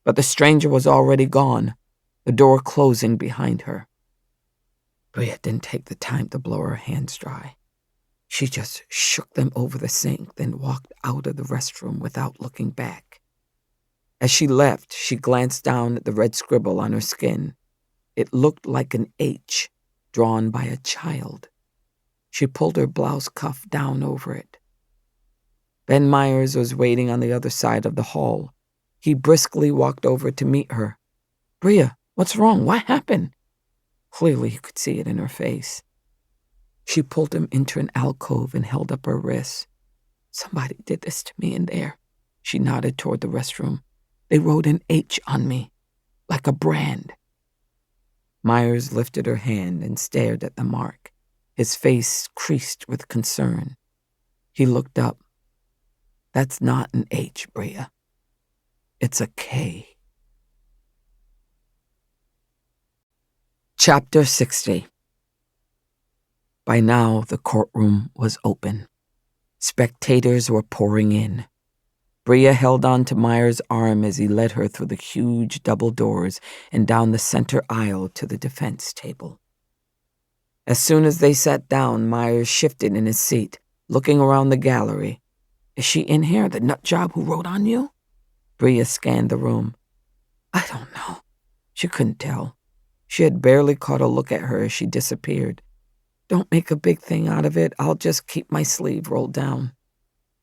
But the stranger was already gone, the door closing behind her. Bria didn't take the time to blow her hands dry. She just shook them over the sink, then walked out of the restroom without looking back. As she left, she glanced down at the red scribble on her skin. It looked like an H drawn by a child. She pulled her blouse cuff down over it. Ben Myers was waiting on the other side of the hall. He briskly walked over to meet her. "Bria, what's wrong? What happened?" Clearly he could see it in her face. She pulled him into an alcove and held up her wrists. "Somebody did this to me in there." She nodded toward the restroom. "They wrote an H on me, like a brand." Myers lifted her hand and stared at the mark, his face creased with concern. He looked up. "That's not an H, Bria. It's a K." Chapter 60. By now, the courtroom was open. Spectators were pouring in. Bria held on to Myers' arm as he led her through the huge double doors and down the center aisle to the defense table. As soon as they sat down, Myers shifted in his seat, looking around the gallery. "Is she in here, the nutjob who wrote on you?" Bria scanned the room. "I don't know." She couldn't tell. She had barely caught a look at her as she disappeared. "Don't make a big thing out of it. I'll just keep my sleeve rolled down."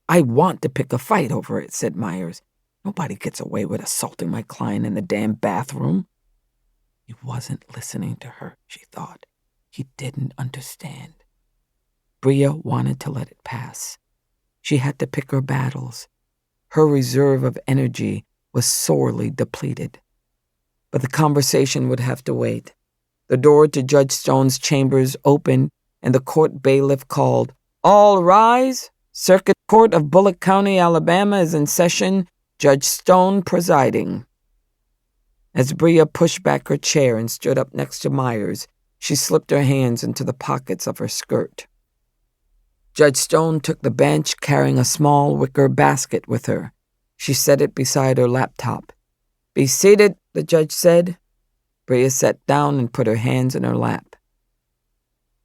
"I want to pick a fight over it," said Myers. "Nobody gets away with assaulting my client in the damn bathroom." He wasn't listening to her, she thought. He didn't understand. Bria wanted to let it pass. She had to pick her battles. Her reserve of energy was sorely depleted. But the conversation would have to wait. The door to Judge Stone's chambers opened, and the court bailiff called, "All rise! Circuit Court of Bullock County, Alabama is in session. Judge Stone presiding." As Bria pushed back her chair and stood up next to Myers, she slipped her hands into the pockets of her skirt. Judge Stone took the bench, carrying a small wicker basket with her. She set it beside her laptop. "Be seated," the judge said. Bria sat down and put her hands in her lap.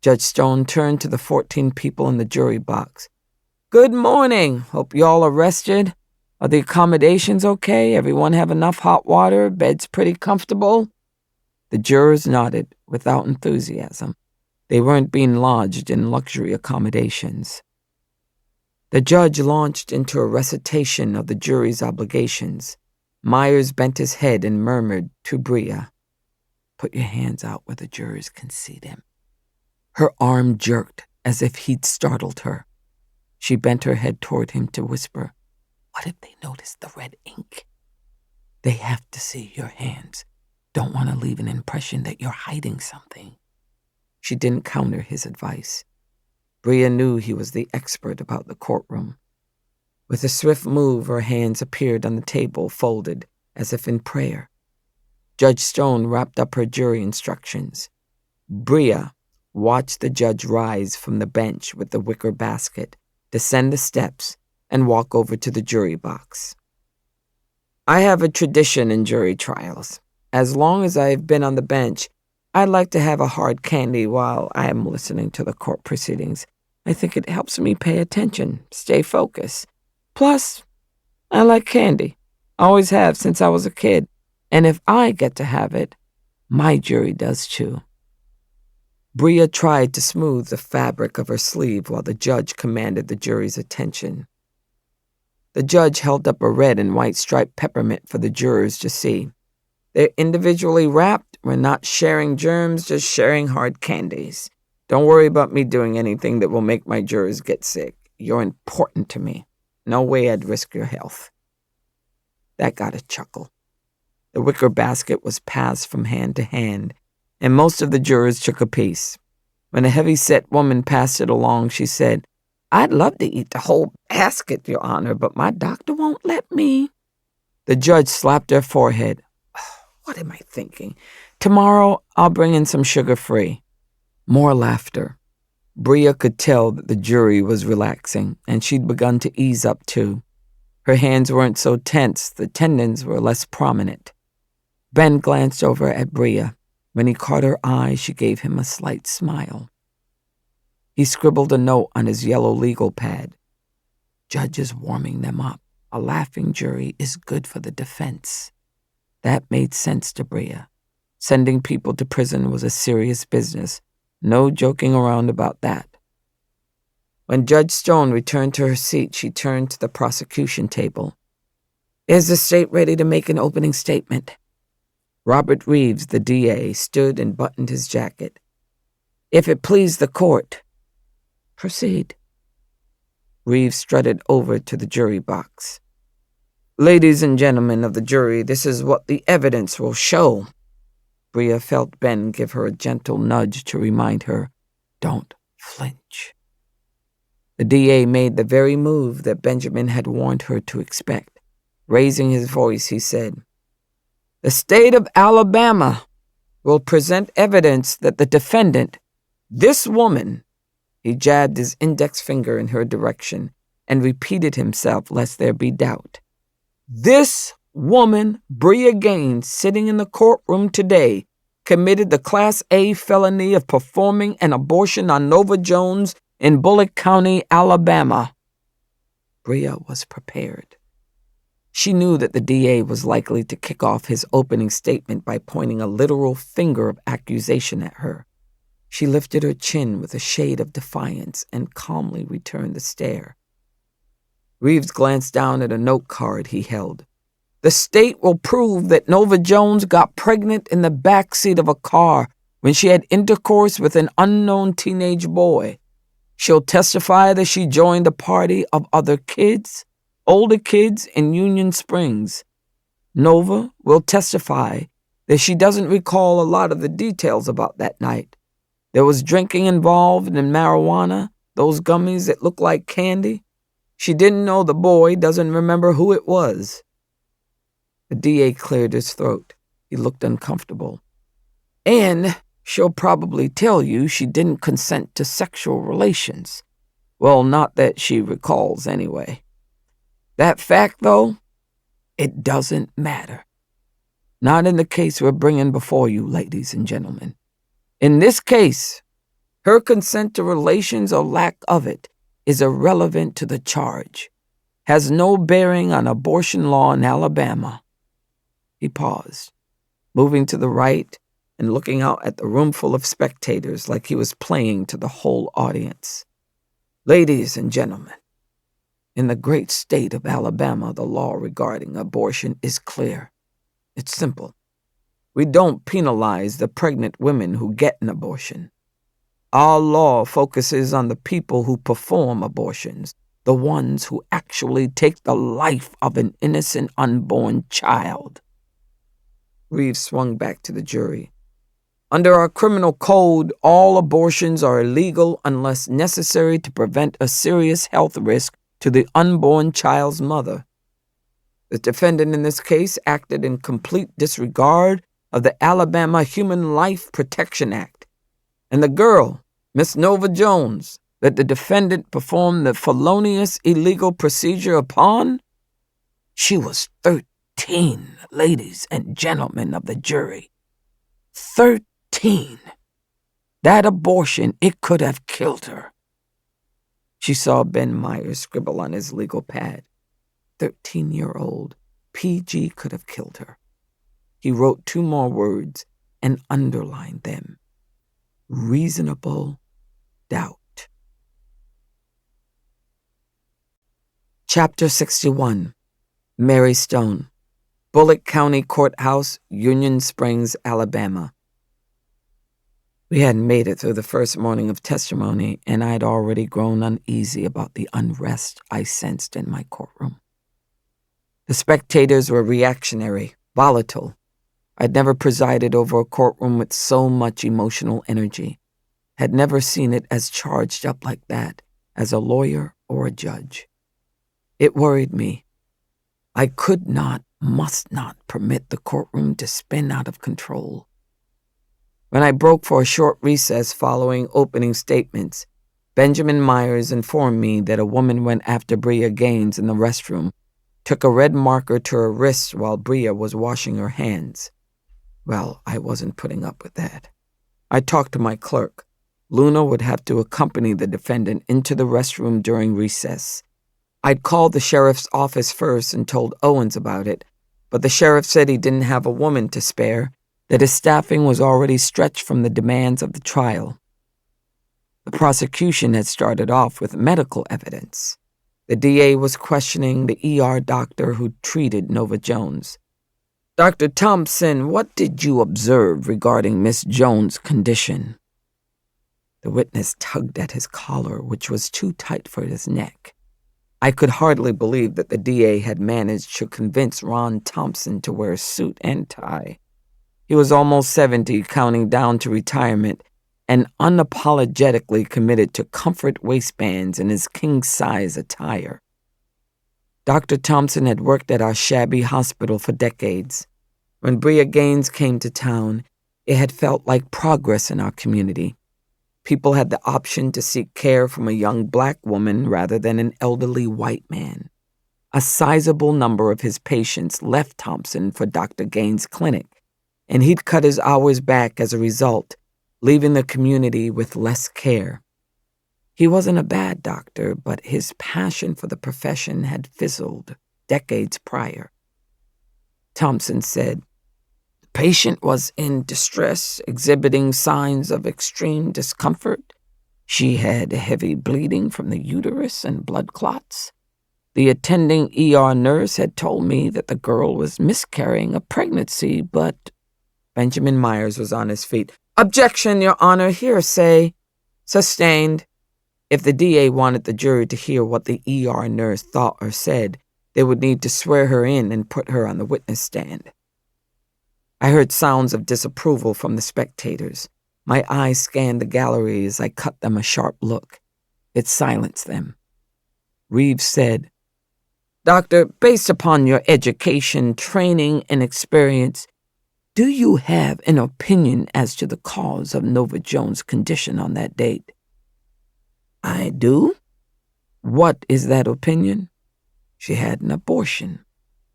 Judge Stone turned to the 14 people in the jury box. "Good morning. Hope you all are rested. Are the accommodations okay? Everyone have enough hot water? Beds pretty comfortable?" The jurors nodded without enthusiasm. They weren't being lodged in luxury accommodations. The judge launched into a recitation of the jury's obligations. Myers bent his head and murmured to Bria, "Put your hands out where the jurors can see them." Her arm jerked as if he'd startled her. She bent her head toward him to whisper, "What if they notice the red ink?" "They have to see your hands. Don't want to leave an impression that you're hiding something." She didn't counter his advice. Bria knew he was the expert about the courtroom. With a swift move, her hands appeared on the table, folded, as if in prayer. Judge Stone wrapped up her jury instructions. Bria watched the judge rise from the bench with the wicker basket, descend the steps, and walk over to the jury box. "I have a tradition in jury trials. As long as I've been on the bench, I'd like to have a hard candy while I am listening to the court proceedings. I think it helps me pay attention, stay focused. Plus, I like candy. Always have since I was a kid. And if I get to have it, my jury does too. Bria tried to smooth the fabric of her sleeve while the judge commanded the jury's attention. The judge held up a red and white striped peppermint for the jurors to see. They're individually wrapped. We're not sharing germs, just sharing hard candies. Don't worry about me doing anything that will make my jurors get sick. You're important to me. No way I'd risk your health. That got a chuckle. The wicker basket was passed from hand to hand, and most of the jurors took a piece. When a heavy-set woman passed it along, she said, "I'd love to eat the whole basket, Your Honor, but my doctor won't let me." The judge slapped her forehead. What am I thinking? Tomorrow, I'll bring in some sugar-free. More laughter. Bria could tell that the jury was relaxing, and she'd begun to ease up too. Her hands weren't so tense, the tendons were less prominent. Ben glanced over at Bria. When he caught her eye, she gave him a slight smile. He scribbled a note on his yellow legal pad. Judge is warming them up. A laughing jury is good for the defense. That made sense to Bria. Sending people to prison was a serious business. No joking around about that. When Judge Stone returned to her seat, she turned to the prosecution table. "Is the state ready to make an opening statement?" Robert Reeves, the DA, stood and buttoned his jacket. "If it please the court." "Proceed." Reeves strutted over to the jury box. "Ladies and gentlemen of the jury, this is what the evidence will show." Bria felt Ben give her a gentle nudge to remind her, "Don't flinch." The DA made the very move that Benjamin had warned her to expect. Raising his voice, he said, "The state of Alabama will present evidence that the defendant, this woman," he jabbed his index finger in her direction and repeated himself lest there be doubt, "this woman, Bria Gaines, sitting in the courtroom today, committed the Class A felony of performing an abortion on Nova Jones in Bullock County, Alabama." Bria was prepared. She knew that the DA was likely to kick off his opening statement by pointing a literal finger of accusation at her. She lifted her chin with a shade of defiance and calmly returned the stare. Reeves glanced down at a note card he held. "The state will prove that Nova Jones got pregnant in the back seat of a car when she had intercourse with an unknown teenage boy. She'll testify that she joined a party of other kids, older kids in Union Springs. Nova will testify that she doesn't recall a lot of the details about that night. There was drinking involved and marijuana, those gummies that look like candy. She didn't know the boy, doesn't remember who it was." The DA cleared his throat. He looked uncomfortable. "And she'll probably tell you she didn't consent to sexual relations. Well, not that she recalls anyway. That fact, though, it doesn't matter. Not in the case we're bringing before you, ladies and gentlemen. In this case, her consent to relations or lack of it is irrelevant to the charge, has no bearing on abortion law in Alabama." He paused, moving to the right and looking out at the room full of spectators like he was playing to the whole audience. "Ladies and gentlemen, in the great state of Alabama, the law regarding abortion is clear. It's simple. We don't penalize the pregnant women who get an abortion. Our law focuses on the people who perform abortions, the ones who actually take the life of an innocent unborn child." Reeves swung back to the jury. "Under our criminal code, all abortions are illegal unless necessary to prevent a serious health risk to the unborn child's mother. The defendant in this case acted in complete disregard of the Alabama Human Life Protection Act. And the girl, Miss Nova Jones, that the defendant performed the felonious illegal procedure upon, she was 13, ladies and gentlemen of the jury. 13. That abortion, it could have killed her. She saw Ben Myers scribble on his legal pad. 13-year-old PG could have killed her. He wrote 2 more words and underlined them. Reasonable doubt. Chapter 61. Mary Stone. Bullitt County Courthouse, Union Springs, Alabama. We hadn't made it through the first morning of testimony, and I'd already grown uneasy about the unrest I sensed in my courtroom. The spectators were reactionary, volatile. I'd never presided over a courtroom with so much emotional energy, had never seen it as charged up like that as a lawyer or a judge. It worried me. I could not, must not permit the courtroom to spin out of control. When I broke for a short recess following opening statements, Benjamin Myers informed me that a woman went after Bria Gaines in the restroom, took a red marker to her wrist while Bria was washing her hands. Well, I wasn't putting up with that. I talked to my clerk. Luna would have to accompany the defendant into the restroom during recess. I'd called the sheriff's office first and told Owens about it, but the sheriff said he didn't have a woman to spare, that his staffing was already stretched from the demands of the trial. The prosecution had started off with medical evidence. The DA was questioning the ER doctor who treated Nova Jones. "Dr. Thompson, what did you observe regarding Miss Jones' condition?" The witness tugged at his collar, which was too tight for his neck. I could hardly believe that the DA had managed to convince Ron Thompson to wear a suit and tie. He was almost 70, counting down to retirement, and unapologetically committed to comfort waistbands in his king-size attire. Dr. Thompson had worked at our shabby hospital for decades. When Bria Gaines came to town, it had felt like progress in our community. People had the option to seek care from a young black woman rather than an elderly white man. A sizable number of his patients left Thompson for Dr. Gaines' clinic, and he'd cut his hours back as a result, leaving the community with less care. He wasn't a bad doctor, but his passion for the profession had fizzled decades prior. Thompson said, "The patient was in distress, exhibiting signs of extreme discomfort. She had heavy bleeding from the uterus and blood clots. The attending ER nurse had told me that the girl was miscarrying a pregnancy, but—" Benjamin Myers was on his feet. "Objection, Your Honor, hearsay. Sustained." If the DA wanted the jury to hear what the ER nurse thought or said, they would need to swear her in and put her on the witness stand. I heard sounds of disapproval from the spectators. My eyes scanned the gallery as I cut them a sharp look. It silenced them. Reeves said, "Doctor, based upon your education, training, and experience, do you have an opinion as to the cause of Nova Jones' condition on that date?" "I do." "What is that opinion?" "She had an abortion.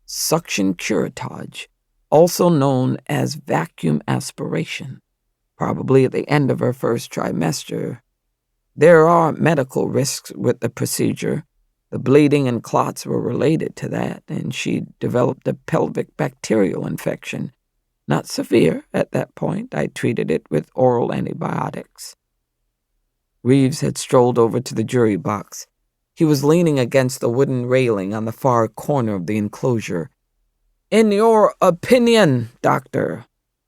Suction curettage, also known as vacuum aspiration, probably at the end of her first trimester. There are medical risks with the procedure. The bleeding and clots were related to that, and she developed a pelvic bacterial infection. Not severe at that point. I treated it with oral antibiotics." Reeves had strolled over to the jury box. He was leaning against the wooden railing on the far corner of the enclosure. "In your opinion, Doctor,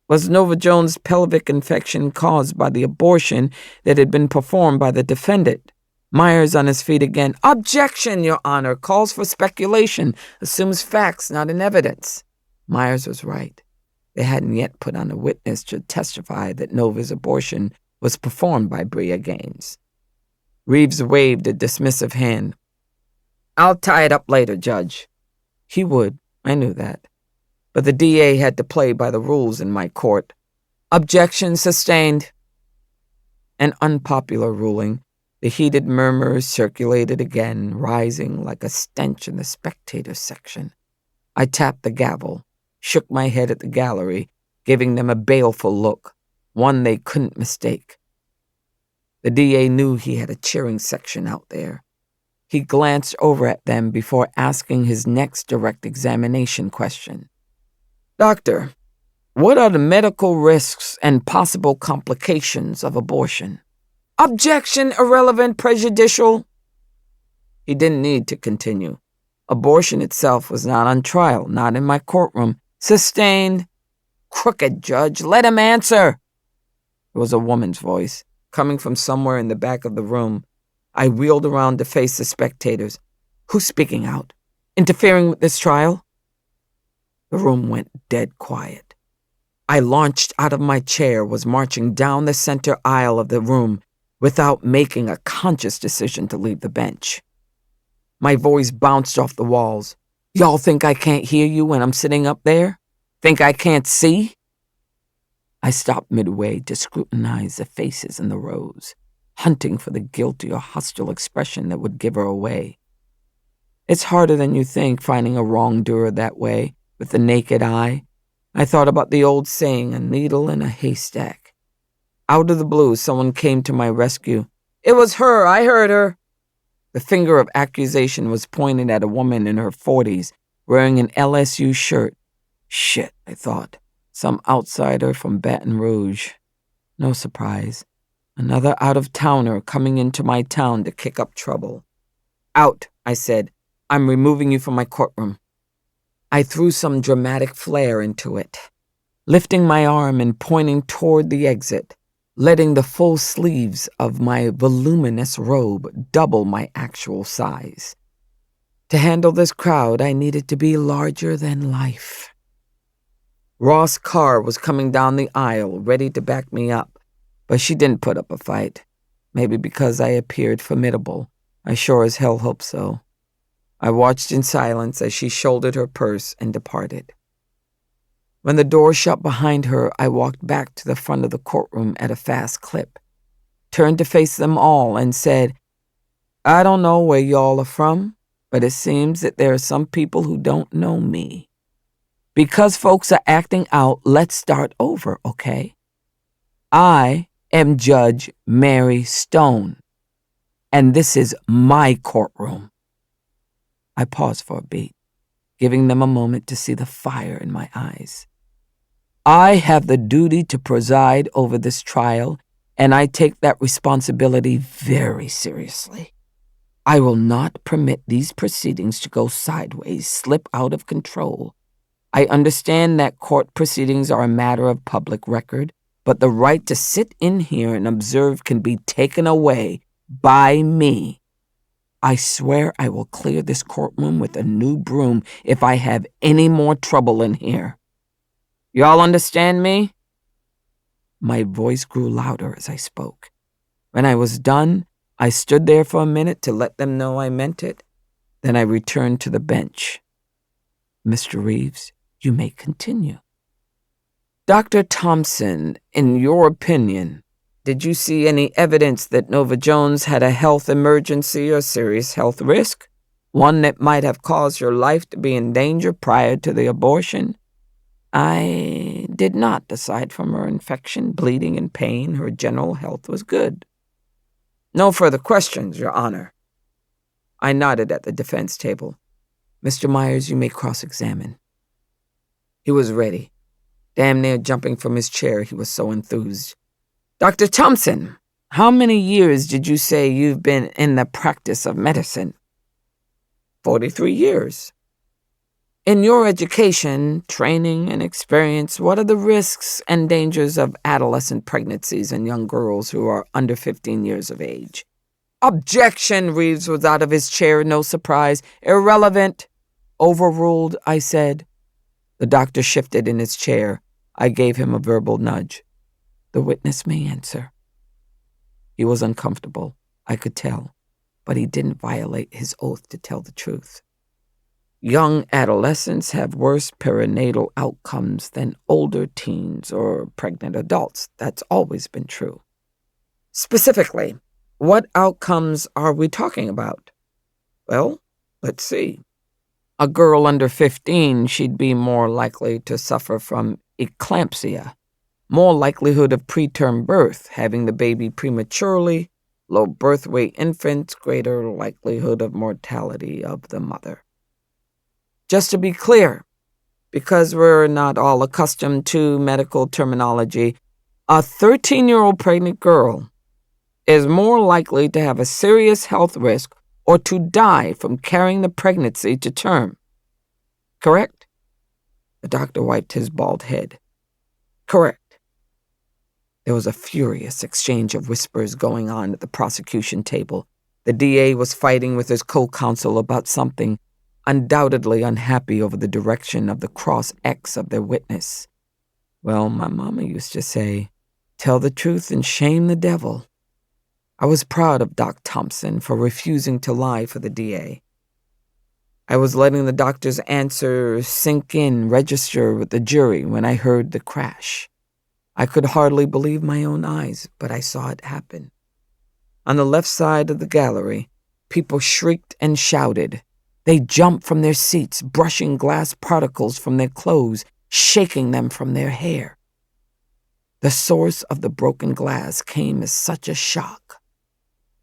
was Nova Jones' pelvic infection caused by the abortion that had been performed by the defendant?" Myers on his feet again. "Objection, Your Honor. Calls for speculation. Assumes facts, not in evidence." Myers was right. They hadn't yet put on a witness to testify that Nova's abortion was performed by Bria Gaines. Reeves waved a dismissive hand. "I'll tie it up later, Judge." He would, I knew that. But the DA had to play by the rules in my court. "Objection sustained." An unpopular ruling. The heated murmurs circulated again, rising like a stench in the spectator section. I tapped the gavel, shook my head at the gallery, giving them a baleful look, one they couldn't mistake. The DA knew he had a cheering section out there. He glanced over at them before asking his next direct examination question. "Doctor, what are the medical risks and possible complications of abortion?" "Objection, irrelevant, prejudicial." He didn't need to continue. Abortion itself was not on trial, not in my courtroom. "Sustained." "Crooked judge, let him answer." It was a woman's voice, coming from somewhere in the back of the room. I wheeled around to face the spectators. "Who's speaking out? Interfering with this trial?" The room went dead quiet. I launched out of my chair, was marching down the center aisle of the room without making a conscious decision to leave the bench. My voice bounced off the walls. "Y'all think I can't hear you when I'm sitting up there? Think I can't see?" I stopped midway to scrutinize the faces in the rows, hunting for the guilty or hostile expression that would give her away. It's harder than you think finding a wrongdoer that way, with the naked eye. I thought about the old saying, a needle in a haystack. Out of the blue, someone came to my rescue. "It was her, I heard her." The finger of accusation was pointed at a woman in her 40s, wearing an LSU shirt. Shit, I thought. Some outsider from Baton Rouge. No surprise. Another out-of-towner coming into my town to kick up trouble. "Out," I said. "I'm removing you from my courtroom." I threw some dramatic flair into it, lifting my arm and pointing toward the exit, letting the full sleeves of my voluminous robe double my actual size. To handle this crowd, I needed to be larger than life. Ross' car was coming down the aisle, ready to back me up, but she didn't put up a fight. Maybe because I appeared formidable. I sure as hell hope so. I watched in silence as she shouldered her purse and departed. When the door shut behind her, I walked back to the front of the courtroom at a fast clip, turned to face them all and said, "I don't know where y'all are from, but it seems that there are some people who don't know me. Because folks are acting out, let's start over, okay? I am Judge Mary Stone, and this is my courtroom." I paused for a beat, giving them a moment to see the fire in my eyes. "I have the duty to preside over this trial, and I take that responsibility very seriously. I will not permit these proceedings to go sideways, slip out of control. I understand that court proceedings are a matter of public record, but the right to sit in here and observe can be taken away by me. I swear I will clear this courtroom with a new broom if I have any more trouble in here. Y'all understand me?" My voice grew louder as I spoke. When I was done, I stood there for a minute to let them know I meant it. Then I returned to the bench. "Mr. Reeves, you may continue." "Dr. Thompson, in your opinion, did you see any evidence that Nova Jones had a health emergency or serious health risk? One that might have caused your life to be in danger prior to the abortion?" "I did not. Aside from her infection, bleeding, and pain, her general health was good." "No further questions, Your Honor." I nodded at the defense table. "Mr. Myers, you may cross-examine." He was ready, damn near jumping from his chair, he was so enthused. "Dr. Thompson, how many years did you say you've been in the practice of medicine?" 43 years. "In your education, training, and experience, what are the risks and dangers of adolescent pregnancies and young girls who are under 15 years of age?" "Objection!" Reeves was out of his chair, no surprise. "Irrelevant." "Overruled," I said. The doctor shifted in his chair. I gave him a verbal nudge. "The witness may answer." He was uncomfortable, I could tell, but he didn't violate his oath to tell the truth. "Young adolescents have worse perinatal outcomes than older teens or pregnant adults. That's always been true." "Specifically, what outcomes are we talking about?" "Well, let's see. A girl under 15, she'd be more likely to suffer from eclampsia, more likelihood of preterm birth, having the baby prematurely, Low birth weight infants, greater likelihood of mortality of the mother. Just to be clear, because we're not all accustomed to medical terminology, a 13-year-old pregnant girl is more likely to have a serious health risk or to die from carrying the pregnancy to term. Correct? The doctor wiped his bald head. Correct. There was a furious exchange of whispers going on at the prosecution table. The DA was fighting with his co-counsel about something, undoubtedly unhappy over the direction of the cross X of their witness. Well, my mama used to say, tell the truth and shame the devil. I was proud of Doc Thompson for refusing to lie for the DA. I was letting the doctor's answer sink in, register with the jury when I heard the crash. I could hardly believe my own eyes, but I saw it happen. On the left side of the gallery, people shrieked and shouted. They jumped from their seats, brushing glass particles from their clothes, shaking them from their hair. The source of the broken glass came as such a shock.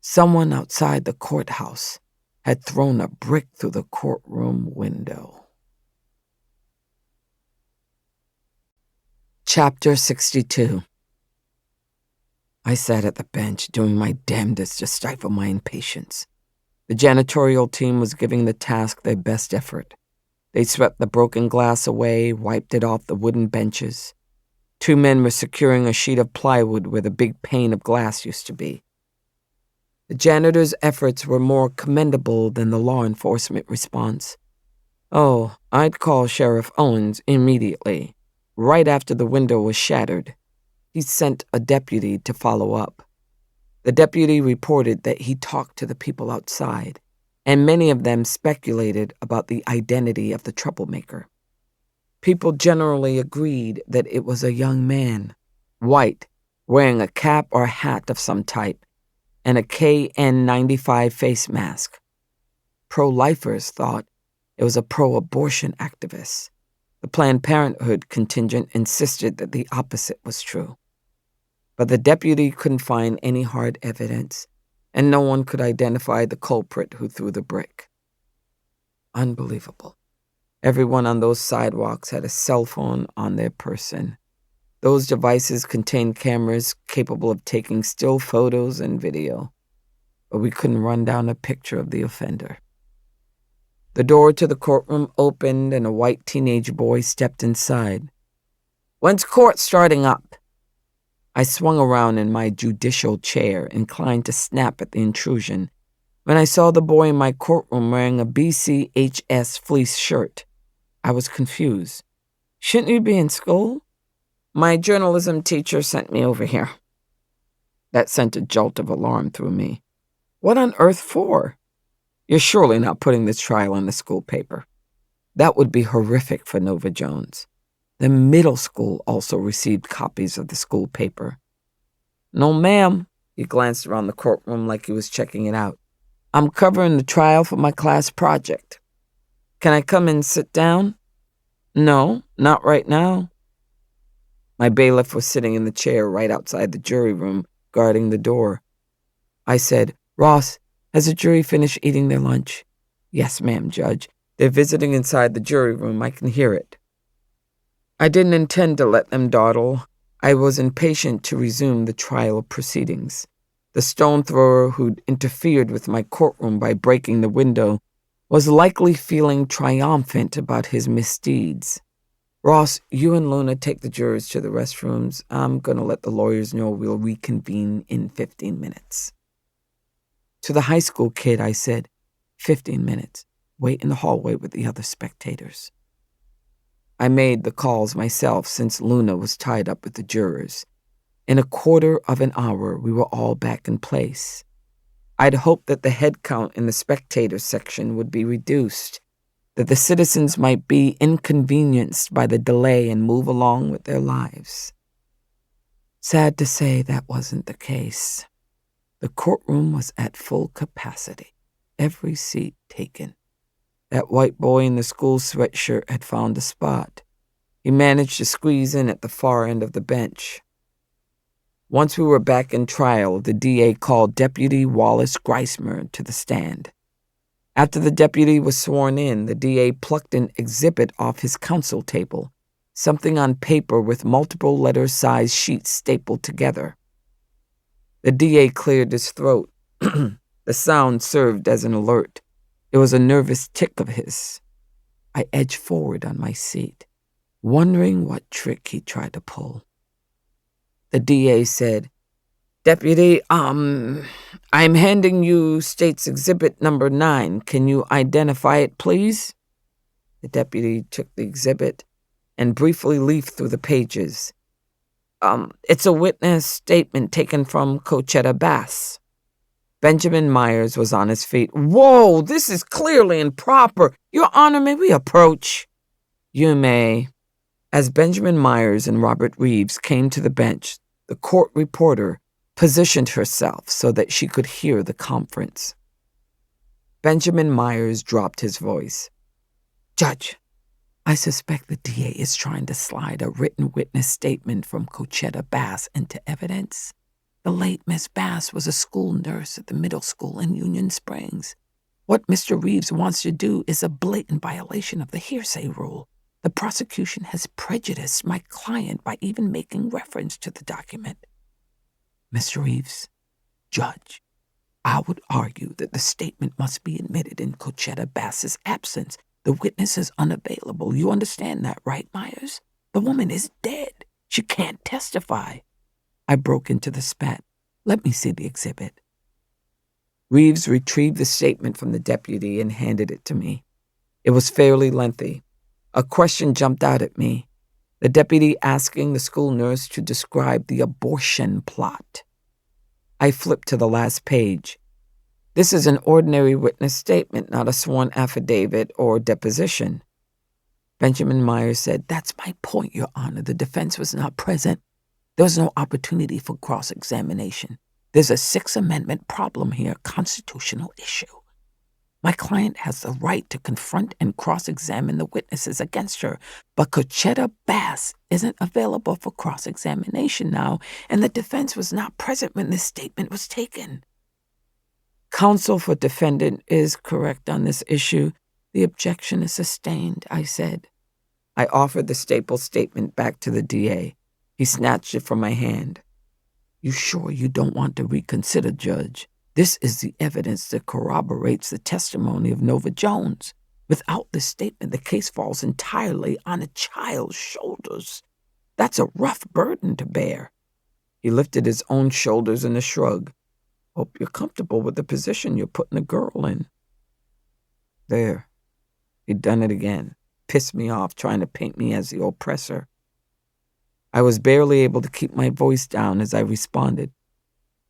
Someone outside the courthouse had thrown a brick through the courtroom window. Chapter 62. I sat at the bench, doing my damnedest to stifle my impatience. The janitorial team was giving the task their best effort. They swept the broken glass away, wiped it off the wooden benches. 2 men were securing a sheet of plywood where the big pane of glass used to be. The janitor's efforts were more commendable than the law enforcement response. Oh, I'd call Sheriff Owens immediately. Right after the window was shattered, he sent a deputy to follow up. The deputy reported that he talked to the people outside, and many of them speculated about the identity of the troublemaker. People generally agreed that it was a young man, white, wearing a cap or hat of some type, and a KN95 face mask. Pro-lifers thought it was a pro-abortion activist. The Planned Parenthood contingent insisted that the opposite was true. But the deputy couldn't find any hard evidence, and no one could identify the culprit who threw the brick. Unbelievable. Everyone on those sidewalks had a cell phone on their person. Those devices contained cameras capable of taking still photos and video, but we couldn't run down a picture of the offender. The door to the courtroom opened and a white teenage boy stepped inside. When's court starting up? I swung around in my judicial chair, inclined to snap at the intrusion, when I saw the boy in my courtroom wearing a BCHS fleece shirt. I was confused. Shouldn't you be in school? My journalism teacher sent me over here. That sent a jolt of alarm through me. What on earth for? You're surely not putting this trial in the school paper. That would be horrific for Nova Jones. The middle school also received copies of the school paper. No, ma'am. He glanced around the courtroom like he was checking it out. I'm covering the trial for my class project. Can I come and sit down? No, not right now. My bailiff was sitting in the chair right outside the jury room, guarding the door. I said, Ross, has the jury finished eating their lunch? Yes, ma'am, Judge. They're visiting inside the jury room. I can hear it. I didn't intend to let them dawdle. I was impatient to resume the trial proceedings. The stone thrower who'd interfered with my courtroom by breaking the window was likely feeling triumphant about his misdeeds. Ross, you and Luna take the jurors to the restrooms. I'm going to let the lawyers know we'll reconvene in 15 minutes. To the high school kid, I said, 15 minutes. Wait in the hallway with the other spectators. I made the calls myself since Luna was tied up with the jurors. In a quarter of an hour, we were all back in place. I'd hoped that the head count in the spectator section would be reduced, that the citizens might be inconvenienced by the delay and move along with their lives. Sad to say, that wasn't the case. The courtroom was at full capacity, every seat taken. That white boy in the school sweatshirt had found a spot. He managed to squeeze in at the far end of the bench. Once we were back in trial, the DA called Deputy Wallace Greismer to the stand. After the deputy was sworn in, the DA plucked an exhibit off his counsel table, something on paper with multiple letter-sized sheets stapled together. The DA cleared his throat. The sound served as an alert. It was a nervous tick of his. I edged forward on my seat, wondering what trick he tried to pull. The DA said, "Deputy, I'm handing you State's Exhibit number 9. Can you identify it, please?" The deputy took the exhibit and briefly leafed through the pages. It's a witness statement taken from Cochetta Bass." Benjamin Myers was on his feet. "Whoa, this is clearly improper. Your Honor, may we approach?" "You may." As Benjamin Myers and Robert Reeves came to the bench, the court reporter positioned herself so that she could hear the conference. Benjamin Myers dropped his voice. "Judge, I suspect the DA is trying to slide a written witness statement from Cochetta Bass into evidence. The late Miss Bass was a school nurse at the middle school in Union Springs. What Mr. Reeves wants to do is a blatant violation of the hearsay rule. The prosecution has prejudiced my client by even making reference to the document. Mr. Reeves, Judge, I would argue that the statement must be admitted in Cochetta Bass's absence. The witness is unavailable. You understand that, right, Myers? The woman is dead. She can't testify." I broke into the spat. "Let me see the exhibit." Reeves retrieved the statement from the deputy and handed it to me. It was fairly lengthy. A question jumped out at me. The deputy asking the school nurse to describe the abortion plot. I flipped to the last page. "This is an ordinary witness statement, not a sworn affidavit or deposition." Benjamin Myers said, "That's my point, Your Honor. The defense was not present. There was no opportunity for cross-examination. There's a Sixth Amendment problem here, constitutional issue. My client has the right to confront and cross-examine the witnesses against her, but Cochetta Bass isn't available for cross-examination now, and the defense was not present when this statement was taken." "Counsel for defendant is correct on this issue. The objection is sustained," I said. I offered the stapled statement back to the DA. He snatched it from my hand. "You sure you don't want to reconsider, Judge? This is the evidence that corroborates the testimony of Nova Jones. Without this statement, the case falls entirely on a child's shoulders. That's a rough burden to bear." He lifted his own shoulders in a shrug. "Hope you're comfortable with the position you're putting a girl in." There. He'd done it again. Pissed me off, trying to paint me as the oppressor. I was barely able to keep my voice down as I responded.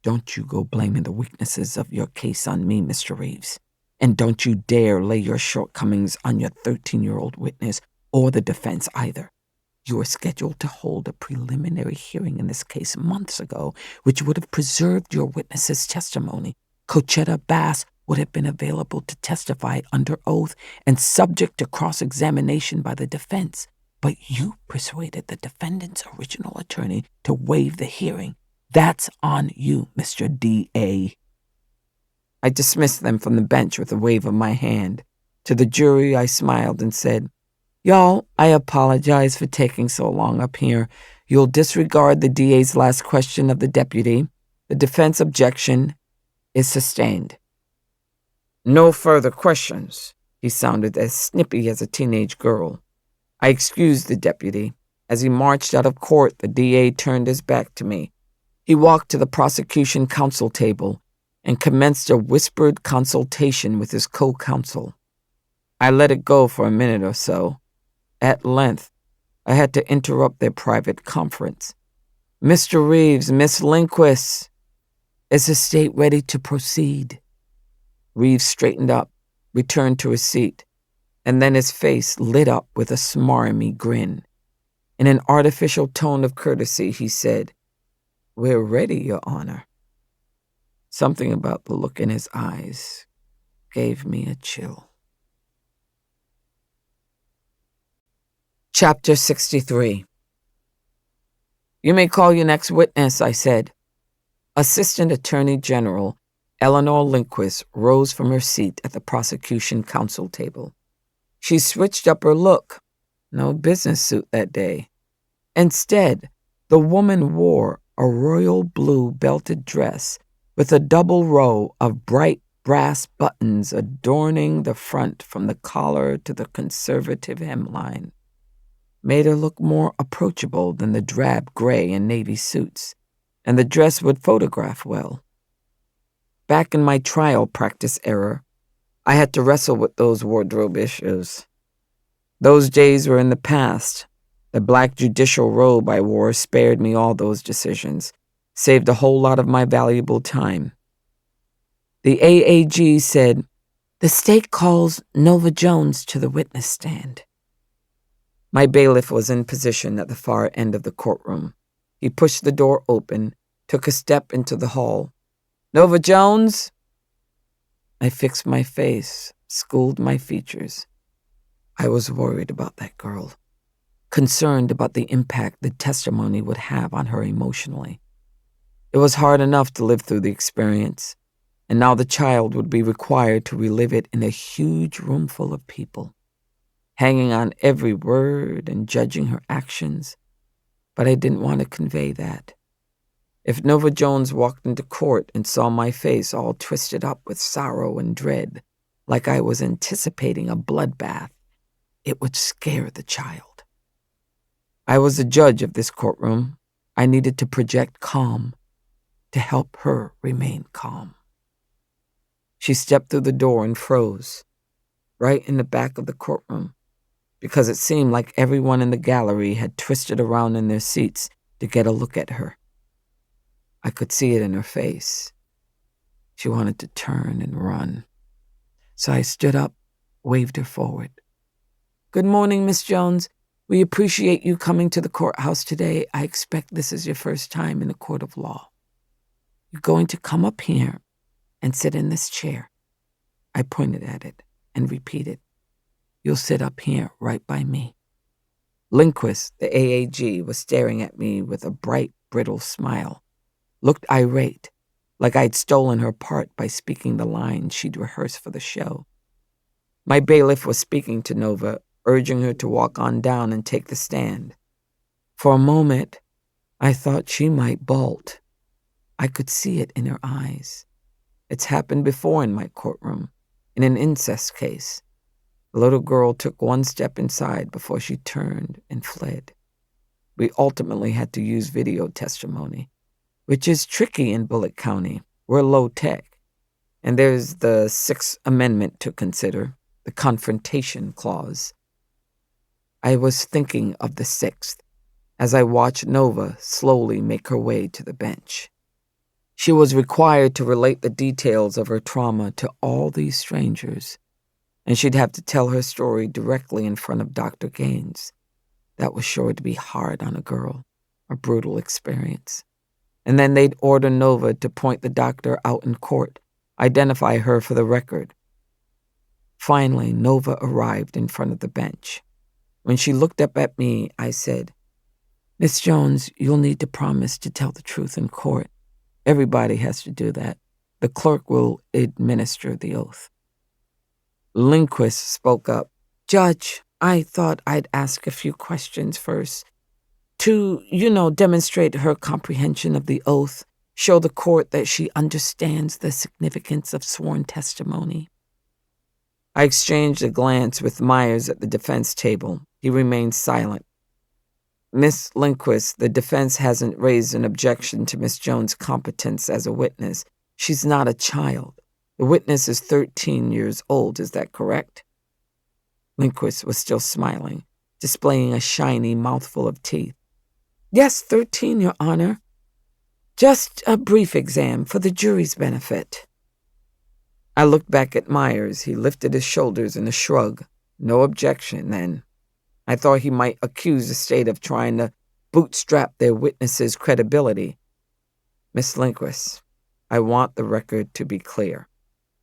"Don't you go blaming the weaknesses of your case on me, Mr. Reeves. And don't you dare lay your shortcomings on your 13-year-old witness or the defense either. You were scheduled to hold a preliminary hearing in this case months ago, which would have preserved your witness's testimony. Cochetta Bass would have been available to testify under oath and subject to cross-examination by the defense. But you persuaded the defendant's original attorney to waive the hearing. That's on you, Mr. D.A. I dismissed them from the bench with a wave of my hand. To the jury, I smiled and said, "Y'all, I apologize for taking so long up here. You'll disregard the DA's last question of the deputy. The defense objection is sustained." "No further questions." He sounded as snippy as a teenage girl. I excused the deputy. As he marched out of court, the DA turned his back to me. He walked to the prosecution counsel table and commenced a whispered consultation with his co-counsel. I let it go for a minute or so. At length, I had to interrupt their private conference. "Mr. Reeves, Miss Lindquist, is the state ready to proceed?" Reeves straightened up, returned to his seat, and then his face lit up with a smarmy grin. In an artificial tone of courtesy, he said, "We're ready, Your Honor." Something about the look in his eyes gave me a chill. Chapter 63. You may call your next witness, I said. Assistant Attorney General Eleanor Lindquist rose from her seat at the prosecution counsel table. She switched up her look. No business suit that day. Instead, the woman wore a royal blue belted dress with a double row of bright brass buttons adorning the front from the collar to the conservative hemline. Made her look more approachable than the drab gray and navy suits, and the dress would photograph well. Back in my trial practice era, I had to wrestle with those wardrobe issues. Those days were in the past. The black judicial robe I wore spared me all those decisions, saved a whole lot of my valuable time. The AAG said, "The state calls Nova Jones to the witness stand." My bailiff was in position at the far end of the courtroom. He pushed the door open, took a step into the hall. "Nova Jones?" I fixed my face, schooled my features. I was worried about that girl, concerned about the impact the testimony would have on her emotionally. It was hard enough to live through the experience, and now the child would be required to relive it in a huge room full of people, hanging on every word and judging her actions. But I didn't want to convey that. If Nova Jones walked into court and saw my face all twisted up with sorrow and dread, like I was anticipating a bloodbath, it would scare the child. I was the judge of this courtroom. I needed to project calm to help her remain calm. She stepped through the door and froze, right in the back of the courtroom, because it seemed like everyone in the gallery had twisted around in their seats to get a look at her. I could see it in her face. She wanted to turn and run. So I stood up, waved her forward. "Good morning, Miss Jones. We appreciate you coming to the courthouse today. I expect this is your first time in a court of law. You're going to come up here and sit in this chair." I pointed at it and repeated, "You'll sit up here right by me." Lindquist, the AAG, was staring at me with a bright, brittle smile. Looked irate, like I'd stolen her part by speaking the lines she'd rehearsed for the show. My bailiff was speaking to Nova, urging her to walk on down and take the stand. For a moment, I thought she might bolt. I could see it in her eyes. It's happened before in my courtroom, in an incest case. The little girl took one step inside before she turned and fled. We ultimately had to use video testimony, which is tricky in Bullitt County. We're low tech. And there's the Sixth Amendment to consider, the Confrontation Clause. I was thinking of the Sixth as I watched Nova slowly make her way to the bench. She was required to relate the details of her trauma to all these strangers, and she'd have to tell her story directly in front of Dr. Gaines. That was sure to be hard on a girl, a brutal experience. And then they'd order Nova to point the doctor out in court, identify her for the record. Finally, Nova arrived in front of the bench. When she looked up at me, I said, "Miss Jones, you'll need to promise to tell the truth in court. Everybody has to do that. The clerk will administer the oath." Lindquist spoke up. "Judge, I thought I'd ask a few questions first to, demonstrate her comprehension of the oath, show the court that she understands the significance of sworn testimony." I exchanged a glance with Myers at the defense table. He remained silent. "Miss Lindquist, the defense hasn't raised an objection to Miss Jones' competence as a witness. She's not a child. The witness is 13 years old, is that correct?" Lindquist was still smiling, displaying a shiny mouthful of teeth. "Yes, 13, Your Honor. Just a brief exam for the jury's benefit." I looked back at Myers. He lifted his shoulders in a shrug. No objection, then. I thought he might accuse the state of trying to bootstrap their witnesses' credibility. "Miss Lindquist, I want the record to be clear.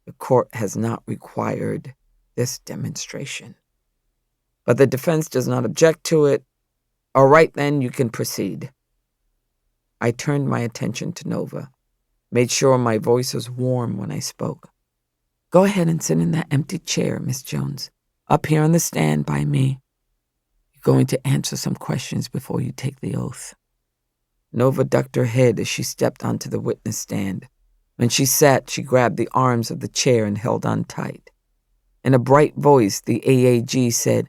The court has not required this demonstration. But the defense does not object to it. All right, then, you can proceed." I turned my attention to Nova, made sure my voice was warm when I spoke. Go ahead and sit in that empty chair, Miss Jones, up here on the stand by me. You're going to answer some questions before you take the oath. Nova ducked her head as she stepped onto the witness stand. When she sat, she grabbed the arms of the chair and held on tight. In a bright voice, the AAG said,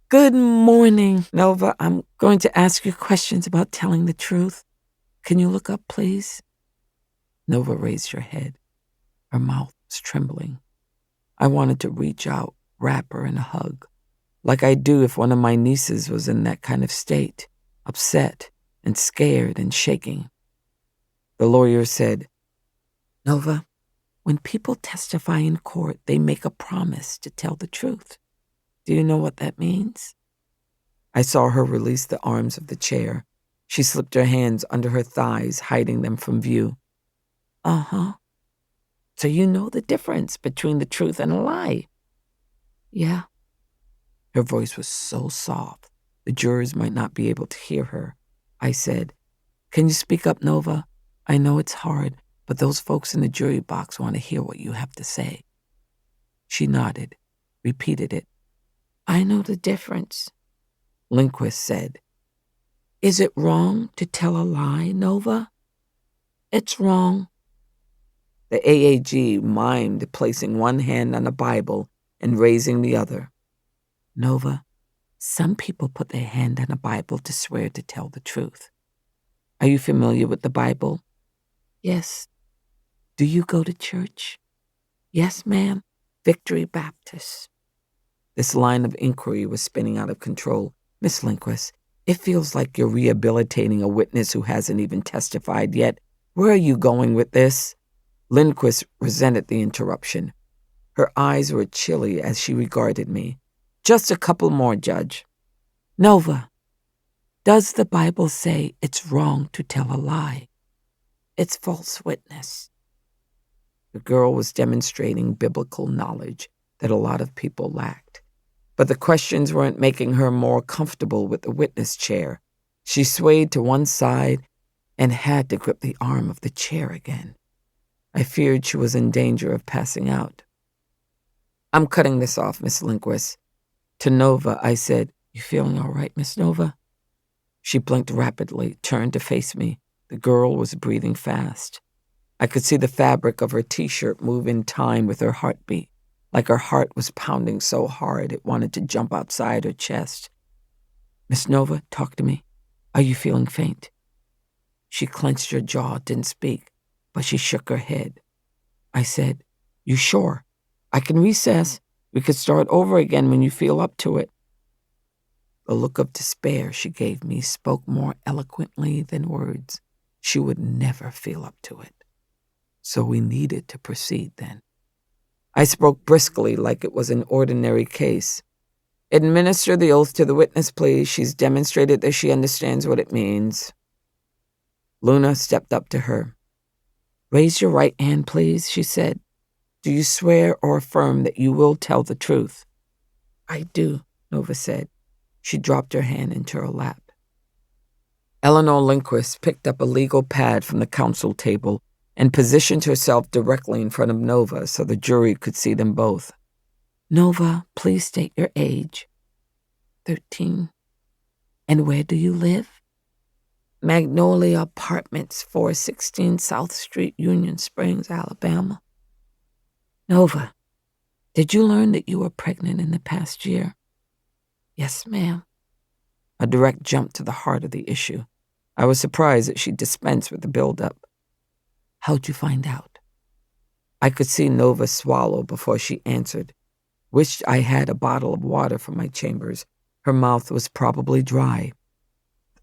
Good morning, Nova. I'm going to ask you questions about telling the truth. Can you look up, please? Nova raised her head. Her mouth was trembling. I wanted to reach out, wrap her in a hug, like I'd do if one of my nieces was in that kind of state, upset and scared and shaking. The lawyer said, Nova, when people testify in court, they make a promise to tell the truth. Do you know what that means? I saw her release the arms of the chair. She slipped her hands under her thighs, hiding them from view. Uh-huh. So you know the difference between the truth and a lie? Yeah. Her voice was so soft, the jurors might not be able to hear her. I said, Can you speak up, Nova? I know it's hard, but those folks in the jury box want to hear what you have to say. She nodded, repeated it. I know the difference. Lindquist said, Is it wrong to tell a lie, Nova? It's wrong. The AAG mimed placing one hand on the Bible and raising the other. Nova, some people put their hand on a Bible to swear to tell the truth. Are you familiar with the Bible? Yes. Do you go to church? Yes, ma'am. Victory Baptist. This line of inquiry was spinning out of control. Miss Lindquist, it feels like you're rehabilitating a witness who hasn't even testified yet. Where are you going with this? Lindquist resented the interruption. Her eyes were chilly as she regarded me. Just a couple more, Judge. Nova, does the Bible say it's wrong to tell a lie? It's false witness. The girl was demonstrating biblical knowledge that a lot of people lacked. But the questions weren't making her more comfortable with the witness chair. She swayed to one side and had to grip the arm of the chair again. I feared she was in danger of passing out. I'm cutting this off, Miss Lindquist. To Nova, I said, You feeling all right, Miss Nova? She blinked rapidly, turned to face me. The girl was breathing fast. I could see the fabric of her T-shirt move in time with her heartbeat, like her heart was pounding so hard it wanted to jump outside her chest. Miss Nova, talk to me. Are you feeling faint? She clenched her jaw, didn't speak, but she shook her head. I said, You sure? I can recess. We could start over again when you feel up to it. The look of despair she gave me spoke more eloquently than words. She would never feel up to it. So we needed to proceed then. I spoke briskly like it was an ordinary case. Administer the oath to the witness, please. She's demonstrated that she understands what it means. Luna stepped up to her. Raise your right hand, please, she said. Do you swear or affirm that you will tell the truth? I do, Nova said. She dropped her hand into her lap. Eleanor Lindquist picked up a legal pad from the counsel table and positioned herself directly in front of Nova so the jury could see them both. Nova, please state your age. 13. And where do you live? Magnolia Apartments, 416 South Street, Union Springs, Alabama. Nova, did you learn that you were pregnant in the past year? Yes, ma'am. A direct jump to the heart of the issue. I was surprised that she dispensed with the build-up. How'd you find out? I could see Nova swallow before she answered. Wished I had a bottle of water from my chambers. Her mouth was probably dry.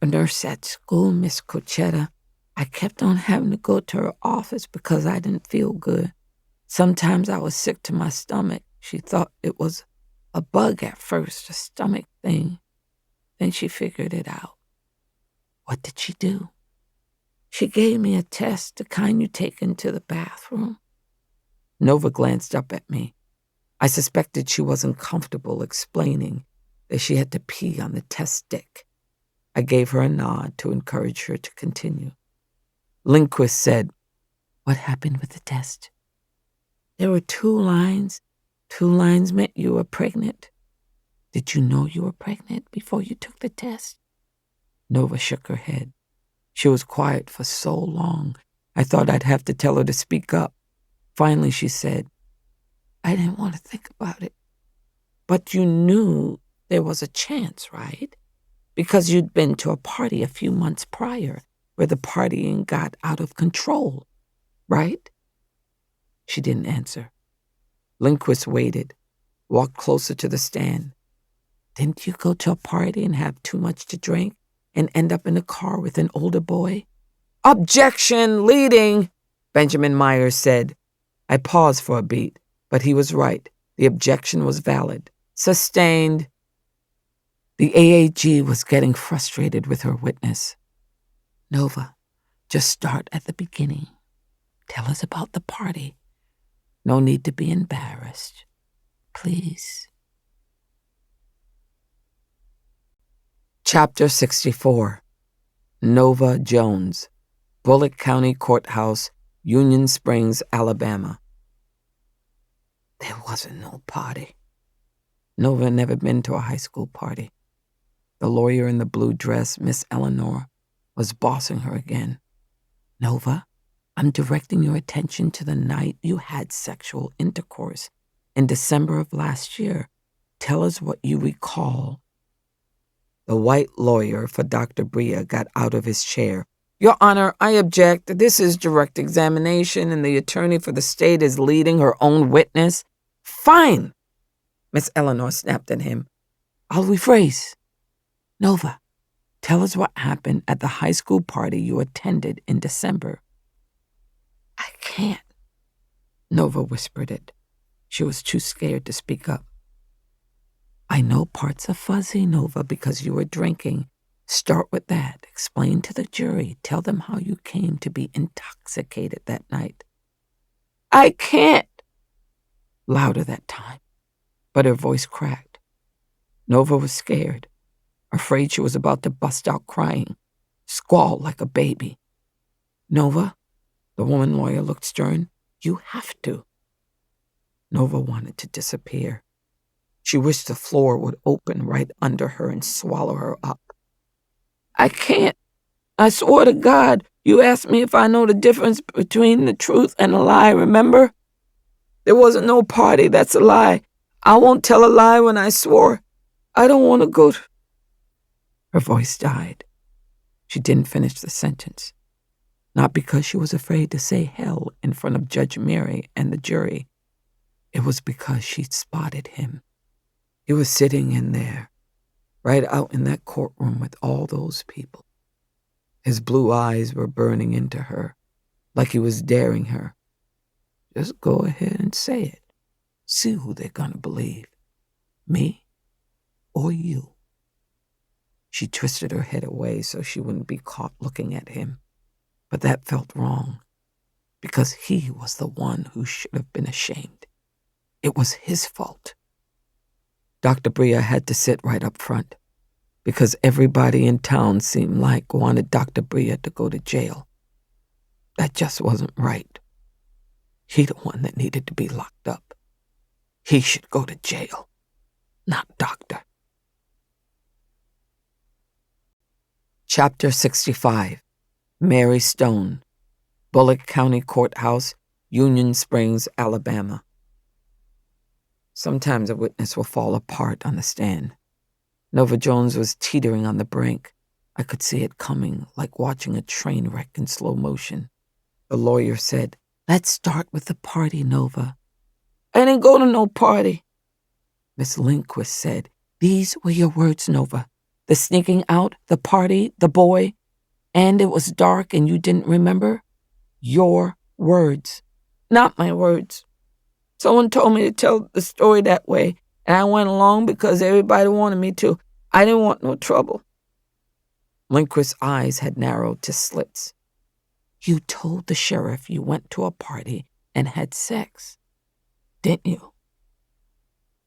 A nurse at school, Miss Cochetta. I kept on having to go to her office because I didn't feel good. Sometimes I was sick to my stomach. She thought it was a bug at first, a stomach thing. Then she figured it out. What did she do? She gave me a test, the kind you take into the bathroom. Nova glanced up at me. I suspected she wasn't comfortable explaining that she had to pee on the test stick. I gave her a nod to encourage her to continue. Lindquist said, "What happened with the test?" "There were 2 lines. 2 lines meant you were pregnant." "Did you know you were pregnant before you took the test?" Nova shook her head. She was quiet for so long, I thought I'd have to tell her to speak up. Finally, she said, "I didn't want to think about it." "But you knew there was a chance, right? Because you'd been to a party a few months prior where the partying got out of control, right?" She didn't answer. Lindquist waited, walked closer to the stand. "Didn't you go to a party and have too much to drink and end up in a car with an older boy?" "Objection, leading," Benjamin Myers said. I paused for a beat, but he was right. The objection was valid. Sustained. The AAG was getting frustrated with her witness. "Nova, just start at the beginning. Tell us about the party. No need to be embarrassed. Please." Chapter 64. Nova Jones, Bullock County Courthouse, Union Springs, Alabama. There wasn't no party. Nova had never been to a high school party. The lawyer in the blue dress, Miss Eleanor, was bossing her again. "Nova, I'm directing your attention to the night you had sexual intercourse in December of last year. Tell us what you recall." The white lawyer for Dr. Bria got out of his chair. "Your Honor, I object. This is direct examination, and the attorney for the state is leading her own witness." "Fine," Miss Eleanor snapped at him. "I'll rephrase. Nova, tell us what happened at the high school party you attended in December." "I can't." Nova whispered it. She was too scared to speak up. "I know parts are fuzzy, Nova, because you were drinking. Start with that. Explain to the jury. Tell them how you came to be intoxicated that night." "I can't." Louder that time, but her voice cracked. Nova was scared, afraid she was about to bust out crying, squall like a baby. "Nova," the woman lawyer looked stern, "you have to." Nova wanted to disappear. She wished the floor would open right under her and swallow her up. "I can't. I swore to God. You asked me if I know the difference between the truth and a lie, remember? There wasn't no party. That's a lie. I won't tell a lie when I swore. I don't want to go to..." Her voice died. She didn't finish the sentence. Not because she was afraid to say hell in front of Judge Mary and the jury. It was because she'd spotted him. He was sitting in there, right out in that courtroom with all those people. His blue eyes were burning into her, like he was daring her. Just go ahead and say it. See who they're gonna believe. Me or you. She twisted her head away so she wouldn't be caught looking at him. But that felt wrong, because he was the one who should have been ashamed. It was his fault. Dr. Bria had to sit right up front, because everybody in town seemed like wanted Dr. Bria to go to jail. That just wasn't right. He the one that needed to be locked up. He should go to jail, not Doctor. Chapter 65. Mary Stone, Bullock County Courthouse, Union Springs, Alabama. Sometimes a witness will fall apart on the stand. Nova Jones was teetering on the brink. I could see it coming, like watching a train wreck in slow motion. The lawyer said, "Let's start with the party, Nova." "I didn't go to no party." Miss Lindquist said, "These were your words, Nova. The sneaking out, the party, the boy, and it was dark and you didn't remember? Your words." "Not my words. Someone told me to tell the story that way, and I went along because everybody wanted me to. I didn't want no trouble." Lindquist's eyes had narrowed to slits. "You told the sheriff you went to a party and had sex, didn't you?"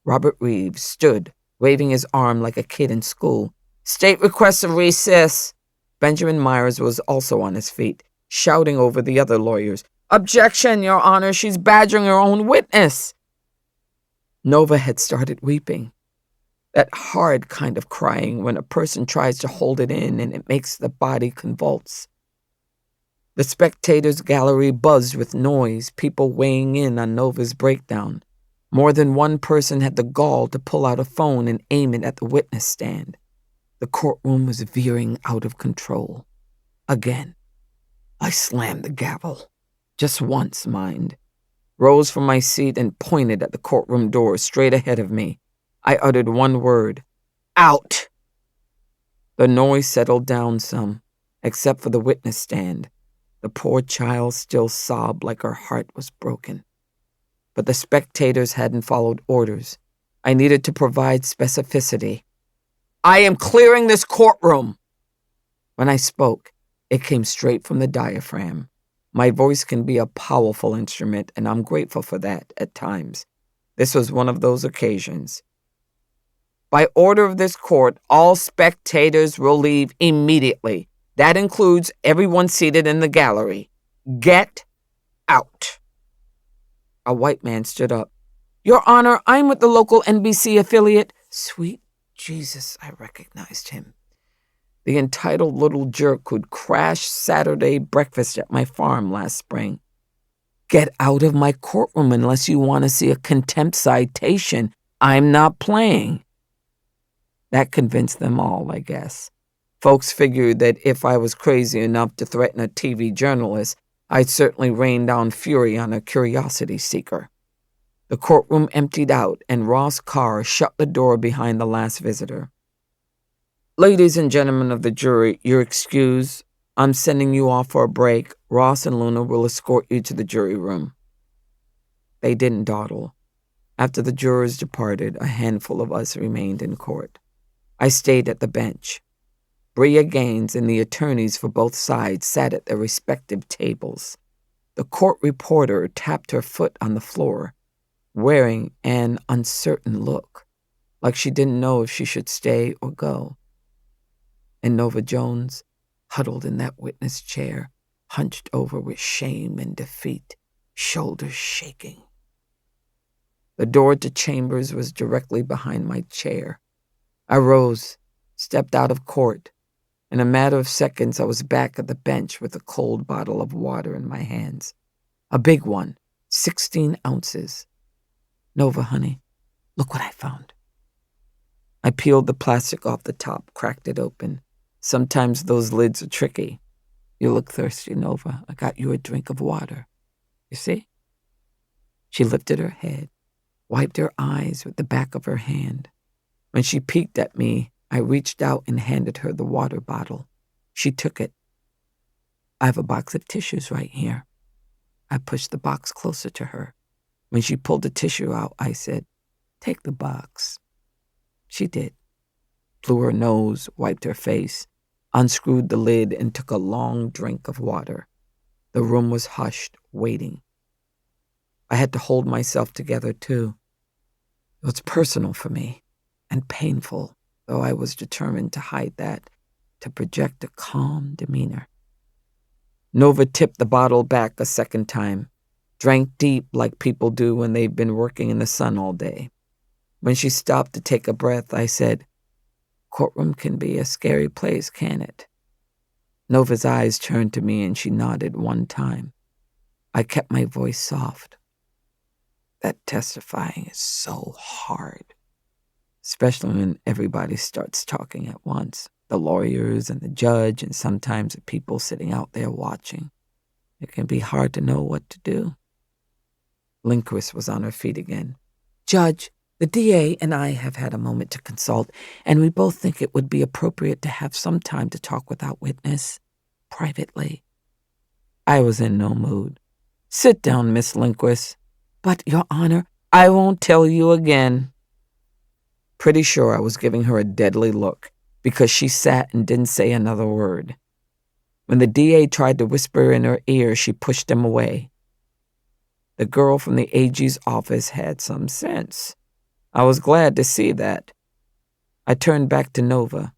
Robert Reeves stood, waving his arm like a kid in school. "State requests a recess." Benjamin Myers was also on his feet. shouting over the other lawyers. "Objection, Your Honor, she's badgering her own witness." Nova had started weeping. That hard kind of crying when a person tries to hold it in and it makes the body convulse. The spectators' gallery buzzed with noise, people weighing in on Nova's breakdown. More than one person had the gall to pull out a phone and aim it at the witness stand. The courtroom was veering out of control. Again, I slammed the gavel. Just once, mind. Rose from my seat and pointed at the courtroom door straight ahead of me. I uttered one word: "Out!" The noise settled down some, except for the witness stand. The poor child still sobbed like her heart was broken. But the spectators hadn't followed orders. I needed to provide specificity. "I am clearing this courtroom." When I spoke, it came straight from the diaphragm. My voice can be a powerful instrument, and I'm grateful for that at times. This was one of those occasions. "By order of this court, all spectators will leave immediately. That includes everyone seated in the gallery. Get out." A white man stood up. "Your Honor, I'm with the local NBC affiliate." Sweet Jesus, I recognized him. The entitled little jerk who'd crashed Saturday breakfast at my farm last spring. "Get out of my courtroom unless you want to see a contempt citation. I'm not playing." That convinced them all, I guess. Folks figured that if I was crazy enough to threaten a TV journalist, I'd certainly rain down fury on a curiosity seeker. The courtroom emptied out, and Ross Carr shut the door behind the last visitor. "Ladies and gentlemen of the jury, you're excused. I'm sending you off for a break. Ross and Luna will escort you to the jury room." They didn't dawdle. After the jurors departed, a handful of us remained in court. I stayed at the bench. Bria Gaines and the attorneys for both sides sat at their respective tables. The court reporter tapped her foot on the floor, wearing an uncertain look, like she didn't know if she should stay or go. And Nova Jones, huddled in that witness chair, hunched over with shame and defeat, shoulders shaking. The door to chambers was directly behind my chair. I rose, stepped out of court. In a matter of seconds, I was back at the bench with a cold bottle of water in my hands. A big one, 16 ounces. "Nova, honey, look what I found." I peeled the plastic off the top, cracked it open. Sometimes those lids are tricky. "You look thirsty, Nova. I got you a drink of water. You see?" She lifted her head, wiped her eyes with the back of her hand. When she peeked at me, I reached out and handed her the water bottle. She took it. "I have a box of tissues right here." I pushed the box closer to her. When she pulled the tissue out, I said, "Take the box." She did. Blew her nose, wiped her face, unscrewed the lid, and took a long drink of water. The room was hushed, waiting. I had to hold myself together, too. It was personal for me, and painful, though I was determined to hide that, to project a calm demeanor. Nova tipped the bottle back a second time, drank deep like people do when they've been working in the sun all day. When she stopped to take a breath, I said, "Courtroom can be a scary place, can it?" Nova's eyes turned to me and she nodded one time. I kept my voice soft. "That testifying is so hard, especially when everybody starts talking at once, the lawyers and the judge and sometimes the people sitting out there watching. It can be hard to know what to do." Lindquist was on her feet again. "Judge, the DA and I have had a moment to consult, and we both think it would be appropriate to have some time to talk without witness, privately." I was in no mood. "Sit down, Miss Lindquist." "But, Your Honor, I won't tell you again." Pretty sure I was giving her a deadly look, because she sat and didn't say another word. When the DA tried to whisper in her ear, she pushed him away. The girl from the AG's office had some sense. I was glad to see that. I turned back to Nova.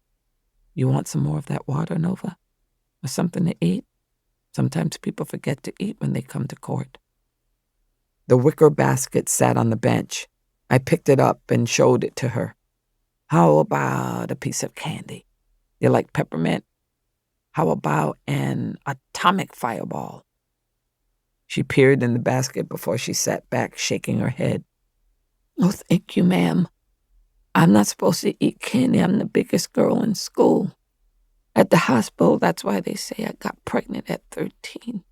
"You want some more of that water, Nova? Or something to eat?" Sometimes people forget to eat when they come to court. The wicker basket sat on the bench. I picked it up and showed it to her. How about a piece of candy? You like peppermint? How about an atomic fireball? She peered in the basket before she sat back, shaking her head. Oh, thank you, ma'am. I'm not supposed to eat candy. I'm the biggest girl in school. At the hospital, that's why they say I got pregnant at 13.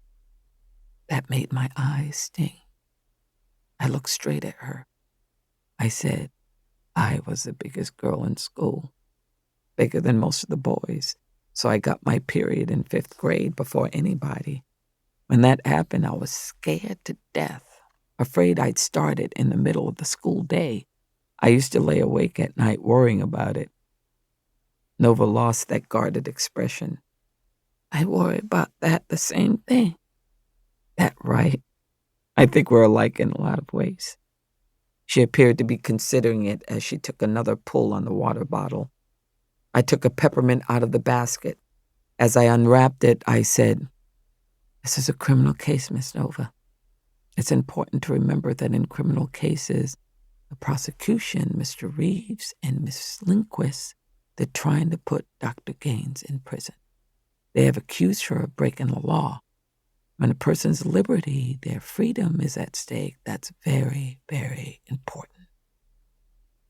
That made my eyes sting. I looked straight at her. I said, I was the biggest girl in school, bigger than most of the boys, so I got my period in 5th grade before anybody. When that happened, I was scared to death, afraid I'd start it in the middle of the school day. I used to lay awake at night worrying about it. Nova lost that guarded expression. I worry about that the same thing. That right? I think we're alike in a lot of ways. She appeared to be considering it as she took another pull on the water bottle. I took a peppermint out of the basket. As I unwrapped it, I said, This is a criminal case, Miss Nova. It's important to remember that in criminal cases, the prosecution, Mr. Reeves and Miss Lindquist, they're trying to put Dr. Gaines in prison. They have accused her of breaking the law. When a person's liberty, their freedom is at stake, that's very, very important.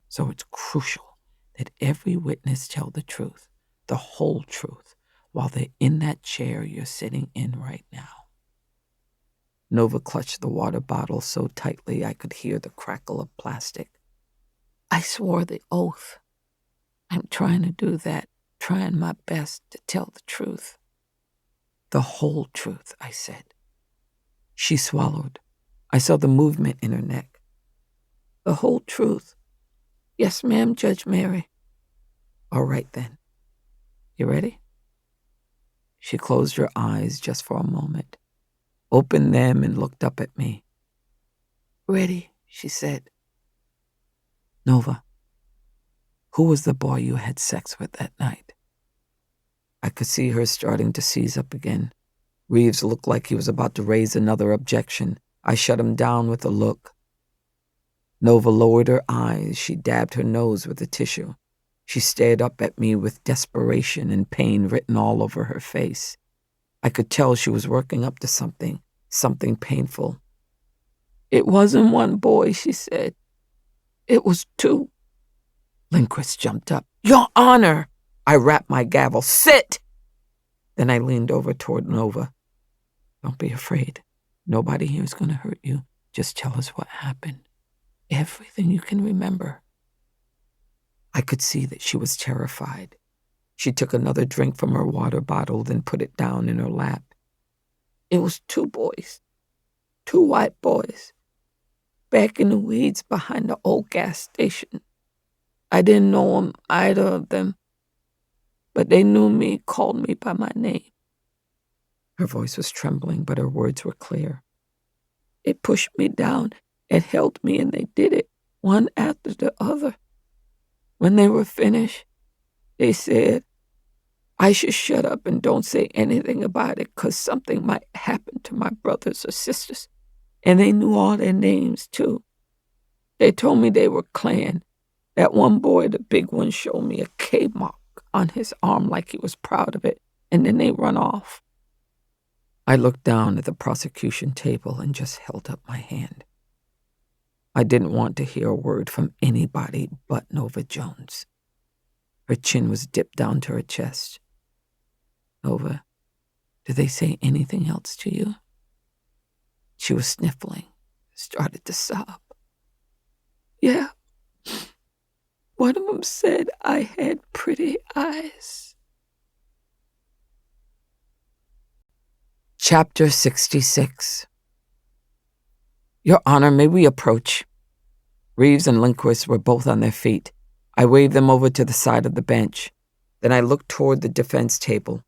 So it's crucial that every witness tell the truth, the whole truth, while they're in that chair you're sitting in right now. Nova clutched the water bottle so tightly I could hear the crackle of plastic. I swore the oath. I'm trying to do that, trying my best to tell the truth. The whole truth, I said. She swallowed. I saw the movement in her neck. The whole truth. Yes, ma'am, Judge Mary. All right, then. You ready? She closed her eyes just for a moment, opened them and looked up at me. Ready, she said. Nova, who was the boy you had sex with that night? I could see her starting to seize up again. Reeves looked like he was about to raise another objection. I shut him down with a look. Nova lowered her eyes. She dabbed her nose with a tissue. She stared up at me with desperation and pain written all over her face. I could tell she was working up to something painful. It wasn't one boy, she said. It was 2. Lindquist jumped up. Your Honor! I rapped my gavel. Sit! Then I leaned over toward Nova. Don't be afraid. Nobody here is going to hurt you. Just tell us what happened. Everything you can remember. I could see that she was terrified. She took another drink from her water bottle, then put it down in her lap. It was 2 boys. 2 white boys. Back in the weeds behind the old gas station. I didn't know them, either of them. But they knew me, called me by my name. Her voice was trembling, but her words were clear. It pushed me down and held me, and they did it, one after the other. When they were finished, they said, I should shut up and don't say anything about it because something might happen to my brothers or sisters. And they knew all their names, too. They told me they were clan. That one boy, the big one, showed me a K mark on his arm like he was proud of it, and then they run off. I looked down at the prosecution table and just held up my hand. I didn't want to hear a word from anybody but Nova Jones. Her chin was dipped down to her chest. Nova, did they say anything else to you? She was sniffling, started to sob. Yeah. One of them said I had pretty eyes. Chapter 66. Your Honor, may we approach? Reeves and Lindquist were both on their feet. I waved them over to the side of the bench. Then I looked toward the defense table.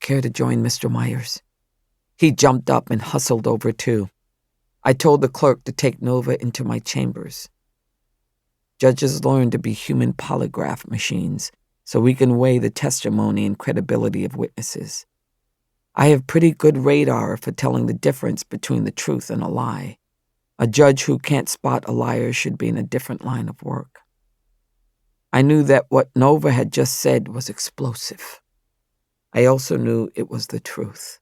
Care to join Mr. Myers? He jumped up and hustled over too. I told the clerk to take Nova into my chambers. Judges learn to be human polygraph machines so we can weigh the testimony and credibility of witnesses. I have pretty good radar for telling the difference between the truth and a lie. A judge who can't spot a liar should be in a different line of work. I knew that what Nova had just said was explosive. I also knew it was the truth.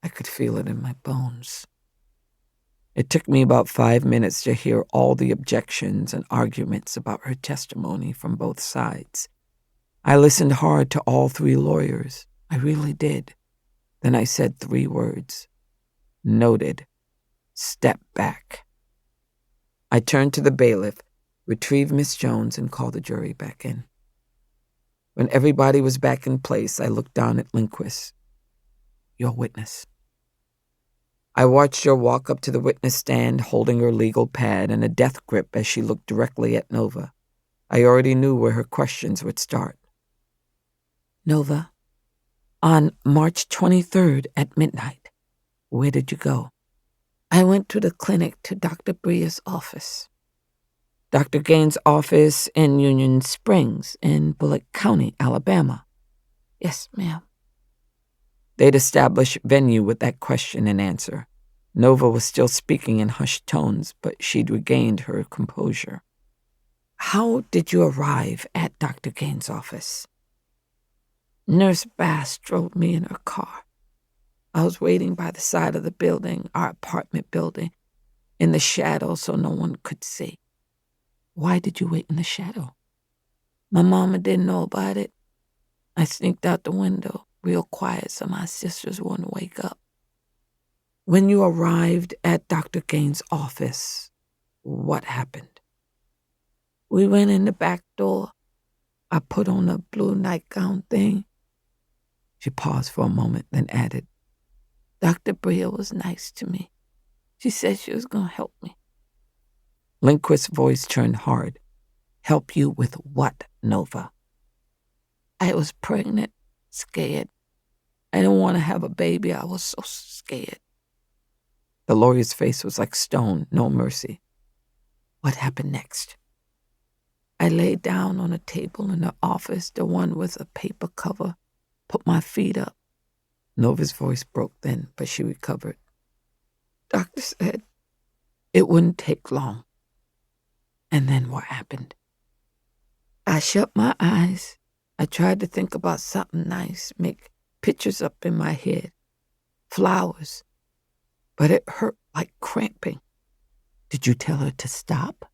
I could feel it in my bones. It took me about 5 minutes to hear all the objections and arguments about her testimony from both sides. I listened hard to all 3 lawyers. I really did. Then I said 3 words. Noted. Step back. I turned to the bailiff, retrieved Miss Jones, and called the jury back in. When everybody was back in place, I looked down at Lindquist. Your witness. I watched her walk up to the witness stand holding her legal pad and a death grip as she looked directly at Nova. I already knew where her questions would start. Nova, on March 23rd at midnight, where did you go? I went to the clinic to Dr. Bria's office. Dr. Gaines' office in Union Springs in Bullock County, Alabama. Yes, ma'am. They'd established venue with that question and answer. Nova was still speaking in hushed tones, but she'd regained her composure. How did you arrive at Dr. Gaines' office? Nurse Bass drove me in her car. I was waiting by the side of the building, our apartment building, in the shadow so no one could see. Why did you wait in the shadow? My mama didn't know about it. I sneaked out the window, real quiet so my sisters wouldn't wake up. When you arrived at Dr. Gaines' office, what happened? We went in the back door. I put on a blue nightgown thing. She paused for a moment, then added, Dr. Bria was nice to me. She said she was going to help me. Lindquist's voice turned hard. Help you with what, Nova? I was pregnant, scared. I didn't want to have a baby. I was so scared. The lawyer's face was like stone, no mercy. What happened next? I lay down on a table in the office, the one with a paper cover, put my feet up. Nova's voice broke then, but she recovered. Doctor said it wouldn't take long. And then what happened? I shut my eyes. I tried to think about something nice, make pictures up in my head, flowers, but it hurt like cramping. Did you tell her to stop?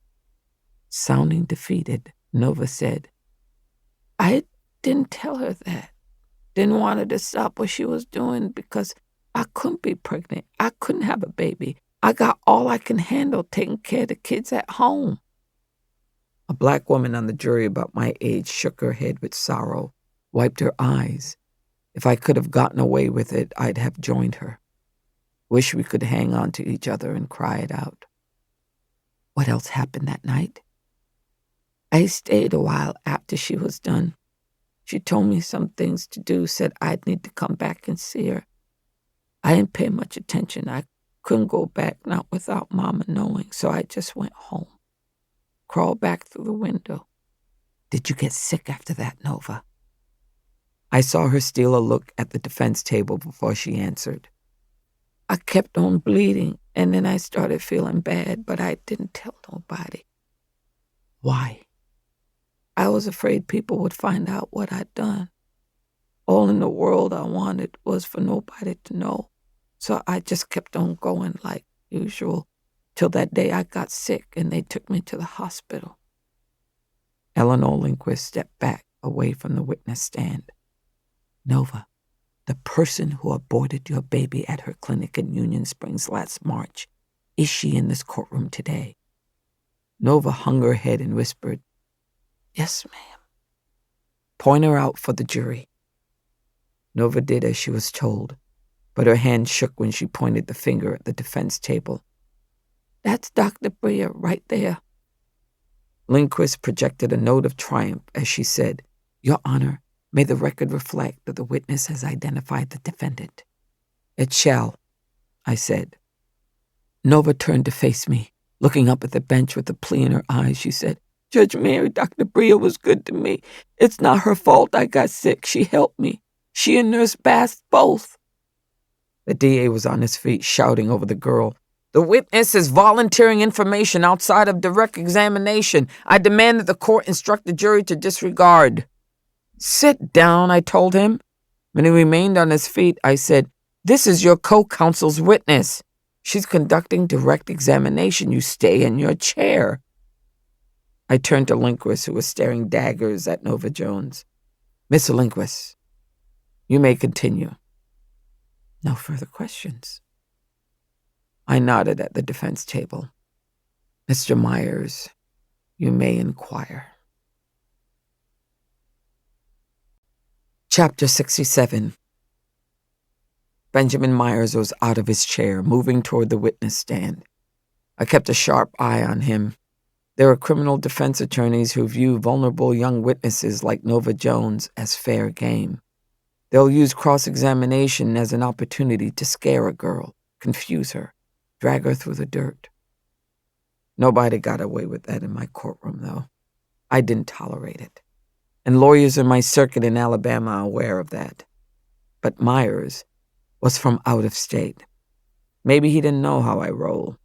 Sounding defeated, Nova said, I didn't tell her that. Didn't want her to stop what she was doing because I couldn't be pregnant. I couldn't have a baby. I got all I can handle taking care of the kids at home. A black woman on the jury about my age shook her head with sorrow, wiped her eyes. If I could have gotten away with it, I'd have joined her. Wish we could hang on to each other and cry it out. What else happened that night? I stayed a while after she was done. She told me some things to do, said I'd need to come back and see her. I didn't pay much attention. I couldn't go back, not without Mama knowing, so I just went home. Crawled back through the window. Did you get sick after that, Nova? I saw her steal a look at the defense table before she answered. I kept on bleeding, and then I started feeling bad, but I didn't tell nobody. Why? I was afraid people would find out what I'd done. All in the world I wanted was for nobody to know, so I just kept on going like usual till that day I got sick and they took me to the hospital. Eleanor Lindquist stepped back away from the witness stand. Nova, the person who aborted your baby at her clinic in Union Springs last March, is she in this courtroom today? Nova hung her head and whispered, Yes, ma'am. Point her out for the jury. Nova did as she was told, but her hand shook when she pointed the finger at the defense table. That's Dr. Bria right there. Lindquist projected a note of triumph as she said, Your Honor, may the record reflect that the witness has identified the defendant. It shall, I said. Nova turned to face me. Looking up at the bench with a plea in her eyes, she said, Judge Mary, Dr. Bria was good to me. It's not her fault I got sick. She helped me. She and Nurse Bass both. The DA was on his feet, shouting over the girl. "The witness is volunteering information outside of direct examination. I demand that the court instruct the jury to disregard." "Sit down," I told him. When he remained on his feet, I said, "This is your co-counsel's witness. She's conducting direct examination. You stay in your chair." I turned to Lindquist, who was staring daggers at Nova Jones. "Mr. Lindquist, you may continue." "No further questions." I nodded at the defense table. "Mr. Myers, you may inquire." Chapter 67. Benjamin Myers was out of his chair, moving toward the witness stand. I kept a sharp eye on him. There are criminal defense attorneys who view vulnerable young witnesses like Nova Jones as fair game. They'll use cross-examination as an opportunity to scare a girl, confuse her, drag her through the dirt. Nobody got away with that in my courtroom, though. I didn't tolerate it. And lawyers in my circuit in Alabama are aware of that. But Myers was from out of state. Maybe he didn't know how I roll.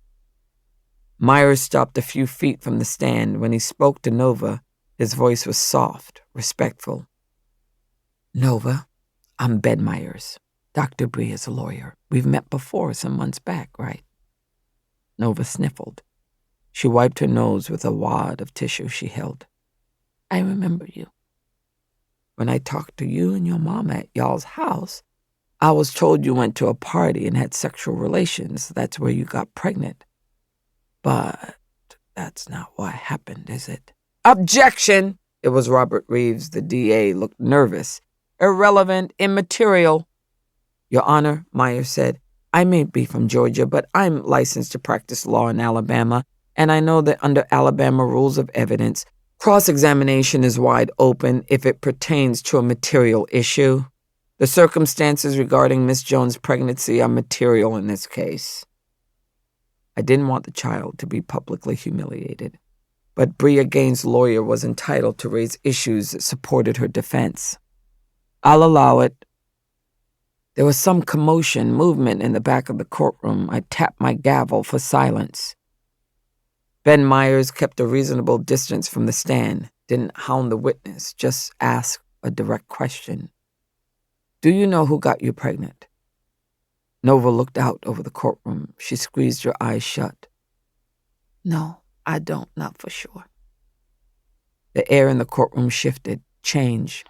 Myers stopped a few feet from the stand. When he spoke to Nova, his voice was soft, respectful. "Nova, I'm Ben Myers. Dr. Bree is a lawyer. We've met before some months back, right?" Nova sniffled. She wiped her nose with a wad of tissue she held. "I remember you. When I talked to you and your mom at y'all's house, I was told you went to a party and had sexual relations. That's where you got pregnant. But that's not what happened, is it?" "Objection!" It was Robert Reeves. The DA looked nervous. "Irrelevant, immaterial." "Your Honor," Myers said, "I may be from Georgia, but I'm licensed to practice law in Alabama, and I know that under Alabama rules of evidence, cross-examination is wide open if it pertains to a material issue. The circumstances regarding Miss Jones' pregnancy are material in this case." I didn't want the child to be publicly humiliated, but Bria Gaines' lawyer was entitled to raise issues that supported her defense. "I'll allow it." There was some commotion, movement in the back of the courtroom. I tapped my gavel for silence. Ben Myers kept a reasonable distance from the stand, didn't hound the witness, just asked a direct question. "Do you know who got you pregnant?" Nova looked out over the courtroom. She squeezed her eyes shut. "No, I don't, not for sure." The air in the courtroom shifted, changed,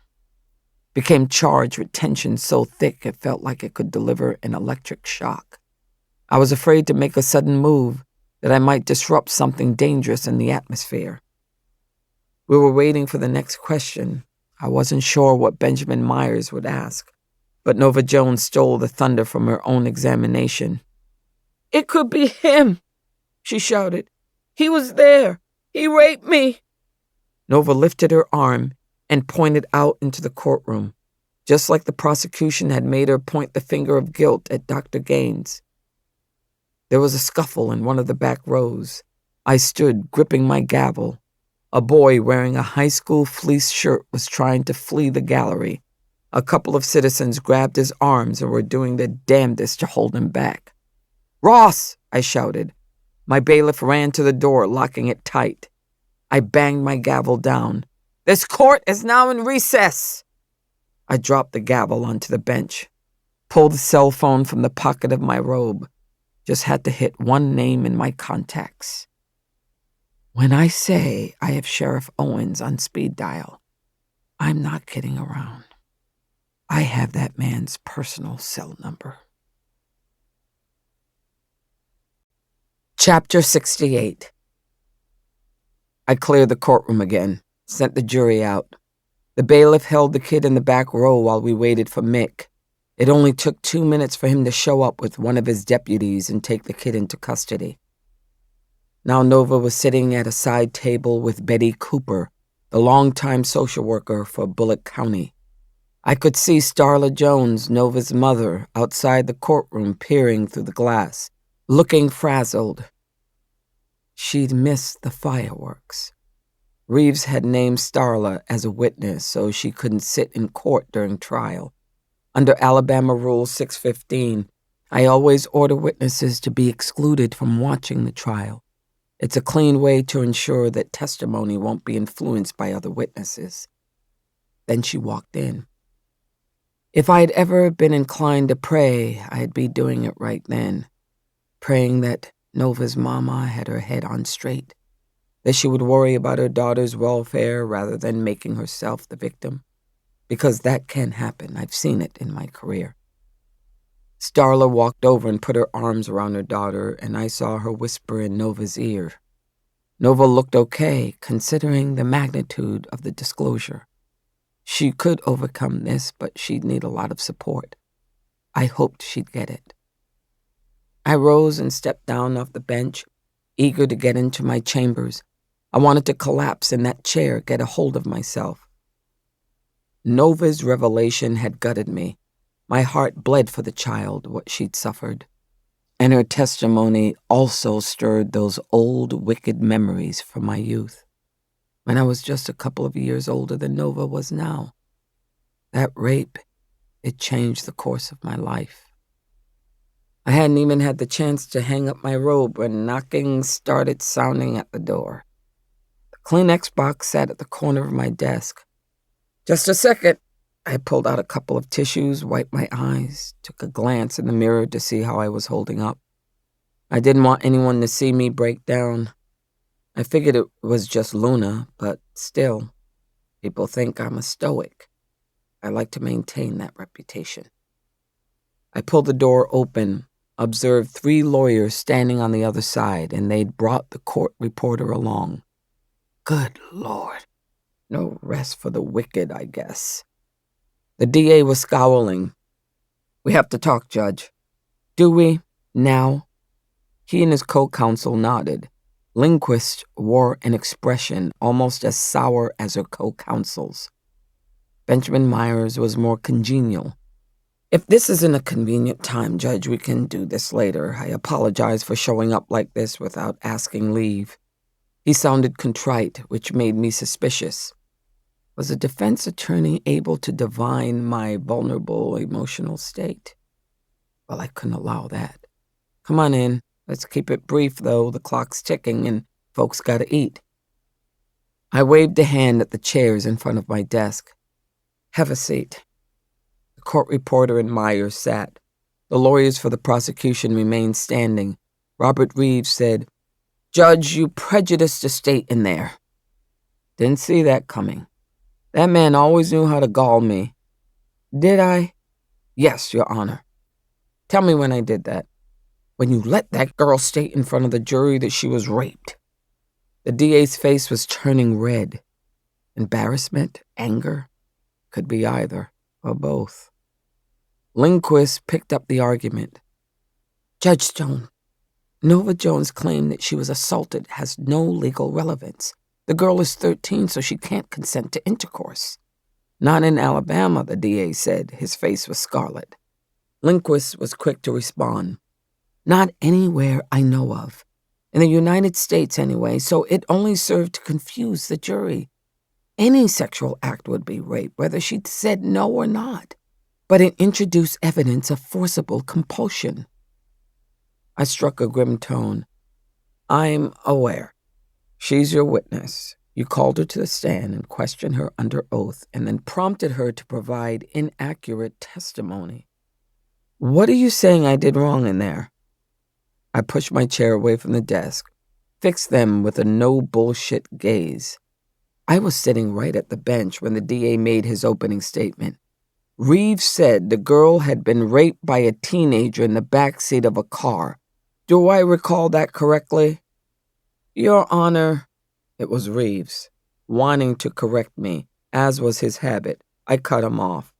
became charged with tension so thick it felt like it could deliver an electric shock. I was afraid to make a sudden move, that I might disrupt something dangerous in the atmosphere. We were waiting for the next question. I wasn't sure what Benjamin Myers would ask, but Nova Jones stole the thunder from her own examination. "It could be him," she shouted. "He was there. He raped me." Nova lifted her arm and pointed out into the courtroom, just like the prosecution had made her point the finger of guilt at Dr. Gaines. There was a scuffle in one of the back rows. I stood, gripping my gavel. A boy wearing a high school fleece shirt was trying to flee the gallery. A couple of citizens grabbed his arms and were doing their damnedest to hold him back. "Ross!" I shouted. My bailiff ran to the door, locking it tight. I banged my gavel down. "This court is now in recess." I dropped the gavel onto the bench, pulled the cell phone from the pocket of my robe. Just had to hit one name in my contacts. When I say I have Sheriff Owens on speed dial, I'm not kidding around. I have that man's personal cell number. Chapter 68. I cleared the courtroom again, sent the jury out. The bailiff held the kid in the back row while we waited for Mick. It only took 2 minutes for him to show up with one of his deputies and take the kid into custody. Now Nova was sitting at a side table with Betty Cooper, the longtime social worker for Bullock County. I could see Starla Jones, Nova's mother, outside the courtroom peering through the glass, looking frazzled. She'd missed the fireworks. Reeves had named Starla as a witness so she couldn't sit in court during trial. Under Alabama Rule 615, I always order witnesses to be excluded from watching the trial. It's a clean way to ensure that testimony won't be influenced by other witnesses. Then she walked in. If I'd ever been inclined to pray, I'd be doing it right then, praying that Nova's mama had her head on straight, that she would worry about her daughter's welfare rather than making herself the victim, because that can happen. I've seen it in my career. Starla walked over and put her arms around her daughter, and I saw her whisper in Nova's ear. Nova looked okay, considering the magnitude of the disclosure. She could overcome this, but she'd need a lot of support. I hoped she'd get it. I rose and stepped down off the bench, eager to get into my chambers. I wanted to collapse in that chair, get a hold of myself. Nova's revelation had gutted me. My heart bled for the child, what she'd suffered. And her testimony also stirred those old, wicked memories from my youth, when I was just a couple of years older than Nova was now. That rape, it changed the course of my life. I hadn't even had the chance to hang up my robe when knocking started sounding at the door. The Kleenex box sat at the corner of my desk. "Just a second." I pulled out a couple of tissues, wiped my eyes, took a glance in the mirror to see how I was holding up. I didn't want anyone to see me break down. I figured it was just Luna, but still, people think I'm a stoic. I like to maintain that reputation. I pulled the door open, observed 3 lawyers standing on the other side, and they'd brought the court reporter along. Good Lord. No rest for the wicked, I guess. The DA was scowling. "We have to talk, Judge." "Do we? Now?" He and his co-counsel nodded. Lindquist wore an expression almost as sour as her co-counsel's. Benjamin Myers was more congenial. "If this isn't a convenient time, Judge, we can do this later. I apologize for showing up like this without asking leave." He sounded contrite, which made me suspicious. Was a defense attorney able to divine my vulnerable emotional state? Well, I couldn't allow that. "Come on in. Let's keep it brief, though. The clock's ticking and folks gotta eat." I waved a hand at the chairs in front of my desk. "Have a seat." The court reporter and Myers sat. The lawyers for the prosecution remained standing. Robert Reeves said, "Judge, you prejudiced the state in there." "Didn't see that coming. That man always knew how to gall me." "Did I?" "Yes, Your Honor." "Tell me when I did that." "When you let that girl state in front of the jury that she was raped." The DA's face was turning red. Embarrassment? Anger? Could be either, or both. Lindquist picked up the argument. "Judge Stone, Nova Jones' claim that she was assaulted has no legal relevance. The girl is 13, so she can't consent to intercourse." "Not in Alabama," the DA said. His face was scarlet. Lindquist was quick to respond. "Not anywhere I know of. In the United States, anyway, so it only served to confuse the jury. Any sexual act would be rape, whether she'd said no or not. But it introduced evidence of forcible compulsion." I struck a grim tone. "I'm aware. She's your witness. You called her to the stand and questioned her under oath and then prompted her to provide inaccurate testimony. What are you saying I did wrong in there?" I pushed my chair away from the desk, fixed them with a no-bullshit gaze. I was sitting right at the bench when the DA made his opening statement. Reeves said the girl had been raped by a teenager in the backseat of a car. Do I recall that correctly? "Your Honor," it was Reeves, wanting to correct me, as was his habit. I cut him off.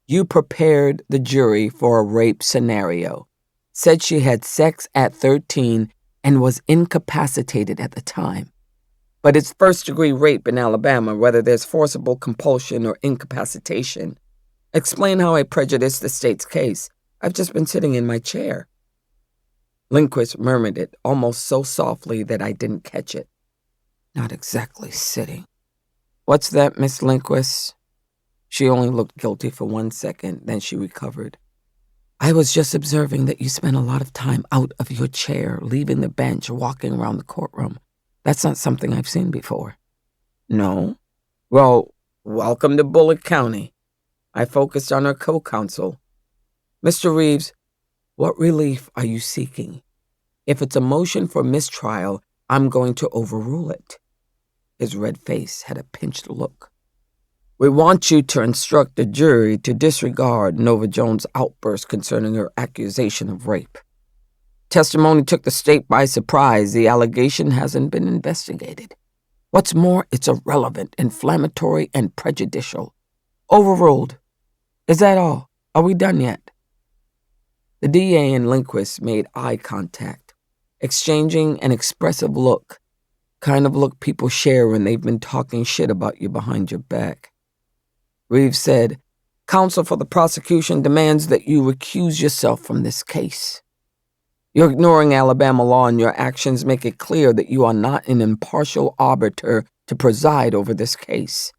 "You prepared the jury for a rape scenario, said she had sex at 13 and was incapacitated at the time. But it's first-degree rape in Alabama, whether there's forcible compulsion or incapacitation. Explain how I prejudiced the state's case. I've just been sitting in my chair." Lindquist murmured it, almost so softly that I didn't catch it. "Not exactly sitting." "What's that, Miss Lindquist?" She only looked guilty for 1 second, then she recovered. I was just observing that you spent a lot of time out of your chair, leaving the bench, walking around the courtroom. That's not something I've seen before. No? Well, welcome to Bullitt County. I focused on our co-counsel. Mr. Reeves, what relief are you seeking? If it's a motion for mistrial, I'm going to overrule it. His red face had a pinched look. We want you to instruct the jury to disregard Nova Jones' outburst concerning her accusation of rape. Testimony took the state by surprise. The allegation hasn't been investigated. What's more, it's irrelevant, inflammatory, and prejudicial. Overruled. Is that all? Are we done yet? The DA and Lindquist made eye contact, exchanging an expressive look, kind of look people share when they've been talking shit about you behind your back. Reeves said, Counsel for the prosecution demands that you recuse yourself from this case. You're ignoring Alabama law, and your actions make it clear that you are not an impartial arbiter to preside over this case.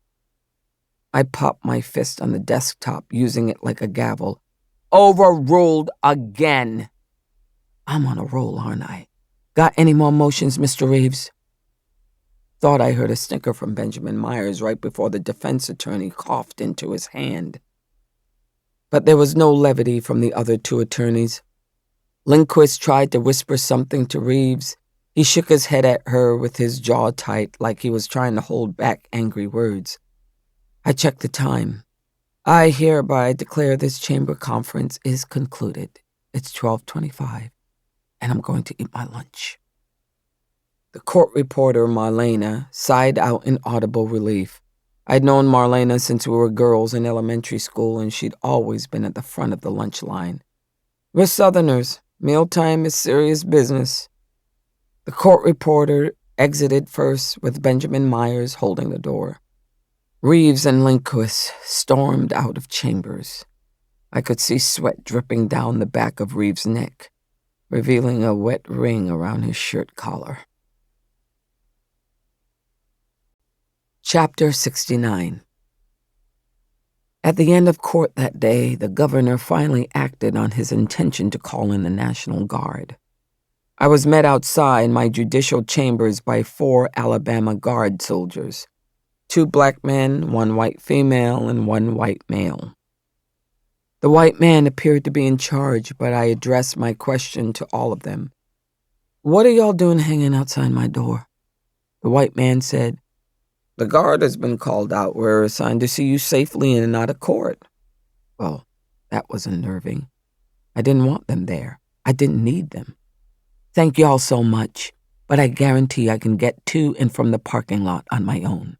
I popped my fist on the desktop, using it like a gavel. Overruled again. I'm on a roll, aren't I? Got any more motions, Mr. Reeves? Thought I heard a snicker from Benjamin Myers right before the defense attorney coughed into his hand. But there was no levity from the other two attorneys. Lindquist tried to whisper something to Reeves. He shook his head at her with his jaw tight, like he was trying to hold back angry words. I checked the time. I hereby declare this chamber conference is concluded. It's 12:25, and I'm going to eat my lunch. The court reporter, Marlena, sighed out in audible relief. I'd known Marlena since we were girls in elementary school, and she'd always been at the front of the lunch line. We're Southerners. Mealtime is serious business. The court reporter exited first, with Benjamin Myers holding the door. Reeves and Lindquist stormed out of chambers. I could see sweat dripping down the back of Reeves' neck, revealing a wet ring around his shirt collar. Chapter 69. At the end of court that day, the governor finally acted on his intention to call in the National Guard. I was met outside my judicial chambers by 4 Alabama Guard soldiers, 2 black men, 1 white female, and 1 white male. The white man appeared to be in charge, but I addressed my question to all of them. What are y'all doing hanging outside my door? The white man said, The guard has been called out. We're assigned to see you safely in and out of court. Well, that was unnerving. I didn't want them there. I didn't need them. Thank y'all so much, but I guarantee I can get to and from the parking lot on my own.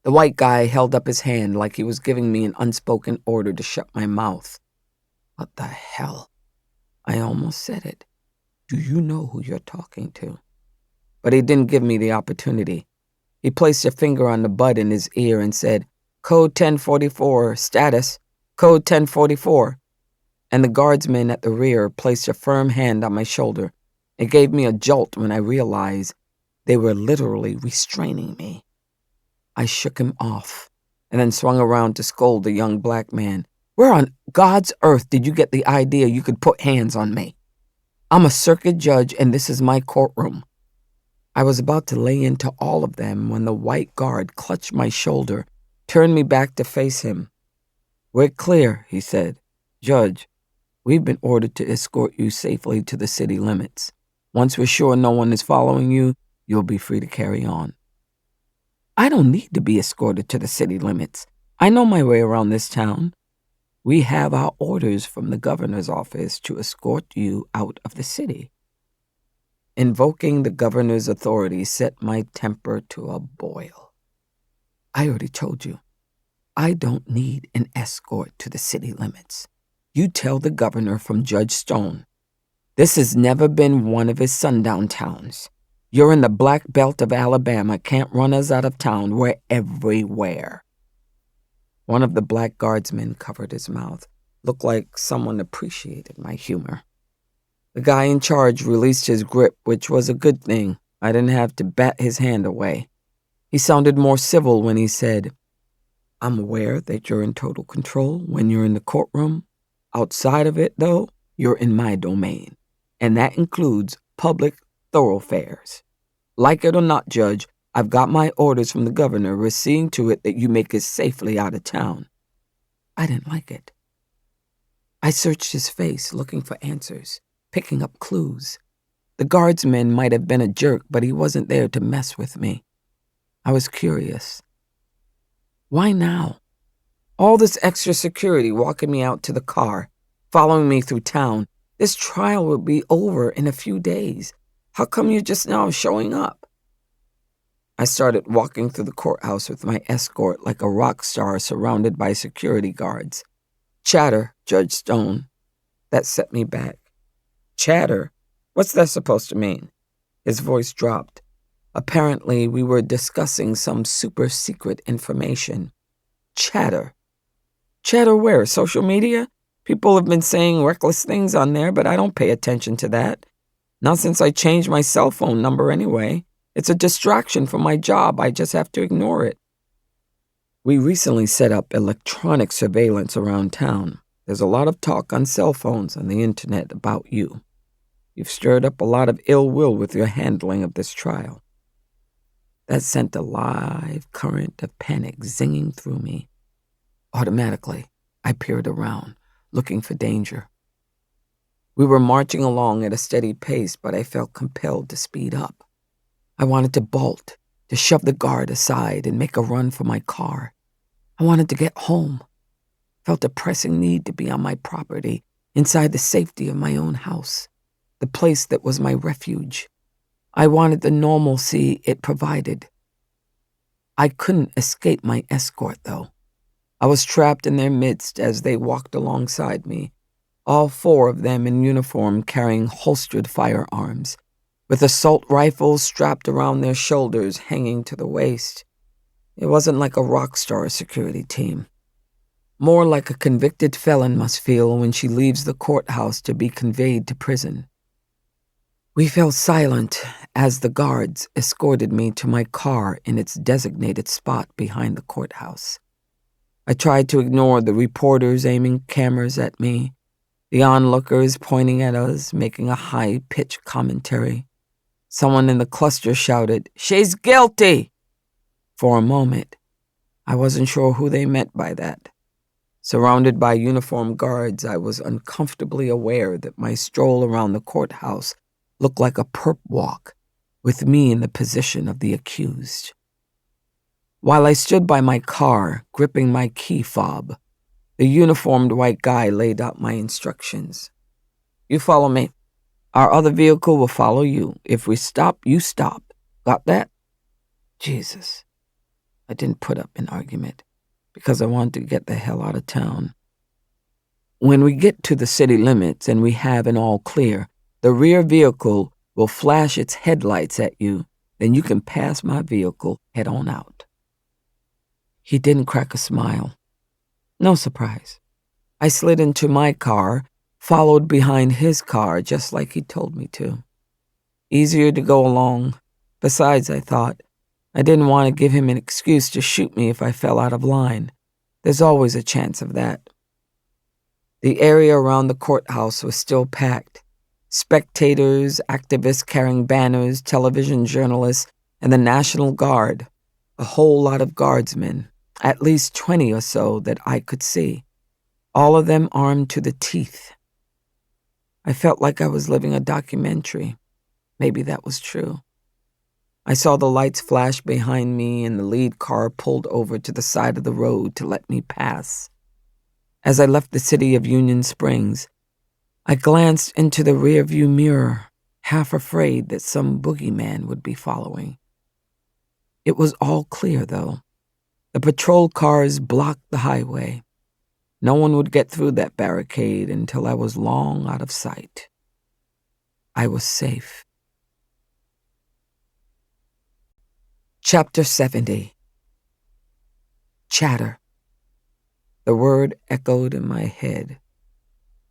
The white guy held up his hand like he was giving me an unspoken order to shut my mouth. What the hell? I almost said it. Do you know who you're talking to? But he didn't give me the opportunity. He placed a finger on the bud in his ear and said, Code 1044, status, Code 1044. And the guardsman at the rear placed a firm hand on my shoulder. It gave me a jolt when I realized they were literally restraining me. I shook him off and then swung around to scold the young black man. Where on God's earth did you get the idea you could put hands on me? I'm a circuit judge and this is my courtroom. I was about to lay into all of them when the white guard clutched my shoulder, turned me back to face him. We're clear, he said. Judge, we've been ordered to escort you safely to the city limits. Once we're sure no one is following you, you'll be free to carry on. I don't need to be escorted to the city limits. I know my way around this town. We have our orders from the governor's office to escort you out of the city. Invoking the governor's authority set my temper to a boil. I already told you, I don't need an escort to the city limits. You tell the governor from Judge Stone. This has never been one of his sundown towns. You're in the black belt of Alabama, can't run us out of town. We're everywhere. One of the black guardsmen covered his mouth. Looked like someone appreciated my humor. The guy in charge released his grip, which was a good thing. I didn't have to bat his hand away. He sounded more civil when he said, I'm aware that you're in total control when you're in the courtroom. Outside of it, though, you're in my domain, and that includes public thoroughfares. Like it or not, Judge, I've got my orders from the governor. We're seeing to it that you make it safely out of town. I didn't like it. I searched his face, looking for answers, picking up clues. The guardsman might have been a jerk, but he wasn't there to mess with me. I was curious. Why now? All this extra security walking me out to the car, following me through town. This trial will be over in a few days. How come you're just now showing up? I started walking through the courthouse with my escort like a rock star surrounded by security guards. Chatter, Judge Stone. That set me back. Chatter? What's that supposed to mean? His voice dropped. Apparently, we were discussing some super secret information. Chatter. Chatter where? Social media? People have been saying reckless things on there, but I don't pay attention to that. Not since I changed my cell phone number anyway. It's a distraction from my job. I just have to ignore it. We recently set up electronic surveillance around town. There's a lot of talk on cell phones and the internet about you. You've stirred up a lot of ill will with your handling of this trial. That sent a live current of panic zinging through me. Automatically, I peered around, looking for danger. We were marching along at a steady pace, but I felt compelled to speed up. I wanted to bolt, to shove the guard aside and make a run for my car. I wanted to get home. Felt a pressing need to be on my property, inside the safety of my own house, the place that was my refuge. I wanted the normalcy it provided. I couldn't escape my escort, though. I was trapped in their midst as they walked alongside me, all four of them in uniform carrying holstered firearms, with assault rifles strapped around their shoulders hanging to the waist. It wasn't like a rock star security team. More like a convicted felon must feel when she leaves the courthouse to be conveyed to prison. We fell silent as the guards escorted me to my car in its designated spot behind the courthouse. I tried to ignore the reporters aiming cameras at me, the onlookers pointing at us, making a high-pitched commentary. Someone in the cluster shouted, "She's guilty!" For a moment, I wasn't sure who they meant by that. Surrounded by uniformed guards, I was uncomfortably aware that my stroll around the courthouse looked like a perp walk, with me in the position of the accused. While I stood by my car, gripping my key fob, the uniformed white guy laid out my instructions. "You follow me. Our other vehicle will follow you. If we stop, you stop. Got that?" Jesus. I didn't put up an argument because I wanted to get the hell out of town. "When we get to the city limits and we have an all clear, the rear vehicle will flash its headlights at you. Then you can pass my vehicle head on out." He didn't crack a smile. No surprise. I slid into my car, followed behind his car just like he told me to. Easier to go along. Besides, I thought, I didn't want to give him an excuse to shoot me if I fell out of line. There's always a chance of that. The area around the courthouse was still packed. Spectators, activists carrying banners, television journalists, and the National Guard. A whole lot of guardsmen, at least 20 or so that I could see, all of them armed to the teeth. I felt like I was living a documentary. Maybe that was true. I saw the lights flash behind me and the lead car pulled over to the side of the road to let me pass. As I left the city of Union Springs, I glanced into the rearview mirror, half afraid that some boogeyman would be following. It was all clear, though. The patrol cars blocked the highway. No one would get through that barricade until I was long out of sight. I was safe. Chapter 70. Chatter. The word echoed in my head.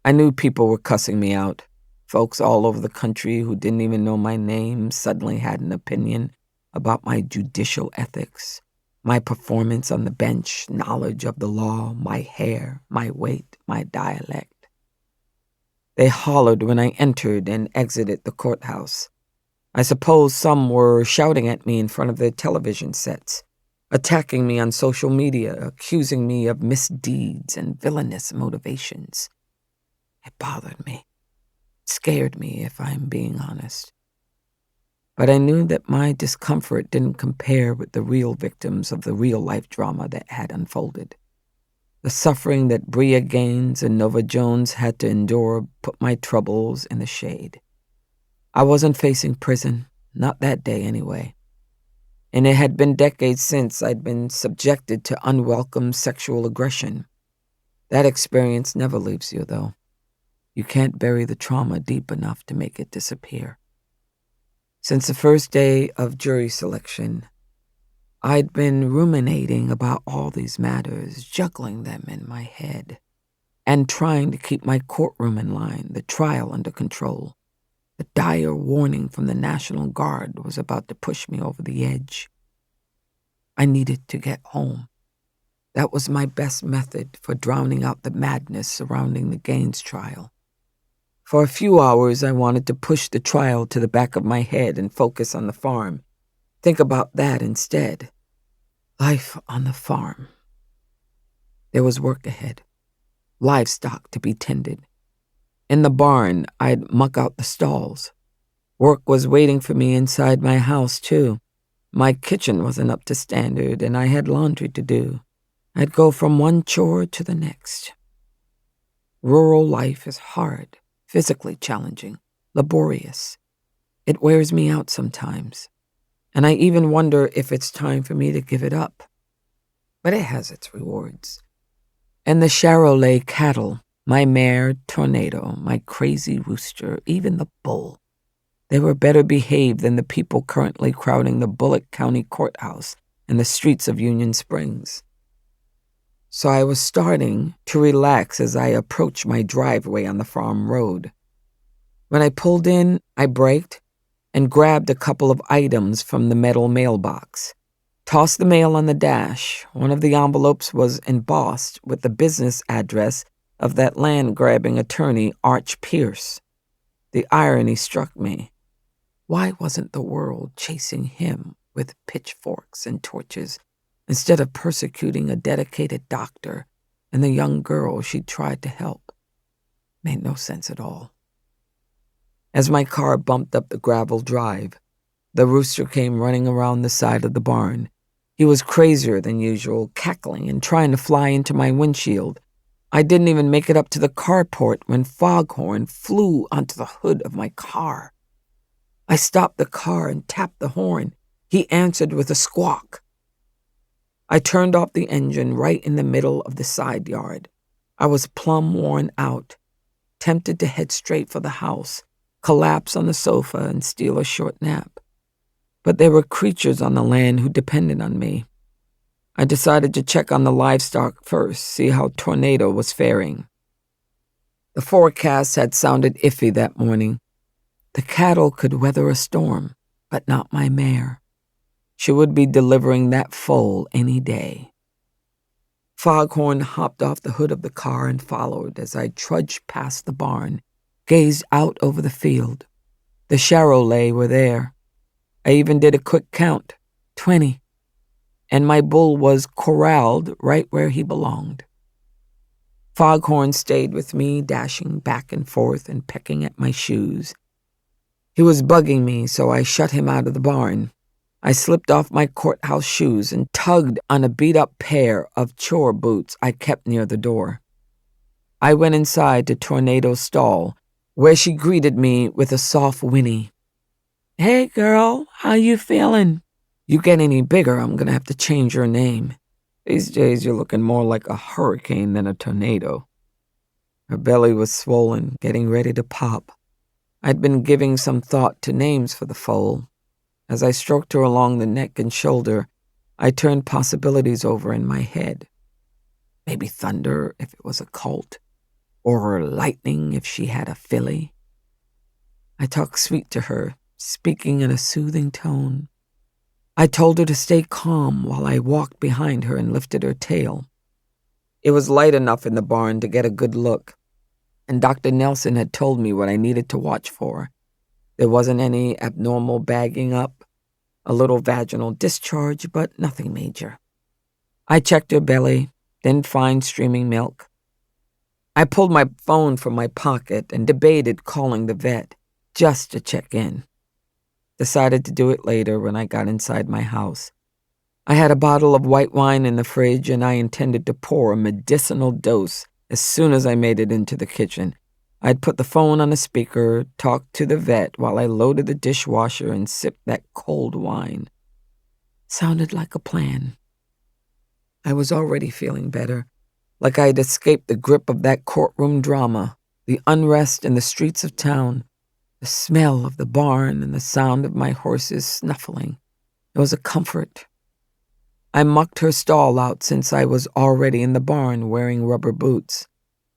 I knew people were cussing me out. Folks all over the country who didn't even know my name suddenly had an opinion about my judicial ethics, my performance on the bench, knowledge of the law, my hair, my weight, my dialect. They hollered when I entered and exited the courthouse. I suppose some were shouting at me in front of their television sets, attacking me on social media, accusing me of misdeeds and villainous motivations. It bothered me, scared me, if I'm being honest. But I knew that my discomfort didn't compare with the real victims of the real-life drama that had unfolded. The suffering that Bria Gaines and Nova Jones had to endure put my troubles in the shade. I wasn't facing prison, not that day anyway. And it had been decades since I'd been subjected to unwelcome sexual aggression. That experience never leaves you, though. You can't bury the trauma deep enough to make it disappear. Since the first day of jury selection, I'd been ruminating about all these matters, juggling them in my head, and trying to keep my courtroom in line, the trial under control. The dire warning from the National Guard was about to push me over the edge. I needed to get home. That was my best method for drowning out the madness surrounding the Gaines trial. For a few hours, I wanted to push the trial to the back of my head and focus on the farm. Think about that instead. Life on the farm. There was work ahead. Livestock to be tended. In the barn, I'd muck out the stalls. Work was waiting for me inside my house, too. My kitchen wasn't up to standard, and I had laundry to do. I'd go from one chore to the next. Rural life is hard, physically challenging, laborious. It wears me out sometimes, and I even wonder if it's time for me to give it up. But it has its rewards. And the Charolais cattle, my mare, Tornado, my crazy rooster, even the bull, they were better behaved than the people currently crowding the Bullock County Courthouse and the streets of Union Springs. So I was starting to relax as I approached my driveway on the farm road. When I pulled in, I braked and grabbed a couple of items from the metal mailbox. Tossed the mail on the dash. One of the envelopes was embossed with the business address of that land-grabbing attorney, Arch Pierce. The irony struck me. Why wasn't the world chasing him with pitchforks and torches instead of persecuting a dedicated doctor and the young girl she tried to help? Made no sense at all. As my car bumped up the gravel drive, the rooster came running around the side of the barn. He was crazier than usual, cackling and trying to fly into my windshield. I didn't even make it up to the carport when Foghorn flew onto the hood of my car. I stopped the car and tapped the horn. He answered with a squawk. I turned off the engine right in the middle of the side yard. I was plumb worn out, tempted to head straight for the house, collapse on the sofa and steal a short nap. But there were creatures on the land who depended on me. I decided to check on the livestock first, see how Tornado was faring. The forecast had sounded iffy that morning. The cattle could weather a storm, but not my mare. She would be delivering that foal any day. Foghorn hopped off the hood of the car and followed as I trudged past the barn, gazed out over the field. The Charolais were there. I even did a quick count, 20, and my bull was corralled right where he belonged. Foghorn stayed with me, dashing back and forth and pecking at my shoes. He was bugging me, so I shut him out of the barn. I slipped off my courthouse shoes and tugged on a beat-up pair of chore boots I kept near the door. I went inside to Tornado's stall, where she greeted me with a soft whinny. "Hey, girl, how you feeling? You get any bigger, I'm gonna have to change your name. These days you're looking more like a hurricane than a tornado." Her belly was swollen, getting ready to pop. I'd been giving some thought to names for the foal. As I stroked her along the neck and shoulder, I turned possibilities over in my head. Maybe Thunder if it was a colt, or Lightning if she had a filly. I talked sweet to her, speaking in a soothing tone. I told her to stay calm while I walked behind her and lifted her tail. It was light enough in the barn to get a good look. and Dr. Nelson had told me what I needed to watch for. There wasn't any abnormal bagging up, a little vaginal discharge, but nothing major. I checked her belly, didn't find streaming milk. I pulled my phone from my pocket and debated calling the vet just to check in. Decided to do it later when I got inside my house. I had a bottle of white wine in the fridge, and I intended to pour a medicinal dose as soon as I made it into the kitchen. I'd put the phone on a speaker, talked to the vet while I loaded the dishwasher and sipped that cold wine. Sounded like a plan. I was already feeling better, like I had escaped the grip of that courtroom drama, the unrest in the streets of town, the smell of the barn and the sound of my horses snuffling. It was a comfort. I mucked her stall out since I was already in the barn wearing rubber boots,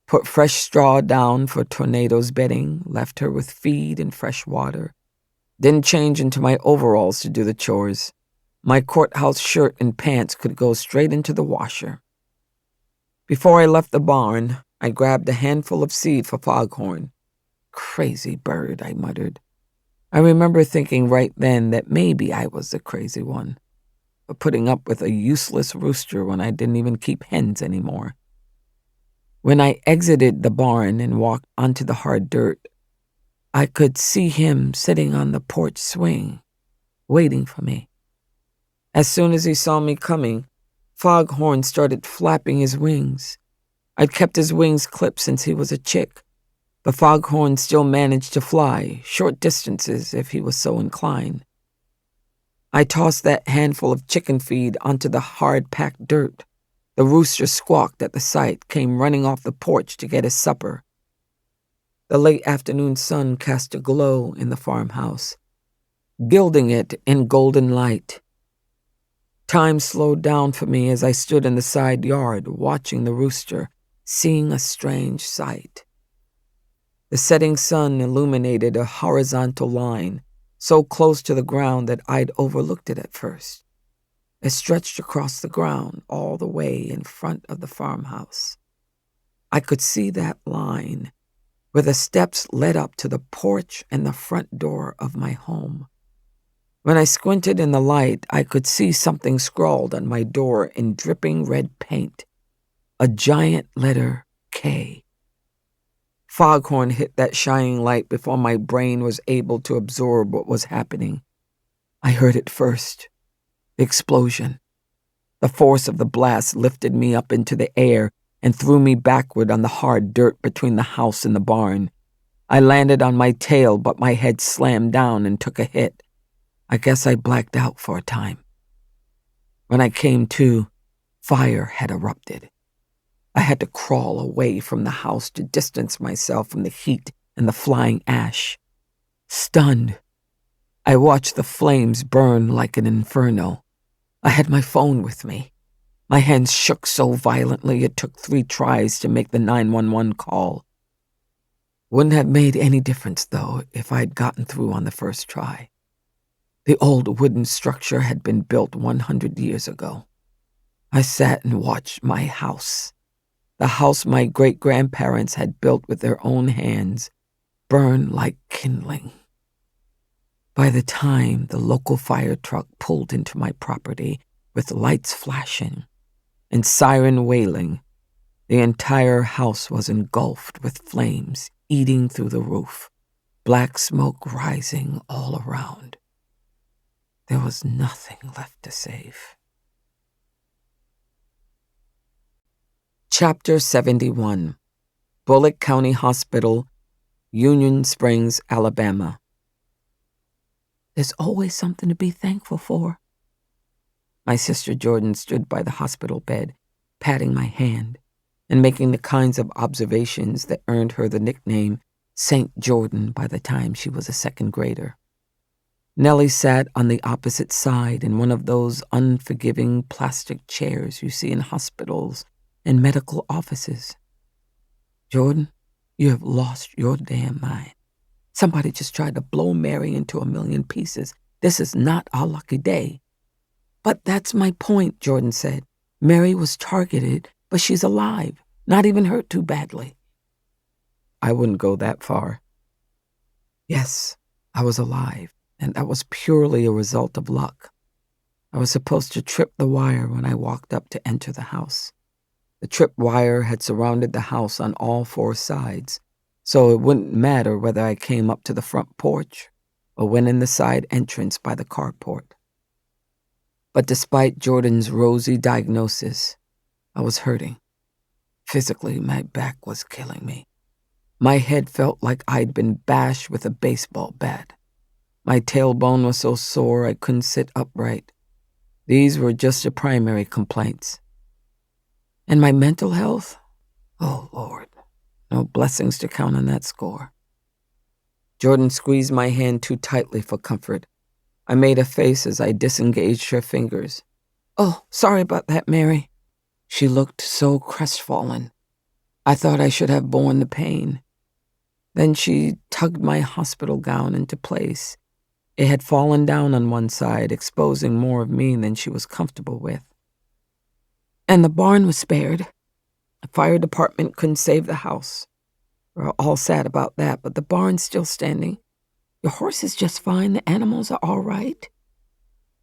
put fresh straw down for Tornado's bedding, left her with feed and fresh water, didn't change into my overalls to do the chores. My courthouse shirt and pants could go straight into the washer. Before I left the barn, I grabbed a handful of seed for foghorn. Crazy bird, I muttered. I remember thinking right then that maybe I was the crazy one, for putting up with a useless rooster when I didn't even keep hens anymore. When I exited the barn and walked onto the hard dirt, I could see him sitting on the porch swing, waiting for me. As soon as he saw me coming, Foghorn started flapping his wings. I'd kept his wings clipped since he was a chick, but Foghorn still managed to fly short distances if he was so inclined. I tossed that handful of chicken feed onto the hard-packed dirt. The rooster squawked at the sight, came running off the porch to get his supper. The late afternoon sun cast a glow in the farmhouse, gilding it in golden light. Time slowed down for me as I stood in the side yard watching the rooster, seeing a strange sight. The setting sun illuminated a horizontal line, so close to the ground that I'd overlooked it at first. It stretched across the ground all the way in front of the farmhouse. I could see that line where the steps led up to the porch and the front door of my home. When I squinted in the light, I could see something scrawled on my door in dripping red paint, a giant letter K. Foghorn hit that shining light before my brain was able to absorb what was happening. I heard it first. The explosion. The force of the blast lifted me up into the air and threw me backward on the hard dirt between the house and the barn. I landed on my tail, but my head slammed down and took a hit. I guess I blacked out for a time. When I came to, fire had erupted. I had to crawl away from the house to distance myself from the heat and the flying ash. Stunned, I watched the flames burn like an inferno. I had my phone with me. My hands shook so violently it took 3 tries to make the 911 call. Wouldn't have made any difference, though, if I'd gotten through on the first try. The old wooden structure had been built 100 years ago. I sat and watched my house, the house my great-grandparents had built with their own hands, burn like kindling. By the time the local fire truck pulled into my property with lights flashing and siren wailing, the entire house was engulfed with flames eating through the roof, black smoke rising all around. There was nothing left to save. Chapter 71. Bullock County Hospital, Union Springs, Alabama. There's always something to be thankful for. My sister Jordan stood by the hospital bed, patting my hand and making the kinds of observations that earned her the nickname St. Jordan by the time she was a second grader. Nellie sat on the opposite side in one of those unforgiving plastic chairs you see in hospitals and medical offices. Jordan, you have lost your damn mind. Somebody just tried to blow Mary into a million pieces. This is not our lucky day. But that's my point, Jordan said. Mary was targeted, but she's alive, not even hurt too badly. I wouldn't go that far. Yes, I was alive, and that was purely a result of luck. I was supposed to trip the wire when I walked up to enter the house. The trip wire had surrounded the house on all 4 sides, so it wouldn't matter whether I came up to the front porch or went in the side entrance by the carport. But despite Jordan's rosy diagnosis, I was hurting. Physically, my back was killing me. My head felt like I'd been bashed with a baseball bat. My tailbone was so sore I couldn't sit upright. These were just the primary complaints. And my mental health? Oh, Lord, no blessings to count on that score. Jordan squeezed my hand too tightly for comfort. I made a face as I disengaged her fingers. Oh, sorry about that, Mary. She looked so crestfallen. I thought I should have borne the pain. Then she tugged my hospital gown into place. It had fallen down on one side, exposing more of me than she was comfortable with. And the barn was spared. The fire department couldn't save the house. We're all sad about that, but the barn's still standing. Your horse is just fine. The animals are all right.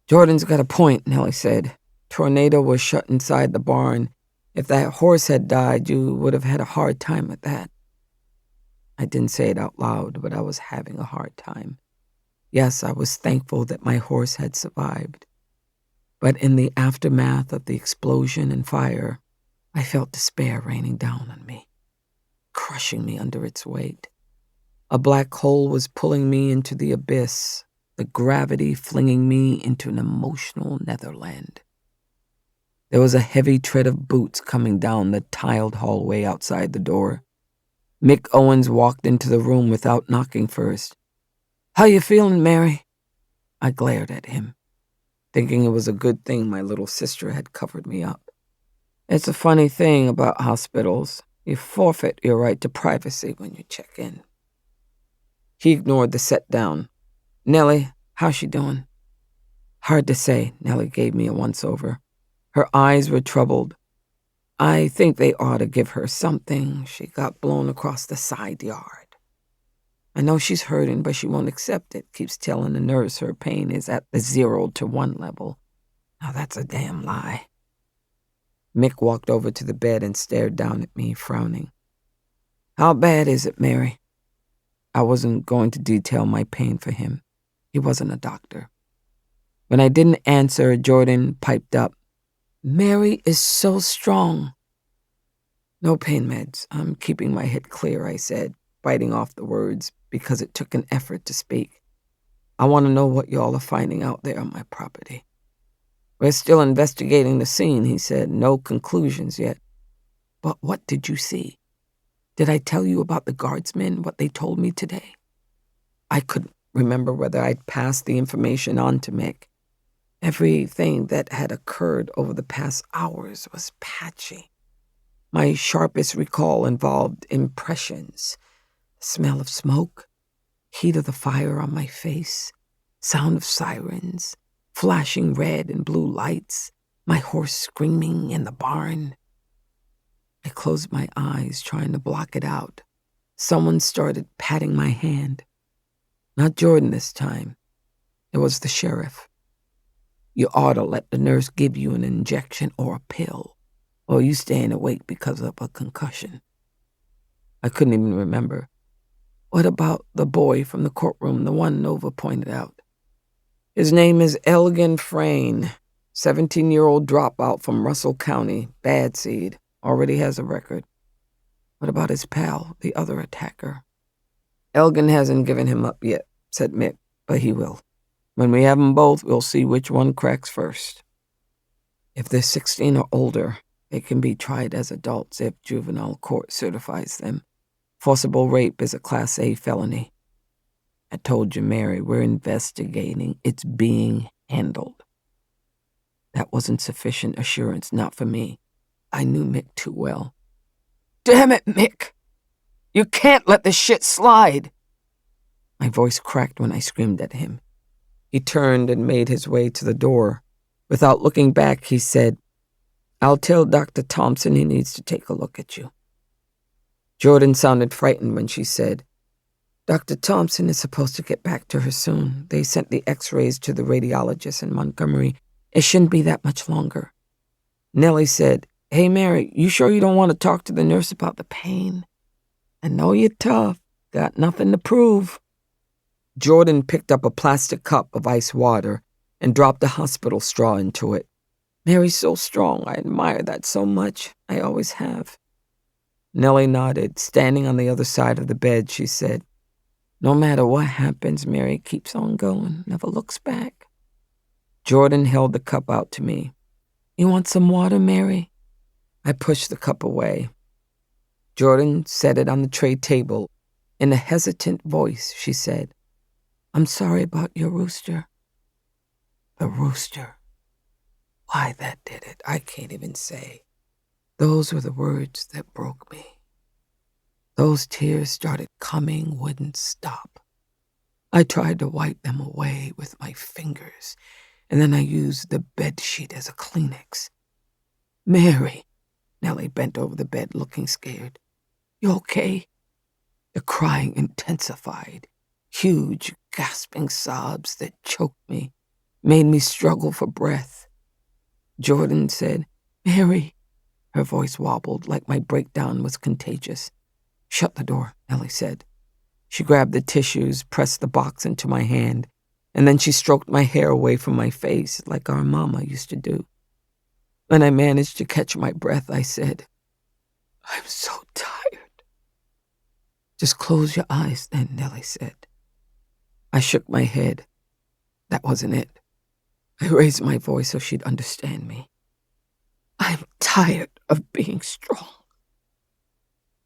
Jordan's got a point, Nellie said. Tornado was shut inside the barn. If that horse had died, you would have had a hard time with that. I didn't say it out loud, but I was having a hard time. Yes, I was thankful that my horse had survived. But in the aftermath of the explosion and fire, I felt despair raining down on me, crushing me under its weight. A black hole was pulling me into the abyss, the gravity flinging me into an emotional netherland. There was a heavy tread of boots coming down the tiled hallway outside the door. Mick Owens walked into the room without knocking first. How you feeling, Mary? I glared at him, thinking it was a good thing my little sister had covered me up. It's a funny thing about hospitals. You forfeit your right to privacy when you check in. He ignored the set down. Nellie, how's she doing? Hard to say, Nellie gave me a once-over. Her eyes were troubled. I think they ought to give her something. She got blown across the side yard. I know she's hurting, but she won't accept it. Keeps telling the nurse her pain is at the 0 to 1 level. Now that's a damn lie. Mick walked over to the bed and stared down at me, frowning. How bad is it, Mary? I wasn't going to detail my pain for him. He wasn't a doctor. When I didn't answer, Jordan piped up. Mary is so strong. No pain meds. I'm keeping my head clear, I said, biting off the words because it took an effort to speak. I want to know what y'all are finding out there on my property. We're still investigating the scene, he said. No conclusions yet. But what did you see? Did I tell you about the guardsmen, what they told me today? I couldn't remember whether I'd passed the information on to Mick. Everything that had occurred over the past hours was patchy. My sharpest recall involved impressions. The smell of smoke, heat of the fire on my face, sound of sirens, flashing red and blue lights, my horse screaming in the barn. I closed my eyes, trying to block it out. Someone started patting my hand. Not Jordan this time. It was the sheriff. You ought to let the nurse give you an injection or a pill, or you staying awake because of a concussion. I couldn't even remember. What about the boy from the courtroom, the one Nova pointed out? His name is Elgin Frayne, 17-year-old dropout from Russell County, bad seed, already has a record. What about his pal, the other attacker? Elgin hasn't given him up yet, said Mick, but he will. When we have them both, we'll see which one cracks first. If they're 16 or older, they can be tried as adults if juvenile court certifies them. Forcible rape is a Class A felony. I told you, Mary, we're investigating. It's being handled. That wasn't sufficient assurance, not for me. I knew Mick too well. Damn it, Mick! You can't let this shit slide! My voice cracked when I screamed at him. He turned and made his way to the door. Without looking back, he said, I'll tell Dr. Thompson he needs to take a look at you. Jordan sounded frightened when she said, Dr. Thompson is supposed to get back to her soon. They sent the x-rays to the radiologist in Montgomery. It shouldn't be that much longer. Nellie said, Hey, Mary, you sure you don't want to talk to the nurse about the pain? I know you're tough. Got nothing to prove. Jordan picked up a plastic cup of ice water and dropped a hospital straw into it. Mary's so strong. I admire that so much. I always have. Nellie nodded. Standing on the other side of the bed, she said, No matter what happens, Mary keeps on going, never looks back. Jordan held the cup out to me. You want some water, Mary? I pushed the cup away. Jordan set it on the tray table. In a hesitant voice, she said, I'm sorry about your rooster. The rooster. Why that did it, I can't even say. Those were the words that broke me. Those tears started coming, wouldn't stop. I tried to wipe them away with my fingers, and then I used the bedsheet as a Kleenex. Mary, Nellie bent over the bed looking scared. You okay? The crying intensified. Huge, gasping sobs that choked me, made me struggle for breath. Jordan said, Mary. Her voice wobbled like my breakdown was contagious. Shut the door, Nellie said. She grabbed the tissues, pressed the box into my hand, and then she stroked my hair away from my face like our mama used to do. When I managed to catch my breath, I said, I'm so tired. Just close your eyes then, Nellie said. I shook my head. That wasn't it. I raised my voice so she'd understand me. I'm tired of being strong.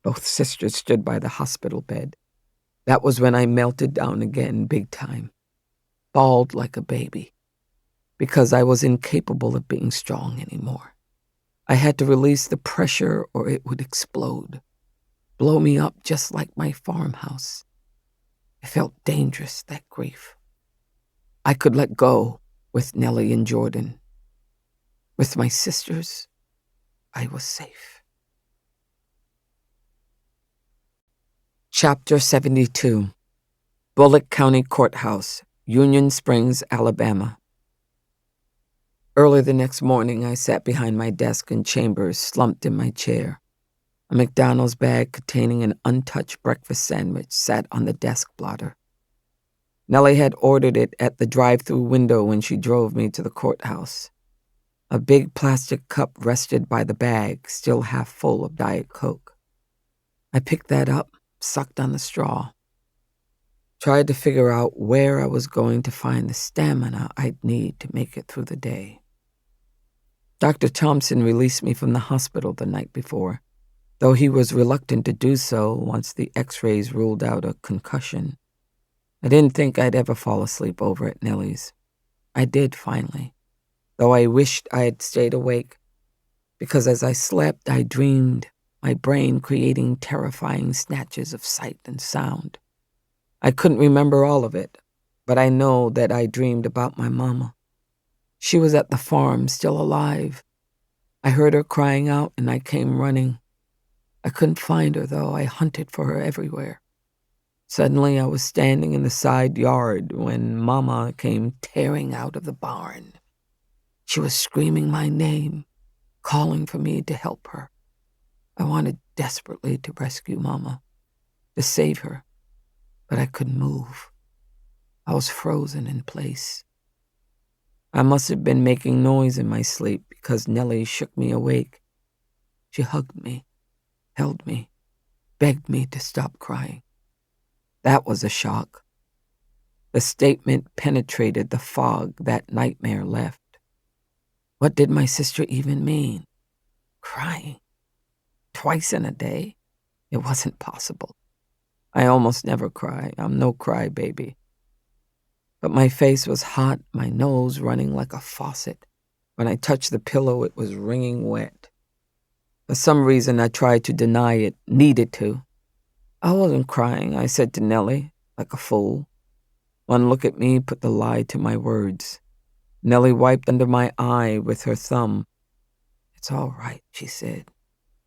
Both sisters stood by the hospital bed. That was when I melted down again big time, bawled like a baby, because I was incapable of being strong anymore. I had to release the pressure or it would explode, blow me up just like my farmhouse. It felt dangerous, that grief. I could let go with Nellie and Jordan. With my sisters, I was safe. Chapter 72. Bullock County Courthouse, Union Springs, Alabama. Early the next morning, I sat behind my desk in chambers, slumped in my chair. A McDonald's bag containing an untouched breakfast sandwich sat on the desk blotter. Nellie had ordered it at the drive-through window when she drove me to the courthouse. A big plastic cup rested by the bag, still half full of Diet Coke. I picked that up, sucked on the straw. Tried to figure out where I was going to find the stamina I'd need to make it through the day. Dr. Thompson released me from the hospital the night before, though he was reluctant to do so once the x-rays ruled out a concussion. I didn't think I'd ever fall asleep over at Nellie's. I did finally, though I wished I had stayed awake, because as I slept, I dreamed, my brain creating terrifying snatches of sight and sound. I couldn't remember all of it, but I know that I dreamed about my mama. She was at the farm, still alive. I heard her crying out, and I came running. I couldn't find her, though. I hunted for her everywhere. Suddenly, I was standing in the side yard when Mama came tearing out of the barn. She was screaming my name, calling for me to help her. I wanted desperately to rescue Mama, to save her, but I couldn't move. I was frozen in place. I must have been making noise in my sleep because Nellie shook me awake. She hugged me, held me, begged me to stop crying. That was a shock. The statement penetrated the fog that nightmare left. What did my sister even mean? Crying? Twice in a day? It wasn't possible. I almost never cry. I'm no crybaby. But my face was hot, my nose running like a faucet. When I touched the pillow, it was wringing wet. For some reason, I tried to deny it, needed to. I wasn't crying, I said to Nellie, like a fool. One look at me put the lie to my words. Nellie wiped under my eye with her thumb. It's all right, she said.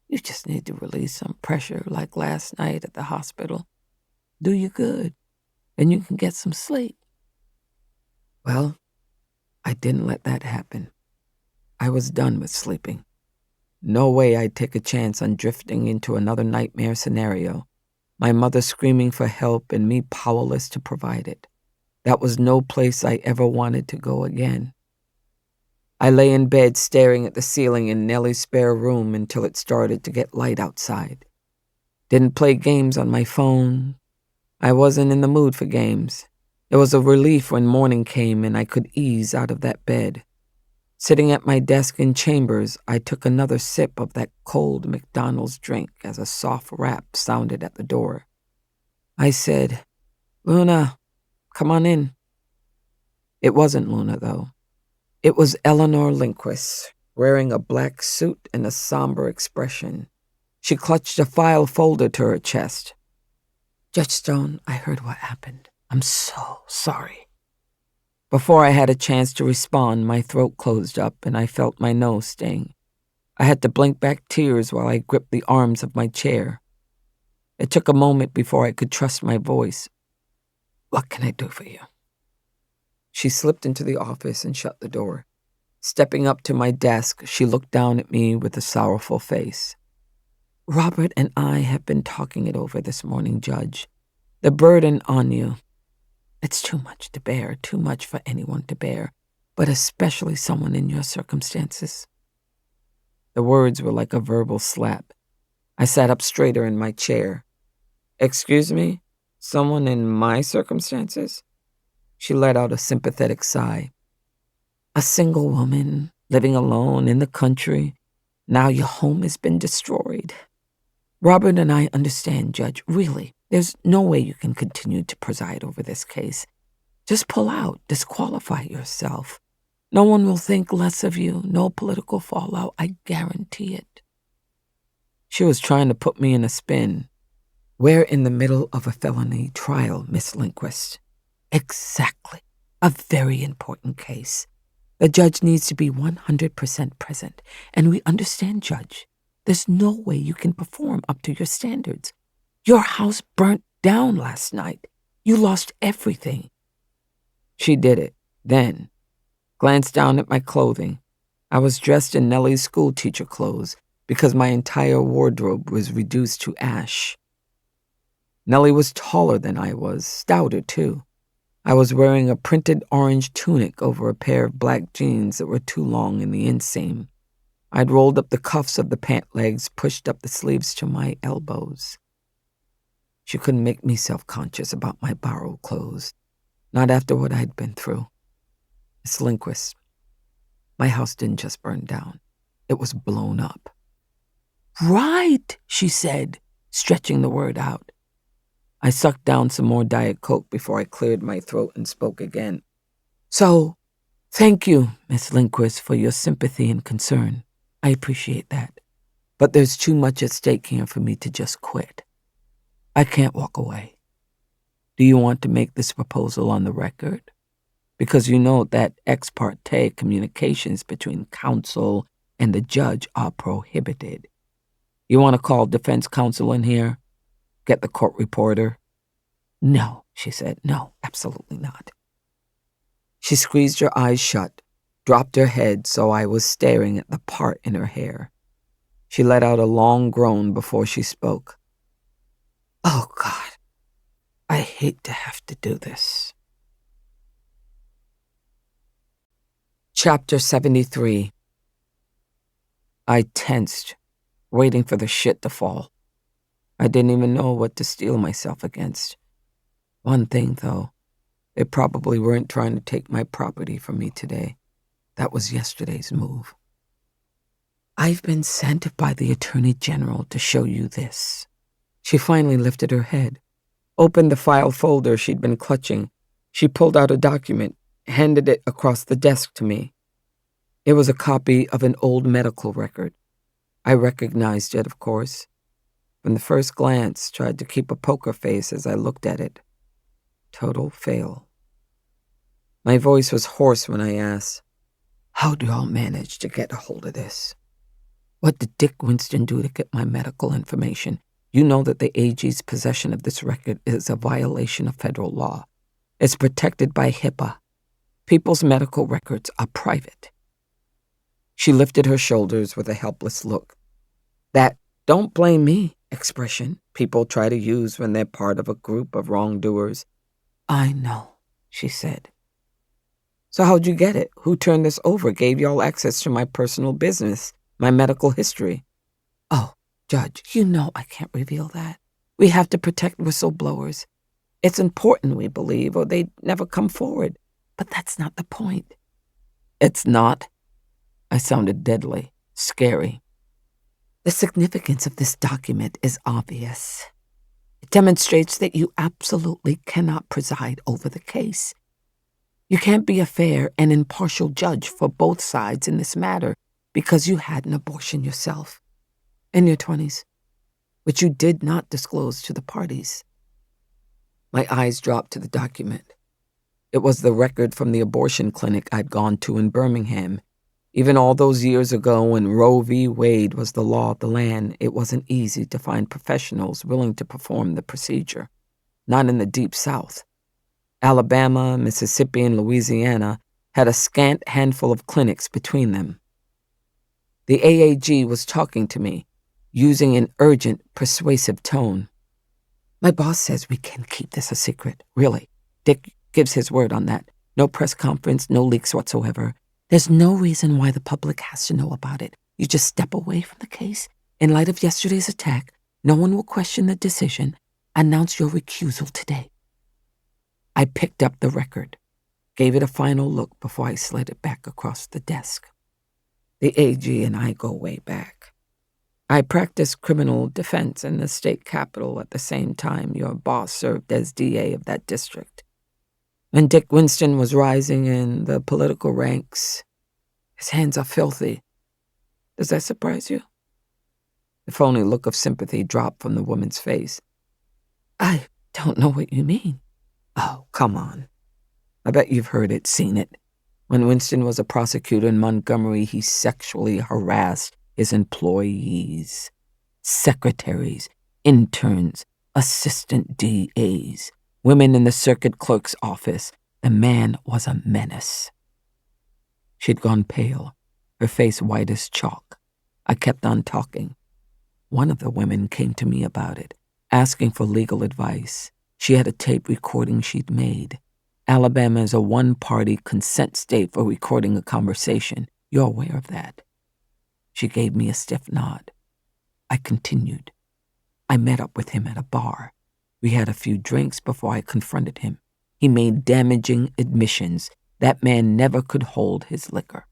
You just need to release some pressure like last night at the hospital. Do you good, and you can get some sleep. Well, I didn't let that happen. I was done with sleeping. No way I'd take a chance on drifting into another nightmare scenario. My mother screaming for help and me powerless to provide it. That was no place I ever wanted to go again. I lay in bed staring at the ceiling in Nellie's spare room until it started to get light outside. Didn't play games on my phone. I wasn't in the mood for games. It was a relief when morning came and I could ease out of that bed. Sitting at my desk in Chambers, I took another sip of that cold McDonald's drink as a soft rap sounded at the door. I said, "Luna, come on in." It wasn't Luna, though. It was Eleanor Lindquist, wearing a black suit and a somber expression. She clutched a file folder to her chest. "Judge Stone, I heard what happened. I'm so sorry." Before I had a chance to respond, my throat closed up and I felt my nose sting. I had to blink back tears while I gripped the arms of my chair. It took a moment before I could trust my voice. "What can I do for you?" She slipped into the office and shut the door. Stepping up to my desk, she looked down at me with a sorrowful face. "Robert and I have been talking it over this morning, Judge. The burden on you. It's too much to bear, too much for anyone to bear, but especially someone in your circumstances." The words were like a verbal slap. I sat up straighter in my chair. "Excuse me? Someone in my circumstances?" She let out a sympathetic sigh. "A single woman, living alone in the country. Now your home has been destroyed. Robert and I understand, Judge. Really, there's no way you can continue to preside over this case. Just pull out, disqualify yourself. No one will think less of you, no political fallout, I guarantee it." She was trying to put me in a spin. "We're in the middle of a felony trial, Miss Lindquist." "Exactly. A very important case. The judge needs to be 100% present. And we understand, Judge. There's no way you can perform up to your standards. Your house burnt down last night. You lost everything." She did it, then. Glanced down at my clothing. I was dressed in Nellie's schoolteacher clothes because my entire wardrobe was reduced to ash. Nellie was taller than I was, stouter too. I was wearing a printed orange tunic over a pair of black jeans that were too long in the inseam. I'd rolled up the cuffs of the pant legs, pushed up the sleeves to my elbows. She couldn't make me self-conscious about my borrowed clothes, not after what I'd been through. Miss Lindquist, my house didn't just burn down. It was blown up. "Right," she said, stretching the word out. I sucked down some more Diet Coke before I cleared my throat and spoke again. "So, thank you, Miss Lindquist, for your sympathy and concern. I appreciate that. But there's too much at stake here for me to just quit. I can't walk away. Do you want to make this proposal on the record? Because you know that ex parte communications between counsel and the judge are prohibited. You want to call defense counsel in here? Get the court reporter?" "No," she said. "No, absolutely not." She squeezed her eyes shut, dropped her head so I was staring at the part in her hair. She let out a long groan before she spoke. "Oh, God, I hate to have to do this." Chapter 73. I tensed, waiting for the shit to fall. I didn't even know what to steel myself against. One thing, though, they probably weren't trying to take my property from me today. That was yesterday's move. "I've been sent by the Attorney General to show you this." She finally lifted her head, opened the file folder she'd been clutching. She pulled out a document, handed it across the desk to me. It was a copy of an old medical record. I recognized it, of course. From the first glance, tried to keep a poker face as I looked at it. Total fail. My voice was hoarse when I asked, "How do y'all manage to get a hold of this?" What did Dick Winston do to get my medical information? You know that the AG's possession of this record is a violation of federal law. It's protected by HIPAA. People's medical records are private. She lifted her shoulders with a helpless look. That "don't blame me" expression people try to use when they're part of a group of wrongdoers. I know, she said. So how'd you get it? Who turned this over, gave y'all access to my personal business, my medical history? Oh, Judge, you know I can't reveal that. We have to protect whistleblowers. It's important, we believe, or they'd never come forward. But that's not the point. It's not? I sounded deadly, scary. The significance of this document is obvious. It demonstrates that you absolutely cannot preside over the case. You can't be a fair and impartial judge for both sides in this matter because you had an abortion yourself in your 20s, which you did not disclose to the parties. My eyes dropped to the document. It was the record from the abortion clinic I'd gone to in Birmingham. Even all those years ago when Roe v. Wade was the law of the land, it wasn't easy to find professionals willing to perform the procedure. Not in the Deep South. Alabama, Mississippi, and Louisiana had a scant handful of clinics between them. The AAG was talking to me, using an urgent, persuasive tone. My boss says we can keep this a secret, really. Dick gives his word on that. No press conference, no leaks whatsoever. There's no reason why the public has to know about it. You just step away from the case. In light of yesterday's attack, no one will question the decision. Announce your recusal today. I picked up the record, gave it a final look before I slid it back across the desk. The AG and I go way back. I practiced criminal defense in the state capitol at the same time your boss served as DA of that district. When Dick Winston was rising in the political ranks, his hands are filthy. Does that surprise you? The phony look of sympathy dropped from the woman's face. I don't know what you mean. Oh, come on. I bet you've heard it, seen it. When Winston was a prosecutor in Montgomery, he sexually harassed his employees, secretaries, interns, assistant DAs, women in the circuit clerk's office. The man was a menace. She'd gone pale, her face white as chalk. I kept on talking. One of the women came to me about it, asking for legal advice. She had a tape recording she'd made. Alabama is a one-party consent state for recording a conversation. You're aware of that. She gave me a stiff nod. I continued. I met up with him at a bar. We had a few drinks before I confronted him. He made damaging admissions. That man never could hold his liquor.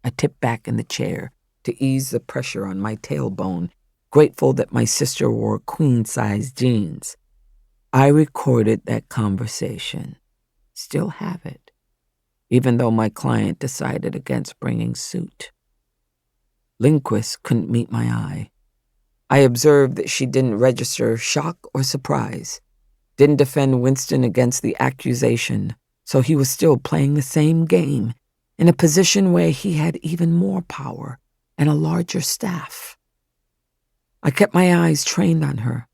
I tipped back in the chair to ease the pressure on my tailbone, grateful that my sister wore queen-size jeans. I recorded that conversation. Still have it, even though my client decided against bringing suit. Lindquist couldn't meet my eye. I observed that she didn't register shock or surprise, didn't defend Winston against the accusation, so he was still playing the same game, in a position where he had even more power and a larger staff. I kept my eyes trained on her.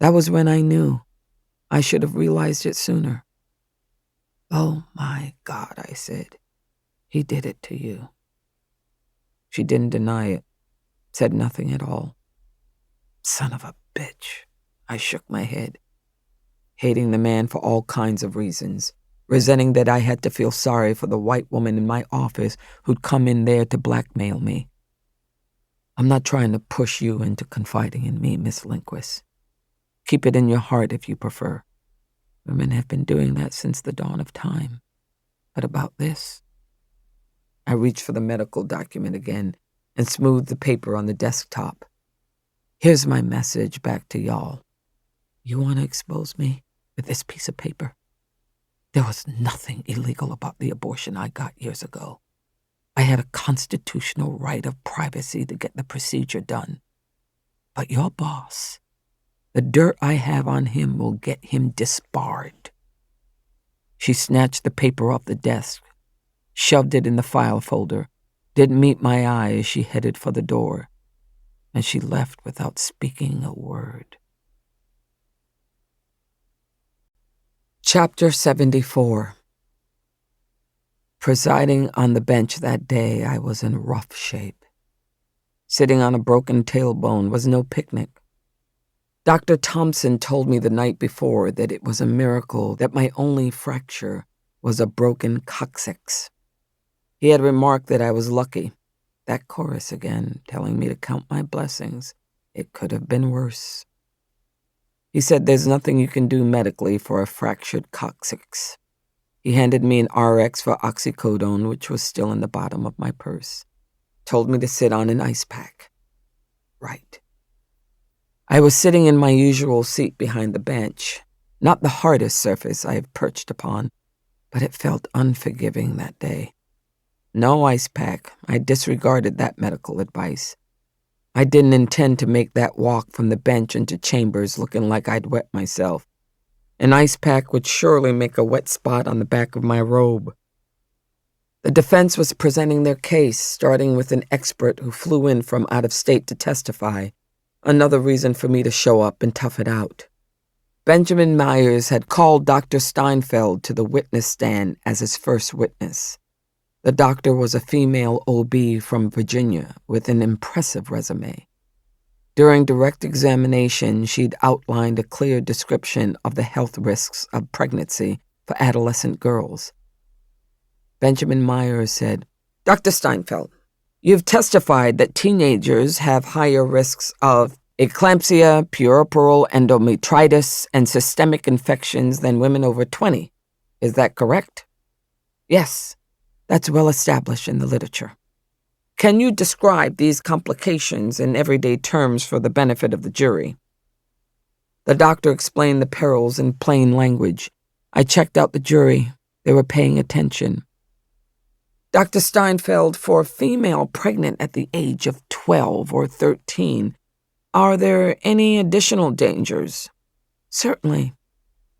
That was when I knew. I should have realized it sooner. Oh my God, I said. He did it to you. She didn't deny it, said nothing at all. Son of a bitch. I shook my head, hating the man for all kinds of reasons, resenting that I had to feel sorry for the white woman in my office who'd come in there to blackmail me. I'm not trying to push you into confiding in me, Miss Lindquist. Keep it in your heart if you prefer. Women have been doing that since the dawn of time. But about this? I reached for the medical document again and smoothed the paper on the desktop. Here's my message back to y'all. You want to expose me with this piece of paper? There was nothing illegal about the abortion I got years ago. I had a constitutional right of privacy to get the procedure done. But your boss, the dirt I have on him will get him disbarred. She snatched the paper off the desk, shoved it in the file folder, didn't meet my eye as she headed for the door, and she left without speaking a word. Chapter 74. Presiding on the bench that day, I was in rough shape. Sitting on a broken tailbone was no picnic. Dr. Thompson told me the night before that it was a miracle that my only fracture was a broken coccyx. He had remarked that I was lucky. That chorus again, telling me to count my blessings. It could have been worse. He said there's nothing you can do medically for a fractured coccyx. He handed me an RX for oxycodone, which was still in the bottom of my purse. Told me to sit on an ice pack. Right. I was sitting in my usual seat behind the bench, not the hardest surface I have perched upon, but it felt unforgiving that day. No ice pack. I disregarded that medical advice. I didn't intend to make that walk from the bench into chambers looking like I'd wet myself. An ice pack would surely make a wet spot on the back of my robe. The defense was presenting their case, starting with an expert who flew in from out of state to testify, another reason for me to show up and tough it out. Benjamin Myers had called Dr. Steinfeld to the witness stand as his first witness. The doctor was a female OB from Virginia with an impressive resume. During direct examination, she'd outlined a clear description of the health risks of pregnancy for adolescent girls. Benjamin Myers said, "Dr. Steinfeld, you've testified that teenagers have higher risks of eclampsia, puerperal endometritis, and systemic infections than women over 20. Is that correct?" "Yes, that's well established in the literature." "Can you describe these complications in everyday terms for the benefit of the jury?" The doctor explained the perils in plain language. I checked out the jury. They were paying attention. "Dr. Steinfeld, for a female pregnant at the age of 12 or 13, are there any additional dangers?" "Certainly.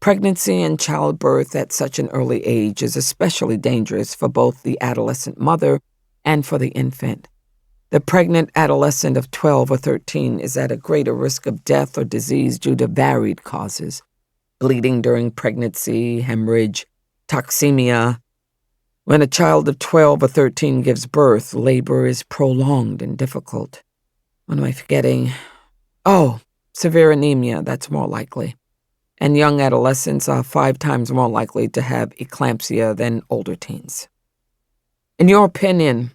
Pregnancy and childbirth at such an early age is especially dangerous for both the adolescent mother and for the infant. The pregnant adolescent of 12 or 13 is at a greater risk of death or disease due to varied causes: bleeding during pregnancy, hemorrhage, toxemia. When a child of 12 or 13 gives birth, labor is prolonged and difficult. What am I forgetting? Oh, severe anemia, that's more likely. And young adolescents are 5 times more likely to have eclampsia than older teens. In your opinion,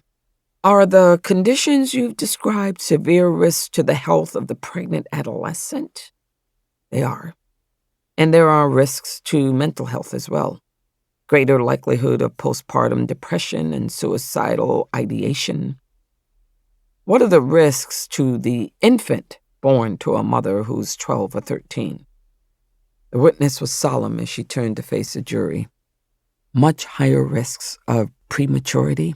are the conditions you've described severe risks to the health of the pregnant adolescent?" "They are. And there are risks to mental health as well. Greater likelihood of postpartum depression and suicidal ideation." "What are the risks to the infant born to a mother who's 12 or 13? The witness was solemn as she turned to face the jury. "Much higher risks of prematurity,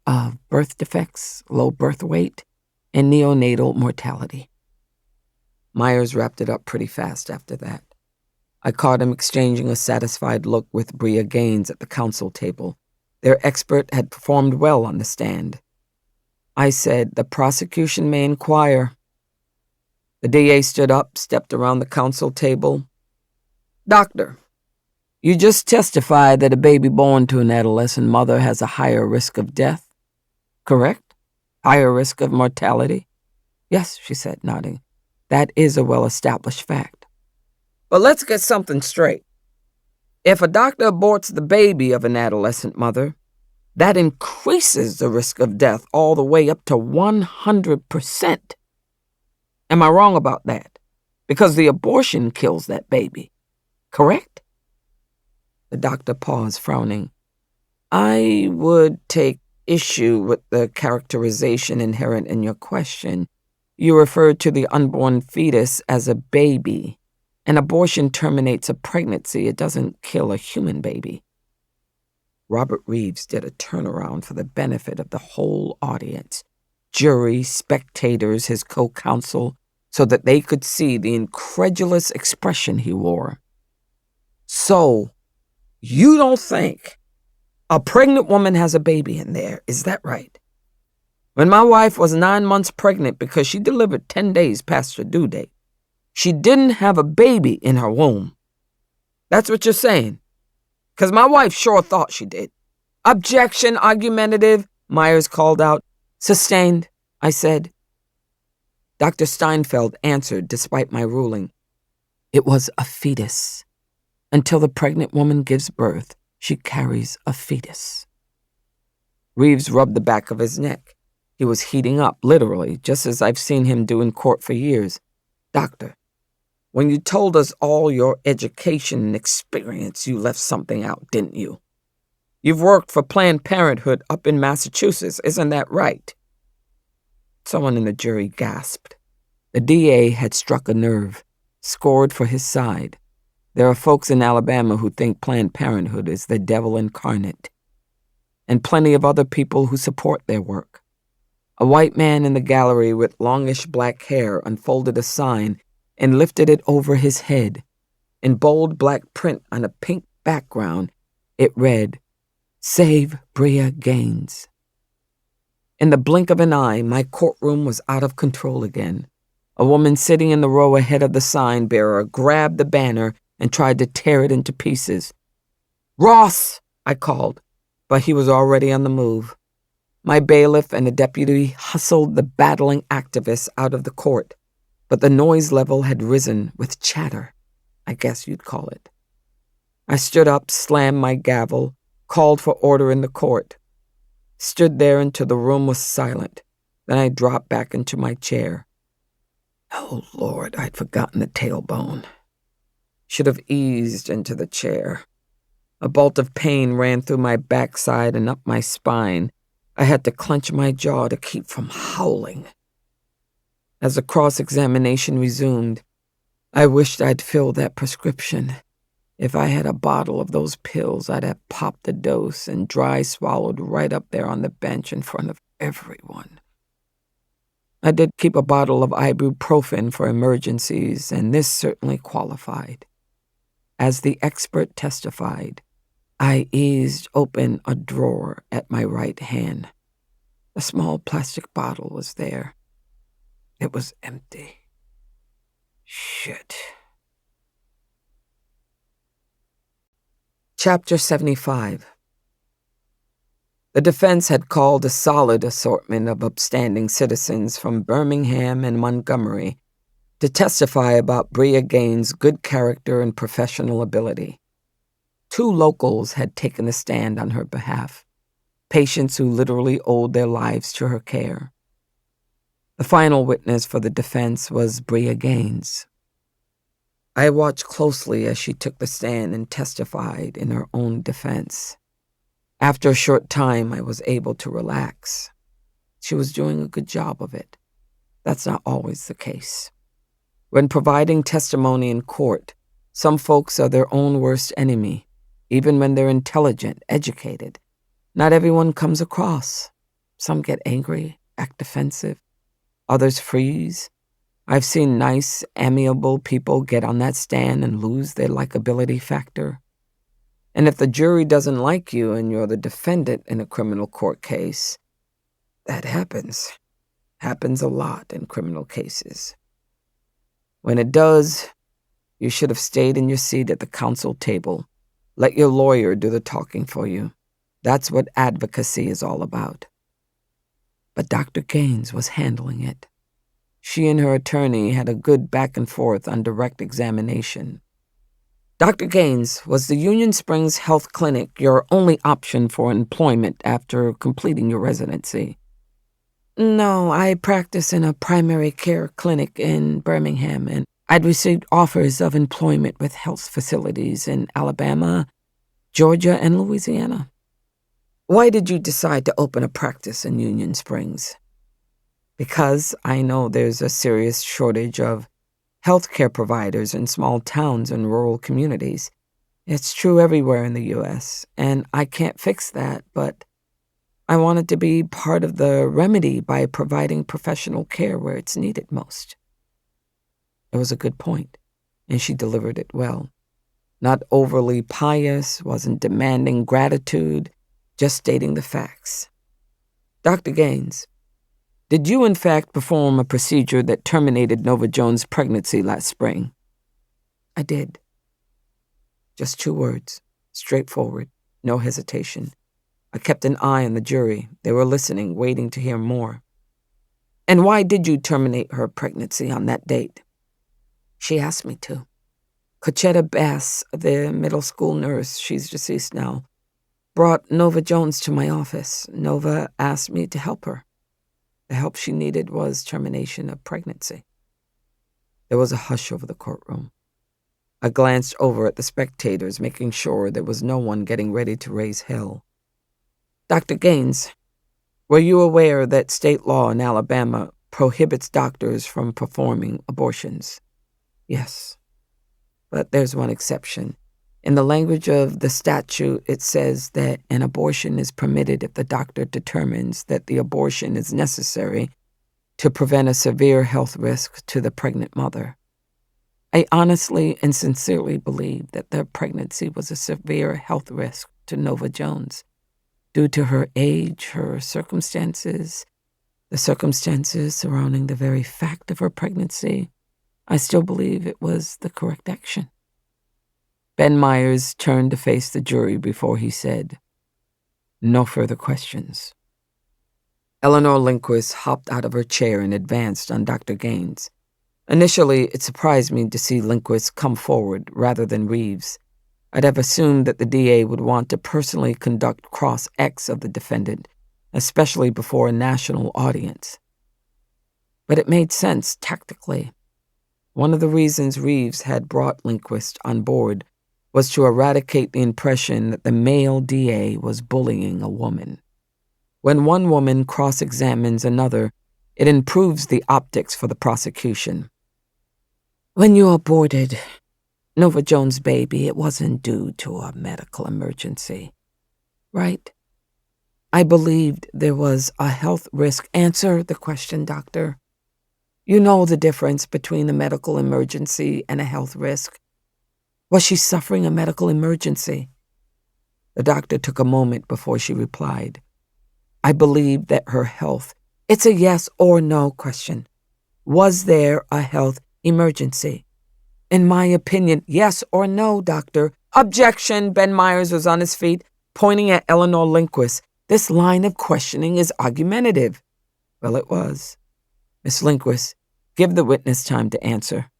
of birth defects, low birth weight, and neonatal mortality." Myers wrapped it up pretty fast after that. I caught him exchanging a satisfied look with Bria Gaines at the counsel table. Their expert had performed well on the stand. I said, "The prosecution may inquire." The DA stood up, stepped around the counsel table. "Doctor, you just testified that a baby born to an adolescent mother has a higher risk of death, correct? Higher risk of mortality?" "Yes," she said, nodding. "That is a well-established fact." "But let's get something straight. If a doctor aborts the baby of an adolescent mother, that increases the risk of death all the way up to 100%. Am I wrong about that? Because the abortion kills that baby, correct?" The doctor paused, frowning. "I would take issue with the characterization inherent in your question. You referred to the unborn fetus as a baby. An abortion terminates a pregnancy. It doesn't kill a human baby." Robert Reeves did a turnaround for the benefit of the whole audience, jury, spectators, his co-counsel, so that they could see the incredulous expression he wore. "So, you don't think a pregnant woman has a baby in there, is that right?" When my wife was 9 months pregnant because she delivered 10 days past her due date, she didn't have a baby in her womb. That's what you're saying? Because my wife sure thought she did. Objection, argumentative, Myers called out. Sustained, I said. Dr. Steinfeld answered despite my ruling. It was a fetus. Until the pregnant woman gives birth, she carries a fetus. Reeves rubbed the back of his neck. He was heating up, literally, just as I've seen him do in court for years. Doctor, when you told us all your education and experience, you left something out, didn't you? You've worked for Planned Parenthood up in Massachusetts, isn't that right? Someone in the jury gasped. The DA had struck a nerve, scored for his side. There are folks in Alabama who think Planned Parenthood is the devil incarnate, and plenty of other people who support their work. A white man in the gallery with longish black hair unfolded a sign and lifted it over his head. In bold black print on a pink background, it read, Save Bria Gaines. In the blink of an eye, my courtroom was out of control again. A woman sitting in the row ahead of the sign bearer grabbed the banner and tried to tear it into pieces. Ross, I called, but he was already on the move. My bailiff and a deputy hustled the battling activists out of the court, but the noise level had risen with chatter, I guess you'd call it. I stood up, slammed my gavel, called for order in the court, stood there until the room was silent. Then I dropped back into my chair. Oh, Lord, I'd forgotten the tailbone. Should have eased into the chair. A bolt of pain ran through my backside and up my spine. I had to clench my jaw to keep from howling. As the cross-examination resumed, I wished I'd filled that prescription. If I had a bottle of those pills, I'd have popped the dose and dry swallowed right up there on the bench in front of everyone. I did keep a bottle of ibuprofen for emergencies, and this certainly qualified. As the expert testified, I eased open a drawer at my right hand. A small plastic bottle was there. It was empty. Shit. Chapter 75. The defense had called a solid assortment of upstanding citizens from Birmingham and Montgomery to testify about Bria Gaines' good character and professional ability. 2 locals had taken the stand on her behalf, patients who literally owed their lives to her care. The final witness for the defense was Bria Gaines. I watched closely as she took the stand and testified in her own defense. After a short time, I was able to relax. She was doing a good job of it. That's not always the case. When providing testimony in court, some folks are their own worst enemy, even when they're intelligent, educated. Not everyone comes across. Some get angry, act defensive. Others freeze. I've seen nice, amiable people get on that stand and lose their likability factor. And if the jury doesn't like you and you're the defendant in a criminal court case, that happens. Happens a lot in criminal cases. When it does, you should have stayed in your seat at the counsel table. Let your lawyer do the talking for you. That's what advocacy is all about. But Dr. Gaines was handling it. She and her attorney had a good back and forth on direct examination. Dr. Gaines, was the Union Springs Health Clinic your only option for employment after completing your residency? No, I practice in a primary care clinic in Birmingham, and I'd received offers of employment with health facilities in Alabama, Georgia, and Louisiana. Why did you decide to open a practice in Union Springs? Because I know there's a serious shortage of healthcare providers in small towns and rural communities. It's true everywhere in the U.S., and I can't fix that, but I wanted to be part of the remedy by providing professional care where it's needed most. It was a good point, and she delivered it well. Not overly pious, wasn't demanding gratitude, just stating the facts. Dr. Gaines, Did you in fact perform a procedure that terminated Nova Jones' pregnancy last spring? I did. Just 2 words, straightforward, no hesitation. I kept an eye on the jury. They were listening, waiting to hear more. And why did you terminate her pregnancy on that date? She asked me to. Cochetta Bass, the middle school nurse, she's deceased now, brought Nova Jones to my office. Nova asked me to help her. The help she needed was termination of pregnancy. There was a hush over the courtroom. I glanced over at the spectators, making sure there was no one getting ready to raise hell. Dr. Gaines, were you aware that state law in Alabama prohibits doctors from performing abortions? Yes. But there's one exception. In the language of the statute, it says that an abortion is permitted if the doctor determines that the abortion is necessary to prevent a severe health risk to the pregnant mother. I honestly and sincerely believe that their pregnancy was a severe health risk to Nova Jones due to her age, her circumstances, the circumstances surrounding the very fact of her pregnancy. I still believe it was the correct action. Ben Myers turned to face the jury before he said, "No further questions." Eleanor Lindquist hopped out of her chair and advanced on Dr. Gaines. Initially, it surprised me to see Lindquist come forward rather than Reeves. I'd have assumed that the DA would want to personally conduct cross-ex of the defendant, especially before a national audience. But it made sense tactically. One of the reasons Reeves had brought Lindquist on board was to eradicate the impression that the male DA was bullying a woman. When one woman cross-examines another, it improves the optics for the prosecution. When you aborted Nova Jones' baby, it wasn't due to a medical emergency, right? I believed there was a health risk. Answer the question, doctor. You know the difference between a medical emergency and a health risk. Was she suffering a medical emergency? The doctor took a moment before she replied. I believe that her health. It's a yes or no question. Was there a health emergency? In my opinion, yes or no, doctor. Objection! Ben Myers was on his feet, pointing at Eleanor Lindquist. This line of questioning is argumentative. Well, it was. Miss Lindquist, give the witness time to answer.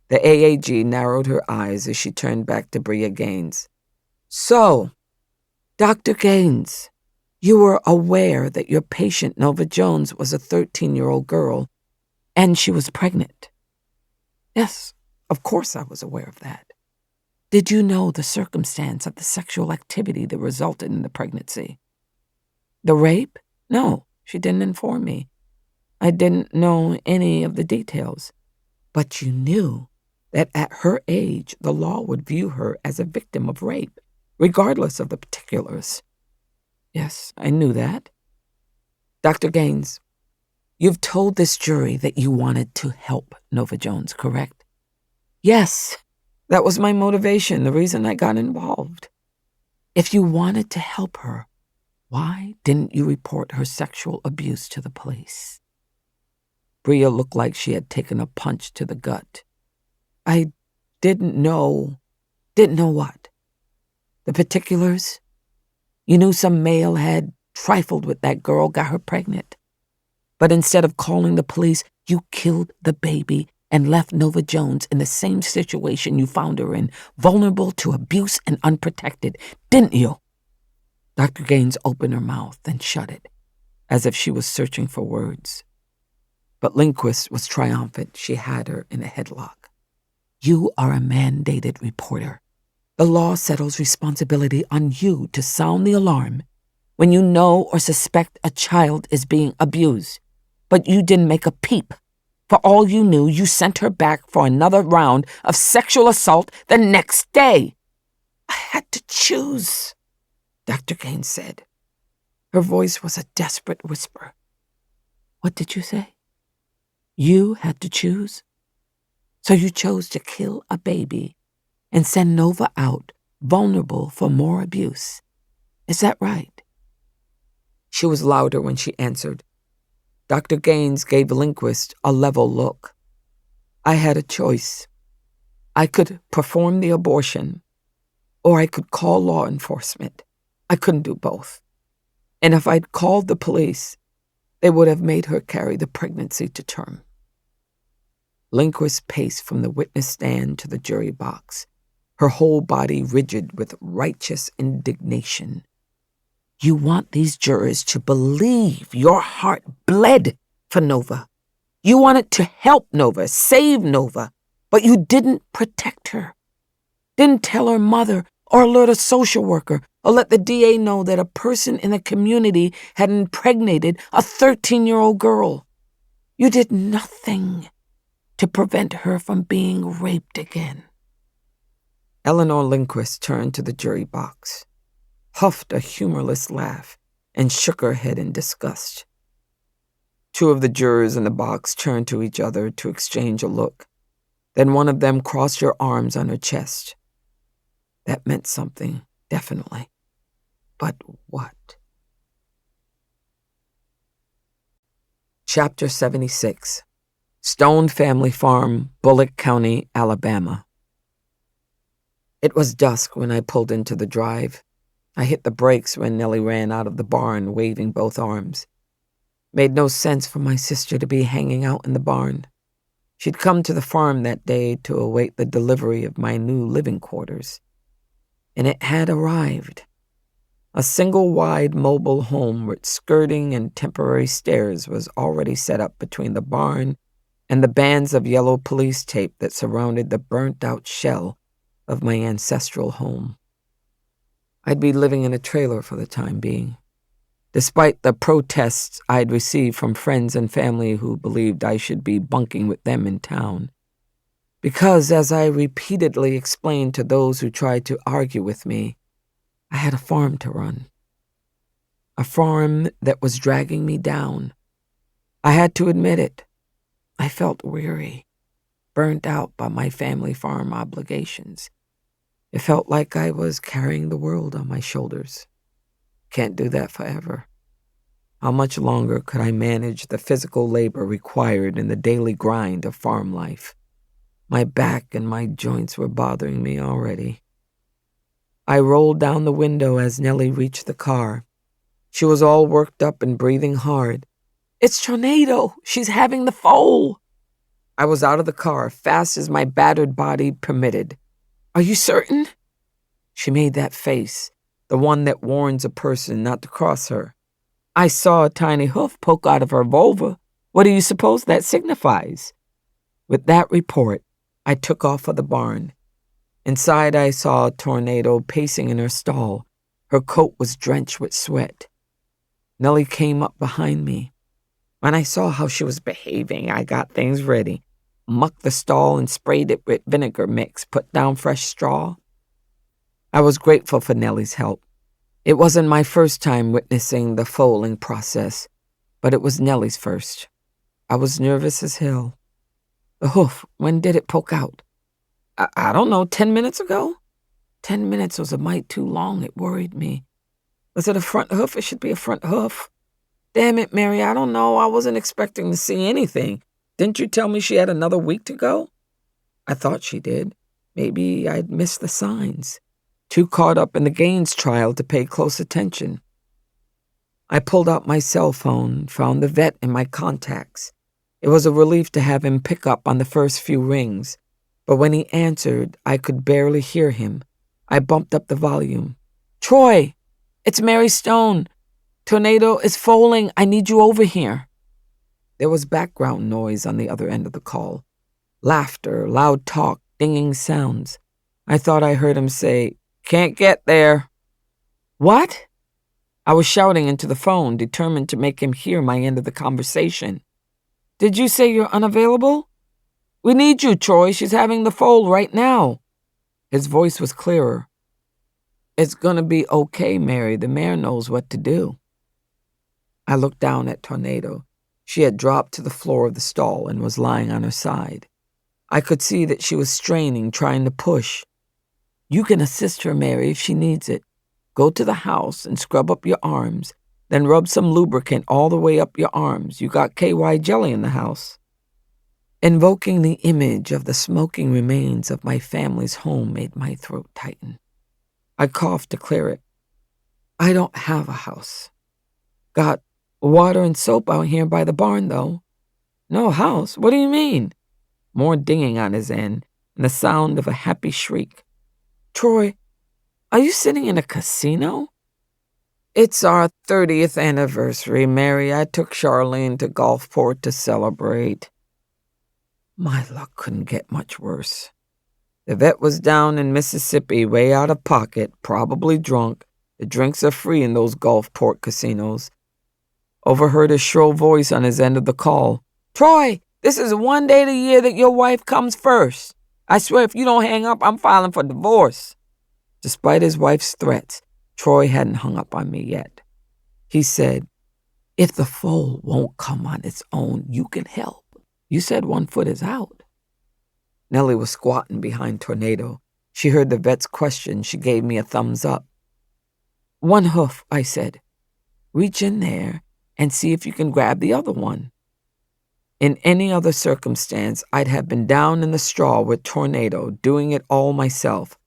The AAG narrowed her eyes as she turned back to Bria Gaines. So, Dr. Gaines, you were aware that your patient, Nova Jones, was a 13-year-old girl, and she was pregnant. Yes, of course I was aware of that. Did you know the circumstance of the sexual activity that resulted in the pregnancy? The rape? No, she didn't inform me. I didn't know any of the details. But you knew that at her age, the law would view her as a victim of rape, regardless of the particulars. Yes, I knew that. Dr. Gaines, you've told this jury that you wanted to help Nova Jones, correct? Yes, that was my motivation, the reason I got involved. If you wanted to help her, why didn't you report her sexual abuse to the police? Bria looked like she had taken a punch to the gut. I didn't know. Didn't know what? The particulars? You knew some male had trifled with that girl, got her pregnant. But instead of calling the police, you killed the baby and left Nova Jones in the same situation you found her in, vulnerable to abuse and unprotected, didn't you? Dr. Gaines opened her mouth and shut it, as if she was searching for words. But Lindquist was triumphant. She had her in a headlock. You are a mandated reporter. The law settles responsibility on you to sound the alarm when you know or suspect a child is being abused. But you didn't make a peep. For all you knew, you sent her back for another round of sexual assault the next day. I had to choose, Dr. Gaines said. Her voice was a desperate whisper. What did you say? You had to choose? So you chose to kill a baby and send Nova out vulnerable for more abuse. Is that right? She was louder when she answered. Dr. Gaines gave Lindquist a level look. I had a choice. I could perform the abortion, or I could call law enforcement. I couldn't do both. And if I'd called the police, they would have made her carry the pregnancy to term. Lindquist paced from the witness stand to the jury box, her whole body rigid with righteous indignation. You want these jurors to believe your heart bled for Nova. You wanted to help Nova, save Nova, but you didn't protect her. Didn't tell her mother or alert a social worker or let the DA know that a person in the community had impregnated a 13-year-old girl. You did nothing to prevent her from being raped again. Eleanor Lindquist turned to the jury box, huffed a humorless laugh, and shook her head in disgust. Two of the jurors in the box turned to each other to exchange a look. Then one of them crossed her arms on her chest. That meant something, definitely. But what? Chapter 76. Stone Family Farm, Bullock County, Alabama. It was dusk when I pulled into the drive. I hit the brakes when Nellie ran out of the barn, waving both arms. Made no sense for my sister to be hanging out in the barn. She'd come to the farm that day to await the delivery of my new living quarters. And it had arrived. A single-wide mobile home with skirting and temporary stairs was already set up between the barn and the bands of yellow police tape that surrounded the burnt-out shell of my ancestral home. I'd be living in a trailer for the time being, despite the protests I'd received from friends and family who believed I should be bunking with them in town. Because, as I repeatedly explained to those who tried to argue with me, I had a farm to run. A farm that was dragging me down. I had to admit it. I felt weary, burnt out by my family farm obligations. It felt like I was carrying the world on my shoulders. Can't do that forever. How much longer could I manage the physical labor required in the daily grind of farm life? My back and my joints were bothering me already. I rolled down the window as Nellie reached the car. She was all worked up and breathing hard. It's Tornado. She's having the foal. I was out of the car, fast as my battered body permitted. Are you certain? She made that face, the one that warns a person not to cross her. I saw a tiny hoof poke out of her vulva. What do you suppose that signifies? With that report, I took off for the barn. Inside, I saw Tornado pacing in her stall. Her coat was drenched with sweat. Nellie came up behind me. When I saw how she was behaving, I got things ready. Mucked the stall and sprayed it with vinegar mix, put down fresh straw. I was grateful for Nellie's help. It wasn't my first time witnessing the foaling process, but it was Nellie's first. I was nervous as hell. The hoof, when did it poke out? I don't know, 10 minutes ago? 10 minutes was a mite too long, it worried me. Was it a front hoof? It should be a front hoof. Damn it, Mary, I don't know. I wasn't expecting to see anything. Didn't you tell me she had another week to go? I thought she did. Maybe I'd missed the signs. Too caught up in the Gaines trial to pay close attention. I pulled out my cell phone, found the vet in my contacts. It was a relief to have him pick up on the first few rings, but when he answered, I could barely hear him. I bumped up the volume. Troy, it's Mary Stone. Tornado is foaling. I need you over here. There was background noise on the other end of the call. Laughter, loud talk, dinging sounds. I thought I heard him say, "Can't get there." What? I was shouting into the phone, determined to make him hear my end of the conversation. Did you say you're unavailable? We need you, Troy. She's having the foal right now. His voice was clearer. It's gonna be okay, Mary. The mare knows what to do. I looked down at Tornado. She had dropped to the floor of the stall and was lying on her side. I could see that she was straining, trying to push. You can assist her, Mary, if she needs it. Go to the house and scrub up your arms, Then rub some lubricant all the way up your arms. You got KY jelly in the house." Invoking the image of the smoking remains of my family's home made my throat tighten. I coughed to clear it. "I don't have a house. Got water and soap out here by the barn, though." "No house? What do you mean?" More dinging on his end, and the sound of a happy shriek. "Troy, are you sitting in a casino?" "It's our 30th anniversary, Mary. I took Charlene to Gulfport to celebrate." My luck couldn't get much worse. The vet was down in Mississippi, way out of pocket, probably drunk. The drinks are free in those Gulfport casinos. Overheard a shrill voice on his end of the call. "Troy, this is the one day of the year that your wife comes first. I swear if you don't hang up, I'm filing for divorce." Despite his wife's threats, Troy hadn't hung up on me yet. He said, "If the foal won't come on its own, you can help. You said one foot is out." Nellie was squatting behind Tornado. She heard the vet's question. She gave me a thumbs up. "One hoof," I said. "Reach in there and see if you can grab the other one." In any other circumstance, I'd have been down in the straw with Tornado, doing it all myself.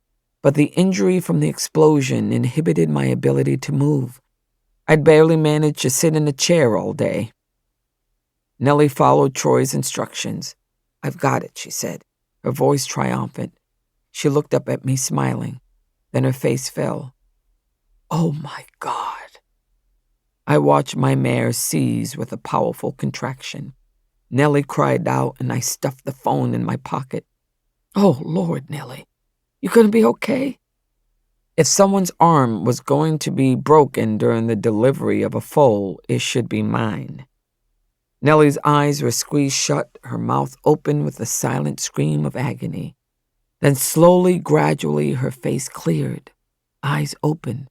But the injury from the explosion inhibited my ability to move. I'd barely managed to sit in a chair all day. Nellie followed Troy's instructions. "I've got it," she said, her voice triumphant. She looked up at me, smiling. Then her face fell. "Oh, my God." I watched my mare seize with a powerful contraction. Nellie cried out, and I stuffed the phone in my pocket. "Oh, Lord, Nellie, you gonna be okay?" If someone's arm was going to be broken during the delivery of a foal, it should be mine. Nellie's eyes were squeezed shut, her mouth open with a silent scream of agony. Then slowly, gradually, her face cleared, eyes open.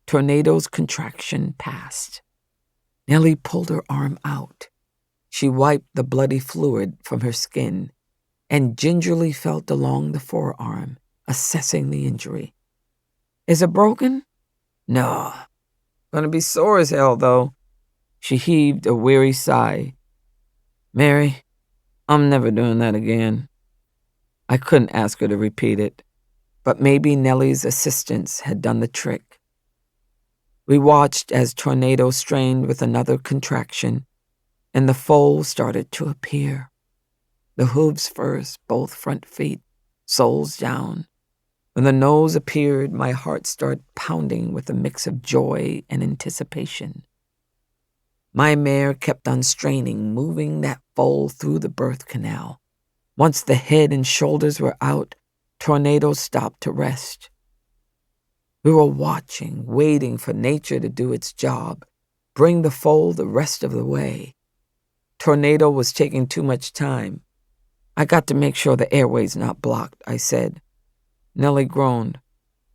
Tornado's contraction passed. Nellie pulled her arm out. She wiped the bloody fluid from her skin and gingerly felt along the forearm, assessing the injury. "Is it broken?" "No. Gonna be sore as hell, though." She heaved a weary sigh. "Mary, I'm never doing that again." I couldn't ask her to repeat it, but maybe Nellie's assistance had done the trick. We watched as Tornado strained with another contraction, and the foal started to appear. The hooves first, both front feet, soles down. When the nose appeared, my heart started pounding with a mix of joy and anticipation. My mare kept on straining, moving that foal through the birth canal. Once the head and shoulders were out, Tornado stopped to rest. We were watching, waiting for nature to do its job, bring the foal the rest of the way. Tornado was taking too much time. "I got to make sure the airway's not blocked," I said. Nellie groaned.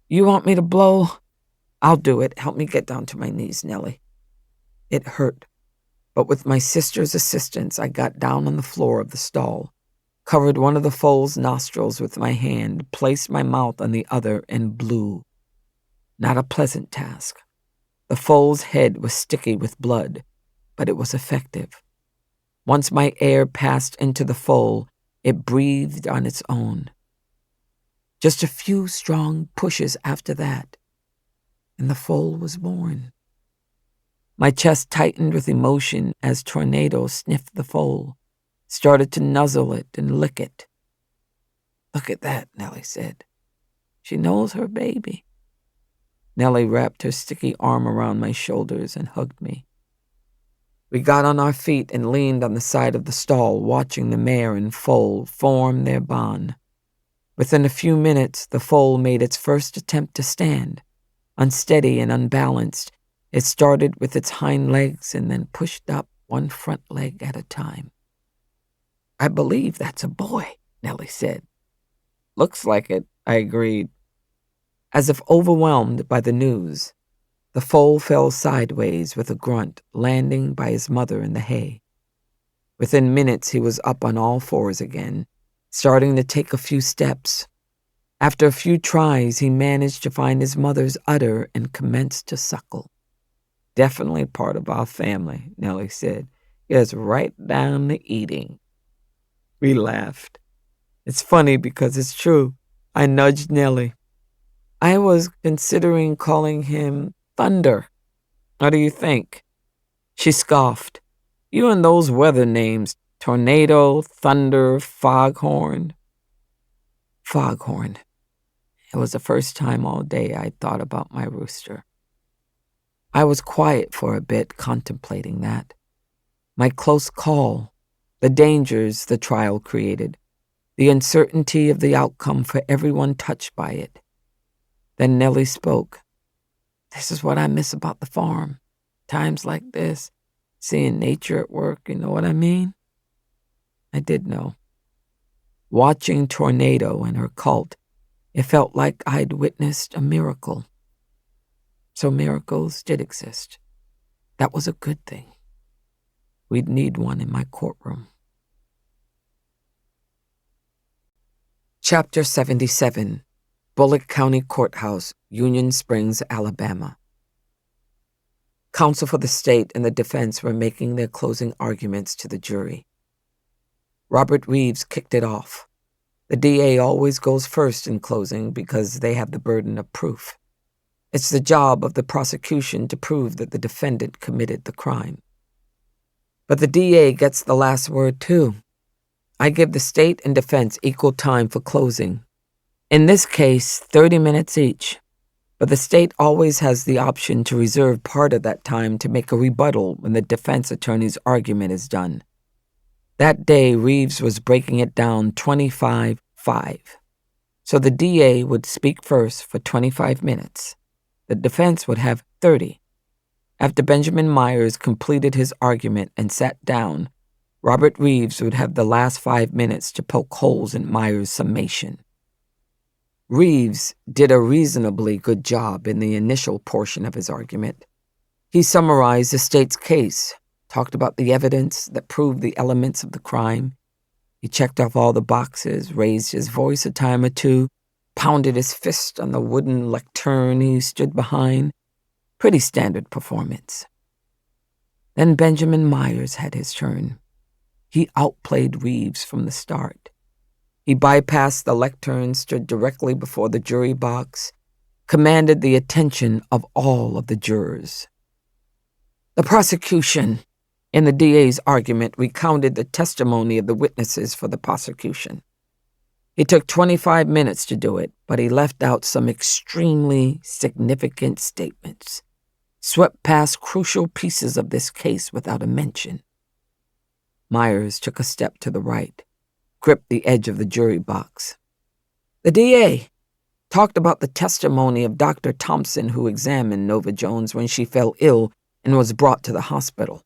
"You want me to blow?" "I'll do it. Help me get down to my knees, Nellie." It hurt, but with my sister's assistance, I got down on the floor of the stall, covered one of the foal's nostrils with my hand, placed my mouth on the other, and blew. Not a pleasant task. The foal's head was sticky with blood, but it was effective. Once my air passed into the foal, it breathed on its own. Just a few strong pushes after that, and the foal was born. My chest tightened with emotion as Tornado sniffed the foal, started to nuzzle it and lick it. "Look at that," Nellie said. "She knows her baby." Nellie wrapped her sticky arm around my shoulders and hugged me. We got on our feet and leaned on the side of the stall, watching the mare and foal form their bond. Within a few minutes, the foal made its first attempt to stand. Unsteady and unbalanced, it started with its hind legs and then pushed up one front leg at a time. "I believe that's a boy," Nellie said. "Looks like it," I agreed. As if overwhelmed by the news, the foal fell sideways with a grunt, landing by his mother in the hay. Within minutes, he was up on all fours again, starting to take a few steps. After a few tries, he managed to find his mother's udder and commenced to suckle. Definitely part of our family, Nellie said. Yes, right down to eating. We laughed. It's funny because it's true. I nudged Nellie. I was considering calling him Thunder. What do you think? She scoffed. You and those weather names, Tornado, Thunder, Foghorn. Foghorn. It was the first time all day I'd thought about my rooster. I was quiet for a bit, contemplating that. My close call, the dangers the trial created, the uncertainty of the outcome for everyone touched by it. Then Nellie spoke. This is what I miss about the farm. Times like this, seeing nature at work, you know what I mean? I did know. Watching Tornado and her cult, it felt like I'd witnessed a miracle. So miracles did exist. That was a good thing. We'd need one in my courtroom. Chapter 77, Bullock County Courthouse, Union Springs, Alabama. Counsel for the state and the defense were making their closing arguments to the jury. Robert Reeves kicked it off. The DA always goes first in closing because they have the burden of proof. It's the job of the prosecution to prove that the defendant committed the crime. But the DA gets the last word too. I give the state and defense equal time for closing. In this case, 30 minutes each. But the state always has the option to reserve part of that time to make a rebuttal when the defense attorney's argument is done. That day, Reeves was breaking it down 25-5. So the DA would speak first for 25 minutes. The defense would have 30. After Benjamin Myers completed his argument and sat down, Robert Reeves would have the last 5 minutes to poke holes in Myers' summation. Reeves did a reasonably good job in the initial portion of his argument. He summarized the state's case, talked about the evidence that proved the elements of the crime. He checked off all the boxes, raised his voice a time or two, pounded his fist on the wooden lectern he stood behind. Pretty standard performance. Then Benjamin Myers had his turn. He outplayed Reeves from the start. He bypassed the lectern, stood directly before the jury box, commanded the attention of all of the jurors. The prosecution, in the DA's argument, recounted the testimony of the witnesses for the prosecution. He took 25 minutes to do it, but he left out some extremely significant statements, swept past crucial pieces of this case without a mention. Myers took a step to the right, gripped the edge of the jury box. The DA talked about the testimony of Dr. Thompson, who examined Nova Jones when she fell ill and was brought to the hospital.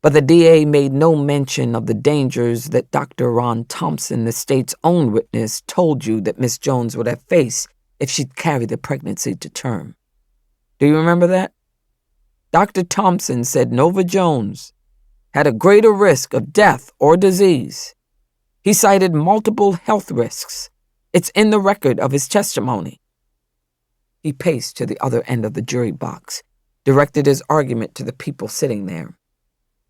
But the DA made no mention of the dangers that Dr. Ron Thompson, the state's own witness, told you that Miss Jones would have faced if she'd carried the pregnancy to term. Do you remember that? Dr. Thompson said Nova Jones had a greater risk of death or disease. He cited multiple health risks. It's in the record of his testimony. He paced to the other end of the jury box, directed his argument to the people sitting there.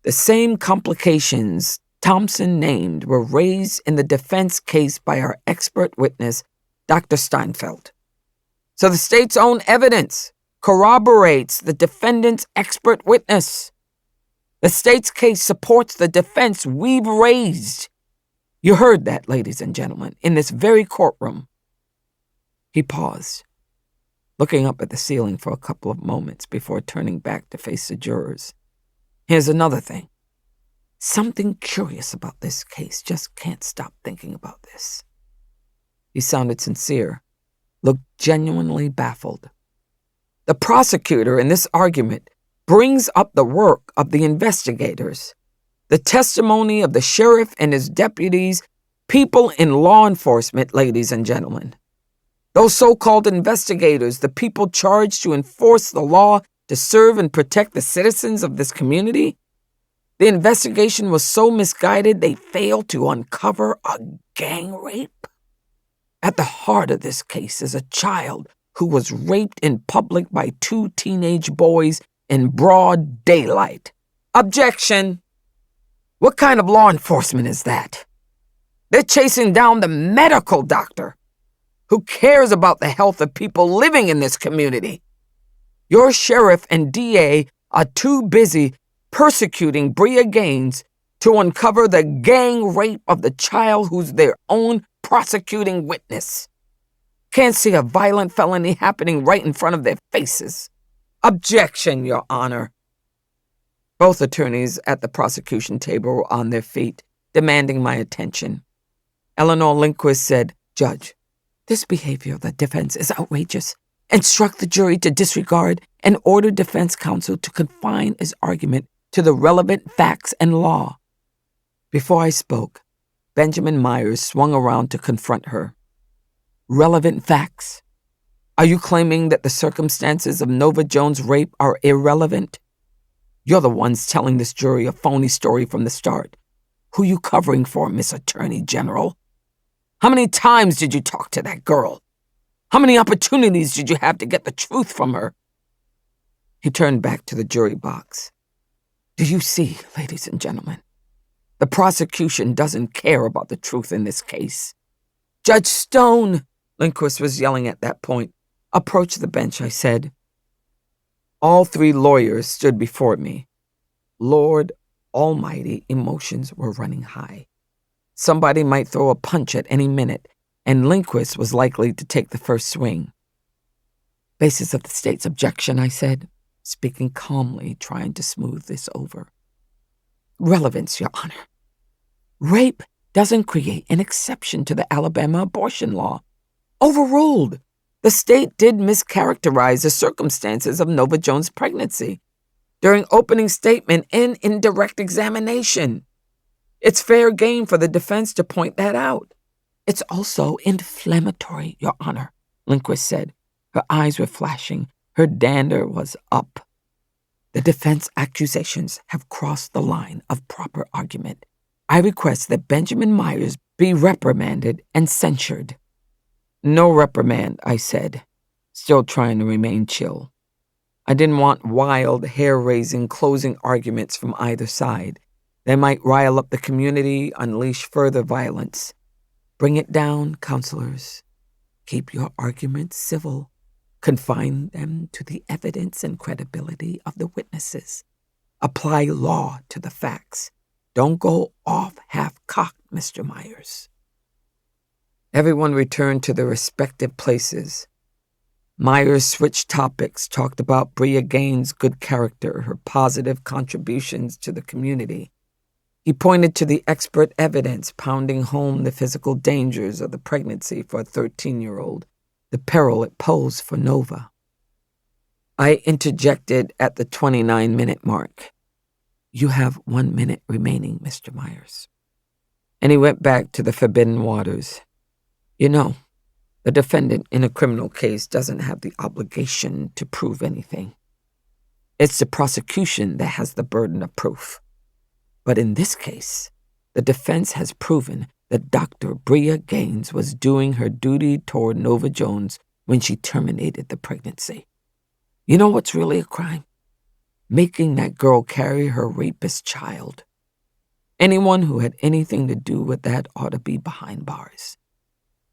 The same complications Thompson named were raised in the defense case by our expert witness, Dr. Steinfeld. So the state's own evidence corroborates the defendant's expert witness. The state's case supports the defense we've raised. You heard that, ladies and gentlemen, in this very courtroom. He paused, looking up at the ceiling for a couple of moments before turning back to face the jurors. Here's another thing. Something curious about this case. Just can't stop thinking about this. He sounded sincere, looked genuinely baffled. The prosecutor in this argument brings up the work of the investigators, the testimony of the sheriff and his deputies, people in law enforcement, ladies and gentlemen. Those so-called investigators, the people charged to enforce the law to serve and protect the citizens of this community. The investigation was so misguided they failed to uncover a gang rape. At the heart of this case is a child who was raped in public by two teenage boys in broad daylight. Objection! What kind of law enforcement is that? They're chasing down the medical doctor who cares about the health of people living in this community. Your sheriff and DA are too busy persecuting Bria Gaines to uncover the gang rape of the child who's their own prosecuting witness. Can't see a violent felony happening right in front of their faces. Objection, Your Honor. Both attorneys at the prosecution table were on their feet, demanding my attention. Eleanor Lindquist said, "Judge, this behavior of the defense is outrageous. Instruct the jury to disregard and order defense counsel to confine his argument to the relevant facts and law." Before I spoke, Benjamin Myers swung around to confront her. Relevant facts? Are you claiming that the circumstances of Nova Jones' rape are irrelevant? You're the ones telling this jury a phony story from the start. Who you covering for, Miss Attorney General? How many times did you talk to that girl? How many opportunities did you have to get the truth from her? He turned back to the jury box. Do you see, ladies and gentlemen? The prosecution doesn't care about the truth in this case. Judge Stone, Lindquist was yelling at that point. Approach the bench, I said. All three lawyers stood before me. Lord Almighty, emotions were running high. Somebody might throw a punch at any minute, and Lindquist was likely to take the first swing. Basis of the state's objection, I said, speaking calmly, trying to smooth this over. Relevance, Your Honor. Rape doesn't create an exception to the Alabama abortion law. Overruled. The state did mischaracterize the circumstances of Nova Jones' pregnancy during opening statement and in direct examination. It's fair game for the defense to point that out. It's also inflammatory, Your Honor, Lindquist said. Her eyes were flashing. Her dander was up. The defense accusations have crossed the line of proper argument. I request that Benjamin Myers be reprimanded and censured. No reprimand, I said, still trying to remain chill. I didn't want wild, hair-raising closing arguments from either side. They might rile up the community, unleash further violence. Bring it down, counselors. Keep your arguments civil. Confine them to the evidence and credibility of the witnesses. Apply law to the facts. Don't go off half-cocked, Mr. Myers. Everyone returned to their respective places. Myers switched topics, talked about Bria Gaines' good character, her positive contributions to the community. He pointed to the expert evidence pounding home the physical dangers of the pregnancy for a 13-year-old, the peril it posed for Nova. I interjected at the 29-minute mark. You have 1 minute remaining, Mr. Myers. And he went back to the forbidden waters. You know, the defendant in a criminal case doesn't have the obligation to prove anything. It's the prosecution that has the burden of proof. But in this case, the defense has proven that Dr. Bria Gaines was doing her duty toward Nova Jones when she terminated the pregnancy. You know what's really a crime? Making that girl carry her rapist child. Anyone who had anything to do with that ought to be behind bars.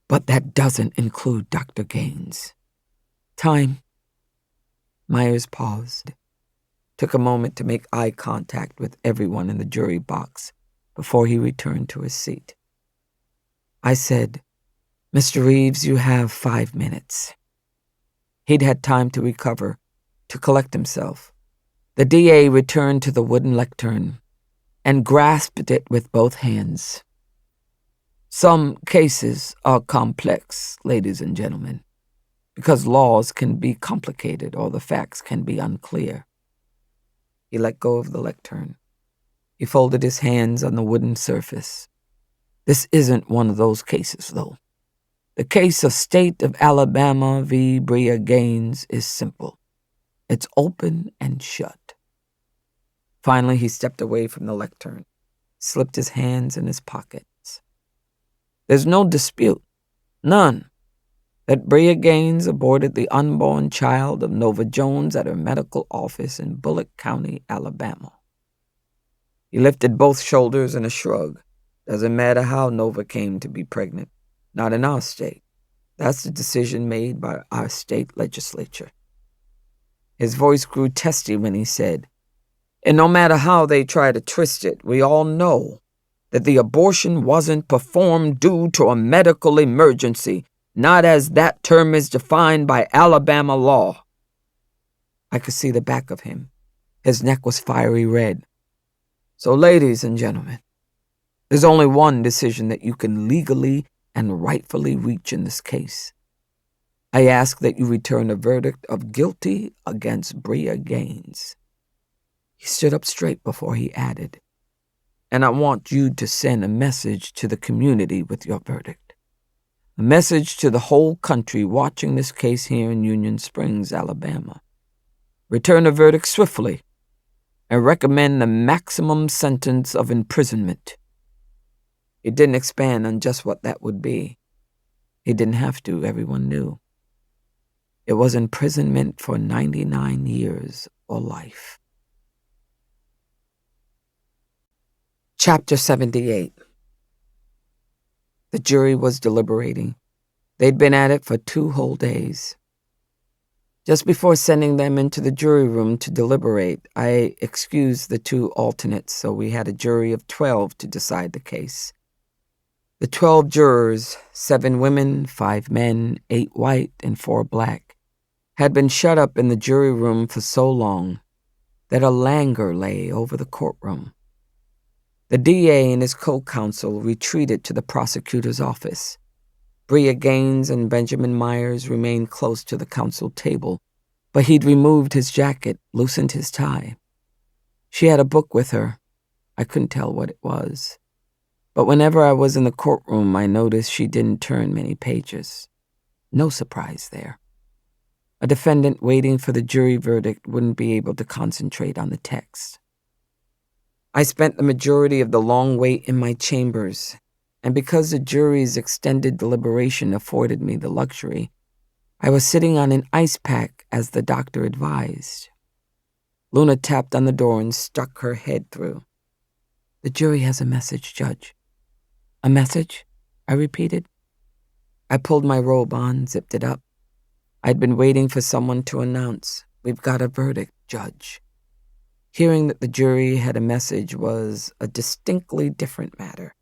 But that doesn't include Dr. Gaines. Time. Myers paused, took a moment to make eye contact with everyone in the jury box before he returned to his seat. I said, Mr. Reeves, you have 5 minutes. He'd had time to recover, to collect himself. The DA returned to the wooden lectern and grasped it with both hands. Some cases are complex, ladies and gentlemen, because laws can be complicated or the facts can be unclear. He let go of the lectern. He folded his hands on the wooden surface. This isn't one of those cases, though. The case of State of Alabama v. Bria Gaines is simple. It's open and shut. Finally, he stepped away from the lectern, slipped his hands in his pockets. There's no dispute. None. that Brea Gaines aborted the unborn child of Nova Jones at her medical office in Bullock County, Alabama. He lifted both shoulders in a shrug. Doesn't matter how Nova came to be pregnant. Not in our state. That's the decision made by our state legislature. His voice grew testy when he said, and no matter how they try to twist it, we all know that the abortion wasn't performed due to a medical emergency, not as that term is defined by Alabama law. I could see the back of him. His neck was fiery red. So, ladies and gentlemen, there's only one decision that you can legally and rightfully reach in this case. I ask that you return a verdict of guilty against Brea Gaines. He stood up straight before he added, and I want you to send a message to the community with your verdict. A message to the whole country watching this case here in Union Springs, Alabama. Return a verdict swiftly and recommend the maximum sentence of imprisonment. He didn't expand on just what that would be. He didn't have to, everyone knew. It was imprisonment for 99 years or life. Chapter 78. The jury was deliberating. They'd been at it for 2 whole days. Just before sending them into the jury room to deliberate, I excused the 2 alternates, so we had a jury of 12 to decide the case. The 12 jurors, 7 women, 5 men, 8 white, and 4 black, had been shut up in the jury room for so long that a languor lay over the courtroom. The DA and his co-counsel retreated to the prosecutor's office. Brea Gaines and Benjamin Myers remained close to the counsel table, but he'd removed his jacket, loosened his tie. She had a book with her. I couldn't tell what it was. But whenever I was in the courtroom, I noticed she didn't turn many pages. No surprise there. A defendant waiting for the jury verdict wouldn't be able to concentrate on the text. I spent the majority of the long wait in my chambers, and because the jury's extended deliberation afforded me the luxury, I was sitting on an ice pack as the doctor advised. Luna tapped on the door and stuck her head through. "The jury has a message, Judge." "A message?" I repeated. I pulled my robe on, zipped it up. I'd been waiting for someone to announce, "We've got a verdict, Judge." Hearing that the jury had a message was a distinctly different matter.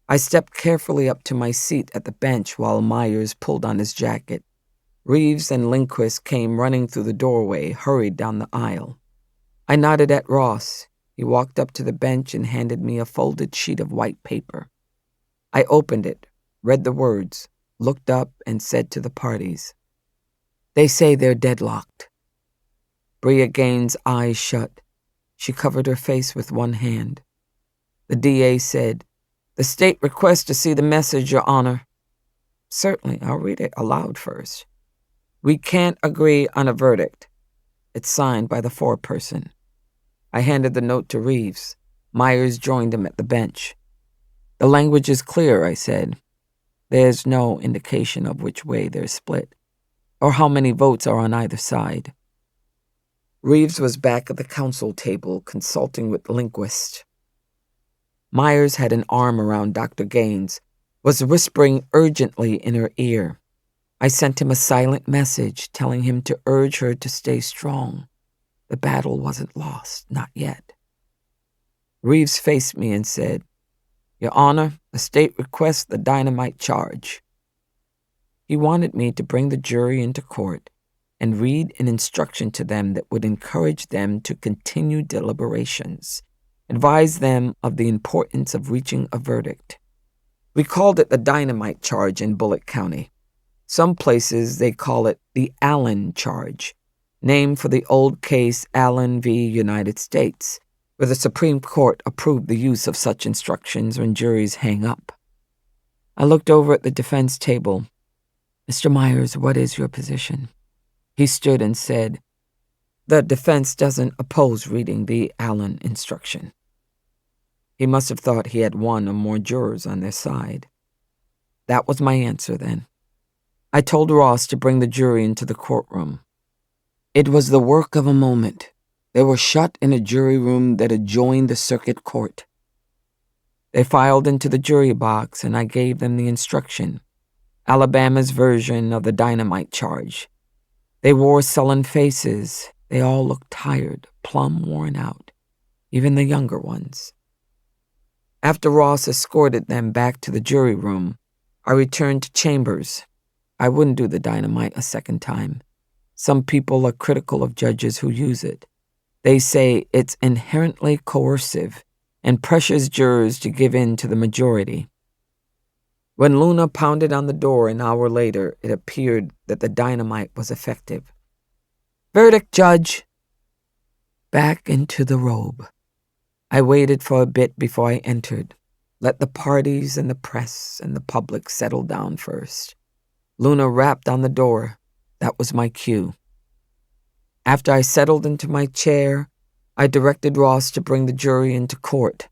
I stepped carefully up to my seat at the bench while Myers pulled on his jacket. Reeves and Lindquist came running through the doorway, hurried down the aisle. I nodded at Ross. He walked up to the bench and handed me a folded sheet of white paper. I opened it, read the words, looked up, and said to the parties, "They say they're deadlocked." Brea Gaines' eyes shut. She covered her face with one hand. The DA said, "The state requests to see the message, Your Honor." "Certainly, I'll read it aloud first." "We can't agree on a verdict." It's signed by the foreperson. I handed the note to Reeves. Myers joined him at the bench. "The language is clear," I said. "There's no indication of which way they're split, or how many votes are on either side." Reeves was back at the counsel table consulting with Lindquist. Myers had an arm around Dr. Gaines, was whispering urgently in her ear. I sent him a silent message telling him to urge her to stay strong. The battle wasn't lost, not yet. Reeves faced me and said, "Your Honor, the state requests the dynamite charge." He wanted me to bring the jury into court and read an instruction to them that would encourage them to continue deliberations, advise them of the importance of reaching a verdict. We called it the dynamite charge in Bullock County. Some places they call it the Allen charge, named for the old case Allen v. United States, where the Supreme Court approved the use of such instructions when juries hang up. I looked over at the defense table. "Mr. Myers, what is your position?" He stood and said, "The defense doesn't oppose reading the Allen instruction." He must have thought he had one or more jurors on their side. That was my answer then. I told Ross to bring the jury into the courtroom. It was the work of a moment. They were shut in a jury room that adjoined the circuit court. They filed into the jury box, and I gave them the instruction, Alabama's version of the dynamite charge. They wore sullen faces. They all looked tired, plumb worn out, even the younger ones. After Ross escorted them back to the jury room, I returned to chambers. I wouldn't do the dynamite a second time. Some people are critical of judges who use it. They say it's inherently coercive and pressures jurors to give in to the majority. When Luna pounded on the door an hour later, it appeared that the dynamite was effective. "Verdict, Judge." Back into the robe. I waited for a bit before I entered. Let the parties and the press and the public settle down first. Luna rapped on the door. That was my cue. After I settled into my chair, I directed Ross to bring the jury into court.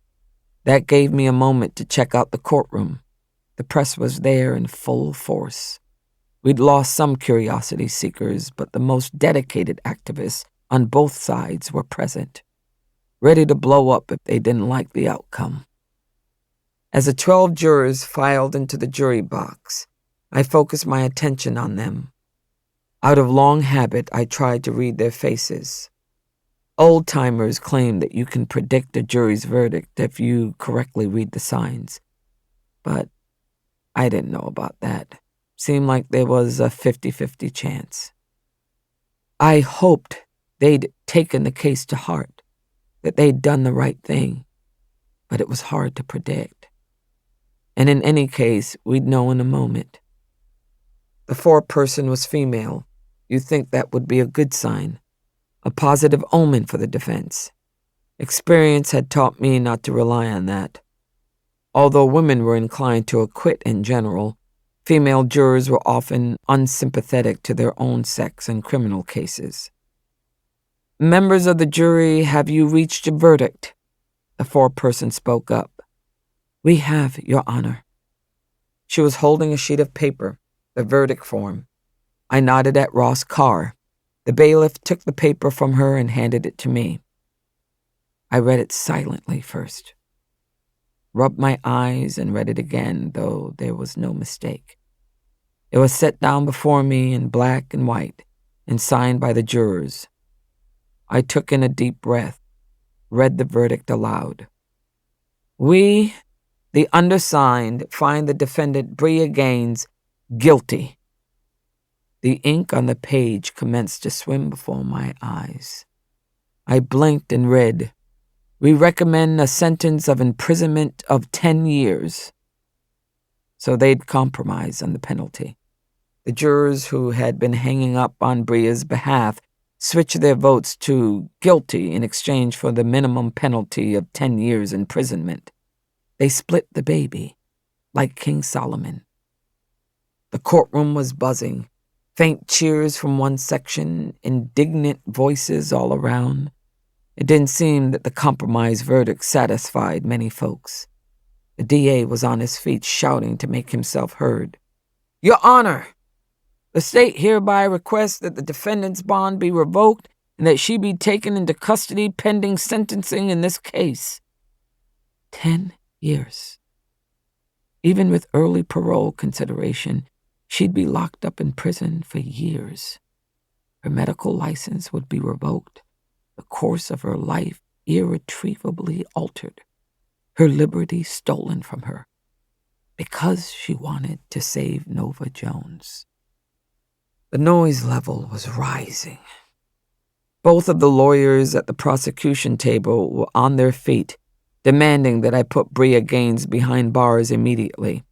That gave me a moment to check out the courtroom. The press was there in full force. We'd lost some curiosity seekers, but the most dedicated activists on both sides were present, ready to blow up if they didn't like the outcome. As the 12 jurors filed into the jury box, I focused my attention on them. Out of long habit, I tried to read their faces. Old-timers claim that you can predict a jury's verdict if you correctly read the signs. But I didn't know about that. Seemed like there was a 50-50 chance. I hoped they'd taken the case to heart, that they'd done the right thing, but it was hard to predict. And in any case, we'd know in a moment. The foreperson was female. You'd think that would be a good sign, a positive omen for the defense. Experience had taught me not to rely on that. Although women were inclined to acquit in general, female jurors were often unsympathetic to their own sex in criminal cases. "Members of the jury, have you reached a verdict?" The foreperson spoke up. "We have, Your Honor." She was holding a sheet of paper, the verdict form. I nodded at Ross Carr. The bailiff took the paper from her and handed it to me. I read it silently first. Rubbed my eyes and read it again, though there was no mistake. It was set down before me in black and white and signed by the jurors. I took in a deep breath, read the verdict aloud. "We, the undersigned, find the defendant Bria Gaines guilty." The ink on the page commenced to swim before my eyes. I blinked and read, "We recommend a sentence of imprisonment of 10 years. So they'd compromise on the penalty. The jurors who had been hanging up on Bria's behalf switched their votes to guilty in exchange for the minimum penalty of 10 years imprisonment. They split the baby, like King Solomon. The courtroom was buzzing. Faint cheers from one section, indignant voices all around. It didn't seem that the compromise verdict satisfied many folks. The DA was on his feet shouting to make himself heard. "Your Honor, the state hereby requests that the defendant's bond be revoked and that she be taken into custody pending sentencing in this case." 10 years. Even with early parole consideration, she'd be locked up in prison for years. Her medical license would be revoked, the course of her life irretrievably altered, her liberty stolen from her, because she wanted to save Nova Jones. The noise level was rising. Both of the lawyers at the prosecution table were on their feet, demanding that I put Bria Gaines behind bars immediately.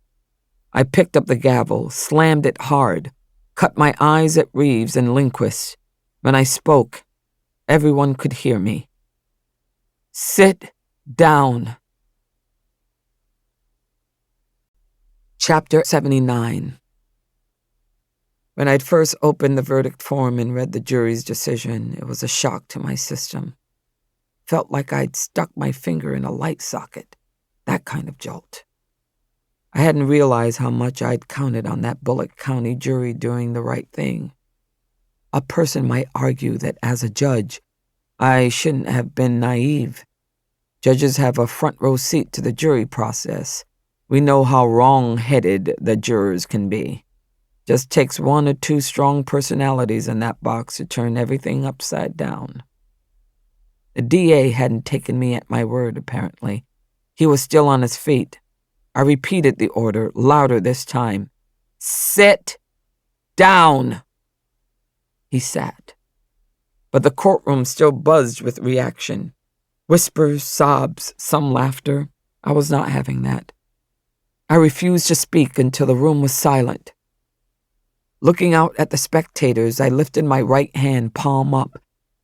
I picked up the gavel, slammed it hard, cut my eyes at Reeves and Lindquist. When I spoke, everyone could hear me. "Sit down." Chapter 79. When I'd first opened the verdict form and read the jury's decision, it was a shock to my system. Felt like I'd stuck my finger in a light socket, that kind of jolt. I hadn't realized how much I'd counted on that Bullock County jury doing the right thing. A person might argue that as a judge, I shouldn't have been naive. Judges have a front row seat to the jury process. We know how wrong-headed the jurors can be. Just takes one or two strong personalities in that box to turn everything upside down. The DA hadn't taken me at my word, apparently. He was still on his feet. I repeated the order, louder this time. Sit down! He sat. But the courtroom still buzzed with reaction. Whispers, sobs, some laughter. I was not having that. I refused to speak until the room was silent. Looking out at the spectators, I lifted my right hand, palm up,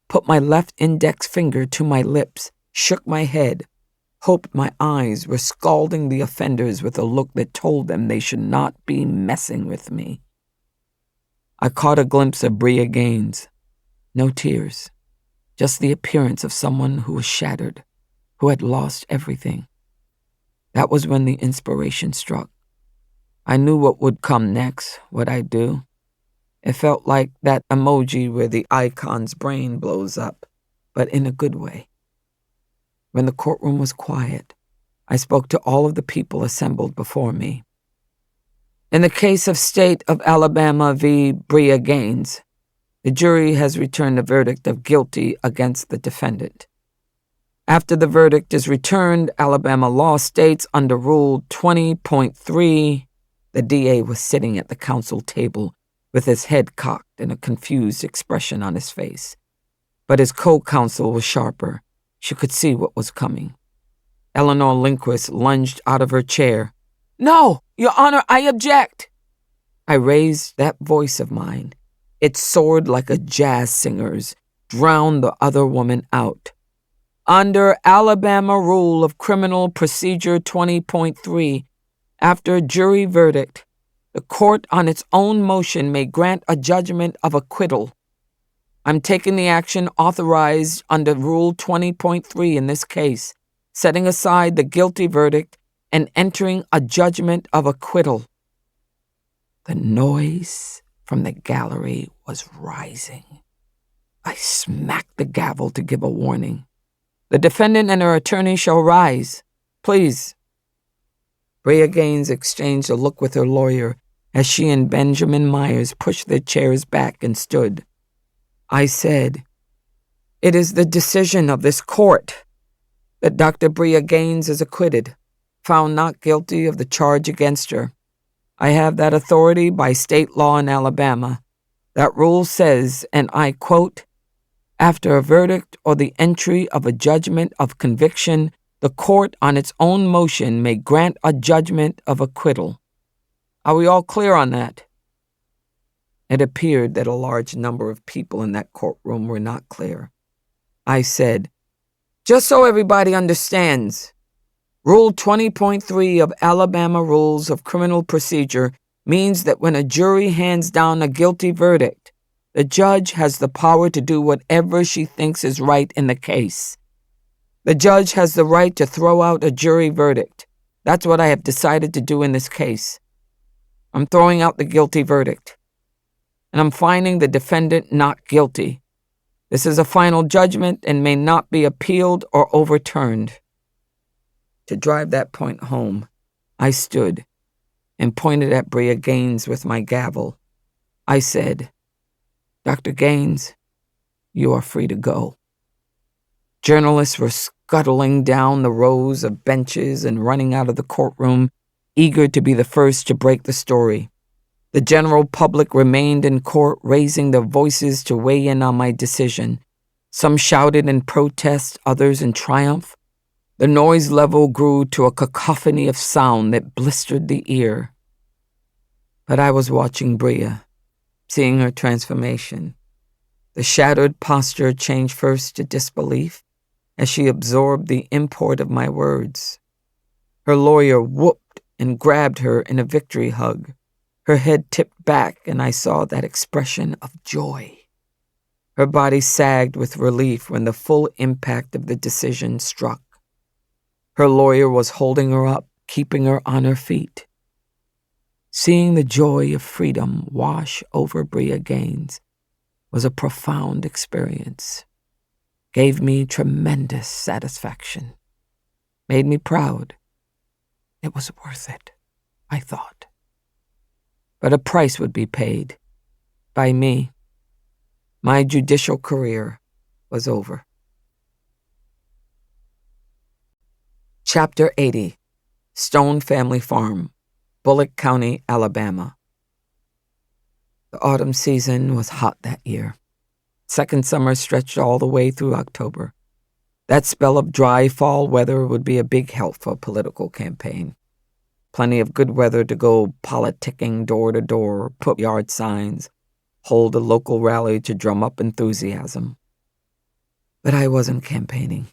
put my left index finger to my lips, shook my head, hoped my eyes were scalding the offenders with a look that told them they should not be messing with me. I caught a glimpse of Bria Gaines. No tears, just the appearance of someone who was shattered, who had lost everything. That was when the inspiration struck. I knew what would come next, what I'd do. It felt like that emoji where the icon's brain blows up, but in a good way. When the courtroom was quiet, I spoke to all of the people assembled before me. In the case of State of Alabama v. Bria Gaines, the jury has returned a verdict of guilty against the defendant. After the verdict is returned, Alabama law states under Rule 20.3, the DA was sitting at the counsel table with his head cocked and a confused expression on his face. But his co-counsel was sharper. She could see what was coming. Eleanor Lindquist lunged out of her chair. "No, Your Honor, I object!" I raised that voice of mine. It soared like a jazz singer's, drowned the other woman out. Under Alabama Rule of Criminal Procedure 20.3, after a jury verdict, the court on its own motion may grant a judgment of acquittal. I'm taking the action authorized under Rule 20.3 in this case, setting aside the guilty verdict and entering a judgment of acquittal. The noise from the gallery was rising. I smacked the gavel to give a warning. The defendant and her attorney shall rise. Please. Bria Gaines exchanged a look with her lawyer as she and Benjamin Myers pushed their chairs back and stood. I said, "It is the decision of this court that Dr. Bria Gaines is acquitted, found not guilty of the charge against her. I have that authority by state law in Alabama. That rule says, and I quote, after a verdict or the entry of a judgment of conviction, the court on its own motion may grant a judgment of acquittal. Are we all clear on that?" It appeared that a large number of people in that courtroom were not clear. I said, "Just so everybody understands, Rule 20.3 of Alabama Rules of Criminal Procedure means that when a jury hands down a guilty verdict, the judge has the power to do whatever she thinks is right in the case. The judge has the right to throw out a jury verdict. That's what I have decided to do in this case. I'm throwing out the guilty verdict, and I'm finding the defendant not guilty. This is a final judgment and may not be appealed or overturned." To drive that point home, I stood and pointed at Bria Gaines with my gavel. I said, "Dr. Gaines, you are free to go." Journalists were scuttling down the rows of benches and running out of the courtroom, eager to be the first to break the story. The general public remained in court, raising their voices to weigh in on my decision. Some shouted in protest, others in triumph. The noise level grew to a cacophony of sound that blistered the ear. But I was watching Bria, seeing her transformation. The shattered posture changed first to disbelief as she absorbed the import of my words. Her lawyer whooped and grabbed her in a victory hug. Her head tipped back, and I saw that expression of joy. Her body sagged with relief when the full impact of the decision struck. Her lawyer was holding her up, keeping her on her feet. Seeing the joy of freedom wash over Bria Gaines was a profound experience. Gave me tremendous satisfaction. Made me proud. It was worth it, I thought. But a price would be paid. By me. My judicial career was over. Chapter 80. Stone Family Farm, Bullock County, Alabama. The autumn season was hot that year. Second summer stretched all the way through October. That spell of dry fall weather would be a big help for a political campaign. Plenty of good weather to go politicking door to door, put yard signs, hold a local rally to drum up enthusiasm. But I wasn't campaigning.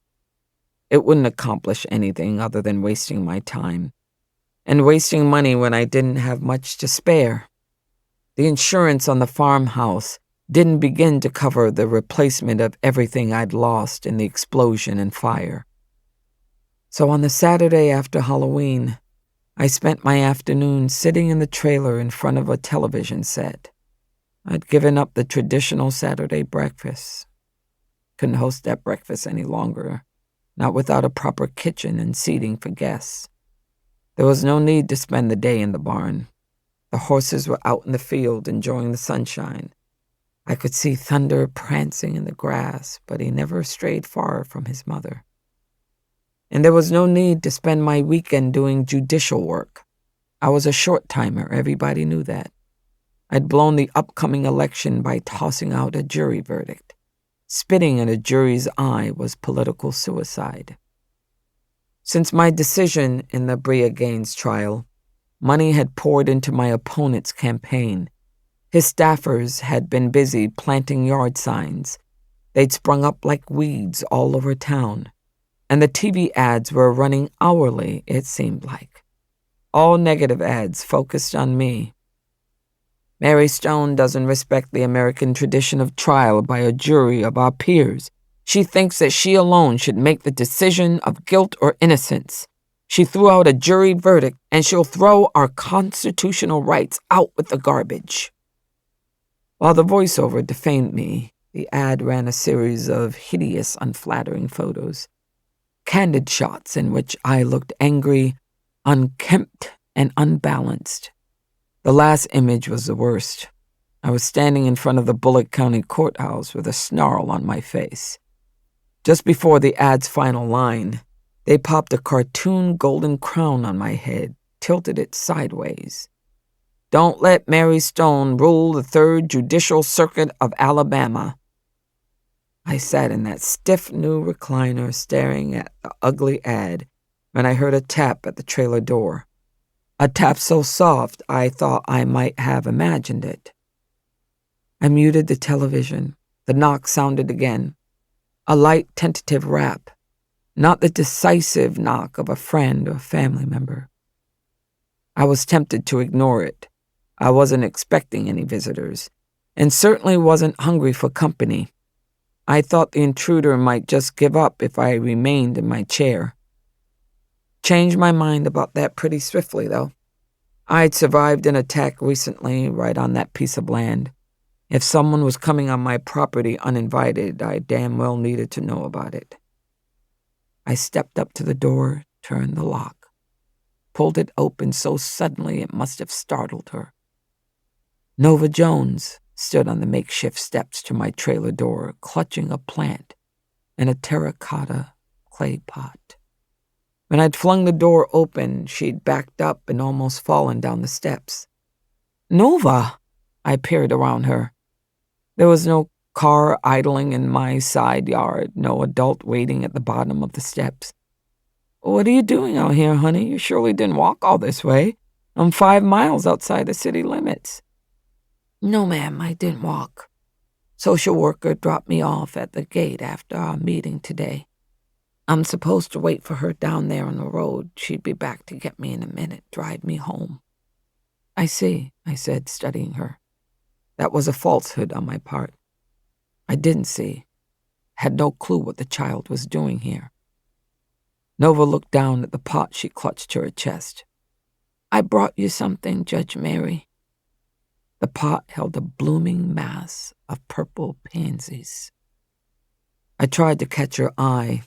It wouldn't accomplish anything other than wasting my time, and wasting money when I didn't have much to spare. The insurance on the farmhouse didn't begin to cover the replacement of everything I'd lost in the explosion and fire. So on the Saturday after Halloween, I spent my afternoon sitting in the trailer in front of a television set. I'd given up the traditional Saturday breakfast. Couldn't host that breakfast any longer, not without a proper kitchen and seating for guests. There was no need to spend the day in the barn. The horses were out in the field enjoying the sunshine. I could see Thunder prancing in the grass, but he never strayed far from his mother. And there was no need to spend my weekend doing judicial work. I was a short-timer, everybody knew that. I'd blown the upcoming election by tossing out a jury verdict. Spitting in a jury's eye was political suicide. Since my decision in the Bria Gaines trial, money had poured into my opponent's campaign. His staffers had been busy planting yard signs. They'd sprung up like weeds all over town. And the TV ads were running hourly, it seemed like. All negative ads focused on me. Mary Stone doesn't respect the American tradition of trial by a jury of our peers. She thinks that she alone should make the decision of guilt or innocence. She threw out a jury verdict, and she'll throw our constitutional rights out with the garbage. While the voiceover defamed me, the ad ran a series of hideous, unflattering photos. Candid shots in which I looked angry, unkempt, and unbalanced. The last image was the worst. I was standing in front of the Bullock County courthouse with a snarl on my face. Just before the ad's final line, they popped a cartoon golden crown on my head, tilted it sideways. "Don't let Mary Stone rule the 3rd Judicial Circuit of Alabama." I sat in that stiff new recliner staring at the ugly ad when I heard a tap at the trailer door. A tap so soft I thought I might have imagined it. I muted the television. The knock sounded again. A light, tentative rap, not the decisive knock of a friend or family member. I was tempted to ignore it. I wasn't expecting any visitors, and certainly wasn't hungry for company. I thought the intruder might just give up if I remained in my chair. Changed my mind about that pretty swiftly, though. I'd survived an attack recently right on that piece of land. If someone was coming on my property uninvited, I damn well needed to know about it. I stepped up to the door, turned the lock, pulled it open so suddenly it must have startled her. Nova Jones stood on the makeshift steps to my trailer door, clutching a plant and a terracotta clay pot. When I'd flung the door open, she'd backed up and almost fallen down the steps. "Nova!" I peered around her. There was no car idling in my side yard, no adult waiting at the bottom of the steps. "What are you doing out here, honey? You surely didn't walk all this way. I'm 5 miles outside the city limits." "No, ma'am, I didn't walk. Social worker dropped me off at the gate after our meeting today. I'm supposed to wait for her down there on the road. She'd be back to get me in a minute, drive me home." "I see," I said, studying her. That was a falsehood on my part. I didn't see. Had no clue what the child was doing here. Nova looked down at the pot she clutched to her chest. I brought you something, Judge Mary." The pot held a blooming mass of purple pansies. I tried to catch her eye.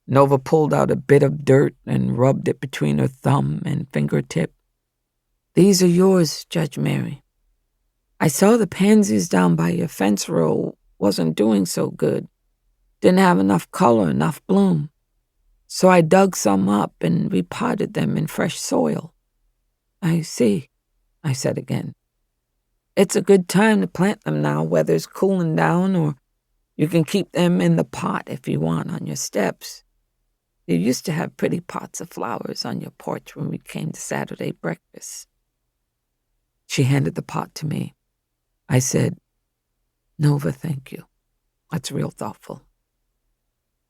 Nova pulled out a bit of dirt and rubbed it between her thumb and fingertip. "These are yours, Judge Mary. I saw the pansies down by your fence row wasn't doing so good. Didn't have enough color, enough bloom. So I dug some up and repotted them in fresh soil." "I see," I said again. "It's a good time to plant them now. Weather's cooling down, or you can keep them in the pot if you want on your steps. You used to have pretty pots of flowers on your porch when we came to Saturday breakfast." She handed the pot to me. I said, "Nova, thank you. That's real thoughtful."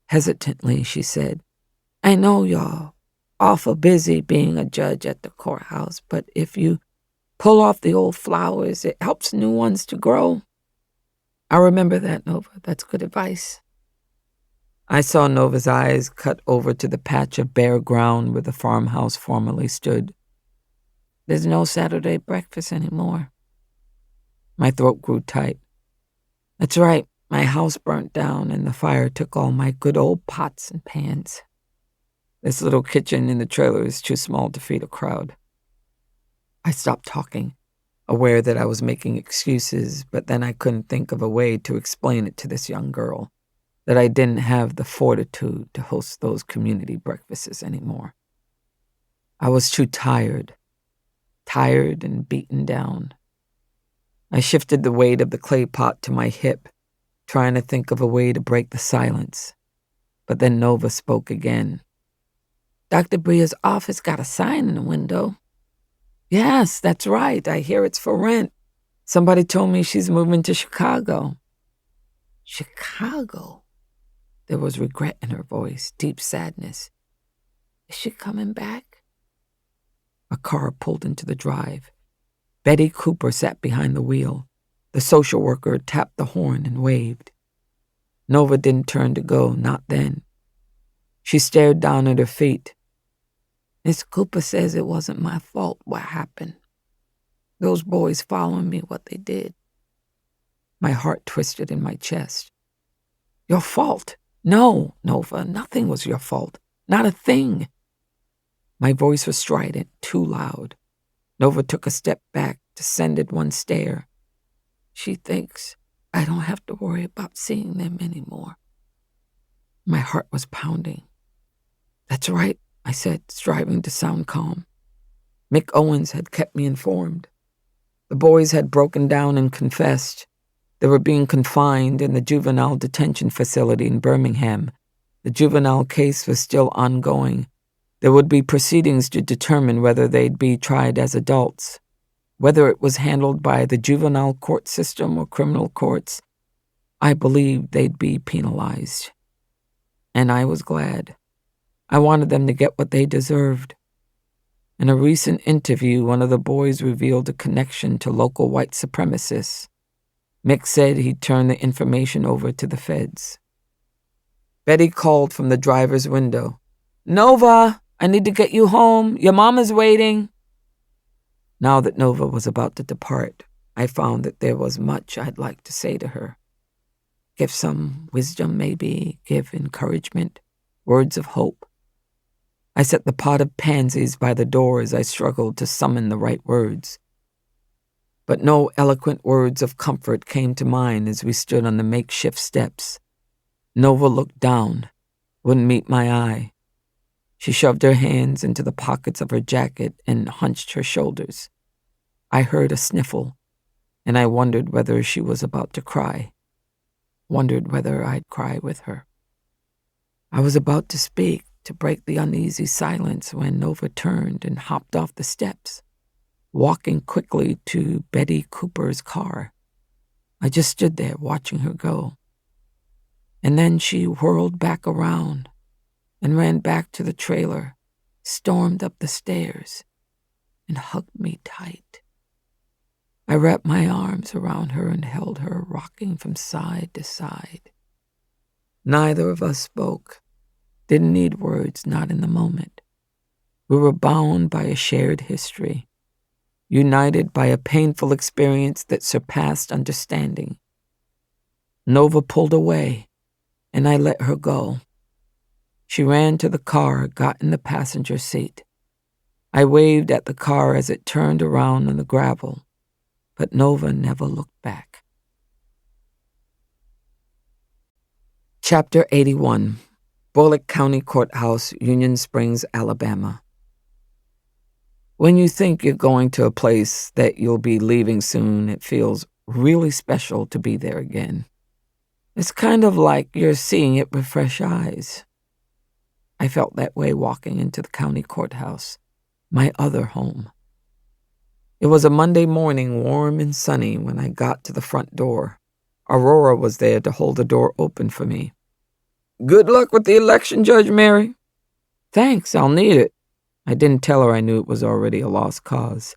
Hesitantly, she said, "I know you're awful busy being a judge at the courthouse, but if you pull off the old flowers, it helps new ones to grow." "I'll remember that, Nova. That's good advice." I saw Nova's eyes cut over to the patch of bare ground where the farmhouse formerly stood. "There's no Saturday breakfast anymore." My throat grew tight. "That's right. My house burnt down and the fire took all my good old pots and pans. This little kitchen in the trailer is too small to feed a crowd." I stopped talking, aware that I was making excuses, but then I couldn't think of a way to explain it to this young girl, that I didn't have the fortitude to host those community breakfasts anymore. I was too tired and beaten down. I shifted the weight of the clay pot to my hip, trying to think of a way to break the silence. But then Nova spoke again. "Dr. Bria's office got a sign in the window." "Yes, that's right. I hear it's for rent. Somebody told me she's moving to Chicago." "Chicago?" There was regret in her voice, deep sadness. "Is she coming back?" A car pulled into the drive. Betty Cooper sat behind the wheel. The social worker tapped the horn and waved. Nova didn't turn to go, not then. She stared down at her feet. "Miss Cooper says it wasn't my fault what happened. Those boys following me what they did." My heart twisted in my chest. "Your fault? No, Nova, nothing was your fault. Not a thing." My voice was strident, too loud. Nova took a step back, descended one stair. "She thinks I don't have to worry about seeing them anymore." My heart was pounding. "That's right," I said, striving to sound calm. Mick Owens had kept me informed. The boys had broken down and confessed. They were being confined in the juvenile detention facility in Birmingham. The juvenile case was still ongoing. There would be proceedings to determine whether they'd be tried as adults. Whether it was handled by the juvenile court system or criminal courts, I believed they'd be penalized. And I was glad. I wanted them to get what they deserved. In a recent interview, one of the boys revealed a connection to local white supremacists. Mick said he'd turn the information over to the feds. Betty called from the driver's window. "Nova, I need to get you home. Your mama's waiting." Now that Nova was about to depart, I found that there was much I'd like to say to her. Give some wisdom, maybe, give encouragement, words of hope. I set the pot of pansies by the door as I struggled to summon the right words. But no eloquent words of comfort came to mind as we stood on the makeshift steps. Nova looked down, wouldn't meet my eye. She shoved her hands into the pockets of her jacket and hunched her shoulders. I heard a sniffle, and I wondered whether she was about to cry. Wondered whether I'd cry with her. I was about to speak, to break the uneasy silence, when Nova turned and hopped off the steps, walking quickly to Betty Cooper's car. I just stood there watching her go. And then she whirled back around and ran back to the trailer, stormed up the stairs, and hugged me tight. I wrapped my arms around her and held her, rocking from side to side. Neither of us spoke. Didn't need words, not in the moment. We were bound by a shared history, united by a painful experience that surpassed understanding. Nova pulled away, and I let her go. She ran to the car, got in the passenger seat. I waved at the car as it turned around on the gravel, but Nova never looked back. Chapter 81, Bullock County Courthouse, Union Springs, Alabama. When you think you're going to a place that you'll be leaving soon, it feels really special to be there again. It's kind of like you're seeing it with fresh eyes. I felt that way walking into the county courthouse, my other home. It was a Monday morning, warm and sunny, when I got to the front door. Aurora was there to hold the door open for me. "Good luck with the election, Judge Mary." "Thanks, I'll need it." I didn't tell her I knew it was already a lost cause.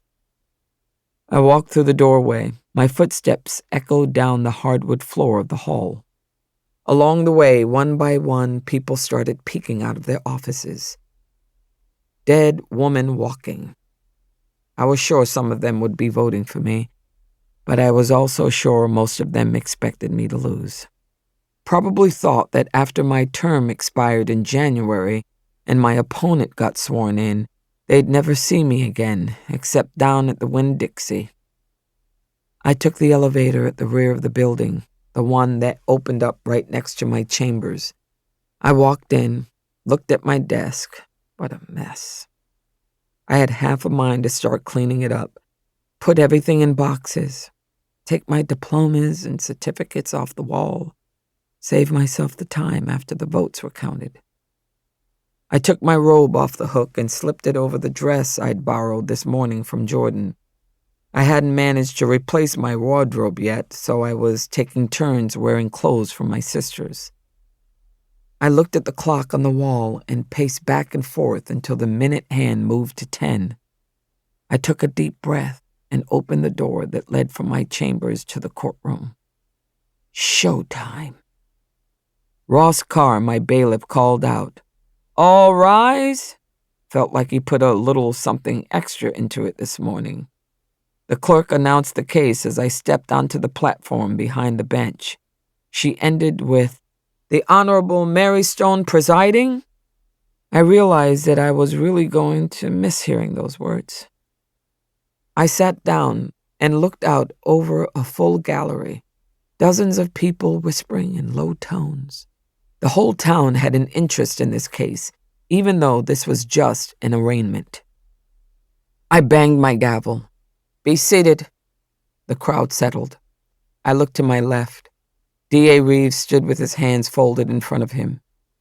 I walked through the doorway. My footsteps echoed down the hardwood floor of the hall. Along the way, one by one, people started peeking out of their offices. Dead woman walking. I was sure some of them would be voting for me, but I was also sure most of them expected me to lose. Probably thought that after my term expired in January and my opponent got sworn in, they'd never see me again, except down at the Winn-Dixie. I took the elevator at the rear of the building, the one that opened up right next to my chambers. I walked in, looked at my desk. What a mess. I had half a mind to start cleaning it up, put everything in boxes, take my diplomas and certificates off the wall, save myself the time after the votes were counted. I took my robe off the hook and slipped it over the dress I'd borrowed this morning from Jordan. I hadn't managed to replace my wardrobe yet, so I was taking turns wearing clothes from my sisters. I looked at the clock on the wall and paced back and forth until the minute hand moved to 10. I took a deep breath and opened the door that led from my chambers to the courtroom. Showtime. Ross Carr, my bailiff, called out, "All rise." Felt like he put a little something extra into it this morning. The clerk announced the case as I stepped onto the platform behind the bench. She ended with, "The Honorable Mary Stone presiding." I realized that I was really going to miss hearing those words. I sat down and looked out over a full gallery, dozens of people whispering in low tones. The whole town had an interest in this case, even though this was just an arraignment. I banged my gavel. "Be seated." The crowd settled. I looked to my left. D.A. Reeves stood with his hands folded in front of him.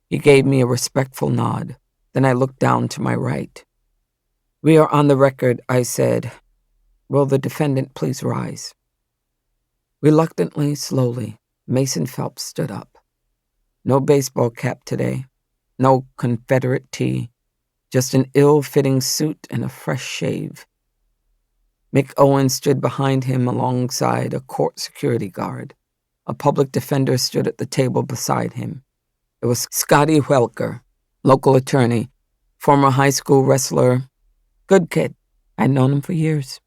He gave me a respectful nod. Then I looked down to my right. "We are on the record," I said. "Will the defendant please rise?" Reluctantly, slowly, Mason Phelps stood up. No baseball cap today, no Confederate tee, just an ill-fitting suit and a fresh shave. Mick Owen stood behind him alongside a court security guard. A public defender stood at the table beside him. It was Scotty Welker, local attorney, former high school wrestler. Good kid. I'd known him for years.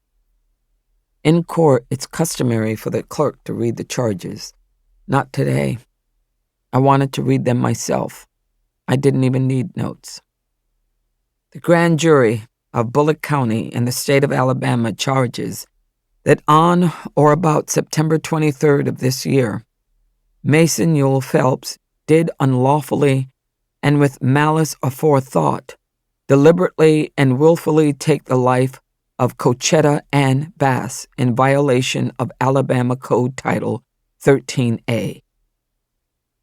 In court, it's customary for the clerk to read the charges. Not today. I wanted to read them myself. I didn't even need notes. The grand jury of Bullock County in the state of Alabama charges that on or about September 23rd of this year, Mason Ewell Phelps did unlawfully and with malice aforethought deliberately and willfully take the life of Cochetta Ann Bass in violation of Alabama Code Title 13A.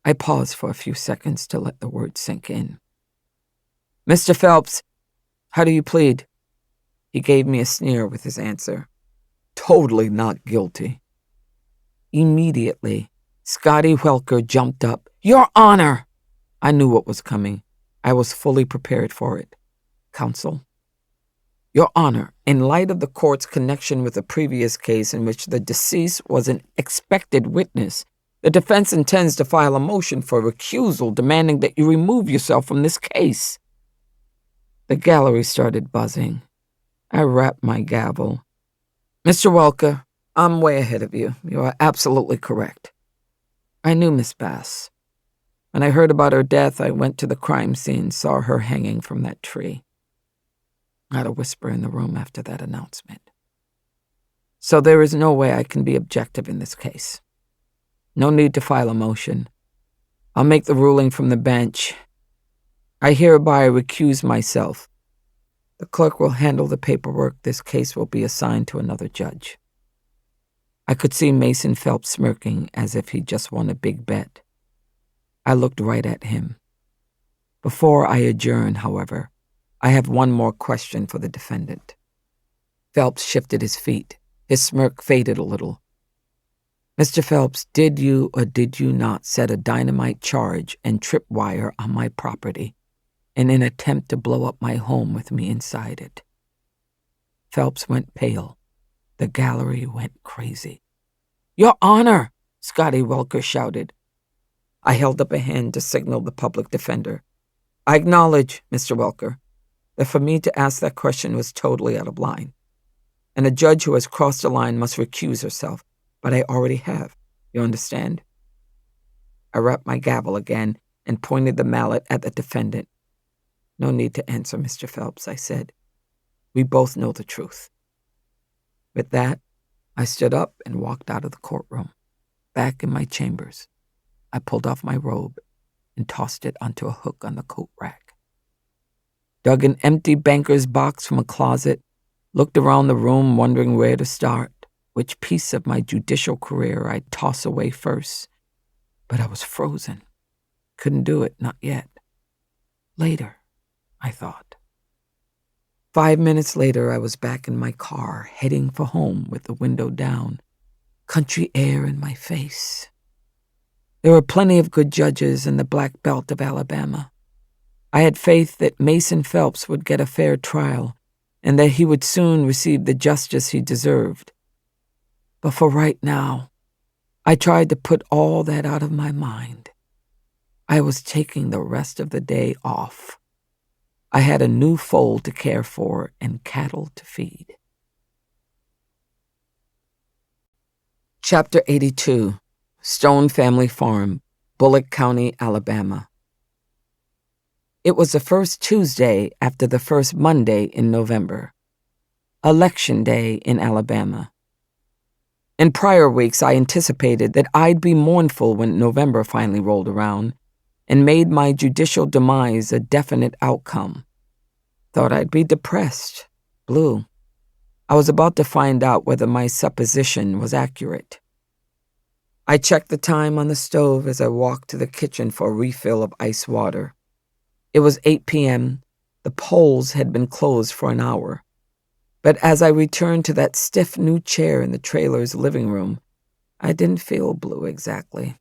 I paused for a few seconds to let the words sink in. "Mr. Phelps, how do you plead?" He gave me a sneer with his answer. "Totally not guilty." Immediately, Scotty Welker jumped up. "Your Honor!" I knew what was coming. I was fully prepared for it. "Counsel?" "Your Honor, in light of the court's connection with a previous case in which the deceased was an expected witness, the defense intends to file a motion for recusal demanding that you remove yourself from this case." The gallery started buzzing. I rapped my gavel. Mr. Welker, I'm way ahead of you. You are absolutely correct. I knew Miss Bass. When I heard about her death, I went to the crime scene, saw her hanging from that tree. Not a whisper in the room after that announcement. So there is no way I can be objective in this case. No need to file a motion. I'll make the ruling from the bench. I hereby recuse myself. The clerk will handle the paperwork. This case will be assigned to another judge. I could see Mason Phelps smirking as if he just won a big bet. I looked right at him. Before I adjourn, however, I have one more question for the defendant. Phelps shifted his feet. His smirk faded a little. Mr. Phelps, did you or did you not set a dynamite charge and tripwire on my property in an attempt to blow up my home with me inside it? Phelps went pale. The gallery went crazy. Your Honor, Scotty Welker shouted. I held up a hand to signal the public defender. I acknowledge, Mr. Welker, that for me to ask that question was totally out of line, and a judge who has crossed a line must recuse herself, but I already have. You understand? I rapped my gavel again and pointed the mallet at the defendant. No need to answer, Mr. Phelps, I said. We both know the truth. With that, I stood up and walked out of the courtroom. Back in my chambers, I pulled off my robe and tossed it onto a hook on the coat rack. Dug an empty banker's box from a closet, looked around the room wondering where to start, which piece of my judicial career I'd toss away first. But I was frozen. Couldn't do it, not yet. Later, I thought. 5 minutes later, I was back in my car, heading for home with the window down, country air in my face. There were plenty of good judges in the Black Belt of Alabama. I had faith that Mason Phelps would get a fair trial and that he would soon receive the justice he deserved. But for right now, I tried to put all that out of my mind. I was taking the rest of the day off. I had a new foal to care for and cattle to feed. Chapter 82, Stone Family Farm, Bullock County, Alabama. It was the first Tuesday after the first Monday in November. Election Day in Alabama. In prior weeks, I anticipated that I'd be mournful when November finally rolled around and made my judicial demise a definite outcome. Thought I'd be depressed, blue. I was about to find out whether my supposition was accurate. I checked the time on the stove as I walked to the kitchen for a refill of ice water. It was 8 p.m. The polls had been closed for an hour. But as I returned to that stiff new chair in the trailer's living room, I didn't feel blue exactly.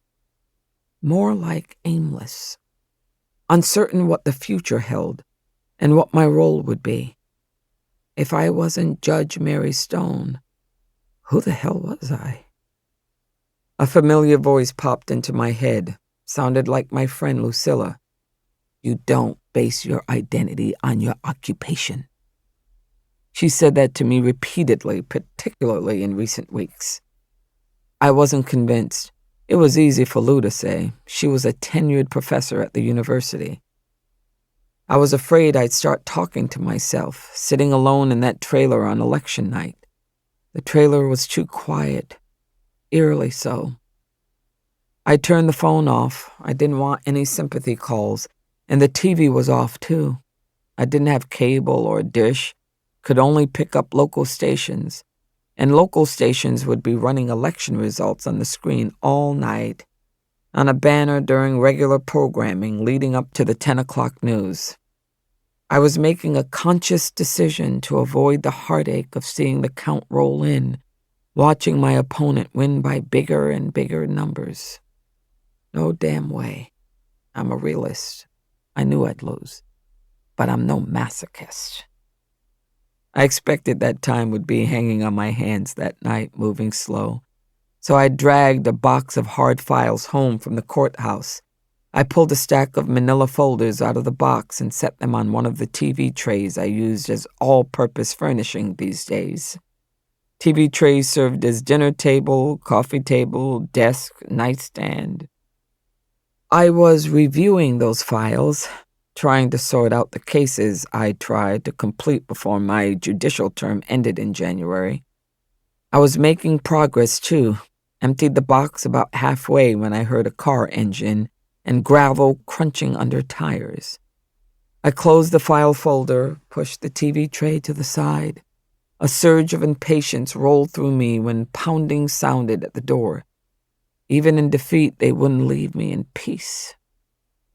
More like aimless, uncertain what the future held and what my role would be. If I wasn't Judge Mary Stone, who the hell was I? A familiar voice popped into my head, sounded like my friend Lucilla. You don't base your identity on your occupation. She said that to me repeatedly, particularly in recent weeks. I wasn't convinced. It was easy for Lou to say. She was a tenured professor at the university. I was afraid I'd start talking to myself, sitting alone in that trailer on election night. The trailer was too quiet, eerily so. I turned the phone off. I didn't want any sympathy calls, and the TV was off too. I didn't have cable or dish, could only pick up local stations, and local stations would be running election results on the screen all night, on a banner during regular programming leading up to the 10 o'clock news. I was making a conscious decision to avoid the heartache of seeing the count roll in, watching my opponent win by bigger and bigger numbers. No damn way. I'm a realist. I knew I'd lose, but I'm no masochist. I expected that time would be hanging on my hands that night, moving slow. So I dragged a box of hard files home from the courthouse I pulled a stack of manila folders out of the box and set them on one of the TV trays I used as all-purpose furnishing these days. TV trays served as dinner table, coffee table, desk, nightstand. I was reviewing those files, trying to sort out the cases I tried to complete before my judicial term ended in January. I was making progress, too. Emptied the box about halfway when I heard a car engine and gravel crunching under tires. I closed the file folder, pushed the TV tray to the side. A surge of impatience rolled through me when pounding sounded at the door. Even in defeat, they wouldn't leave me in peace.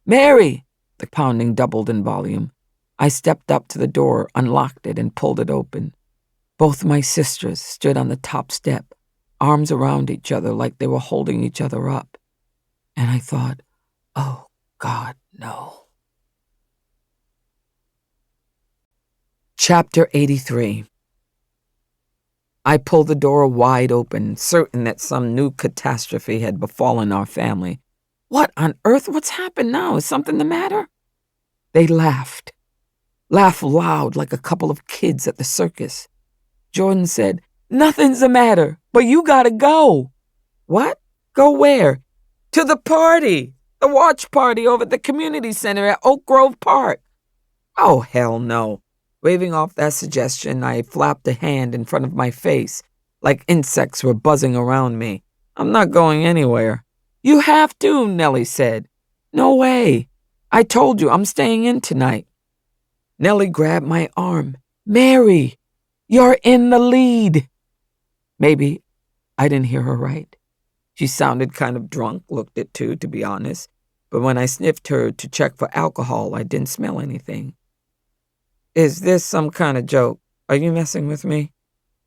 "Mary!" The pounding doubled in volume. I stepped up to the door, unlocked it, and pulled it open. Both my sisters stood on the top step, arms around each other like they were holding each other up. And I thought, oh, God, no. Chapter 83. I pulled the door wide open, certain that some new catastrophe had befallen our family. "What on earth? What's happened now? Is something the matter?" They laughed loud like a couple of kids at the circus. Jordan said, "Nothing's the matter, but you gotta go." "What? Go where?" "To the party, the watch party over at the community center at Oak Grove Park." "Oh, hell no." Waving off that suggestion, I flapped a hand in front of my face, like insects were buzzing around me. "I'm not going anywhere." "You have to," Nellie said. "No way. I told you I'm staying in tonight." Nellie grabbed my arm. "Mary, you're in the lead." Maybe I didn't hear her right. She sounded kind of drunk, looked it too, to be honest. But when I sniffed her to check for alcohol, I didn't smell anything. "Is this some kind of joke? Are you messing with me?"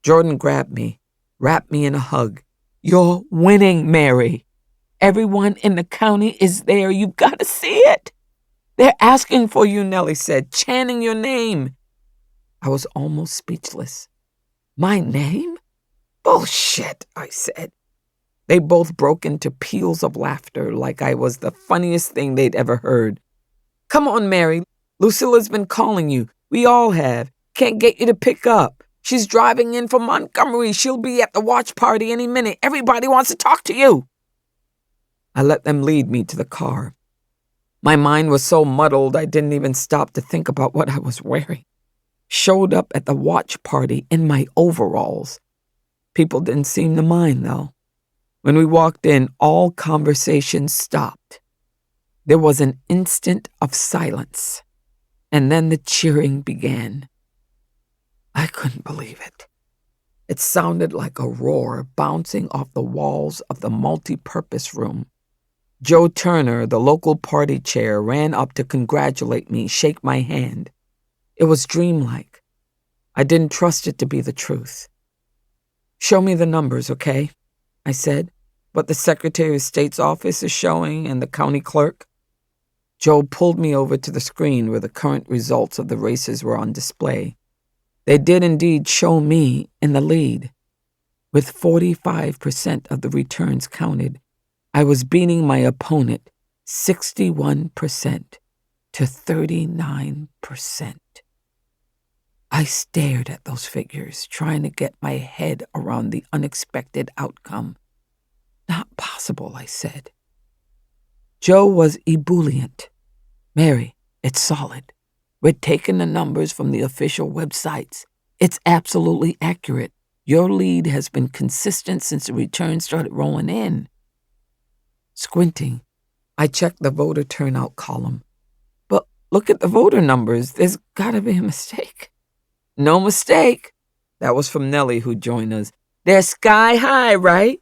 Jordan grabbed me, wrapped me in a hug. "You're winning, Mary. Everyone in the county is there. You've got to see it. They're asking for you," Nellie said, chanting your name. I was almost speechless. "My name? Bullshit," I said. They both broke into peals of laughter like I was the funniest thing they'd ever heard. "Come on, Mary. Lucilla's been calling you. We all have. Can't get you to pick up. She's driving in from Montgomery. She'll be at the watch party any minute. Everybody wants to talk to you." I let them lead me to the car. My mind was so muddled I didn't even stop to think about what I was wearing. Showed up at the watch party in my overalls. People didn't seem to mind, though. When we walked in, all conversation stopped. There was an instant of silence, and then the cheering began. I couldn't believe it. It sounded like a roar bouncing off the walls of the multi-purpose room. Joe Turner, the local party chair, ran up to congratulate me, shake my hand. It was dreamlike. I didn't trust it to be the truth. "Show me the numbers, okay?" I said. "What the Secretary of State's office is showing and the county clerk." Joe pulled me over to the screen where the current results of the races were on display. They did indeed show me in the lead. With 45% of the returns counted, I was beating my opponent 61% to 39%. I stared at those figures, trying to get my head around the unexpected outcome. "Not possible," I said. Joe was ebullient. "Mary, it's solid. We're taking the numbers from the official websites. It's absolutely accurate. Your lead has been consistent since the returns started rolling in." Squinting, I checked the voter turnout column. "But look at the voter numbers. There's gotta be a mistake." "No mistake." That was from Nellie, who joined us. "They're sky high, right?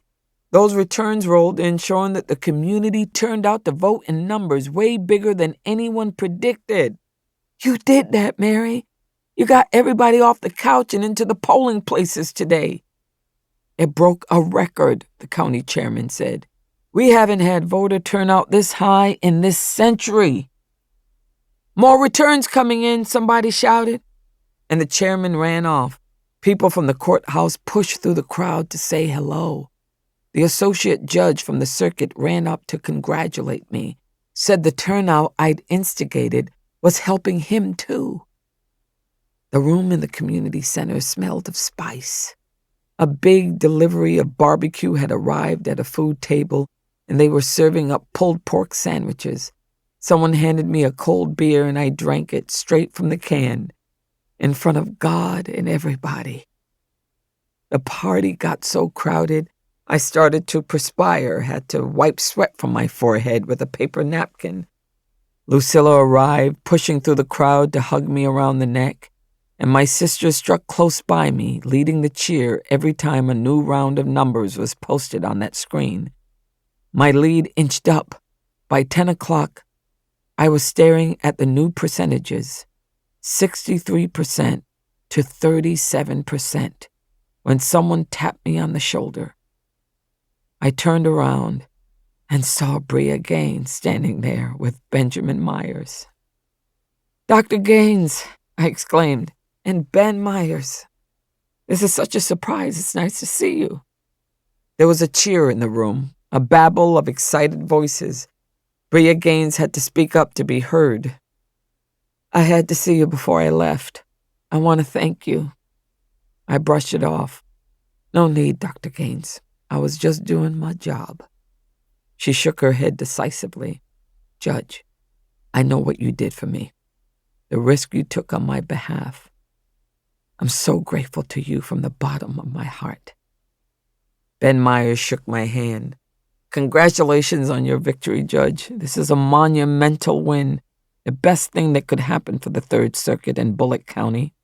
Those returns rolled in showing that the community turned out to vote in numbers way bigger than anyone predicted." "You did that, Mary. You got everybody off the couch and into the polling places today." "It broke a record," the county chairman said. "We haven't had voter turnout this high in this century." "More returns coming in," somebody shouted. And the chairman ran off. People from the courthouse pushed through the crowd to say hello. The associate judge from the circuit ran up to congratulate me. said the turnout I'd instigated was helping him too. The room in the community center smelled of spice. A big delivery of barbecue had arrived at a food table, and they were serving up pulled pork sandwiches. Someone handed me a cold beer, and I drank it straight from the can, in front of God and everybody. The party got so crowded, I started to perspire, had to wipe sweat from my forehead with a paper napkin. Lucilla arrived, pushing through the crowd to hug me around the neck, and my sister struck close by me, leading the cheer every time a new round of numbers was posted on that screen. My lead inched up. By 10 o'clock, I was staring at the new percentages, 63% to 37%, when someone tapped me on the shoulder. I turned around and saw Bria Gaines standing there with Benjamin Myers. "Dr. Gaines," I exclaimed, "and Ben Myers. This is such a surprise. It's nice to see you." There was a cheer in the room, a babble of excited voices. Bria Gaines had to speak up to be heard. "I had to see you before I left. I want to thank you." I brushed it off. "No need, Dr. Gaines. I was just doing my job." She shook her head decisively. "Judge, I know what you did for me, the risk you took on my behalf. I'm so grateful to you from the bottom of my heart." Ben Myers shook my hand. "Congratulations on your victory, Judge. This is a monumental win, the best thing that could happen for the Third Circuit in Bullitt County."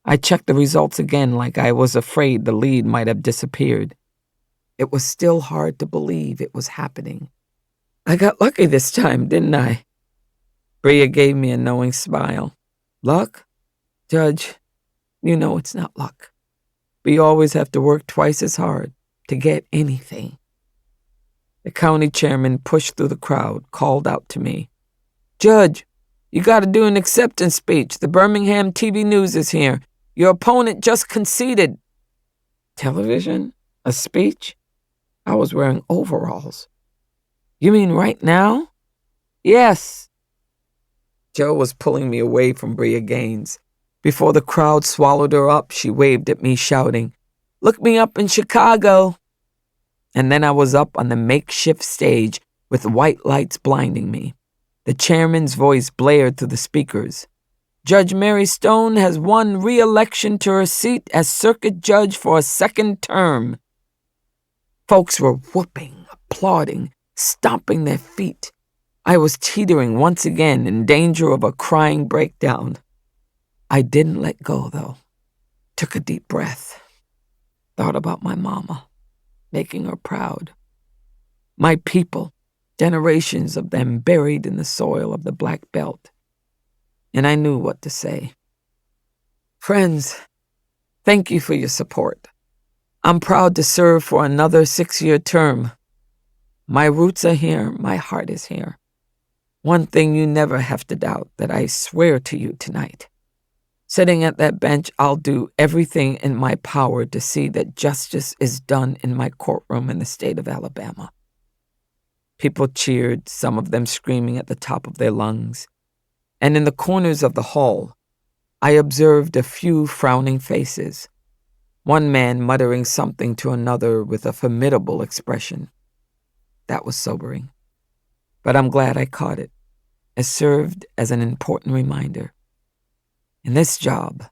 I checked the results again, like I was afraid the lead might have disappeared. It was still hard to believe it was happening. "I got lucky this time, didn't I?" Bria gave me a knowing smile. "Luck? Judge, you know it's not luck. We always have to work twice as hard to get anything." The county chairman pushed through the crowd, called out to me. "Judge, you got to do an acceptance speech. The Birmingham TV News is here. Your opponent just conceded." Television? A speech? I was wearing overalls. "You mean right now?" "Yes." Joe was pulling me away from Bria Gaines. Before the crowd swallowed her up, she waved at me, shouting, "Look me up in Chicago." And then I was up on the makeshift stage with white lights blinding me. The chairman's voice blared through the speakers. "Judge Mary Stone has won re-election to her seat as circuit judge for a second term." Folks were whooping, applauding, stomping their feet. I was teetering once again, in danger of a crying breakdown. I didn't let go, though. Took a deep breath. Thought about my mama, making her proud. My people, generations of them buried in the soil of the Black Belt. And I knew what to say. "Friends, thank you for your support. I'm proud to serve for another 6-year term. My roots are here, my heart is here. One thing you never have to doubt, that I swear to you tonight. Sitting at that bench, I'll do everything in my power to see that justice is done in my courtroom in the state of Alabama." People cheered, some of them screaming at the top of their lungs. And in the corners of the hall, I observed a few frowning faces, one man muttering something to another with a formidable expression. That was sobering. But I'm glad I caught it. It served as an important reminder. In this job,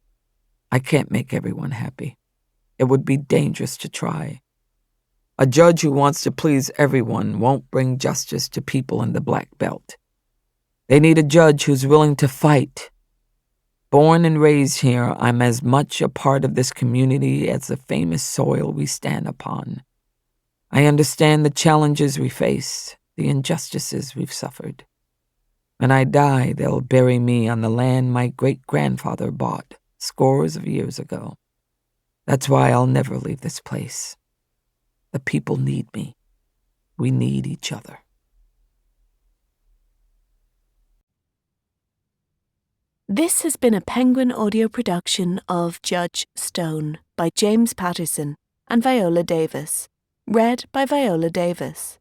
I can't make everyone happy. It would be dangerous to try. A judge who wants to please everyone won't bring justice to people in the Black Belt. They need a judge who's willing to fight. Born and raised here, I'm as much a part of this community as the famous soil we stand upon. I understand the challenges we face, the injustices we've suffered. When I die, they'll bury me on the land my great-grandfather bought scores of years ago. That's why I'll never leave this place. The people need me. We need each other. This has been a Penguin audio production of Judge Stone by James Patterson and Viola Davis. Read by Viola Davis.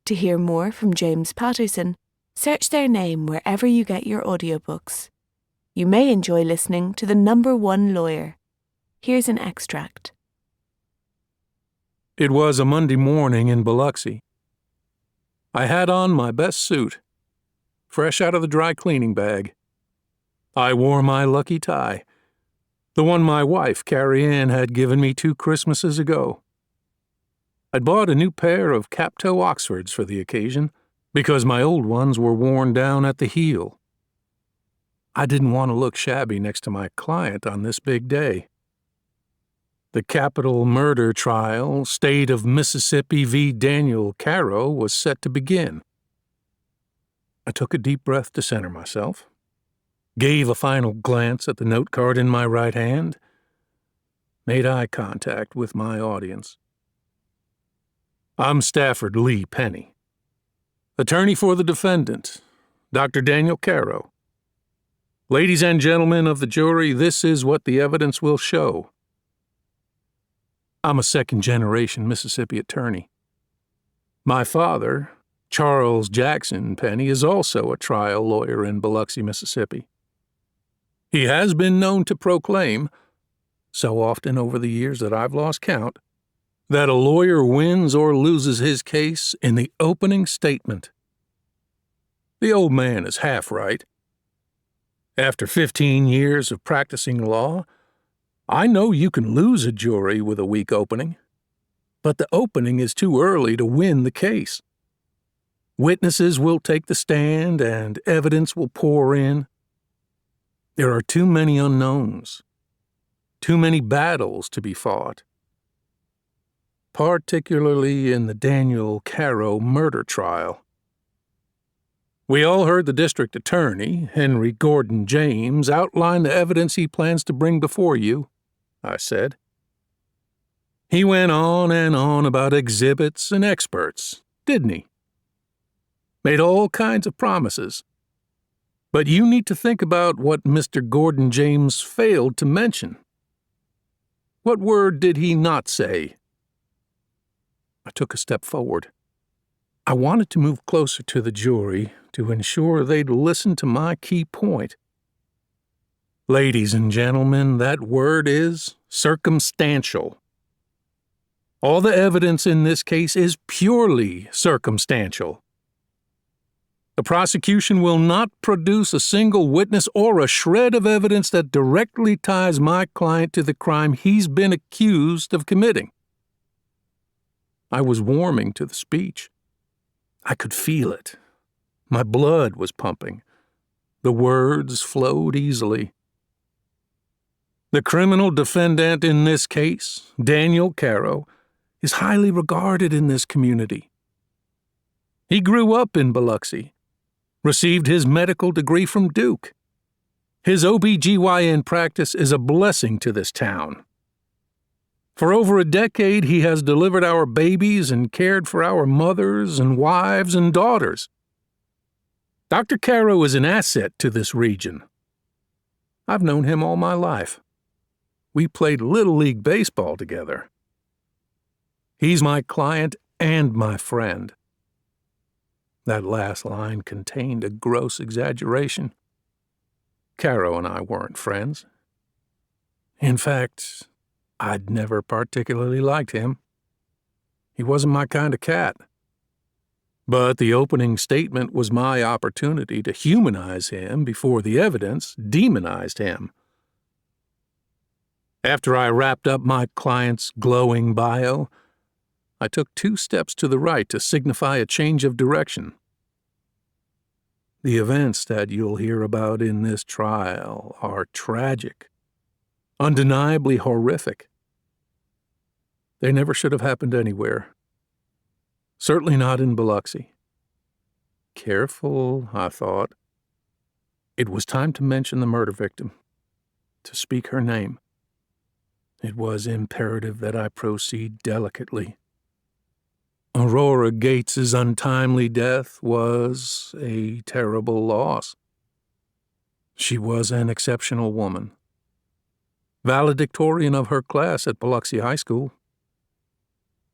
To hear more from James Patterson, search their name wherever you get your audiobooks. You may enjoy listening to The #1 Lawyer. Here's an extract. It was a Monday morning in Biloxi. I had on my best suit, fresh out of the dry cleaning bag. I wore my lucky tie, the one my wife, Carrie Ann, had given me 2 Christmases ago. I'd bought a new pair of cap-toe Oxfords for the occasion, because my old ones were worn down at the heel. I didn't want to look shabby next to my client on this big day. The capital murder trial, State of Mississippi v. Daniel Caro, was set to begin. I took a deep breath to center myself, gave a final glance at the note card in my right hand, made eye contact with my audience. I'm Stafford Lee Penny, attorney for the defendant, Dr. Daniel Caro. Ladies and gentlemen of the jury, this is what the evidence will show. I'm a second-generation Mississippi attorney. My father, Charles Jackson Penny, is also a trial lawyer in Biloxi, Mississippi. He has been known to proclaim, so often over the years that I've lost count, that a lawyer wins or loses his case in the opening statement. The old man is half right. After 15 years of practicing law, I know you can lose a jury with a weak opening, but the opening is too early to win the case. Witnesses will take the stand and evidence will pour in. There are too many unknowns, too many battles to be fought, particularly in the Daniel Caro murder trial. We all heard the district attorney, Henry Gordon James, outline the evidence he plans to bring before you, I said. He went on and on about exhibits and experts, didn't he? Made all kinds of promises. But you need to think about what Mr. Gordon James failed to mention. What word did he not say? I took a step forward. I wanted to move closer to the jury to ensure they'd listen to my key point. Ladies and gentlemen, that word is circumstantial. All the evidence in this case is purely circumstantial. The prosecution will not produce a single witness or a shred of evidence that directly ties my client to the crime he's been accused of committing. I was warming to the speech. I could feel it. My blood was pumping. The words flowed easily. The criminal defendant in this case, Daniel Caro, is highly regarded in this community. He grew up in Biloxi, received his medical degree from Duke. His OB/GYN practice is a blessing to this town. For over a decade, he has delivered our babies and cared for our mothers and wives and daughters. Dr. Caro is an asset to this region. I've known him all my life. We played Little League baseball together. He's my client and my friend. That last line contained a gross exaggeration. Caro and I weren't friends. In fact, I'd never particularly liked him. He wasn't my kind of cat. But the opening statement was my opportunity to humanize him before the evidence demonized him. After I wrapped up my client's glowing bio, I took 2 steps to the right to signify a change of direction. The events that you'll hear about in this trial are tragic, undeniably horrific. They never should have happened anywhere. Certainly not in Biloxi. Careful, I thought. It was time to mention the murder victim, to speak her name. It was imperative that I proceed delicately. Aurora Gates's untimely death was a terrible loss. She was an exceptional woman, valedictorian of her class at Biloxi High School,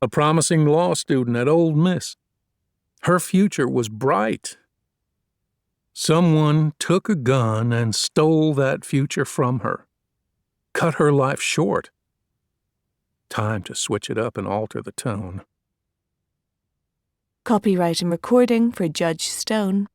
a promising law student at Ole Miss, Her future was bright. Someone took a gun and stole that future from her, cut her life short. Time to switch it up and alter the tone. Copyright and recording for Judge Stone.